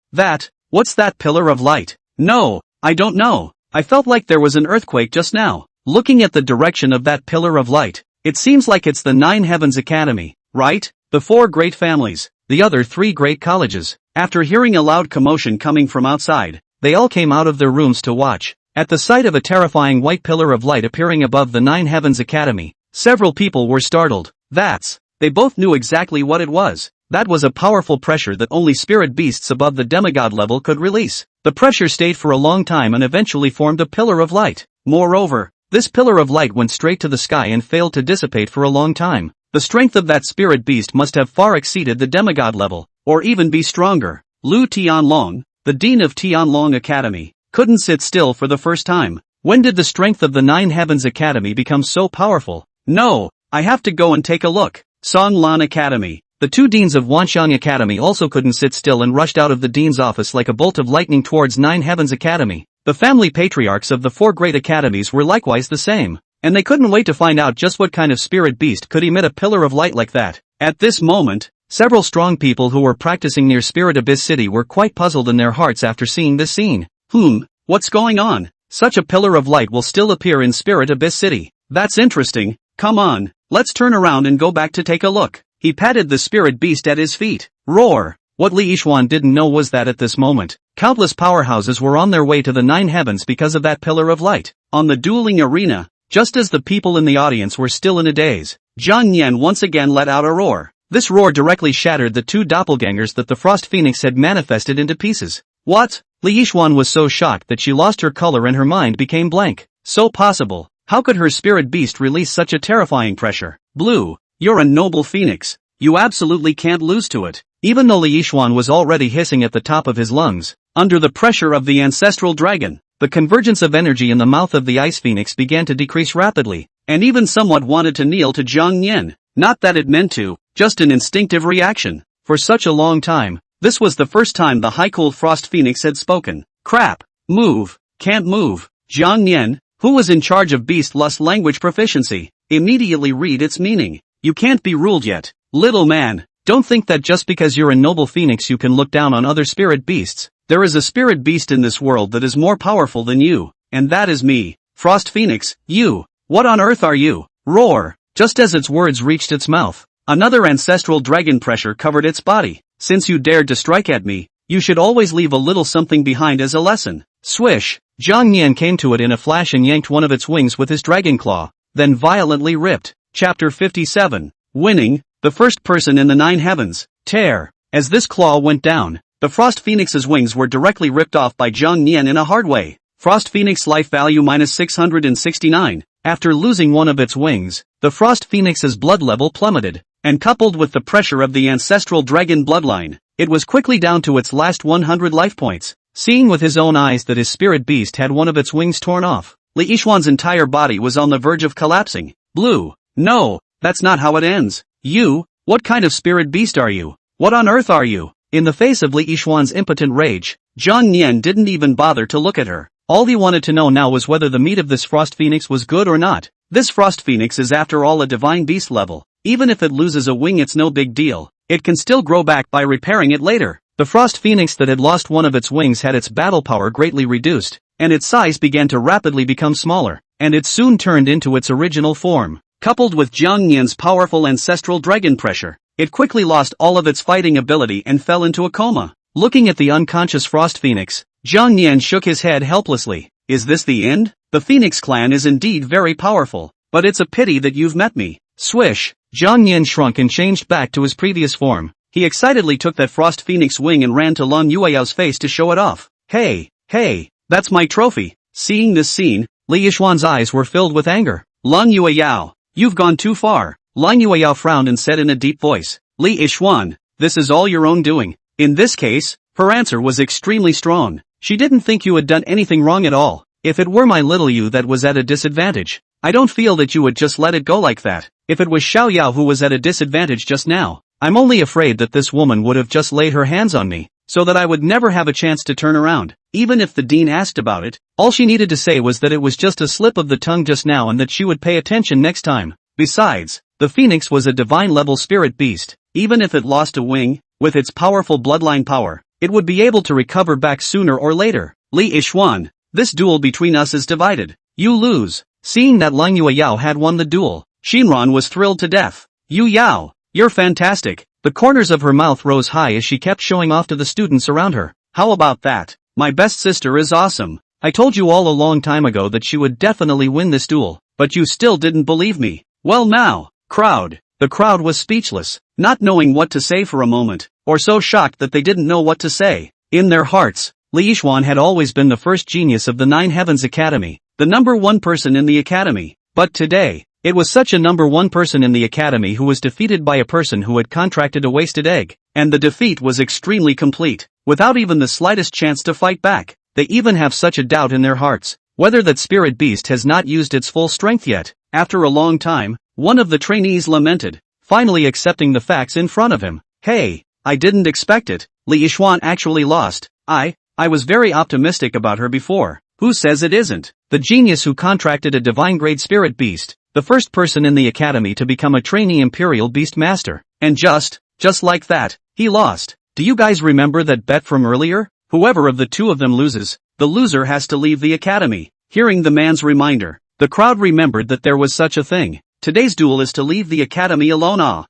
what's that pillar of light? No, I don't know. I felt like there was an earthquake just now. Looking at the direction of that pillar of light, it seems like it's the Nine Heavens Academy, right? The four great families, the other three great colleges. After hearing a loud commotion coming from outside, they all came out of their rooms to watch. At the sight of a terrifying white pillar of light appearing above the Nine Heavens Academy, several people were startled. They both knew exactly what it was. That was a powerful pressure that only spirit beasts above the demigod level could release. The pressure stayed for a long time and eventually formed a pillar of light. Moreover, this pillar of light went straight to the sky and failed to dissipate for a long time. The strength of that spirit beast must have far exceeded the demigod level, or even be stronger. Lu Tianlong, the dean of Tianlong Academy, couldn't sit still for the first time. When did the strength of the Nine Heavens Academy become so powerful? No, I have to go and take a look. Song Lan Academy. The two deans of Wanxiang Academy also couldn't sit still and rushed out of the dean's office like a bolt of lightning towards Nine Heavens Academy. The family patriarchs of the four great academies were likewise the same, and they couldn't wait to find out just what kind of spirit beast could emit a pillar of light like that. At this moment, several strong people who were practicing near Spirit Abyss City were quite puzzled in their hearts after seeing this scene. What's going on? Such a pillar of light will still appear in Spirit Abyss City. That's interesting. Come on, let's turn around and go back to take a look. He patted the spirit beast at his feet. Roar! What Li Yixuan didn't know was that at this moment, countless powerhouses were on their way to the Nine Heavens because of that pillar of light. On the dueling arena, just as the people in the audience were still in a daze, Zhang Nian once again let out a roar. This roar directly shattered the two doppelgangers that the Frost Phoenix had manifested into pieces. What? Li Yixuan was so shocked that she lost her color and her mind became blank. So possible. How could her spirit beast release such a terrifying pressure? Blue, you're a noble phoenix. You absolutely can't lose to it. Even though Li Yixuan was already hissing at the top of his lungs, under the pressure of the ancestral dragon, the convergence of energy in the mouth of the ice phoenix began to decrease rapidly, and even somewhat wanted to kneel to Zhang Nian. Not that it meant to, just an instinctive reaction. For such a long time, this was the first time the high-cooled Frost Phoenix had spoken. Crap. Move. Can't move. Zhang Nian, who was in charge of Beast Lust language proficiency, immediately read its meaning. You can't be ruled yet. Little man, don't think that just because you're a noble phoenix you can look down on other spirit beasts. There is a spirit beast in this world that is more powerful than you, and that is me. Frost Phoenix, you. What on earth are you? Roar. Just as its words reached its mouth, another ancestral dragon pressure covered its body. Since you dared to strike at me, you should always leave a little something behind as a lesson. Swish! Zhang Nian came to it in a flash and yanked one of its wings with his dragon claw, then violently ripped. Chapter 57. Winning, the first person in the Nine Heavens. Tear. As this claw went down, the Frost Phoenix's wings were directly ripped off by Zhang Nian in a hard way. Frost Phoenix life value -669. After losing one of its wings, the Frost Phoenix's blood level plummeted, and coupled with the pressure of the ancestral dragon bloodline, it was quickly down to its last 100 life points. Seeing with his own eyes that his spirit beast had one of its wings torn off, Li Yixuan's entire body was on the verge of collapsing. Blue. No, that's not how it ends. You, what kind of spirit beast are you? What on earth are you? In the face of Li Yixuan's impotent rage, Zhang Nian didn't even bother to look at her. All he wanted to know now was whether the meat of this Frost Phoenix was good or not. This Frost Phoenix is after all a divine beast level. Even if it loses a wing, it's no big deal. It can still grow back by repairing it later. The Frost Phoenix that had lost one of its wings had its battle power greatly reduced, and its size began to rapidly become smaller, and it soon turned into its original form. Coupled with Zhang Nian's powerful ancestral dragon pressure, it quickly lost all of its fighting ability and fell into a coma. Looking at the unconscious Frost Phoenix, Zhang Nian shook his head helplessly. Is this the end? The Phoenix clan is indeed very powerful, but it's a pity that you've met me. Swish! Zhang Nian shrunk and changed back to his previous form. He excitedly took that Frost Phoenix wing and ran to Lan Yueyao's face to show it off. Hey, that's my trophy. Seeing this scene, Li Yixuan's eyes were filled with anger. Lan Yueyao, you've gone too far. Lan Yueyao frowned and said in a deep voice, Li Yixuan, this is all your own doing. In this case, her answer was extremely strong. She didn't think you had done anything wrong at all. If it were my little you that was at a disadvantage, I don't feel that you would just let it go like that. If it was Xiao Yao who was at a disadvantage just now, I'm only afraid that this woman would have just laid her hands on me, so that I would never have a chance to turn around. Even if the dean asked about it, all she needed to say was that it was just a slip of the tongue just now and that she would pay attention next time. Besides, the Phoenix was a divine-level spirit beast. Even if it lost a wing, with its powerful bloodline power, it would be able to recover back sooner or later. Li Yixuan, this duel between us is divided. You lose. Seeing that Lang Yueyao had won the duel, Shinran was thrilled to death. Yu Yao, you're fantastic. The corners of her mouth rose high as she kept showing off to the students around her. How about that? My best sister is awesome. I told you all a long time ago that she would definitely win this duel, but you still didn't believe me. Well now, crowd. The crowd was speechless, not knowing what to say for a moment, or so shocked that they didn't know what to say. In their hearts, Li Yixuan had always been the first genius of the Nine Heavens Academy, the number one person in the academy. But today, it was such a number one person in the academy who was defeated by a person who had contracted a wasted egg, and the defeat was extremely complete, without even the slightest chance to fight back. They even have such a doubt in their hearts, whether that spirit beast has not used its full strength yet. After a long time, one of the trainees lamented, finally accepting the facts in front of him. Hey, I didn't expect it. Li Yixuan actually lost. I was very optimistic about her before. Who says it isn't? The genius who contracted a divine-grade spirit beast, the first person in the academy to become a trainee Imperial Beast Master. And just like that, he lost. Do you guys remember that bet from earlier? Whoever of the two of them loses, the loser has to leave the academy. Hearing the man's reminder, the crowd remembered that there was such a thing. Today's duel is to leave the academy alone.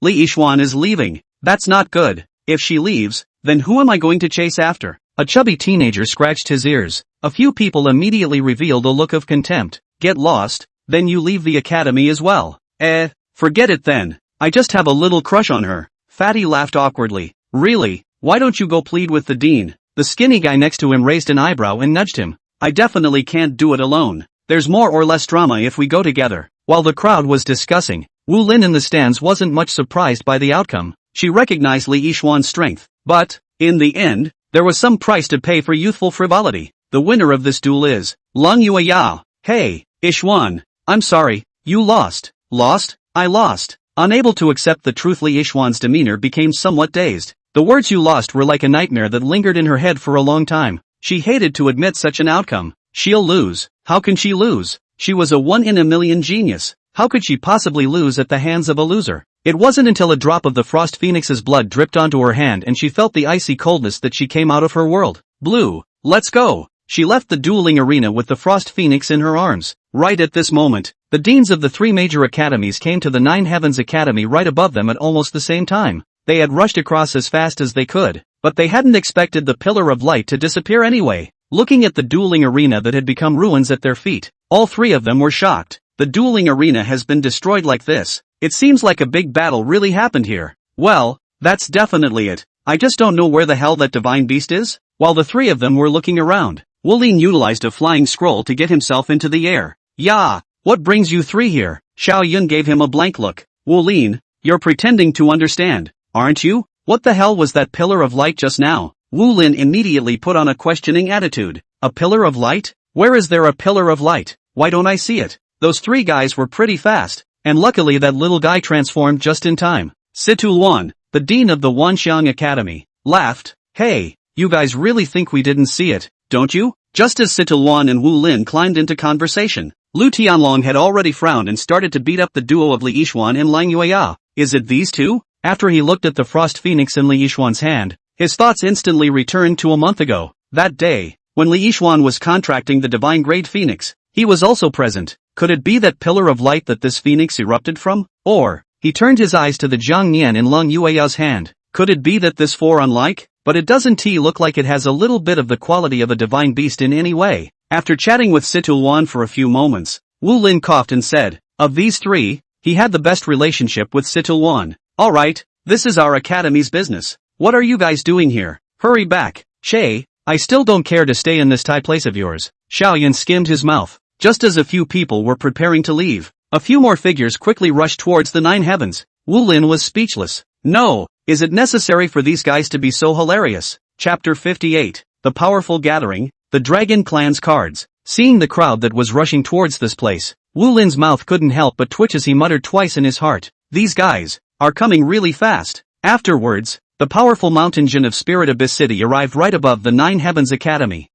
Li Yixuan is leaving. That's not good. If she leaves, then who am I going to chase after? A chubby teenager scratched his ears. A few people immediately revealed a look of contempt. Get lost? Then you leave the academy as well. Forget it then. I just have a little crush on her. Fatty laughed awkwardly. Really? Why don't you go plead with the dean? The skinny guy next to him raised an eyebrow and nudged him. I definitely can't do it alone. There's more or less drama if we go together. While the crowd was discussing, Wu Lin in the stands wasn't much surprised by the outcome. She recognized Li Yixuan's strength, but, in the end, there was some price to pay for youthful frivolity. The winner of this duel is Lang Yueyao. Hey, Yixuan, I'm sorry, you lost. Lost? I lost. Unable to accept the truth, Li Yixuan's demeanor became somewhat dazed. The words "you lost" were like a nightmare that lingered in her head for a long time. She hated to admit such an outcome. She'll lose. How can she lose? She was a one-in-a-million genius. How could she possibly lose at the hands of a loser? It wasn't until a drop of the Frost Phoenix's blood dripped onto her hand and she felt the icy coldness that she came out of her world. Blue, let's go. She left the dueling arena with the Frost Phoenix in her arms. Right at this moment, the deans of the three major academies came to the Nine Heavens Academy right above them at almost the same time. They had rushed across as fast as they could, but they hadn't expected the Pillar of Light to disappear anyway. Looking at the dueling arena that had become ruins at their feet, all three of them were shocked. The dueling arena has been destroyed like this. It seems like a big battle really happened here. Well, that's definitely it. I just don't know where the hell that divine beast is. While the three of them were looking around, Wu Lin utilized a flying scroll to get himself into the air. Yeah, What brings you three here? Xiao Yun gave him a blank look. Wu Lin, you're pretending to understand, aren't you? What the hell was that pillar of light just now? Wu Lin immediately put on a questioning attitude. A pillar of light? Where is there a pillar of light? Why don't I see it? Those three guys were pretty fast, and luckily that little guy transformed just in time. Situ Luan, the dean of the Wanxiang Academy, laughed. Hey, you guys really think we didn't see it, don't you? Just as Situ Luan and Wu Lin climbed into conversation, Lu Tianlong had already frowned and started to beat up the duo of Li Yixuan and Lang Yueya. Is it these two? After he looked at the frost phoenix in Li Yixuan's hand, his thoughts instantly returned to a month ago. That day, when Li Yixuan was contracting the divine grade phoenix, he was also present. Could it be that pillar of light that this phoenix erupted from? Or, he turned his eyes to the Jiang Nian in Lang Yueya's hand. Could it be that this for unlike? But it doesn't look like it has a little bit of the quality of a divine beast in any way. After chatting with Situ Luan for a few moments, Wu Lin coughed and said, of these three, he had the best relationship with Situ Luan. Alright, this is our academy's business. What are you guys doing here? Hurry back. Shay, I still don't care to stay in this tight place of yours. Xiao Yun skimmed his mouth. Just as a few people were preparing to leave, a few more figures quickly rushed towards the nine heavens. Wu Lin was speechless. No, is it necessary for these guys to be so hilarious? Chapter 58, The Powerful Gathering, The Dragon Clan's Cards. Seeing the crowd that was rushing towards this place, Wu Lin's mouth couldn't help but twitch as he muttered twice in his heart. These guys are coming really fast. Afterwards, the powerful mountain Jin of Spirit Abyss City arrived right above the Nine Heavens Academy.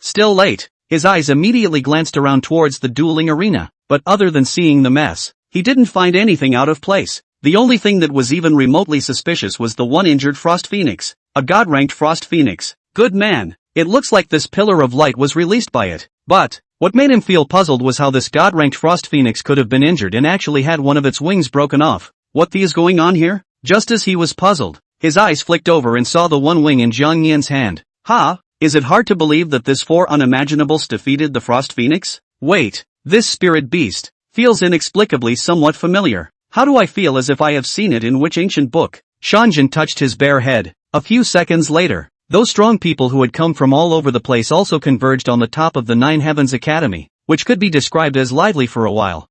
Still late. His eyes immediately glanced around towards the dueling arena, but other than seeing the mess, he didn't find anything out of place. The only thing that was even remotely suspicious was the one injured Frost Phoenix, a god-ranked Frost Phoenix. Good man, it looks like this pillar of light was released by it. But, what made him feel puzzled was how this god-ranked Frost Phoenix could have been injured and actually had one of its wings broken off. What the is going on here? Just as he was puzzled, his eyes flicked over and saw the one wing in Jiang Nian's hand. Ha! Is it hard to believe that this four unimaginables defeated the Frost Phoenix? Wait, this spirit beast feels inexplicably somewhat familiar. How do I feel as if I have seen it in which ancient book? Shanjin touched his bare head. A few seconds later, those strong people who had come from all over the place also converged on the top of the Nine Heavens Academy, which could be described as lively for a while.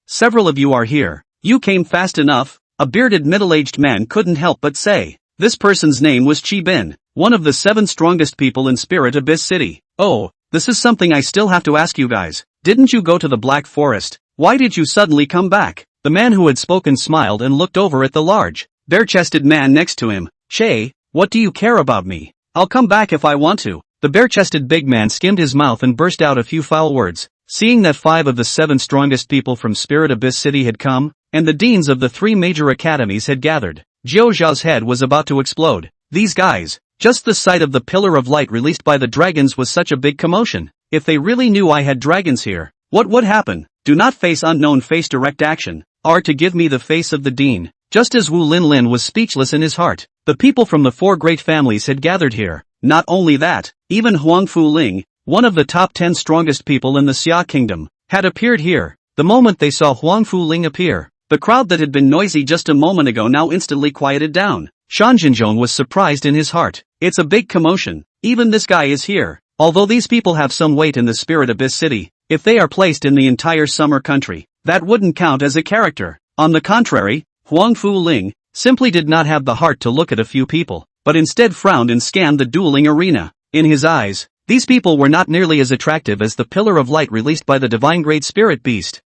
Several of you are here. You came fast enough. A bearded middle-aged man couldn't help but say. This person's name was Chi Bin, one of the 7 strongest people in Spirit Abyss City. Oh, this is something I still have to ask you guys. Didn't you go to the Black Forest? Why did you suddenly come back? The man who had spoken smiled and looked over at the large, bare-chested man next to him. Shay, what do you care about me? I'll come back if I want to. The bare-chested big man skimmed his mouth and burst out a few foul words. Seeing that 5 of the 7 strongest people from Spirit Abyss City had come, and the deans of the 3 major academies had gathered, Jiao Zhao's head was about to explode. These guys, just the sight of the pillar of light released by the dragons was such a big commotion. If they really knew I had dragons here, what would happen? Do not face unknown face direct action, or to give me the face of the dean. Just as Wu Lin was speechless in his heart, the people from the 4 great families had gathered here. Not only that, even Huang Fuling, one of the top 10 strongest people in the Xia Kingdom, had appeared here. The moment they saw Huang Fuling appear, the crowd that had been noisy just a moment ago now instantly quieted down. Shan Jinzhong was surprised in his heart. It's a big commotion. Even this guy is here. Although these people have some weight in the Spirit Abyss City, if they are placed in the entire summer country, that wouldn't count as a character. On the contrary, Huang Fuling simply did not have the heart to look at a few people, but instead frowned and scanned the dueling arena. In his eyes, these people were not nearly as attractive as the pillar of light released by the divine great spirit beast.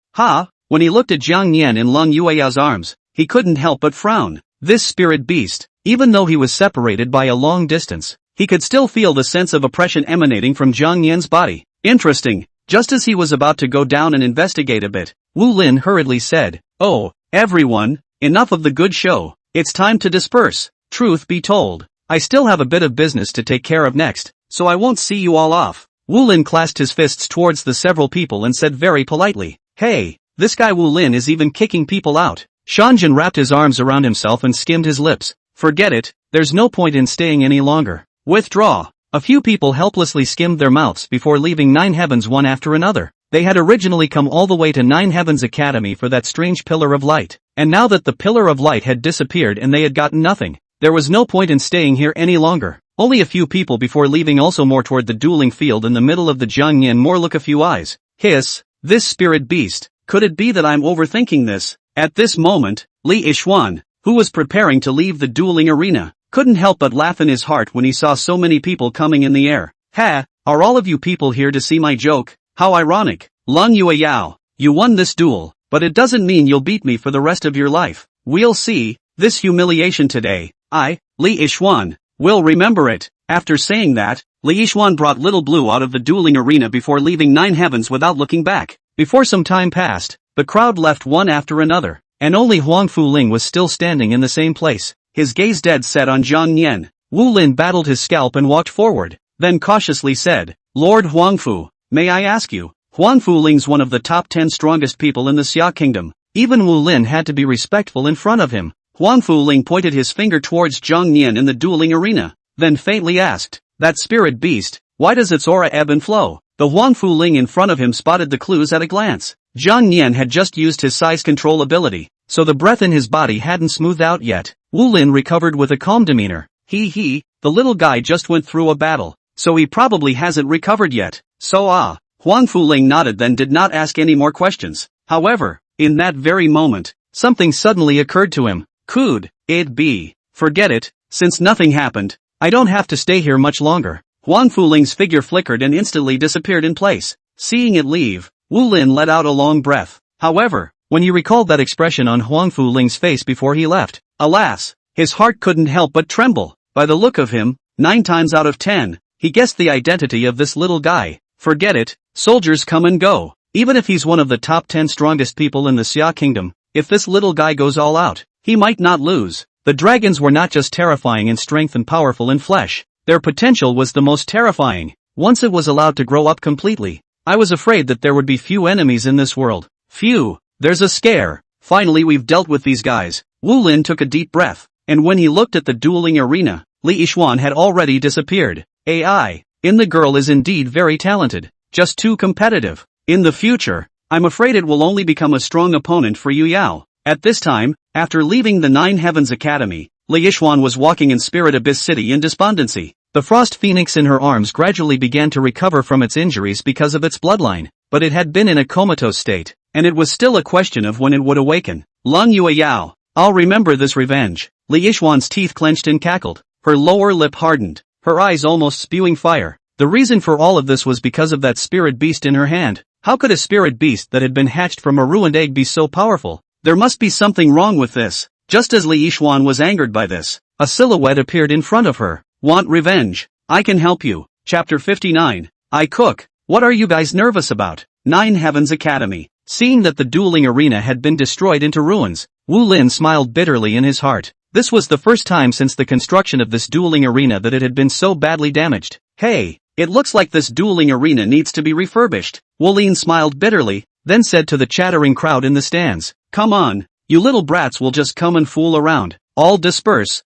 When he looked at Jiang Nian in Lang Yueya's arms, he couldn't help but frown. This spirit beast, even though he was separated by a long distance, he could still feel the sense of oppression emanating from Jiang Nian's body. Interesting. Just as he was about to go down and investigate a bit, Wu Lin hurriedly said, "Oh, everyone, enough of the good show. It's time to disperse. Truth be told, I still have a bit of business to take care of next, so I won't see you all off." Wu Lin clasped his fists towards the several people and said very politely, "Hey, this guy Wu Lin is even kicking people out." Shanjin wrapped his arms around himself and skimmed his lips. "Forget it, there's no point in staying any longer. Withdraw." A few people helplessly skimmed their mouths before leaving Nine Heavens one after another. They had originally come all the way to Nine Heavens Academy for that strange pillar of light, and now that the pillar of light had disappeared and they had gotten nothing, there was no point in staying here any longer. Only a few people before leaving, also more toward the dueling field in the middle of the Jiangyan. More look, a few eyes. Hiss, this spirit beast, could it be that I'm overthinking this? At this moment, Li Yixuan, who was preparing to leave the dueling arena, couldn't help but laugh in his heart when he saw so many people coming in the air. Ha, are all of you people here to see my joke? How ironic. Lang Yueyao, you won this duel, but it doesn't mean you'll beat me for the rest of your life. We'll see, this humiliation today, I, Li Yixuan, will remember it. After saying that, Li Yixuan brought Little Blue out of the dueling arena before leaving 9 heavens without looking back. Before some time passed, the crowd left one after another, and only Huang Fuling was still standing in the same place, his gaze dead set on Zhang Nian. Wu Lin battled his scalp and walked forward, then cautiously said, Lord Huangfu, may I ask you? Huang Fuling's one of the top 10 strongest people in the Xia kingdom. Even Wu Lin had to be respectful in front of him. Huang Fuling pointed his finger towards Zhang Nian in the dueling arena, then faintly asked, that spirit beast, why does its aura ebb and flow? The Huang Fuling in front of him spotted the clues at a glance. Zhang Nian had just used his size control ability, so the breath in his body hadn't smoothed out yet. Wu Lin recovered with a calm demeanor. The little guy just went through a battle, so he probably hasn't recovered yet. So Huang Fuling nodded, then did not ask any more questions. However, in that very moment, something suddenly occurred to him. Could it be? Forget it, since nothing happened, I don't have to stay here much longer. Huang Fuling's figure flickered and instantly disappeared in place. Seeing it leave, Wu Lin let out a long breath. However, when he recalled that expression on Huang Fuling's face before he left, alas, his heart couldn't help but tremble. By the look of him, 9 times out of 10, he guessed the identity of this little guy. Forget it, soldiers come and go. Even if he's one of the top 10 strongest people in the Xia kingdom, if this little guy goes all out, he might not lose. The dragons were not just terrifying in strength and powerful in flesh, their potential was the most terrifying. Once it was allowed to grow up completely, I was afraid that there would be few enemies in this world. Phew, there's a scare. Finally, we've dealt with these guys. Wu Lin took a deep breath, and when he looked at the dueling arena, Li Yixuan had already disappeared. AI, in the girl is indeed very talented, just too competitive. In the future, I'm afraid it will only become a strong opponent for Yu Yao. At this time, after leaving the 9 Heavens Academy, Li Yixuan was walking in Spirit Abyss City in despondency. The frost phoenix in her arms gradually began to recover from its injuries because of its bloodline, but it had been in a comatose state, and it was still a question of when it would awaken. Lang Yueyao, I'll remember this revenge. Li Yixuan's teeth clenched and cackled, her lower lip hardened, her eyes almost spewing fire. The reason for all of this was because of that spirit beast in her hand. How could a spirit beast that had been hatched from a ruined egg be so powerful? There must be something wrong with this. Just as Li Yixuan was angered by this, a silhouette appeared in front of her. Want revenge? I can help you. Chapter 59. I cook. What are you guys nervous about? 9 Heavens Academy. Seeing that the dueling arena had been destroyed into ruins, Wu Lin smiled bitterly in his heart. This was the first time since the construction of this dueling arena that it had been so badly damaged. Hey, it looks like this dueling arena needs to be refurbished. Wu Lin smiled bitterly, then said to the chattering crowd in the stands, come on, you little brats will just come and fool around. All disperse,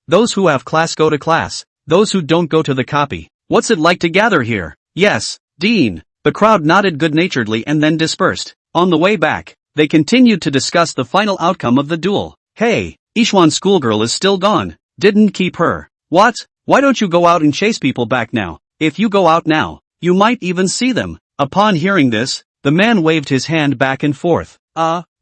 those who have class go to class, those who don't go to the copy. What's it like to gather here? Yes, Dean. The crowd nodded good-naturedly and then dispersed. On the way back, they continued to discuss the final outcome of the duel. Hey, Yixuan's schoolgirl is still gone. Didn't keep her. What? Why don't you go out and chase people back now? If you go out now, you might even see them. Upon hearing this, the man waved his hand back and forth.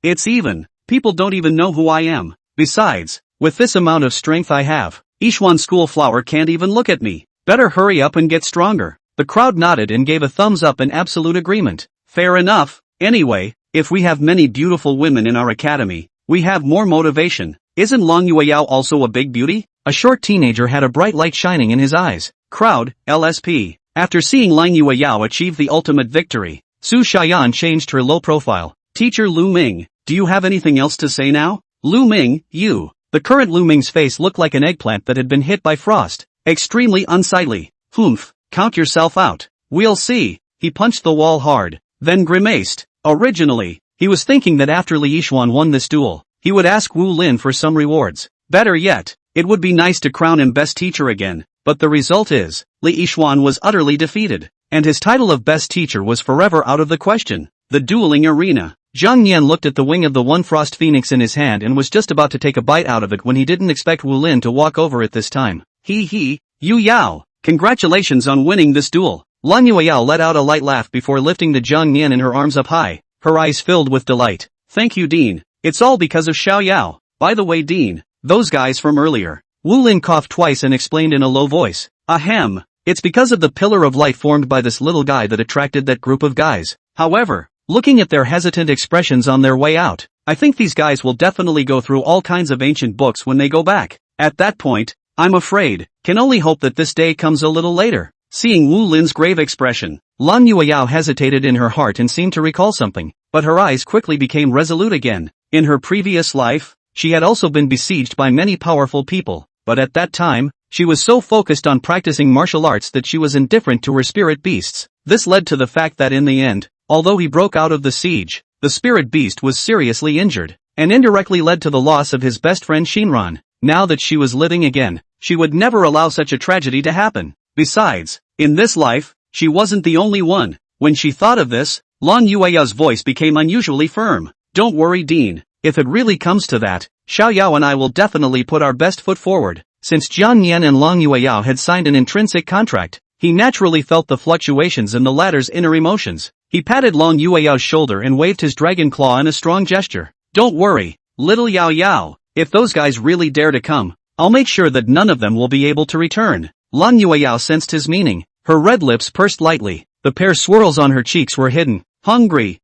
It's even. People don't even know who I am. Besides, with this amount of strength I have, Yixuan school flower can't even look at me. Better hurry up and get stronger. The crowd nodded and gave a thumbs up in absolute agreement. Fair enough. Anyway, if we have many beautiful women in our academy, we have more motivation. Isn't Lang Yueyao also a big beauty? A short teenager had a bright light shining in his eyes. Crowd, LSP. After seeing Lang Yueyao achieve the ultimate victory, Su Xiaoyan changed her low profile. Teacher Lu Ming, do you have anything else to say now? Lu Ming, you. The current Lu Ming's face looked like an eggplant that had been hit by frost. Extremely unsightly. Humph, count yourself out. We'll see. He punched the wall hard, then grimaced. Originally, he was thinking that after Li Yixuan won this duel, he would ask Wu Lin for some rewards. Better yet, it would be nice to crown him best teacher again. But the result is, Li Yixuan was utterly defeated, and his title of best teacher was forever out of the question. The dueling arena. Zhang Nian looked at the wing of the one frost phoenix in his hand and was just about to take a bite out of it when he didn't expect Wu Lin to walk over it this time. Hee, Yu Yao, congratulations on winning this duel. Lan Yueyao let out a light laugh before lifting the Zhang Nian in her arms up high, her eyes filled with delight. Thank you, Dean. It's all because of Xiao Yao. By the way, Dean, those guys from earlier. Wu Lin coughed twice and explained in a low voice. Ahem. It's because of the pillar of light formed by this little guy that attracted that group of guys. However, looking at their hesitant expressions on their way out, I think these guys will definitely go through all kinds of ancient books when they go back. At that point, I'm afraid, can only hope that this day comes a little later. Seeing Wu Lin's grave expression, Lan Yueyao hesitated in her heart and seemed to recall something, but her eyes quickly became resolute again. In her previous life, she had also been besieged by many powerful people, but at that time, she was so focused on practicing martial arts that she was indifferent to her spirit beasts. This led to the fact that in the end, although he broke out of the siege, the spirit beast was seriously injured, and indirectly led to the loss of his best friend Shinran. Now that she was living again, she would never allow such a tragedy to happen. Besides, in this life, she wasn't the only one. When she thought of this, Lan Yueya's voice became unusually firm. Don't worry, Dean. If it really comes to that, Xiao Yao and I will definitely put our best foot forward. Since Jian Nian and Lan Yueyao had signed an intrinsic contract, he naturally felt the fluctuations in the latter's inner emotions. He patted Lan Yueyao's shoulder and waved his dragon claw in a strong gesture. Don't worry, little Yao Yao. If those guys really dare to come, I'll make sure that none of them will be able to return. Lan Yueyao sensed his meaning. Her red lips pursed lightly. The pair swirls on her cheeks were hidden. Hungry?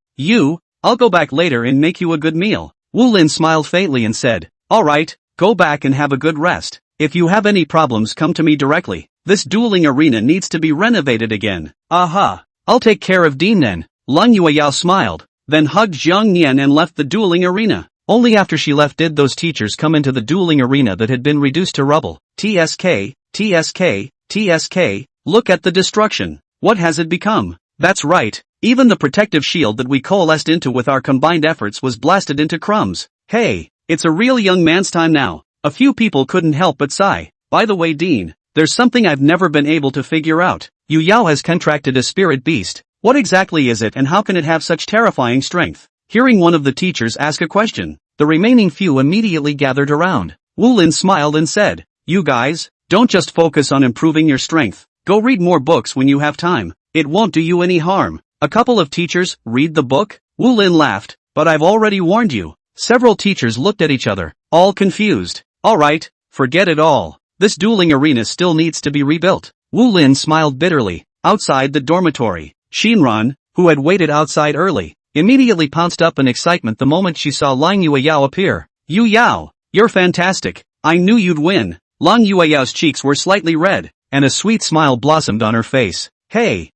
I'll go back later and make you a good meal. Wu Lin smiled faintly and said, alright, go back and have a good rest. If you have any problems, come to me directly. This dueling arena needs to be renovated again. Aha. I'll take care of Dean then. Lan Yueyao smiled, then hugged Zhang Nian and left the dueling arena. Only after she left did those teachers come into the dueling arena that had been reduced to rubble. TSK, look at the destruction. What has it become? That's right, even the protective shield that we coalesced into with our combined efforts was blasted into crumbs. Hey, it's a real young man's time now. A few people couldn't help but sigh. By the way, Dean, there's something I've never been able to figure out. Yu Yao has contracted a spirit beast. What exactly is it and how can it have such terrifying strength? Hearing one of the teachers ask a question, the remaining few immediately gathered around. Wu Lin smiled and said, you guys, don't just focus on improving your strength. Go read more books when you have time. It won't do you any harm. A couple of teachers, read the book? Wu Lin laughed, but I've already warned you. Several teachers looked at each other, all confused. Alright, forget it all. This dueling arena still needs to be rebuilt. Wu Lin smiled bitterly. Outside the dormitory, Shinran, who had waited outside early, immediately pounced up in excitement the moment she saw Lan Yueyao appear. Yu Yao, you're fantastic. I knew you'd win. Lan Yueyao's cheeks were slightly red, and a sweet smile blossomed on her face. Hey,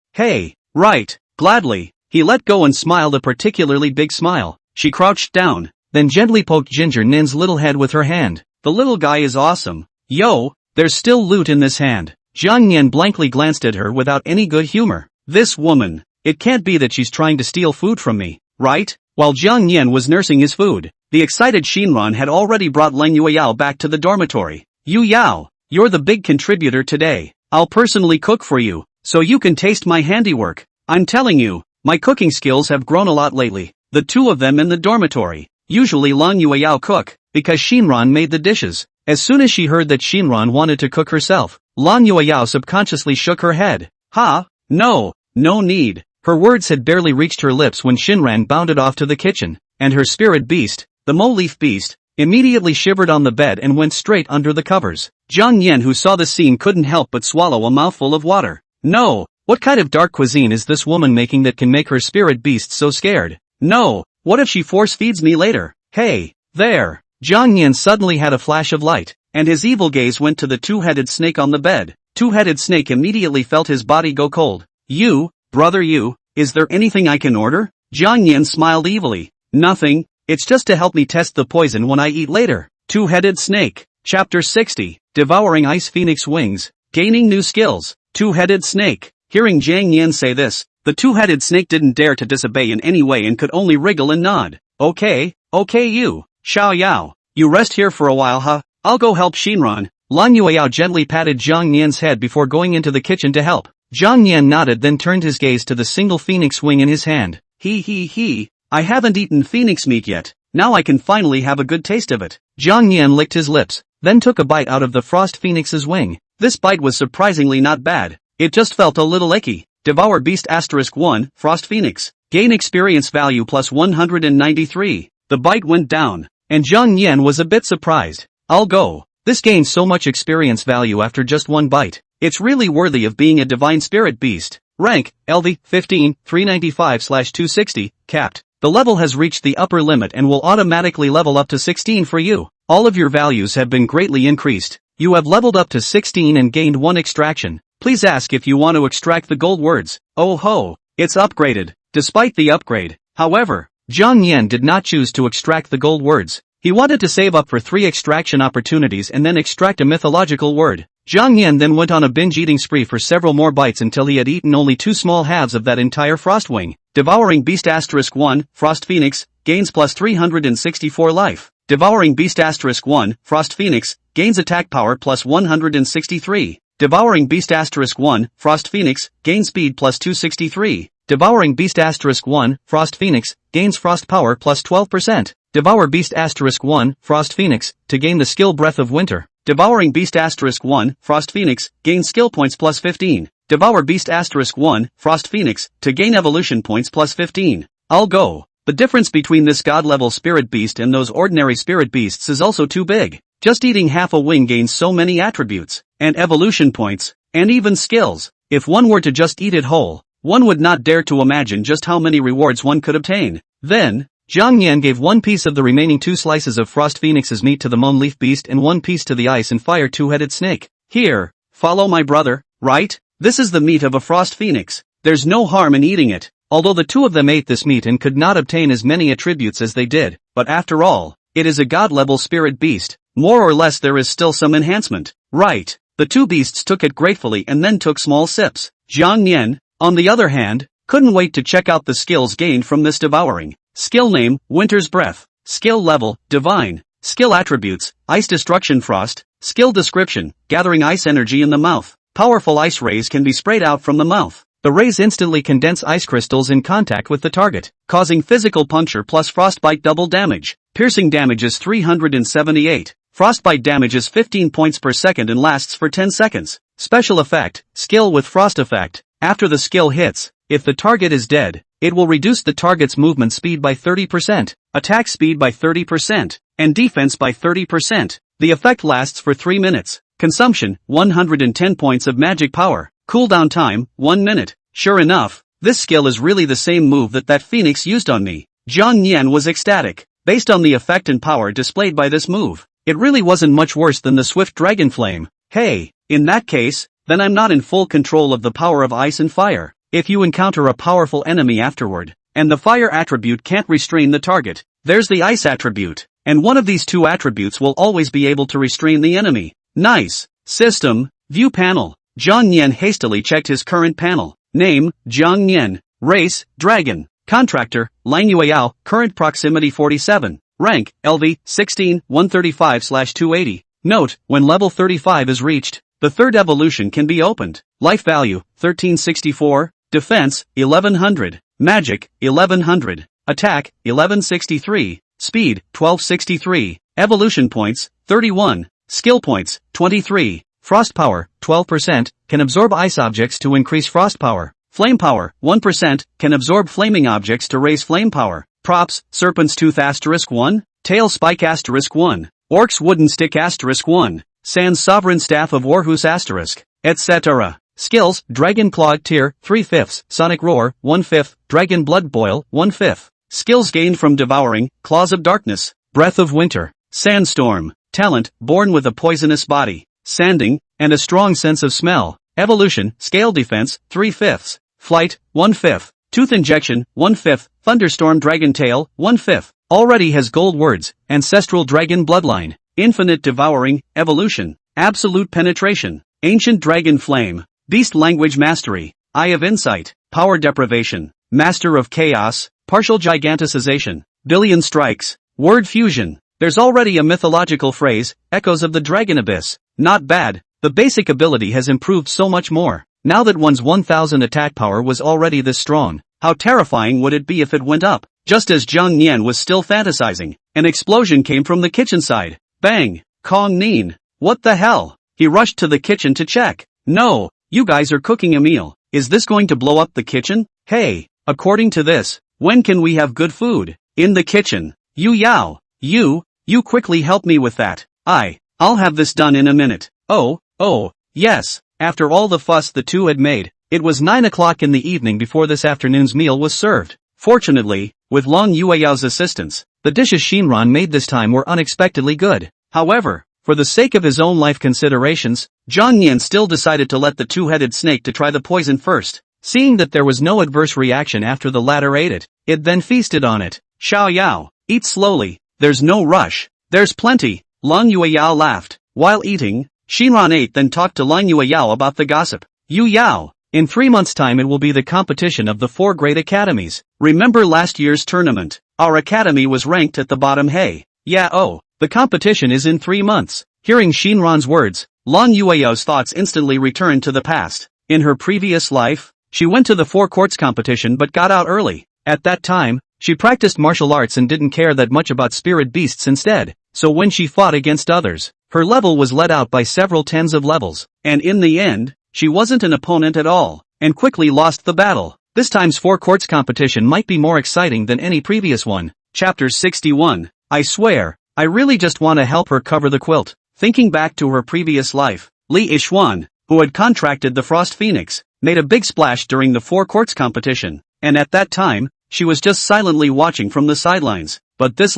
right, gladly. He let go and smiled a particularly big smile. She crouched down, then gently poked Ginger Nin's little head with her hand. The little guy is awesome. Yo, there's still loot in this hand. Jiang Nian blankly glanced at her without any good humor. This woman, it can't be that she's trying to steal food from me, right? While Jiang Nian was nursing his food, the excited Shinran had already brought Lan Yueyao back to the dormitory. Yu Yao, you're the big contributor today. I'll personally cook for you, so you can taste my handiwork. I'm telling you, my cooking skills have grown a lot lately. The two of them in the dormitory. Usually Lan Yueyao cook, because Shinran made the dishes. As soon as she heard that Shinran wanted to cook herself, Lan Yueyao subconsciously shook her head. No need. Her words had barely reached her lips when Shinran bounded off to the kitchen, and her spirit beast, the Mo-Leaf beast, immediately shivered on the bed and went straight under the covers. Zhang Yan, who saw the scene, couldn't help but swallow a mouthful of water. No, what kind of dark cuisine is this woman making that can make her spirit beast so scared? No, what if she force feeds me later? Hey, there. Zhang Yan suddenly had a flash of light, and his evil gaze went to the two-headed snake on the bed. Two-headed snake immediately felt his body go cold. Brother, is there anything I can order? Zhang Yan smiled evilly. Nothing, it's just to help me test the poison when I eat later. Two-headed snake. Chapter 60, Devouring Ice Phoenix Wings, Gaining New Skills. Two-headed snake. Hearing Zhang Yan say this, the two-headed snake didn't dare to disobey in any way and could only wriggle and nod. Okay, you. Xiao Yao, you rest here for a while, huh? I'll go help Shinran. Lan Yueyao gently patted Zhang Yan's head before going into the kitchen to help. Zhang Yan nodded, then turned his gaze to the single phoenix wing in his hand. I haven't eaten phoenix meat yet. Now I can finally have a good taste of it. Zhang Yan licked his lips, then took a bite out of the frost phoenix's wing. This bite was surprisingly not bad. It just felt a little icky. Devour Beast *1, Frost Phoenix. Gain experience value plus 193. The bite went down, and Zhang Yan was a bit surprised. I'll go. This gains so much experience value after just one bite. It's really worthy of being a divine spirit beast. Rank, LV, 15, 395/260, capped. The level has reached the upper limit and will automatically level up to 16 for you. All of your values have been greatly increased. You have leveled up to 16 and gained 1 extraction. Please ask if you want to extract the gold words. Oh ho! It's upgraded. Despite the upgrade, however, Zhang Yan did not choose to extract the gold words. He wanted to save up for 3 extraction opportunities and then extract a mythological word. Zhang Yan then went on a binge-eating spree for several more bites until he had eaten only 2 small halves of that entire Frostwing. Devouring Beast *1, Frost Phoenix, gains plus 364 life. Devouring Beast *1, Frost Phoenix, gains attack power plus 163. Devouring Beast *1, Frost Phoenix, gains speed plus 263. Devouring Beast *1, Frost Phoenix, gains frost power plus 12%. Devour Beast *1, Frost Phoenix, to gain the skill Breath of Winter. Devouring Beast *1, Frost Phoenix, gains skill points plus 15. Devour Beast *1, Frost Phoenix, to gain evolution points plus 15. I'll go. The difference between this god-level spirit beast and those ordinary spirit beasts is also too big. Just eating half a wing gains so many attributes, and evolution points, and even skills. If one were to just eat it whole, one would not dare to imagine just how many rewards one could obtain. Then, Zhang Yan gave 1 piece of the remaining 2 slices of Frost Phoenix's meat to the Moon Leaf Beast and 1 piece to the Ice and Fire 2-headed snake. Here, follow my brother, right? This is the meat of a Frost Phoenix. There's no harm in eating it. Although the 2 of them ate this meat and could not obtain as many attributes as they did, but after all, it is a god-level spirit beast. More or less there is still some enhancement. Right. The 2 beasts took it gratefully and then took small sips. Zhang Yan, on the other hand, couldn't wait to check out the skills gained from this devouring. Skill name, Winter's Breath. Skill level, Divine. Skill attributes, Ice Destruction Frost. Skill description, gathering ice energy in the mouth. Powerful ice rays can be sprayed out from the mouth. The rays instantly condense ice crystals in contact with the target, causing physical puncture plus frostbite double damage. Piercing damage is 378. Frostbite damage is 15 points per second and lasts for 10 seconds. Special effect, skill with frost effect. After the skill hits, if the target is dead, it will reduce the target's movement speed by 30%, attack speed by 30%, and defense by 30%. The effect lasts for 3 minutes. Consumption, 110 points of magic power. Cooldown time, 1 minute. Sure enough, this skill is really the same move that Phoenix used on me. Zhang Yan was ecstatic. Based on the effect and power displayed by this move, it really wasn't much worse than the Swift Dragon Flame. Hey, in that case, then I'm not in full control of the power of ice and fire. If you encounter a powerful enemy afterward, and the fire attribute can't restrain the target, there's the ice attribute, and one of these 2 attributes will always be able to restrain the enemy. Nice. System, View Panel. Zhang Yan hastily checked his current panel. Name, Zhang Yan. Race, Dragon. Contractor, Lang Yueyao, current proximity 47. Rank, LV, 16, 135/280. Note, when level 35 is reached, the 3rd evolution can be opened. Life value, 1364. Defense, 1100. Magic, 1100. Attack, 1163. Speed, 1263. Evolution points, 31. Skill points, 23. Frost power, 12%, can absorb ice objects to increase frost power. Flame power, 1%, can absorb flaming objects to raise flame power. Props, Serpent's Tooth *1, Tail Spike *1, Orc's Wooden Stick *1, Sans Sovereign Staff of Warhus *, etc. Skills, Dragon Claw Tier, 3/5, Sonic Roar, 1/5, Dragon Blood Boil, 1/5. Skills gained from devouring, Claws of Darkness, Breath of Winter, Sandstorm. Talent, born with a poisonous body, sanding, and a strong sense of smell. Evolution, Scale Defense, 3/5. Flight, 1/5. Tooth Injection, 1/5. Thunderstorm Dragon Tail, 1/5. Already has gold words, Ancestral Dragon Bloodline. Infinite Devouring, Evolution. Absolute Penetration. Ancient Dragon Flame. Beast Language Mastery. Eye of Insight. Power Deprivation. Master of Chaos. Partial Giganticization. Billion Strikes. Word Fusion. There's already a mythological phrase, Echoes of the Dragon Abyss. Not bad. The basic ability has improved so much more. Now that one's 1000 attack power was already this strong, how terrifying would it be if it went up? Just as Zhang Yan was still fantasizing, an explosion came from the kitchen side. Bang! Kong Neen. What the hell? he rushed to the kitchen to check. No, you guys are cooking a meal. Is this going to blow up the kitchen? Hey, according to this, when can we have good food? In the kitchen. Yao. You quickly help me with that. I'll have this done in a minute. Oh, yes. After all the fuss the two had made, it was 9 o'clock in the evening before this afternoon's meal was served. Fortunately, with Long Yueyao's assistance, the dishes Shinran made this time were unexpectedly good. However, for the sake of his own life considerations, Zhang Nian still decided to let the two-headed snake to try the poison first. Seeing that there was no adverse reaction after the latter ate it, it then feasted on it. Xiao Yao, eat slowly, there's no rush. There's plenty. Long Yueyao laughed. While eating, Shinran ate then talked to Long Yueyao about the gossip. Yao, in 3 months' time it will be the competition of the 4 great academies. Remember last year's tournament? Our academy was ranked at the bottom. Hey. Yeah, the competition is in 3 months. Hearing Shinran's words, Long Yueyao's thoughts instantly returned to the past. In her previous life, she went to the 4 courts competition but got out early. At that time, she practiced martial arts and didn't care that much about spirit beasts instead, so when she fought against others, her level was let out by several tens of levels, and in the end, she wasn't an opponent at all, and quickly lost the battle. This time's 4 courts competition might be more exciting than any previous one. Chapter 61. I swear, I really just want to help her cover the quilt. Thinking back to her previous life, Li Yixuan, who had contracted the Frost Phoenix, made a big splash during the 4 courts competition, and at that time, she was just silently watching from the sidelines. But this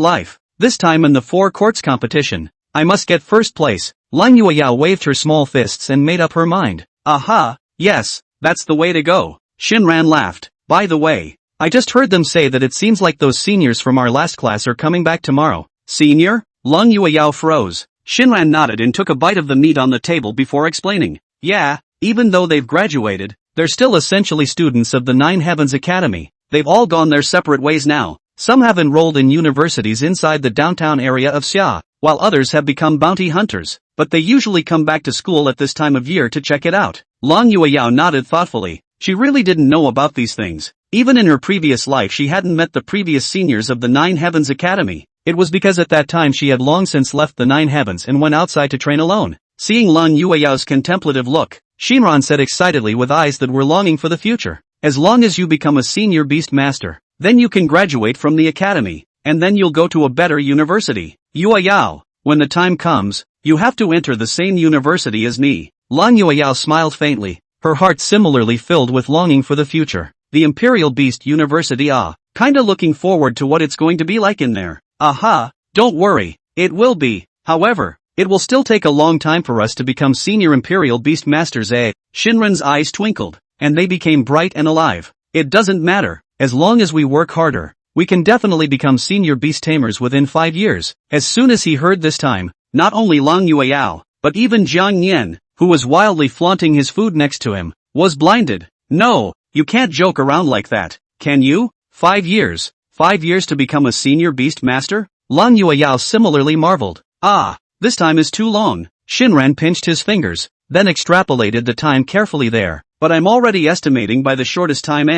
time in the 4 courts competition, I must get first place. Lang Yueyao waved her small fists and made up her mind. Aha, yes, that's the way to go. Shinran laughed. By the way, I just heard them say that it seems like those seniors from our last class are coming back tomorrow. Senior? Lang Yueyao froze. Shinran nodded and took a bite of the meat on the table before explaining. Yeah, even though they've graduated, they're still essentially students of the Nine Heavens Academy. They've all gone their separate ways now. Some have enrolled in universities inside the downtown area of Xia, while others have become bounty hunters, but they usually come back to school at this time of year to check it out. Long Yueyao nodded thoughtfully. She really didn't know about these things. Even in her previous life she hadn't met the previous seniors of the Nine Heavens Academy. It was because at that time she had long since left the Nine Heavens and went outside to train alone. Seeing Long Yueyao's contemplative look, Shinran said excitedly with eyes that were longing for the future. As long as you become a senior beast master, then you can graduate from the academy, and then you'll go to a better university. Yueyao, when the time comes, you have to enter the same university as me. Long Yueyao smiled faintly, her heart similarly filled with longing for the future. The Imperial Beast University, kinda looking forward to what it's going to be like in there. Aha, don't worry, it will be. However, it will still take a long time for us to become senior Imperial Beast Masters, eh? Shinran's eyes twinkled, and they became bright and alive. It doesn't matter, as long as we work harder, we can definitely become senior beast tamers within 5 years. As soon as he heard this time, not only Long Yueyao, but even Zhang Nian, who was wildly flaunting his food next to him, was blinded. No, you can't joke around like that, can you? 5 years? 5 years to become a senior beast master? Long Yueyao similarly marveled. This time is too long. Shinran pinched his fingers, then extrapolated the time carefully there. But I'm already estimating by the shortest time,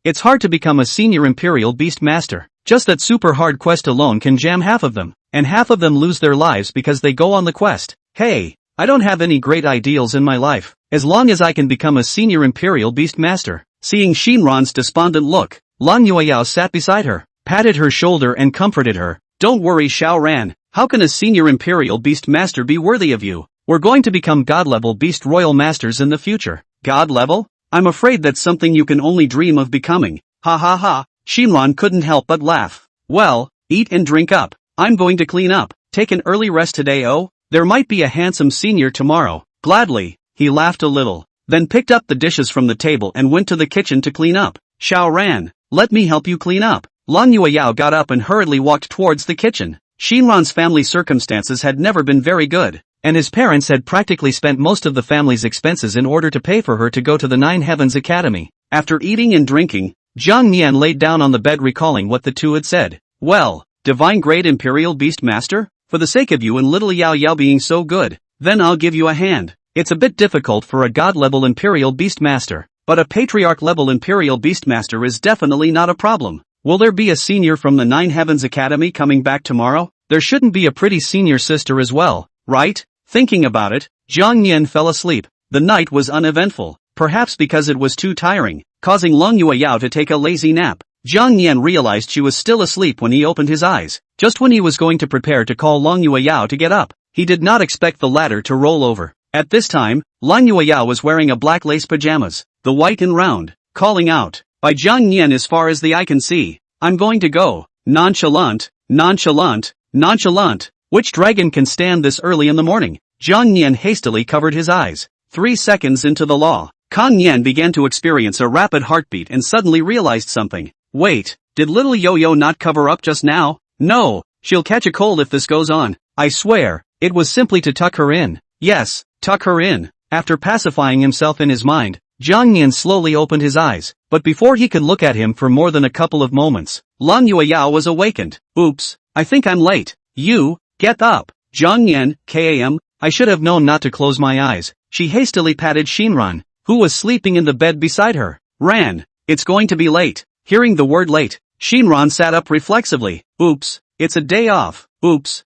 It's hard to become a senior Imperial Beast Master. Just that super hard quest alone can jam half of them, and half of them lose their lives because they go on the quest. Hey, I don't have any great ideals in my life, as long as I can become a senior Imperial Beast Master. Seeing Shinran's despondent look, Long Yueyao sat beside her, patted her shoulder and comforted her. Don't worry, Xiao Ran, how can a senior Imperial Beast Master be worthy of you? We're going to become God-level Beast Royal Masters in the future. God level? I'm afraid that's something you can only dream of becoming. Ha ha ha. Shinran couldn't help but laugh. Well, eat and drink up. I'm going to clean up. Take an early rest today. There might be a handsome senior tomorrow. Gladly. He laughed a little, then picked up the dishes from the table and went to the kitchen to clean up. Xiao Ran, let me help you clean up. Long Yueyao got up and hurriedly walked towards the kitchen. Shinran's family circumstances had never been very good, and his parents had practically spent most of the family's expenses in order to pay for her to go to the Nine Heavens Academy. After eating and drinking, Zhang Nian laid down on the bed recalling what the two had said. Well, Divine Grade Imperial Beast Master? For the sake of you and little Yao Yao being so good, then I'll give you a hand. It's a bit difficult for a God-level Imperial Beast Master, but a Patriarch-level Imperial Beast Master is definitely not a problem. Will there be a senior from the Nine Heavens Academy coming back tomorrow? There shouldn't be a pretty senior sister as well, right? Thinking about it, Jiang Yan fell asleep. The night was uneventful, perhaps because it was too tiring, causing Long Yueyao to take a lazy nap. Jiang Yan realized she was still asleep when he opened his eyes. Just when he was going to prepare to call Long Yueyao to get up, he did not expect the latter to roll over. At this time, Long Yueyao was wearing a black lace pajamas, the white and round, calling out, "By Jiang Yan, as far as the eye can see, I'm going to go." Nonchalant, nonchalant, nonchalant. Which dragon can stand this early in the morning? Jiang Yan hastily covered his eyes. 3 seconds into the law, Kang Yan began to experience a rapid heartbeat and suddenly realized something. Wait, did little Yo-Yo not cover up just now? No, she'll catch a cold if this goes on. I swear, it was simply to tuck her in. Yes, tuck her in. After pacifying himself in his mind, Jiang Yan slowly opened his eyes, but before he could look at him for more than a couple of moments, Long Yueyao was awakened. Oops, I think I'm late. You, get up. Jiang Yan, KAM, I should have known not to close my eyes. She hastily patted Shinran, who was sleeping in the bed beside her. Ran, it's going to be late. Hearing the word late, Shinran sat up reflexively. Oops, it's a day off. Oops,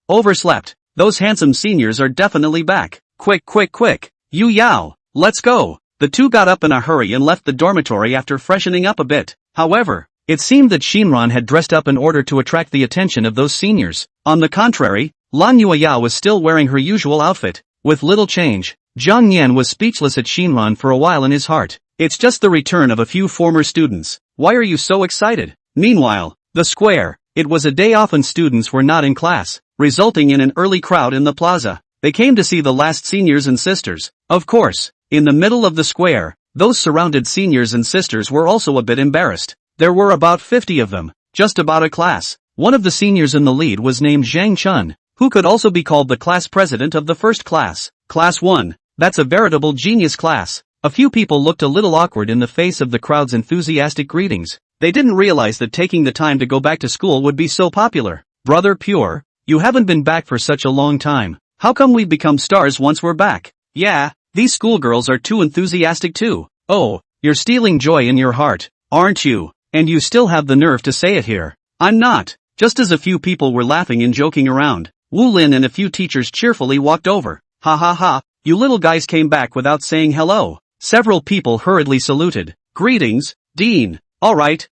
overslept. Those handsome seniors are definitely back. Quick. Yu Yao, let's go. The two got up in a hurry and left the dormitory after freshening up a bit. However, it seemed that Shinran had dressed up in order to attract the attention of those seniors. On the contrary, Lan Yueyao was still wearing her usual outfit, with little change. Jiang Yan was speechless at Shinran for a while in his heart. It's just the return of a few former students. Why are you so excited? Meanwhile, the square. It was a day off and students were not in class, resulting in an early crowd in the plaza. They came to see the last seniors and sisters. Of course, in the middle of the square, those surrounded seniors and sisters were also a bit embarrassed. There were about 50 of them, just about a class. One of the seniors in the lead was named Zhang Chun, who could also be called the class president of the first class. Class 1, that's a veritable genius class. A few people looked a little awkward in the face of the crowd's enthusiastic greetings. They didn't realize that taking the time to go back to school would be so popular. Brother Pure, you haven't been back for such a long time. How come we've become stars once we're back? Yeah, these schoolgirls are too enthusiastic too. Oh, you're stealing joy in your heart, aren't you? And you still have the nerve to say it here. I'm not. Just as a few people were laughing and joking around, Wu Lin and a few teachers cheerfully walked over. Ha ha ha, you little guys came back without saying hello. Several people hurriedly saluted. Greetings, Dean. Alright,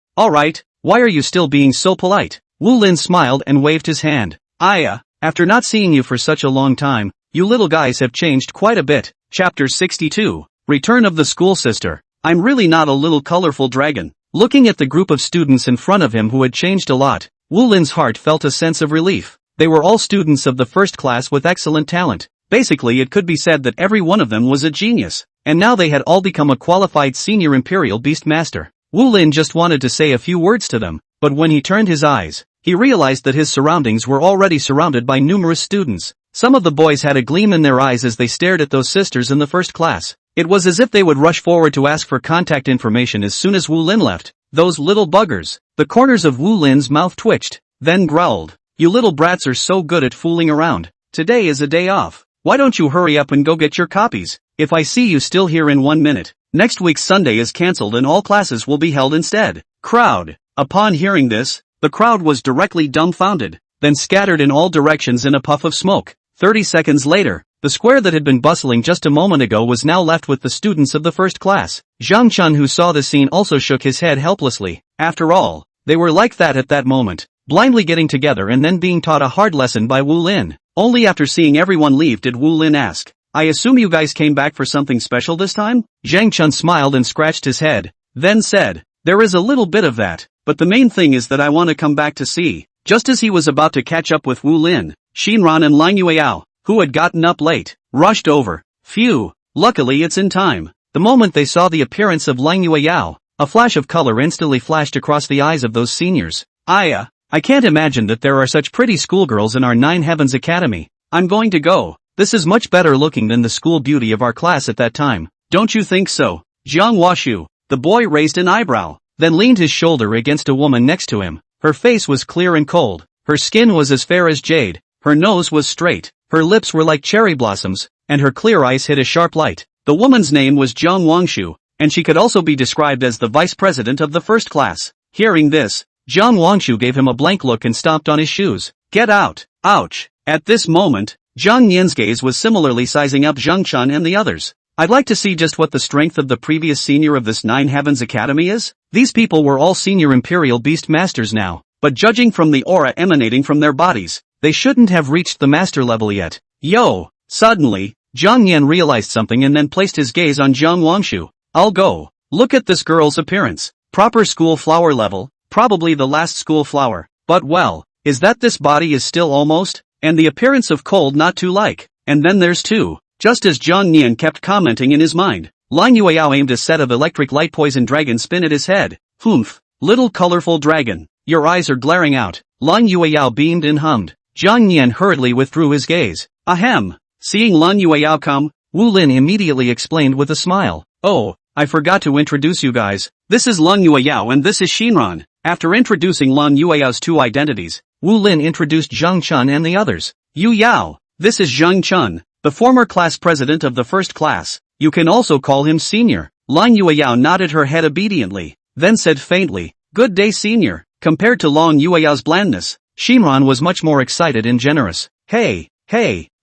why are you still being so polite? Wu Lin smiled and waved his hand. After not seeing you for such a long time, you little guys have changed quite a bit. Chapter 62, Return of the School Sister. I'm really not a little colorful dragon. Looking at the group of students in front of him who had changed a lot, Wu Lin's heart felt a sense of relief. They were all students of the first class with excellent talent. Basically, it could be said that every one of them was a genius, and now they had all become a qualified senior Imperial Beast Master. Wu Lin just wanted to say a few words to them, but when he turned his eyes, he realized that his surroundings were already surrounded by numerous students. Some of the boys had a gleam in their eyes as they stared at those sisters in the first class. It was as if they would rush forward to ask for contact information as soon as Wu Lin left. Those little buggers. The corners of Wu Lin's mouth twitched, then growled. You little brats are so good at fooling around. Today is a day off. Why don't you hurry up and go get your copies? If I see you still here in 1 minute, next week's Sunday is cancelled and all classes will be held instead. Crowd. Upon hearing this, the crowd was directly dumbfounded, then scattered in all directions in a puff of smoke. 30 seconds later, the square that had been bustling just a moment ago was now left with the students of the first class. Zhang Chun, who saw the scene, also shook his head helplessly. After all, they were like that at that moment, blindly getting together and then being taught a hard lesson by Wu Lin. Only after seeing everyone leave did Wu Lin ask, I assume you guys came back for something special this time? Zhang Chun smiled and scratched his head, then said, there is a little bit of that, but the main thing is that I want to come back to see. Just as he was about to catch up with Wu Lin, Shinran and Lang Yueyao, who had gotten up late, rushed over. Phew, luckily it's in time. The moment they saw the appearance of Lang Yueyao, a flash of color instantly flashed across the eyes of those seniors. I can't imagine that there are such pretty schoolgirls in our Nine Heavens Academy. I'm going to go. This is much better looking than the school beauty of our class at that time. Don't you think so? Jiang Washu. The boy raised an eyebrow, then leaned his shoulder against a woman next to him. Her face was clear and cold. Her skin was as fair as jade. Her nose was straight. Her lips were like cherry blossoms, and her clear eyes hid a sharp light. The woman's name was Jiang Wangshu, and she could also be described as the vice president of the first class. Hearing this, Jiang Wangshu gave him a blank look and stomped on his shoes. Get out! Ouch! At this moment, Zhang Yan's gaze was similarly sizing up Zhang Chun and the others. I'd like to see just what the strength of the previous senior of this Nine Heavens Academy is. These people were all senior Imperial Beast Masters now, but judging from the aura emanating from their bodies, they shouldn't have reached the master level yet. Yo! Suddenly, Zhang Yan realized something and then placed his gaze on Zhang Wangshu. I'll go. Look at this girl's appearance. Proper school flower level, probably the last school flower. But well, is that this body is still almost? And the appearance of cold not too like. And then there's two. Just as Zhang Yan kept commenting in his mind, Lang Yueyao aimed a set of electric light poison dragon spin at his head. Humph. Little colorful dragon. Your eyes are glaring out. Lang Yueyao beamed and hummed. Zhang Yan hurriedly withdrew his gaze. Ahem. Seeing Lang Yueyao come, Wu Lin immediately explained with a smile. Oh, I forgot to introduce you guys. This is Lang Yueyao and this is Shinran. After introducing Lang Yueyao's two identities, Wu Lin introduced Zhang Chun and the others. Yu Yao. This is Zhang Chun, the former class president of the first class. You can also call him senior. Lang Yueyao nodded her head obediently, then said faintly, Good day senior. Compared to Lang Yueyao's blandness, Shinran was much more excited and generous. Hey,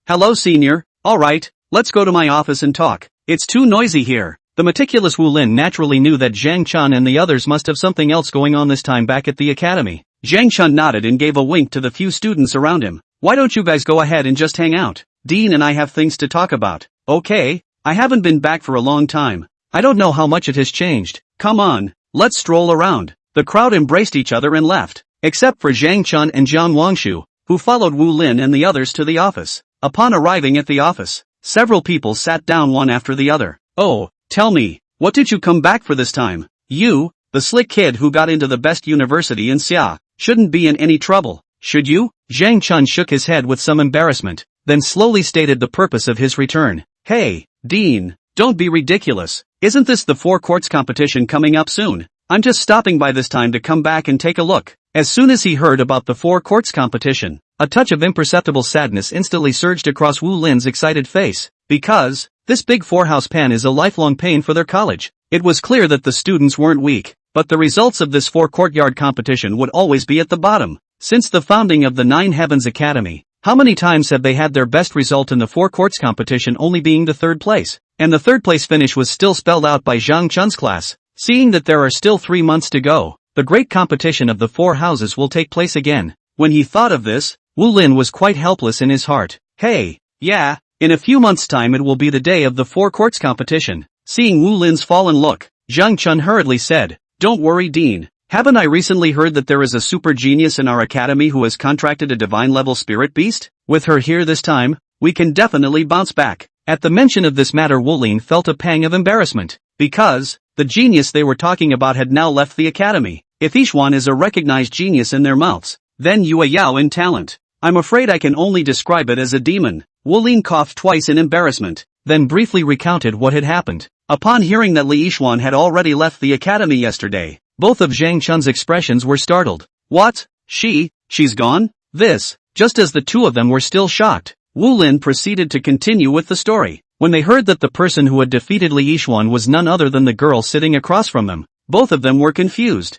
hello senior, alright, let's go to my office and talk. It's too noisy here. The meticulous Wu Lin naturally knew that Zhang Chun and the others must have something else going on this time back at the academy. Zhang Chun nodded and gave a wink to the few students around him. Why don't you guys go ahead and just hang out? Dean and I have things to talk about. Okay, I haven't been back for a long time. I don't know how much it has changed. Come on, let's stroll around. The crowd embraced each other and left, except for Zhang Chun and Zhang Wangshu, who followed Wu Lin and the others to the office. Upon arriving at the office, several people sat down one after the other. Oh, tell me, what did you come back for this time? You, the slick kid who got into the best university in Xia, shouldn't be in any trouble, should you? Zhang Chun shook his head with some embarrassment, then slowly stated the purpose of his return. Hey, Dean, don't be ridiculous. Isn't this the four courts competition coming up soon? I'm just stopping by this time to come back and take a look. As soon as he heard about the four courts competition, a touch of imperceptible sadness instantly surged across Wu Lin's excited face, because this big four-house pen is a lifelong pain for their college. It was clear that the students weren't weak, but the results of this four-courtyard competition would always be at the bottom. Since the founding of the Nine Heavens Academy, how many times have they had their best result in the four courts competition only being the third place? And the third place finish was still spelled out by Zhang Chun's class. Seeing that there are still 3 months to go, the great competition of the four houses will take place again. When he thought of this, Wu Lin was quite helpless in his heart. Hey, yeah, in a few months' time it will be the day of the four courts competition. Seeing Wu Lin's fallen look, Zhang Chun hurriedly said, Don't worry Dean, haven't I recently heard that there is a super genius in our academy who has contracted a divine-level spirit beast? With her here this time, we can definitely bounce back. At the mention of this matter Wu Lin felt a pang of embarrassment, because the genius they were talking about had now left the academy. If Yixuan is a recognized genius in their mouths, then Yue Yao in talent, I'm afraid I can only describe it as a demon. Wu Lin coughed twice in embarrassment, then briefly recounted what had happened. Upon hearing that Li Yixuan had already left the academy yesterday, both of Zhang Chun's expressions were startled. What? She's gone? This, just as the two of them were still shocked, Wu Lin proceeded to continue with the story. When they heard that the person who had defeated Li Yixuan was none other than the girl sitting across from them, both of them were confused.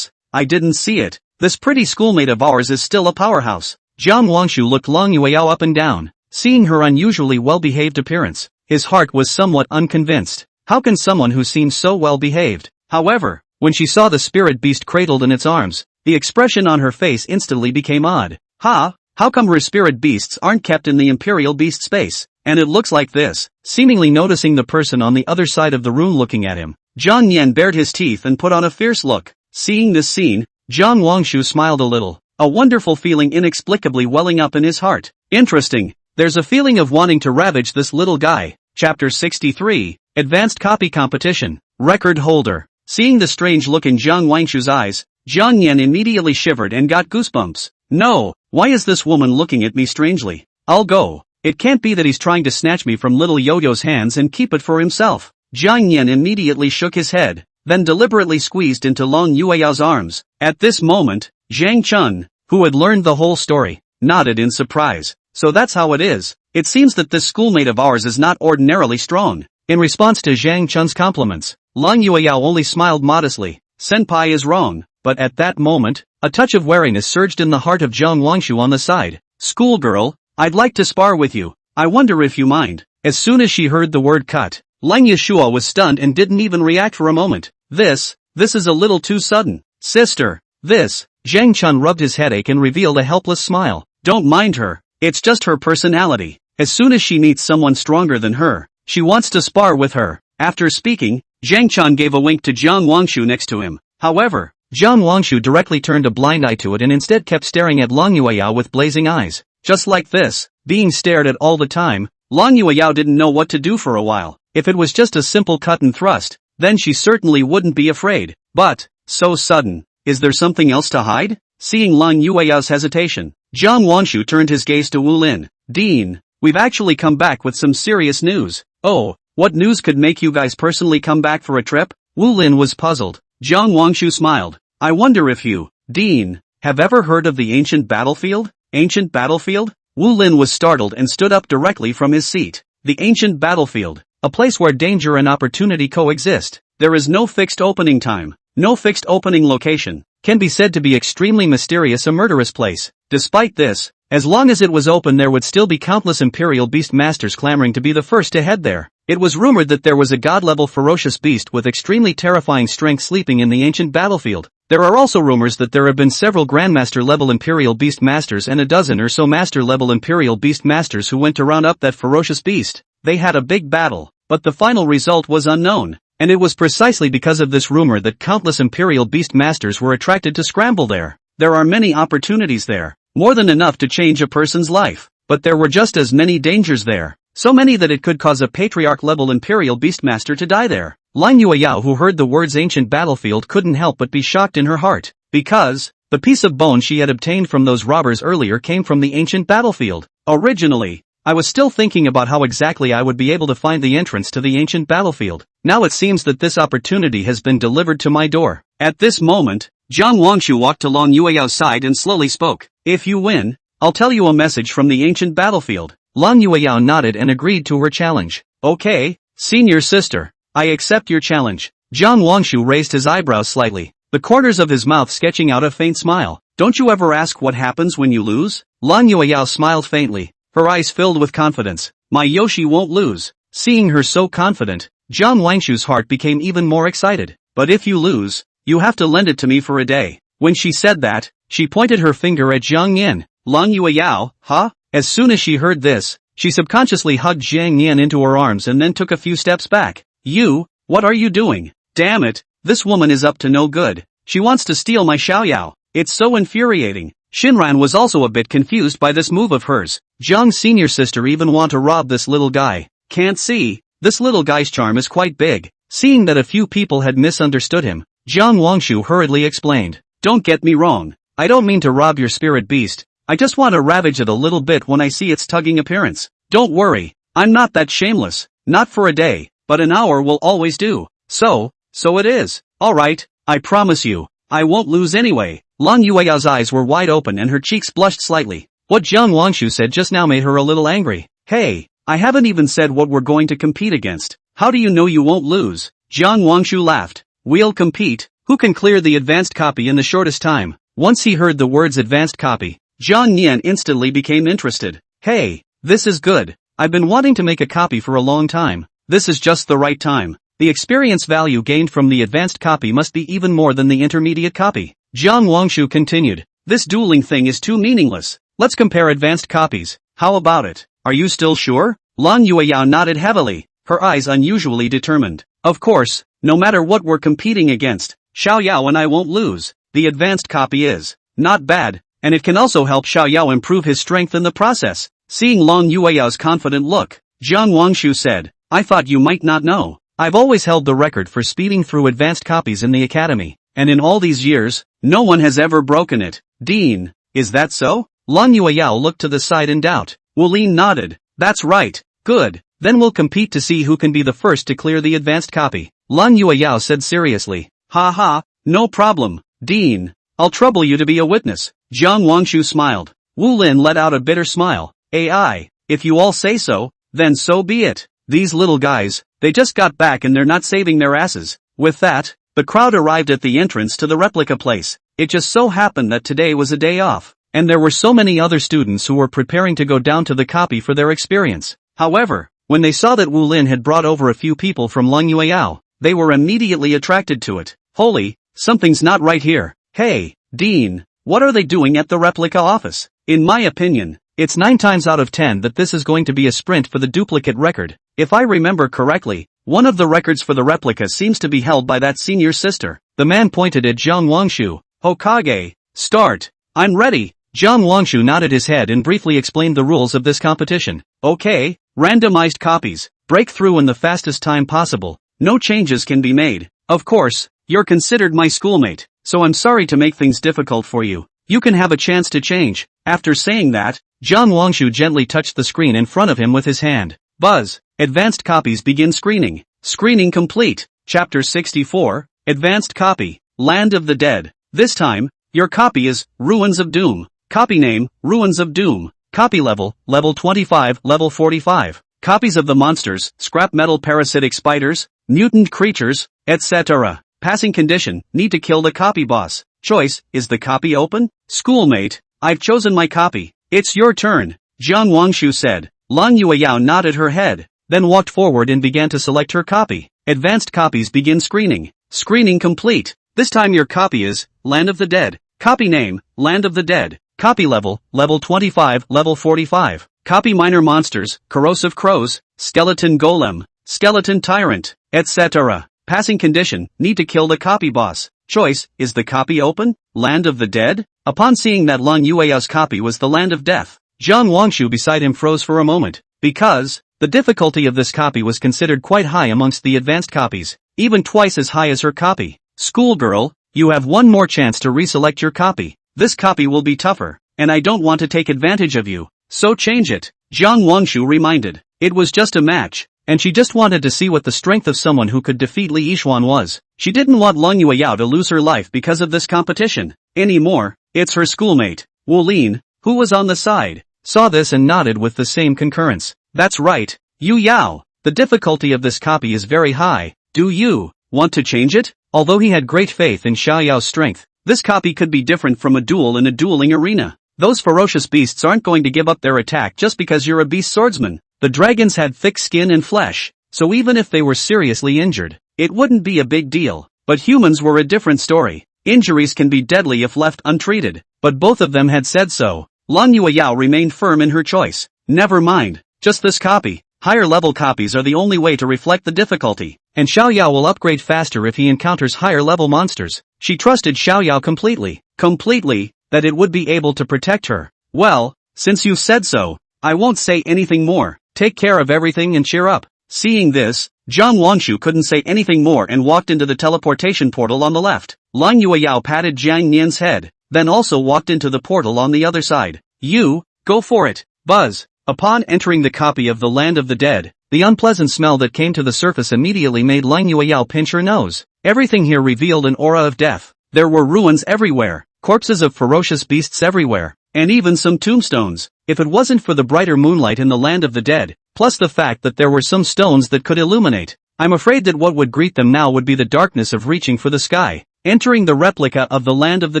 I didn't see it. This pretty schoolmate of ours is still a powerhouse. Jiang Wangshu looked Lang Yueyao up and down, seeing her unusually well-behaved appearance. His heart was somewhat unconvinced. How can someone who seems so well-behaved? However, when she saw the spirit beast cradled in its arms, the expression on her face instantly became odd. How come her spirit beasts aren't kept in the imperial beast space? And it looks like this. Seemingly noticing the person on the other side of the room looking at him, Zhang Yan bared his teeth and put on a fierce look. Seeing this scene, Zhang Wangshu smiled a little, a wonderful feeling inexplicably welling up in his heart. Interesting, there's a feeling of wanting to ravage this little guy. Chapter 63, Advanced Copy Competition. Record holder. Seeing the strange look in Zhang Wangshu's eyes, Zhang Yan immediately shivered and got goosebumps. No, why is this woman looking at me strangely? I'll go. It can't be that he's trying to snatch me from little Yo-Yo's hands and keep it for himself. Zhang Yan immediately shook his head, then deliberately squeezed into Lang Yueyao's arms. At this moment, Zhang Chun, who had learned the whole story, nodded in surprise. So that's how it is. It seems that this schoolmate of ours is not ordinarily strong. In response to Zhang Chun's compliments, Lang Yueyao only smiled modestly. Senpai is wrong. But at that moment, a touch of wariness surged in the heart of Zhang Wangshu on the side. Schoolgirl, I'd like to spar with you. I wonder if you mind. As soon as she heard the word cut, Lang Yeshua was stunned and didn't even react for a moment. This is a little too sudden. Sister, Zhang Chun rubbed his headache and revealed a helpless smile. Don't mind her. It's just her personality. As soon as she meets someone stronger than her, she wants to spar with her. After speaking, Zhang Chun gave a wink to Jiang Wangshu next to him. However, Jiang Wangshu directly turned a blind eye to it and instead kept staring at Lang Yueyao with blazing eyes. Just like this, being stared at all the time, Lang Yueyao didn't know what to do for a while. If it was just a simple cut and thrust, then she certainly wouldn't be afraid. But, so sudden, is there something else to hide? Seeing Lang Yueyao's hesitation, Jiang Wangshu turned his gaze to Wu Lin. Dean, we've actually come back with some serious news. Oh, what news could make you guys personally come back for a trip? Wu Lin was puzzled. Jiang Wangshu smiled. I wonder if you, Dean, have ever heard of the ancient battlefield? Ancient battlefield? Wu Lin was startled and stood up directly from his seat. The ancient battlefield, a place where danger and opportunity coexist. There is no fixed opening time, no fixed opening location, can be said to be extremely mysterious, a murderous place. Despite this, as long as it was open there would still be countless Imperial Beast Masters clamoring to be the first to head there. It was rumored that there was a god-level ferocious beast with extremely terrifying strength sleeping in the ancient battlefield. There are also rumors that there have been several Grandmaster-level Imperial Beast Masters and a dozen or so Master-level Imperial Beast Masters who went to round up that ferocious beast. They had a big battle, but the final result was unknown. And it was precisely because of this rumor that countless Imperial Beast Masters were attracted to scramble there. There are many opportunities there, more than enough to change a person's life. But there were just as many dangers there. So many that it could cause a Patriarch-level Imperial Beastmaster to die there. Lang Yueyao, who heard the words ancient battlefield, couldn't help but be shocked in her heart. Because, the piece of bone she had obtained from those robbers earlier came from the ancient battlefield. Originally, I was still thinking about how exactly I would be able to find the entrance to the ancient battlefield. Now it seems that this opportunity has been delivered to my door. At this moment, Jiang Wangshu walked to Lang Yueyao's side and slowly spoke. If you win, I'll tell you a message from the ancient battlefield. Lang Yueyao nodded and agreed to her challenge. Okay, senior sister, I accept your challenge. Jiang Wangshu raised his eyebrows slightly, the corners of his mouth sketching out a faint smile. Don't you ever ask what happens when you lose? Lang Yueyao smiled faintly, her eyes filled with confidence. My Yoshi won't lose. Seeing her so confident, Jiang Wangshu's heart became even more excited. But if you lose, you have to lend it to me for a day. When she said that, she pointed her finger at Jiang Yin. Lang Yueyao, huh? As soon as she heard this, she subconsciously hugged Jiang Yin into her arms and then took a few steps back. You, what are you doing? Damn it, this woman is up to no good. She wants to steal my Xiaoyao. It's so infuriating. Shinran was also a bit confused by this move of hers. Jiang's senior sister even want to rob this little guy. Can't see, this little guy's charm is quite big. Seeing that a few people had misunderstood him, Jiang Wangshu hurriedly explained. Don't get me wrong, I don't mean to rob your spirit beast. I just want to ravage it a little bit when I see its tugging appearance. Don't worry, I'm not that shameless. Not for a day, but an hour will always do. So it is. Alright, I promise you, I won't lose anyway. Lang Yueyao's eyes were wide open and her cheeks blushed slightly. What Jiang Wangshu said just now made her a little angry. Hey, I haven't even said what we're going to compete against. How do you know you won't lose? Jiang Wangshu laughed. We'll compete. Who can clear the advanced copy in the shortest time? Once he heard the words advanced copy, Jiang Yan instantly became interested. Hey, this is good. I've been wanting to make a copy for a long time. This is just the right time. The experience value gained from the advanced copy must be even more than the intermediate copy. Jiang Wangshu continued. This dueling thing is too meaningless. Let's compare advanced copies. How about it? Are you still sure? Lang Yueyao nodded heavily, her eyes unusually determined. Of course, no matter what we're competing against, Xiaoyao and I won't lose. The advanced copy is not bad. And it can also help Xiaoyao improve his strength in the process. Seeing Lang Yueyao's confident look, Jiang Wangshu said, I thought you might not know. I've always held the record for speeding through advanced copies in the academy, and in all these years, no one has ever broken it. Dean, is that so? Lang Yueyao looked to the side in doubt. Wu Lin nodded. That's right. Good. Then we'll compete to see who can be the first to clear the advanced copy. Lang Yueyao said seriously. Ha ha, no problem. Dean, I'll trouble you to be a witness. Jiang Wangshu smiled. Wu Lin let out a bitter smile. AI, if you all say so, then so be it. These little guys, they just got back and they're not saving their asses. With that, the crowd arrived at the entrance to the replica place. It just so happened that today was a day off, and there were so many other students who were preparing to go down to the copy for their experience. However, when they saw that Wu Lin had brought over a few people from Longyueyao, they were immediately attracted to it. Holy, something's not right here. Hey, Dean, what are they doing at the replica office? In my opinion, it's 9 times out of 10 that this is going to be a sprint for the duplicate record. If I remember correctly, one of the records for the replica seems to be held by that senior sister. The man pointed at Jiang Wangshu. Hokage, start. I'm ready. Jiang Wangshu nodded his head and briefly explained the rules of this competition. Okay, randomized copies. Break through in the fastest time possible. No changes can be made. Of course, you're considered my schoolmate, so I'm sorry to make things difficult for you. You can have a chance to change. After saying that, Jiang Wangshu gently touched the screen in front of him with his hand. Buzz. Advanced copies begin screening. Screening complete. Chapter 64, Advanced Copy, Land of the Dead. This time, your copy is Ruins of Doom. Copy name, Ruins of Doom. Copy level, level 25, level 45. Copies of the monsters, scrap metal parasitic spiders, mutant creatures, etc. Passing condition, need to kill the copy boss. Choice, is the copy open? Schoolmate, I've chosen my copy. It's your turn, Jiang Wangshu said. Lang Yueyao nodded her head, then walked forward and began to select her copy. Advanced copies begin screening. Screening complete. This time your copy is Land of the Dead. Copy name, Land of the Dead. Copy level, level 25, level 45. Copy minor monsters, corrosive crows, skeleton golem, skeleton tyrant, etc. Passing condition, need to kill the copy boss. Choice, is the copy open? Land of the Dead? Upon seeing that Lang Yueyao's copy was the Land of Death, Jiang Wangshu beside him froze for a moment, because the difficulty of this copy was considered quite high amongst the advanced copies, even twice as high as her copy. Schoolgirl, you have one more chance to reselect your copy. This copy will be tougher, and I don't want to take advantage of you, so change it, Jiang Wangshu reminded. It was just a match, and she just wanted to see what the strength of someone who could defeat Li Yixuan was. She didn't want Lang Yueyao to lose her life because of this competition anymore. It's her schoolmate, Wu Lin, who was on the side, saw this and nodded with the same concurrence. That's right, Yu Yao, the difficulty of this copy is very high. Do you want to change it? Although he had great faith in Xiao Yao's strength, this copy could be different from a duel in a dueling arena. Those ferocious beasts aren't going to give up their attack just because you're a beast swordsman. The dragons had thick skin and flesh, so even if they were seriously injured, it wouldn't be a big deal. But humans were a different story. Injuries can be deadly if left untreated, but both of them had said so. Lang Yueyao remained firm in her choice. Never mind, just this copy. Higher level copies are the only way to reflect the difficulty, and Xiao Yao will upgrade faster if he encounters higher level monsters. She trusted Xiao Yao completely, that it would be able to protect her. Well, since you said so, I won't say anything more. Take care of everything and cheer up. Seeing this, Jiang Wangshu couldn't say anything more and walked into the teleportation portal on the left. Lang Yueyao patted Jiang Nian's head, then also walked into the portal on the other side. You, go for it, Buzz. Upon entering the copy of the Land of the Dead, the unpleasant smell that came to the surface immediately made Lang Yueyao pinch her nose. Everything here revealed an aura of death. There were ruins everywhere, corpses of ferocious beasts everywhere, and even some tombstones. If it wasn't for the brighter moonlight in the Land of the Dead, plus the fact that there were some stones that could illuminate, I'm afraid that what would greet them now would be the darkness of reaching for the sky. Entering the replica of the Land of the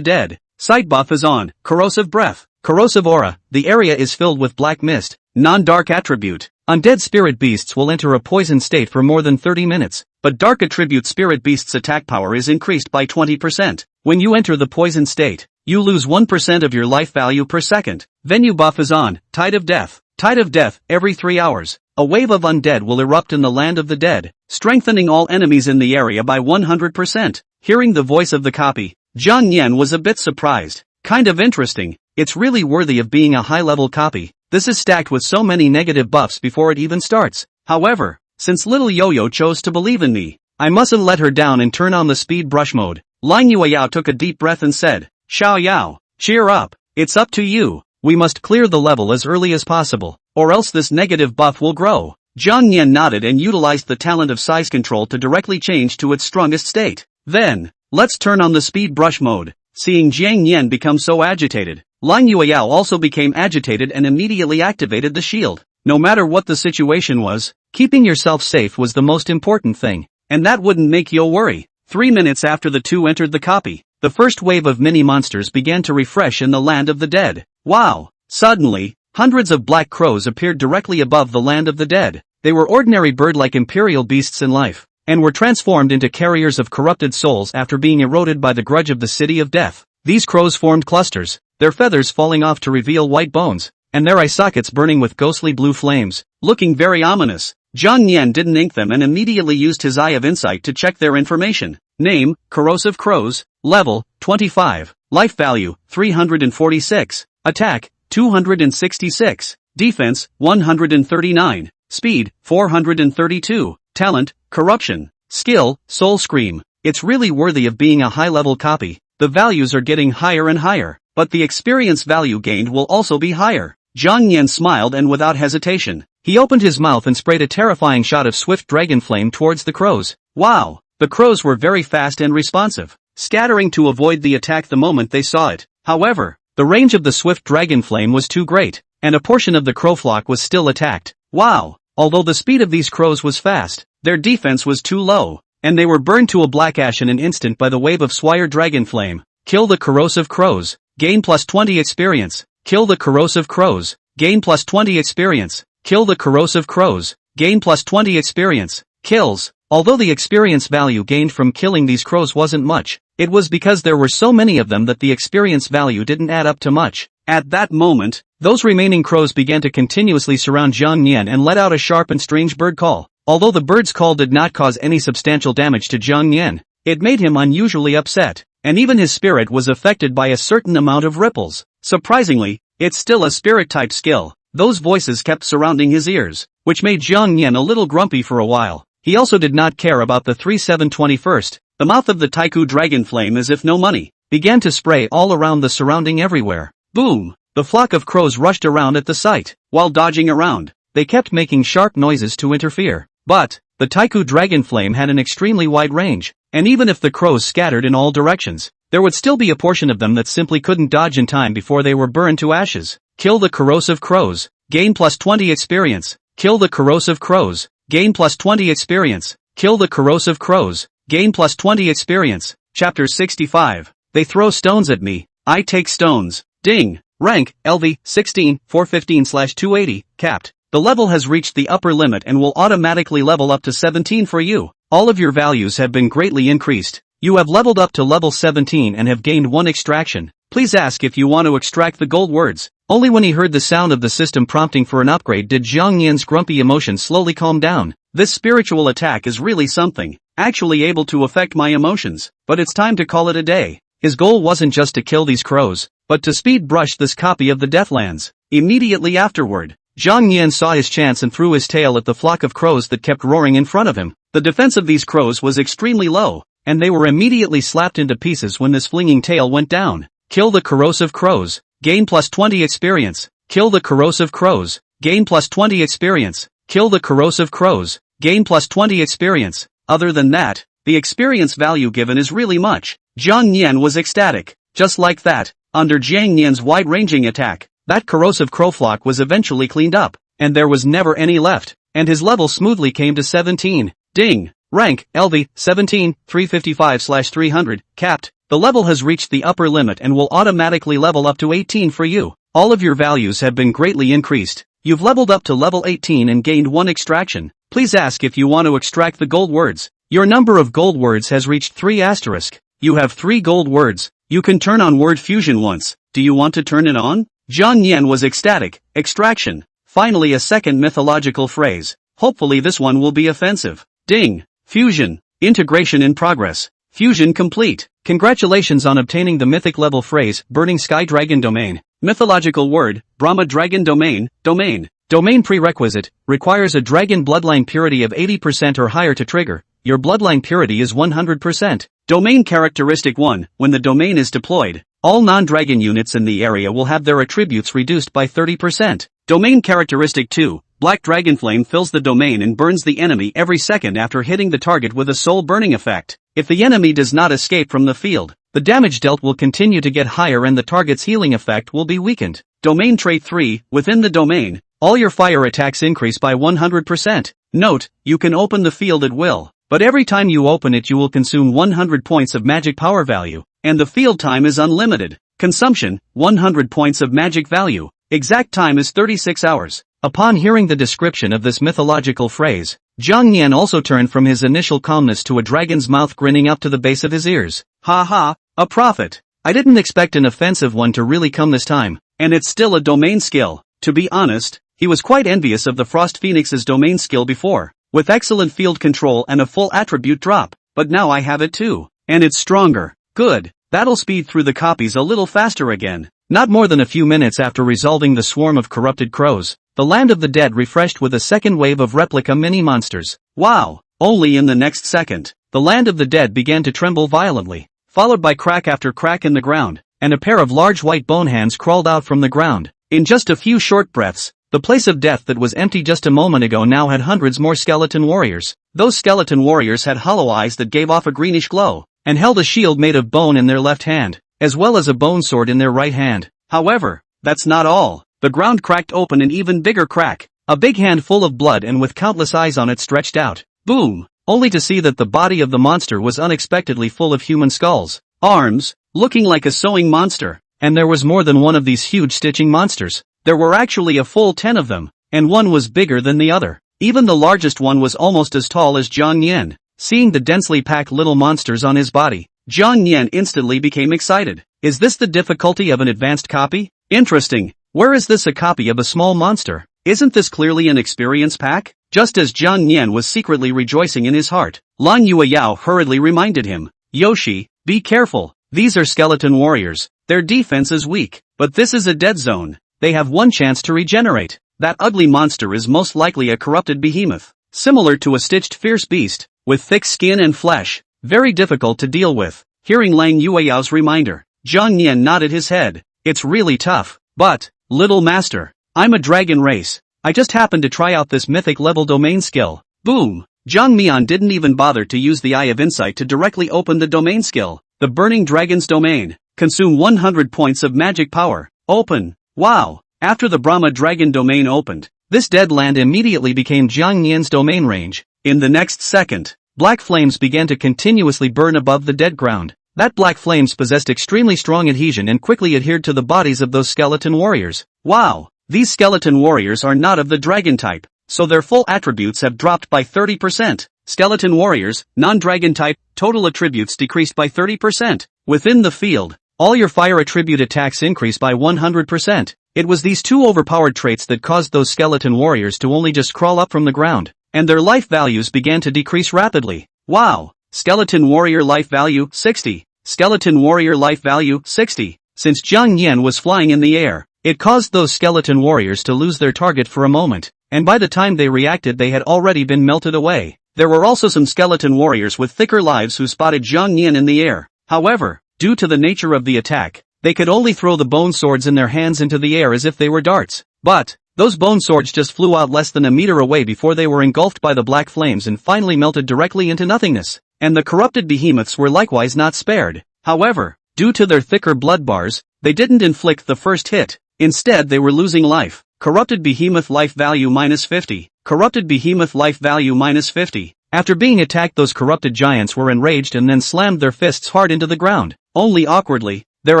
Dead. Sight buff is on, corrosive breath, corrosive aura, the area is filled with black mist, non-dark attribute. Undead spirit beasts will enter a poison state for more than 30 minutes, but dark attribute spirit beasts' attack power is increased by 20%. When you enter the poison state, you lose 1% of your life value per second. Venue buff is on, Tide of Death. Tide of Death, every 3 hours, a wave of undead will erupt in the Land of the Dead, strengthening all enemies in the area by 100%. Hearing the voice of the copy, Jiang Nian was a bit surprised. Kind of interesting, it's really worthy of being a high-level copy. This is stacked with so many negative buffs before it even starts. However, since little Yo-Yo chose to believe in me, I mustn't let her down and turn on the speed brush mode. Lang Yueyao took a deep breath and said, Xiao Yao, cheer up, it's up to you. We must clear the level as early as possible, or else this negative buff will grow. Jiang Nian nodded and utilized the talent of size control to directly change to its strongest state. Then, let's turn on the speed brush mode. Seeing Jiang Nian become so agitated, Lang Yueyao also became agitated and immediately activated the shield. No matter what the situation was, keeping yourself safe was the most important thing, and that wouldn't make Yo worry. 3 minutes after the two entered the copy, the first wave of mini-monsters began to refresh in the land of the dead. Wow! Suddenly, hundreds of black crows appeared directly above the land of the dead. They were ordinary bird-like imperial beasts in life, and were transformed into carriers of corrupted souls after being eroded by the grudge of the city of death. These crows formed clusters, their feathers falling off to reveal white bones, and their eye sockets burning with ghostly blue flames, looking very ominous. Zhang Yan didn't ink them and immediately used his eye of insight to check their information. Name, Corrosive Crows, Level, 25, Life Value, 346, Attack, 266, Defense, 139, Speed, 432, Talent, Corruption, Skill, Soul Scream. It's really worthy of being a high-level copy. The values are getting higher and higher, but the experience value gained will also be higher. Zhang Yan smiled and without hesitation, he opened his mouth and sprayed a terrifying shot of swift dragon flame towards the crows. Wow! The crows were very fast and responsive, scattering to avoid the attack the moment they saw it. However, the range of the swift dragon flame was too great, and a portion of the crow flock was still attacked. Wow! Although the speed of these crows was fast, their defense was too low, and they were burned to a black ash in an instant by the wave of Swire Dragon Flame. Kill the Corrosive Crows. Gain plus 20 experience. Kill the Corrosive Crows. Gain plus 20 experience. Kill the Corrosive Crows. Gain plus 20 experience. Kills. Although the experience value gained from killing these crows wasn't much, it was because there were so many of them that the experience value didn't add up to much. At that moment, those remaining crows began to continuously surround Zhang Yan and let out a sharp and strange bird call. Although the bird's call did not cause any substantial damage to Zhang Yan, it made him unusually upset, and even his spirit was affected by a certain amount of ripples. Surprisingly, it's still a spirit-type skill. Those voices kept surrounding his ears, which made Zhang Yan a little grumpy for a while. He also did not care about the 3721st. The mouth of the Taiku Dragon Flame, as if no money, began to spray all around the surrounding everywhere. Boom! The flock of crows rushed around at the sight. While dodging around, they kept making sharp noises to interfere. But, the Taiku Dragon Flame had an extremely wide range, and even if the crows scattered in all directions, there would still be a portion of them that simply couldn't dodge in time before they were burned to ashes. Kill the Corrosive Crows. Gain plus 20 experience. Kill the Corrosive Crows. Gain plus 20 experience. Kill the Corrosive Crows. Gain plus 20 experience. Chapter 65. They throw stones at me. I take stones. Ding. Rank, LV, 16, 415/280, capped. The level has reached the upper limit and will automatically level up to 17 for you. All of your values have been greatly increased. You have leveled up to level 17 and have gained 1 extraction. Please ask if you want to extract the gold words. Only when he heard the sound of the system prompting for an upgrade did Zhang Yan's grumpy emotions slowly calm down. This spiritual attack is really something, actually able to affect my emotions, but it's time to call it a day. His goal wasn't just to kill these crows, but to speed brush this copy of the Deathlands. Immediately afterward, Zhang Yan saw his chance and threw his tail at the flock of crows that kept roaring in front of him. The defense of these crows was extremely low, and they were immediately slapped into pieces when this flinging tail went down. Kill the Corrosive Crows. Gain plus 20 experience. Kill the Corrosive Crows. Gain plus 20 experience. Kill the Corrosive Crows. Gain plus 20 experience. Other than that, the experience value given is really much. Zhang Yan was ecstatic. Just like that, under Zhang Yan's wide-ranging attack, that corrosive crow flock was eventually cleaned up, and there was never any left, and his level smoothly came to 17. Ding. Rank, LV, 17, 355/300, capped. The level has reached the upper limit and will automatically level up to 18 for you. All of your values have been greatly increased. You've leveled up to level 18 and gained 1 extraction. Please ask if you want to extract the gold words. Your number of gold words has reached 3 asterisk. You have 3 gold words. You can turn on word fusion once. Do you want to turn it on? Zhang Yan was ecstatic. Extraction. Finally a second mythological phrase. Hopefully this one will be offensive. Ding. Fusion. Integration in progress. Fusion complete. Congratulations on obtaining the mythic level phrase, Burning Sky Dragon Domain. Mythological word, Brahma Dragon Domain, Domain. Domain prerequisite, requires a dragon bloodline purity of 80% or higher to trigger. Your bloodline purity is 100%. Domain characteristic 1, when the domain is deployed, all non-dragon units in the area will have their attributes reduced by 30%. Domain characteristic 2, Black Dragon Flame fills the domain and burns the enemy every second after hitting the target with a soul burning effect. If the enemy does not escape from the field, the damage dealt will continue to get higher and the target's healing effect will be weakened. Domain trait 3, within the domain, all your fire attacks increase by 100%. Note, you can open the field at will. but every time you open it you will consume 100 points of magic power value, and the field time is unlimited. Consumption, 100 points of magic value. Exact time is 36 hours. Upon hearing the description of this mythological phrase, Jiang Nian also turned from his initial calmness to a dragon's mouth grinning up to the base of his ears. Ha ha, a prophet. I didn't expect an offensive one to really come this time, and it's still a domain skill. To be honest, he was quite envious of the Frost Phoenix's domain skill before, with excellent field control and a full attribute drop, but now I have it too, and it's stronger. Good, that'll speed through the copies a little faster again. Not more than a few minutes after resolving the swarm of corrupted crows, the land of the dead refreshed with a second wave of replica mini-monsters. Wow! Only in the next second, the land of the dead began to tremble violently, followed by crack after crack in the ground, and a pair of large white bone hands crawled out from the ground. In just a few short breaths, the place of death that was empty just a moment ago now had hundreds more skeleton warriors. Those skeleton warriors had hollow eyes that gave off a greenish glow, and held a shield made of bone in their left hand, as well as a bone sword in their right hand. However, that's not all. The ground cracked open an even bigger crack, a big hand full of blood and with countless eyes on it stretched out. Boom! Only to see that the body of the monster was unexpectedly full of human skulls, arms, looking like a sewing monster, and there was more than one of these huge stitching monsters. There were actually a full 10 of them, and one was bigger than the other. Even the largest one was almost as tall as Jiang Nian. Seeing the densely packed little monsters on his body, Jiang Nian instantly became excited. Is this the difficulty of an advanced copy? Interesting. Where is this a copy of a small monster? Isn't this clearly an experience pack? Just as Jiang Nian was secretly rejoicing in his heart, Lan Yueyao hurriedly reminded him, Yoshi, be careful. These are skeleton warriors. Their defense is weak, but this is a dead zone. They have one chance to regenerate. That ugly monster is most likely a corrupted behemoth, similar to a stitched fierce beast, with thick skin and flesh, very difficult to deal with. Hearing Lang Yueyao's reminder, Jiang Nian nodded his head. It's really tough, but, little master, I'm a dragon race. I just happened to try out this mythic level domain skill. Boom! Zhang Mian didn't even bother to use the Eye of Insight to directly open the domain skill. The Burning Dragon's domain. Consume 100 points of magic power. Open. Wow! After the Brahma Dragon domain opened, this dead land immediately became Jiang Nian's domain range. In the next second, black flames began to continuously burn above the dead ground. That black flames possessed extremely strong adhesion and quickly adhered to the bodies of those skeleton warriors. Wow! These skeleton warriors are not of the dragon type, so their full attributes have dropped by 30%. Skeleton warriors, non-dragon type, total attributes decreased by 30%. Within the field, all your fire attribute attacks increase by 100%. It was these two overpowered traits that caused those skeleton warriors to only just crawl up from the ground, and their life values began to decrease rapidly. Wow! Skeleton warrior life value, 60. Skeleton warrior life value, 60. Since Jiang Nian was flying in the air, it caused those skeleton warriors to lose their target for a moment, and by the time they reacted they had already been melted away. There were also some skeleton warriors with thicker lives who spotted Jiang Nian in the air. However, due to the nature of the attack, they could only throw the bone swords in their hands into the air as if they were darts. But, those bone swords just flew out less than a meter away before they were engulfed by the black flames and finally melted directly into nothingness. And the corrupted behemoths were likewise not spared. However, due to their thicker blood bars, they didn't inflict the first hit. Instead they were losing life. Corrupted behemoth life value minus 50. Corrupted behemoth life value minus 50. After being attacked, those corrupted giants were enraged and then slammed their fists hard into the ground. Only awkwardly, their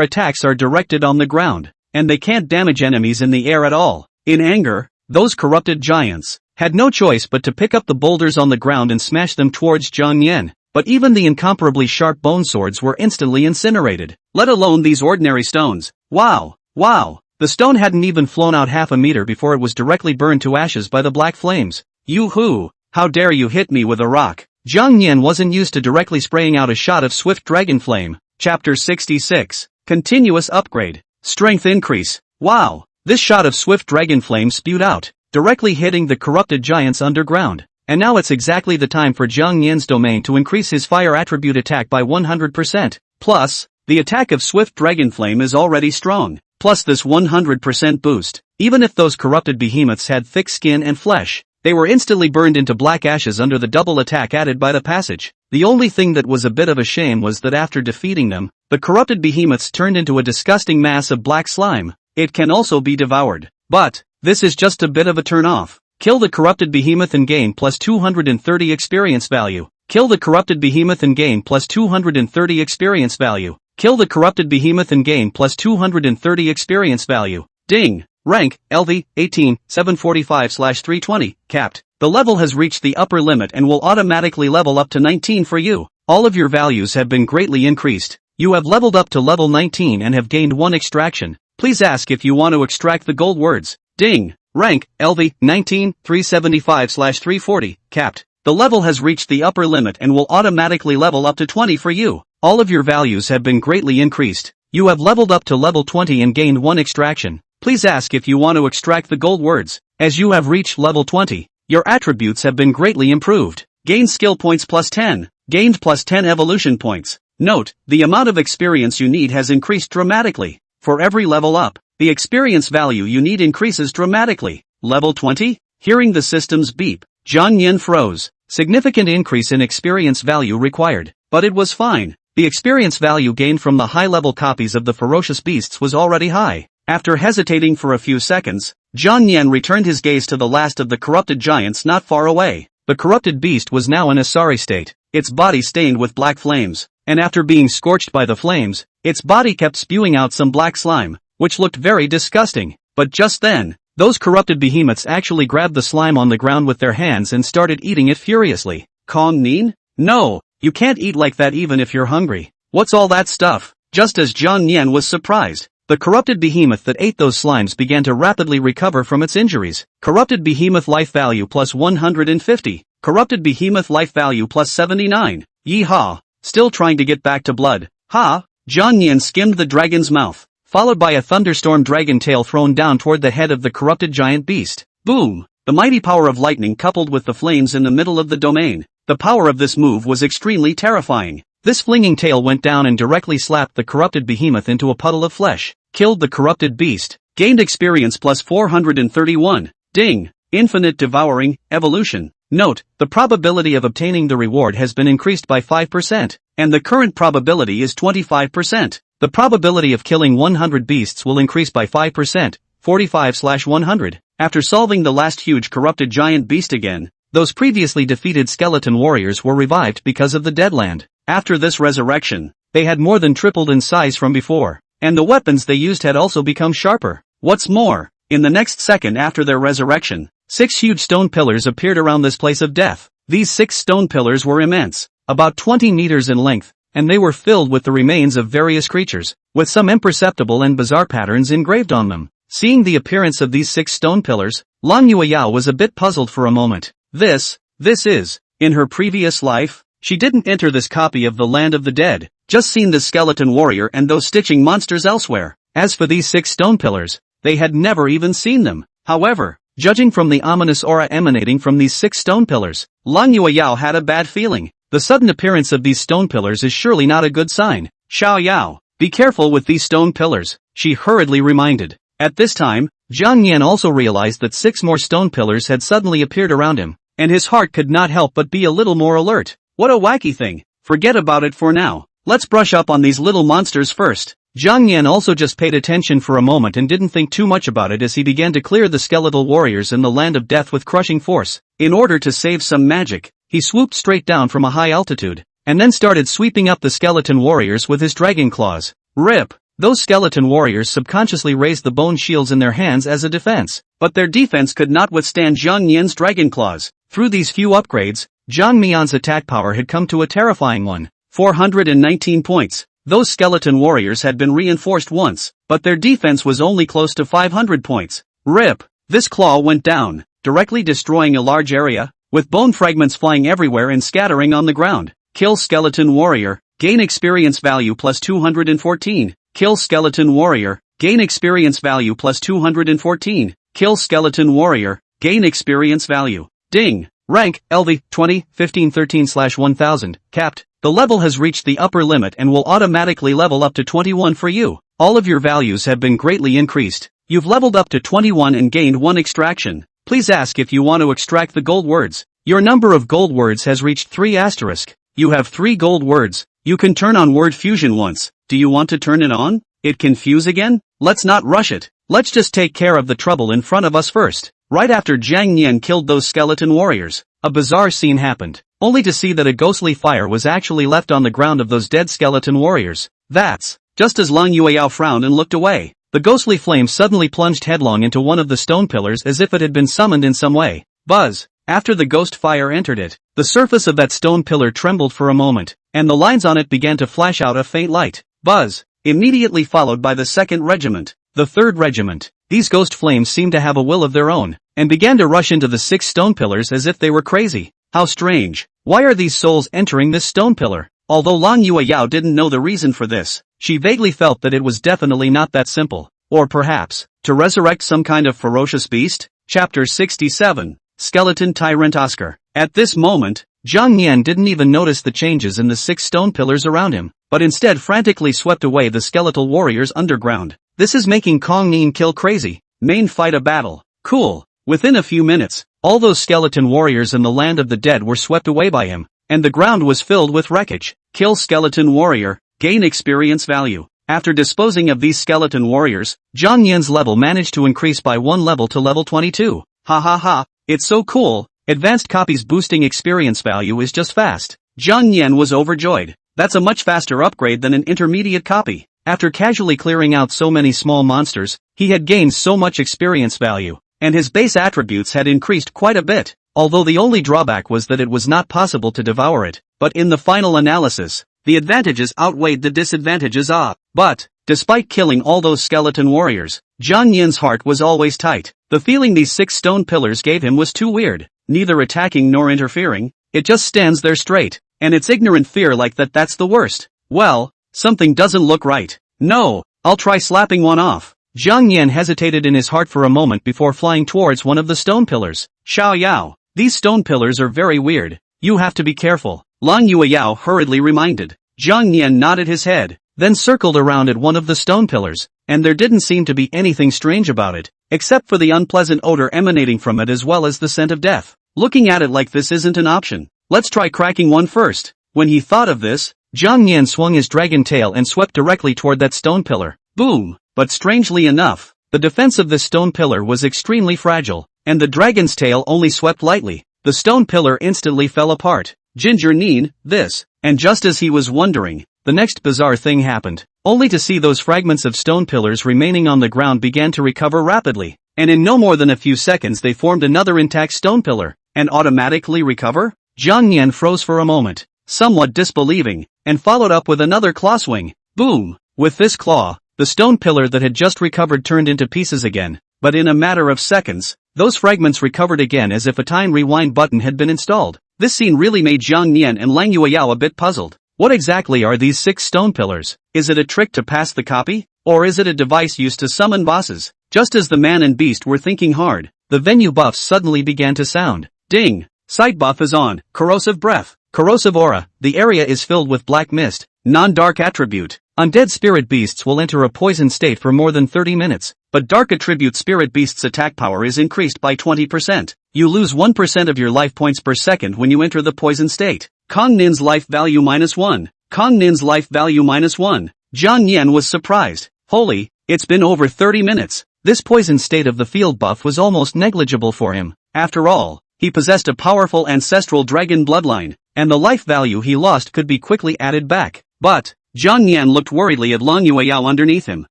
attacks are directed on the ground, and they can't damage enemies in the air at all. In anger, those corrupted giants had no choice but to pick up the boulders on the ground and smash them towards Jiang Nian. But even the incomparably sharp bone swords were instantly incinerated, let alone these ordinary stones. Wow! Wow! The stone hadn't even flown out half a meter before it was directly burned to ashes by the black flames. Yoo-hoo! How dare you hit me with a rock? Jiang Nian wasn't used to directly spraying out a shot of swift dragon flame. Chapter 66. Continuous upgrade. Strength increase. Wow! This shot of swift dragon flame spewed out, directly hitting the corrupted giants underground. And now it's exactly the time for Jiang Nian's domain to increase his fire attribute attack by 100%. Plus, the attack of Swift Dragon Flame is already strong. Plus this 100% boost. Even if those corrupted behemoths had thick skin and flesh, they were instantly burned into black ashes under the double attack added by the passage. The only thing that was a bit of a shame was that after defeating them, the corrupted behemoths turned into a disgusting mass of black slime. It can also be devoured. But, this is just a bit of a turn-off. Kill the corrupted behemoth and gain plus 230 experience value. Kill the corrupted behemoth and gain plus 230 experience value. Kill the corrupted behemoth and gain plus 230 experience value. Ding. Rank, LV, 18, 745/320, capped. The level has reached the upper limit and will automatically level up to 19 for you. All of your values have been greatly increased. You have leveled up to level 19 and have gained 1 extraction. Please ask if you want to extract the gold words. Ding. Rank, LV, 19, 375/340, capped. The level has reached the upper limit and will automatically level up to 20 for you. All of your values have been greatly increased. You have leveled up to level 20 and gained 1 extraction. Please ask if you want to extract the gold words. As you have reached level 20, your attributes have been greatly improved. Gain skill points plus 10. Gained plus 10 evolution points. Note, the amount of experience you need has increased dramatically. For every level up, the experience value you need increases dramatically. Level 20? Hearing the system's beep, Jiang Yin froze. Significant increase in experience value required. But it was fine. The experience value gained from the high-level copies of the ferocious beasts was already high. After hesitating for a few seconds, Jiang Yin returned his gaze to the last of the corrupted giants not far away. The corrupted beast was now in a sorry state, its body stained with black flames, and after being scorched by the flames, its body kept spewing out some black slime, which looked very disgusting. But just then, those corrupted behemoths actually grabbed the slime on the ground with their hands and started eating it furiously. Kong Nin? No, you can't eat like that even if you're hungry. What's all that stuff? Just as Jiang Yin was surprised, the corrupted behemoth that ate those slimes began to rapidly recover from its injuries. Corrupted behemoth life value plus 150. Corrupted behemoth life value plus 79. Yeehaw. Still trying to get back to blood. Ha! Jiang Yin skimmed the dragon's mouth, followed by a thunderstorm dragon tail thrown down toward the head of the corrupted giant beast. Boom! The mighty power of lightning coupled with the flames in the middle of the domain. The power of this move was extremely terrifying. This flinging tail went down and directly slapped the corrupted behemoth into a puddle of flesh. Killed the corrupted beast. Gained experience plus 431. Ding. Infinite devouring, evolution. Note, the probability of obtaining the reward has been increased by 5%, and the current probability is 25%. The probability of killing 100 beasts will increase by 5%, 45/100. After solving the last huge corrupted giant beast again, those previously defeated skeleton warriors were revived because of the Deadland. After this resurrection, they had more than tripled in size from before, and the weapons they used had also become sharper. What's more, in the next second after their resurrection, 6 huge stone pillars appeared around this place of death. These 6 stone pillars were immense, about 20 meters in length, and they were filled with the remains of various creatures, with some imperceptible and bizarre patterns engraved on them. Seeing the appearance of these 6 stone pillars, Lang Yueyao was a bit puzzled for a moment. This is, in her previous life, she didn't enter this copy of the Land of the Dead, just seen the skeleton warrior and those stitching monsters elsewhere. As for these 6 stone pillars, they had never even seen them. However, judging from the ominous aura emanating from these 6 stone pillars, Lang Yueyao had a bad feeling. The sudden appearance of these stone pillars is surely not a good sign. Xiao Yao, be careful with these stone pillars, she hurriedly reminded. At this time, Jiang Yin also realized that 6 more stone pillars had suddenly appeared around him, and his heart could not help but be a little more alert. What a wacky thing. Forget about it for now. Let's brush up on these little monsters first. Jiang Yin also just paid attention for a moment and didn't think too much about it as he began to clear the skeletal warriors in the Land of Death with crushing force. In order to save some magic, he swooped straight down from a high altitude, and then started sweeping up the skeleton warriors with his dragon claws. Rip! Those skeleton warriors subconsciously raised the bone shields in their hands as a defense, but their defense could not withstand Jiang Yin's dragon claws. Through these few upgrades, Jiang Mian's attack power had come to a terrifying 419 points. Those skeleton warriors had been reinforced once, but their defense was only close to 500 points. Rip! This claw went down, directly destroying a large area, with bone fragments flying everywhere and scattering on the ground. Kill skeleton warrior, gain experience value plus 214. Kill skeleton warrior, gain experience value plus 214. Kill skeleton warrior, gain experience value. Ding! Rank, LV, 20, 1513/1000, capped. The level has reached the upper limit and will automatically level up to 21 for you. All of your values have been greatly increased. You've leveled up to 21 and gained 1 extraction. Please ask if you want to extract the gold words. Your number of gold words has reached 3 asterisk. You have 3 gold words. You can turn on word fusion once. Do you want to turn it on? It can fuse again? Let's not rush it. Let's just take care of the trouble in front of us first. Right after Jiang Yin killed those skeleton warriors, a bizarre scene happened. only to see that a ghostly fire was actually left on the ground of those dead skeleton warriors. That's, just as Lang Yueyao frowned and looked away, the ghostly flame suddenly plunged headlong into one of the stone pillars as if it had been summoned in some way. Buzz! After the ghost fire entered it, the surface of that stone pillar trembled for a moment, and the lines on it began to flash out a faint light. Buzz! Immediately followed by the 2nd Regiment, the 3rd Regiment. These ghost flames seemed to have a will of their own, and began to rush into the 6 stone pillars as if they were crazy. How strange! Why are these souls entering this stone pillar? Although Lang Yueyao didn't know the reason for this, she vaguely felt that it was definitely not that simple. Or perhaps, to resurrect some kind of ferocious beast? Chapter 67. Skeleton Tyrant Oscar. At this moment, Jiang Yan didn't even notice the changes in the 6 stone pillars around him, but instead frantically swept away the skeletal warriors underground. This is making Kong Nin kill crazy. Main fight a battle. Cool. Within a few minutes, all those skeleton warriors in the land of the dead were swept away by him, and the ground was filled with wreckage. Kill skeleton warrior, gain experience value. After disposing of these skeleton warriors, Jiang Yan's level managed to increase by 1 level to level 22. Ha ha ha, it's so cool, advanced copies boosting experience value is just fast. Jiang Yan was overjoyed. That's a much faster upgrade than an intermediate copy. After casually clearing out so many small monsters, he had gained so much experience value, and his base attributes had increased quite a bit, although the only drawback was that it was not possible to devour it. But in the final analysis, the advantages outweighed the disadvantages. But, despite killing all those skeleton warriors, Jiang Yan's heart was always tight. The feeling these 6 stone pillars gave him was too weird, neither attacking nor interfering, it just stands there straight, and it's ignorant fear like that's the worst. Well, something doesn't look right. No, I'll try slapping one off. Jiang Yan hesitated in his heart for a moment before flying towards one of the stone pillars. Xiao Yao, these stone pillars are very weird. You have to be careful. Lang Yueyao hurriedly reminded. Jiang Yan nodded his head, then circled around at one of the stone pillars, and there didn't seem to be anything strange about it, except for the unpleasant odor emanating from it as well as the scent of death. Looking at it like this isn't an option. Let's try cracking one first. When he thought of this, Jiang Yan swung his dragon tail and swept directly toward that stone pillar. Boom! But strangely enough, the defense of this stone pillar was extremely fragile, and the dragon's tail only swept lightly. The stone pillar instantly fell apart. Ginger Nin, this. And just as he was wondering, the next bizarre thing happened, only to see those fragments of stone pillars remaining on the ground began to recover rapidly, and in no more than a few seconds they formed another intact stone pillar, and automatically recover? Jiang Yan froze for a moment, somewhat disbelieving, and followed up with another claw swing. Boom! With this claw, the stone pillar that had just recovered turned into pieces again, but in a matter of seconds, those fragments recovered again as if a time rewind button had been installed. This scene really made Jiang Yan and Lang Yueyao a bit puzzled. What exactly are these 6 stone pillars? Is it a trick to pass the copy? Or is it a device used to summon bosses? Just as the man and beast were thinking hard, the venue buffs suddenly began to sound. Ding! Sight buff is on. Corrosive breath. Corrosive aura. The area is filled with black mist. Non-dark attribute. Undead spirit beasts will enter a poison state for more than 30 minutes, but dark attribute spirit beasts' attack power is increased by 20%. You lose 1% of your life points per second when you enter the poison state. Kong Nin's life value -1. Kong Nin's life value -1. Jiang Yan was surprised. Holy, it's been over 30 minutes. This poison state of the field buff was almost negligible for him. After all, he possessed a powerful ancestral dragon bloodline, and the life value he lost could be quickly added back. But, Jiang Yan looked worriedly at Lang Yueyao underneath him.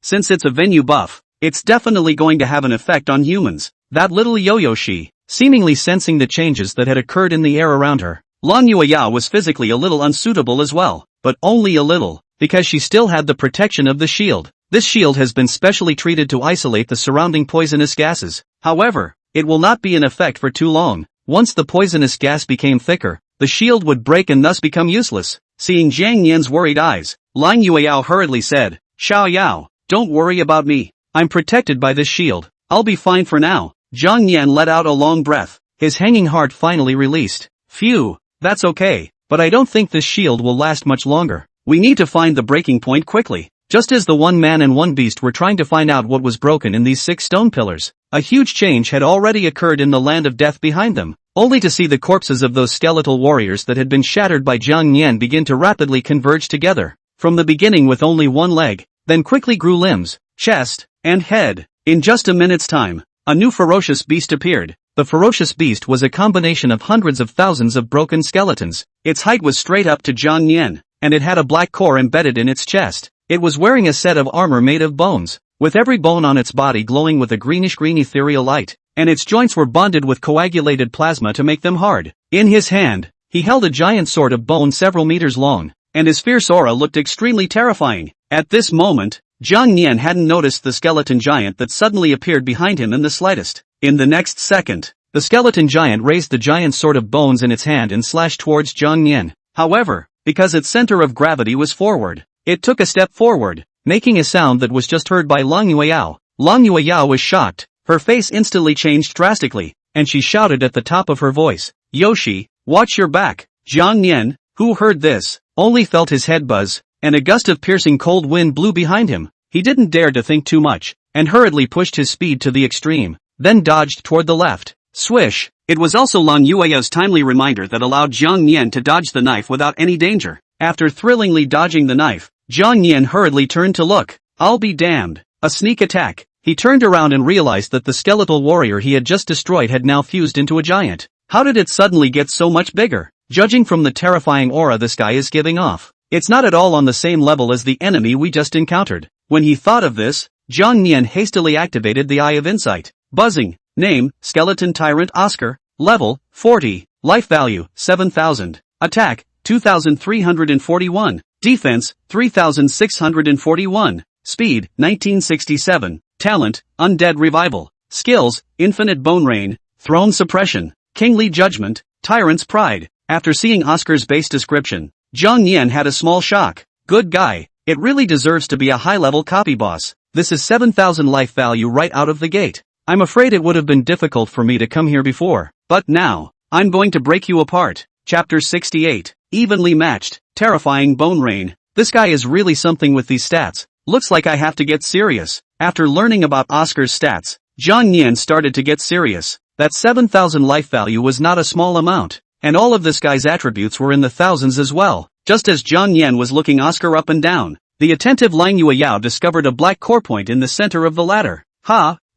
Since it's a venue buff, it's definitely going to have an effect on humans. That little yo-yo she, seemingly sensing the changes that had occurred in the air around her. Lang Yueyao was physically a little unsuitable as well, but only a little, because she still had the protection of the shield. This shield has been specially treated to isolate the surrounding poisonous gases. However, it will not be in effect for too long. Once the poisonous gas became thicker, the shield would break and thus become useless. Seeing Jiang Yan's worried eyes, Lang Yueyao hurriedly said, Xiao Yao, don't worry about me. I'm protected by this shield. I'll be fine for now. Jiang Yan let out a long breath. His hanging heart finally released. Phew, that's okay, but I don't think this shield will last much longer. We need to find the breaking point quickly. Just as the one man and one beast were trying to find out what was broken in these 6 stone pillars, a huge change had already occurred in the land of death behind them, only to see the corpses of those skeletal warriors that had been shattered by Jiang Yan begin to rapidly converge together, from the beginning with only one leg, then quickly grew limbs, chest, and head. In just a minute's time, a new ferocious beast appeared. The ferocious beast was a combination of hundreds of thousands of broken skeletons. Its height was straight up to Jiang Nian, and it had a black core embedded in its chest. It was wearing a set of armor made of bones, with every bone on its body glowing with a greenish-green ethereal light, and its joints were bonded with coagulated plasma to make them hard. In his hand, he held a giant sword of bone several meters long, and his fierce aura looked extremely terrifying. At this moment, Jiang Nian hadn't noticed the skeleton giant that suddenly appeared behind him in the slightest. In the next second, the skeleton giant raised the giant sword of bones in its hand and slashed towards Jiang Nian. However, because its center of gravity was forward, it took a step forward, making a sound that was just heard by Lang Yueyao. Lang Yueyao was shocked. Her face instantly changed drastically, and she shouted at the top of her voice, "Yoshi, watch your back!" Jiang Nian, who heard this, only felt his head buzz, and a gust of piercing cold wind blew behind him. He didn't dare to think too much, and hurriedly pushed his speed to the extreme, then dodged toward the left. Swish! It was also Lang Yueyao's timely reminder that allowed Jiang Nian to dodge the knife without any danger. After thrillingly dodging the knife, Jiang Nian hurriedly turned to look. I'll be damned. A sneak attack. He turned around and realized that the skeletal warrior he had just destroyed had now fused into a giant. How did it suddenly get so much bigger? Judging from the terrifying aura this guy is giving off, it's not at all on the same level as the enemy we just encountered. When he thought of this, Jiang Nian hastily activated the Eye of Insight. Buzzing. Name, Skeleton Tyrant Oscar. Level, 40. Life value, 7,000. Attack, 2,341. Defense, 3,641. Speed, 1967. Talent, Undead Revival. Skills, Infinite Bone Rain, Throne Suppression, Kingly Judgment, Tyrant's Pride. After seeing Oscar's base description, Jiang Nian had a small shock. Good guy. It really deserves to be a high-level copy boss. This is 7,000 life value right out of the gate. I'm afraid it would have been difficult for me to come here before, but now, I'm going to break you apart. Chapter 68. Evenly Matched, Terrifying Bone Rain. This guy is really something with these stats. Looks like I have to get serious. After learning about Oscar's stats, Jiang Nian started to get serious. That 7,000 life value was not a small amount, and all of this guy's attributes were in the thousands as well. Just as Jiang Nian was looking Oscar up and down, the attentive Lang Yueyao discovered a black core point in the center of the ladder.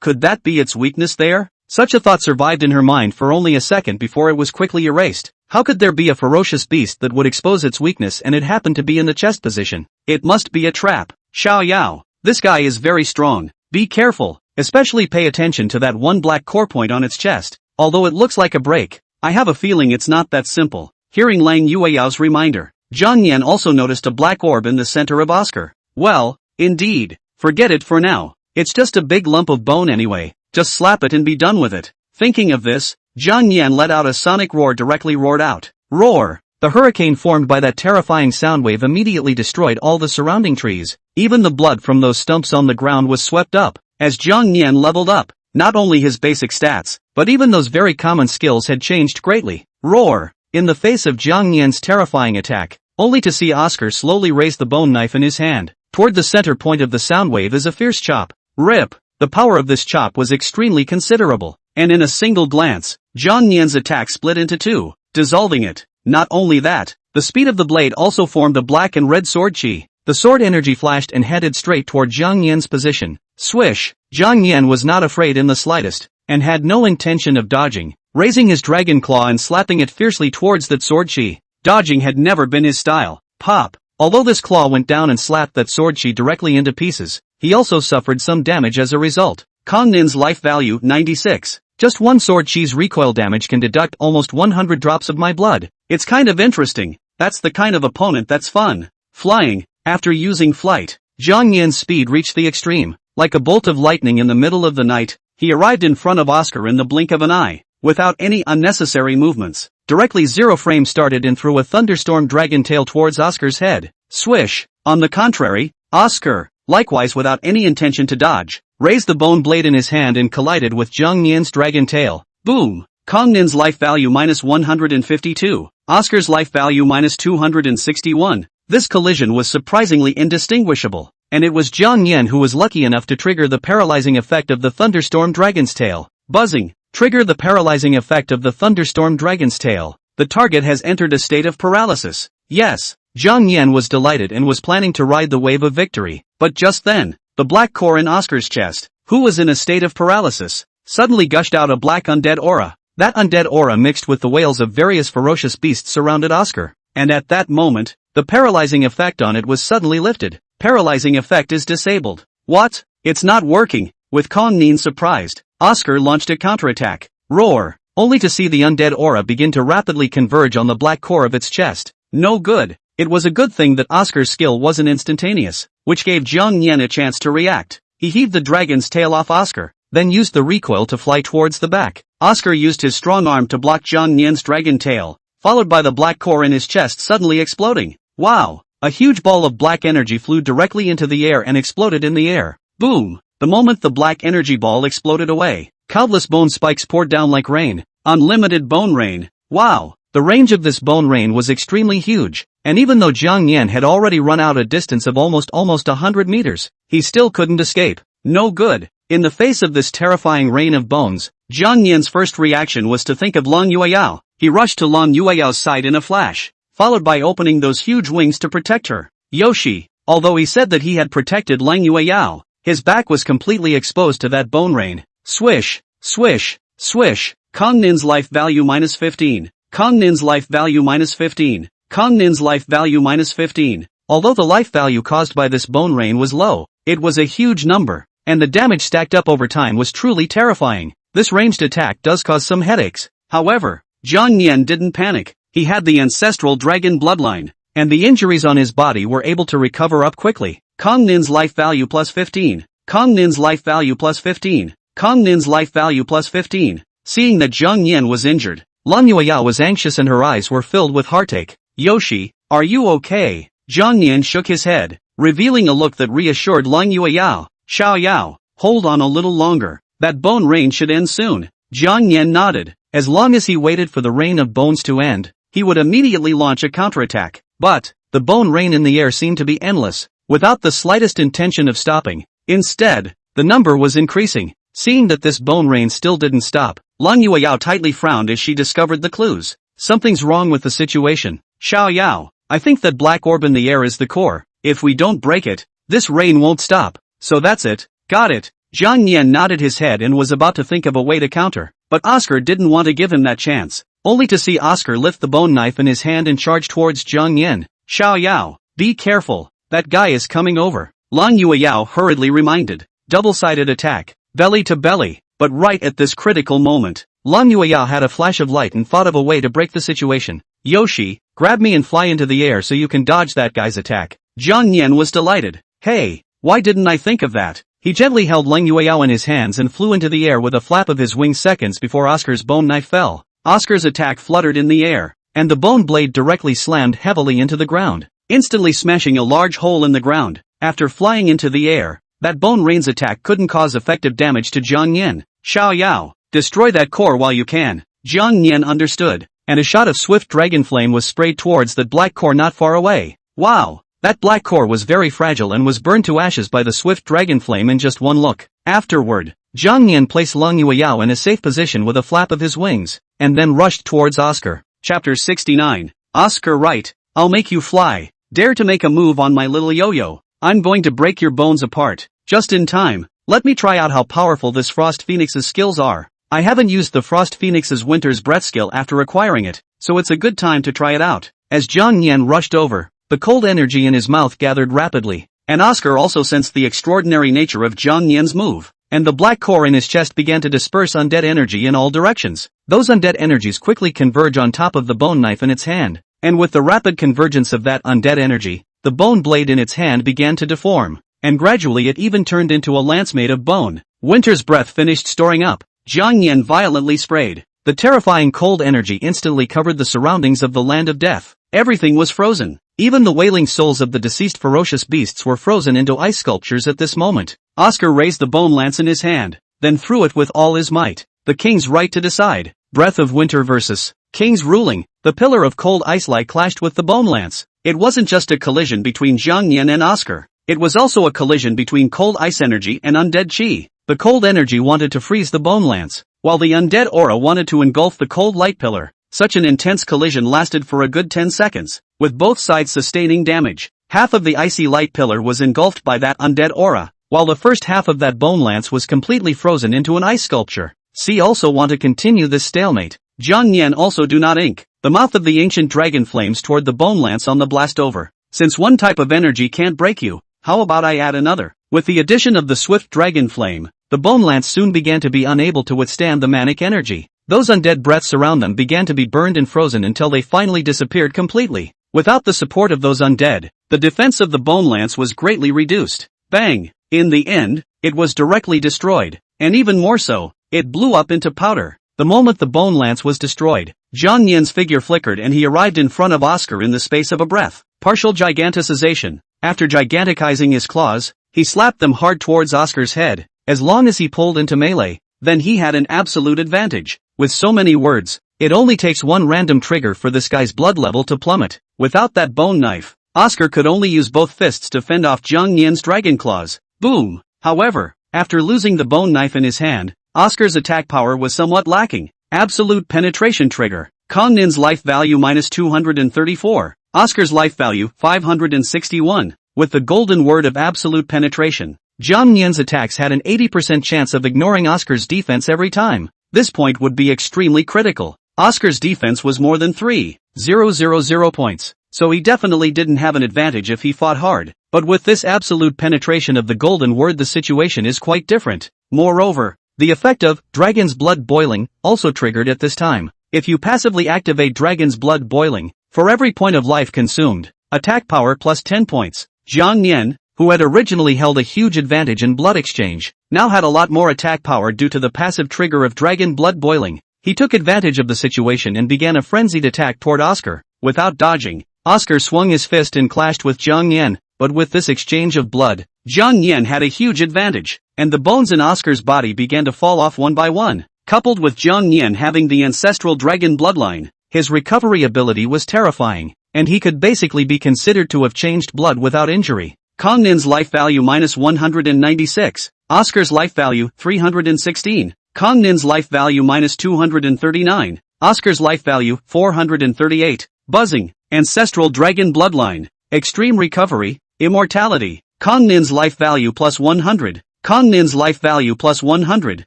Could that be its weakness there? Such a thought survived in her mind for only a second before it was quickly erased. How could there be a ferocious beast that would expose its weakness and it happened to be in the chest position? It must be a trap. Xiao Yao. This guy is very strong. Be careful. Especially pay attention to that one black core point on its chest. Although it looks like a break, I have a feeling it's not that simple. Hearing Lang Yueyao's reminder, Jiang Nian also noticed a black orb in the center of Oscar. Well, indeed. Forget it for now. It's just a big lump of bone anyway. Just slap it and be done with it. Thinking of this, Jiang Nian let out a sonic roar directly roared out. Roar! The hurricane formed by that terrifying sound wave immediately destroyed all the surrounding trees. Even the blood from those stumps on the ground was swept up. As Jiang Nian leveled up, not only his basic stats, but even those very common skills had changed greatly. Roar! In the face of Jiang Nian's terrifying attack, only to see Oscar slowly raise the bone knife in his hand. Toward the center point of the sound wave is a fierce chop. Rip! The power of this chop was extremely considerable, and in a single glance, Jiang Nian's attack split into two, dissolving it. Not only that, the speed of the blade also formed a black and red sword chi. The sword energy flashed and headed straight toward Jiang Nian's position. Swish! Jiang Nian was not afraid in the slightest, and had no intention of dodging, raising his dragon claw and slapping it fiercely towards that sword chi. Dodging had never been his style. Pop! Although this claw went down and slapped that sword chi directly into pieces, he also suffered some damage as a result. Kong Nin's life value, 96. Just one sword chi's recoil damage can deduct almost 100 drops of my blood. It's kind of interesting. That's the kind of opponent that's fun. Flying. After using flight, Jiang Nian's speed reached the extreme. Like a bolt of lightning in the middle of the night, he arrived in front of Oscar in the blink of an eye, without any unnecessary movements. Directly zero frame started and threw a thunderstorm dragon tail towards Oscar's head. Swish! On the contrary, Oscar, likewise without any intention to dodge, raised the bone blade in his hand and collided with Jiang Nian's dragon tail. Boom! Kong Nin's life value minus 152. Oscar's life value minus 261. This collision was surprisingly indistinguishable, and it was Jiang Nian who was lucky enough to trigger the paralyzing effect of the thunderstorm dragon's tail. Buzzing. Trigger the paralyzing effect of the thunderstorm dragon's tail. The target has entered a state of paralysis. Yes, Jiang Nian was delighted and was planning to ride the wave of victory, but just then, the black core in Oscar's chest, who was in a state of paralysis, suddenly gushed out a black undead aura. That undead aura mixed with the wails of various ferocious beasts surrounded Oscar, and at that moment, the paralyzing effect on it was suddenly lifted. Paralyzing effect is disabled. What? It's not working. With Kong Nin surprised, Oscar launched a counterattack. Roar! Only to see the undead aura begin to rapidly converge on the black core of its chest. No good. It was a good thing that Oscar's skill wasn't instantaneous, which gave Jiang Yan a chance to react. He heaved the dragon's tail off Oscar, then used the recoil to fly towards the back. Oscar used his strong arm to block Jiang Yan's dragon tail, followed by the black core in his chest suddenly exploding. Wow! A huge ball of black energy flew directly into the air and exploded in the air. Boom! The moment the black energy ball exploded away, countless bone spikes poured down like rain. Unlimited bone rain. Wow! The range of this bone rain was extremely huge, and even though Jiang Yan had already run out a distance of almost 100 meters, he still couldn't escape. No good. In the face of this terrifying rain of bones, Jiang Yan's first reaction was to think of Long Yueyao. He rushed to Long Yueyao's side in a flash, followed by opening those huge wings to protect her. Yoshi, although he said that he had protected Lang Yueyao, his back was completely exposed to that bone rain. Swish, swish, swish. Kong Nin's life value minus 15. Kong Nin's life value minus 15. Kong Nin's life value minus 15. Although the life value caused by this bone rain was low, it was a huge number, and the damage stacked up over time was truly terrifying. This ranged attack does cause some headaches. However, Jiang Yan didn't panic. He had the ancestral dragon bloodline, and the injuries on his body were able to recover up quickly. Kong Nin's life value plus 15. Kong Nin's life value plus 15. Kong Nin's life value plus 15. Seeing that Jiang Yan was injured, Lang Yueyao was anxious and her eyes were filled with heartache. Yoshi, are you okay? Jiang Yan shook his head, revealing a look that reassured Lang Yueyao. Xiao Yao, hold on a little longer. That bone rain should end soon. Jiang Yan nodded. As long as he waited for the rain of bones to end, he would immediately launch a counterattack. But the bone rain in the air seemed to be endless, without the slightest intention of stopping. Instead, the number was increasing. Seeing that this bone rain still didn't stop, Lang Yueyao tightly frowned as she discovered the clues. Something's wrong with the situation. Xiao Yao, I think that black orb in the air is the core. If we don't break it, this rain won't stop. So that's it. Got it. Jiang Yan nodded his head and was about to think of a way to counter, but Oscar didn't want to give him that chance, only to see Oscar lift the bone knife in his hand and charge towards Jiang Yan. Xiao Yao, be careful. That guy is coming over. Lang Yueyao hurriedly reminded. Double-sided attack. Belly to belly. But right at this critical moment, Lang Yueyao had a flash of light and thought of a way to break the situation. Yoshi, grab me and fly into the air so you can dodge that guy's attack. Jiang Yan was delighted. Hey, why didn't I think of that? He gently held Lang Yueyao in his hands and flew into the air with a flap of his wings seconds before Oscar's bone knife fell. Oscar's attack fluttered in the air, and the bone blade directly slammed heavily into the ground, instantly smashing a large hole in the ground. After flying into the air, that bone rain's attack couldn't cause effective damage to Jiang Yan. Xiao Yao, destroy that core while you can. Jiang Yan understood, and a shot of swift dragon flame was sprayed towards that black core not far away. Wow! That black core was very fragile and was burned to ashes by the swift dragon flame in just one look. Afterward, Jiang Yan placed Lang Yueyao in a safe position with a flap of his wings, and then rushed towards Oscar. Chapter 69. Oscar right, I'll make you fly. Dare to make a move on my little yo-yo. I'm going to break your bones apart. Just in time. Let me try out how powerful this Frost Phoenix's skills are. I haven't used the Frost Phoenix's Winter's Breath skill after acquiring it, so it's a good time to try it out. As Jiang Yan rushed over, the cold energy in his mouth gathered rapidly, and Oscar also sensed the extraordinary nature of Jiang Yan's move, and the black core in his chest began to disperse undead energy in all directions. Those undead energies quickly converge on top of the bone knife in its hand, and with the rapid convergence of that undead energy, the bone blade in its hand began to deform, and gradually it even turned into a lance made of bone. Winter's Breath finished storing up. Jiang Yan violently sprayed. The terrifying cold energy instantly covered the surroundings of the land of death. Everything was frozen. Even the wailing souls of the deceased ferocious beasts were frozen into ice sculptures at this moment. Oscar raised the bone lance in his hand, then threw it with all his might. The king's right to decide. Breath of Winter versus King's ruling. The pillar of cold ice light clashed with the bone lance. It wasn't just a collision between Jiang Yan and Oscar. It was also a collision between cold ice energy and undead chi. The cold energy wanted to freeze the bone lance, while the undead aura wanted to engulf the cold light pillar. Such an intense collision lasted for a good 10 seconds, with both sides sustaining damage. Half of the icy light pillar was engulfed by that undead aura, while the first half of that bone lance was completely frozen into an ice sculpture. See also want to continue this stalemate. Jiang Yan also do not ink. The mouth of the ancient dragon flames toward the bone lance on the blast over. Since one type of energy can't break you, how about I add another? With the addition of the swift dragon flame, the bone lance soon began to be unable to withstand the manic energy. Those undead breaths around them began to be burned and frozen until they finally disappeared completely. Without the support of those undead, the defense of the bone lance was greatly reduced. Bang! In the end, it was directly destroyed. And even more so, it blew up into powder. The moment the bone lance was destroyed, Jiang Yan's figure flickered and he arrived in front of Oscar in the space of a breath. Partial giganticization. After giganticizing his claws, he slapped them hard towards Oscar's head. As long as he pulled into melee, then he had an absolute advantage. With so many words, it only takes one random trigger for this guy's blood level to plummet. Without that bone knife, Oscar could only use both fists to fend off Jiang Yan's dragon claws. Boom! However, after losing the bone knife in his hand, Oscar's attack power was somewhat lacking. Absolute penetration trigger. Kong Nin's life value minus 234. Oscar's life value 561. With the golden word of absolute penetration, Jiang Yan's attacks had an 80% chance of ignoring Oscar's defense every time. This point would be extremely critical. Oscar's defense was more than 3,000 points, so he definitely didn't have an advantage if he fought hard. But with this absolute penetration of the golden word, the situation is quite different. Moreover, the effect of Dragon's Blood Boiling also triggered at this time. If you passively activate Dragon's Blood Boiling, for every point of life consumed, attack power plus 10 points. Jiang Yan, who had originally held a huge advantage in blood exchange, now had a lot more attack power due to the passive trigger of Dragon Blood Boiling. He took advantage of the situation and began a frenzied attack toward Oscar. Without dodging, Oscar swung his fist and clashed with Jiang Yan, but with this exchange of blood, Jiang Yan had a huge advantage, and the bones in Oscar's body began to fall off one by one. Coupled with Jiang Yan having the ancestral dragon bloodline, his recovery ability was terrifying, and he could basically be considered to have changed blood without injury. Kong Nin's life value minus 196, Oscar's life value 316, Kong Nin's life value minus 239, Oscar's life value 438, buzzing, ancestral dragon bloodline, extreme recovery, immortality, Kong Nin's life value plus 100, Kong Nin's life value plus 100.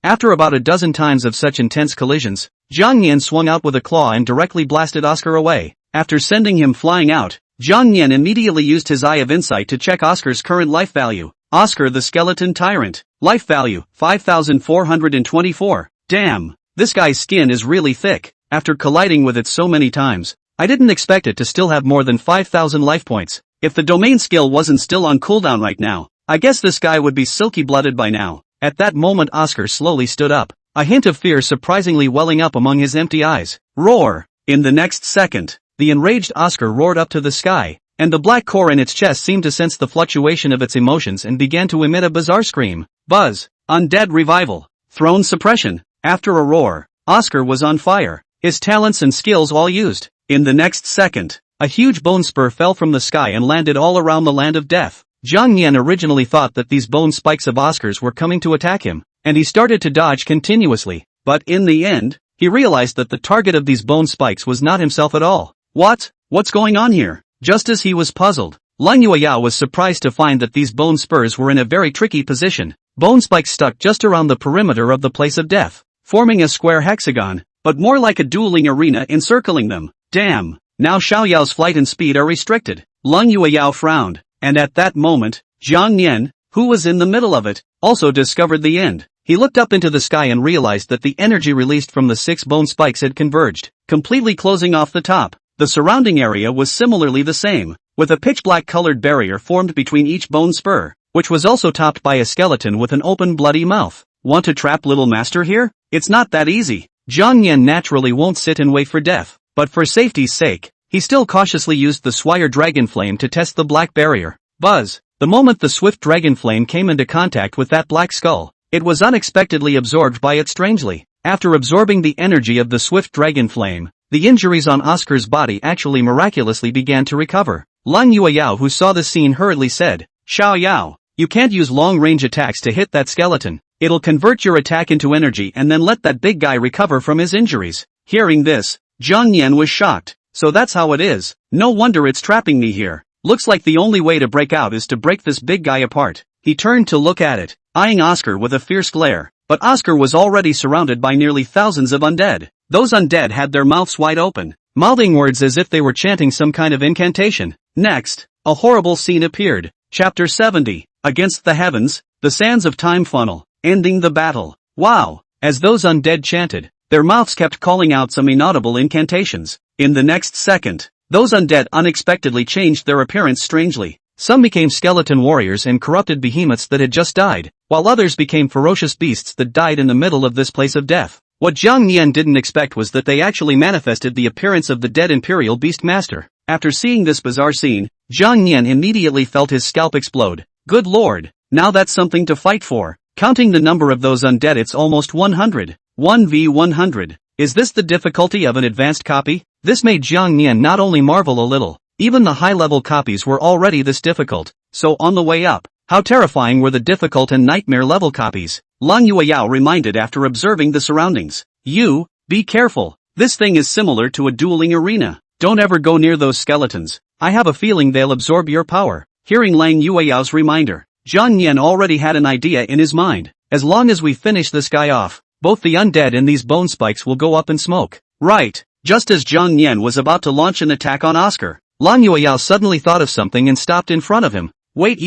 After about a dozen times of such intense collisions, Jiang Yan swung out with a claw and directly blasted Oscar away. After sending him flying out, Jiang Yan immediately used his Eye of Insight to check Oscar's current life value. Oscar the Skeleton Tyrant. Life value, 5,424. Damn, this guy's skin is really thick. After colliding with it so many times, I didn't expect it to still have more than 5,000 life points. If the domain skill wasn't still on cooldown right now, I guess this guy would be silky-blooded by now. At that moment Oscar slowly stood up, a hint of fear surprisingly welling up among his empty eyes. Roar! In the next second, the enraged Oscar roared up to the sky, and the black core in its chest seemed to sense the fluctuation of its emotions and began to emit a bizarre scream. Buzz! Undead revival! Throne suppression! After a roar, Oscar was on fire, his talents and skills all used. In the next second, a huge bone spur fell from the sky and landed all around the land of death. Jiang Yan originally thought that these bone spikes of Oscar's were coming to attack him, and he started to dodge continuously, but in the end, he realized that the target of these bone spikes was not himself at all. What's going on here? Just as he was puzzled, Lang Yueyao was surprised to find that these bone spurs were in a very tricky position. Bone spikes stuck just around the perimeter of the place of death, forming a square hexagon, but more like a dueling arena encircling them. Damn, now Xiaoyao's flight and speed are restricted. Lang Yueyao frowned. And at that moment, Jiang Yan, who was in the middle of it, also discovered the end. He looked up into the sky and realized that the energy released from the 6 bone spikes had converged, completely closing off the top. The surrounding area was similarly the same, with a pitch-black colored barrier formed between each bone spur, which was also topped by a skeleton with an open bloody mouth. Want to trap little master here? It's not that easy. Jiang Yan naturally won't sit and wait for death, but for safety's sake, he still cautiously used the Swire Dragon Flame to test the black barrier. Buzz! The moment the swift dragon flame came into contact with that black skull, it was unexpectedly absorbed by it strangely. After absorbing the energy of the swift dragon flame, the injuries on Oscar's body actually miraculously began to recover. Lang Yueyao, who saw the scene, hurriedly said, Xiaoyao, you can't use long-range attacks to hit that skeleton. It'll convert your attack into energy and then let that big guy recover from his injuries. Hearing this, Jiang Yan was shocked. So that's how it is. No wonder it's trapping me here. Looks like the only way to break out is to break this big guy apart. he turned to look at it, eyeing Oscar with a fierce glare. But Oscar was already surrounded by nearly thousands of undead. Those undead had their mouths wide open, mouthing words as if they were chanting some kind of incantation. Next, a horrible scene appeared. Chapter 70. Against the Heavens, the Sands of Time Funnel, ending the battle. Wow! As those undead chanted, their mouths kept calling out some inaudible incantations. In the next second, those undead unexpectedly changed their appearance strangely. Some became skeleton warriors and corrupted behemoths that had just died, while others became ferocious beasts that died in the middle of this place of death. What Jiang Nian didn't expect was that they actually manifested the appearance of the dead Imperial Beastmaster. After seeing this bizarre scene, Jiang Nian immediately felt his scalp explode. Good lord, now that's something to fight for. Counting the number of those undead, it's almost 100. 1v100. Is this the difficulty of an advanced copy? This made Jiang Nian not only marvel a little, even the high-level copies were already this difficult. So on the way up, how terrifying were the difficult and nightmare-level copies? Lang Yueyao reminded after observing the surroundings. Be careful. This thing is similar to a dueling arena. Don't ever go near those skeletons. I have a feeling they'll absorb your power. Hearing Lang Yueyao's reminder, Jiang Nian already had an idea in his mind. As long as we finish this guy off, both the undead and these bone spikes will go up in smoke. Right. Just as Jiang Nian was about to launch an attack on Oscar, Lang Yueyao suddenly thought of something and stopped in front of him. Wait,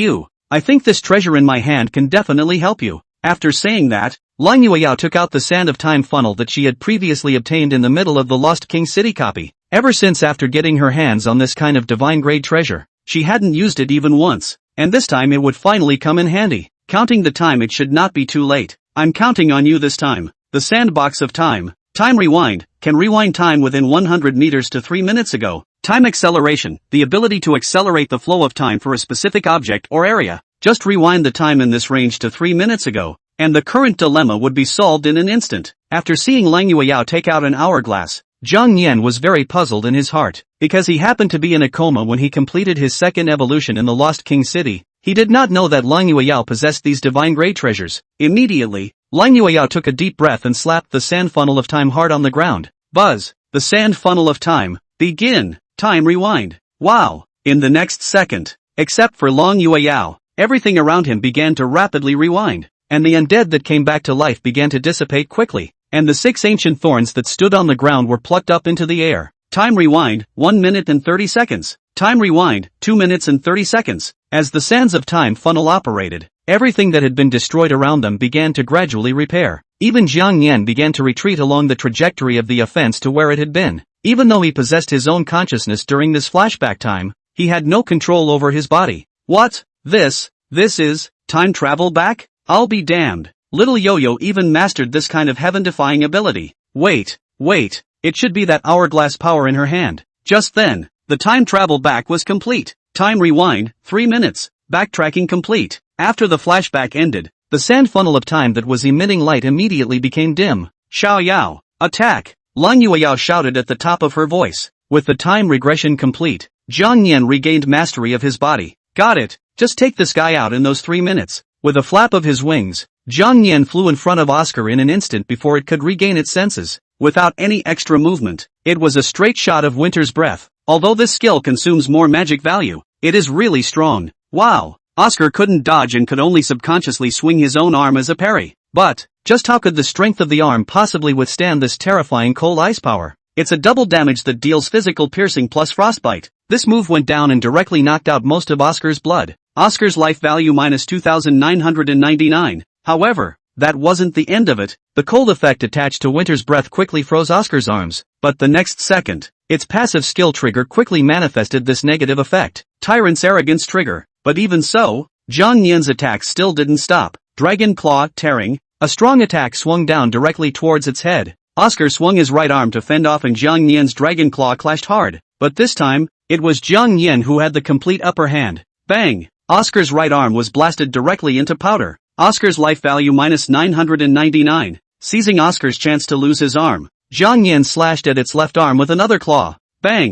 I think this treasure in my hand can definitely help you. After saying that, Lang Yueyao took out the Sand of Time funnel that she had previously obtained in the middle of the Lost King City copy. Ever since after getting her hands on this kind of divine-grade treasure, she hadn't used it even once, and this time it would finally come in handy. Counting the time, it should not be too late. I'm counting on you this time. The Sandbox of Time. Time Rewind, can rewind time within 100 meters to 3 minutes ago. Time Acceleration, the ability to accelerate the flow of time for a specific object or area. Just rewind the time in this range to 3 minutes ago, and the current dilemma would be solved in an instant. After seeing Lang Yueyao take out an hourglass, Jiang Nian was very puzzled in his heart, because he happened to be in a coma when he completed his second evolution in the Lost King City. He did not know that Lang Yueyao possessed these divine-grade treasures. Immediately, Lang Yueyao took a deep breath and slapped the sand funnel of time hard on the ground. Buzz! The sand funnel of time. Begin! Time rewind. Wow! In the next second, except for Lang Yueyao, everything around him began to rapidly rewind, and the undead that came back to life began to dissipate quickly, and the 6 ancient thorns that stood on the ground were plucked up into the air. Time rewind, 1 minute and 30 seconds. Time rewind, 2 minutes and 30 seconds. As the sands of time funnel operated, everything that had been destroyed around them began to gradually repair. Even Jiang Nian began to retreat along the trajectory of the offense to where it had been. Even though he possessed his own consciousness during this flashback time, he had no control over his body. What? This is time travel back? I'll be damned. Little Yo-Yo even mastered this kind of heaven-defying ability. Wait, it should be that hourglass power in her hand. Just then, the time travel back was complete. Time rewind, 3 minutes. Backtracking complete. After the flashback ended, the sand funnel of time that was emitting light immediately became dim. Xiao Yao, attack! Lang Yueyao shouted at the top of her voice. With the time regression complete, Jiang Nian regained mastery of his body. Got it, just take this guy out in those 3 minutes. With a flap of his wings, Jiang Nian flew in front of Oscar in an instant before it could regain its senses. Without any extra movement, it was a straight shot of Winter's Breath. Although this skill consumes more magic value, it is really strong. Wow! Oscar couldn't dodge and could only subconsciously swing his own arm as a parry. But, just how could the strength of the arm possibly withstand this terrifying cold ice power? It's a double damage that deals physical piercing plus frostbite. This move went down and directly knocked out most of Oscar's blood. Oscar's life value minus 2,999. However, that wasn't the end of it. The cold effect attached to Winter's Breath quickly froze Oscar's arms, but the next second, its passive skill trigger quickly manifested this negative effect. Tyrant's Arrogance trigger. But even so, Jiang Nian's attack still didn't stop. Dragon Claw, tearing. A strong attack swung down directly towards its head. Oscar swung his right arm to fend off and Jiang Nian's Dragon Claw clashed hard. But this time, it was Jiang Nian who had the complete upper hand. Bang! Oscar's right arm was blasted directly into powder. Oscar's life value minus 999. Seizing Oscar's chance to lose his arm, Jiang Nian slashed at its left arm with another claw. Bang!